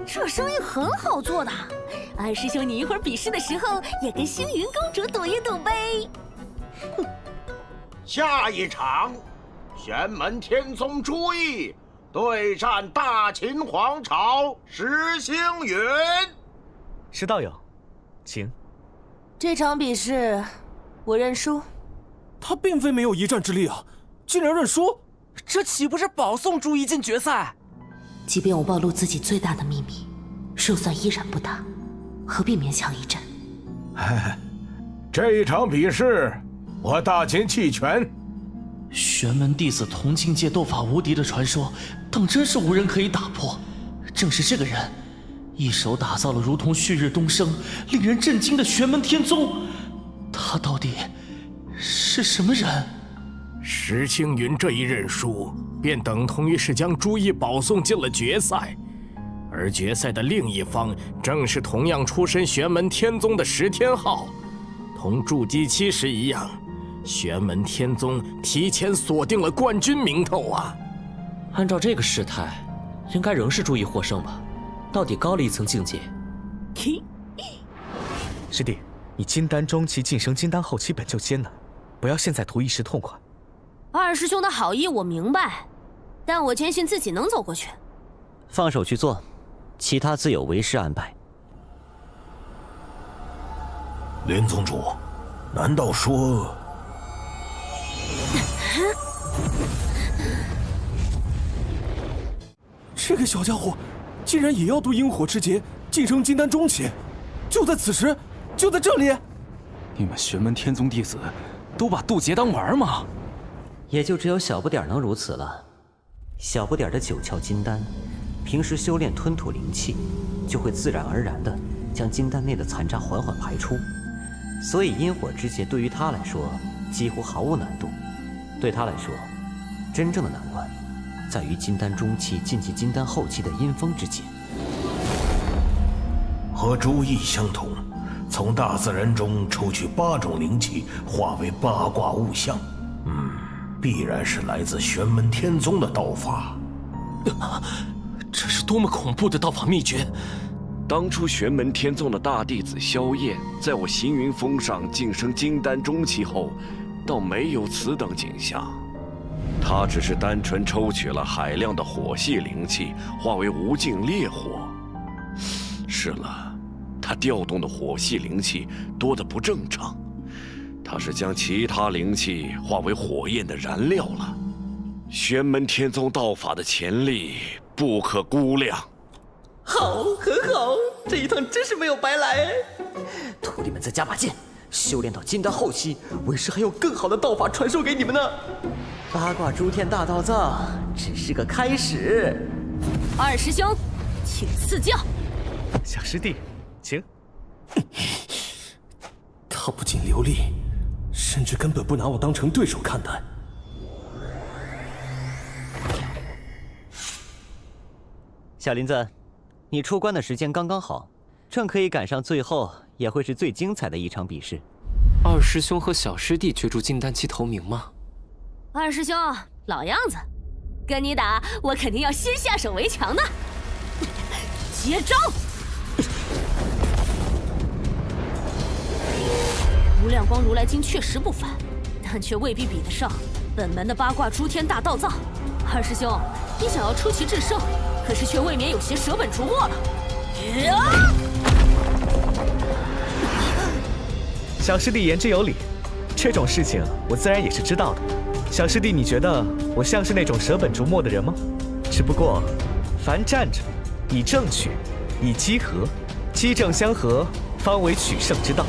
这生意很好做的，二师兄你一会儿比试的时候也跟星云公主赌一赌呗。
下一场，玄门天宗朱毅对战大秦皇朝石星云。
石道友，请。
这场比试，我认输。
他并非没有一战之力啊，竟然认输，
这岂不是保送朱毅进决赛？
即便我暴露自己最大的秘密，胜算依然不大，何必勉强一战？
这一场比试，我大秦弃权，
玄门弟子同境界斗法无敌的传说，当真是无人可以打破。正是这个人，一手打造了如同旭日东升、令人震惊的玄门天宗。他到底是什么人？
石青云这一认输，便等同于是将朱毅保送进了决赛，而决赛的另一方正是同样出身玄门天宗的石天昊，同筑基期时一样，玄门天宗提前锁定了冠军名头啊！
按照这个势态，应该仍是朱毅获胜吧？到底高了一层境界。
师弟，你金丹中期晋升金丹后期本就艰难，不要现在图一时痛快。
二师兄的好意我明白，但我坚信自己能走过去。
放手去做，其他自有为师安排。
林宗主，难道说……
这个小家伙竟然也要渡阴火之劫，晋升金丹中期！就在此时，就在这里！
你们玄门天宗弟子都把渡劫当玩吗？
也就只有小不点能如此了。小不点的9窍金丹，平时修炼吞吐灵气，就会自然而然地将金丹内的残渣缓缓排出，所以阴火之劫对于他来说几乎毫无难度。对他来说，真正的难关在于金丹中期晋级金丹后期的阴风之劫。
和朱毅相同，从大自然中抽取8种灵气，化为8卦物象。必然是来自玄门天宗的道法。
这是多么恐怖的道法秘诀！
当初玄门天宗的大弟子萧燕，在我行云峰上晋升金丹中期后，倒没有此等景象。他只是单纯抽取了海量的火系灵气，化为无尽烈火。是了，他调动的火系灵气多得不正常。他是将其他灵气化为火焰的燃料了。玄门天宗道法的潜力不可估量。
好，很好，这一趟真是没有白来。徒弟们再加把劲，修炼到金丹后期，为师还有更好的道法传授给你们呢。八卦诸天大道藏只是个开始。
二师兄，请赐教。
小师弟，请。
他不仅流利，甚至根本不拿我当成对手看待。
小林子，你出关的时间刚刚好，正可以赶上最后也会是最精彩的一场比试。
二师兄和小师弟角逐金丹期头名吗？
二师兄老样子，跟你打我肯定要先下手为强的。接招！无量光如来经确实不凡，但却未必比得上本门的八卦诸天大道藏。二师兄，你想要出奇制胜，可是却未免有些舍本逐末了。
小师弟言之有理，这种事情我自然也是知道的。小师弟，你觉得我像是那种舍本逐末的人吗？只不过，凡战者，以正取，以机合，机正相合，方为取胜之道。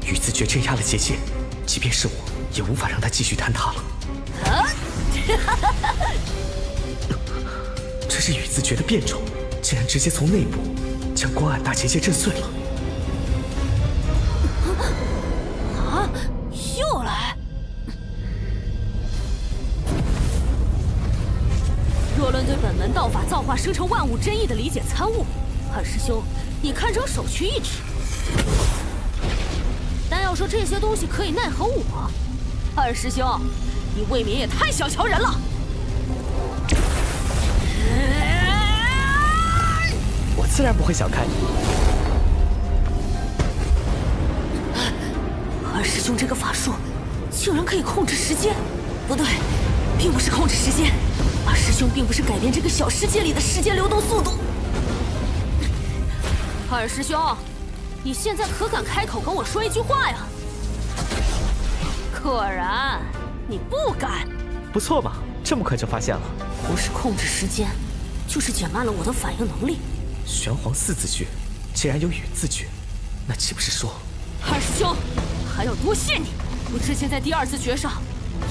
羽字诀镇压了结界，即便是我，也无法让他继续坍塌了。这是羽字诀的变种，竟然直接从内部将光暗大结界震碎了。
啊！又来！若论对本门道法造化生成万物真意的理解参悟，二师兄，你堪称首屈一指。但要说这些东西可以奈何我，二师兄，你未免也太小瞧人了。
我自然不会小看你。
二师兄这个法术，竟然可以控制时间？不对，并不是控制时间，二师兄并不是改变这个小世界里的时间流动速度。二师兄，你现在可敢开口跟我说一句话呀？果然，你不敢。
不错嘛，这么快就发现了。
不是控制时间，就是减慢了我的反应能力。
玄黄4字诀，既然有羽字诀，那岂不是说……
二师兄，还要多谢你。我之前在第2次诀上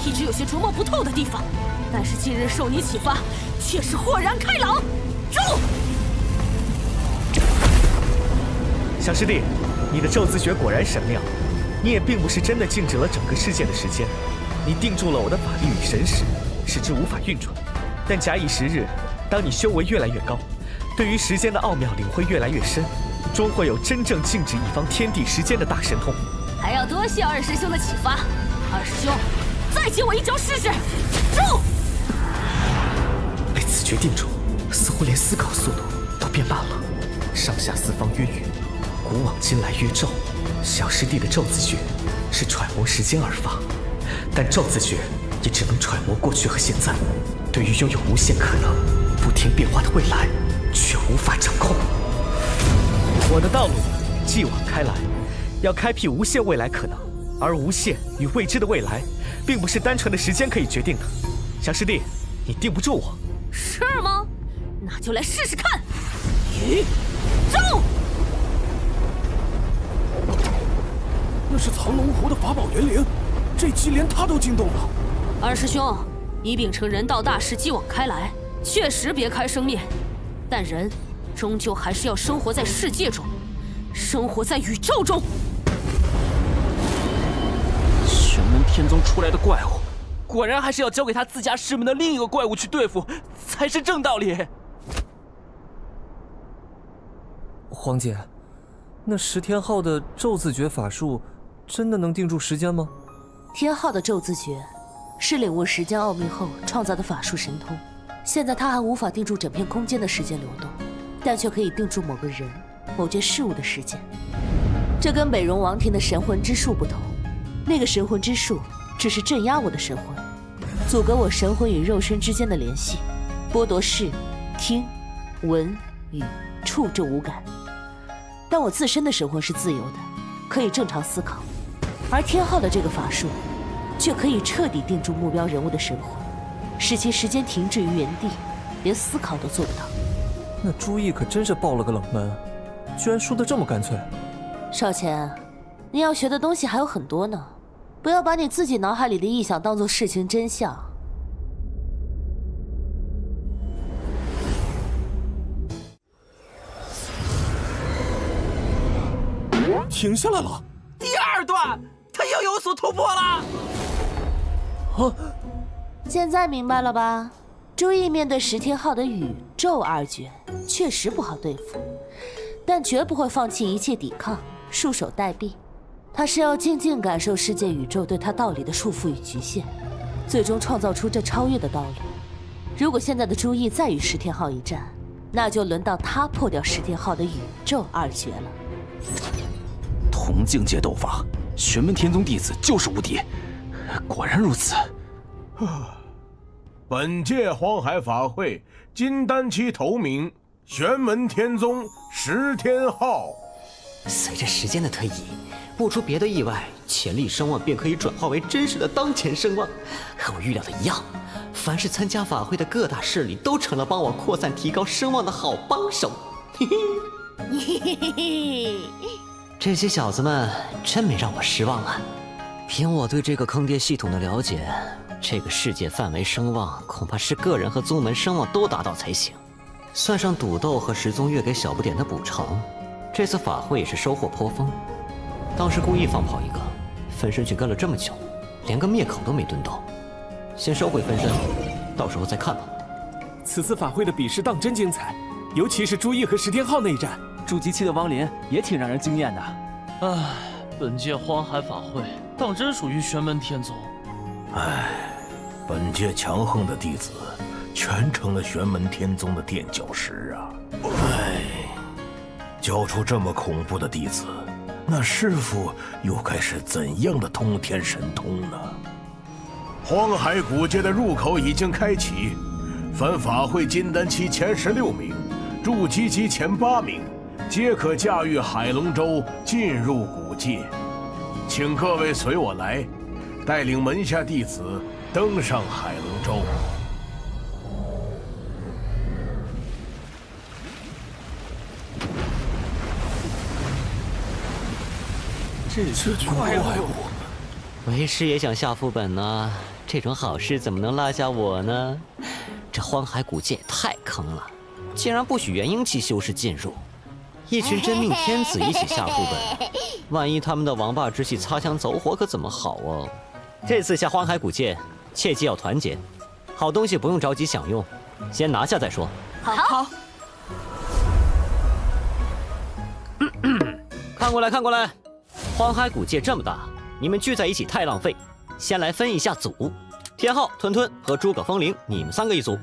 一直有些琢磨不透的地方，但是今日受你启发，却是豁然开朗。住！
小师弟，你的咒字诀果然神妙。你也并不是真的静止了整个世界的时间，你定住了我的法力与神识，使之无法运转。但假以时日，当你修为越来越高，对于时间的奥妙领会越来越深，终会有真正静止一方天地时间的大神通。
还要多谢二师兄的启发。二师兄，再接我一招试试。住！
被此诀定住，似乎连思考速度都变慢了。上下四方曰宇，古往今来曰宙。小师弟的咒字诀是揣摩时间而发，但咒字诀也只能揣摩过去和现在，对于拥有无限可能、不停变化的未来，却无法掌控。我的道路继往开来，要开辟无限未来可能，而无限与未知的未来，并不是单纯的时间可以决定的。小师弟，你定不住我。
是吗？那就来试试看。宇宙！
那是藏龙湖的法宝元灵，这击连他都惊动了。
二师兄，你秉承人道大事继往开来，确实别开生面，但人终究还是要生活在世界中，生活在宇宙中。
玄门天宗出来的怪物，果然还是要交给他自家师门的另一个怪物去对付，才是正道理。
黄姐，那十天号的咒字诀法术，真的能定住时间吗？
天号的咒字诀是领悟时间奥秘后创造的法术神通，现在它还无法定住整片空间的时间流动，但却可以定住某个人、某件事物的时间。这跟北荣王庭的神魂之术不同，那个神魂之术只是镇压我的神魂，阻隔我神魂与肉身之间的联系，剥夺视、听、闻、语、触这五感。但我自身的神魂是自由的，可以正常思考，而天号的这个法术却可以彻底定住目标人物的神魂，使其时间停滞于原地，连思考都做不到。
那朱毅可真是爆了个冷门，居然输得这么干脆。
少谦，你要学的东西还有很多呢，不要把你自己脑海里的臆想当作事情真相。
停下来了。
第2段，他又有所突破了。
现在明白了吧？朱毅面对十天号的宇宙二绝，确实不好对付，但绝不会放弃一切抵抗，束手待毙。他是要静静感受世界宇宙对他道理的束缚与局限，最终创造出这超越的道理。如果现在的朱毅再与十天号一战，那就轮到他破掉十天号的宇宙二绝了。
同境界斗法，玄门天宗弟子就是无敌，果然如此。
本届荒海法会金丹期头名玄门天宗十天号。
随着时间的推移，不出别的意外，潜力声望便可以转化为真实的当前声望。和我预料的一样，凡是参加法会的各大势力都成了帮我扩散提高声望的好帮手。嘿嘿。这些小子们真没让我失望啊！凭我对这个坑爹系统的了解，这个世界范围声望恐怕是个人和宗门声望都达到才行。算上赌斗和十宗月给小不点的补偿，这次法会也是收获颇丰。当时故意放跑一个，分身去跟了这么久，连个灭口都没蹲到。先收回分身，到时候再看吧。
此次法会的比试当真精彩，尤其是朱毅和十天号那一战。
筑基期的汪林也挺让人惊艳的。
唉，本届荒海法会当真属于玄门天宗。
唉，本届强横的弟子全成了玄门天宗的垫脚石啊！唉，教出这么恐怖的弟子，那师傅又该是怎样的通天神通呢？荒海古界的入口已经开启，凡法会金丹期前16名，筑基期前8名，皆可驾驭海龙舟进入古界。请各位随我来，带领门下弟子登上海龙舟。
这群怪物
为师也想下副本呢，这种好事怎么能落下我呢？这荒海古界也太坑了，竟然不许元婴期修士进入。一群真命天子一起下副本，万一他们的王霸之气擦枪走火可怎么好啊？这次下荒海古界，切记要团结，好东西不用着急享用，先拿下再说。
好。
看过来，看过来，荒海古界这么大，你们聚在一起太浪费。先来分一下组，天昊、吞吞和诸葛风铃，你们3个一组；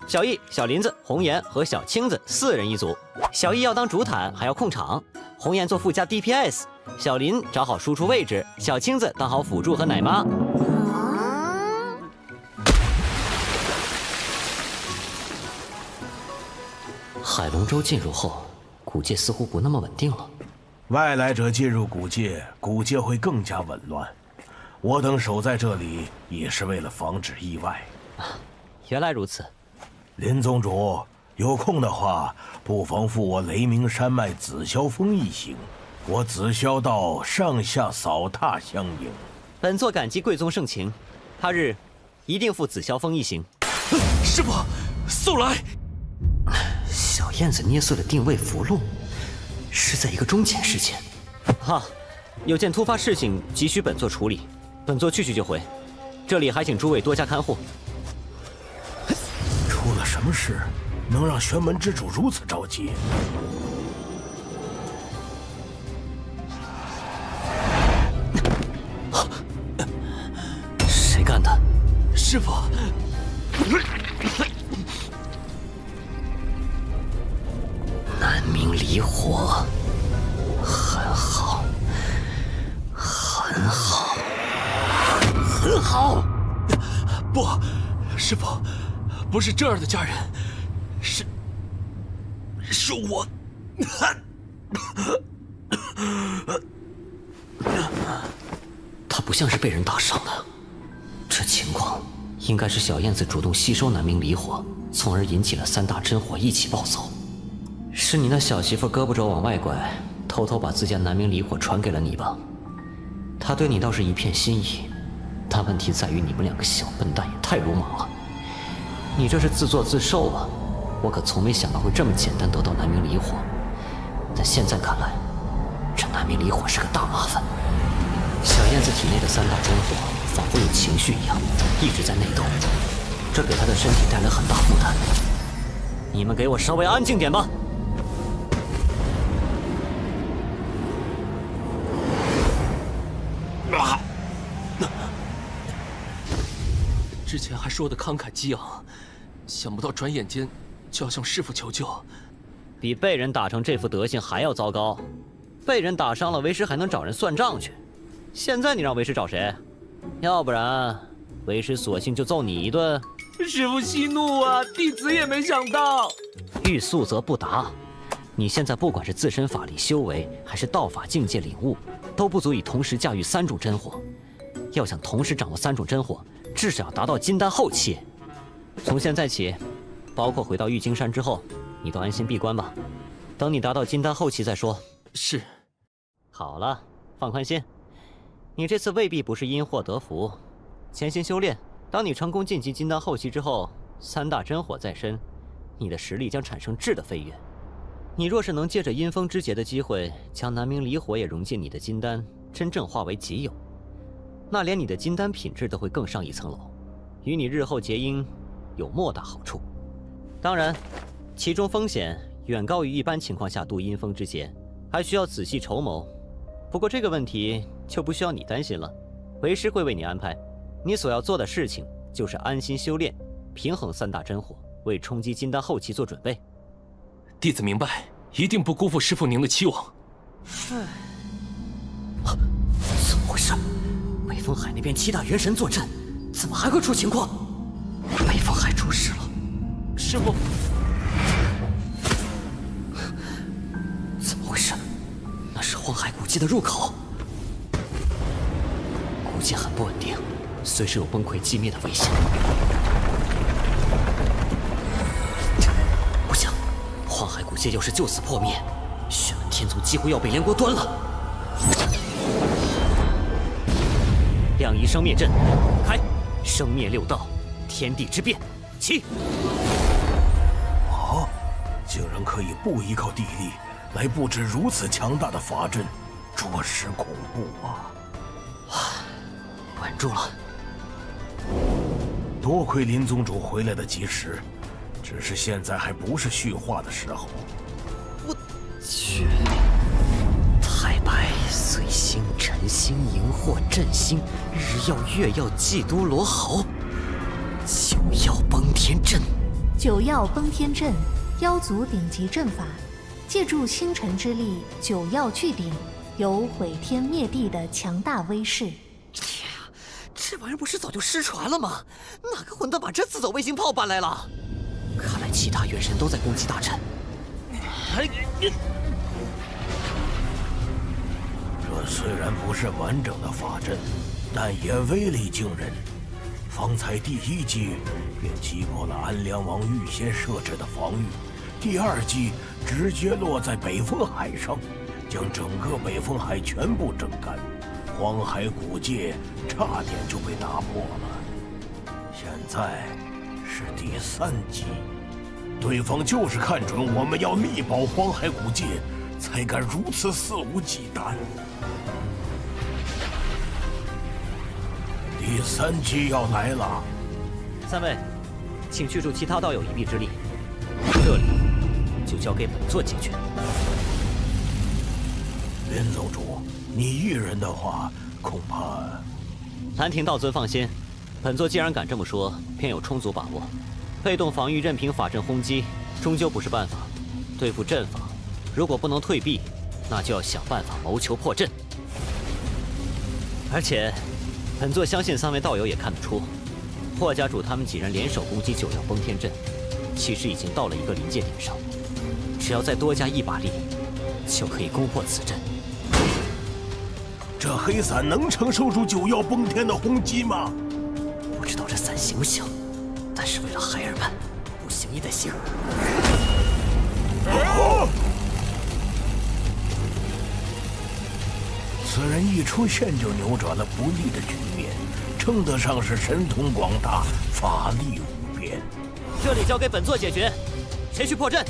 小易、小林子、红颜和小青子4人一组。小易要当主坦，还要控场；红颜做附加 DPS， 小林找好输出位置，小青子当好辅助和奶妈。海龙舟进入后，古界似乎不那么稳定了。
外来者进入古界，古界会更加紊乱。我等守在这里，也是为了防止意外。
原来如此。
林宗主，有空的话，不妨赴我雷鸣山脉紫霄峰一行。我紫霄道上下扫踏相迎。
本座感激贵宗盛情，他日一定赴紫霄峰一行。
师傅，速来！
小燕子捏碎了定位符箓，是在一个中前事前。哈，有件突发事情急需本座处理，本座去就回。这里还请诸位多加看护。
出了什么事，能让玄门之主如此着急？
谁干的？
师傅。
南明离火，很好，很好，很好。
不，师傅，不是这儿的家人，是我。
他不像是被人打伤的，这情况应该是小燕子主动吸收南明离火，从而引起了3大真火一起暴走。是你那小媳妇胳膊肘往外拐，偷偷把自家南明离火传给了你吧？他对你倒是一片心意，但问题在于你们2个小笨蛋也太鲁莽了。你这是自作自受啊！我可从没想到会这么简单得到南明离火，但现在看来，这南明离火是个大麻烦。小燕子体内的3大真火仿佛有情绪一样，一直在内斗，这给她的身体带来很大负担。你们给我稍微安静点吧。
之前还说的慷慨激昂，想不到转眼间就要向师父求救。
比被人打成这副德行还要糟糕。被人打伤了，为师还能找人算账去。现在你让为师找谁？要不然，为师索性就揍你一顿。
师父息怒啊！弟子也没想到。
欲速则不达。你现在不管是自身法力修为，还是道法境界领悟，都不足以同时驾驭3种真火。要想同时掌握3种真火，至少要达到金丹后期。从现在起，包括回到玉京山之后，你都安心闭关吧。等你达到金丹后期再说。
是。
好了，放宽心。你这次未必不是因祸得福，潜心修炼。当你成功晋级金丹后期之后，3大真火在身，你的实力将产生质的飞跃。你若是能借着阴风之劫的机会，将南明离火也融进你的金丹，真正化为己有，那连你的金丹品质都会更上一层楼，与你日后结阴有莫大好处。当然，其中风险远高于一般情况下渡阴风之劫，还需要仔细筹谋。不过这个问题就不需要你担心了，为师会为你安排。你所要做的事情就是安心修炼，平衡3大真火，为冲击金丹后期做准备。
弟子明白，一定不辜负师父您的期望。
怎么回事？北风海那边7大元神坐镇，怎么还会出情况？北风海出事了。
师父，
怎么回事？那是荒海古界的入口。古界很不稳定，随时有崩溃寂灭的危险。不行，荒海古界要是就此破灭，玄门天宗几乎要被连锅端了。亮仪生灭阵，开！生灭六道，天地之变，起！
啊！竟然可以不依靠地力来布置如此强大的法阵，着实恐怖啊！
稳住了。
多亏林宗主回来的及时，只是现在还不是续化的时候。
我去！太白、岁星、辰星、荧惑、震星、日曜、月曜、祭都、罗翱，九曜崩天阵。
九曜崩天阵，妖族顶级阵法，借助星辰之力，九曜聚顶，有毁天灭地的强大威势。
天啊，这玩意儿不是早就失传了吗？哪个混蛋把这自走卫星炮搬来了？看来其他元神都在攻击大阵。
这虽然不是完整的法阵，但也威力惊人。方才第一击便击破了安良王预先设置的防御，第二击直接落在北风海上，将整个北风海全部震干，荒海古界差点就被打破了。现在是第三击，对方就是看准我们要力保荒海古界，才敢如此肆无忌惮。第三击要来了，
三位，请去助其他道友一臂之力，这里就交给本座解决。
林宗主，你一人的话，恐怕……
兰亭道尊放心，本座既然敢这么说，便有充足把握。被动防御任凭法阵轰击，终究不是办法。对付阵法，如果不能退避，那就要想办法谋求破阵。而且，本座相信三位道友也看得出，霍家主他们几人联手攻击九曜崩天阵，其实已经到了一个临界点上。只要再多加一把力，就可以攻破此阵。
这黑伞能承受住九曜崩天的轰击吗？
不知道这伞行不行，但是为了孩儿们，不行也得行。
此人一出现就扭转了不利的局面，称得上是神通广大，法力无边。
这里交给本座解决，谁去破阵？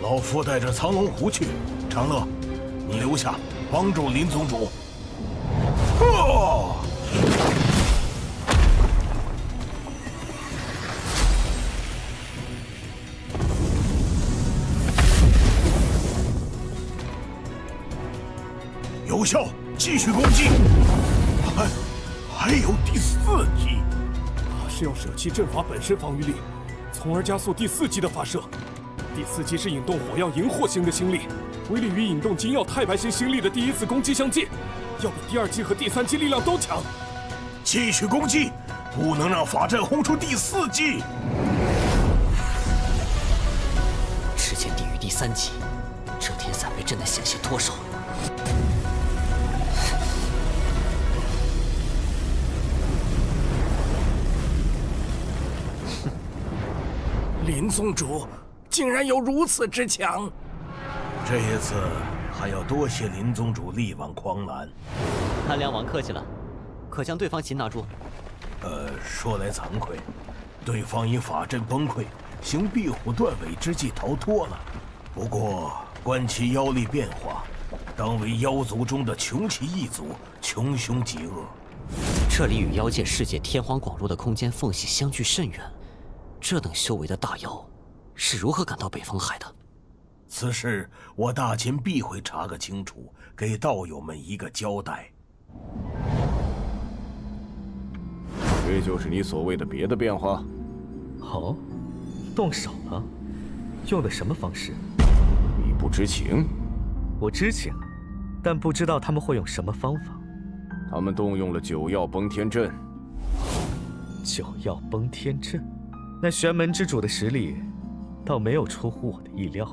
老夫带着苍龙湖去，长乐，你留下帮助林宗主。有效，继续攻击。还有第四击，
他是要舍弃阵法本身防御力，从而加速第四击的发射。第四击是引动火曜荧惑星的星力，威力与引动金曜太白星星力的第一次攻击相近，要比第二击和第三击力量都强。
继续攻击，不能让法阵轰出第四击。
只见地狱第三击，这天伞被震得险些脱手。
林宗主竟然有如此之强，这一次还要多谢林宗主力挽狂澜。
安良王客气了，可将对方擒拿住？
说来惭愧，对方因法阵崩溃，行壁虎断尾之计逃脱了。不过观其妖力变化，当为妖族中的穷奇异族，穷凶极恶。
这里与妖界世界天荒广阔的空间缝隙相距甚远，这等修为的大妖是如何赶到北风海的？
此事我大秦必会查个清楚，给道友们一个交代。
这就是你所谓的别的变化？
哦，动手了？用的什么方式？
你不知情？
我知情，但不知道他们会用什么方法。
他们动用了九曜崩天阵。
九曜崩天阵，那玄门之主的实力，倒没有出乎我的意料。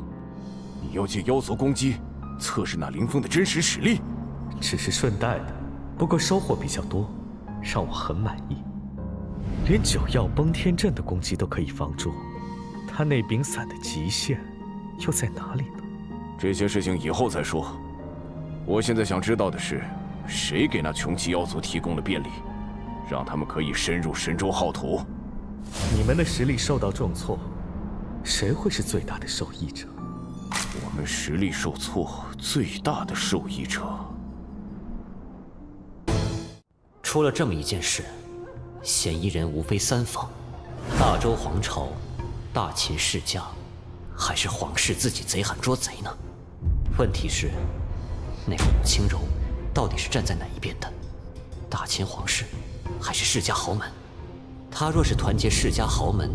你要借妖族攻击，测试那林峰的真实实力？
只是顺带的，不过收获比较多，让我很满意。连九曜崩天阵的攻击都可以防住，他那柄伞的极限又在哪里呢？
这些事情以后再说。我现在想知道的是，
谁给那穷奇妖族提供了便利，让他们可以深入神州浩土？
你们的实力受到重挫，谁会是最大的受益者？
我们实力受挫，最大的受益者。
出了这么一件事，嫌疑人无非三方：大周皇朝、大秦世家，还是皇室自己贼喊捉贼呢？问题是，那个武轻柔到底是站在哪一边的？大秦皇室，还是世家豪门？他若是团结世家豪门，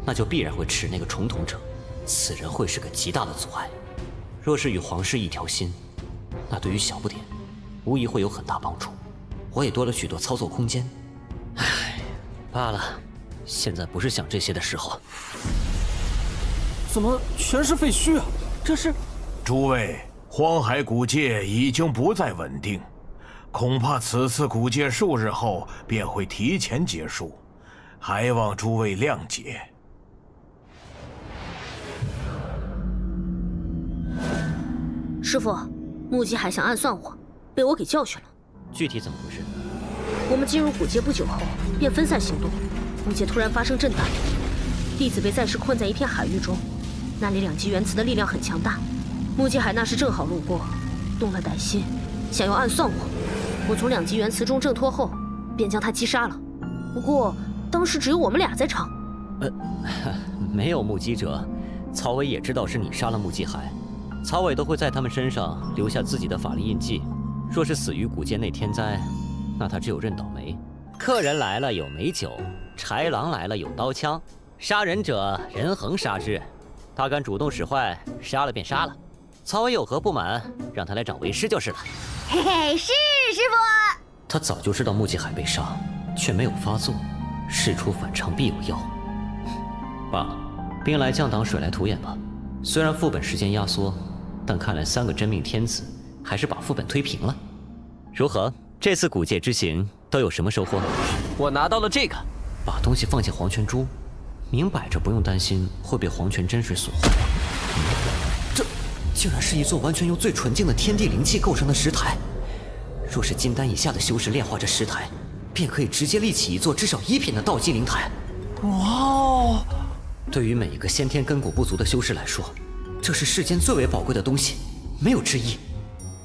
那就必然会吃那个重统者，此人会是个极大的阻碍。若是与皇室一条心，那对于小不点，无疑会有很大帮助。我也多了许多操作空间。唉，罢了，现在不是想这些的时候。
怎么全是废墟啊？这是……
诸位，荒海古界已经不再稳定，恐怕此次古界数日后便会提前结束，还望诸位谅解。
师傅，木吉海想暗算我，被我给教训了。
具体怎么回事？
我们进入古界不久后，便分散行动。古界突然发生震荡，弟子被暂时困在一片海域中，那里2级元磁的力量很强大。木吉海那时正好路过，动了歹心，想要暗算我。我从2级元磁中挣脱后，便将他击杀了。不过当时只有我们俩在场。
没有目击者，曹伟也知道是你杀了木吉海。曹伟都会在他们身上留下自己的法力印记。若是死于古界内天灾，那他只有认倒霉。客人来了有美酒，豺狼来了有刀枪，杀人者人恒杀之。他敢主动使坏，杀了便杀了。曹伟有何不满，让他来找为师就是了。
嘿嘿，是师傅。
他早就知道木吉海被杀，却没有发作。事出反常必有妖。罢了，兵来将挡，水来土掩吧。虽然副本时间压缩，但看来3个真命天子还是把副本推平了。如何？这次古界之行都有什么收获？
我拿到了这个，
把东西放进黄泉珠，明摆着不用担心会被黄泉真水损坏。这竟然是一座完全由最纯净的天地灵气构成的石台。若是金丹以下的修士炼化这石台，便可以直接立起一座至少1品的道基灵台。
哇哦！
对于每一个先天根骨不足的修士来说，这是世间最为宝贵的东西，没有之一。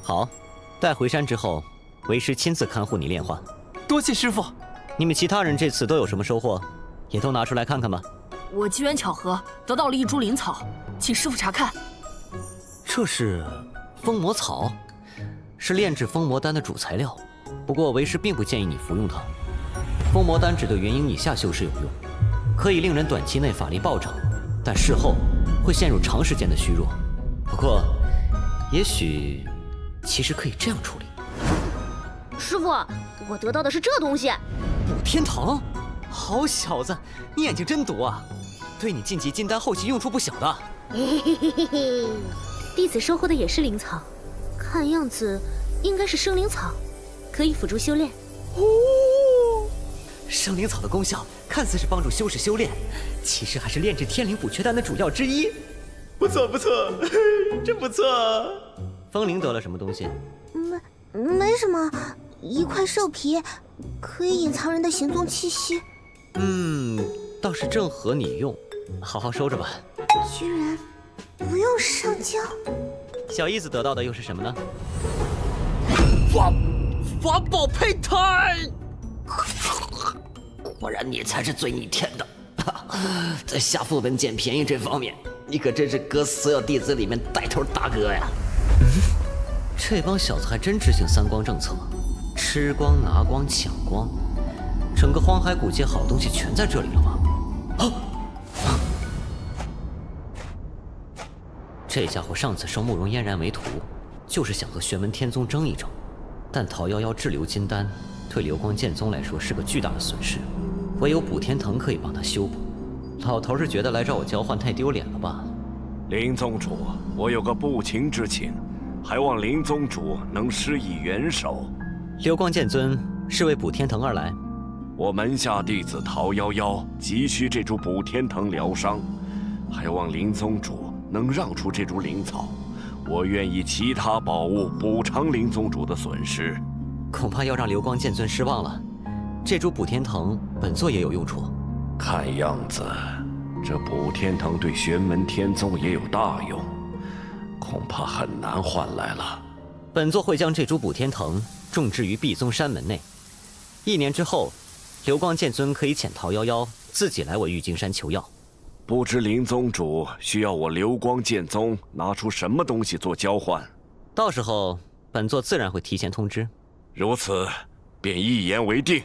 好，待回山之后，为师亲自看护你炼化。
多谢师傅。
你们其他人这次都有什么收获？也都拿出来看看吧。
我机缘巧合得到了一株灵草，请师傅查看。
这是封魔草，是炼制封魔丹的主材料。不过为师并不建议你服用它。封魔丹只对元婴以下修士有用，可以令人短期内法力暴涨，但事后会陷入长时间的虚弱。不过，也许其实可以这样处理。
师傅，我得到的是这东西。
补天藤，好小子，你眼睛真毒啊！对你晋级金丹后期用处不小的。
弟子收获的也是灵草，看样子应该是生灵草，可以辅助修炼。
哦，生灵草的功效看似是帮助修士修炼，其实还是炼制天灵补缺丹的主要之一。不错不错，真不错。风铃得了什么东西？
没什么，一块兽皮，可以隐藏人的行踪气息。
倒是正合你用，好好收着吧。
居然不用上交。
小姨子得到的又是什么呢？
法宝胚胎。果然你才是最逆天的，在下副本捡便宜这方面，你可真是哥所有弟子里面带头大哥呀！
这帮小子还真执行3光政策，吃光、拿光、抢光，整个荒海古界好东西全在这里了吧？这家伙上次收慕容嫣然为徒，就是想和玄门天宗争一争，但陶夭夭滞留金丹，对流光剑宗来说是个巨大的损失，唯有补天藤可以帮他修补。老头是觉得来找我交换太丢脸了吧？
林宗主，我有个不情之请，还望林宗主能施以援手。
流光剑尊是为补天藤而来。
我门下弟子陶夭夭急需这株补天藤疗伤，还望林宗主能让出这株灵草，我愿以其他宝物补偿林宗主的损失。
恐怕要让流光剑尊失望了。这株补天藤，本座也有用处。
看样子，这补天藤对玄门天宗也有大用，恐怕很难换来了。
本座会将这株补天藤种植于碧宗山门内。1年之后，流光剑尊可以潜逃夭夭，自己来我玉京山求药。
不知林宗主需要我流光剑宗拿出什么东西做交换？
到时候，本座自然会提前通知。
如此，便一言为定。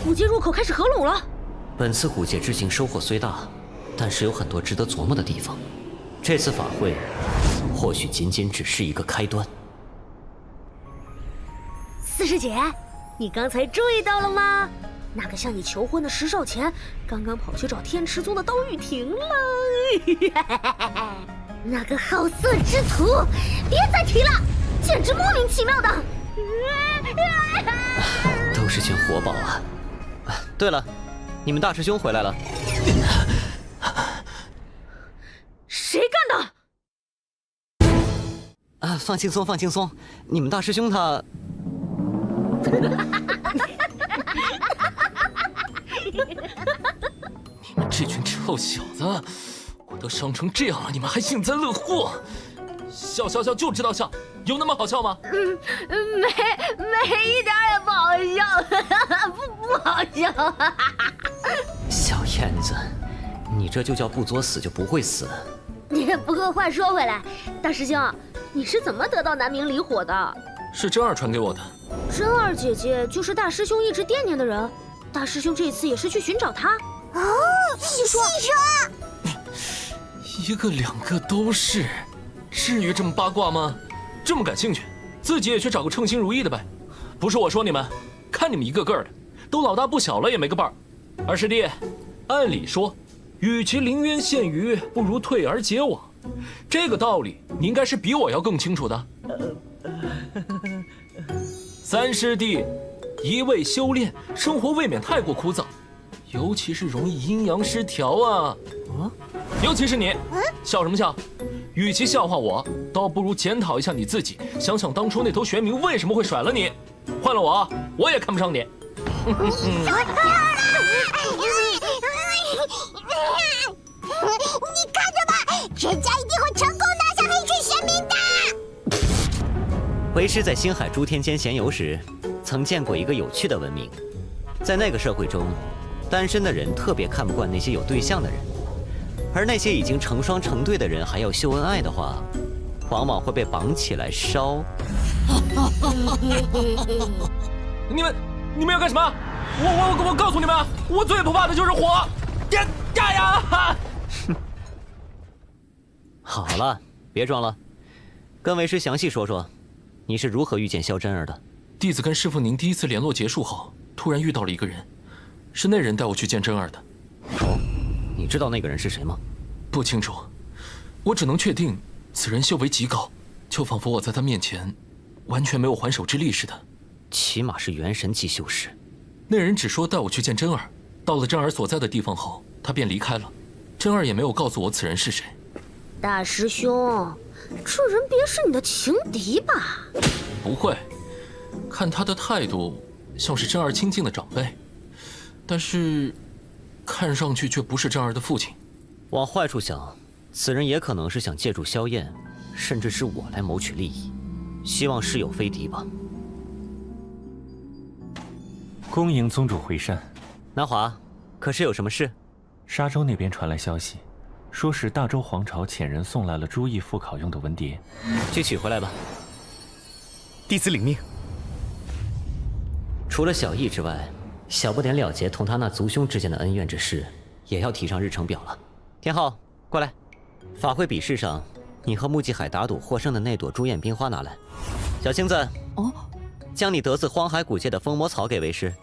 古界入口开始合拢了。
本次古界之行收获虽大，但是有很多值得琢磨的地方。这次法会，或许仅仅只是一个开端。
四师姐，你刚才注意到了吗？那个向你求婚的石少前，刚刚跑去找天池宗的刀玉婷了。那个好色之徒，别再提了，简直莫名其妙的。
都是群活宝啊！对了，你们大师兄回来了。
谁干
的？放轻松，放轻松。你们大师兄他……
你们这群臭小子，我都伤成这样了，你们还幸灾乐祸？笑就知道笑，有那么好笑吗？
没一点也不好笑，不好笑。
小燕子，你这就叫不作死就不会死。
不过话说回来，大师兄，你是怎么得到南冥离火的？
是真儿传给我的。
真儿姐姐就是大师兄一直惦念的人，大师兄这次也是去寻找她。
哦，细说。
一个两个都是，至于这么八卦吗？这么感兴趣，自己也去找个称心如意的呗。不是我说你们，看你们一个个的，都老大不小了也没个伴儿。二师弟，按理说，与其临渊羡鱼，不如退而结网。这个道理你应该是比我要更清楚的。三师弟，一味修炼，生活未免太过枯燥，尤其是容易阴阳失调啊。尤其是你，笑什么笑？与其笑话我，倒不如检讨一下你自己，想想当初那头玄冥为什么会甩了你。换了我也看不上你。
你看着吧，人家一定会成功拿下黑水玄冥的。
为师在星海诸天间闲游时，曾见过一个有趣的文明。在那个社会中，单身的人特别看不惯那些有对象的人，而那些已经成双成对的人还要秀恩爱的话，往往会被绑起来烧。
你们要干什么？我告诉你们，我最不怕的就是火。呀！
好了，别装了，跟为师详细说说，你是如何遇见萧真儿的？
弟子跟师父您第一次联络结束后，突然遇到了一个人，是那人带我去见真儿的。
哦，你知道那个人是谁吗？
不清楚，我只能确定此人修为极高，就仿佛我在他面前完全没有还手之力似的。
起码是元神级修士。
那人只说带我去见真儿，到了真儿所在的地方后，他便离开了。真儿也没有告诉我此人是谁。
大师兄，这人别是你的情敌吧？
不会，看他的态度像是真儿亲近的长辈，但是看上去却不是真儿的父亲。
往坏处想，此人也可能是想借助萧燕，甚至是我来谋取利益。希望是友非敌吧。
恭迎宗主回山。
南华，可是有什么事？
沙州那边传来消息，说是大周皇朝遣人送来了朱毅复考用的文牒，
去取回来吧。
弟子领命。
除了小易之外，小不点了结同他那族兄之间的恩怨之事，也要提上日程表了。天昊，过来。法会比试上，你和穆继海打赌获胜的那朵朱艳冰花拿来。小青子，将你得自荒海古界的风魔草给为师，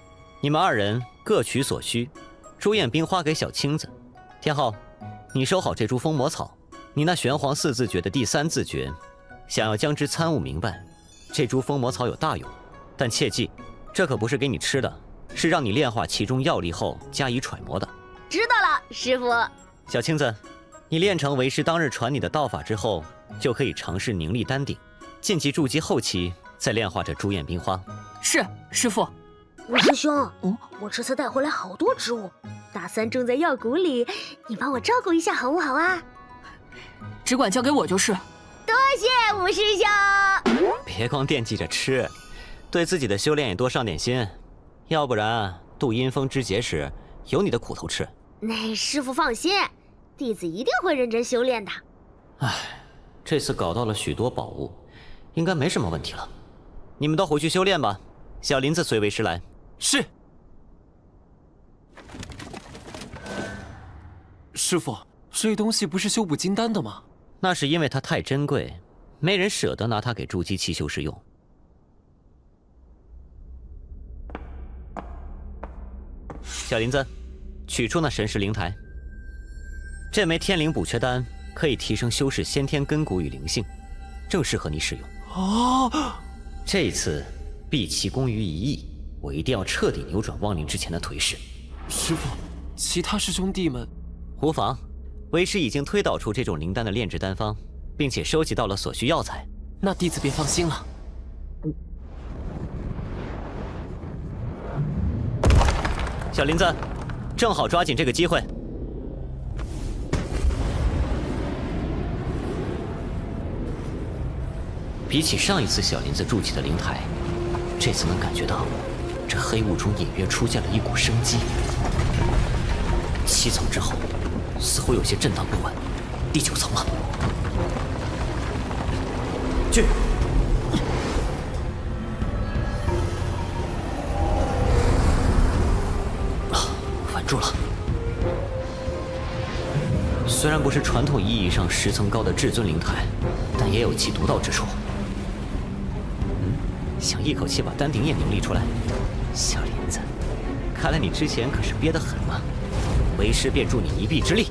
你们二人各取所需。朱艳冰花给小青子。天昊，你收好这株风魔草，你那玄黄四字诀的第3字诀，想要将之参悟明白。这株风魔草有大用，但切记，这可不是给你吃的，是让你炼化其中药力后加以揣摩的。
知道了，师父。
小青子，你练成为师当日传你的道法之后，就可以尝试凝力丹鼎，晋级筑基后期再炼化这朱眼冰花。
是，师傅。五师兄，我这次带回来好多植物，打算种在药谷里，你帮我照顾一下好不好啊？
只管交给我就是。
多谢五师兄。
别光惦记着吃，对自己的修炼也多上点心，要不然渡阴风之劫时有你的苦头吃。
那师傅放心，弟子一定会认真修炼的。
唉，这次搞到了许多宝物，应该没什么问题了。你们都回去修炼吧，小林子随为师来。
是。
师傅，这东西不是修补金丹的吗？
那是因为它太珍贵，没人舍得拿它给筑基期修士用。小林子，取出那神石灵台。这枚天灵补缺丹可以提升修士先天根骨与灵性，正适合你使用。
哦，
这一次毕其功于一役，我一定要彻底扭转亡灵之前的颓势。
师傅，其他师兄弟们
无妨。为师已经推导出这种灵丹的炼制丹方，并且收集到了所需药材。
那弟子便放心了。
小林子，正好抓紧这个机会。比起上一次小林子筑起的灵台，这次能感觉到这黑雾中隐约出现了一股生机。7层之后，似乎有些震荡不稳。第9层了。去！稳住了。虽然不是传统意义上10层高的至尊灵台，但也有其独到之处。想一口气把丹顶眼凝立出来，小林子，看来你之前可是憋得很嘛。为师便助你一臂之力。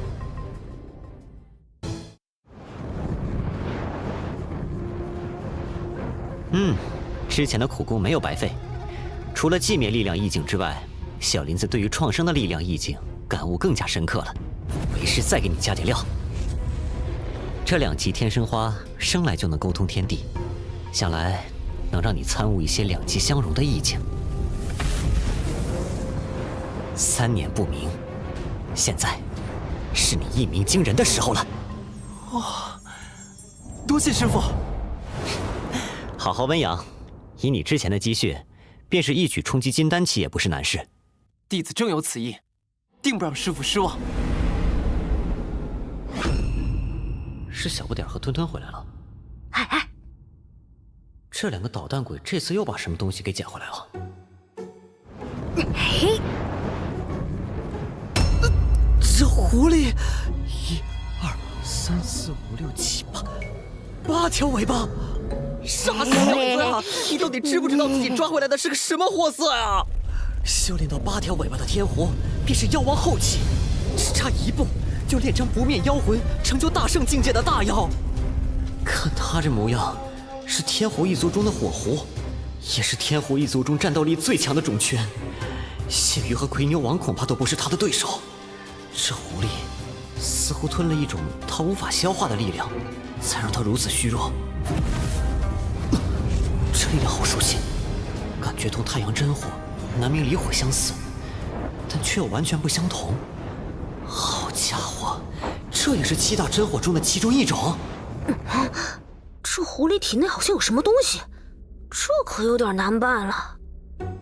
之前的苦功没有白费，除了寂灭力量意境之外，小林子对于创生的力量意境感悟更加深刻了。为师再给你加点料。这2级天生花生来就能沟通天地，想来能让你参悟一些2极相融的意境。3年不明，现在是你一鸣惊人的时候了。
哇，多谢师傅。
好好温养，以你之前的积蓄，便是一举冲击金丹期也不是难事。
弟子正有此意，定不让师傅失望。
是小不点和吞吞回来了。
哎，
这2个捣蛋鬼这次又把什么东西给捡回来了？
嘿，
这狐狸，1、2、3、4、5、6、7、8条尾巴！傻小子啊！你到底知不知道自己抓回来的是个什么货色呀？修炼到8条尾巴的天狐，便是妖王后期，只差1步就炼成不灭妖魂，成就大圣境界的大妖。看他这模样，是天狐一族中的火狐，也是天狐一族中战斗力最强的种群。血鱼和葵牛王恐怕都不是他的对手。这狐狸似乎吞了一种他无法消化的力量，才让他如此虚弱。这力量好熟悉，感觉同太阳真火、南明离火相似，但却又完全不相同。好家伙，这也是7大真火中的其中一种。
这狐狸体内好像有什么东西，这可有点难办了。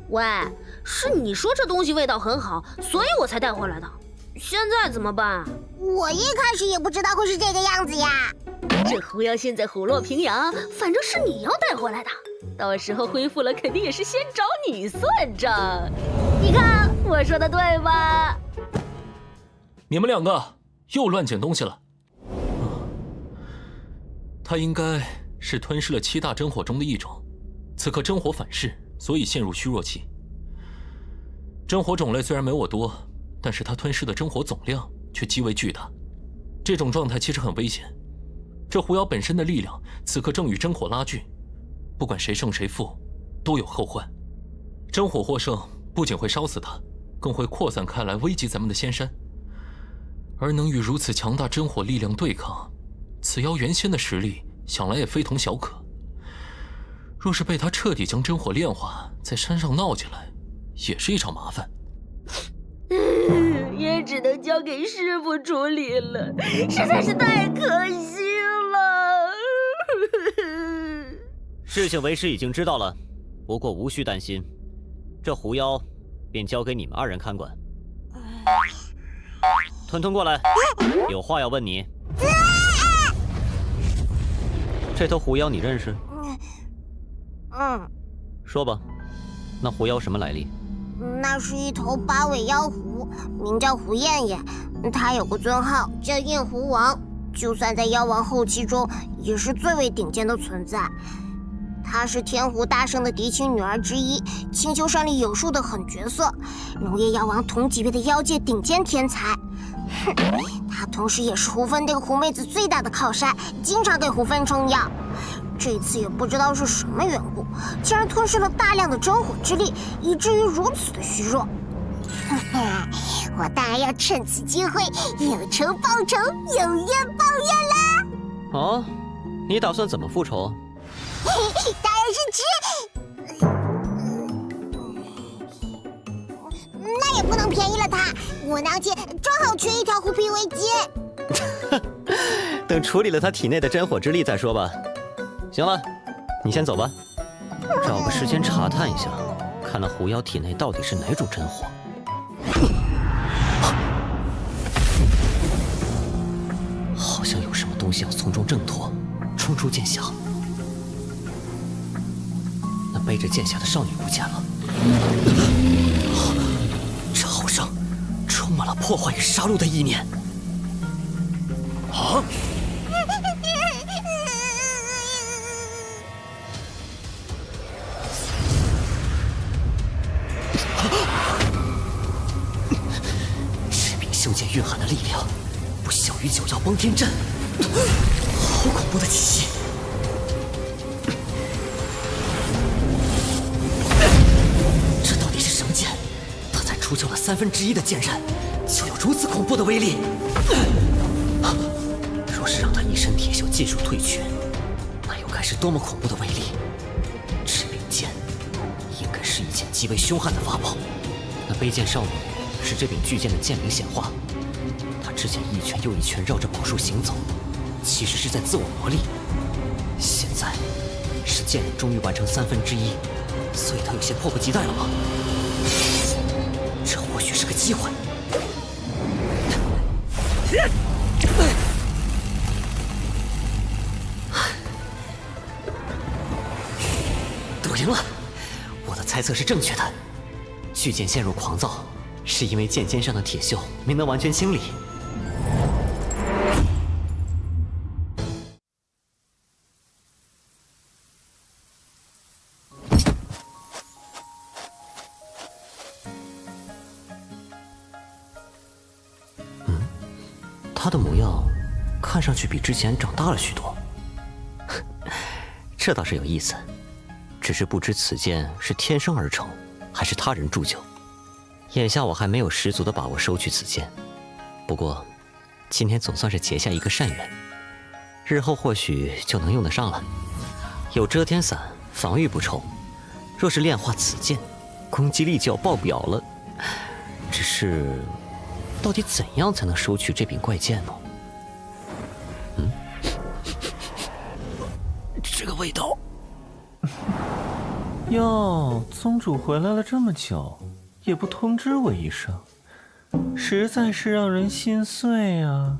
喂，是你说这东西味道很好，所以我才带回来的。现在怎么办？
我一开始也不知道会是这个样子呀。
这狐妖现在虎落平阳，反正是你要带回来的，到时候恢复了肯定也是先找你算账。你看我说的对吧？
你们2个又乱捡东西了。他应该是吞噬了7大真火中的一种，此刻真火反噬，所以陷入虚弱期。真火种类虽然没我多，但是他吞噬的真火总量却极为巨大，这种状态其实很危险。这狐妖本身的力量此刻正与真火拉锯，不管谁胜谁负，都有后患。真火获胜，不仅会烧死他，更会扩散开来，危及咱们的仙山。而能与如此强大真火力量对抗，此妖原先的实力想来也非同小可。若是被他彻底将真火炼化，在山上闹起来，也是一场麻烦。
也只能交给师傅处理了，实在是太可惜了。
事情为师已经知道了，不过无需担心，这狐妖便交给你们2人看管。吞吞过来，有话要问你。这头狐妖你认识？说吧，那狐妖什么来历？
那是一头8尾妖狐，名叫胡燕燕。它有个尊号叫燕狐王，就算在妖王后期中，也是最为顶尖的存在。她是天狐大圣的嫡亲女儿之一，青丘山里有数的狠角色，龙叶妖王同级别的妖界顶尖天才。她同时也是胡芬这个狐妹子最大的靠山，经常给胡芬撑腰。这次也不知道是什么缘故，竟然吞噬了大量的真火之力，以至于如此的虚弱。我当然要趁此机会有仇报仇，有冤报冤啦！
哦，你打算怎么复仇？
当然是吃，那也不能便宜了他。我娘亲正好缺一条狐皮围巾。
等处理了他体内的真火之力再说吧。行了，你先走吧，找个时间查探一下，看那狐妖体内到底是哪种真火。好像有什么东西要从中挣脱，冲出剑匣。那背着剑匣的少女不见了。这好上充满了破坏与杀戮的意念。啊！这柄袖剑蕴含的力量，不小于9曜崩天阵，好恐怖的气息！这到底是什么剑？他才出鞘了1/3的剑刃，就有如此恐怖的威力。若是让他一身铁锈尽数褪去，那又该是多么恐怖的威力！这柄剑应该是一件极为凶悍的法宝。那背剑少女是这柄巨剑的剑灵显化，她之前一拳又一拳绕着宝树行走，其实是在自我磨砺。现在是剑灵终于完成1/3，所以她有些迫不及待了吗？这或许是个机会。赌赢了，我的猜测是正确的。巨剑陷入狂躁，是因为剑尖上的铁锈没能完全清理。他的模样看上去比之前长大了许多，这倒是有意思。只是不知此剑是天生而成，还是他人铸就。眼下我还没有十足的把握收取此剑，不过今天总算是结下一个善缘，日后或许就能用得上了。有遮天伞，防御不愁。若是炼化此剑，攻击力就要爆表了。只是，到底怎样才能收取这柄怪剑呢？这个味道。
哟，宗主回来了这么久，也不通知我一声，实在是让人心碎啊！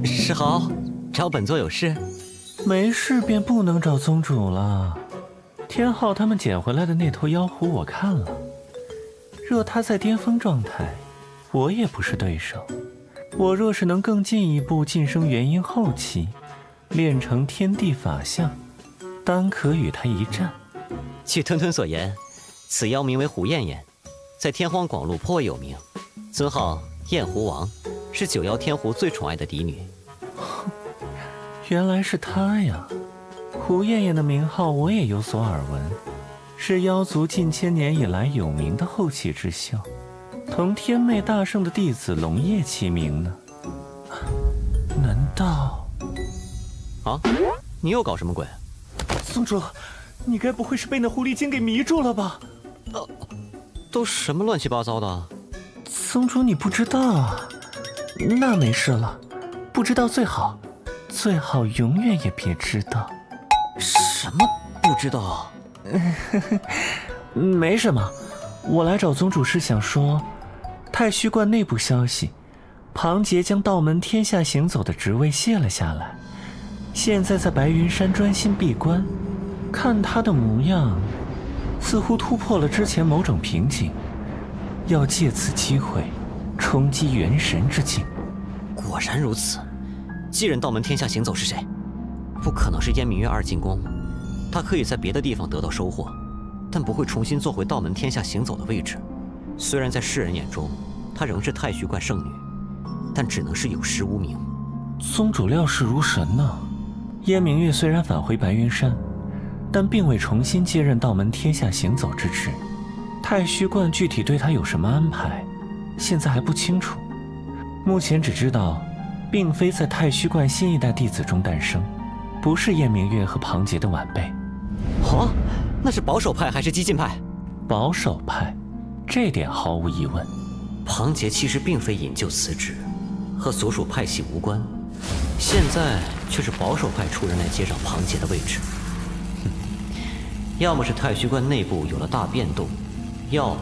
世豪，找本座有事？
没事便不能找宗主了。天昊他们捡回来的那头妖狐我看了，若他在巅峰状态，我也不是对手。我若是能更进一步晋升元婴后期，练成天地法相，当可与他一战。
据吞吞所言，此妖名为胡燕燕，在天荒广路颇为有名，尊号燕狐王，是9妖天狐最宠爱的嫡女。
原来是她呀！胡燕燕的名号我也有所耳闻，是妖族近千年以来有名的后起之秀，同天妹大圣的弟子龙叶齐名呢。难道……
啊，你又搞什么鬼？
宗主，
你该不会是被那狐狸精给迷住了吧？
都什么乱七八糟的？
宗主你不知道啊？那没事了，不知道最好，最好永远也别知道。
什么不知道？
没什么，我来找宗主是想说，太虚观内部消息，庞杰将道门天下行走的职位卸了下来，现在在白云山专心闭关。看他的模样，似乎突破了之前某种瓶颈，要借此机会冲击元神之境。
果然如此，继任道门天下行走是谁？不可能是燕明月二进宫，他可以在别的地方得到收获，但不会重新坐回道门天下行走的位置。虽然在世人眼中，她仍是太虚观圣女，但只能是有实无名。
宗主料事如神呢。燕明月虽然返回白云山，但并未重新接任道门天下行走之职。太虚观具体对他有什么安排，现在还不清楚。目前只知道，并非在太虚观新一代弟子中诞生，不是燕明月和庞杰的晚辈。
哦，那是保守派还是激进派？
保守派，这点毫无疑问。
庞杰其实并非引咎辞职，和所属派系无关，现在却是保守派出人来接掌庞杰的位置。要么是太虚观内部有了大变动，要么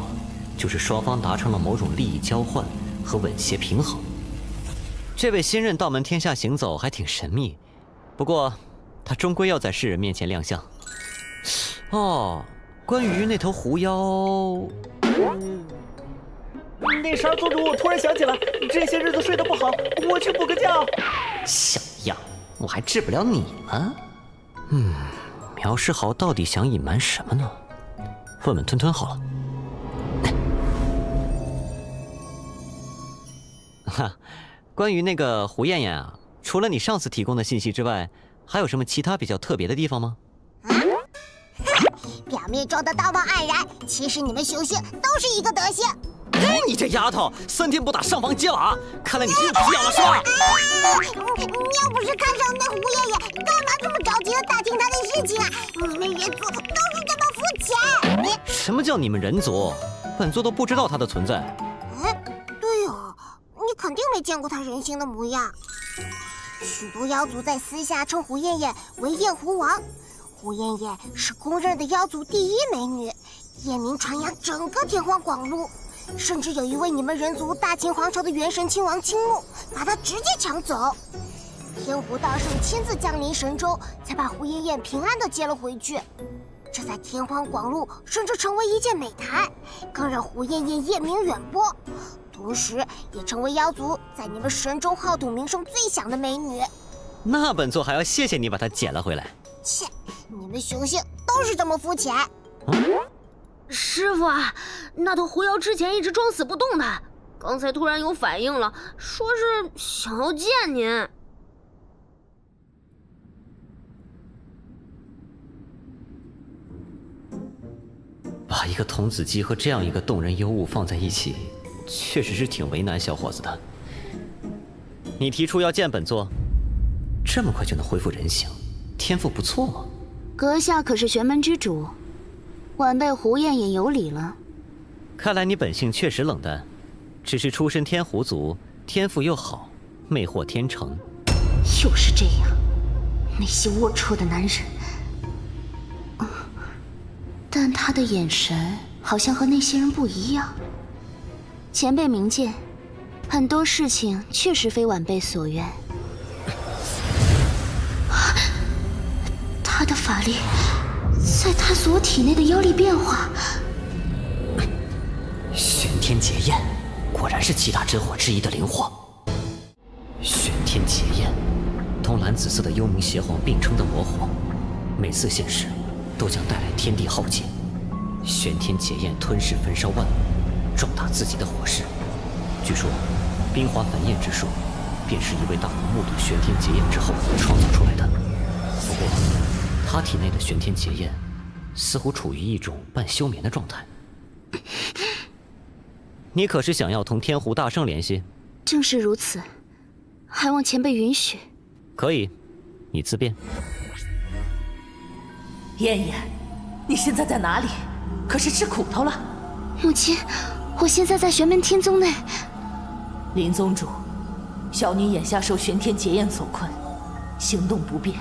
就是双方达成了某种利益交换和稳协平衡。这位新任道门天下行走还挺神秘，不过他终归要在世人面前亮相。哦，关于那头狐妖，
那啥，宗主，我突然想起来，这些日子睡得不好，我去补个觉。
小样，我还治不了你吗？苗世豪到底想隐瞒什么呢？问问吞吞好了。哈，关于那个胡艳艳啊，除了你上次提供的信息之外，还有什么其他比较特别的地方吗？
表面装的道貌岸然，其实你们雄性都是一个德行。
你这丫头，3天不打上房揭瓦，看来你是有皮痒了是吧？
你要不是看上那胡艳艳，干嘛这么着急的打听她的事情啊？你们人族都是这么肤浅。
什么叫你们人族？本座都不知道她的存在。
对哦，你肯定没见过她人形的模样。许多妖族在私下称胡艳艳为艳狐王，胡艳艳是公认的妖族第一美女，艳名传扬整个天荒广陆。甚至有一位你们人族大秦皇朝的元神亲王青木，把她直接抢走。天狐道圣亲自降临神州，才把胡艳艳平安地接了回去。这在天荒广陆甚至成为一件美谈，更让胡艳艳艳名远播，同时也成为妖族在你们神州号赌名声最响的美女。
那本座还要谢谢你把她捡了回来。
切，你们雄性都是这么肤浅。
师傅啊，那头狐妖之前一直装死不动弹，刚才突然有反应了，说是想要见您。
把一个童子鸡和这样一个动人尤物放在一起，确实是挺为难小伙子的。你提出要见本座，这么快就能恢复人形，天赋不错嘛。
阁下可是玄门之主，晚辈胡艳艳有礼了。
看来你本性确实冷淡，只是出身天狐族，天赋又好，魅惑天成。
又是这样，那些龌龊的男人。但他的眼神好像和那些人不一样。前辈明鉴，很多事情确实非晚辈所愿。他的法力在探索我体内的妖力变化。
玄天劫焰，果然是七大真火之一的灵火。玄天劫焰，同蓝紫色的幽冥邪皇并称的魔火，每次现世都将带来天地浩劫。玄天劫焰吞噬焚烧万物，壮大自己的火势。据说，冰华焚焰之术，便是一位大王目睹玄天劫焰之后创造出来的。不过，他体内的玄天劫焰，似乎处于一种半休眠的状态。你可是想要同天狐大圣联系？
正是如此，还望前辈允许。
可以，你自便。
艳艳，你现在在哪里？可是吃苦头了。
母亲，我现在在玄门天宗内。
林宗主，小女眼下受玄天劫焰所困，行动不便，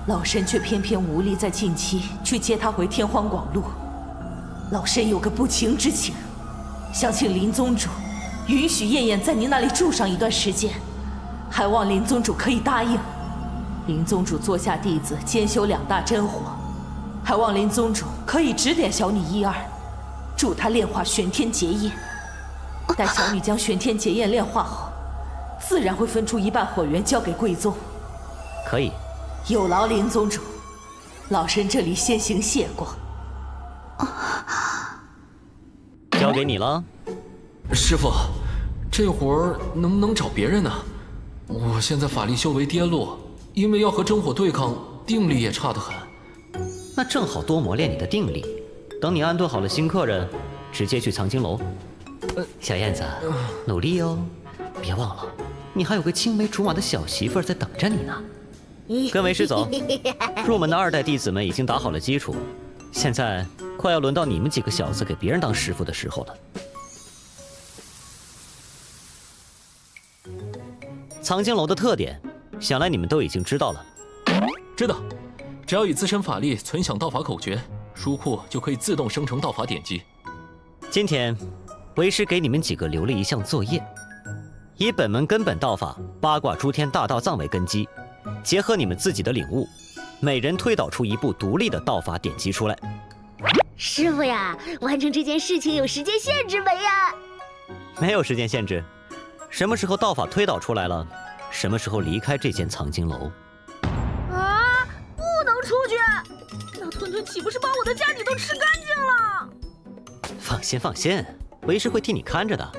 老身却偏偏无力在近期去接她回天荒广路。老身有个不情之请，想请林宗主允许燕燕在您那里住上一段时间，还望林宗主可以答应。林宗主座下弟子兼修2大真火，还望林宗主可以指点小女1、2，助她炼化玄天劫焰。待小女将玄天劫焰炼化后，自然会分出1半火源交给贵宗。
可以。
有劳林宗主，老身这里先行谢过。
交给你了。
师傅，这活儿能不能找别人呢？我现在法力修为跌落，因为要和真火对抗，定力也差得很。
那正好多磨练你的定力，等你安顿好了新客人，直接去藏经楼。小燕子，努力哦，别忘了，你还有个青梅竹马的小媳妇儿在等着你呢。跟为师走，入门的2代弟子们已经打好了基础，现在快要轮到你们几个小子给别人当师傅的时候了。藏经楼的特点，想来你们都已经知道了。
知道，只要以自身法力存享道法口诀，书库就可以自动生成道法典籍。
今天，为师给你们几个留了一项作业，以本门根本道法八卦诸天大道藏为根基，结合你们自己的领悟，每人推导出一部独立的道法典籍出来。
师傅呀，完成这件事情有时间限制没呀？
没有时间限制，什么时候道法推导出来了，什么时候离开这间藏经楼。
啊！不能出去，那吞吞岂不是把我的家底都吃干净了？
放心放心，为师会替你看着的。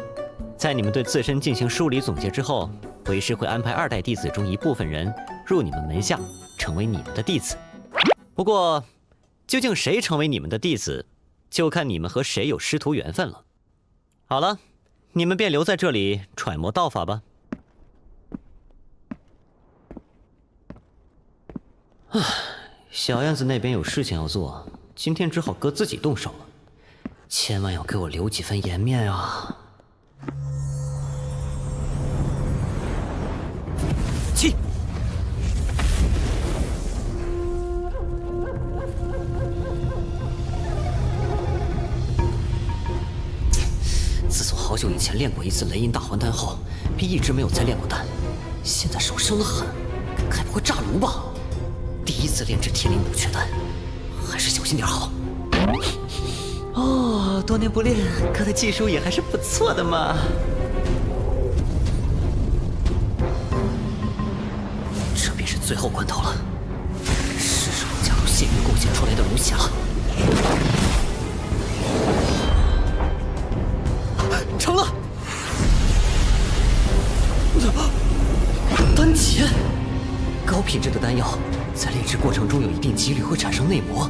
在你们对自身进行梳理总结之后，为师会安排2代弟子中一部分人入你们门下，成为你们的弟子。不过，究竟谁成为你们的弟子，就看你们和谁有师徒缘分了。好了，你们便留在这里揣摩道法吧。小燕子那边有事情要做，今天只好哥自己动手了。千万要给我留几分颜面啊！起！自从好久以前练过一次雷音大还丹后，便一直没有再练过丹。现在手生得很，该不会炸炉吧？第一次炼制天灵补缺丹，还是小心点好。哦，多年不练，哥的技术也还是不错的嘛。这便是最后关头了，是时候加入谢玉贡献出来的炉血了。成了！丹劫，高品质的丹药在炼制过程中有一定几率会产生内魔，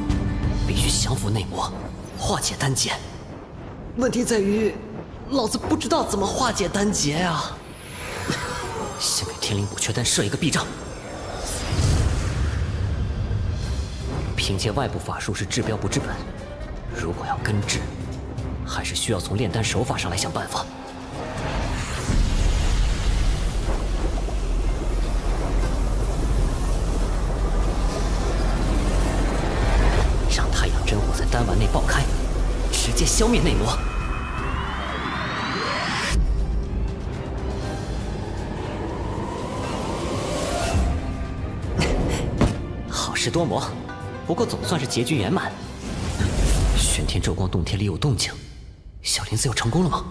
必须降服内魔，化解丹劫。问题在于，老子不知道怎么化解丹劫呀！先给天灵补缺丹设一个避障。凭借外部法术是治标不治本，如果要根治，还是需要从炼丹手法上来想办法。让太阳真火在丹丸内爆开，直接消灭内魔。好事多磨，不过总算是结局圆满。玄天咒光洞天里有动静，小林子又成功了吗？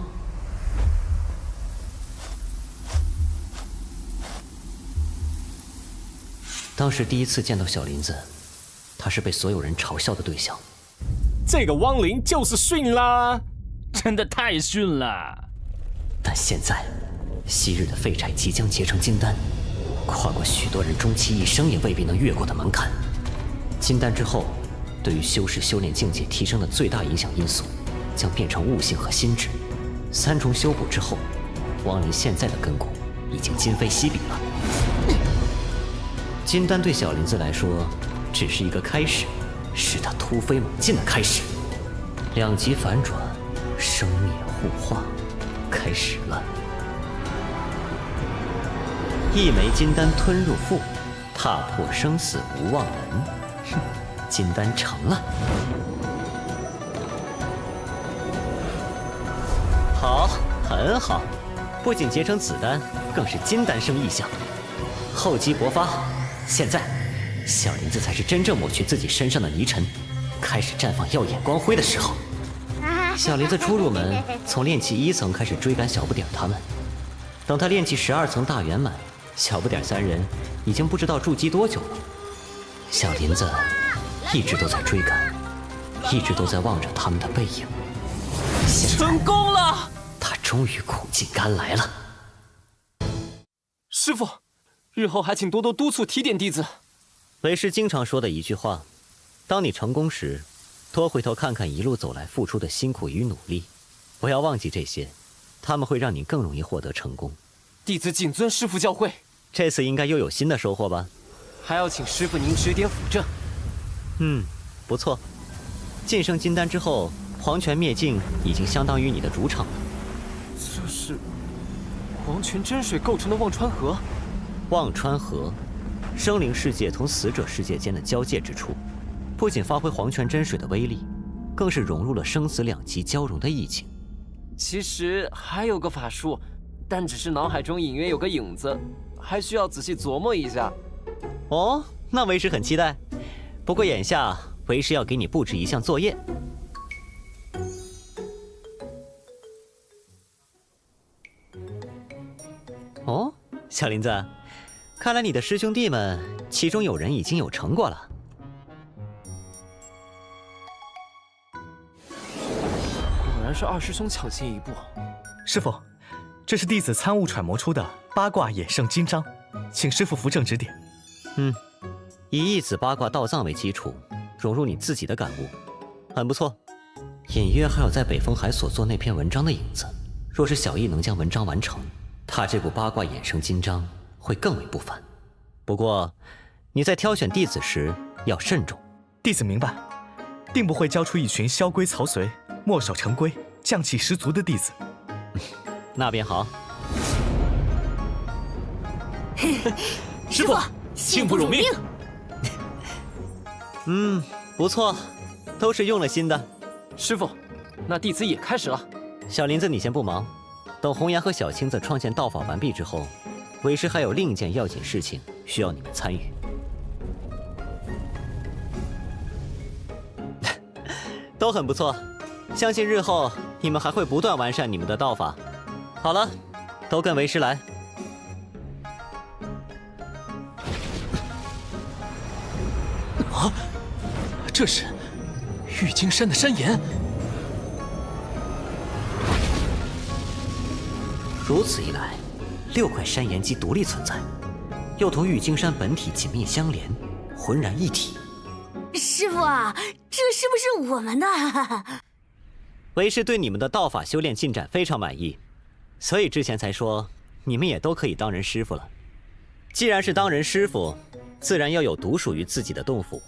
当时第一次见到小林子，他是被所有人嘲笑的对象。
这个汪林就是逊啦，
真的太逊了。
但现在，昔日的废柴即将结成金丹，跨过许多人终其一生也未必能越过的门槛。金丹之后，对于修士修炼境界提升的最大影响因素，将变成悟性和心智。3重修补之后，汪林现在的根骨已经今非昔比了。金丹对小林子来说，只是一个开始，是他突飞猛进的开始。两极反转，生灭互化，开始了。一枚金丹吞入腹，踏破生死无望门。哼，金丹成了。好，很好，不仅结成子丹，更是金丹生异象。厚积薄发，现在小林子才是真正抹去自己身上的泥尘，开始绽放耀眼光辉的时候。小林子初入门，从炼气1层开始追赶小不点他们，等他炼气12层大圆满，小不点3人已经不知道筑基多久了。小林子一直都在追赶，一直都在望着他们的背影。
成功了！
他终于苦尽甘来了。
师傅，日后还请多多督促提点弟子。
为师经常说的一句话：当你成功时，多回头看看一路走来付出的辛苦与努力，不要忘记这些，他们会让你更容易获得成功。
弟子谨遵师傅教诲。
这次应该又有新的收获吧？
还要请师傅您指点辅正。
不错。晋升金丹之后，黄泉灭境已经相当于你的主场了。
这是黄泉真水构成的忘川河。
忘川河，生灵世界同死者世界间的交界之处，不仅发挥黄泉真水的威力，更是融入了生死两极交融的意境。
其实还有个法术，但只是脑海中隐约有个影子，还需要仔细琢磨一下。
哦，那为师很期待。不过眼下为师要给你布置一项作业。哦，小林子，看来你的师兄弟们其中有人已经有成果了。
果然是二师兄抢先一步。
师傅，这是弟子参悟揣摩出的八卦衍圣金章，请师傅扶正指点。
以一子八卦道藏为基础，融入你自己的感悟，很不错。隐约还有在北风海所做那篇文章的影子。若是小易能将文章完成，他这部八卦衍圣金章会更为不凡。不过，你在挑选弟子时要慎重。
弟子明白，定不会教出一群萧规曹随、墨守成规、匠气十足的弟子。
那便好。
师傅，幸不辱命。
不错，都是用了心的。
师傅，那弟子也开始了。
小林子，你先不忙，等红颜和小青子创建道法完毕之后，为师还有另一件要紧事情需要你们参与。都很不错，相信日后你们还会不断完善你们的道法。好了，都跟为师来。
啊，这是玉京山的山岩。
如此一来，6块山岩即独立存在，又同玉京山本体紧密相连，浑然一体。
师傅啊，这是不是我们的？
为师对你们的道法修炼进展非常满意，所以之前才说你们也都可以当人师傅了。既然是当人师傅，自然要有独属于自己的洞府，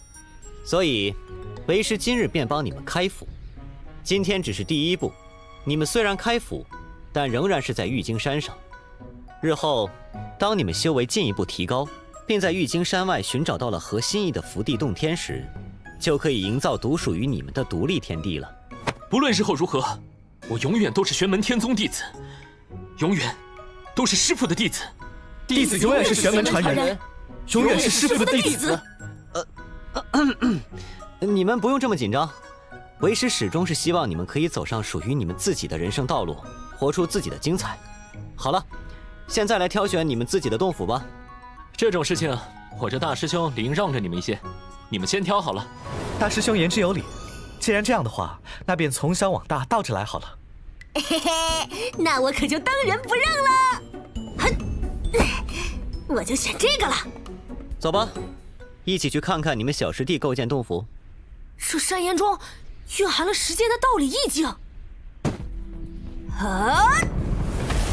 所以为师今日便帮你们开府。今天只是第一步，你们虽然开府，但仍然是在玉京山上。日后当你们修为进一步提高，并在玉京山外寻找到了合心意的福地洞天时，就可以营造独属于你们的独立天地了。
不论日后如何，我永远都是玄门天宗弟子，永远都是师父的弟子。
弟子永远是玄门传人，永远是师父的弟子。
你们不用这么紧张，为师始终是希望你们可以走上属于你们自己的人生道路，活出自己的精彩。好了，现在来挑选你们自己的洞府吧。
这种事情，我这大师兄理应让着你们一些，你们先挑好了。
大师兄言之有理，既然这样的话，那便从小往大倒着来好了。
嘿嘿，那我可就当仁不让了。我就选这个了。
走吧，一起去看看你们小师弟构建洞府。
这山岩中蕴含了时间的道理意境。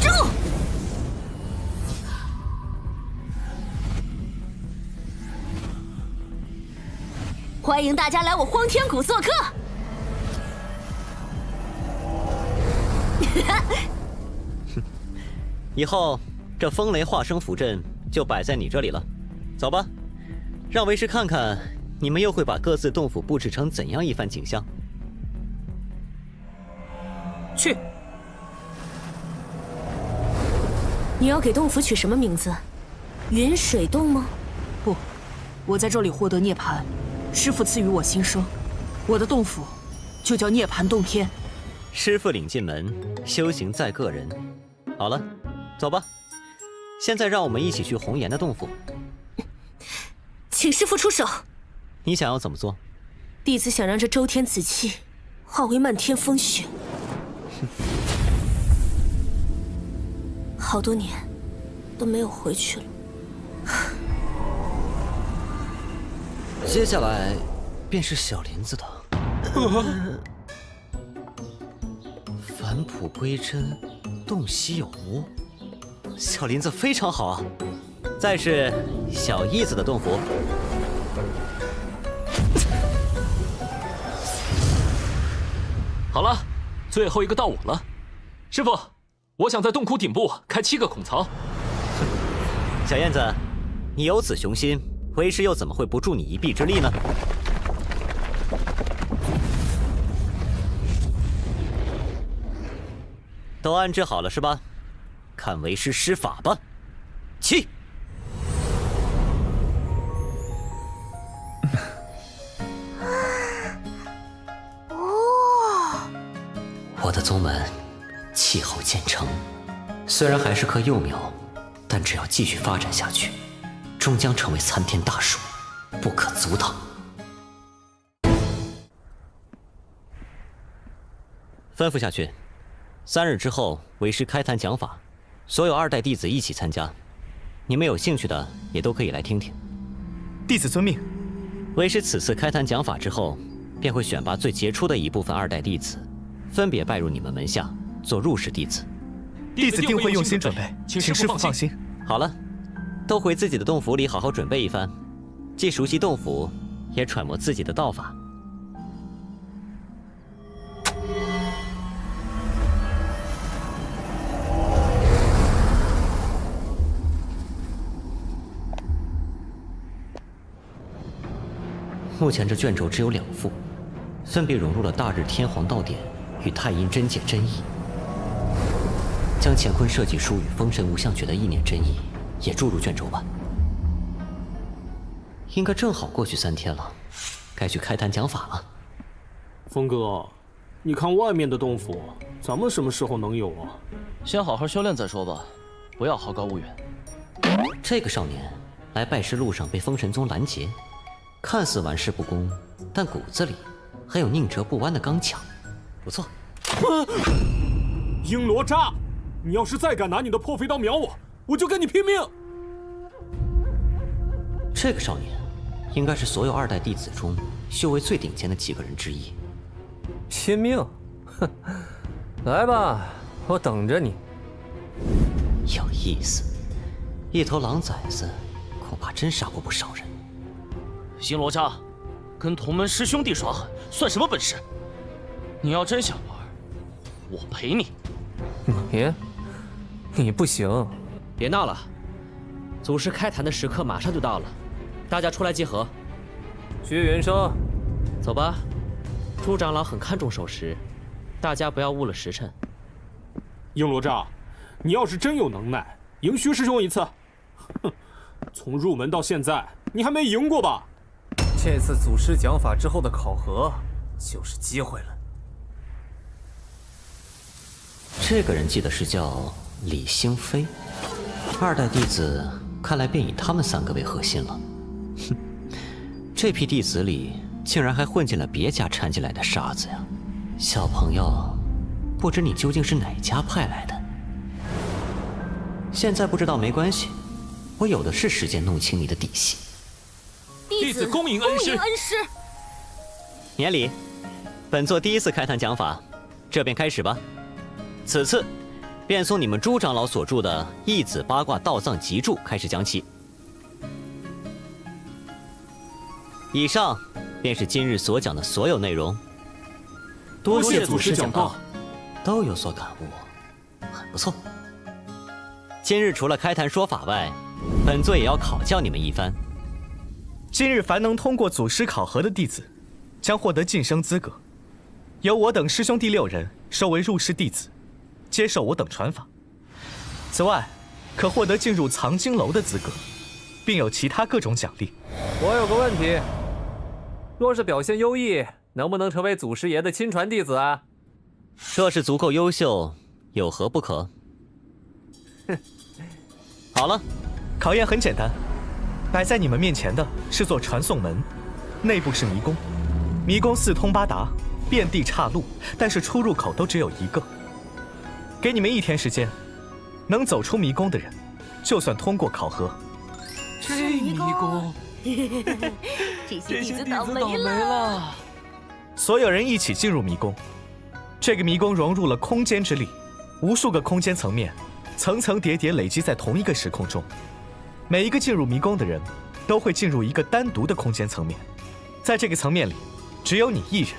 住！
欢迎大家来我荒天谷做客。
以后这风雷化生符阵就摆在你这里了，走吧，让为师看看你们又会把各自洞府布置成怎样一番景象。
去。你要给洞府取什么名字？云水洞吗？
不，我在这里获得涅槃，师父赐予我新生，我的洞府就叫涅槃洞天。
师父领进门，修行在个人。好了，走吧。现在让我们一起去红颜的洞府。
请师父出手。
你想要怎么做？
弟子想让这周天紫气化为漫天风雪。好多年都没有回去了。
接下来便是小林子的。返璞归真，洞悉有无。小林子非常好啊。再是小义子的洞府。
好了，最后一个到我了。师傅，我想在洞窟顶部开7个孔槽。
小燕子，你有此雄心，为师又怎么会不助你一臂之力呢？都安置好了是吧？看为师施法吧！起！我的宗门气候渐成，虽然还是棵幼苗，但只要继续发展下去，终将成为参天大树，不可阻挡。吩咐下去，3日之后为师开坛讲法，所有2代弟子一起参加。你们有兴趣的也都可以来听听。
弟子遵命。
为师此次开坛讲法之后，便会选拔最杰出的一部分2代弟子，分别拜入你们门下做入室弟子。
弟子定会用心准备，请师父放心。
好了，都回自己的洞府里好好准备一番，既熟悉洞府，也揣摩自己的道法。目前这卷轴只有2副，分别融入了大日天皇道典与太阴真解真意，将乾坤设计书与封神无相诀的意念真意也注入卷轴吧。应该正好过去3天了，该去开坛讲法了。
峰哥，你看外面的洞府，咱们什么时候能有啊？
先好好修炼再说吧，不要好高骛远。
这个少年来拜师路上被封神宗拦截，看似玩世不恭，但骨子里还有宁折不弯的刚强，不错。
璎珞渣，你要是再敢拿你的破飞刀瞄我，我就跟你拼命！
这个少年，应该是所有2代弟子中修为最顶尖的几个人之一。
拼命？哼，来吧，我等着你。
有意思，一头狼崽子，恐怕真杀过不少人。
璎珞渣，跟同门师兄弟耍狠，算什么本事？你要真想玩，我陪你。
你不行。
别闹了，祖师开坛的时刻马上就到了，大家出来集合。
薛元生，
走吧。朱长老很看重守时，大家不要误了时辰。
璎珞渣，你要是真有能耐，赢薛师兄一次。哼，从入门到现在，你还没赢过吧？
这次祖师讲法之后的考核，就是机会了。
这个人记得是叫李兴飞，2代弟子看来便以他们3个为核心了。哼，这批弟子里竟然还混进了别家掺进来的沙子呀！小朋友，不知你究竟是哪家派来的？现在不知道没关系，我有的是时间弄清你的底细。
弟子恭迎恩师。
年礼，本座第1次开坛讲法，这便开始吧。此次便从你们朱长老所著的《义子八卦道藏集注》开始讲起。以上便是今日所讲的所有内容。
多谢祖师讲道，
都有所感悟，很不错。今日除了开坛说法外，本座也要考教你们一番。
今日凡能通过祖师考核的弟子，将获得晋升资格，由我等师兄弟6人收为入室弟子，接受我等传法。此外，可获得进入藏经楼的资格，并有其他各种奖励。
我有个问题，若是表现优异，能不能成为祖师爷的亲传弟子啊？
若是足够优秀，有何不可？
哼，
好了，
考验很简单，摆在你们面前的是座传送门，内部是迷宫，迷宫四通八达，遍地岔路，但是出入口都只有一个。给你们1天时间，能走出迷宫的人，就算通过考核。
这迷宫，
这些弟子倒霉了。
所有人一起进入迷宫。这个迷宫融入了空间之力，无数个空间层面，层层叠叠累积在同一个时空中。每一个进入迷宫的人，都会进入一个单独的空间层面，在这个层面里，只有你一人。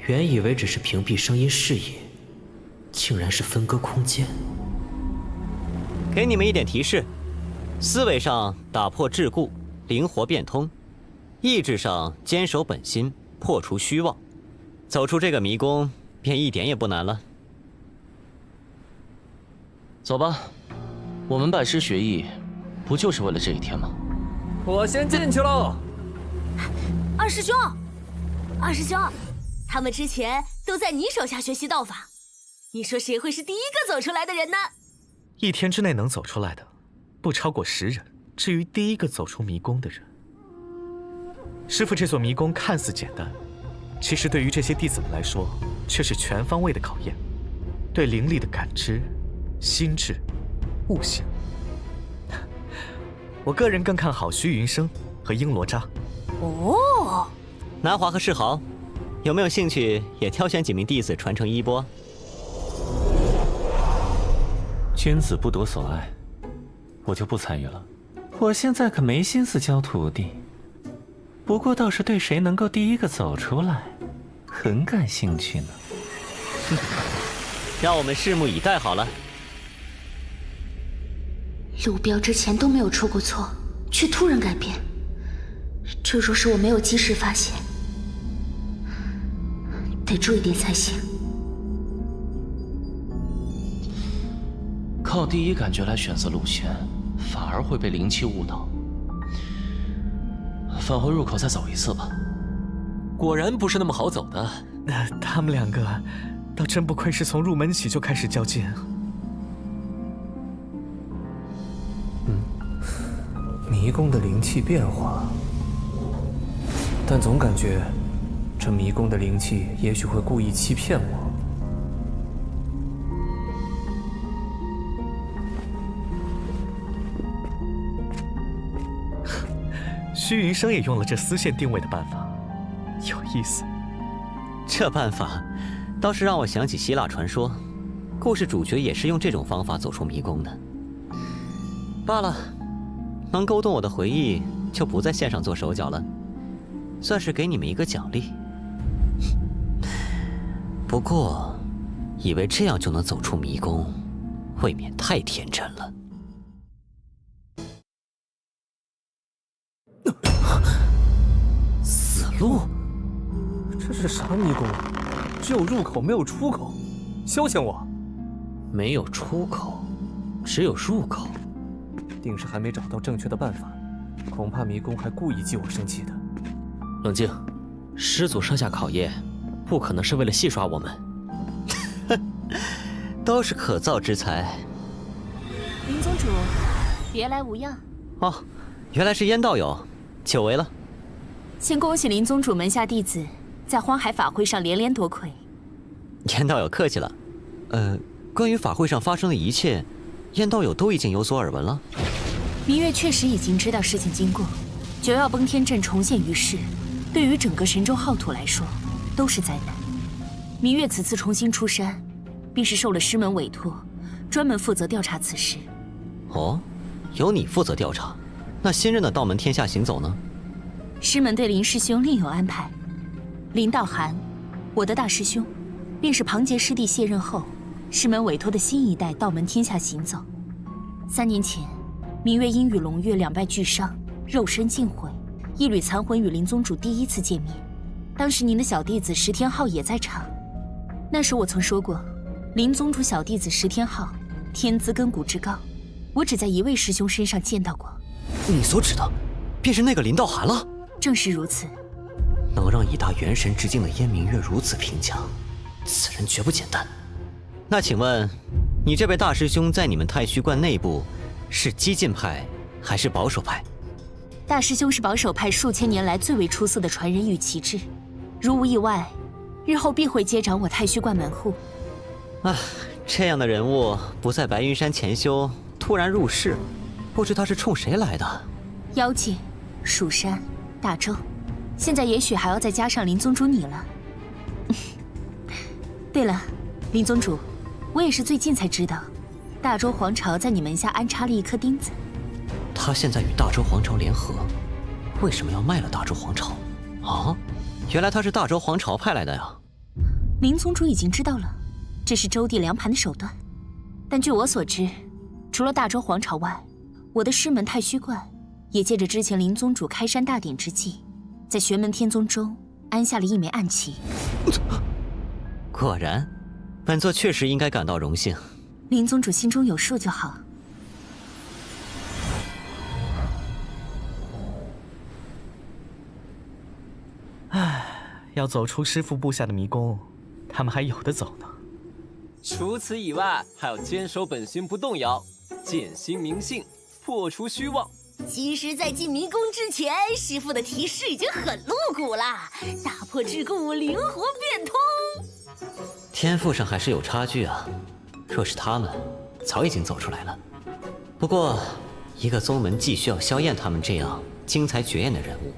原以为只是屏蔽声音视野，竟然是分割空间。
给你们一点提示：思维上打破桎梏，灵活变通；意志上坚守本心，破除虚妄。走出这个迷宫，便一点也不难了。
走吧，我们拜师学艺，不就是为了这一天吗？
我先进去喽。
二师兄，他们之前都在你手下学习道法，你说谁会是第一个走出来的人呢
？1天之内能走出来的，不超过10人。至于第一个走出迷宫的人，师父，这座迷宫看似简单，其实对于这些弟子们来说，却是全方位的考验，对灵力的感知、心智、悟性。我个人更看好虚云生和璎珞扎。
哦，
南华和世豪，有没有兴趣也挑选几名弟子传承衣钵？
君子不夺所爱，我就不参与了。我现在可没心思教徒弟，不过倒是对谁能够第一个走出来，很感兴趣呢。
让我们拭目以待好了。
路标之前都没有出过错，却突然改变，这若是我没有及时发现，得注意点才行。
靠第一感觉来选择路线，反而会被灵气误导。返回入口再走一次吧。
果然不是那么好走的。
他们2个倒真不愧是从入门起就开始较劲。
迷宫的灵气变化，但总感觉这迷宫的灵气也许会故意欺骗我。
虚云生也用了这丝线定位的办法，有意思。
这办法倒是让我想起希腊传说，故事主角也是用这种方法走出迷宫的。罢了，能勾动我的回忆，就不在线上做手脚了，算是给你们一个奖励。不过，以为这样就能走出迷宫，未免太天真了。
死路？这是啥迷宫？只有入口没有出口，消遣我！
没有出口，只有入口。
定是还没找到正确的办法，恐怕迷宫还故意激我生气的。
冷静，师祖设下考验，不可能是为了戏耍我们。
都是可造之材。
林宗主，别来无恙。
哦，原来是燕道友，久违了。
先恭喜林宗主门下弟子在荒海法会上连连夺魁。
燕道友客气了。关于法会上发生的一切，燕道友都已经有所耳闻了。
明月确实已经知道事情经过，9曜崩天阵重现于世，对于整个神州浩土来说都是灾难。明月此次重新出山，便是受了师门委托，专门负责调查此事。
哦，由你负责调查，那新任的道门天下行走呢？
师门对林师兄另有安排。林道涵，我的大师兄，便是庞杰师弟卸任后，师门委托的新一代道门天下行走。3年前，明月因与龙月两败俱伤，肉身尽毁，一缕残魂与林宗主第一次见面。当时您的小弟子石天昊也在场。那时我曾说过，林宗主小弟子石天昊天资根骨之高，我只在一位师兄身上见到过。
你所指的，便是那个林道涵了？
正是如此。
能让以大元神之境的燕明月如此评价，此人绝不简单。那请问，你这位大师兄在你们太虚观内部是激进派还是保守派？
大师兄是保守派数千年来最为出色的传人与旗帜，如无意外，日后必会接掌我太虚观门户。
这样的人物不在白云山潜修，突然入世，不知他是冲谁来的？
妖界、蜀山、大周，现在也许还要再加上林宗主你了。对了，林宗主，我也是最近才知道，大周皇朝在你门下安插了一颗钉子。
他现在与大周皇朝联合，为什么要卖了大周皇朝？啊，原来他是大周皇朝派来的呀！
林宗主已经知道了，这是周地量盘的手段。但据我所知，除了大周皇朝外，我的师门太虚观也借着之前林宗主开山大典之际，在玄门天宗中安下了一枚暗旗。
果然，本座确实应该感到荣幸。
林宗主心中有数就好。
要走出师父布下的迷宫，他们还有的走呢。
除此以外，还要坚守本心不动摇，建心明信，破除虚妄。
其实，在进迷宫之前，师父的提示已经很露骨了：打破桎梏，灵活变通。
天赋上还是有差距啊。若是他们，早已经走出来了。不过，一个宗门既需要萧燕他们这样精彩绝艳的人物，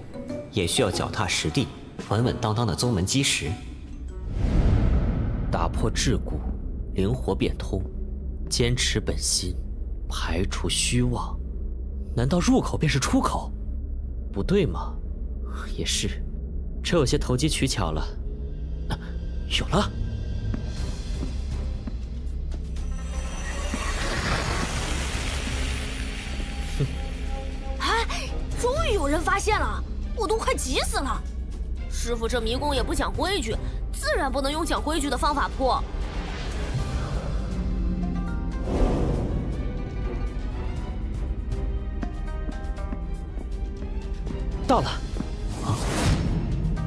也需要脚踏实地、稳稳当当的宗门基石。
打破桎梏，灵活变通，坚持本心，排除虚妄。难道入口便是出口？不对吗？也是，这有些投机取巧了。有了！
终于有人发现了，我都快急死了。师父这迷宫也不讲规矩，自然不能用讲规矩的方法破。
到了，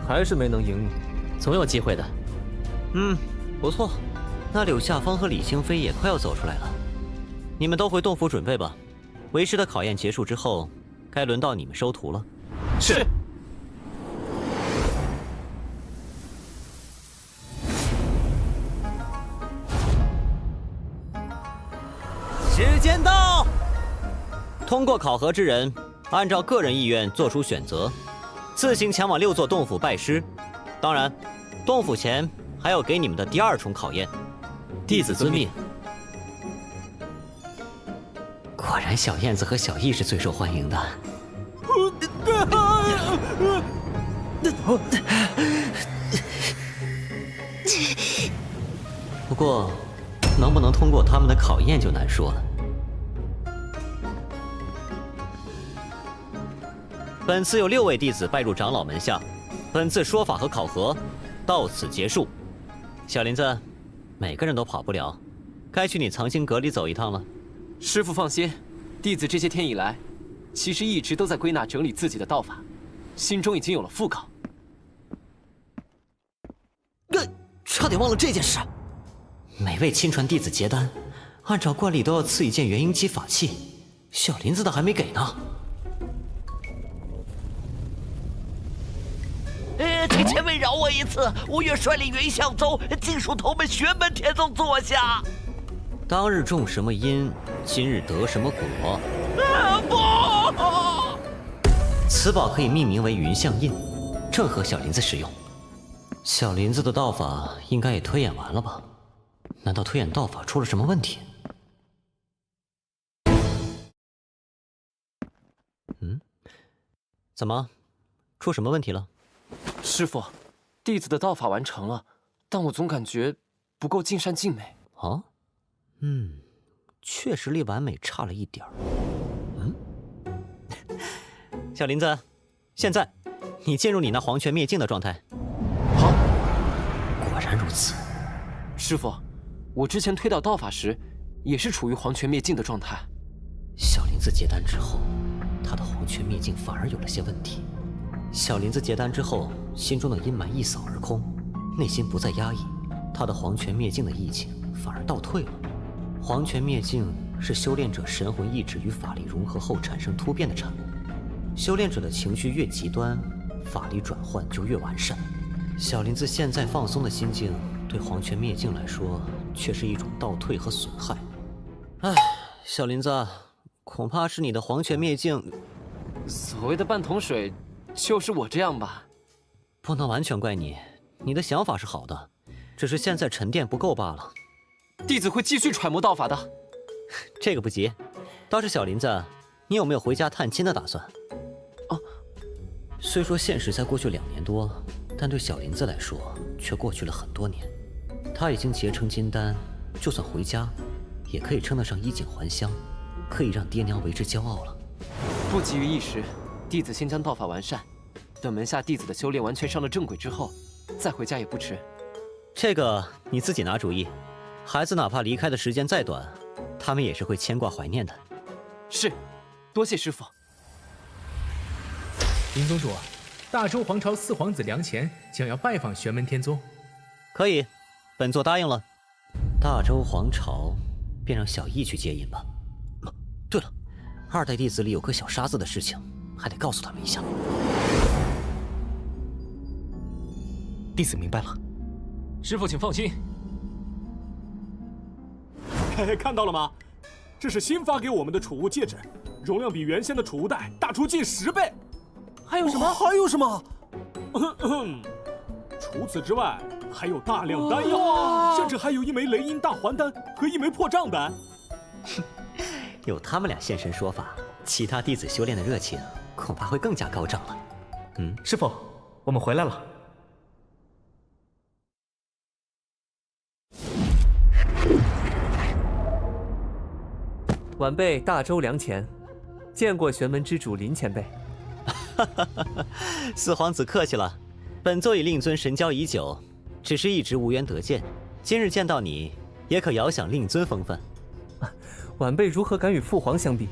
还是没能赢你，
总有机会的。
不错。那柳下风和李清飞也快要走出来了，你们都回洞府准备吧。为师的考验结束之后，该轮到你们收徒了。
是。
时间到！通过考核之人，按照个人意愿做出选择，自行前往6座洞府拜师。当然，洞府前还有给你们的第2重考验。
弟子遵命。
果然，小燕子和小易是最受欢迎的。不过，能不能通过他们的考验就难说了。本次有6位弟子拜入长老门下，本次说法和考核到此结束。小林子，每个人都跑不了，该去你藏经阁里走一趟了。
师父放心，弟子这些天以来，其实一直都在归纳整理自己的道法，心中已经有了腹稿。
差点忘了这件事。每位亲传弟子结丹，按照惯例都要赐一件元婴级法器，小林子的还没给呢。
请前辈饶我一次，我愿率领元象宗尽数投奔玄门天宗座下。
当日种什么因，今日得什么果。
不！
此宝可以命名为云象印，正合小林子使用。小林子的道法应该也推演完了吧？难道推演道法出了什么问题？怎么，出什么问题了？
师傅，弟子的道法完成了，但我总感觉不够尽善尽美。
哦，确实离完美差了一点儿。小林子，现在你进入你那黄泉灭境的状态。
好，
果然如此。
师傅，我之前推导道法时，也是处于黄泉灭境的状态。
小林子结丹之后，他的黄泉灭境反而有了些问题。小林子结丹之后，心中的阴霾一扫而空，内心不再压抑，他的黄泉灭境的意境反而倒退了。黄泉灭境是修炼者神魂意志与法力融合后产生突变的产物。修炼者的情绪越极端，法力转换就越完善。小林子现在放松的心境，对黄泉灭境来说，却是一种倒退和损害。唉，小林子，恐怕是你的黄泉灭境。
所谓的半桶水，就是我这样吧。
不能完全怪你，你的想法是好的，只是现在沉淀不够罢了。
弟子会继续揣摩道法的。
这个不急，倒是小林子，你有没有回家探亲的打算？虽说现实在过去2年多，但对小林子来说，却过去了很多年。他已经结成金丹，就算回家，也可以称得上衣锦还乡，可以让爹娘为之骄傲了。
不急于一时，弟子先将道法完善，等门下弟子的修炼完全上了正轨之后，再回家也不迟。
这个你自己拿主意。孩子哪怕离开的时间再短，他们也是会牵挂怀念的。
是，多谢师傅。
林宗主，大周皇朝四皇子梁乾将要拜访玄门天宗。
可以，本座答应了。大周皇朝，便让小易去接引吧。对了，2代弟子里有颗小沙子的事情，还得告诉他们一下。
弟子明白了。
师傅，请放心。嘿嘿，看到了吗？这是新发给我们的储物戒指，容量比原先的储物袋大出近10倍。
还有什么？
还有什么？除此之外，还有大量丹药，甚至还有1枚雷音大还丹和1枚破障丹。
有他们俩现身说法，其他弟子修炼的热情恐怕会更加高涨了。
师傅，我们回来了。
晚辈大周梁乾，见过玄门之主林前辈。
四皇子客气了，本座与令尊神交已久，只是一直无缘得见。今日见到你，也可遥想令尊风范。
晚辈如何敢与父皇相比？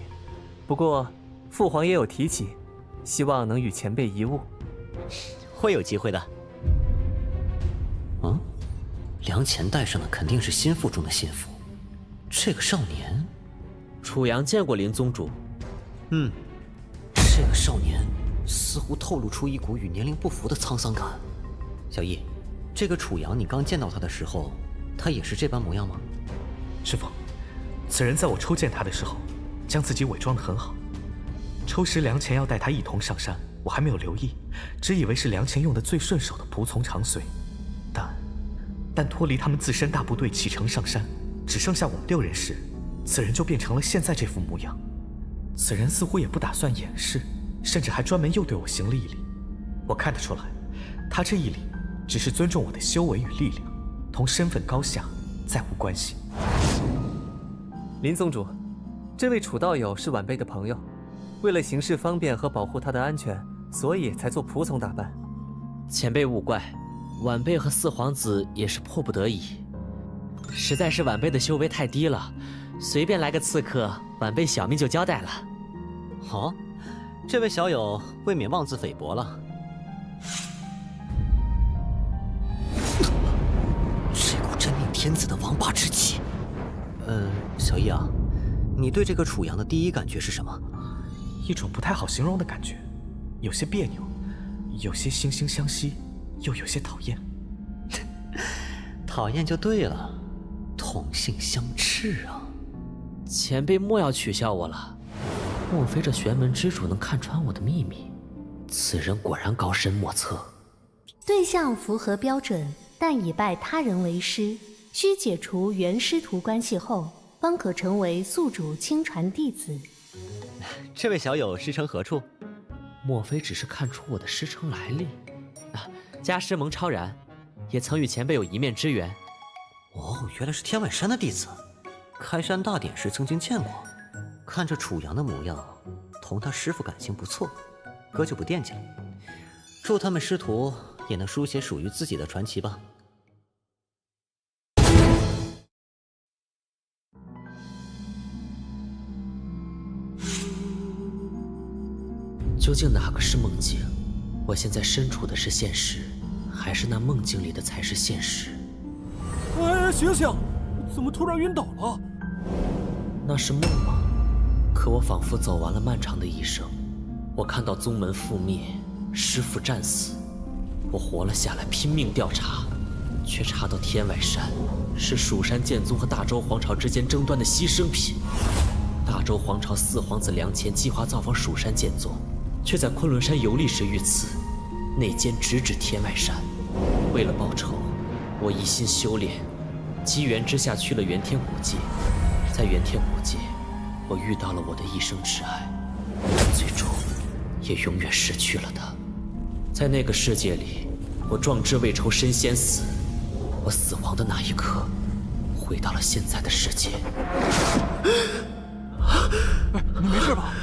不过父皇也有提起，希望能与前辈一晤。
会有机会的。梁乾戴上的肯定是心腹中的心腹。这个少年，
楚阳见过林宗主。
这个少年似乎透露出一股与年龄不符的沧桑感。小易，这个楚阳，你刚见到他的时候，他也是这般模样吗？
师傅，此人在我抽见他的时候，将自己伪装得很好。抽时梁乾要带他一同上山，我还没有留意，只以为是梁乾用的最顺手的仆从长随。但脱离他们自身大部队启程上山，只剩下我们6人时，此人就变成了现在这副模样。此人似乎也不打算掩饰，甚至还专门又对我行了一礼。我看得出来，他这一礼只是尊重我的修为与力量，同身份高下再无关系。
林宗主，这位楚道友是晚辈的朋友，为了行事方便和保护他的安全，所以才做仆从打扮。
前辈勿怪，晚辈和四皇子也是迫不得已，实在是晚辈的修为太低了，随便来个刺客，晚辈小命就交代了。
好，这位小友未免妄自菲薄了。这股真命天子的王霸之气。小易啊，你对这个楚阳的第一感觉是什么？
一种不太好形容的感觉，有些别扭，有些惺惺相惜，又有些讨厌。
讨厌就对了，同性相斥啊！
前辈莫要取笑我了，莫非这玄门之主能看穿我的秘密？此人果然高深莫测。
对象符合标准，但以拜他人为师，需解除原师徒关系后，方可成为宿主亲传弟子。
这位小友师承何处？
莫非只是看出我的师承来历？啊，家师蒙超然，也曾与前辈有一面之缘。
哦，原来是天外山的弟子。开山大典时曾经见过，看着楚阳的模样，同他师父感情不错，哥就不惦记了。祝他们师徒也能书写属于自己的传奇吧。
究竟哪个是梦境？我现在身处的是现实，还是那梦境里的才是现实？
哎，醒醒！怎么突然晕倒了？
那是梦吗？可我仿佛走完了漫长的一生。我看到宗门覆灭，师父战死，我活了下来，拼命调查，却查到天外山是蜀山剑宗和大周皇朝之间争端的牺牲品。大周皇朝四皇子梁乾计划造访蜀山剑宗，却在昆仑山游历时遇刺，内奸直指天外山。为了报仇，我一心修炼，机缘之下去了元天古界。在元天古界，我遇到了我的一生挚爱，最终也永远失去了他。在那个世界里，我壮志未酬身先死。我死亡的那一刻，回到了现在的世界。
你没事吧？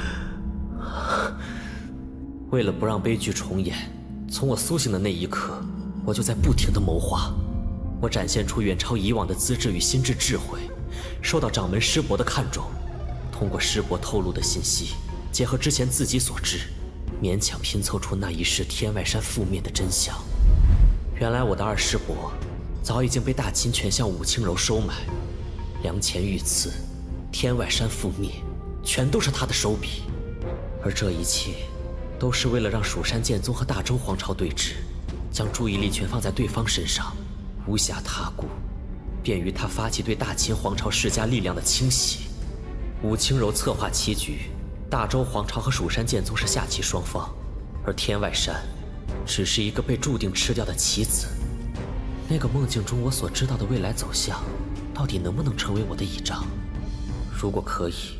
为了不让悲剧重演，从我苏醒的那一刻，我就在不停地谋划。我展现出远超以往的资质与心智智慧，受到掌门师伯的看重。通过师伯透露的信息，结合之前自己所知，勉强拼凑出那一世天外山覆灭的真相。原来我的二师伯早已经被大秦权相武清柔收买，梁乾遇刺，天外山覆灭，全都是他的手笔。而这一切都是为了让蜀山剑宗和大周皇朝对峙，将注意力全放在对方身上，无暇他顾，便于他发起对大秦皇朝施加力量的清洗。武清柔策划棋局，大周皇朝和蜀山剑宗是下棋双方，而天外山只是一个被注定吃掉的棋子。那个梦境中我所知道的未来走向，到底能不能成为我的倚仗？如果可以，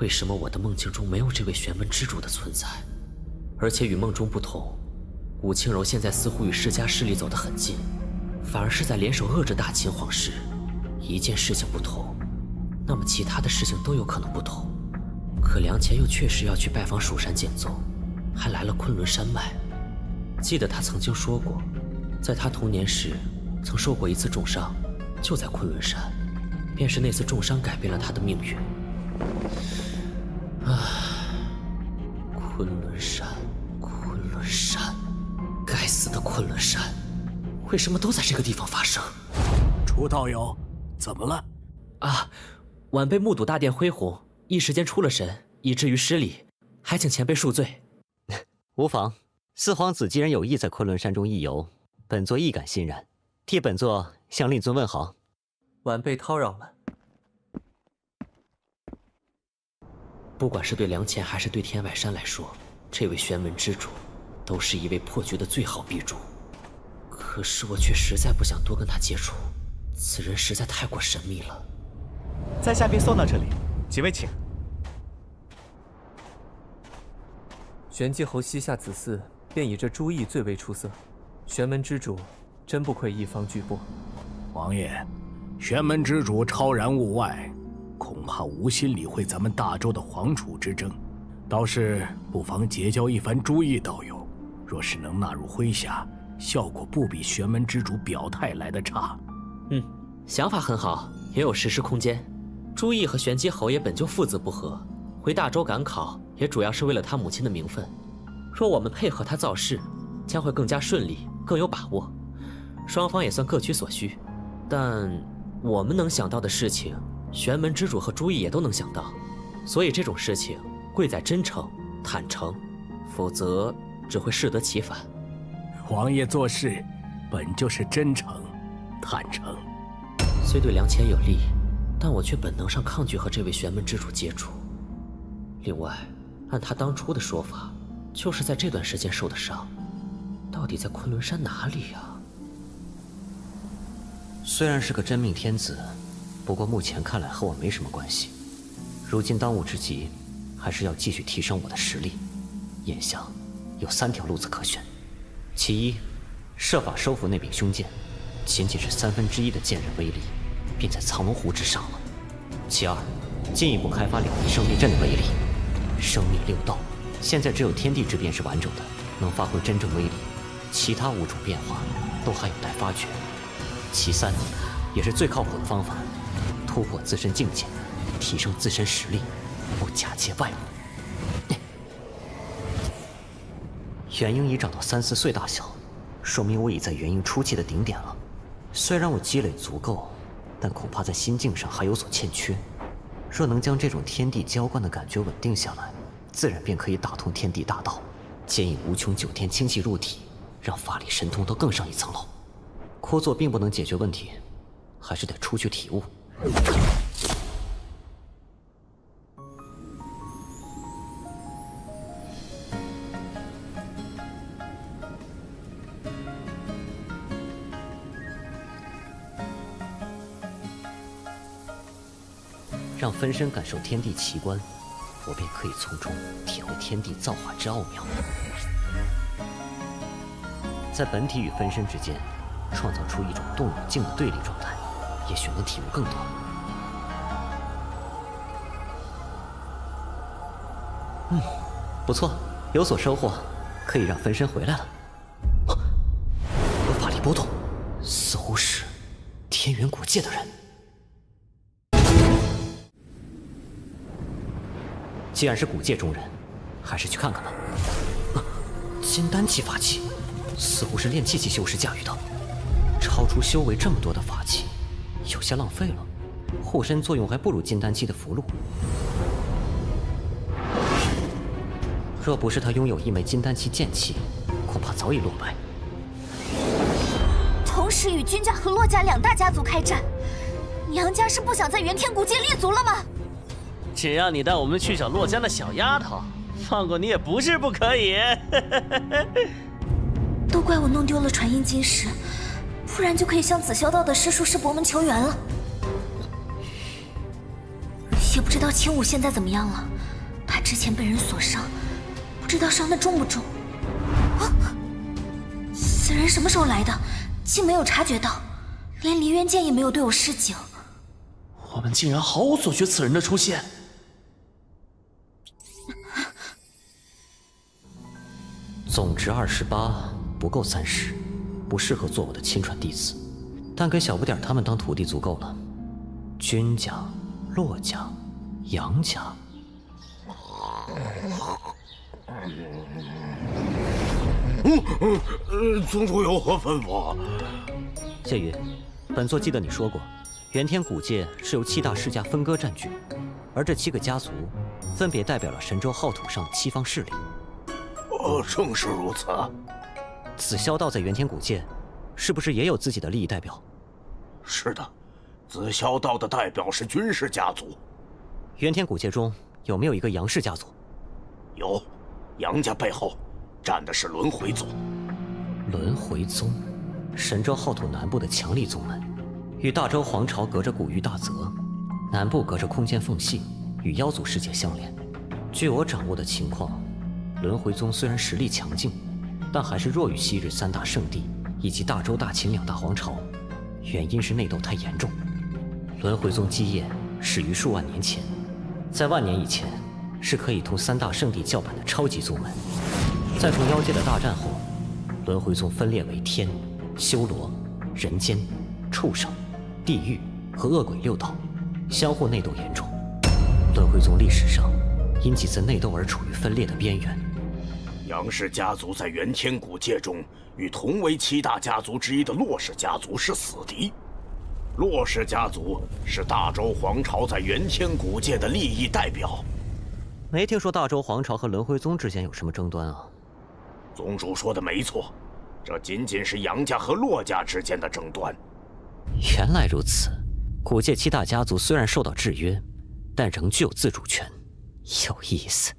为什么我的梦境中没有这位玄门之主的存在？而且与梦中不同，武清柔现在似乎与世家势力走得很近，反而是在联手遏制大秦皇室。一件事情不同，那么其他的事情都有可能不同。可梁乾又确实要去拜访蜀山剑宗，还来了昆仑山脉。记得他曾经说过，在他童年时曾受过一次重伤，就在昆仑山，便是那次重伤改变了他的命运。昆仑山，昆仑山，该死的昆仑山，为什么都在这个地方发生？
楚道友，怎么了？
啊，晚辈目睹大殿恢宏，一时间出了神，以至于失礼，还请前辈恕罪。
无妨，四皇子既然有意在昆仑山中一游，本座亦感欣然，替本座向令尊问好。
晚辈叨扰了。
不管是对梁乾还是对天外山来说，这位玄门之主都是一位破局的最好鼻祖。可是我却实在不想多跟他接触，此人实在太过神秘了。
在下便送到这里，几位请。
玄机侯西夏子嗣便以这朱意最为出色，玄门之主真不愧一方巨擘。
王爷，玄门之主超然物外，恐怕无心理会咱们大周的皇楚之争，倒是不妨结交一番朱意道友。若是能纳入麾下，效果不比玄门之主表态来得差。
想法很好，也有实施空间。朱意和玄机侯爷本就父子不和，回大周赶考也主要是为了他母亲的名分。若我们配合他造势，将会更加顺利，更有把握。双方也算各取所需。但我们能想到的事情，玄门之主和朱意也都能想到，所以这种事情贵在真诚、坦诚，否则只会适得其反。
王爷做事本就是真诚、坦诚，
虽对梁乾有利，但我却本能上抗拒和这位玄门之主接触。另外，按他当初的说法，就是在这段时间受的伤，到底在昆仑山哪里呀？
虽然是个真命天子，不过目前看来和我没什么关系。如今当务之急，还是要继续提升我的实力。眼下有3条路子可选：其一，设法收服那柄凶剑，仅仅是1/3的剑刃威力，便在藏龙湖之上了；其二，进一步开发2仪生命阵的威力。生命6道，现在只有天地之变是完整的，能发挥真正威力，其他5种变化都还有待发掘。其三，也是最靠谱的方法，突破自身境界，提升自身实力，不假借外物。元婴已长到3、4岁大小，说明我已在元婴初期的顶点了。虽然我积累足够，但恐怕在心境上还有所欠缺。若能将这种天地交关的感觉稳定下来，自然便可以打通天地大道，兼引无穷9天清气入体，让法力神通都更上一层楼。枯坐并不能解决问题，还是得出去体悟。让分身感受天地奇观，我便可以从中体会天地造化之奥妙。在本体与分身之间，创造出一种动与静的对立状态，也许能体悟更多。不错，有所收获，可以让分身回来了。我法力波动，似乎是天元古界的人。既然是古界中人，还是去看看吧。金丹期法器，似乎是炼气期修士驾驭的，超出修为这么多的法器，有些浪费了。护身作用还不如金丹期的符箓。若不是他拥有一枚金丹期剑气，恐怕早已落败。
同时与君家和洛家2大家族开战，杨家是不想在元天古界立足了吗？
只要你带我们去找洛家的小丫头，放过你也不是不可以。
都怪我弄丢了传音金石，不然就可以向紫霄道的师叔师伯们求援了。也不知道青武现在怎么样了，他之前被人所伤，不知道伤得重不重。此人什么时候来的？竟没有察觉到，连离渊剑也没有对我示警。
我们竟然毫无所觉此人的出现。
总值28，不够30，不适合做我的亲传弟子，但给小不点他们当徒弟足够了。君家、洛家、杨家，
宗主有何吩咐？
谢宇，本座记得你说过，元天古界是由7大世家分割占据，而这7个家族分别代表了神州浩土上的7方势力。
正是如此。
紫霄道在元天古界，是不是也有自己的利益代表？
是的，紫霄道的代表是军氏家族。
元天古界中有没有一个杨氏家族？
有，杨家背后站的是轮回宗。
轮回宗，神州浩土南部的强力宗门，与大周皇朝隔着古域大泽，南部隔着空间缝隙，与妖族世界相连。据我掌握的情况，轮回宗虽然实力强劲，但还是弱于昔日3大圣地以及大周、大秦2大皇朝，原因是内斗太严重。轮回宗基业始于数万年前，在万年以前是可以同3大圣地叫板的超级宗门。在同妖界的大战后，轮回宗分裂为天、修罗、人间、畜生、地狱和恶鬼6道，相互内斗严重。轮回宗历史上因几次内斗而处于分裂的边缘。
杨氏家族在元天古界中与同为7大家族之一的洛氏家族是死敌。洛氏家族是大周皇朝在元天古界的利益代表。
没听说大周皇朝和轮回宗之间有什么争端啊？
宗主说的没错，这仅仅是杨家和洛家之间的争端。
原来如此，古界7大家族虽然受到制约，但仍具有自主权，有意思。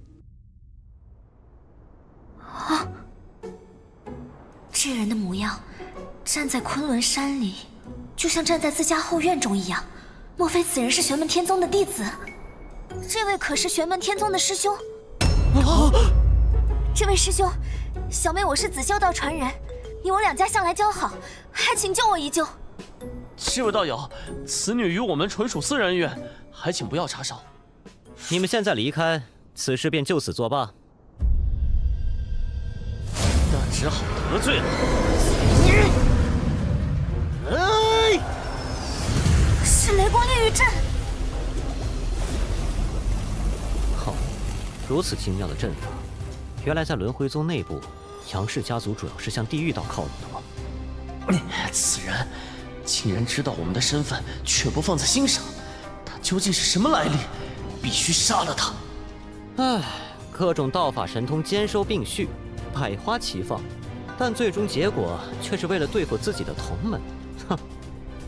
这人的模样，站在昆仑山里，就像站在自家后院中一样。莫非此人是玄门天宗的弟子？这位可是玄门天宗的师兄？这位师兄，小妹我是紫霄道传人，你我两家向来交好，还请救我一救。
这位道友，此女与我们纯属私人恩怨，还请不要插手。
你们现在离开，此事便就此作罢。
那只好得罪了。
是雷光炼狱阵。
好，如此精妙的阵法，原来在轮回宗内部，杨氏家族主要是向地狱道靠拢的吗？
此人竟然知道我们的身份，却不放在心上，他究竟是什么来历？必须杀了他！
唉，各种道法神通兼收并蓄，百花齐放，但最终结果却是为了对付自己的同门。哼！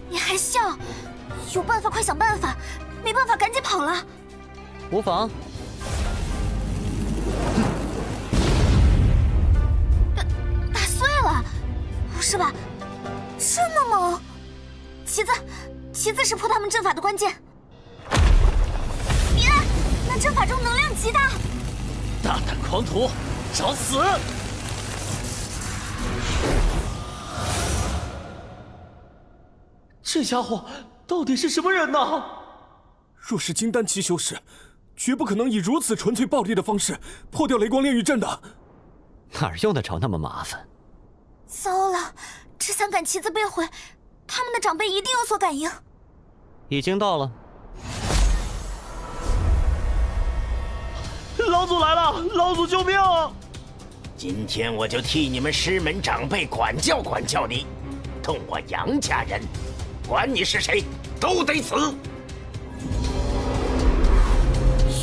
你还笑？有办法快想办法，没办法赶紧跑了。
无妨。
打碎了？不是吧？这么猛？旗子是破他们阵法的关键。别！那阵法中能量极大。
大胆狂徒，找死！这家伙到底是什么人呢？
若是金丹期修士，绝不可能以如此纯粹暴力的方式破掉雷光炼狱阵的。
哪儿用得着那么麻烦？
糟了，只想赶旗子被毁，他们的长辈一定有所感应。
已经到了。
老祖来了！老祖救命！
今天我就替你们师门长辈管教管教你，动我杨家人，管你是谁，都得死。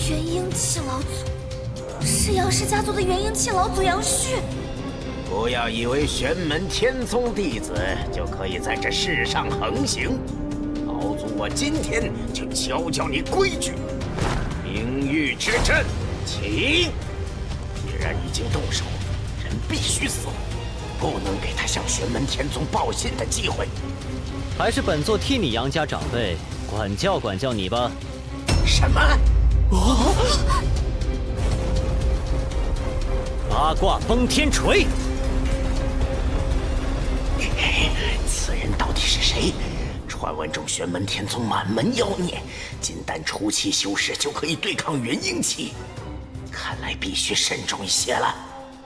元婴气老祖是杨氏家族的元婴气老祖杨旭。
不要以为玄门天宗弟子就可以在这世上横行，老祖我今天就教教你规矩。明域之阵，起！既然已经动手，人必须死，不能给他向玄门天宗报信的机会。
还是本座替你杨家长辈管教管教你吧。
什么？
八卦崩天锤！
此人到底是谁？传闻中玄门天宗满门妖孽，金丹初期修士就可以对抗元婴期，看来必须慎重一些了。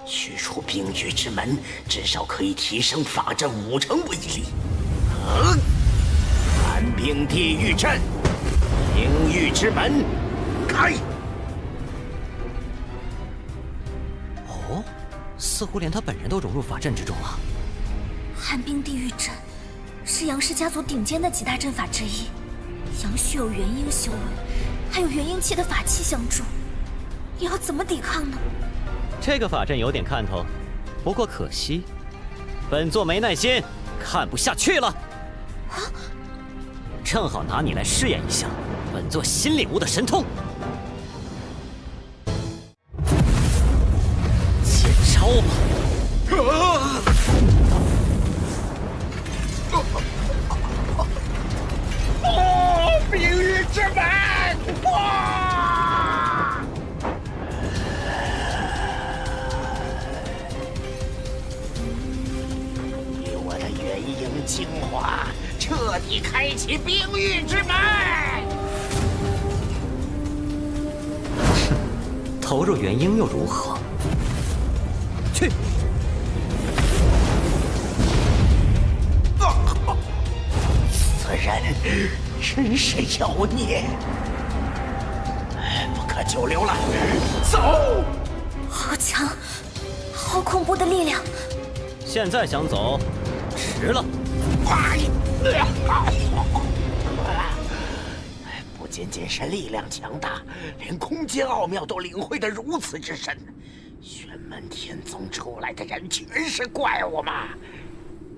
去除冰域之门，至少可以提升法阵5成威力。寒冰地狱阵，冰域之门开！
哦，似乎连他本人都融入法阵之中了。
寒冰地狱阵是杨氏家族顶尖的几大阵法之一，杨旭有元婴修为，还有元婴期的法器相助，你要怎么抵抗呢？
这个法阵有点看头，不过可惜，本座没耐心，看不下去了。正好拿你来试验一下本座新领悟的神通。接招吧！
冰域之门！哇！以我的元婴精华，彻底开启冰域之门！
投入元婴又如何？去！
此人真是妖孽，不可久留了，走！
好强，好恐怖的力量！
现在想走，迟了。
不仅仅是力量强大，连空间奥妙都领会得如此之深。玄门天宗出来的人全是怪物吗？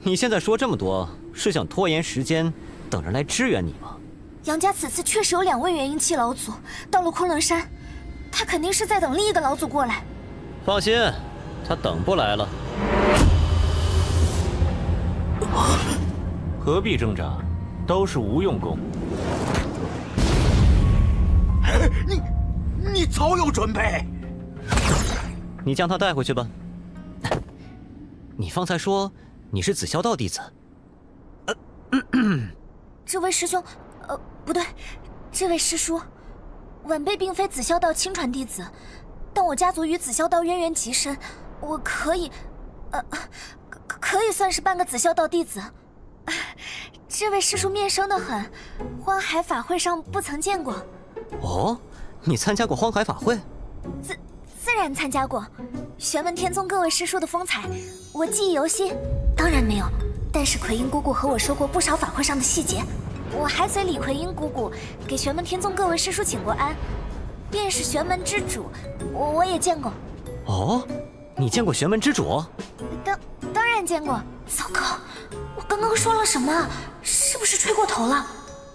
你现在说这么多，是想拖延时间，等人来支援你吗？
杨家此次确实有2位元婴期老祖到了昆仑山，他肯定是在等另一个老祖过来。
放心，他等不来了。
何必挣扎，都是无用功。
你早有准备。
你将他带回去吧。你方才说你是紫霄道弟子？
这位师兄，不对，这位师叔，晚辈并非紫霄道亲传弟子，但我家族与紫霄道渊源极深，我可以算是半个紫霄道弟子。这位师叔面生得很，荒海法会上不曾见过。
哦，你参加过荒海法会？
自然参加过，玄门天宗各位师叔的风采，我记忆犹新。当然没有，但是奎因姑姑和我说过不少法会上的细节。我还随李奎因姑姑给玄门天宗各位师叔请过安，便是玄门之主，我也见过。
哦，你见过玄门之主？
当然见过。糟糕，我刚刚说了什么？是不是吹过头了？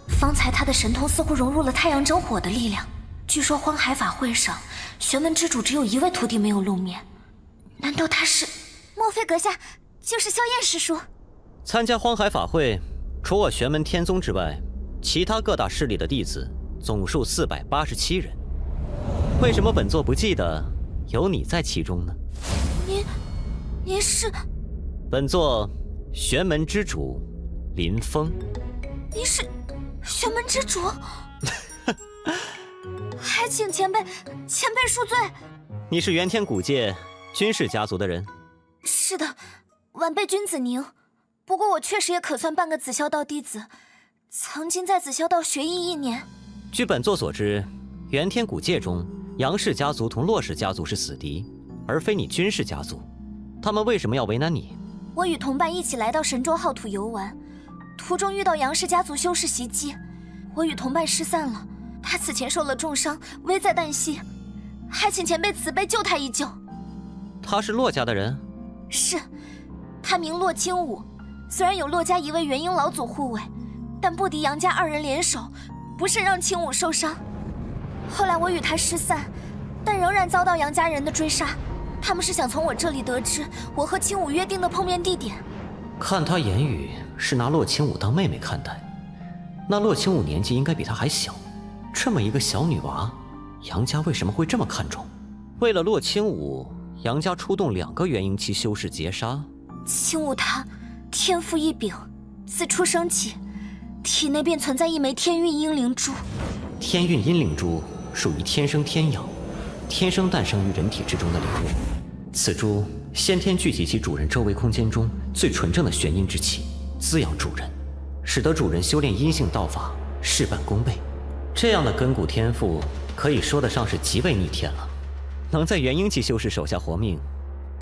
方才他的神通似乎融入了太阳真火的力量。据说荒海法会上，玄门之主只有一位徒弟没有露面，难道他是？莫非阁下就是萧燕师叔？
参加荒海法会，除我玄门天宗之外，其他各大势力的弟子总数487人。为什么本座不记得有你在其中呢？
您是？
本座玄门之主林峰。
您是玄门之主？还请前辈恕罪。
你是元天古界军氏家族的人？
是的，晚辈君子宁。不过我确实也可算半个紫霄道弟子，曾经在紫霄道学艺1年。
据本座所知，元天古界中，杨氏家族同骆氏家族是死敌，而非你军氏家族。他们为什么要为难你？
我与同伴一起来到神州浩土游玩，途中遇到杨氏家族修士袭击，我与同伴失散了。他此前受了重伤，危在旦夕，还请前辈慈悲救他一救。
他是骆家的人？
是，他名骆清武。虽然有骆家一位元婴老祖护卫，但不敌杨家2人联手，不慎让清武受伤。后来我与他失散，但仍然遭到杨家人的追杀。他们是想从我这里得知我和清武约定的碰面地点。
看他言语是拿骆清武当妹妹看待，那骆清武年纪应该比他还小，这么一个小女娃，杨家为什么会这么看重？为了骆清武，杨家出动2个元婴期修士截杀。
清武他天赋异禀，自出生起，体内便存在一枚天运阴灵珠。
天运阴灵珠属于天生天养，天生诞生于人体之中的灵物。此珠先天聚集其主人周围空间中最纯正的玄阴之气，滋养主人，使得主人修炼阴性道法事半功倍。这样的根骨天赋，可以说得上是极为逆天了，能在元婴期修士手下活命。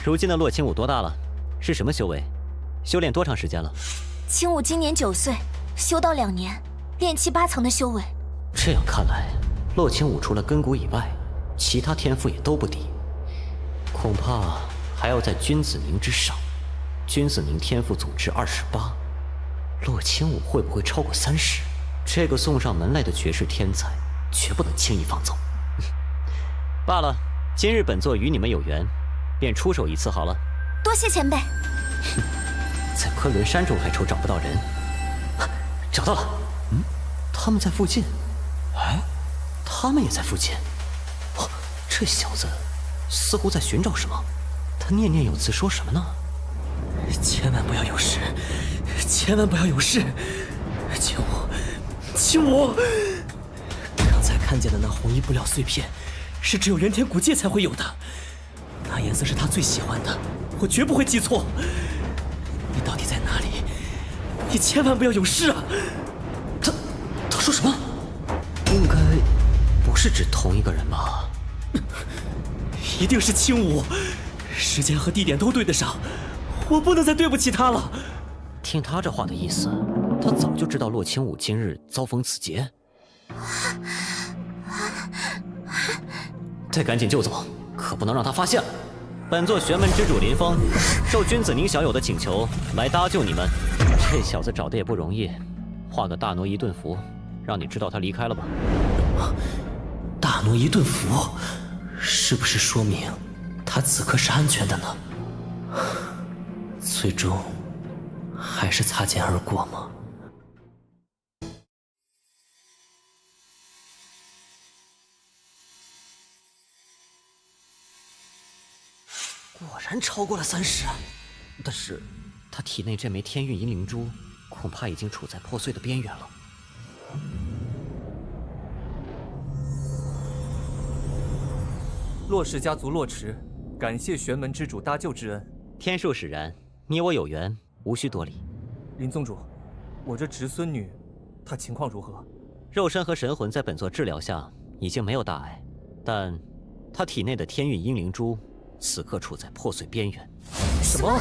如今的骆清武多大了？是什么修为？修炼多长时间了？
清武今年9岁，修道2年，炼气8层的修为。
这样看来，骆清武除了根骨以外，其他天赋也都不低，恐怕还要在君子宁之上。君子宁天赋总值28，骆清武会不会超过30？这个送上门来的绝世天才，绝不能轻易放走。罢了，今日本座与你们有缘，便出手一次好了。
多谢前辈。
在昆仑山中还愁找不到人，找到了。他们在附近。哎，他们也在附近。哦，这小子似乎在寻找什么。他念念有词说什么呢？
千万不要有事，千万不要有事！清武，刚才看见的那红衣布料碎片，是只有元天古界才会有的。那颜色是他最喜欢的，我绝不会记错。你到底在哪里？你千万不要有事啊！
他说什么？应该不是指同一个人吧？
一定是清武，时间和地点都对得上，我不能再对不起他了。
听他这话的意思，他早就知道骆清武今日遭逢此劫。得赶紧救走，可不能让他发现了。本座玄门之主林峰，受君子宁小友的请求来搭救你们。这小子找的也不容易，画个大挪移遁符，让你知道他离开了吧。
大挪移遁符，是不是说明他此刻是安全的呢？最终还是擦肩而过吗？
果然超过了30，但是，他体内这枚天运阴灵珠恐怕已经处在破碎的边缘了。
骆氏家族骆迟，感谢玄门之主搭救之恩。
天数使然，你我有缘，无需多礼。
林宗主，我这侄孙女，她情况如何？
肉身和神魂在本座治疗下已经没有大碍，但她体内的天运阴灵珠此刻处在破碎边缘。
什么？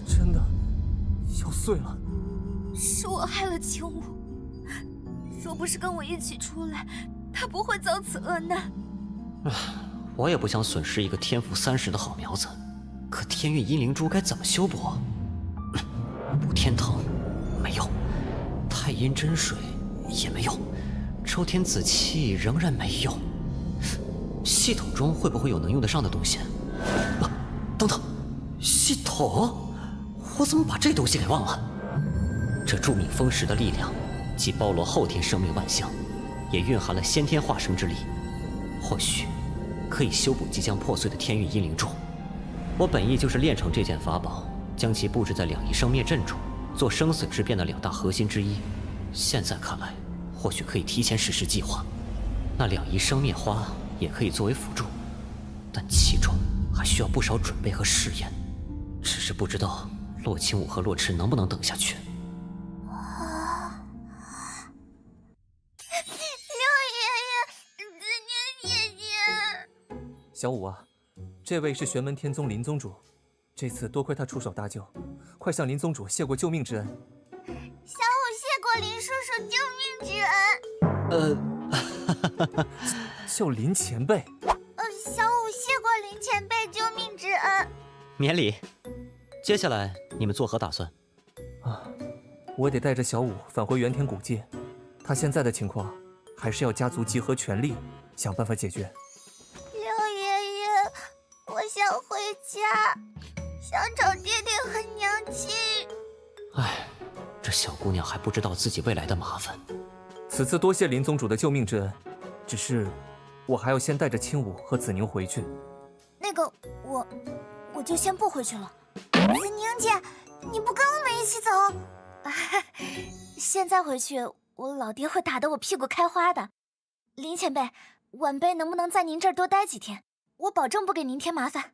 真的要碎了？
是我害了青武，若不是跟我一起出来，他不会遭此厄难。
我也不想损失一个天赋30的好苗子，可天运阴灵珠该怎么修补？补天藤没用，太阴真水也没用，抽天紫气仍然没用。系统中会不会有能用得上的东西？等等，系统，我怎么把这东西给忘了？这铸命封石的力量，既包罗后天生命万象，也蕴含了先天化生之力，或许可以修补即将破碎的天运阴灵珠。我本意就是炼成这件法宝，将其布置在两仪生灭阵中，做生死之变的2大核心之一。现在看来，或许可以提前实施计划。那两仪生灭花也可以作为辅助，但其中还需要不少准备和试验。只是不知道洛清武和洛迟能不能等下去。
小五啊，这位是玄门天宗林宗主，这次多亏他出手搭救，快向林宗主谢过救命之恩。
小五谢过林叔叔救命之恩。
救林前辈。
小五谢过林前辈救命之恩。
免礼。接下来你们作何打算？
我得带着小五返回原天古界，他现在的情况，还是要家族集合全力想办法解决。
我想回家，想找爹爹和娘亲。
这小姑娘还不知道自己未来的麻烦。
此次多谢林宗主的救命之恩，只是我还要先带着青武和子宁回去。
那个，我就先不回去了。子宁姐，你不跟我们一起走？现在回去，我老爹会打得我屁股开花的。林前辈，晚辈能不能在您这儿多待几天？我保证不给您添麻烦。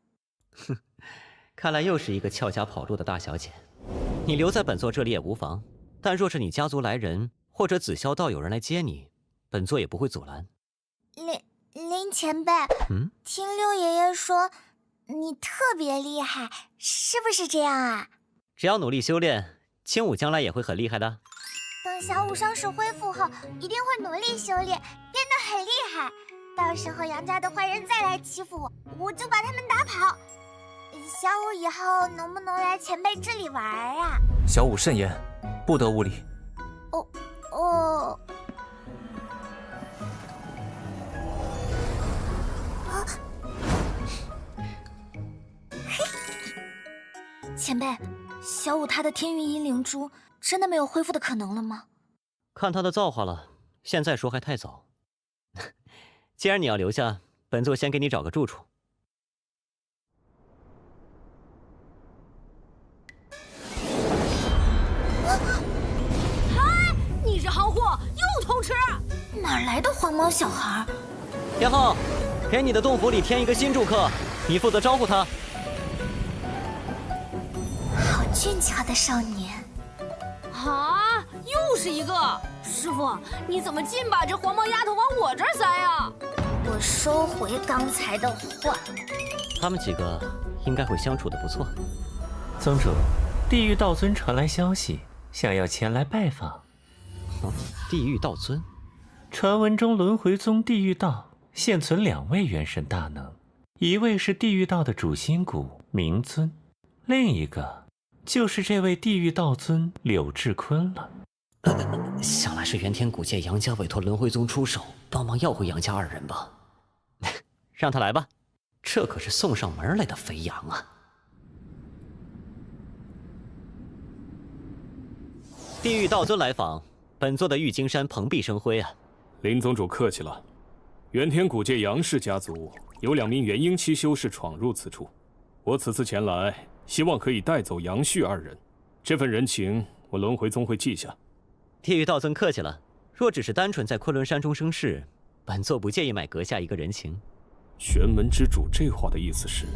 哼，看来又是一个翘家跑路的大小姐。你留在本座这里也无妨，但若是你家族来人或者紫霄道有人来接你，本座也不会阻拦。
林前辈，听六爷爷说你特别厉害，是不是这样啊？
只要努力修炼，青武将来也会很厉害的。
等小五伤势恢复后，一定会努力修炼，变得很厉害。到时候杨家的坏人再来欺负我，我就把他们打跑。小五以后能不能来前辈这里玩啊？
小五慎言，不得无礼。
前辈，小五他的天运阴灵珠真的没有恢复的可能了吗？
看他的造化了，现在说还太早。既然你要留下，本座先给你找个住处。
你这行货又偷吃！
哪来的黄毛小孩？
天后，给你的洞府里添一个新住客，你负责招呼他。
好俊俏的少年。
啊，又是一个！师傅，你怎么尽把这黄毛丫头往我这儿塞啊？
我收回刚才的话。
他们几个应该会相处的不错。
宗主，地狱道尊传来消息，想要前来拜访。
地狱道尊？
传闻中轮回宗地狱道现存2位元神大能，一位是地狱道的主心骨明尊，另一个就是这位地狱道尊柳志坤了。
想来是原天古界杨家委托轮回宗出手，帮忙要回杨家2人吧。让他来吧，这可是送上门来的肥羊啊！地狱道尊来访，本座的玉京山蓬荜生辉啊！
林宗主客气了，元天古界杨氏家族有2名元婴期修士闯入此处，我此次前来，希望可以带走杨旭2人。这份人情，我轮回宗会记下。
地狱道尊客气了，若只是单纯在昆仑山中生事，本座不介意买阁下一个人情。
玄门之主这话的意思是？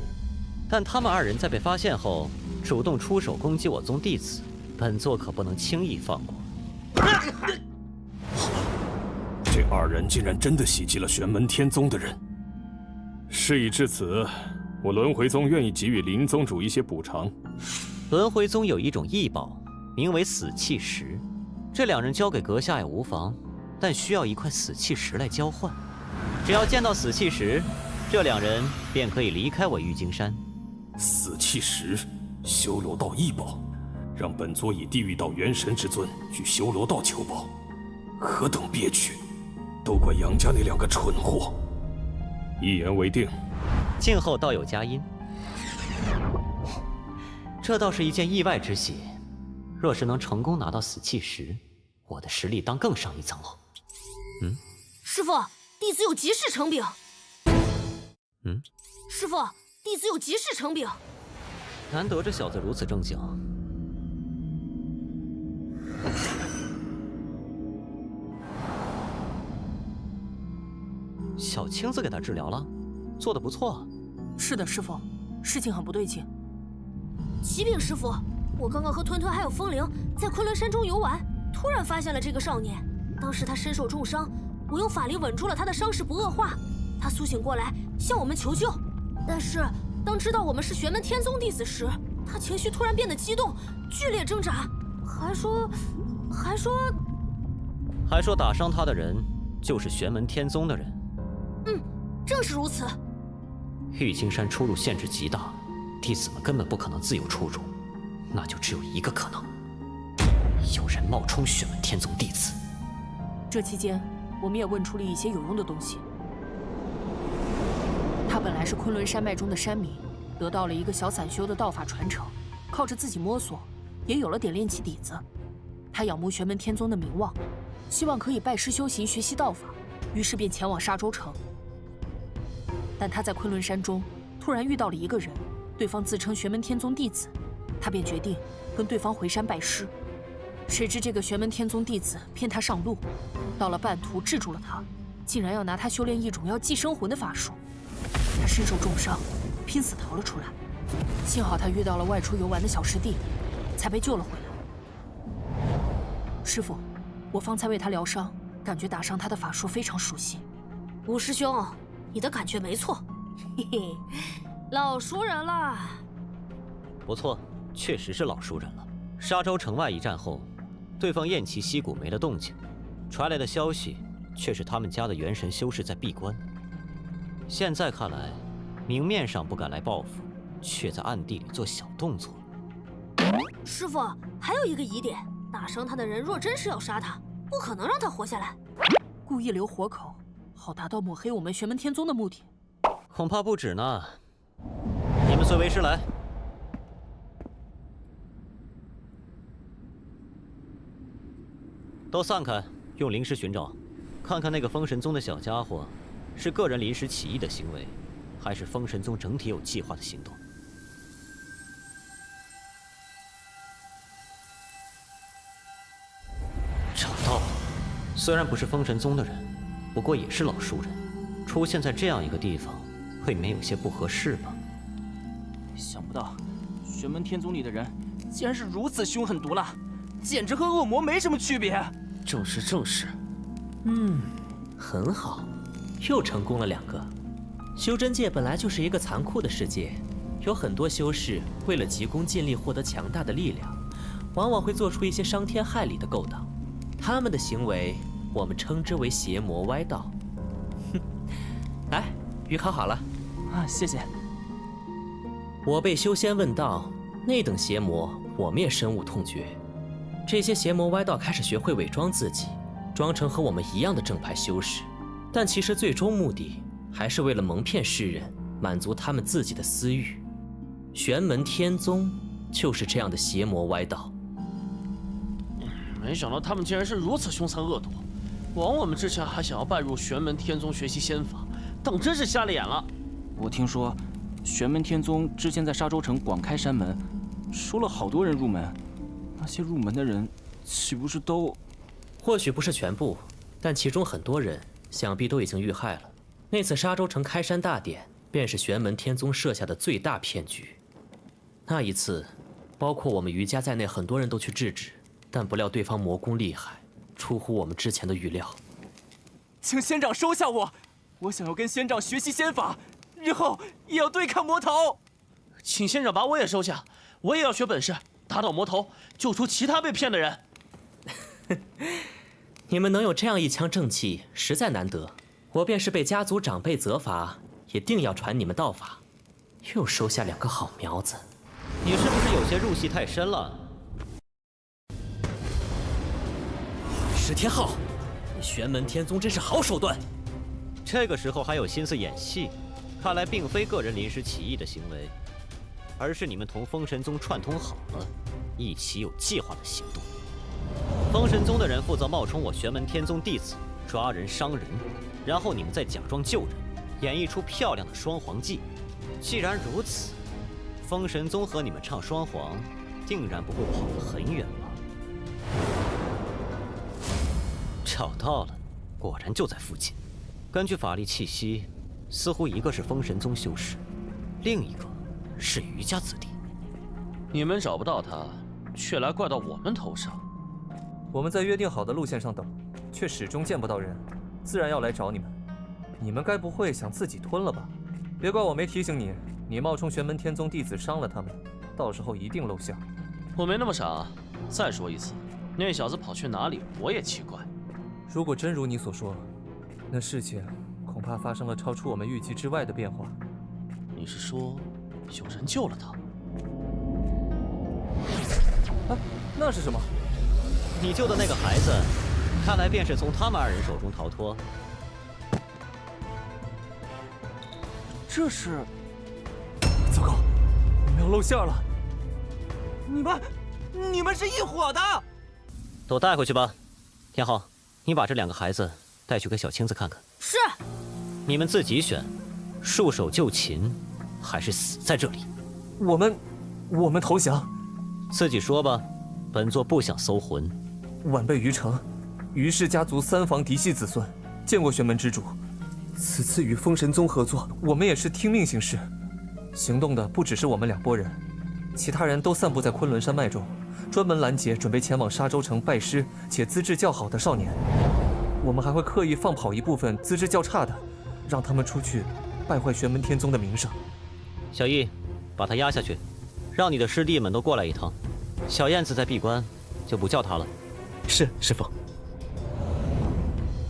但他们2人在被发现后，主动出手攻击我宗弟子，本座可不能轻易放过。
这2人竟然真的袭击了玄门天宗的人。事已至此，我轮回宗愿意给予林宗主一些补偿。
轮回宗有一种异宝，名为死气石，这2人交给阁下也无妨，但需要一块死气石来交换。只要见到死气石，这2人便可以离开我玉京山。
死气石，修罗道异宝，让本座以地狱道元神之尊去修罗道求宝，何等憋屈！都怪杨家那2个蠢货。一言为定。
静候道友佳音。这倒是一件意外之喜。若是能成功拿到死气石，我的实力当更上一层楼。
师父，弟子有急事成禀。师父，弟子有急事成禀。
难得这小子如此正经。小青子给他治疗了，做得不错。
是的，师父，事情很不对劲。
启禀师父，我刚刚和吞吞还有风铃在昆仑山中游玩，突然发现了这个少年。当时他身受重伤，我用法力稳住了他的伤势不恶化。他苏醒过来向我们求救，但是当知道我们是玄门天宗弟子时，他情绪突然变得激动，剧烈挣扎，还说
打伤他的人就是玄门天宗的人。
正是如此。
玉京山出入限制极大，弟子们根本不可能自由出入，那就只有一个可能：有人冒充玄门天宗弟子。
这期间，我们也问出了一些有用的东西。他本来是昆仑山脉中的山民，得到了一个小散修的道法传承，靠着自己摸索，也有了点练气底子。他仰慕玄门天宗的名望，希望可以拜师修行，学习道法，于是便前往沙洲城。但他在昆仑山中突然遇到了一个人，对方自称玄门天宗弟子，他便决定跟对方回山拜师。谁知这个玄门天宗弟子骗他上路，到了半途制住了他，竟然要拿他修炼一种要寄生魂的法术。他身受重伤，拼死逃了出来。幸好他遇到了外出游玩的小师弟，才被救了回来。师父，我方才为他疗伤，感觉打伤他的法术非常熟悉。
吴师兄，你的感觉没错，嘿嘿，老熟人了。
不错，确实是老熟人了。沙洲城外一战后，对方雁岐溪谷没了动静，传来的消息却是他们家的元神修士在闭关。现在看来，明面上不敢来报复，却在暗地里做小动作。
师父，还有一个疑点，打伤他的人若真是要杀他，不可能让他活下来。
故意留活口，好达到抹黑我们玄门天宗的目的。
恐怕不止呢。你们随为师来。都散开，用灵识寻找，看看那个封神宗的小家伙，是个人临时起意的行为，还是封神宗整体有计划的行动。找到了，虽然不是封神宗的人，不过也是老熟人，出现在这样一个地方，未免有些不合适吧？
想不到，玄门天宗里的人竟然是如此凶狠毒辣，简直和恶魔没什么区别。
正是。很好，又成功了2个。修真界本来就是一个残酷的世界，有很多修士为了急功近利获得强大的力量，往往会做出一些伤天害理的勾当。他们的行为，我们称之为邪魔歪道。来，鱼烤好了。
谢谢。
我辈修仙问道，那等邪魔我们也深恶痛绝。这些邪魔歪道开始学会伪装自己，装成和我们一样的正派修士，但其实最终目的还是为了蒙骗世人，满足他们自己的私欲。玄门天宗就是这样的邪魔歪道。
没想到他们竟然是如此凶残恶毒，枉我们之前还想要拜入玄门天宗学习仙法，当真是瞎了眼了。
我听说，玄门天宗之前在沙洲城广开山门，收了好多人入门。那些入门的人，岂不是都……
或许不是全部，但其中很多人想必都已经遇害了。那次沙洲城开山大典，便是玄门天宗设下的最大骗局。那一次，包括我们余家在内，很多人都去制止，但不料对方魔功厉害，出乎我们之前的预料。
请仙长收下我，我想要跟仙长学习仙法，日后也要对抗魔头。
请仙长把我也收下，我也要学本事，打倒魔头，救出其他被骗的人。
你们能有这样一腔正气，实在难得。我便是被家族长辈责罚，也定要传你们道法。又收下2个好苗子。
你是不是有些入戏太深了？
石天浩，你玄门天宗真是好手段。
这个时候还有心思演戏，看来并非个人临时起意的行为，而是你们同封神宗串通好了，一起有计划的行动。封神宗的人负责冒充我玄门天宗弟子，抓人伤人，然后你们再假装救人，演绎出漂亮的双簧技。既然如此，封神宗和你们唱双簧，定然不会跑得很远吧？找到了，果然就在附近。根据法力气息，似乎一个是封神宗修士，另一个是余家子弟。
你们找不到他，却来怪到我们头上。
我们在约定好的路线上等，却始终见不到人，自然要来找你们。你们该不会想自己吞了吧？别怪我没提醒你，你冒充玄门天宗弟子伤了他们，到时候一定露馅。
我没那么傻。再说一次，那小子跑去哪里，我也奇怪。
如果真如你所说，那事情恐怕发生了超出我们预计之外的变化。
你是说，有人救了他？
啊，那是什么？
你救的那个孩子，看来便是从他们2人手中逃脱。
这是……
糟糕，我们要露馅了！
你们是一伙的！
都带回去吧。天浩，你把这2个孩子带去给小青子看看。
是。
你们自己选，束手就擒，还是死在这里？
我们投降。
自己说吧，本座不想搜魂。
晚辈余成，余氏家族3房嫡系子孙，见过玄门之主。此次与封神宗合作，我们也是听命行事。行动的不只是我们2拨人，其他人都散布在昆仑山脉中，专门拦截准备前往沙洲城拜师且资质较好的少年。我们还会刻意放跑一部分资质较差的，让他们出去败坏玄门天宗的名声。
小易，把他押下去，让你的师弟们都过来一趟。小燕子在闭关，就不叫他了。
是，师父。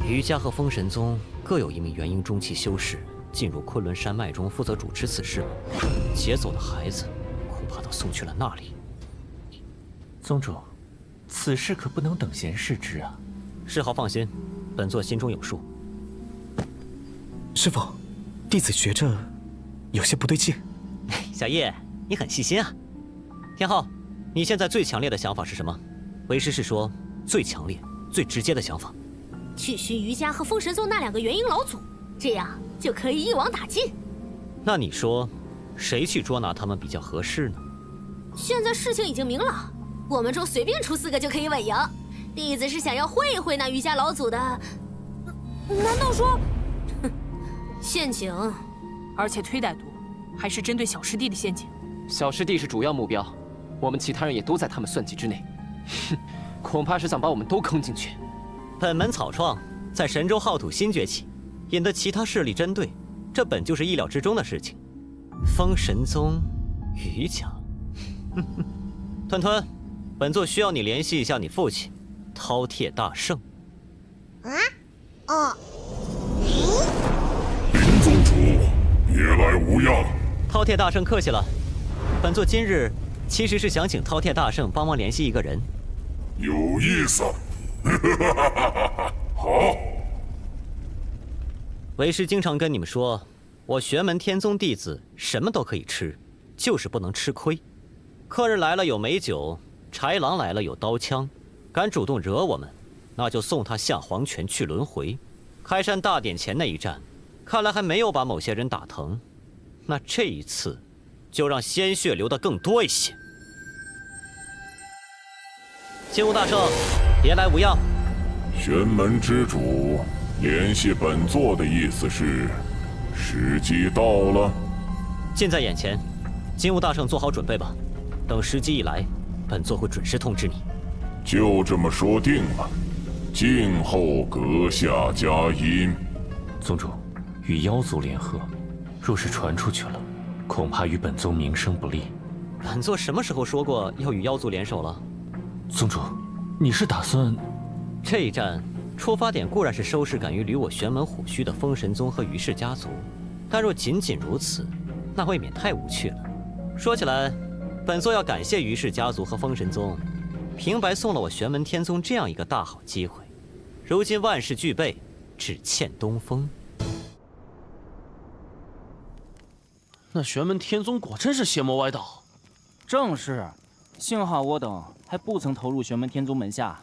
余家和封神宗各有一名元婴中期修士进入昆仑山脉中，负责主持此事。劫走的孩子，恐怕都送去了那里。
宗主，此事可不能等闲视之啊！
世豪放心，本座心中有数。
师父，弟子觉着有些不对劲。
小叶，你很细心啊。天浩，你现在最强烈的想法是什么？为师是说最强烈、最直接的想法。
去寻余家和封神宗那2个元婴老祖，这样就可以一网打尽。
那你说，谁去捉拿他们比较合适呢？
现在事情已经明了，我们中随便出4个就可以稳赢。弟子是想要会一会那余家老祖的，难道说，陷阱？
而且忒歹毒，还是针对小师弟的陷阱。
小师弟是主要目标，我们其他人也都在他们算计之内。哼，恐怕是想把我们都坑进去。
本门草创，在神州浩土新崛起，引得其他势力针对，这本就是意料之中的事情。封神宗，余家，吞吞，本座需要你联系一下你父亲，饕餮大圣。
啊？哦。
林宗主，别来无恙。
饕餮大圣客气了，本座今日其实是想请饕餮大圣帮忙联系一个人。
有意思。好。
为师经常跟你们说，我玄门天宗弟子什么都可以吃，就是不能吃亏。客人来了有美酒，豺狼来了有刀枪，敢主动惹我们，那就送他下黄泉去轮回。开山大典前那一战，看来还没有把某些人打疼，那这一次，就让鲜血流得更多一些。金吾大圣，别来无恙。
玄门之主联系本座的意思是，时机到了。
近在眼前，金吾大圣做好准备吧。等时机一来，本座会准时通知你。
就这么说定了。静候阁下佳音。
宗主，与妖族联合，若是传出去了，恐怕与本宗名声不利。
本座什么时候说过要与妖族联手了？
宗主，你是打算……
这一战出发点固然是收拾敢于履我玄门虎须的封神宗和于氏家族，但若仅仅如此，那未免太无趣了。说起来，本座要感谢于氏家族和封神宗，平白送了我玄门天宗这样一个大好机会。如今万事俱备，只欠东风。
那玄门天宗果真是邪魔歪道。
正是，幸好我等还不曾投入玄门天宗门下。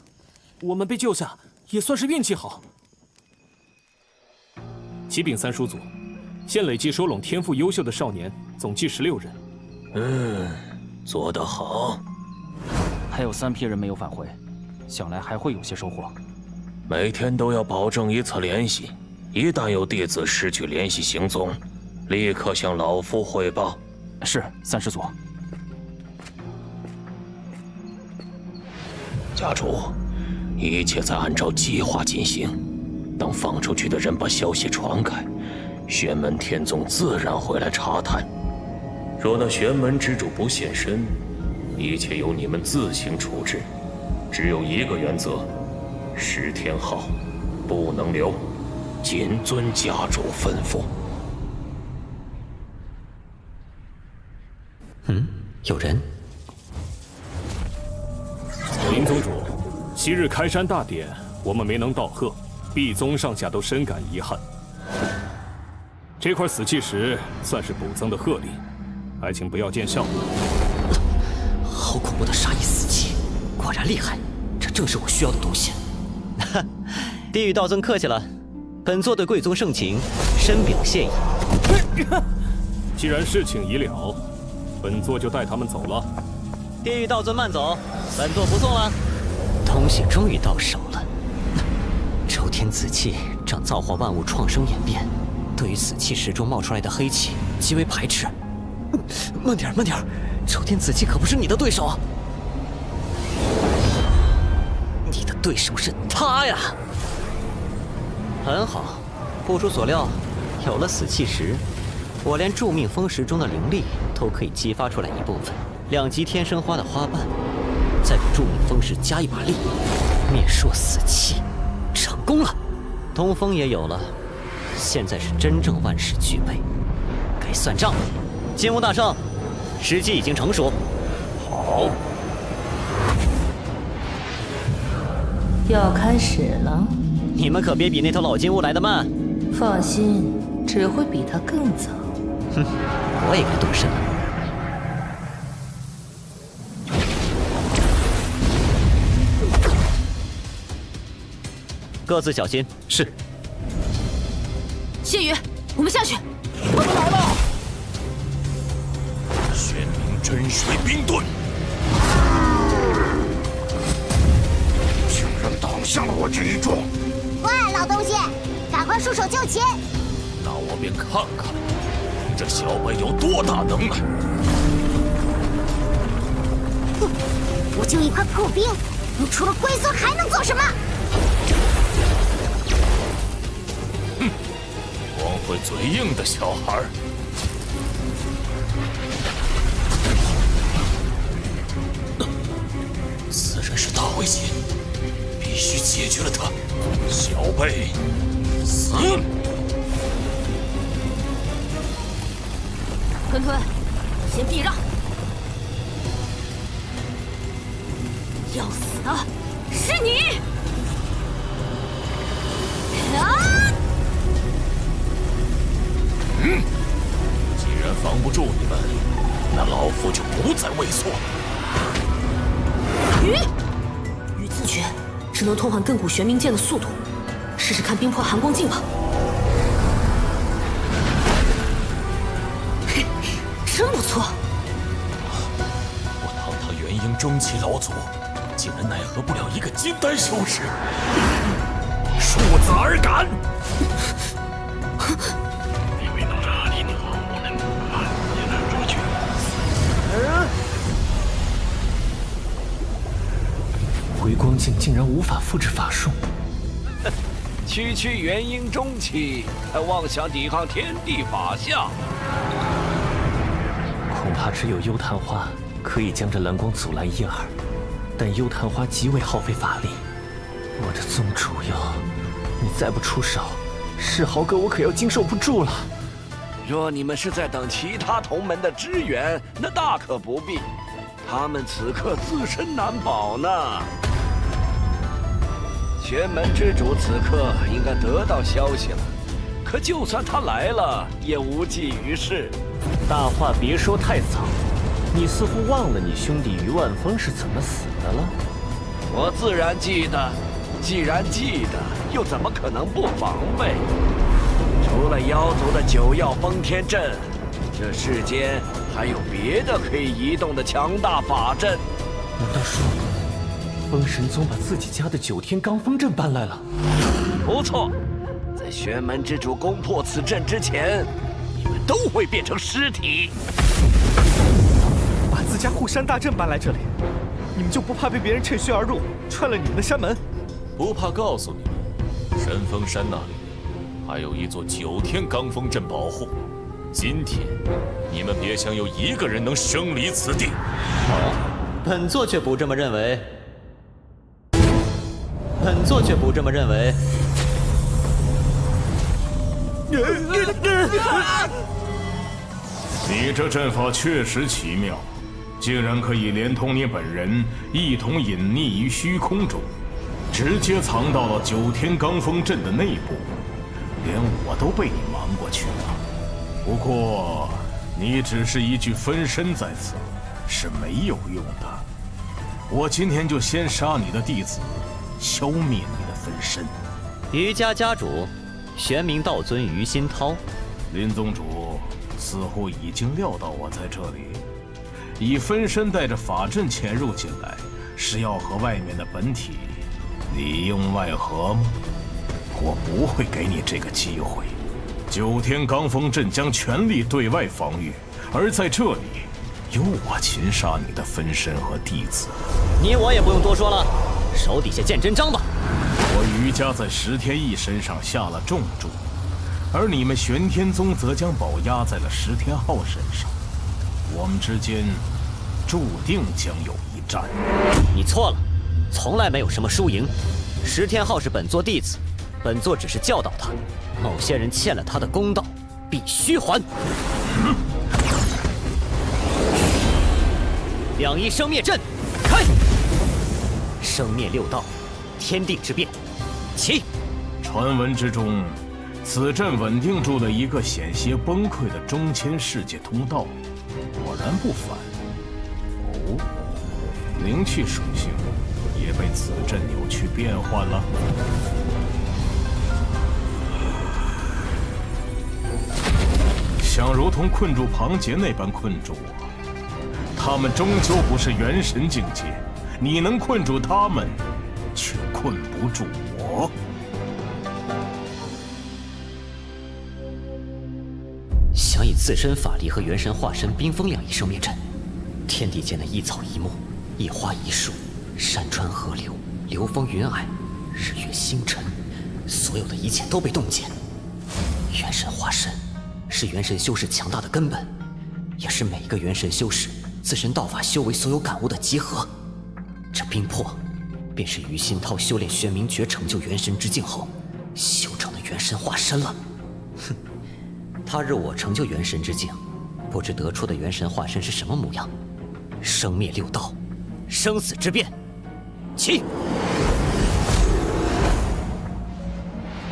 我们被救下，也算是运气好。启禀三叔祖，现累计收拢天赋优秀的少年，总计16人。
做得好。
还有3批人没有返回，想来还会有些收获。
每天都要保证一次联系，一旦有弟子失去联系行踪，立刻向老夫汇报。
是，三师祖。
家主，一切在按照计划进行。等放出去的人把消息传开，玄门天宗自然会来查探。若那玄门之主不现身，一切由你们自行处置。只有一个原则：10天后不能留，谨遵家主吩咐。
有人。
林宗主，昔日开山大典，我们没能道贺，毕宗上下都深感遗憾。这块死气石算是补增的贺礼，还请不要见笑。
好恐怖的杀意死气，果然厉害，这正是我需要的东西。地狱道尊客气了，本座对贵宗盛情深表谢意。
既然事情已了，本座就带他们走了。
地狱道尊慢走，本座不送了。东西终于到手了。周天紫气正造化万物创生演变，对于死气石中冒出来的黑气极为排斥。慢点，慢点，周天紫气可不是你的对手。你的对手是他呀。很好，不出所料，有了死气石，我连助命封石中的灵力都可以激发出来一部分。2级天生花的花瓣，再给助命封石加一把力，灭烁死气，成功了。东风也有了，现在是真正万事俱备，该算账了。金吾大圣，时机已经成熟。
好。
要开始了。
你们可别比那头老金乌来得慢。
放心，只会比他更早。
哼，我也该动身了。各自小心。
是。
谢宇，我们下去。
我们来了！玄冥真水冰盾，竟然挡下了我这一撞！
喂，老东西，赶快束手就擒！
那我便看看这小辈有多大能耐！
哼，我就一块破冰，你除了龟缩还能做什么？
哼，光会嘴硬的小孩。此人是大危险，必须解决了他。小辈，死！
吞吞，先避让。要死的是你！
既然防不住你们，那老夫就不再畏缩了。
鱼自觉，只能
通往亘古玄冥剑的速度，试试看冰魄寒光镜吧。嘿，真不错。
我堂堂元婴中期老祖，竟然奈何不了一个金丹修士，恕子而赶。
回光镜竟然无法复制法术，
区区元婴中期，还妄想抵抗天地法相，
恐怕只有幽昙花可以将这蓝光阻拦一二，但幽昙花极为耗费法力。我的宗主哟，你再不出手，世豪哥我可要经受不住了。
若你们是在等其他同门的支援，那大可不必，他们此刻自身难保呢。玄门之主此刻应该得到消息了，可就算他来了，也无济于事。
大话别说太早，你似乎忘了你兄弟于万峰是怎么死的了。
我自然记得，既然记得，又怎么可能不防备？除了妖族的九曜崩天阵，这世间还有别的可以移动的强大法阵？
难道说，封神宗把自己家的九天罡风阵搬来了？
不错，在玄门之主攻破此阵之前，你们都会变成尸体。
把自家护山大阵搬来这里，你们就不怕被别人趁虚而入，串了你们的山门？
不怕告诉你们，神峰山那里还有一座九天罡风阵保护。今天你们别想有一个人能生离此地。
本座却不这么认为。本座却不这么认为。
你这阵法确实奇妙，竟然可以连同你本人一同隐匿于虚空中，直接藏到了九天罡风阵的内部，连我都被你瞒过去了。不过，你只是一具分身在此，是没有用的。我今天就先杀你的弟子，消灭你的分身。
于家家主，玄冥道尊于心涛。
林宗主似乎已经料到我在这里，以分身带着法阵潜入进来，是要和外面的本体里应外合吗？我不会给你这个机会。九天罡风阵将全力对外防御，而在这里，由我擒杀你的分身和弟子。
你我也不用多说了，手底下见真章吧。
我于家在石天翼身上下了重注，而你们玄天宗则将宝压在了石天昊身上。我们之间注定将有一战。
你错了，从来没有什么输赢。石天昊是本座弟子，本座只是教导他，某些人欠了他的公道，必须还。两仪生灭阵，开！生灭六道，天地之变，起！
传闻之中，此阵稳定住了一个险些崩溃的中千世界通道，果然不凡。哦，灵气属性也被此阵扭曲变换了。想如同困住庞杰那般困住我，他们终究不是元神境界，你能困住他们，却困不住我。
想以自身法力和元神化身冰封两仪生灭阵，天地间的一草一木、一花一树、山川河流、流风云霭、日月星辰，所有的一切都被冻结。元神化身是元神修士强大的根本，也是每一个元神修士自身道法修为所有感悟的集合。这冰魄，便是于心涛修炼玄冥诀成就元神之境后修成的元神化身了。哼，他日我成就元神之境，不知得出的元神化身是什么模样。生灭六道，生死之变，起！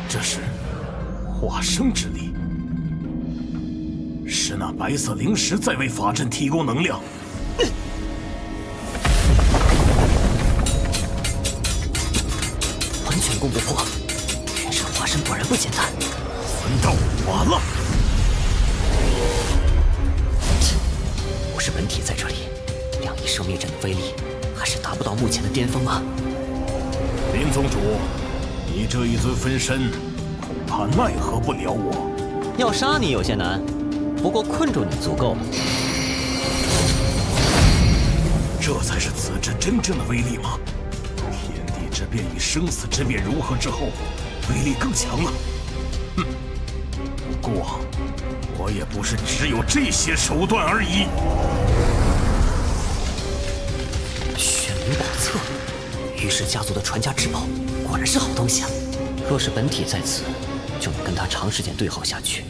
这是化生之力，是那白色灵石在为法阵提供能量。
攻不破，人身化身果然不简单。
分道完了。
不是本体在这里，两仪生灭阵的威力还是达不到目前的巅峰啊！
林宗主，你这一尊分身，恐怕奈何不了我。
要杀你有些难，不过困住你足够了。
这才是此阵真正的威力吗？天地之变与生死之变融合之后，威力更强了。哼，不过我也不是只有这些手段而已。
玄冥宝册，于氏家族的传家之宝，果然是好东西啊！若是本体在此，就能跟他长时间对耗下去。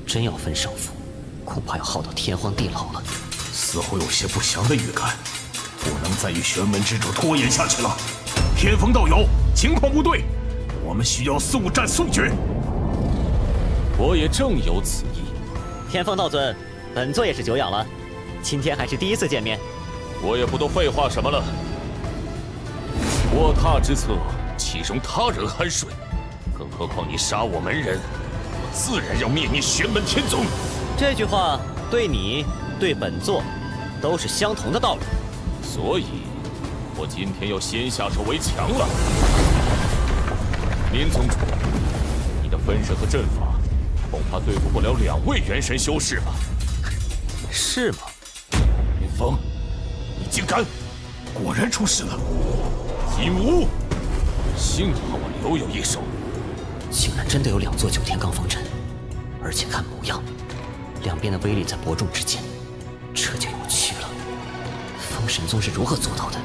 真要分胜负，恐怕要耗到天荒地老了。
似乎有些不祥的预感，不能再与玄门之主拖延下去了。天风道友，情况不对，我们需要速战速决。
我也正有此意。
天风道尊，本座也是久仰了，今天还是第一次见面。
我也不多废话什么了。卧榻之侧，岂容他人酣睡？更何况你杀我门人，我自然要灭你玄门天宗。
这句话对你、对本座，都是相同的道理。
所以，我今天要先下手为强了。林宗主，你的分身和阵法，恐怕对付不了2位元神修士吧？
是吗？
云峰，你竟敢！果然出事了。
金乌，幸好我留有一手。
竟然真的有2座9天罡风阵，而且看模样，两边的威力在伯仲之间，这就有趣了。封神宗是如何做到的？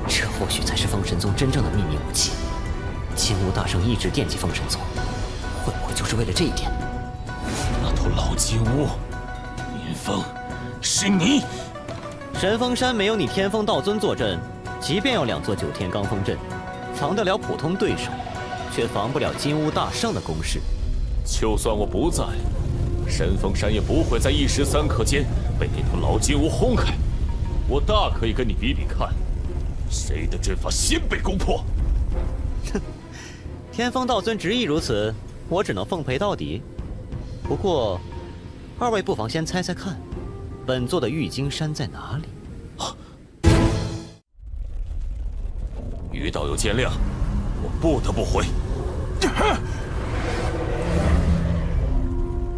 这或许才是封神宗真正的秘密武器。金乌大圣一直惦记封神宗，会不会就是为了这一点？
那头老金乌，云峰，是你！
神风山没有你天风道尊坐镇，即便有2座9天罡风阵，防得了普通对手，却防不了金乌大圣的攻势。
就算我不在，神风山也不会在1时3刻间被那头老金乌轰开。我大可以跟你比比看，谁的阵法先被攻破。
哼，天风道尊执意如此，我只能奉陪到底。不过，2位不妨先猜猜看，本座的玉京山在哪里？
于道友见谅，我不得不回。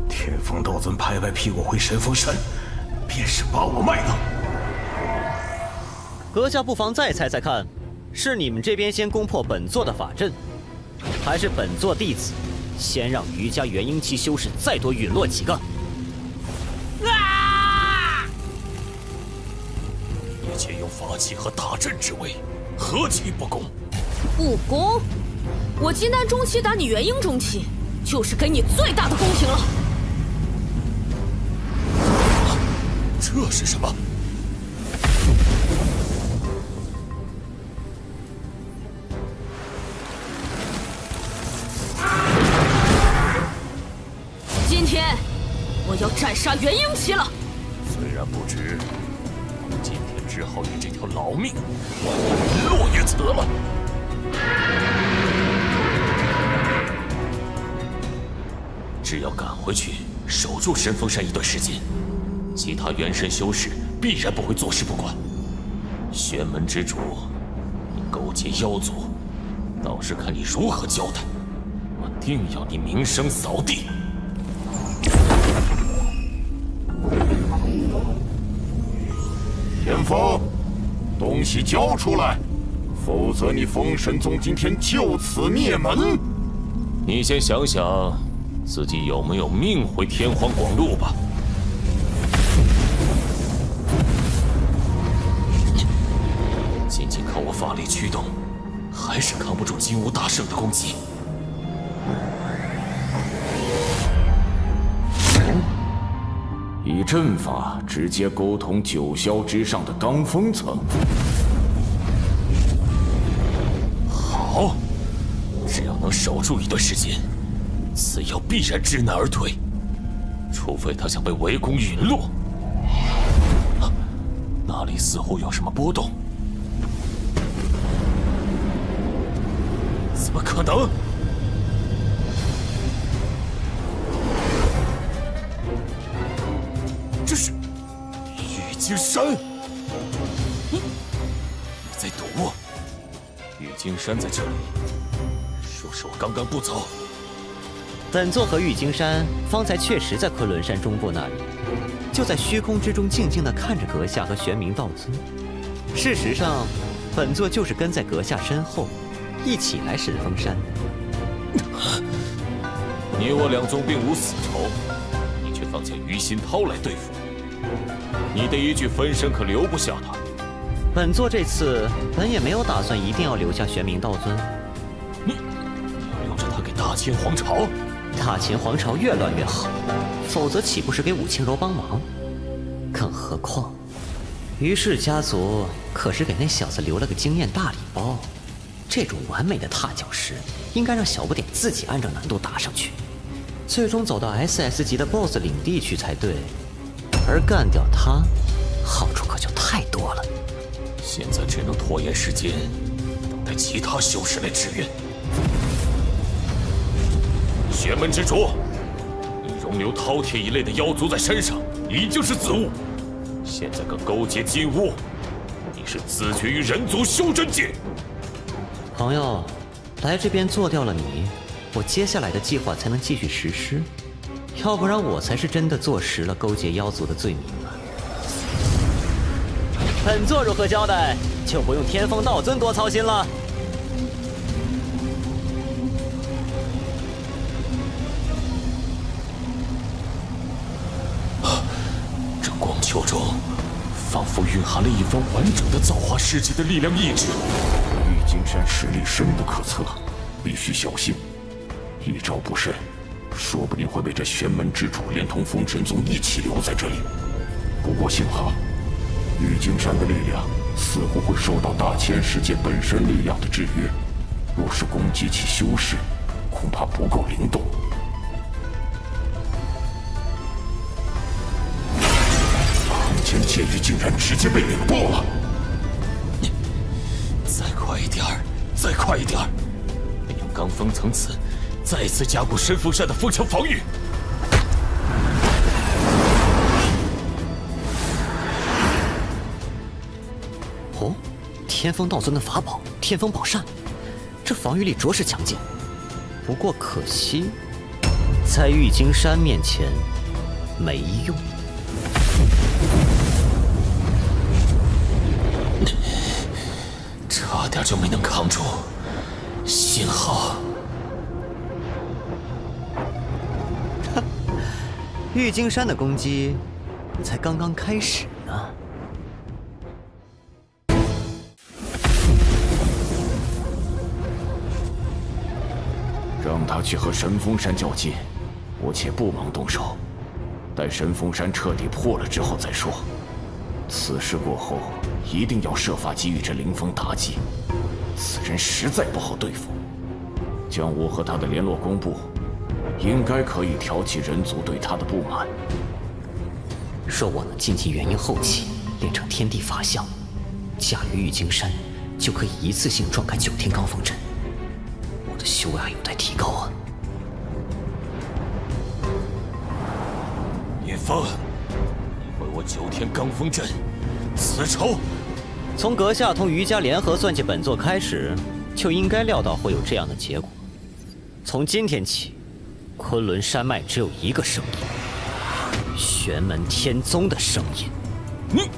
天风道尊拍拍屁股回神风山，便是把我卖了。
阁下不妨再猜猜看，是你们这边先攻破本座的法阵，还是本座弟子先让余家元婴期修士再多陨落几个？
你借用法器和大阵之威，何其不公！
不公！我金丹中期打你元婴中期，就是给你最大的公平了。
这是什么？
今天我要斩杀元婴期了。
虽然不值，今天只好以这条老命换我落于此了。只要赶回去守住神风山一段时间，其他元神修士必然不会坐视不管。玄门之主，你勾结妖族，倒是看你如何交代。我定要你名声扫地！
天风，东西交出来，否则你封神宗今天就此灭门。
你先想想，自己有没有命回天荒广路吧。仅仅靠我法力驱动，还是扛不住金乌大圣的攻击。
以阵法直接沟通9霄之上的罡风层。
好，只要能守住一段时间，此妖必然知难而退。除非他想被围攻陨落，里似乎有什么波动。怎么可能？这是玉京山！你在赌我？玉京山在这里，说是我刚刚不走。
本座和玉京山方才确实在昆仑山中部那里，就在虚空之中静静地看着阁下和玄冥道尊。事实上，本座就是跟在阁下身后，一起来神风山。
你我两宗并无死仇，你却放下于心涛来对付我，你的一具分身可留不下他。
本座这次本也没有打算一定要留下玄冥道尊。
你要留着他给大秦皇朝？
大秦皇朝越乱越好，否则岂不是给武清柔帮忙？更何况，于氏家族可是给那小子留了个经验大礼包。这种完美的踏脚石，应该让小不点自己按照难度打上去，最终走到 SS 级的 BOSS 领地去才对。而干掉他，好处可就太多了。
现在只能拖延时间，等待其他修士来支援。玄门之主，你容留饕餮一类的妖族在山上，已经是自误。现在更勾结金乌，你是自绝于人族修真界。
朋友，来这边做掉了你，我接下来的计划才能继续实施，要不然我才是真的坐实了勾结妖族的罪名了。本座如何交代，就不用天风道尊多操心了。
这光球中，仿佛蕴含了一方完整的造化世界的力量意志。
玉京山实力深不可测，必须小心。一招不慎，说不定会被这玄门之主连同封神宗一起留在这里。不过幸好，玉京山的力量似乎会受到大千世界本身力量的制约，若是攻击其修士，恐怕不够灵动。空间剑域竟然直接被凌爆了！
再快一点儿，再快一点儿！利用罡风层次，再次加固神风山的封墙防御。
哦，天风道尊的法宝天风宝扇，这防御力着实强劲。不过可惜，在玉京山面前没用。
差点就没能扛住，幸好。
玉京山的攻击才刚刚开始呢。
让他去和神风山较劲，我且不忙动手，待神风山彻底破了之后再说。此事过后，一定要设法给予这凌风打击。此人实在不好对付，将我和他的联络公布，应该可以挑起人族对他的不满。
若我能晋级元婴后期，练成天地法相，驾驭玉京山，就可以一次性撞开9天罡风阵。我的修为有待提高啊！
聂风，你为我9天罡风阵此仇。
从阁下同余家联合算计本座开始，就应该料到会有这样的结果。从今天起，昆仑山脉只有一个声音，玄门天宗的声音。
你，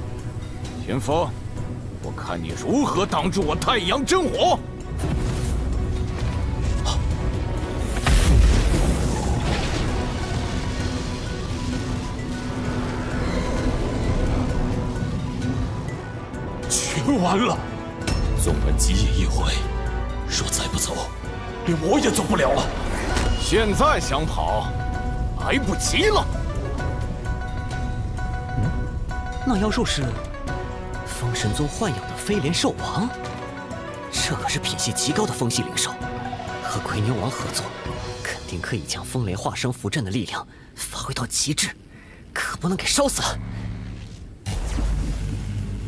天风，我看你如何挡住我太阳真火！
全完了！宗门基业一毁，若再不走，连我也走不了了。
现在想跑，来不及了。
那妖兽是封神宗豢养的飞莲兽王，这可是品系极高的风系灵兽，和葵牛王合作，肯定可以将风雷化生符阵的力量发挥到极致，可不能给烧死了。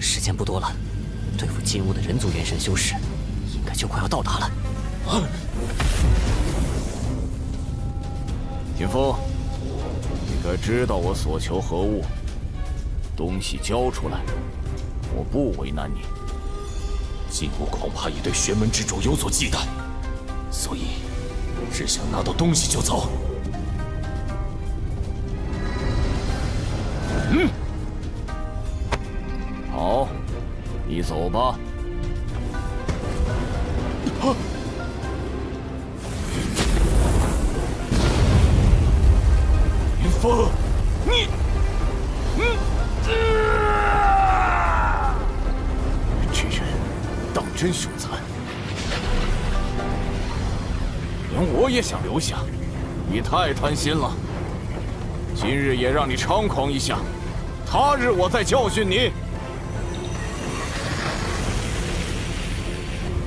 时间间不多了，对付金乌的人族元神修士，应该就快要到达了。
天风，你该知道我所求何物，东西交出来，我不为难你。
金乌恐怕也对玄门之主有所忌惮，所以只想拿到东西就走。
好，你走吧。
云峰，你，
这人当真凶残，连我也想留下，你太贪心了。今日也让你猖狂一下，他日我再教训你。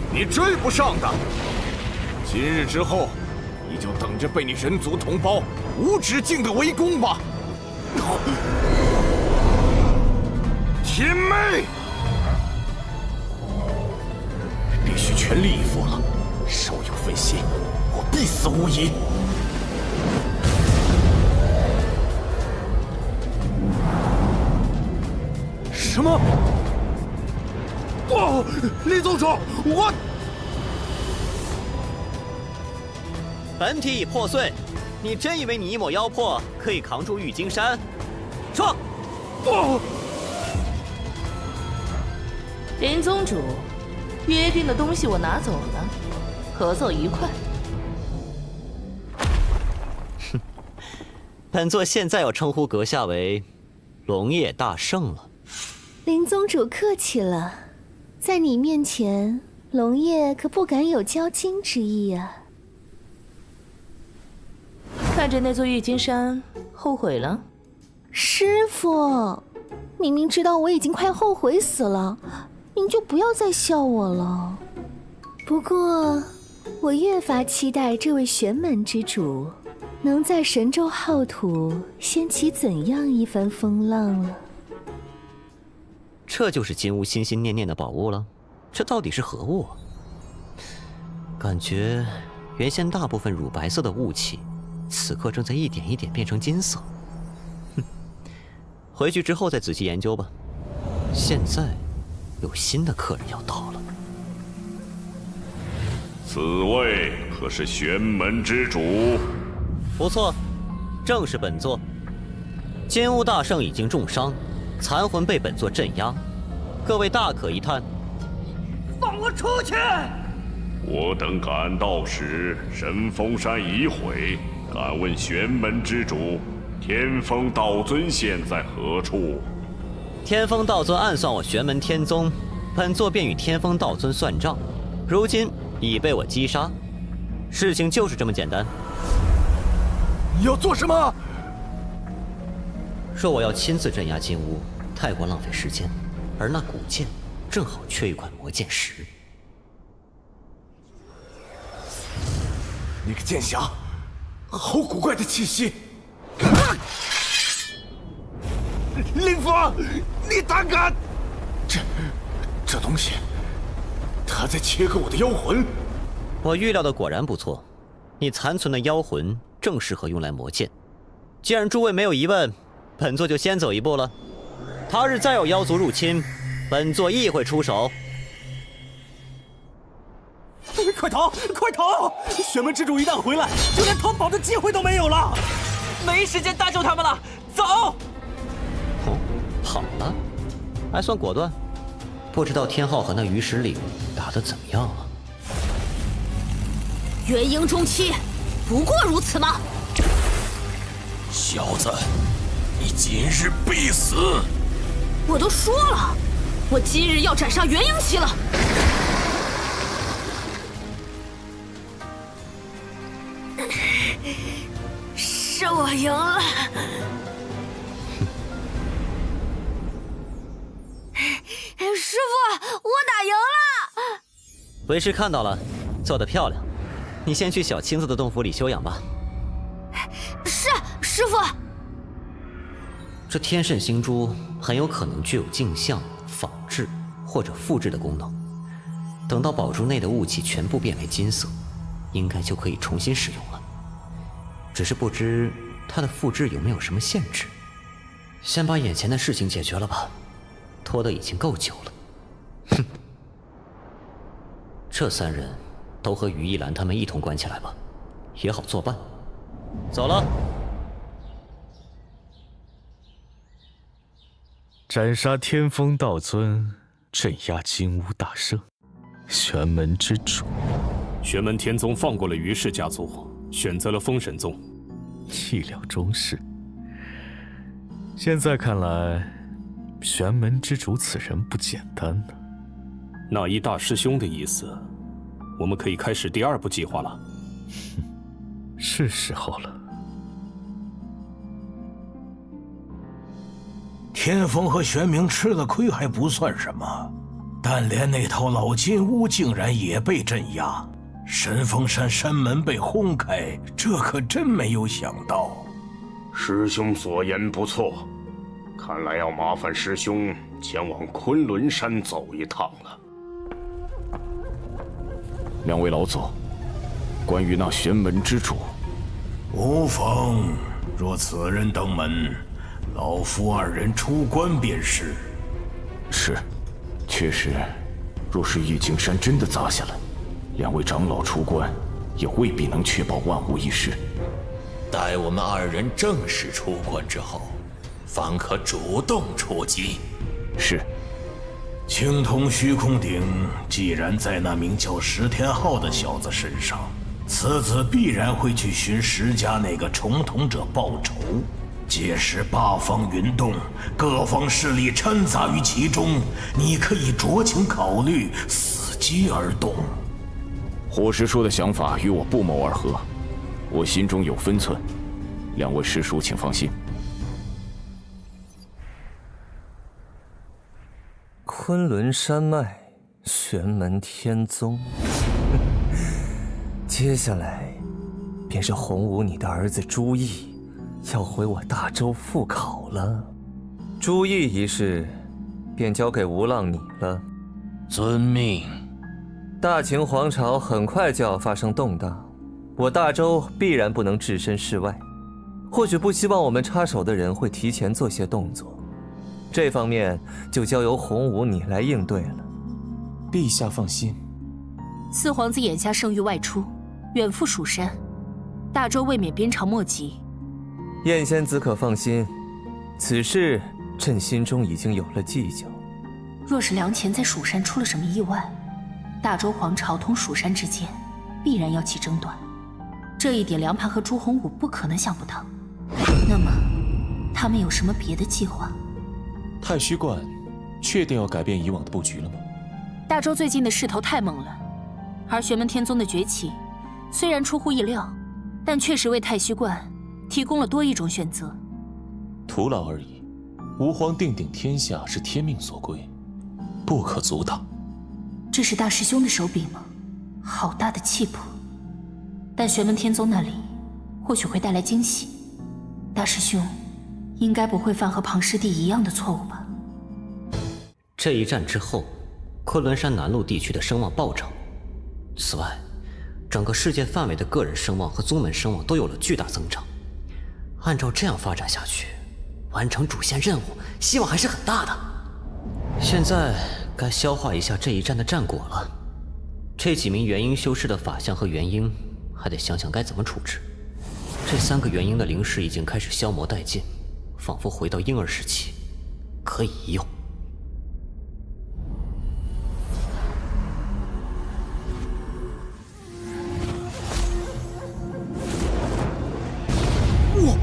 你追不上的，今日之后，你就等着被你人族同胞无止境的围攻吧。天妹，必须全力以赴了，稍有分心，我必死无疑。
什么？不，李宗主，我
本体已破碎，你真以为你一抹妖魄可以扛住玉京山？说！
不。
林宗主，约定的东西我拿走了，合奏愉快。
哼，本座现在要称呼阁下为龙叶大圣了。
林宗主客气了，在你面前，龙叶可不敢有骄矜之意啊。
看着那座玉京山，后悔了？
师父，明明知道我已经快后悔死了，您就不要再笑我了。不过，我越发期待这位玄门之主能在神州浩土掀起怎样一番风浪了。
这就是金乌心心念念的宝物了，这到底是何物啊？感觉原先大部分乳白色的雾气，此刻正在一点一点变成金色。哼，回去之后再仔细研究吧。现在有新的客人要到了。
此位可是玄门之主？
不错，正是本座。金乌大圣已经重伤，残魂被本座镇压，各位大可一探。
放我出去！
我等赶到时，神风山已毁。敢问玄门之主，天风道尊现在何处？
天风道尊暗算我玄门天宗，本座便与天风道尊算账，如今已被我击杀。事情就是这么简单。
你要做什么？
说我要亲自镇压金乌，太过浪费时间，而那古剑正好缺一块魔剑石。
那个剑匣，好古怪的气息！林峰，你胆敢！
这东西，他在切割我的妖魂。
我预料的果然不错，你残存的妖魂正适合用来磨剑。既然诸位没有疑问，本座就先走一步了。他日再有妖族入侵，本座亦会出手。
快逃！快逃！玄门之主一旦回来，就连逃跑的机会都没有了。
没时间搭救他们了，走！
哦，好了，还算果断。不知道天昊和那鱼石岭打得怎么样了？
元婴中期，不过如此吗？
小子，你今日必死！
我都说了，我今日要斩杀元婴期了。是我赢了。师傅，我打赢了！
为师看到了，做得漂亮。你先去小青子的洞府里休养吧。
是，师傅。
这天圣星珠很有可能具有镜像、仿制或者复制的功能。等到宝珠内的雾气全部变为金色，应该就可以重新使用了。只是不知它的复制有没有什么限制。先把眼前的事情解决了吧，拖得已经够久了。哼，这3人都和于一兰他们一同关起来吧，也好作伴。走了。
斩杀天风道尊，镇压金乌大圣，玄门之主。
玄门天宗放过了于氏家族，选择了封神宗，
意料中事。现在看来，玄门之主此人不简单呢。
那依大师兄的意思，我们可以开始第2步计划了。
是时候了。
天风和玄冥吃的亏还不算什么，但连那套老金乌竟然也被镇压，神风山山门被轰开，这可真没有想到。
师兄所言不错，看来要麻烦师兄前往昆仑山走一趟了。
2位老祖，关于那玄门之主，
无妨。若此人登门，老夫2人出关便是。
是，确实，若是玉京山真的砸下来，2位长老出关，也未必能确保万无一失。
待我们2人正式出关之后，方可主动出击。
是。
青铜虚空鼎既然在那名叫石天浩的小子身上，此子必然会去寻石家那个重统者报仇。届时8方云动，各方势力掺杂于其中，你可以酌情考虑，伺机而动。
伙食说的想法与我不谋而合，我心中有分寸，2位师叔请放心。
昆仑山脉，玄门天宗。接下来，便是洪武你的儿子朱毅要回我大周复考了。朱毅一事，便交给吴浪你了。
遵命。
大秦皇朝很快就要发生动荡，我大周必然不能置身事外。或许不希望我们插手的人会提前做些动作。这方面就交由洪武你来应对了。
陛下放心，
四皇子眼下圣域外出，远赴蜀山，大周未免鞭长莫及。
燕仙子可放心，此事朕心中已经有了计较。
若是梁前在蜀山出了什么意外，大周皇朝同蜀山之间必然要起争端，这一点梁盘和朱洪武不可能想不到。那么，他们有什么别的计划？
太虚观确定要改变以往的布局了吗？
大周最近的势头太猛了，而玄门天宗的崛起虽然出乎意料，但确实为太虚观提供了多一种选择。
徒劳而已。吾皇定鼎天下是天命所归，不可阻挡。
这是大师兄的手笔吗？好大的气魄！但玄门天宗那里或许会带来惊喜，大师兄应该不会犯和庞师弟一样的错误吧？
这一战之后，昆仑山南麓地区的声望暴涨。此外，整个世界范围的个人声望和宗门声望都有了巨大增长。按照这样发展下去，完成主线任务希望还是很大的。现在该消化一下这一战的战果了。这几名元婴修士的法相和元婴，还得想想该怎么处置。这3个元婴的灵识已经开始消磨殆尽，仿佛回到婴儿时期，可以一用。哇，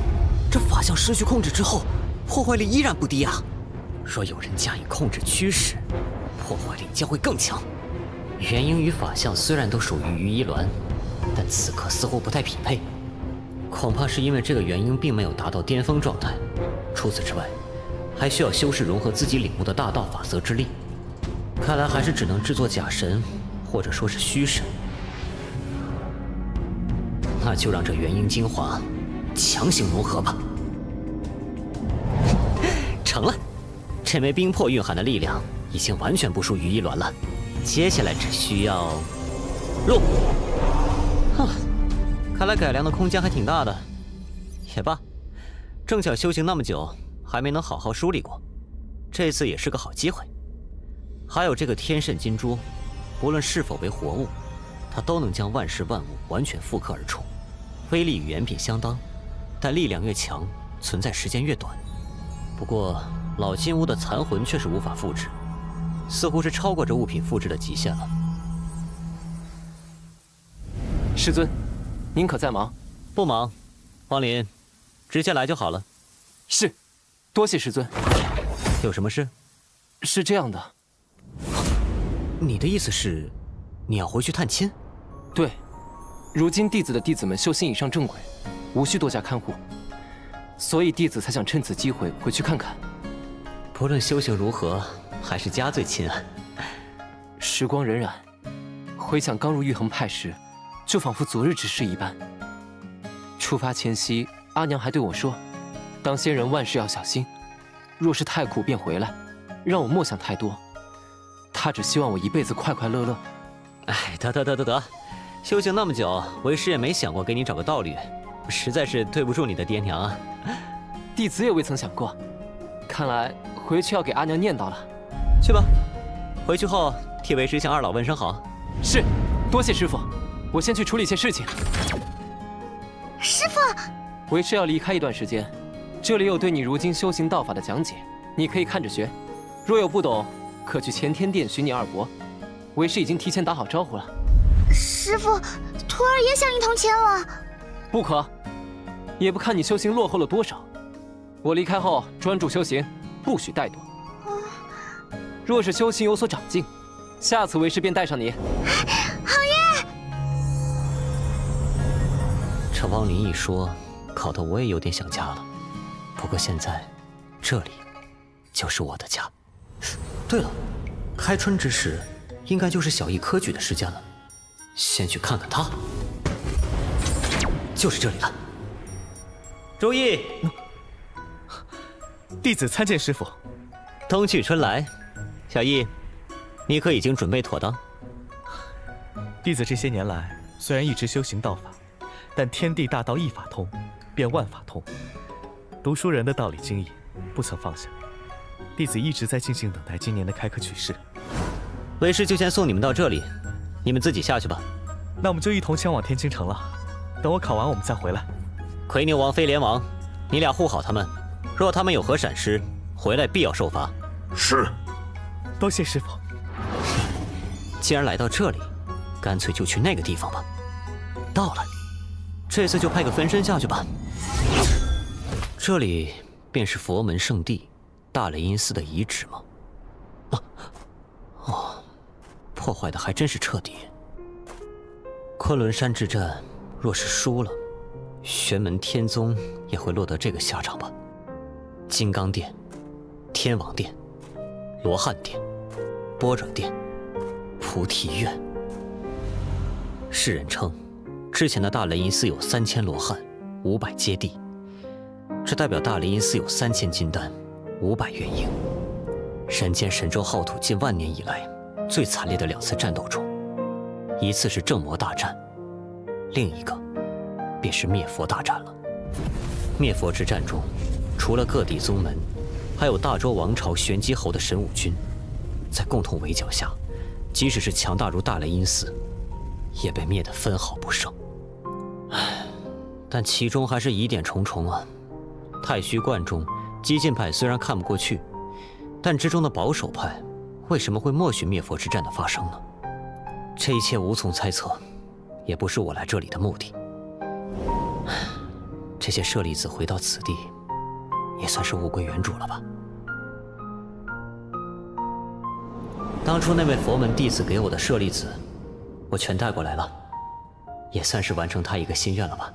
这法相失去控制之后，破坏力依然不低啊！若有人加以控制驱使，破坏力将会更强。元婴与法相虽然都属于于一鸾，但此刻似乎不太匹配。恐怕是因为这个元婴并没有达到巅峰状态。除此之外，还需要修士融合自己领悟的大道法则之力。看来还是只能制作假神，或者说是虚神。那就让这元婴精华强行融合吧。成了，这枚冰魄蕴含的力量已经完全不输于一鸾了，接下来只需要录。哼，看来改良的空间还挺大的。也罢，正巧修行那么久，还没能好好梳理过，这次也是个好机会。还有这个天圣金珠，不论是否为活物，它都能将万事万物完全复刻而出，威力与原品相当，但力量越强，存在时间越短。不过老金乌的残魂却是无法复制，似乎是超过这物品复制的极限了。
师尊，您可在忙？
不忙，王林，直接来就好了。
是，多谢师尊。
有什么事？
是这样的，
你的意思是，你要回去探亲？
对，如今弟子的弟子们修行已上正轨，无需多加看护，所以弟子才想趁此机会回去看看。
不论修行如何，还是家最亲啊。
时光荏苒，回想刚入玉衡派时，就仿佛昨日之事一般。出发前夕，阿娘还对我说，当仙人万事要小心，若是太苦便回来，让我莫想太多。她只希望我一辈子快快乐乐。
哎，得，修行那么久，为师也没想过给你找个道侣，实在是对不住你的爹娘啊。
弟子也未曾想过，看来回去要给阿娘念叨了。
去吧，回去后替为师向二老问声好。
是，多谢师傅，我先去处理些事情。
师傅，
为师要离开一段时间，这里有对你如今修行道法的讲解，你可以看着学。若有不懂，可去乾天殿寻你二伯。为师已经提前打好招呼了。
师傅，徒儿也想一同前往。
不可，也不看你修行落后了多少。我离开后专注修行，不许怠惰。若是修行有所长进，下次为师便带上你。
好耶！
这汪林一说，搞得我也有点想家了。不过现在，这里就是我的家。对了，开春之时，应该就是小异科举的时间了。先去看看他。就是这里了。周易，
弟子参见师傅。
冬去春来，小易，你可已经准备妥当？
弟子这些年来虽然一直修行道法，但天地大道一法通，便万法通。读书人的道理经义，不曾放下。弟子一直在静静等待今年的开科取士。
为师就先送你们到这里，你们自己下去吧。
那我们就一同前往天青城了。等我考完，我们再回来。
魁牛王、飞廉王，你俩护好他们。若他们有何闪失，回来必要受罚。
是。
多谢师傅。
既然来到这里，干脆就去那个地方吧。到了，这次就派个分身下去吧。这里便是佛门圣地大雷音寺的遗址吗？破坏的还真是彻底。昆仑山之战若是输了，玄门天宗也会落得这个下场吧。金刚殿、天王殿、罗汉殿、般若殿、菩提院。世人称，之前的大雷音寺有3000罗汉，500阶地，这代表大雷音寺有3000金丹，500元婴。人间神州浩土近万年以来最惨烈的2次战斗中，一次是正魔大战，另一个便是灭佛大战了。灭佛之战中，除了各地宗门，还有大周王朝玄机侯的神武军，在共同围剿下，即使是强大如大雷音寺，也被灭得分毫不剩。但其中还是疑点重重啊。太虚观中，激进派虽然看不过去，但之中的保守派为什么会默许灭佛之战的发生呢？这一切无从猜测，也不是我来这里的目的。这些舍利子回到此地，也算是物归原主了吧。当初那位佛门弟子给我的舍利子，我全带过来了，也算是完成他一个心愿了吧。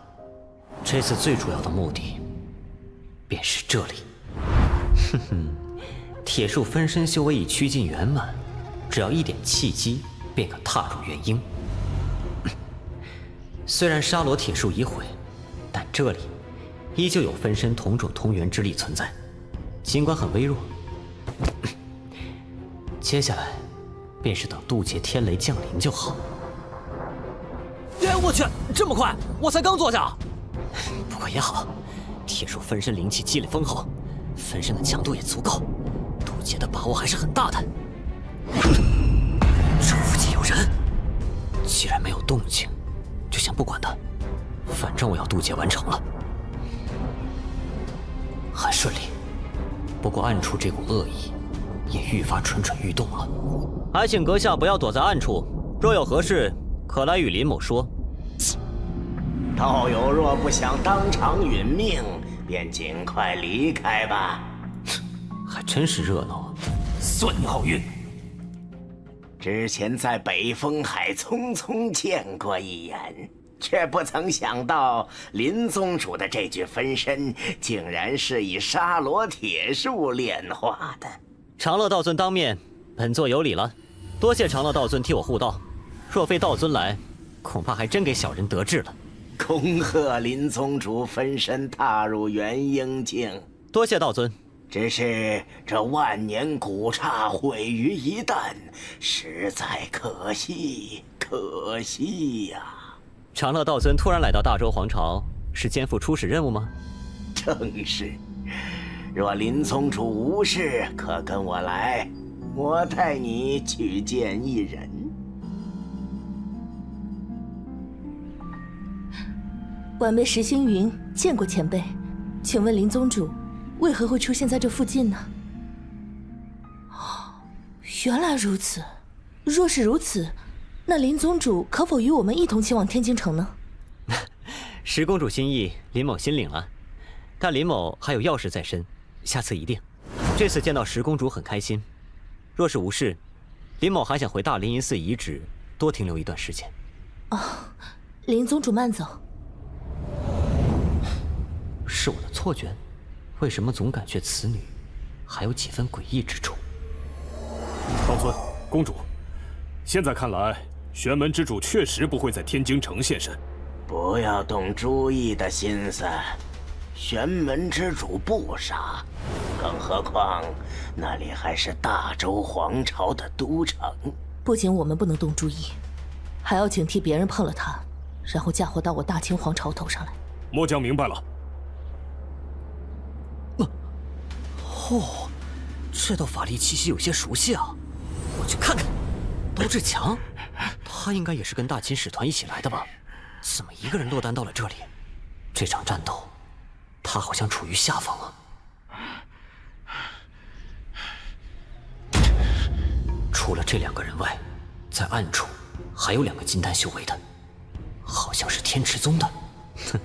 这次最主要的目的，便是这里。哼哼，铁树分身修为已趋近圆满，只要一点契机，便可踏入元婴。虽然沙罗铁树已毁，但这里依旧有分身同种同源之力存在，尽管很微弱，接下来，便是等渡劫天雷降临就好。
哎，我去，这么快！我才刚坐下。
不过也好，铁树分身灵气积累丰厚，分身的强度也足够，渡劫的把握还是很大的。这附近有人，既然没有动静，就先不管他，反正我要渡劫完成了。很顺利，不过暗处这股恶意也愈发蠢蠢欲动了。还请阁下不要躲在暗处，若有何事，可来与林某说。
道友若不想当场殒命，便尽快离开吧。
还真是热闹啊！
算你好运。之前在北风海匆匆见过一眼，却不曾想到林宗主的这具分身竟然是以沙罗铁树炼化的。
长乐道尊当面，本座有礼了，多谢长乐道尊替我护道。若非道尊来，恐怕还真给小人得志了。
恭贺林宗主分身踏入元婴境，
多谢道尊。
只是这万年古刹毁于一旦，实在可惜，可惜呀！
长乐道尊突然来到大周皇朝，是肩负出使任务吗？
正是。若林宗主无事，可跟我来，我带你去见一人。
晚辈石星云见过前辈，请问林宗主为何会出现在这附近呢？原来如此，若是如此，那林宗主可否与我们一同前往天京城呢？
石公主心意，林某心领了。但林某还有要事在身，下次一定。这次见到石公主很开心。若是无事，林某还想回大灵隐寺遗址多停留一段时间。
哦，林宗主慢走。
是我的错觉，为什么总感觉此女还有几分诡异之处？
道尊，公主，现在看来，玄门之主确实不会在天京城现身。
不要动朱意的心思，玄门之主不傻，更何况那里还是大周皇朝的都城。
不仅我们不能动朱意，还要警惕别人碰了他，然后嫁祸到我大清皇朝头上来。
末将明白了。
哦，这道法力气息有些熟悉啊！我去看看。刀志强，他应该也是跟大秦使团一起来的吧？怎么一个人落单到了这里？这场战斗，他好像处于下风啊。除了这2个人外，在暗处还有2个金丹修为的，好像是天池宗的。哼，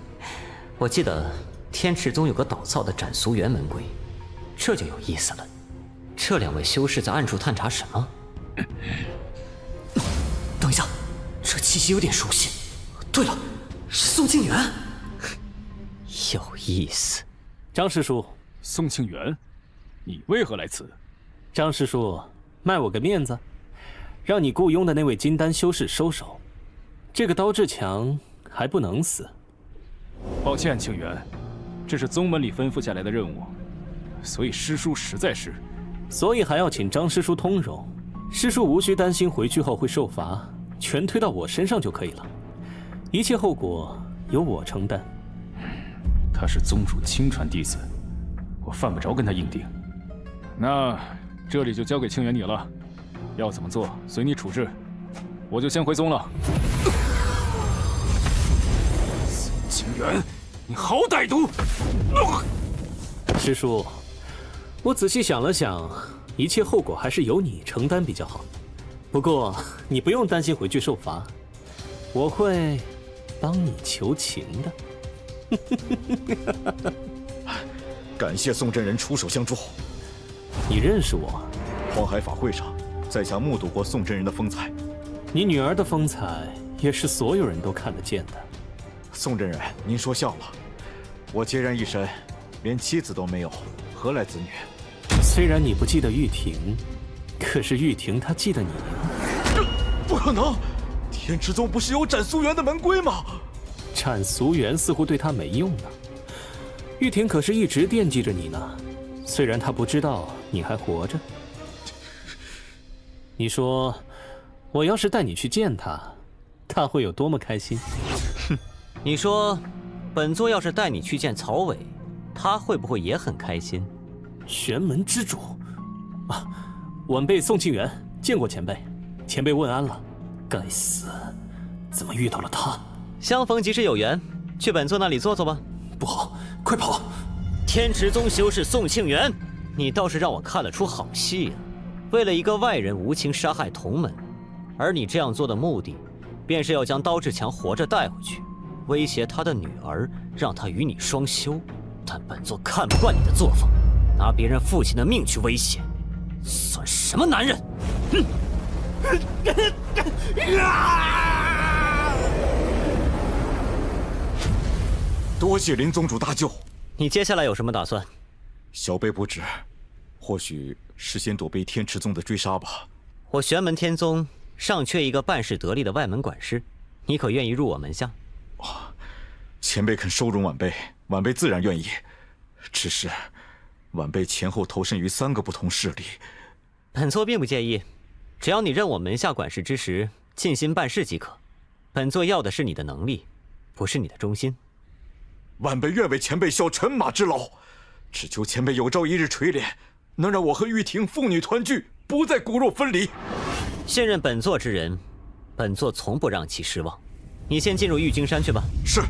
我记得天池宗有个倒灶的斩俗元门规。这就有意思了，这2位修士在暗处探查什么？等一下，这气息有点熟悉。对了，是宋庆元。有意思。
张师叔，宋庆元，你为何来此？张师叔，卖我个面子，让你雇佣的那位金丹修士收手。这个刀志强还不能死。
抱歉，庆元，这是宗门里吩咐下来的任务。所以师叔实在是，
所以还要请张师叔通融。师叔无需担心回去后会受罚，全推到我身上就可以了，一切后果由我承担。
他是宗主亲传弟子，我犯不着跟他硬顶。那这里就交给庆元你了，要怎么做随你处置，我就先回宗了。庆元，你好歹毒！
师叔。我仔细想了想，一切后果还是由你承担比较好。不过你不用担心回去受罚，我会帮你求情的。
感谢宋真人出手相助。
你认识我？
荒海法会上，在下目睹过宋真人的风采。
你女儿的风采也是所有人都看得见的。
宋真人，您说笑了。我孑然一身，连妻子都没有，何来子女？
虽然你不记得玉婷，可是玉婷她记得你。
不可能！天池宗不是有斩俗元的门规吗？
斩俗元似乎对她没用呢。玉婷可是一直惦记着你呢，虽然她不知道你还活着。你说，我要是带你去见他，他会有多么开心？
哼，你说，本座要是带你去见曹伟，他会不会也很开心？
玄门之主，啊，晚辈宋庆元见过前辈，前辈问安了。该死，怎么遇到了他？
相逢即是有缘，去本座那里坐坐吧。
不好，快跑！
天池宗修士宋庆元，你倒是让我看了出好戏呀！为了一个外人无情杀害同门，而你这样做的目的，便是要将刀志强活着带回去，威胁他的女儿，让他与你双修。但本座看不惯你的作风，拿别人父亲的命去威胁，算什么男人？哼！
多谢林宗主大救。
你接下来有什么打算？
小辈不知，或许是先躲避天池宗的追杀吧。
我玄门天宗尚缺一个办事得力的外门管事，你可愿意入我门下？
前辈肯收容晚辈，晚辈自然愿意。只是，晚辈前后投身于3个不同势力，
本座并不介意，只要你任我门下管事之时，尽心办事即可。本座要的是你的能力，不是你的忠心。
晚辈愿为前辈效犬马之劳，只求前辈有朝一日垂怜，能让我和玉婷父女团聚，不再骨肉分离。
信任本座之人，本座从不让其失望。你先进入玉京山去吧。
是。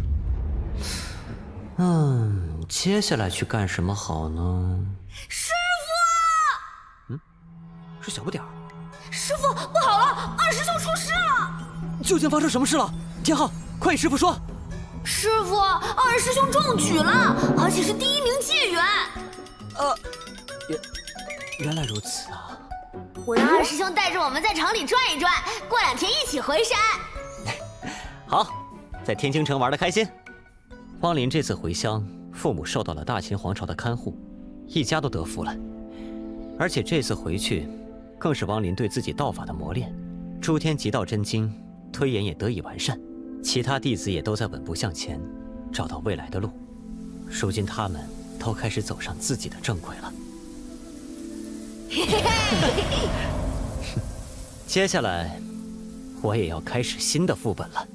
接下来去干什么好呢？
师
傅！是小不点儿。
师傅，不好了，二师兄出事了！
究竟发生什么事了？天昊，快与师傅说。
师傅，二师兄中举了，而且是第1名解元。
原来如此啊！
我让二师兄带着我们在城里转一转，过2天一起回山。
好，在天京城玩得开心。汪林这次回乡，父母受到了大秦皇朝的看护，一家都得福了。而且这次回去，更是汪林对自己道法的磨练，诸天极道真经推演也得以完善，其他弟子也都在稳步向前，找到未来的路。如今他们都开始走上自己的正轨了。接下来，我也要开始新的副本了。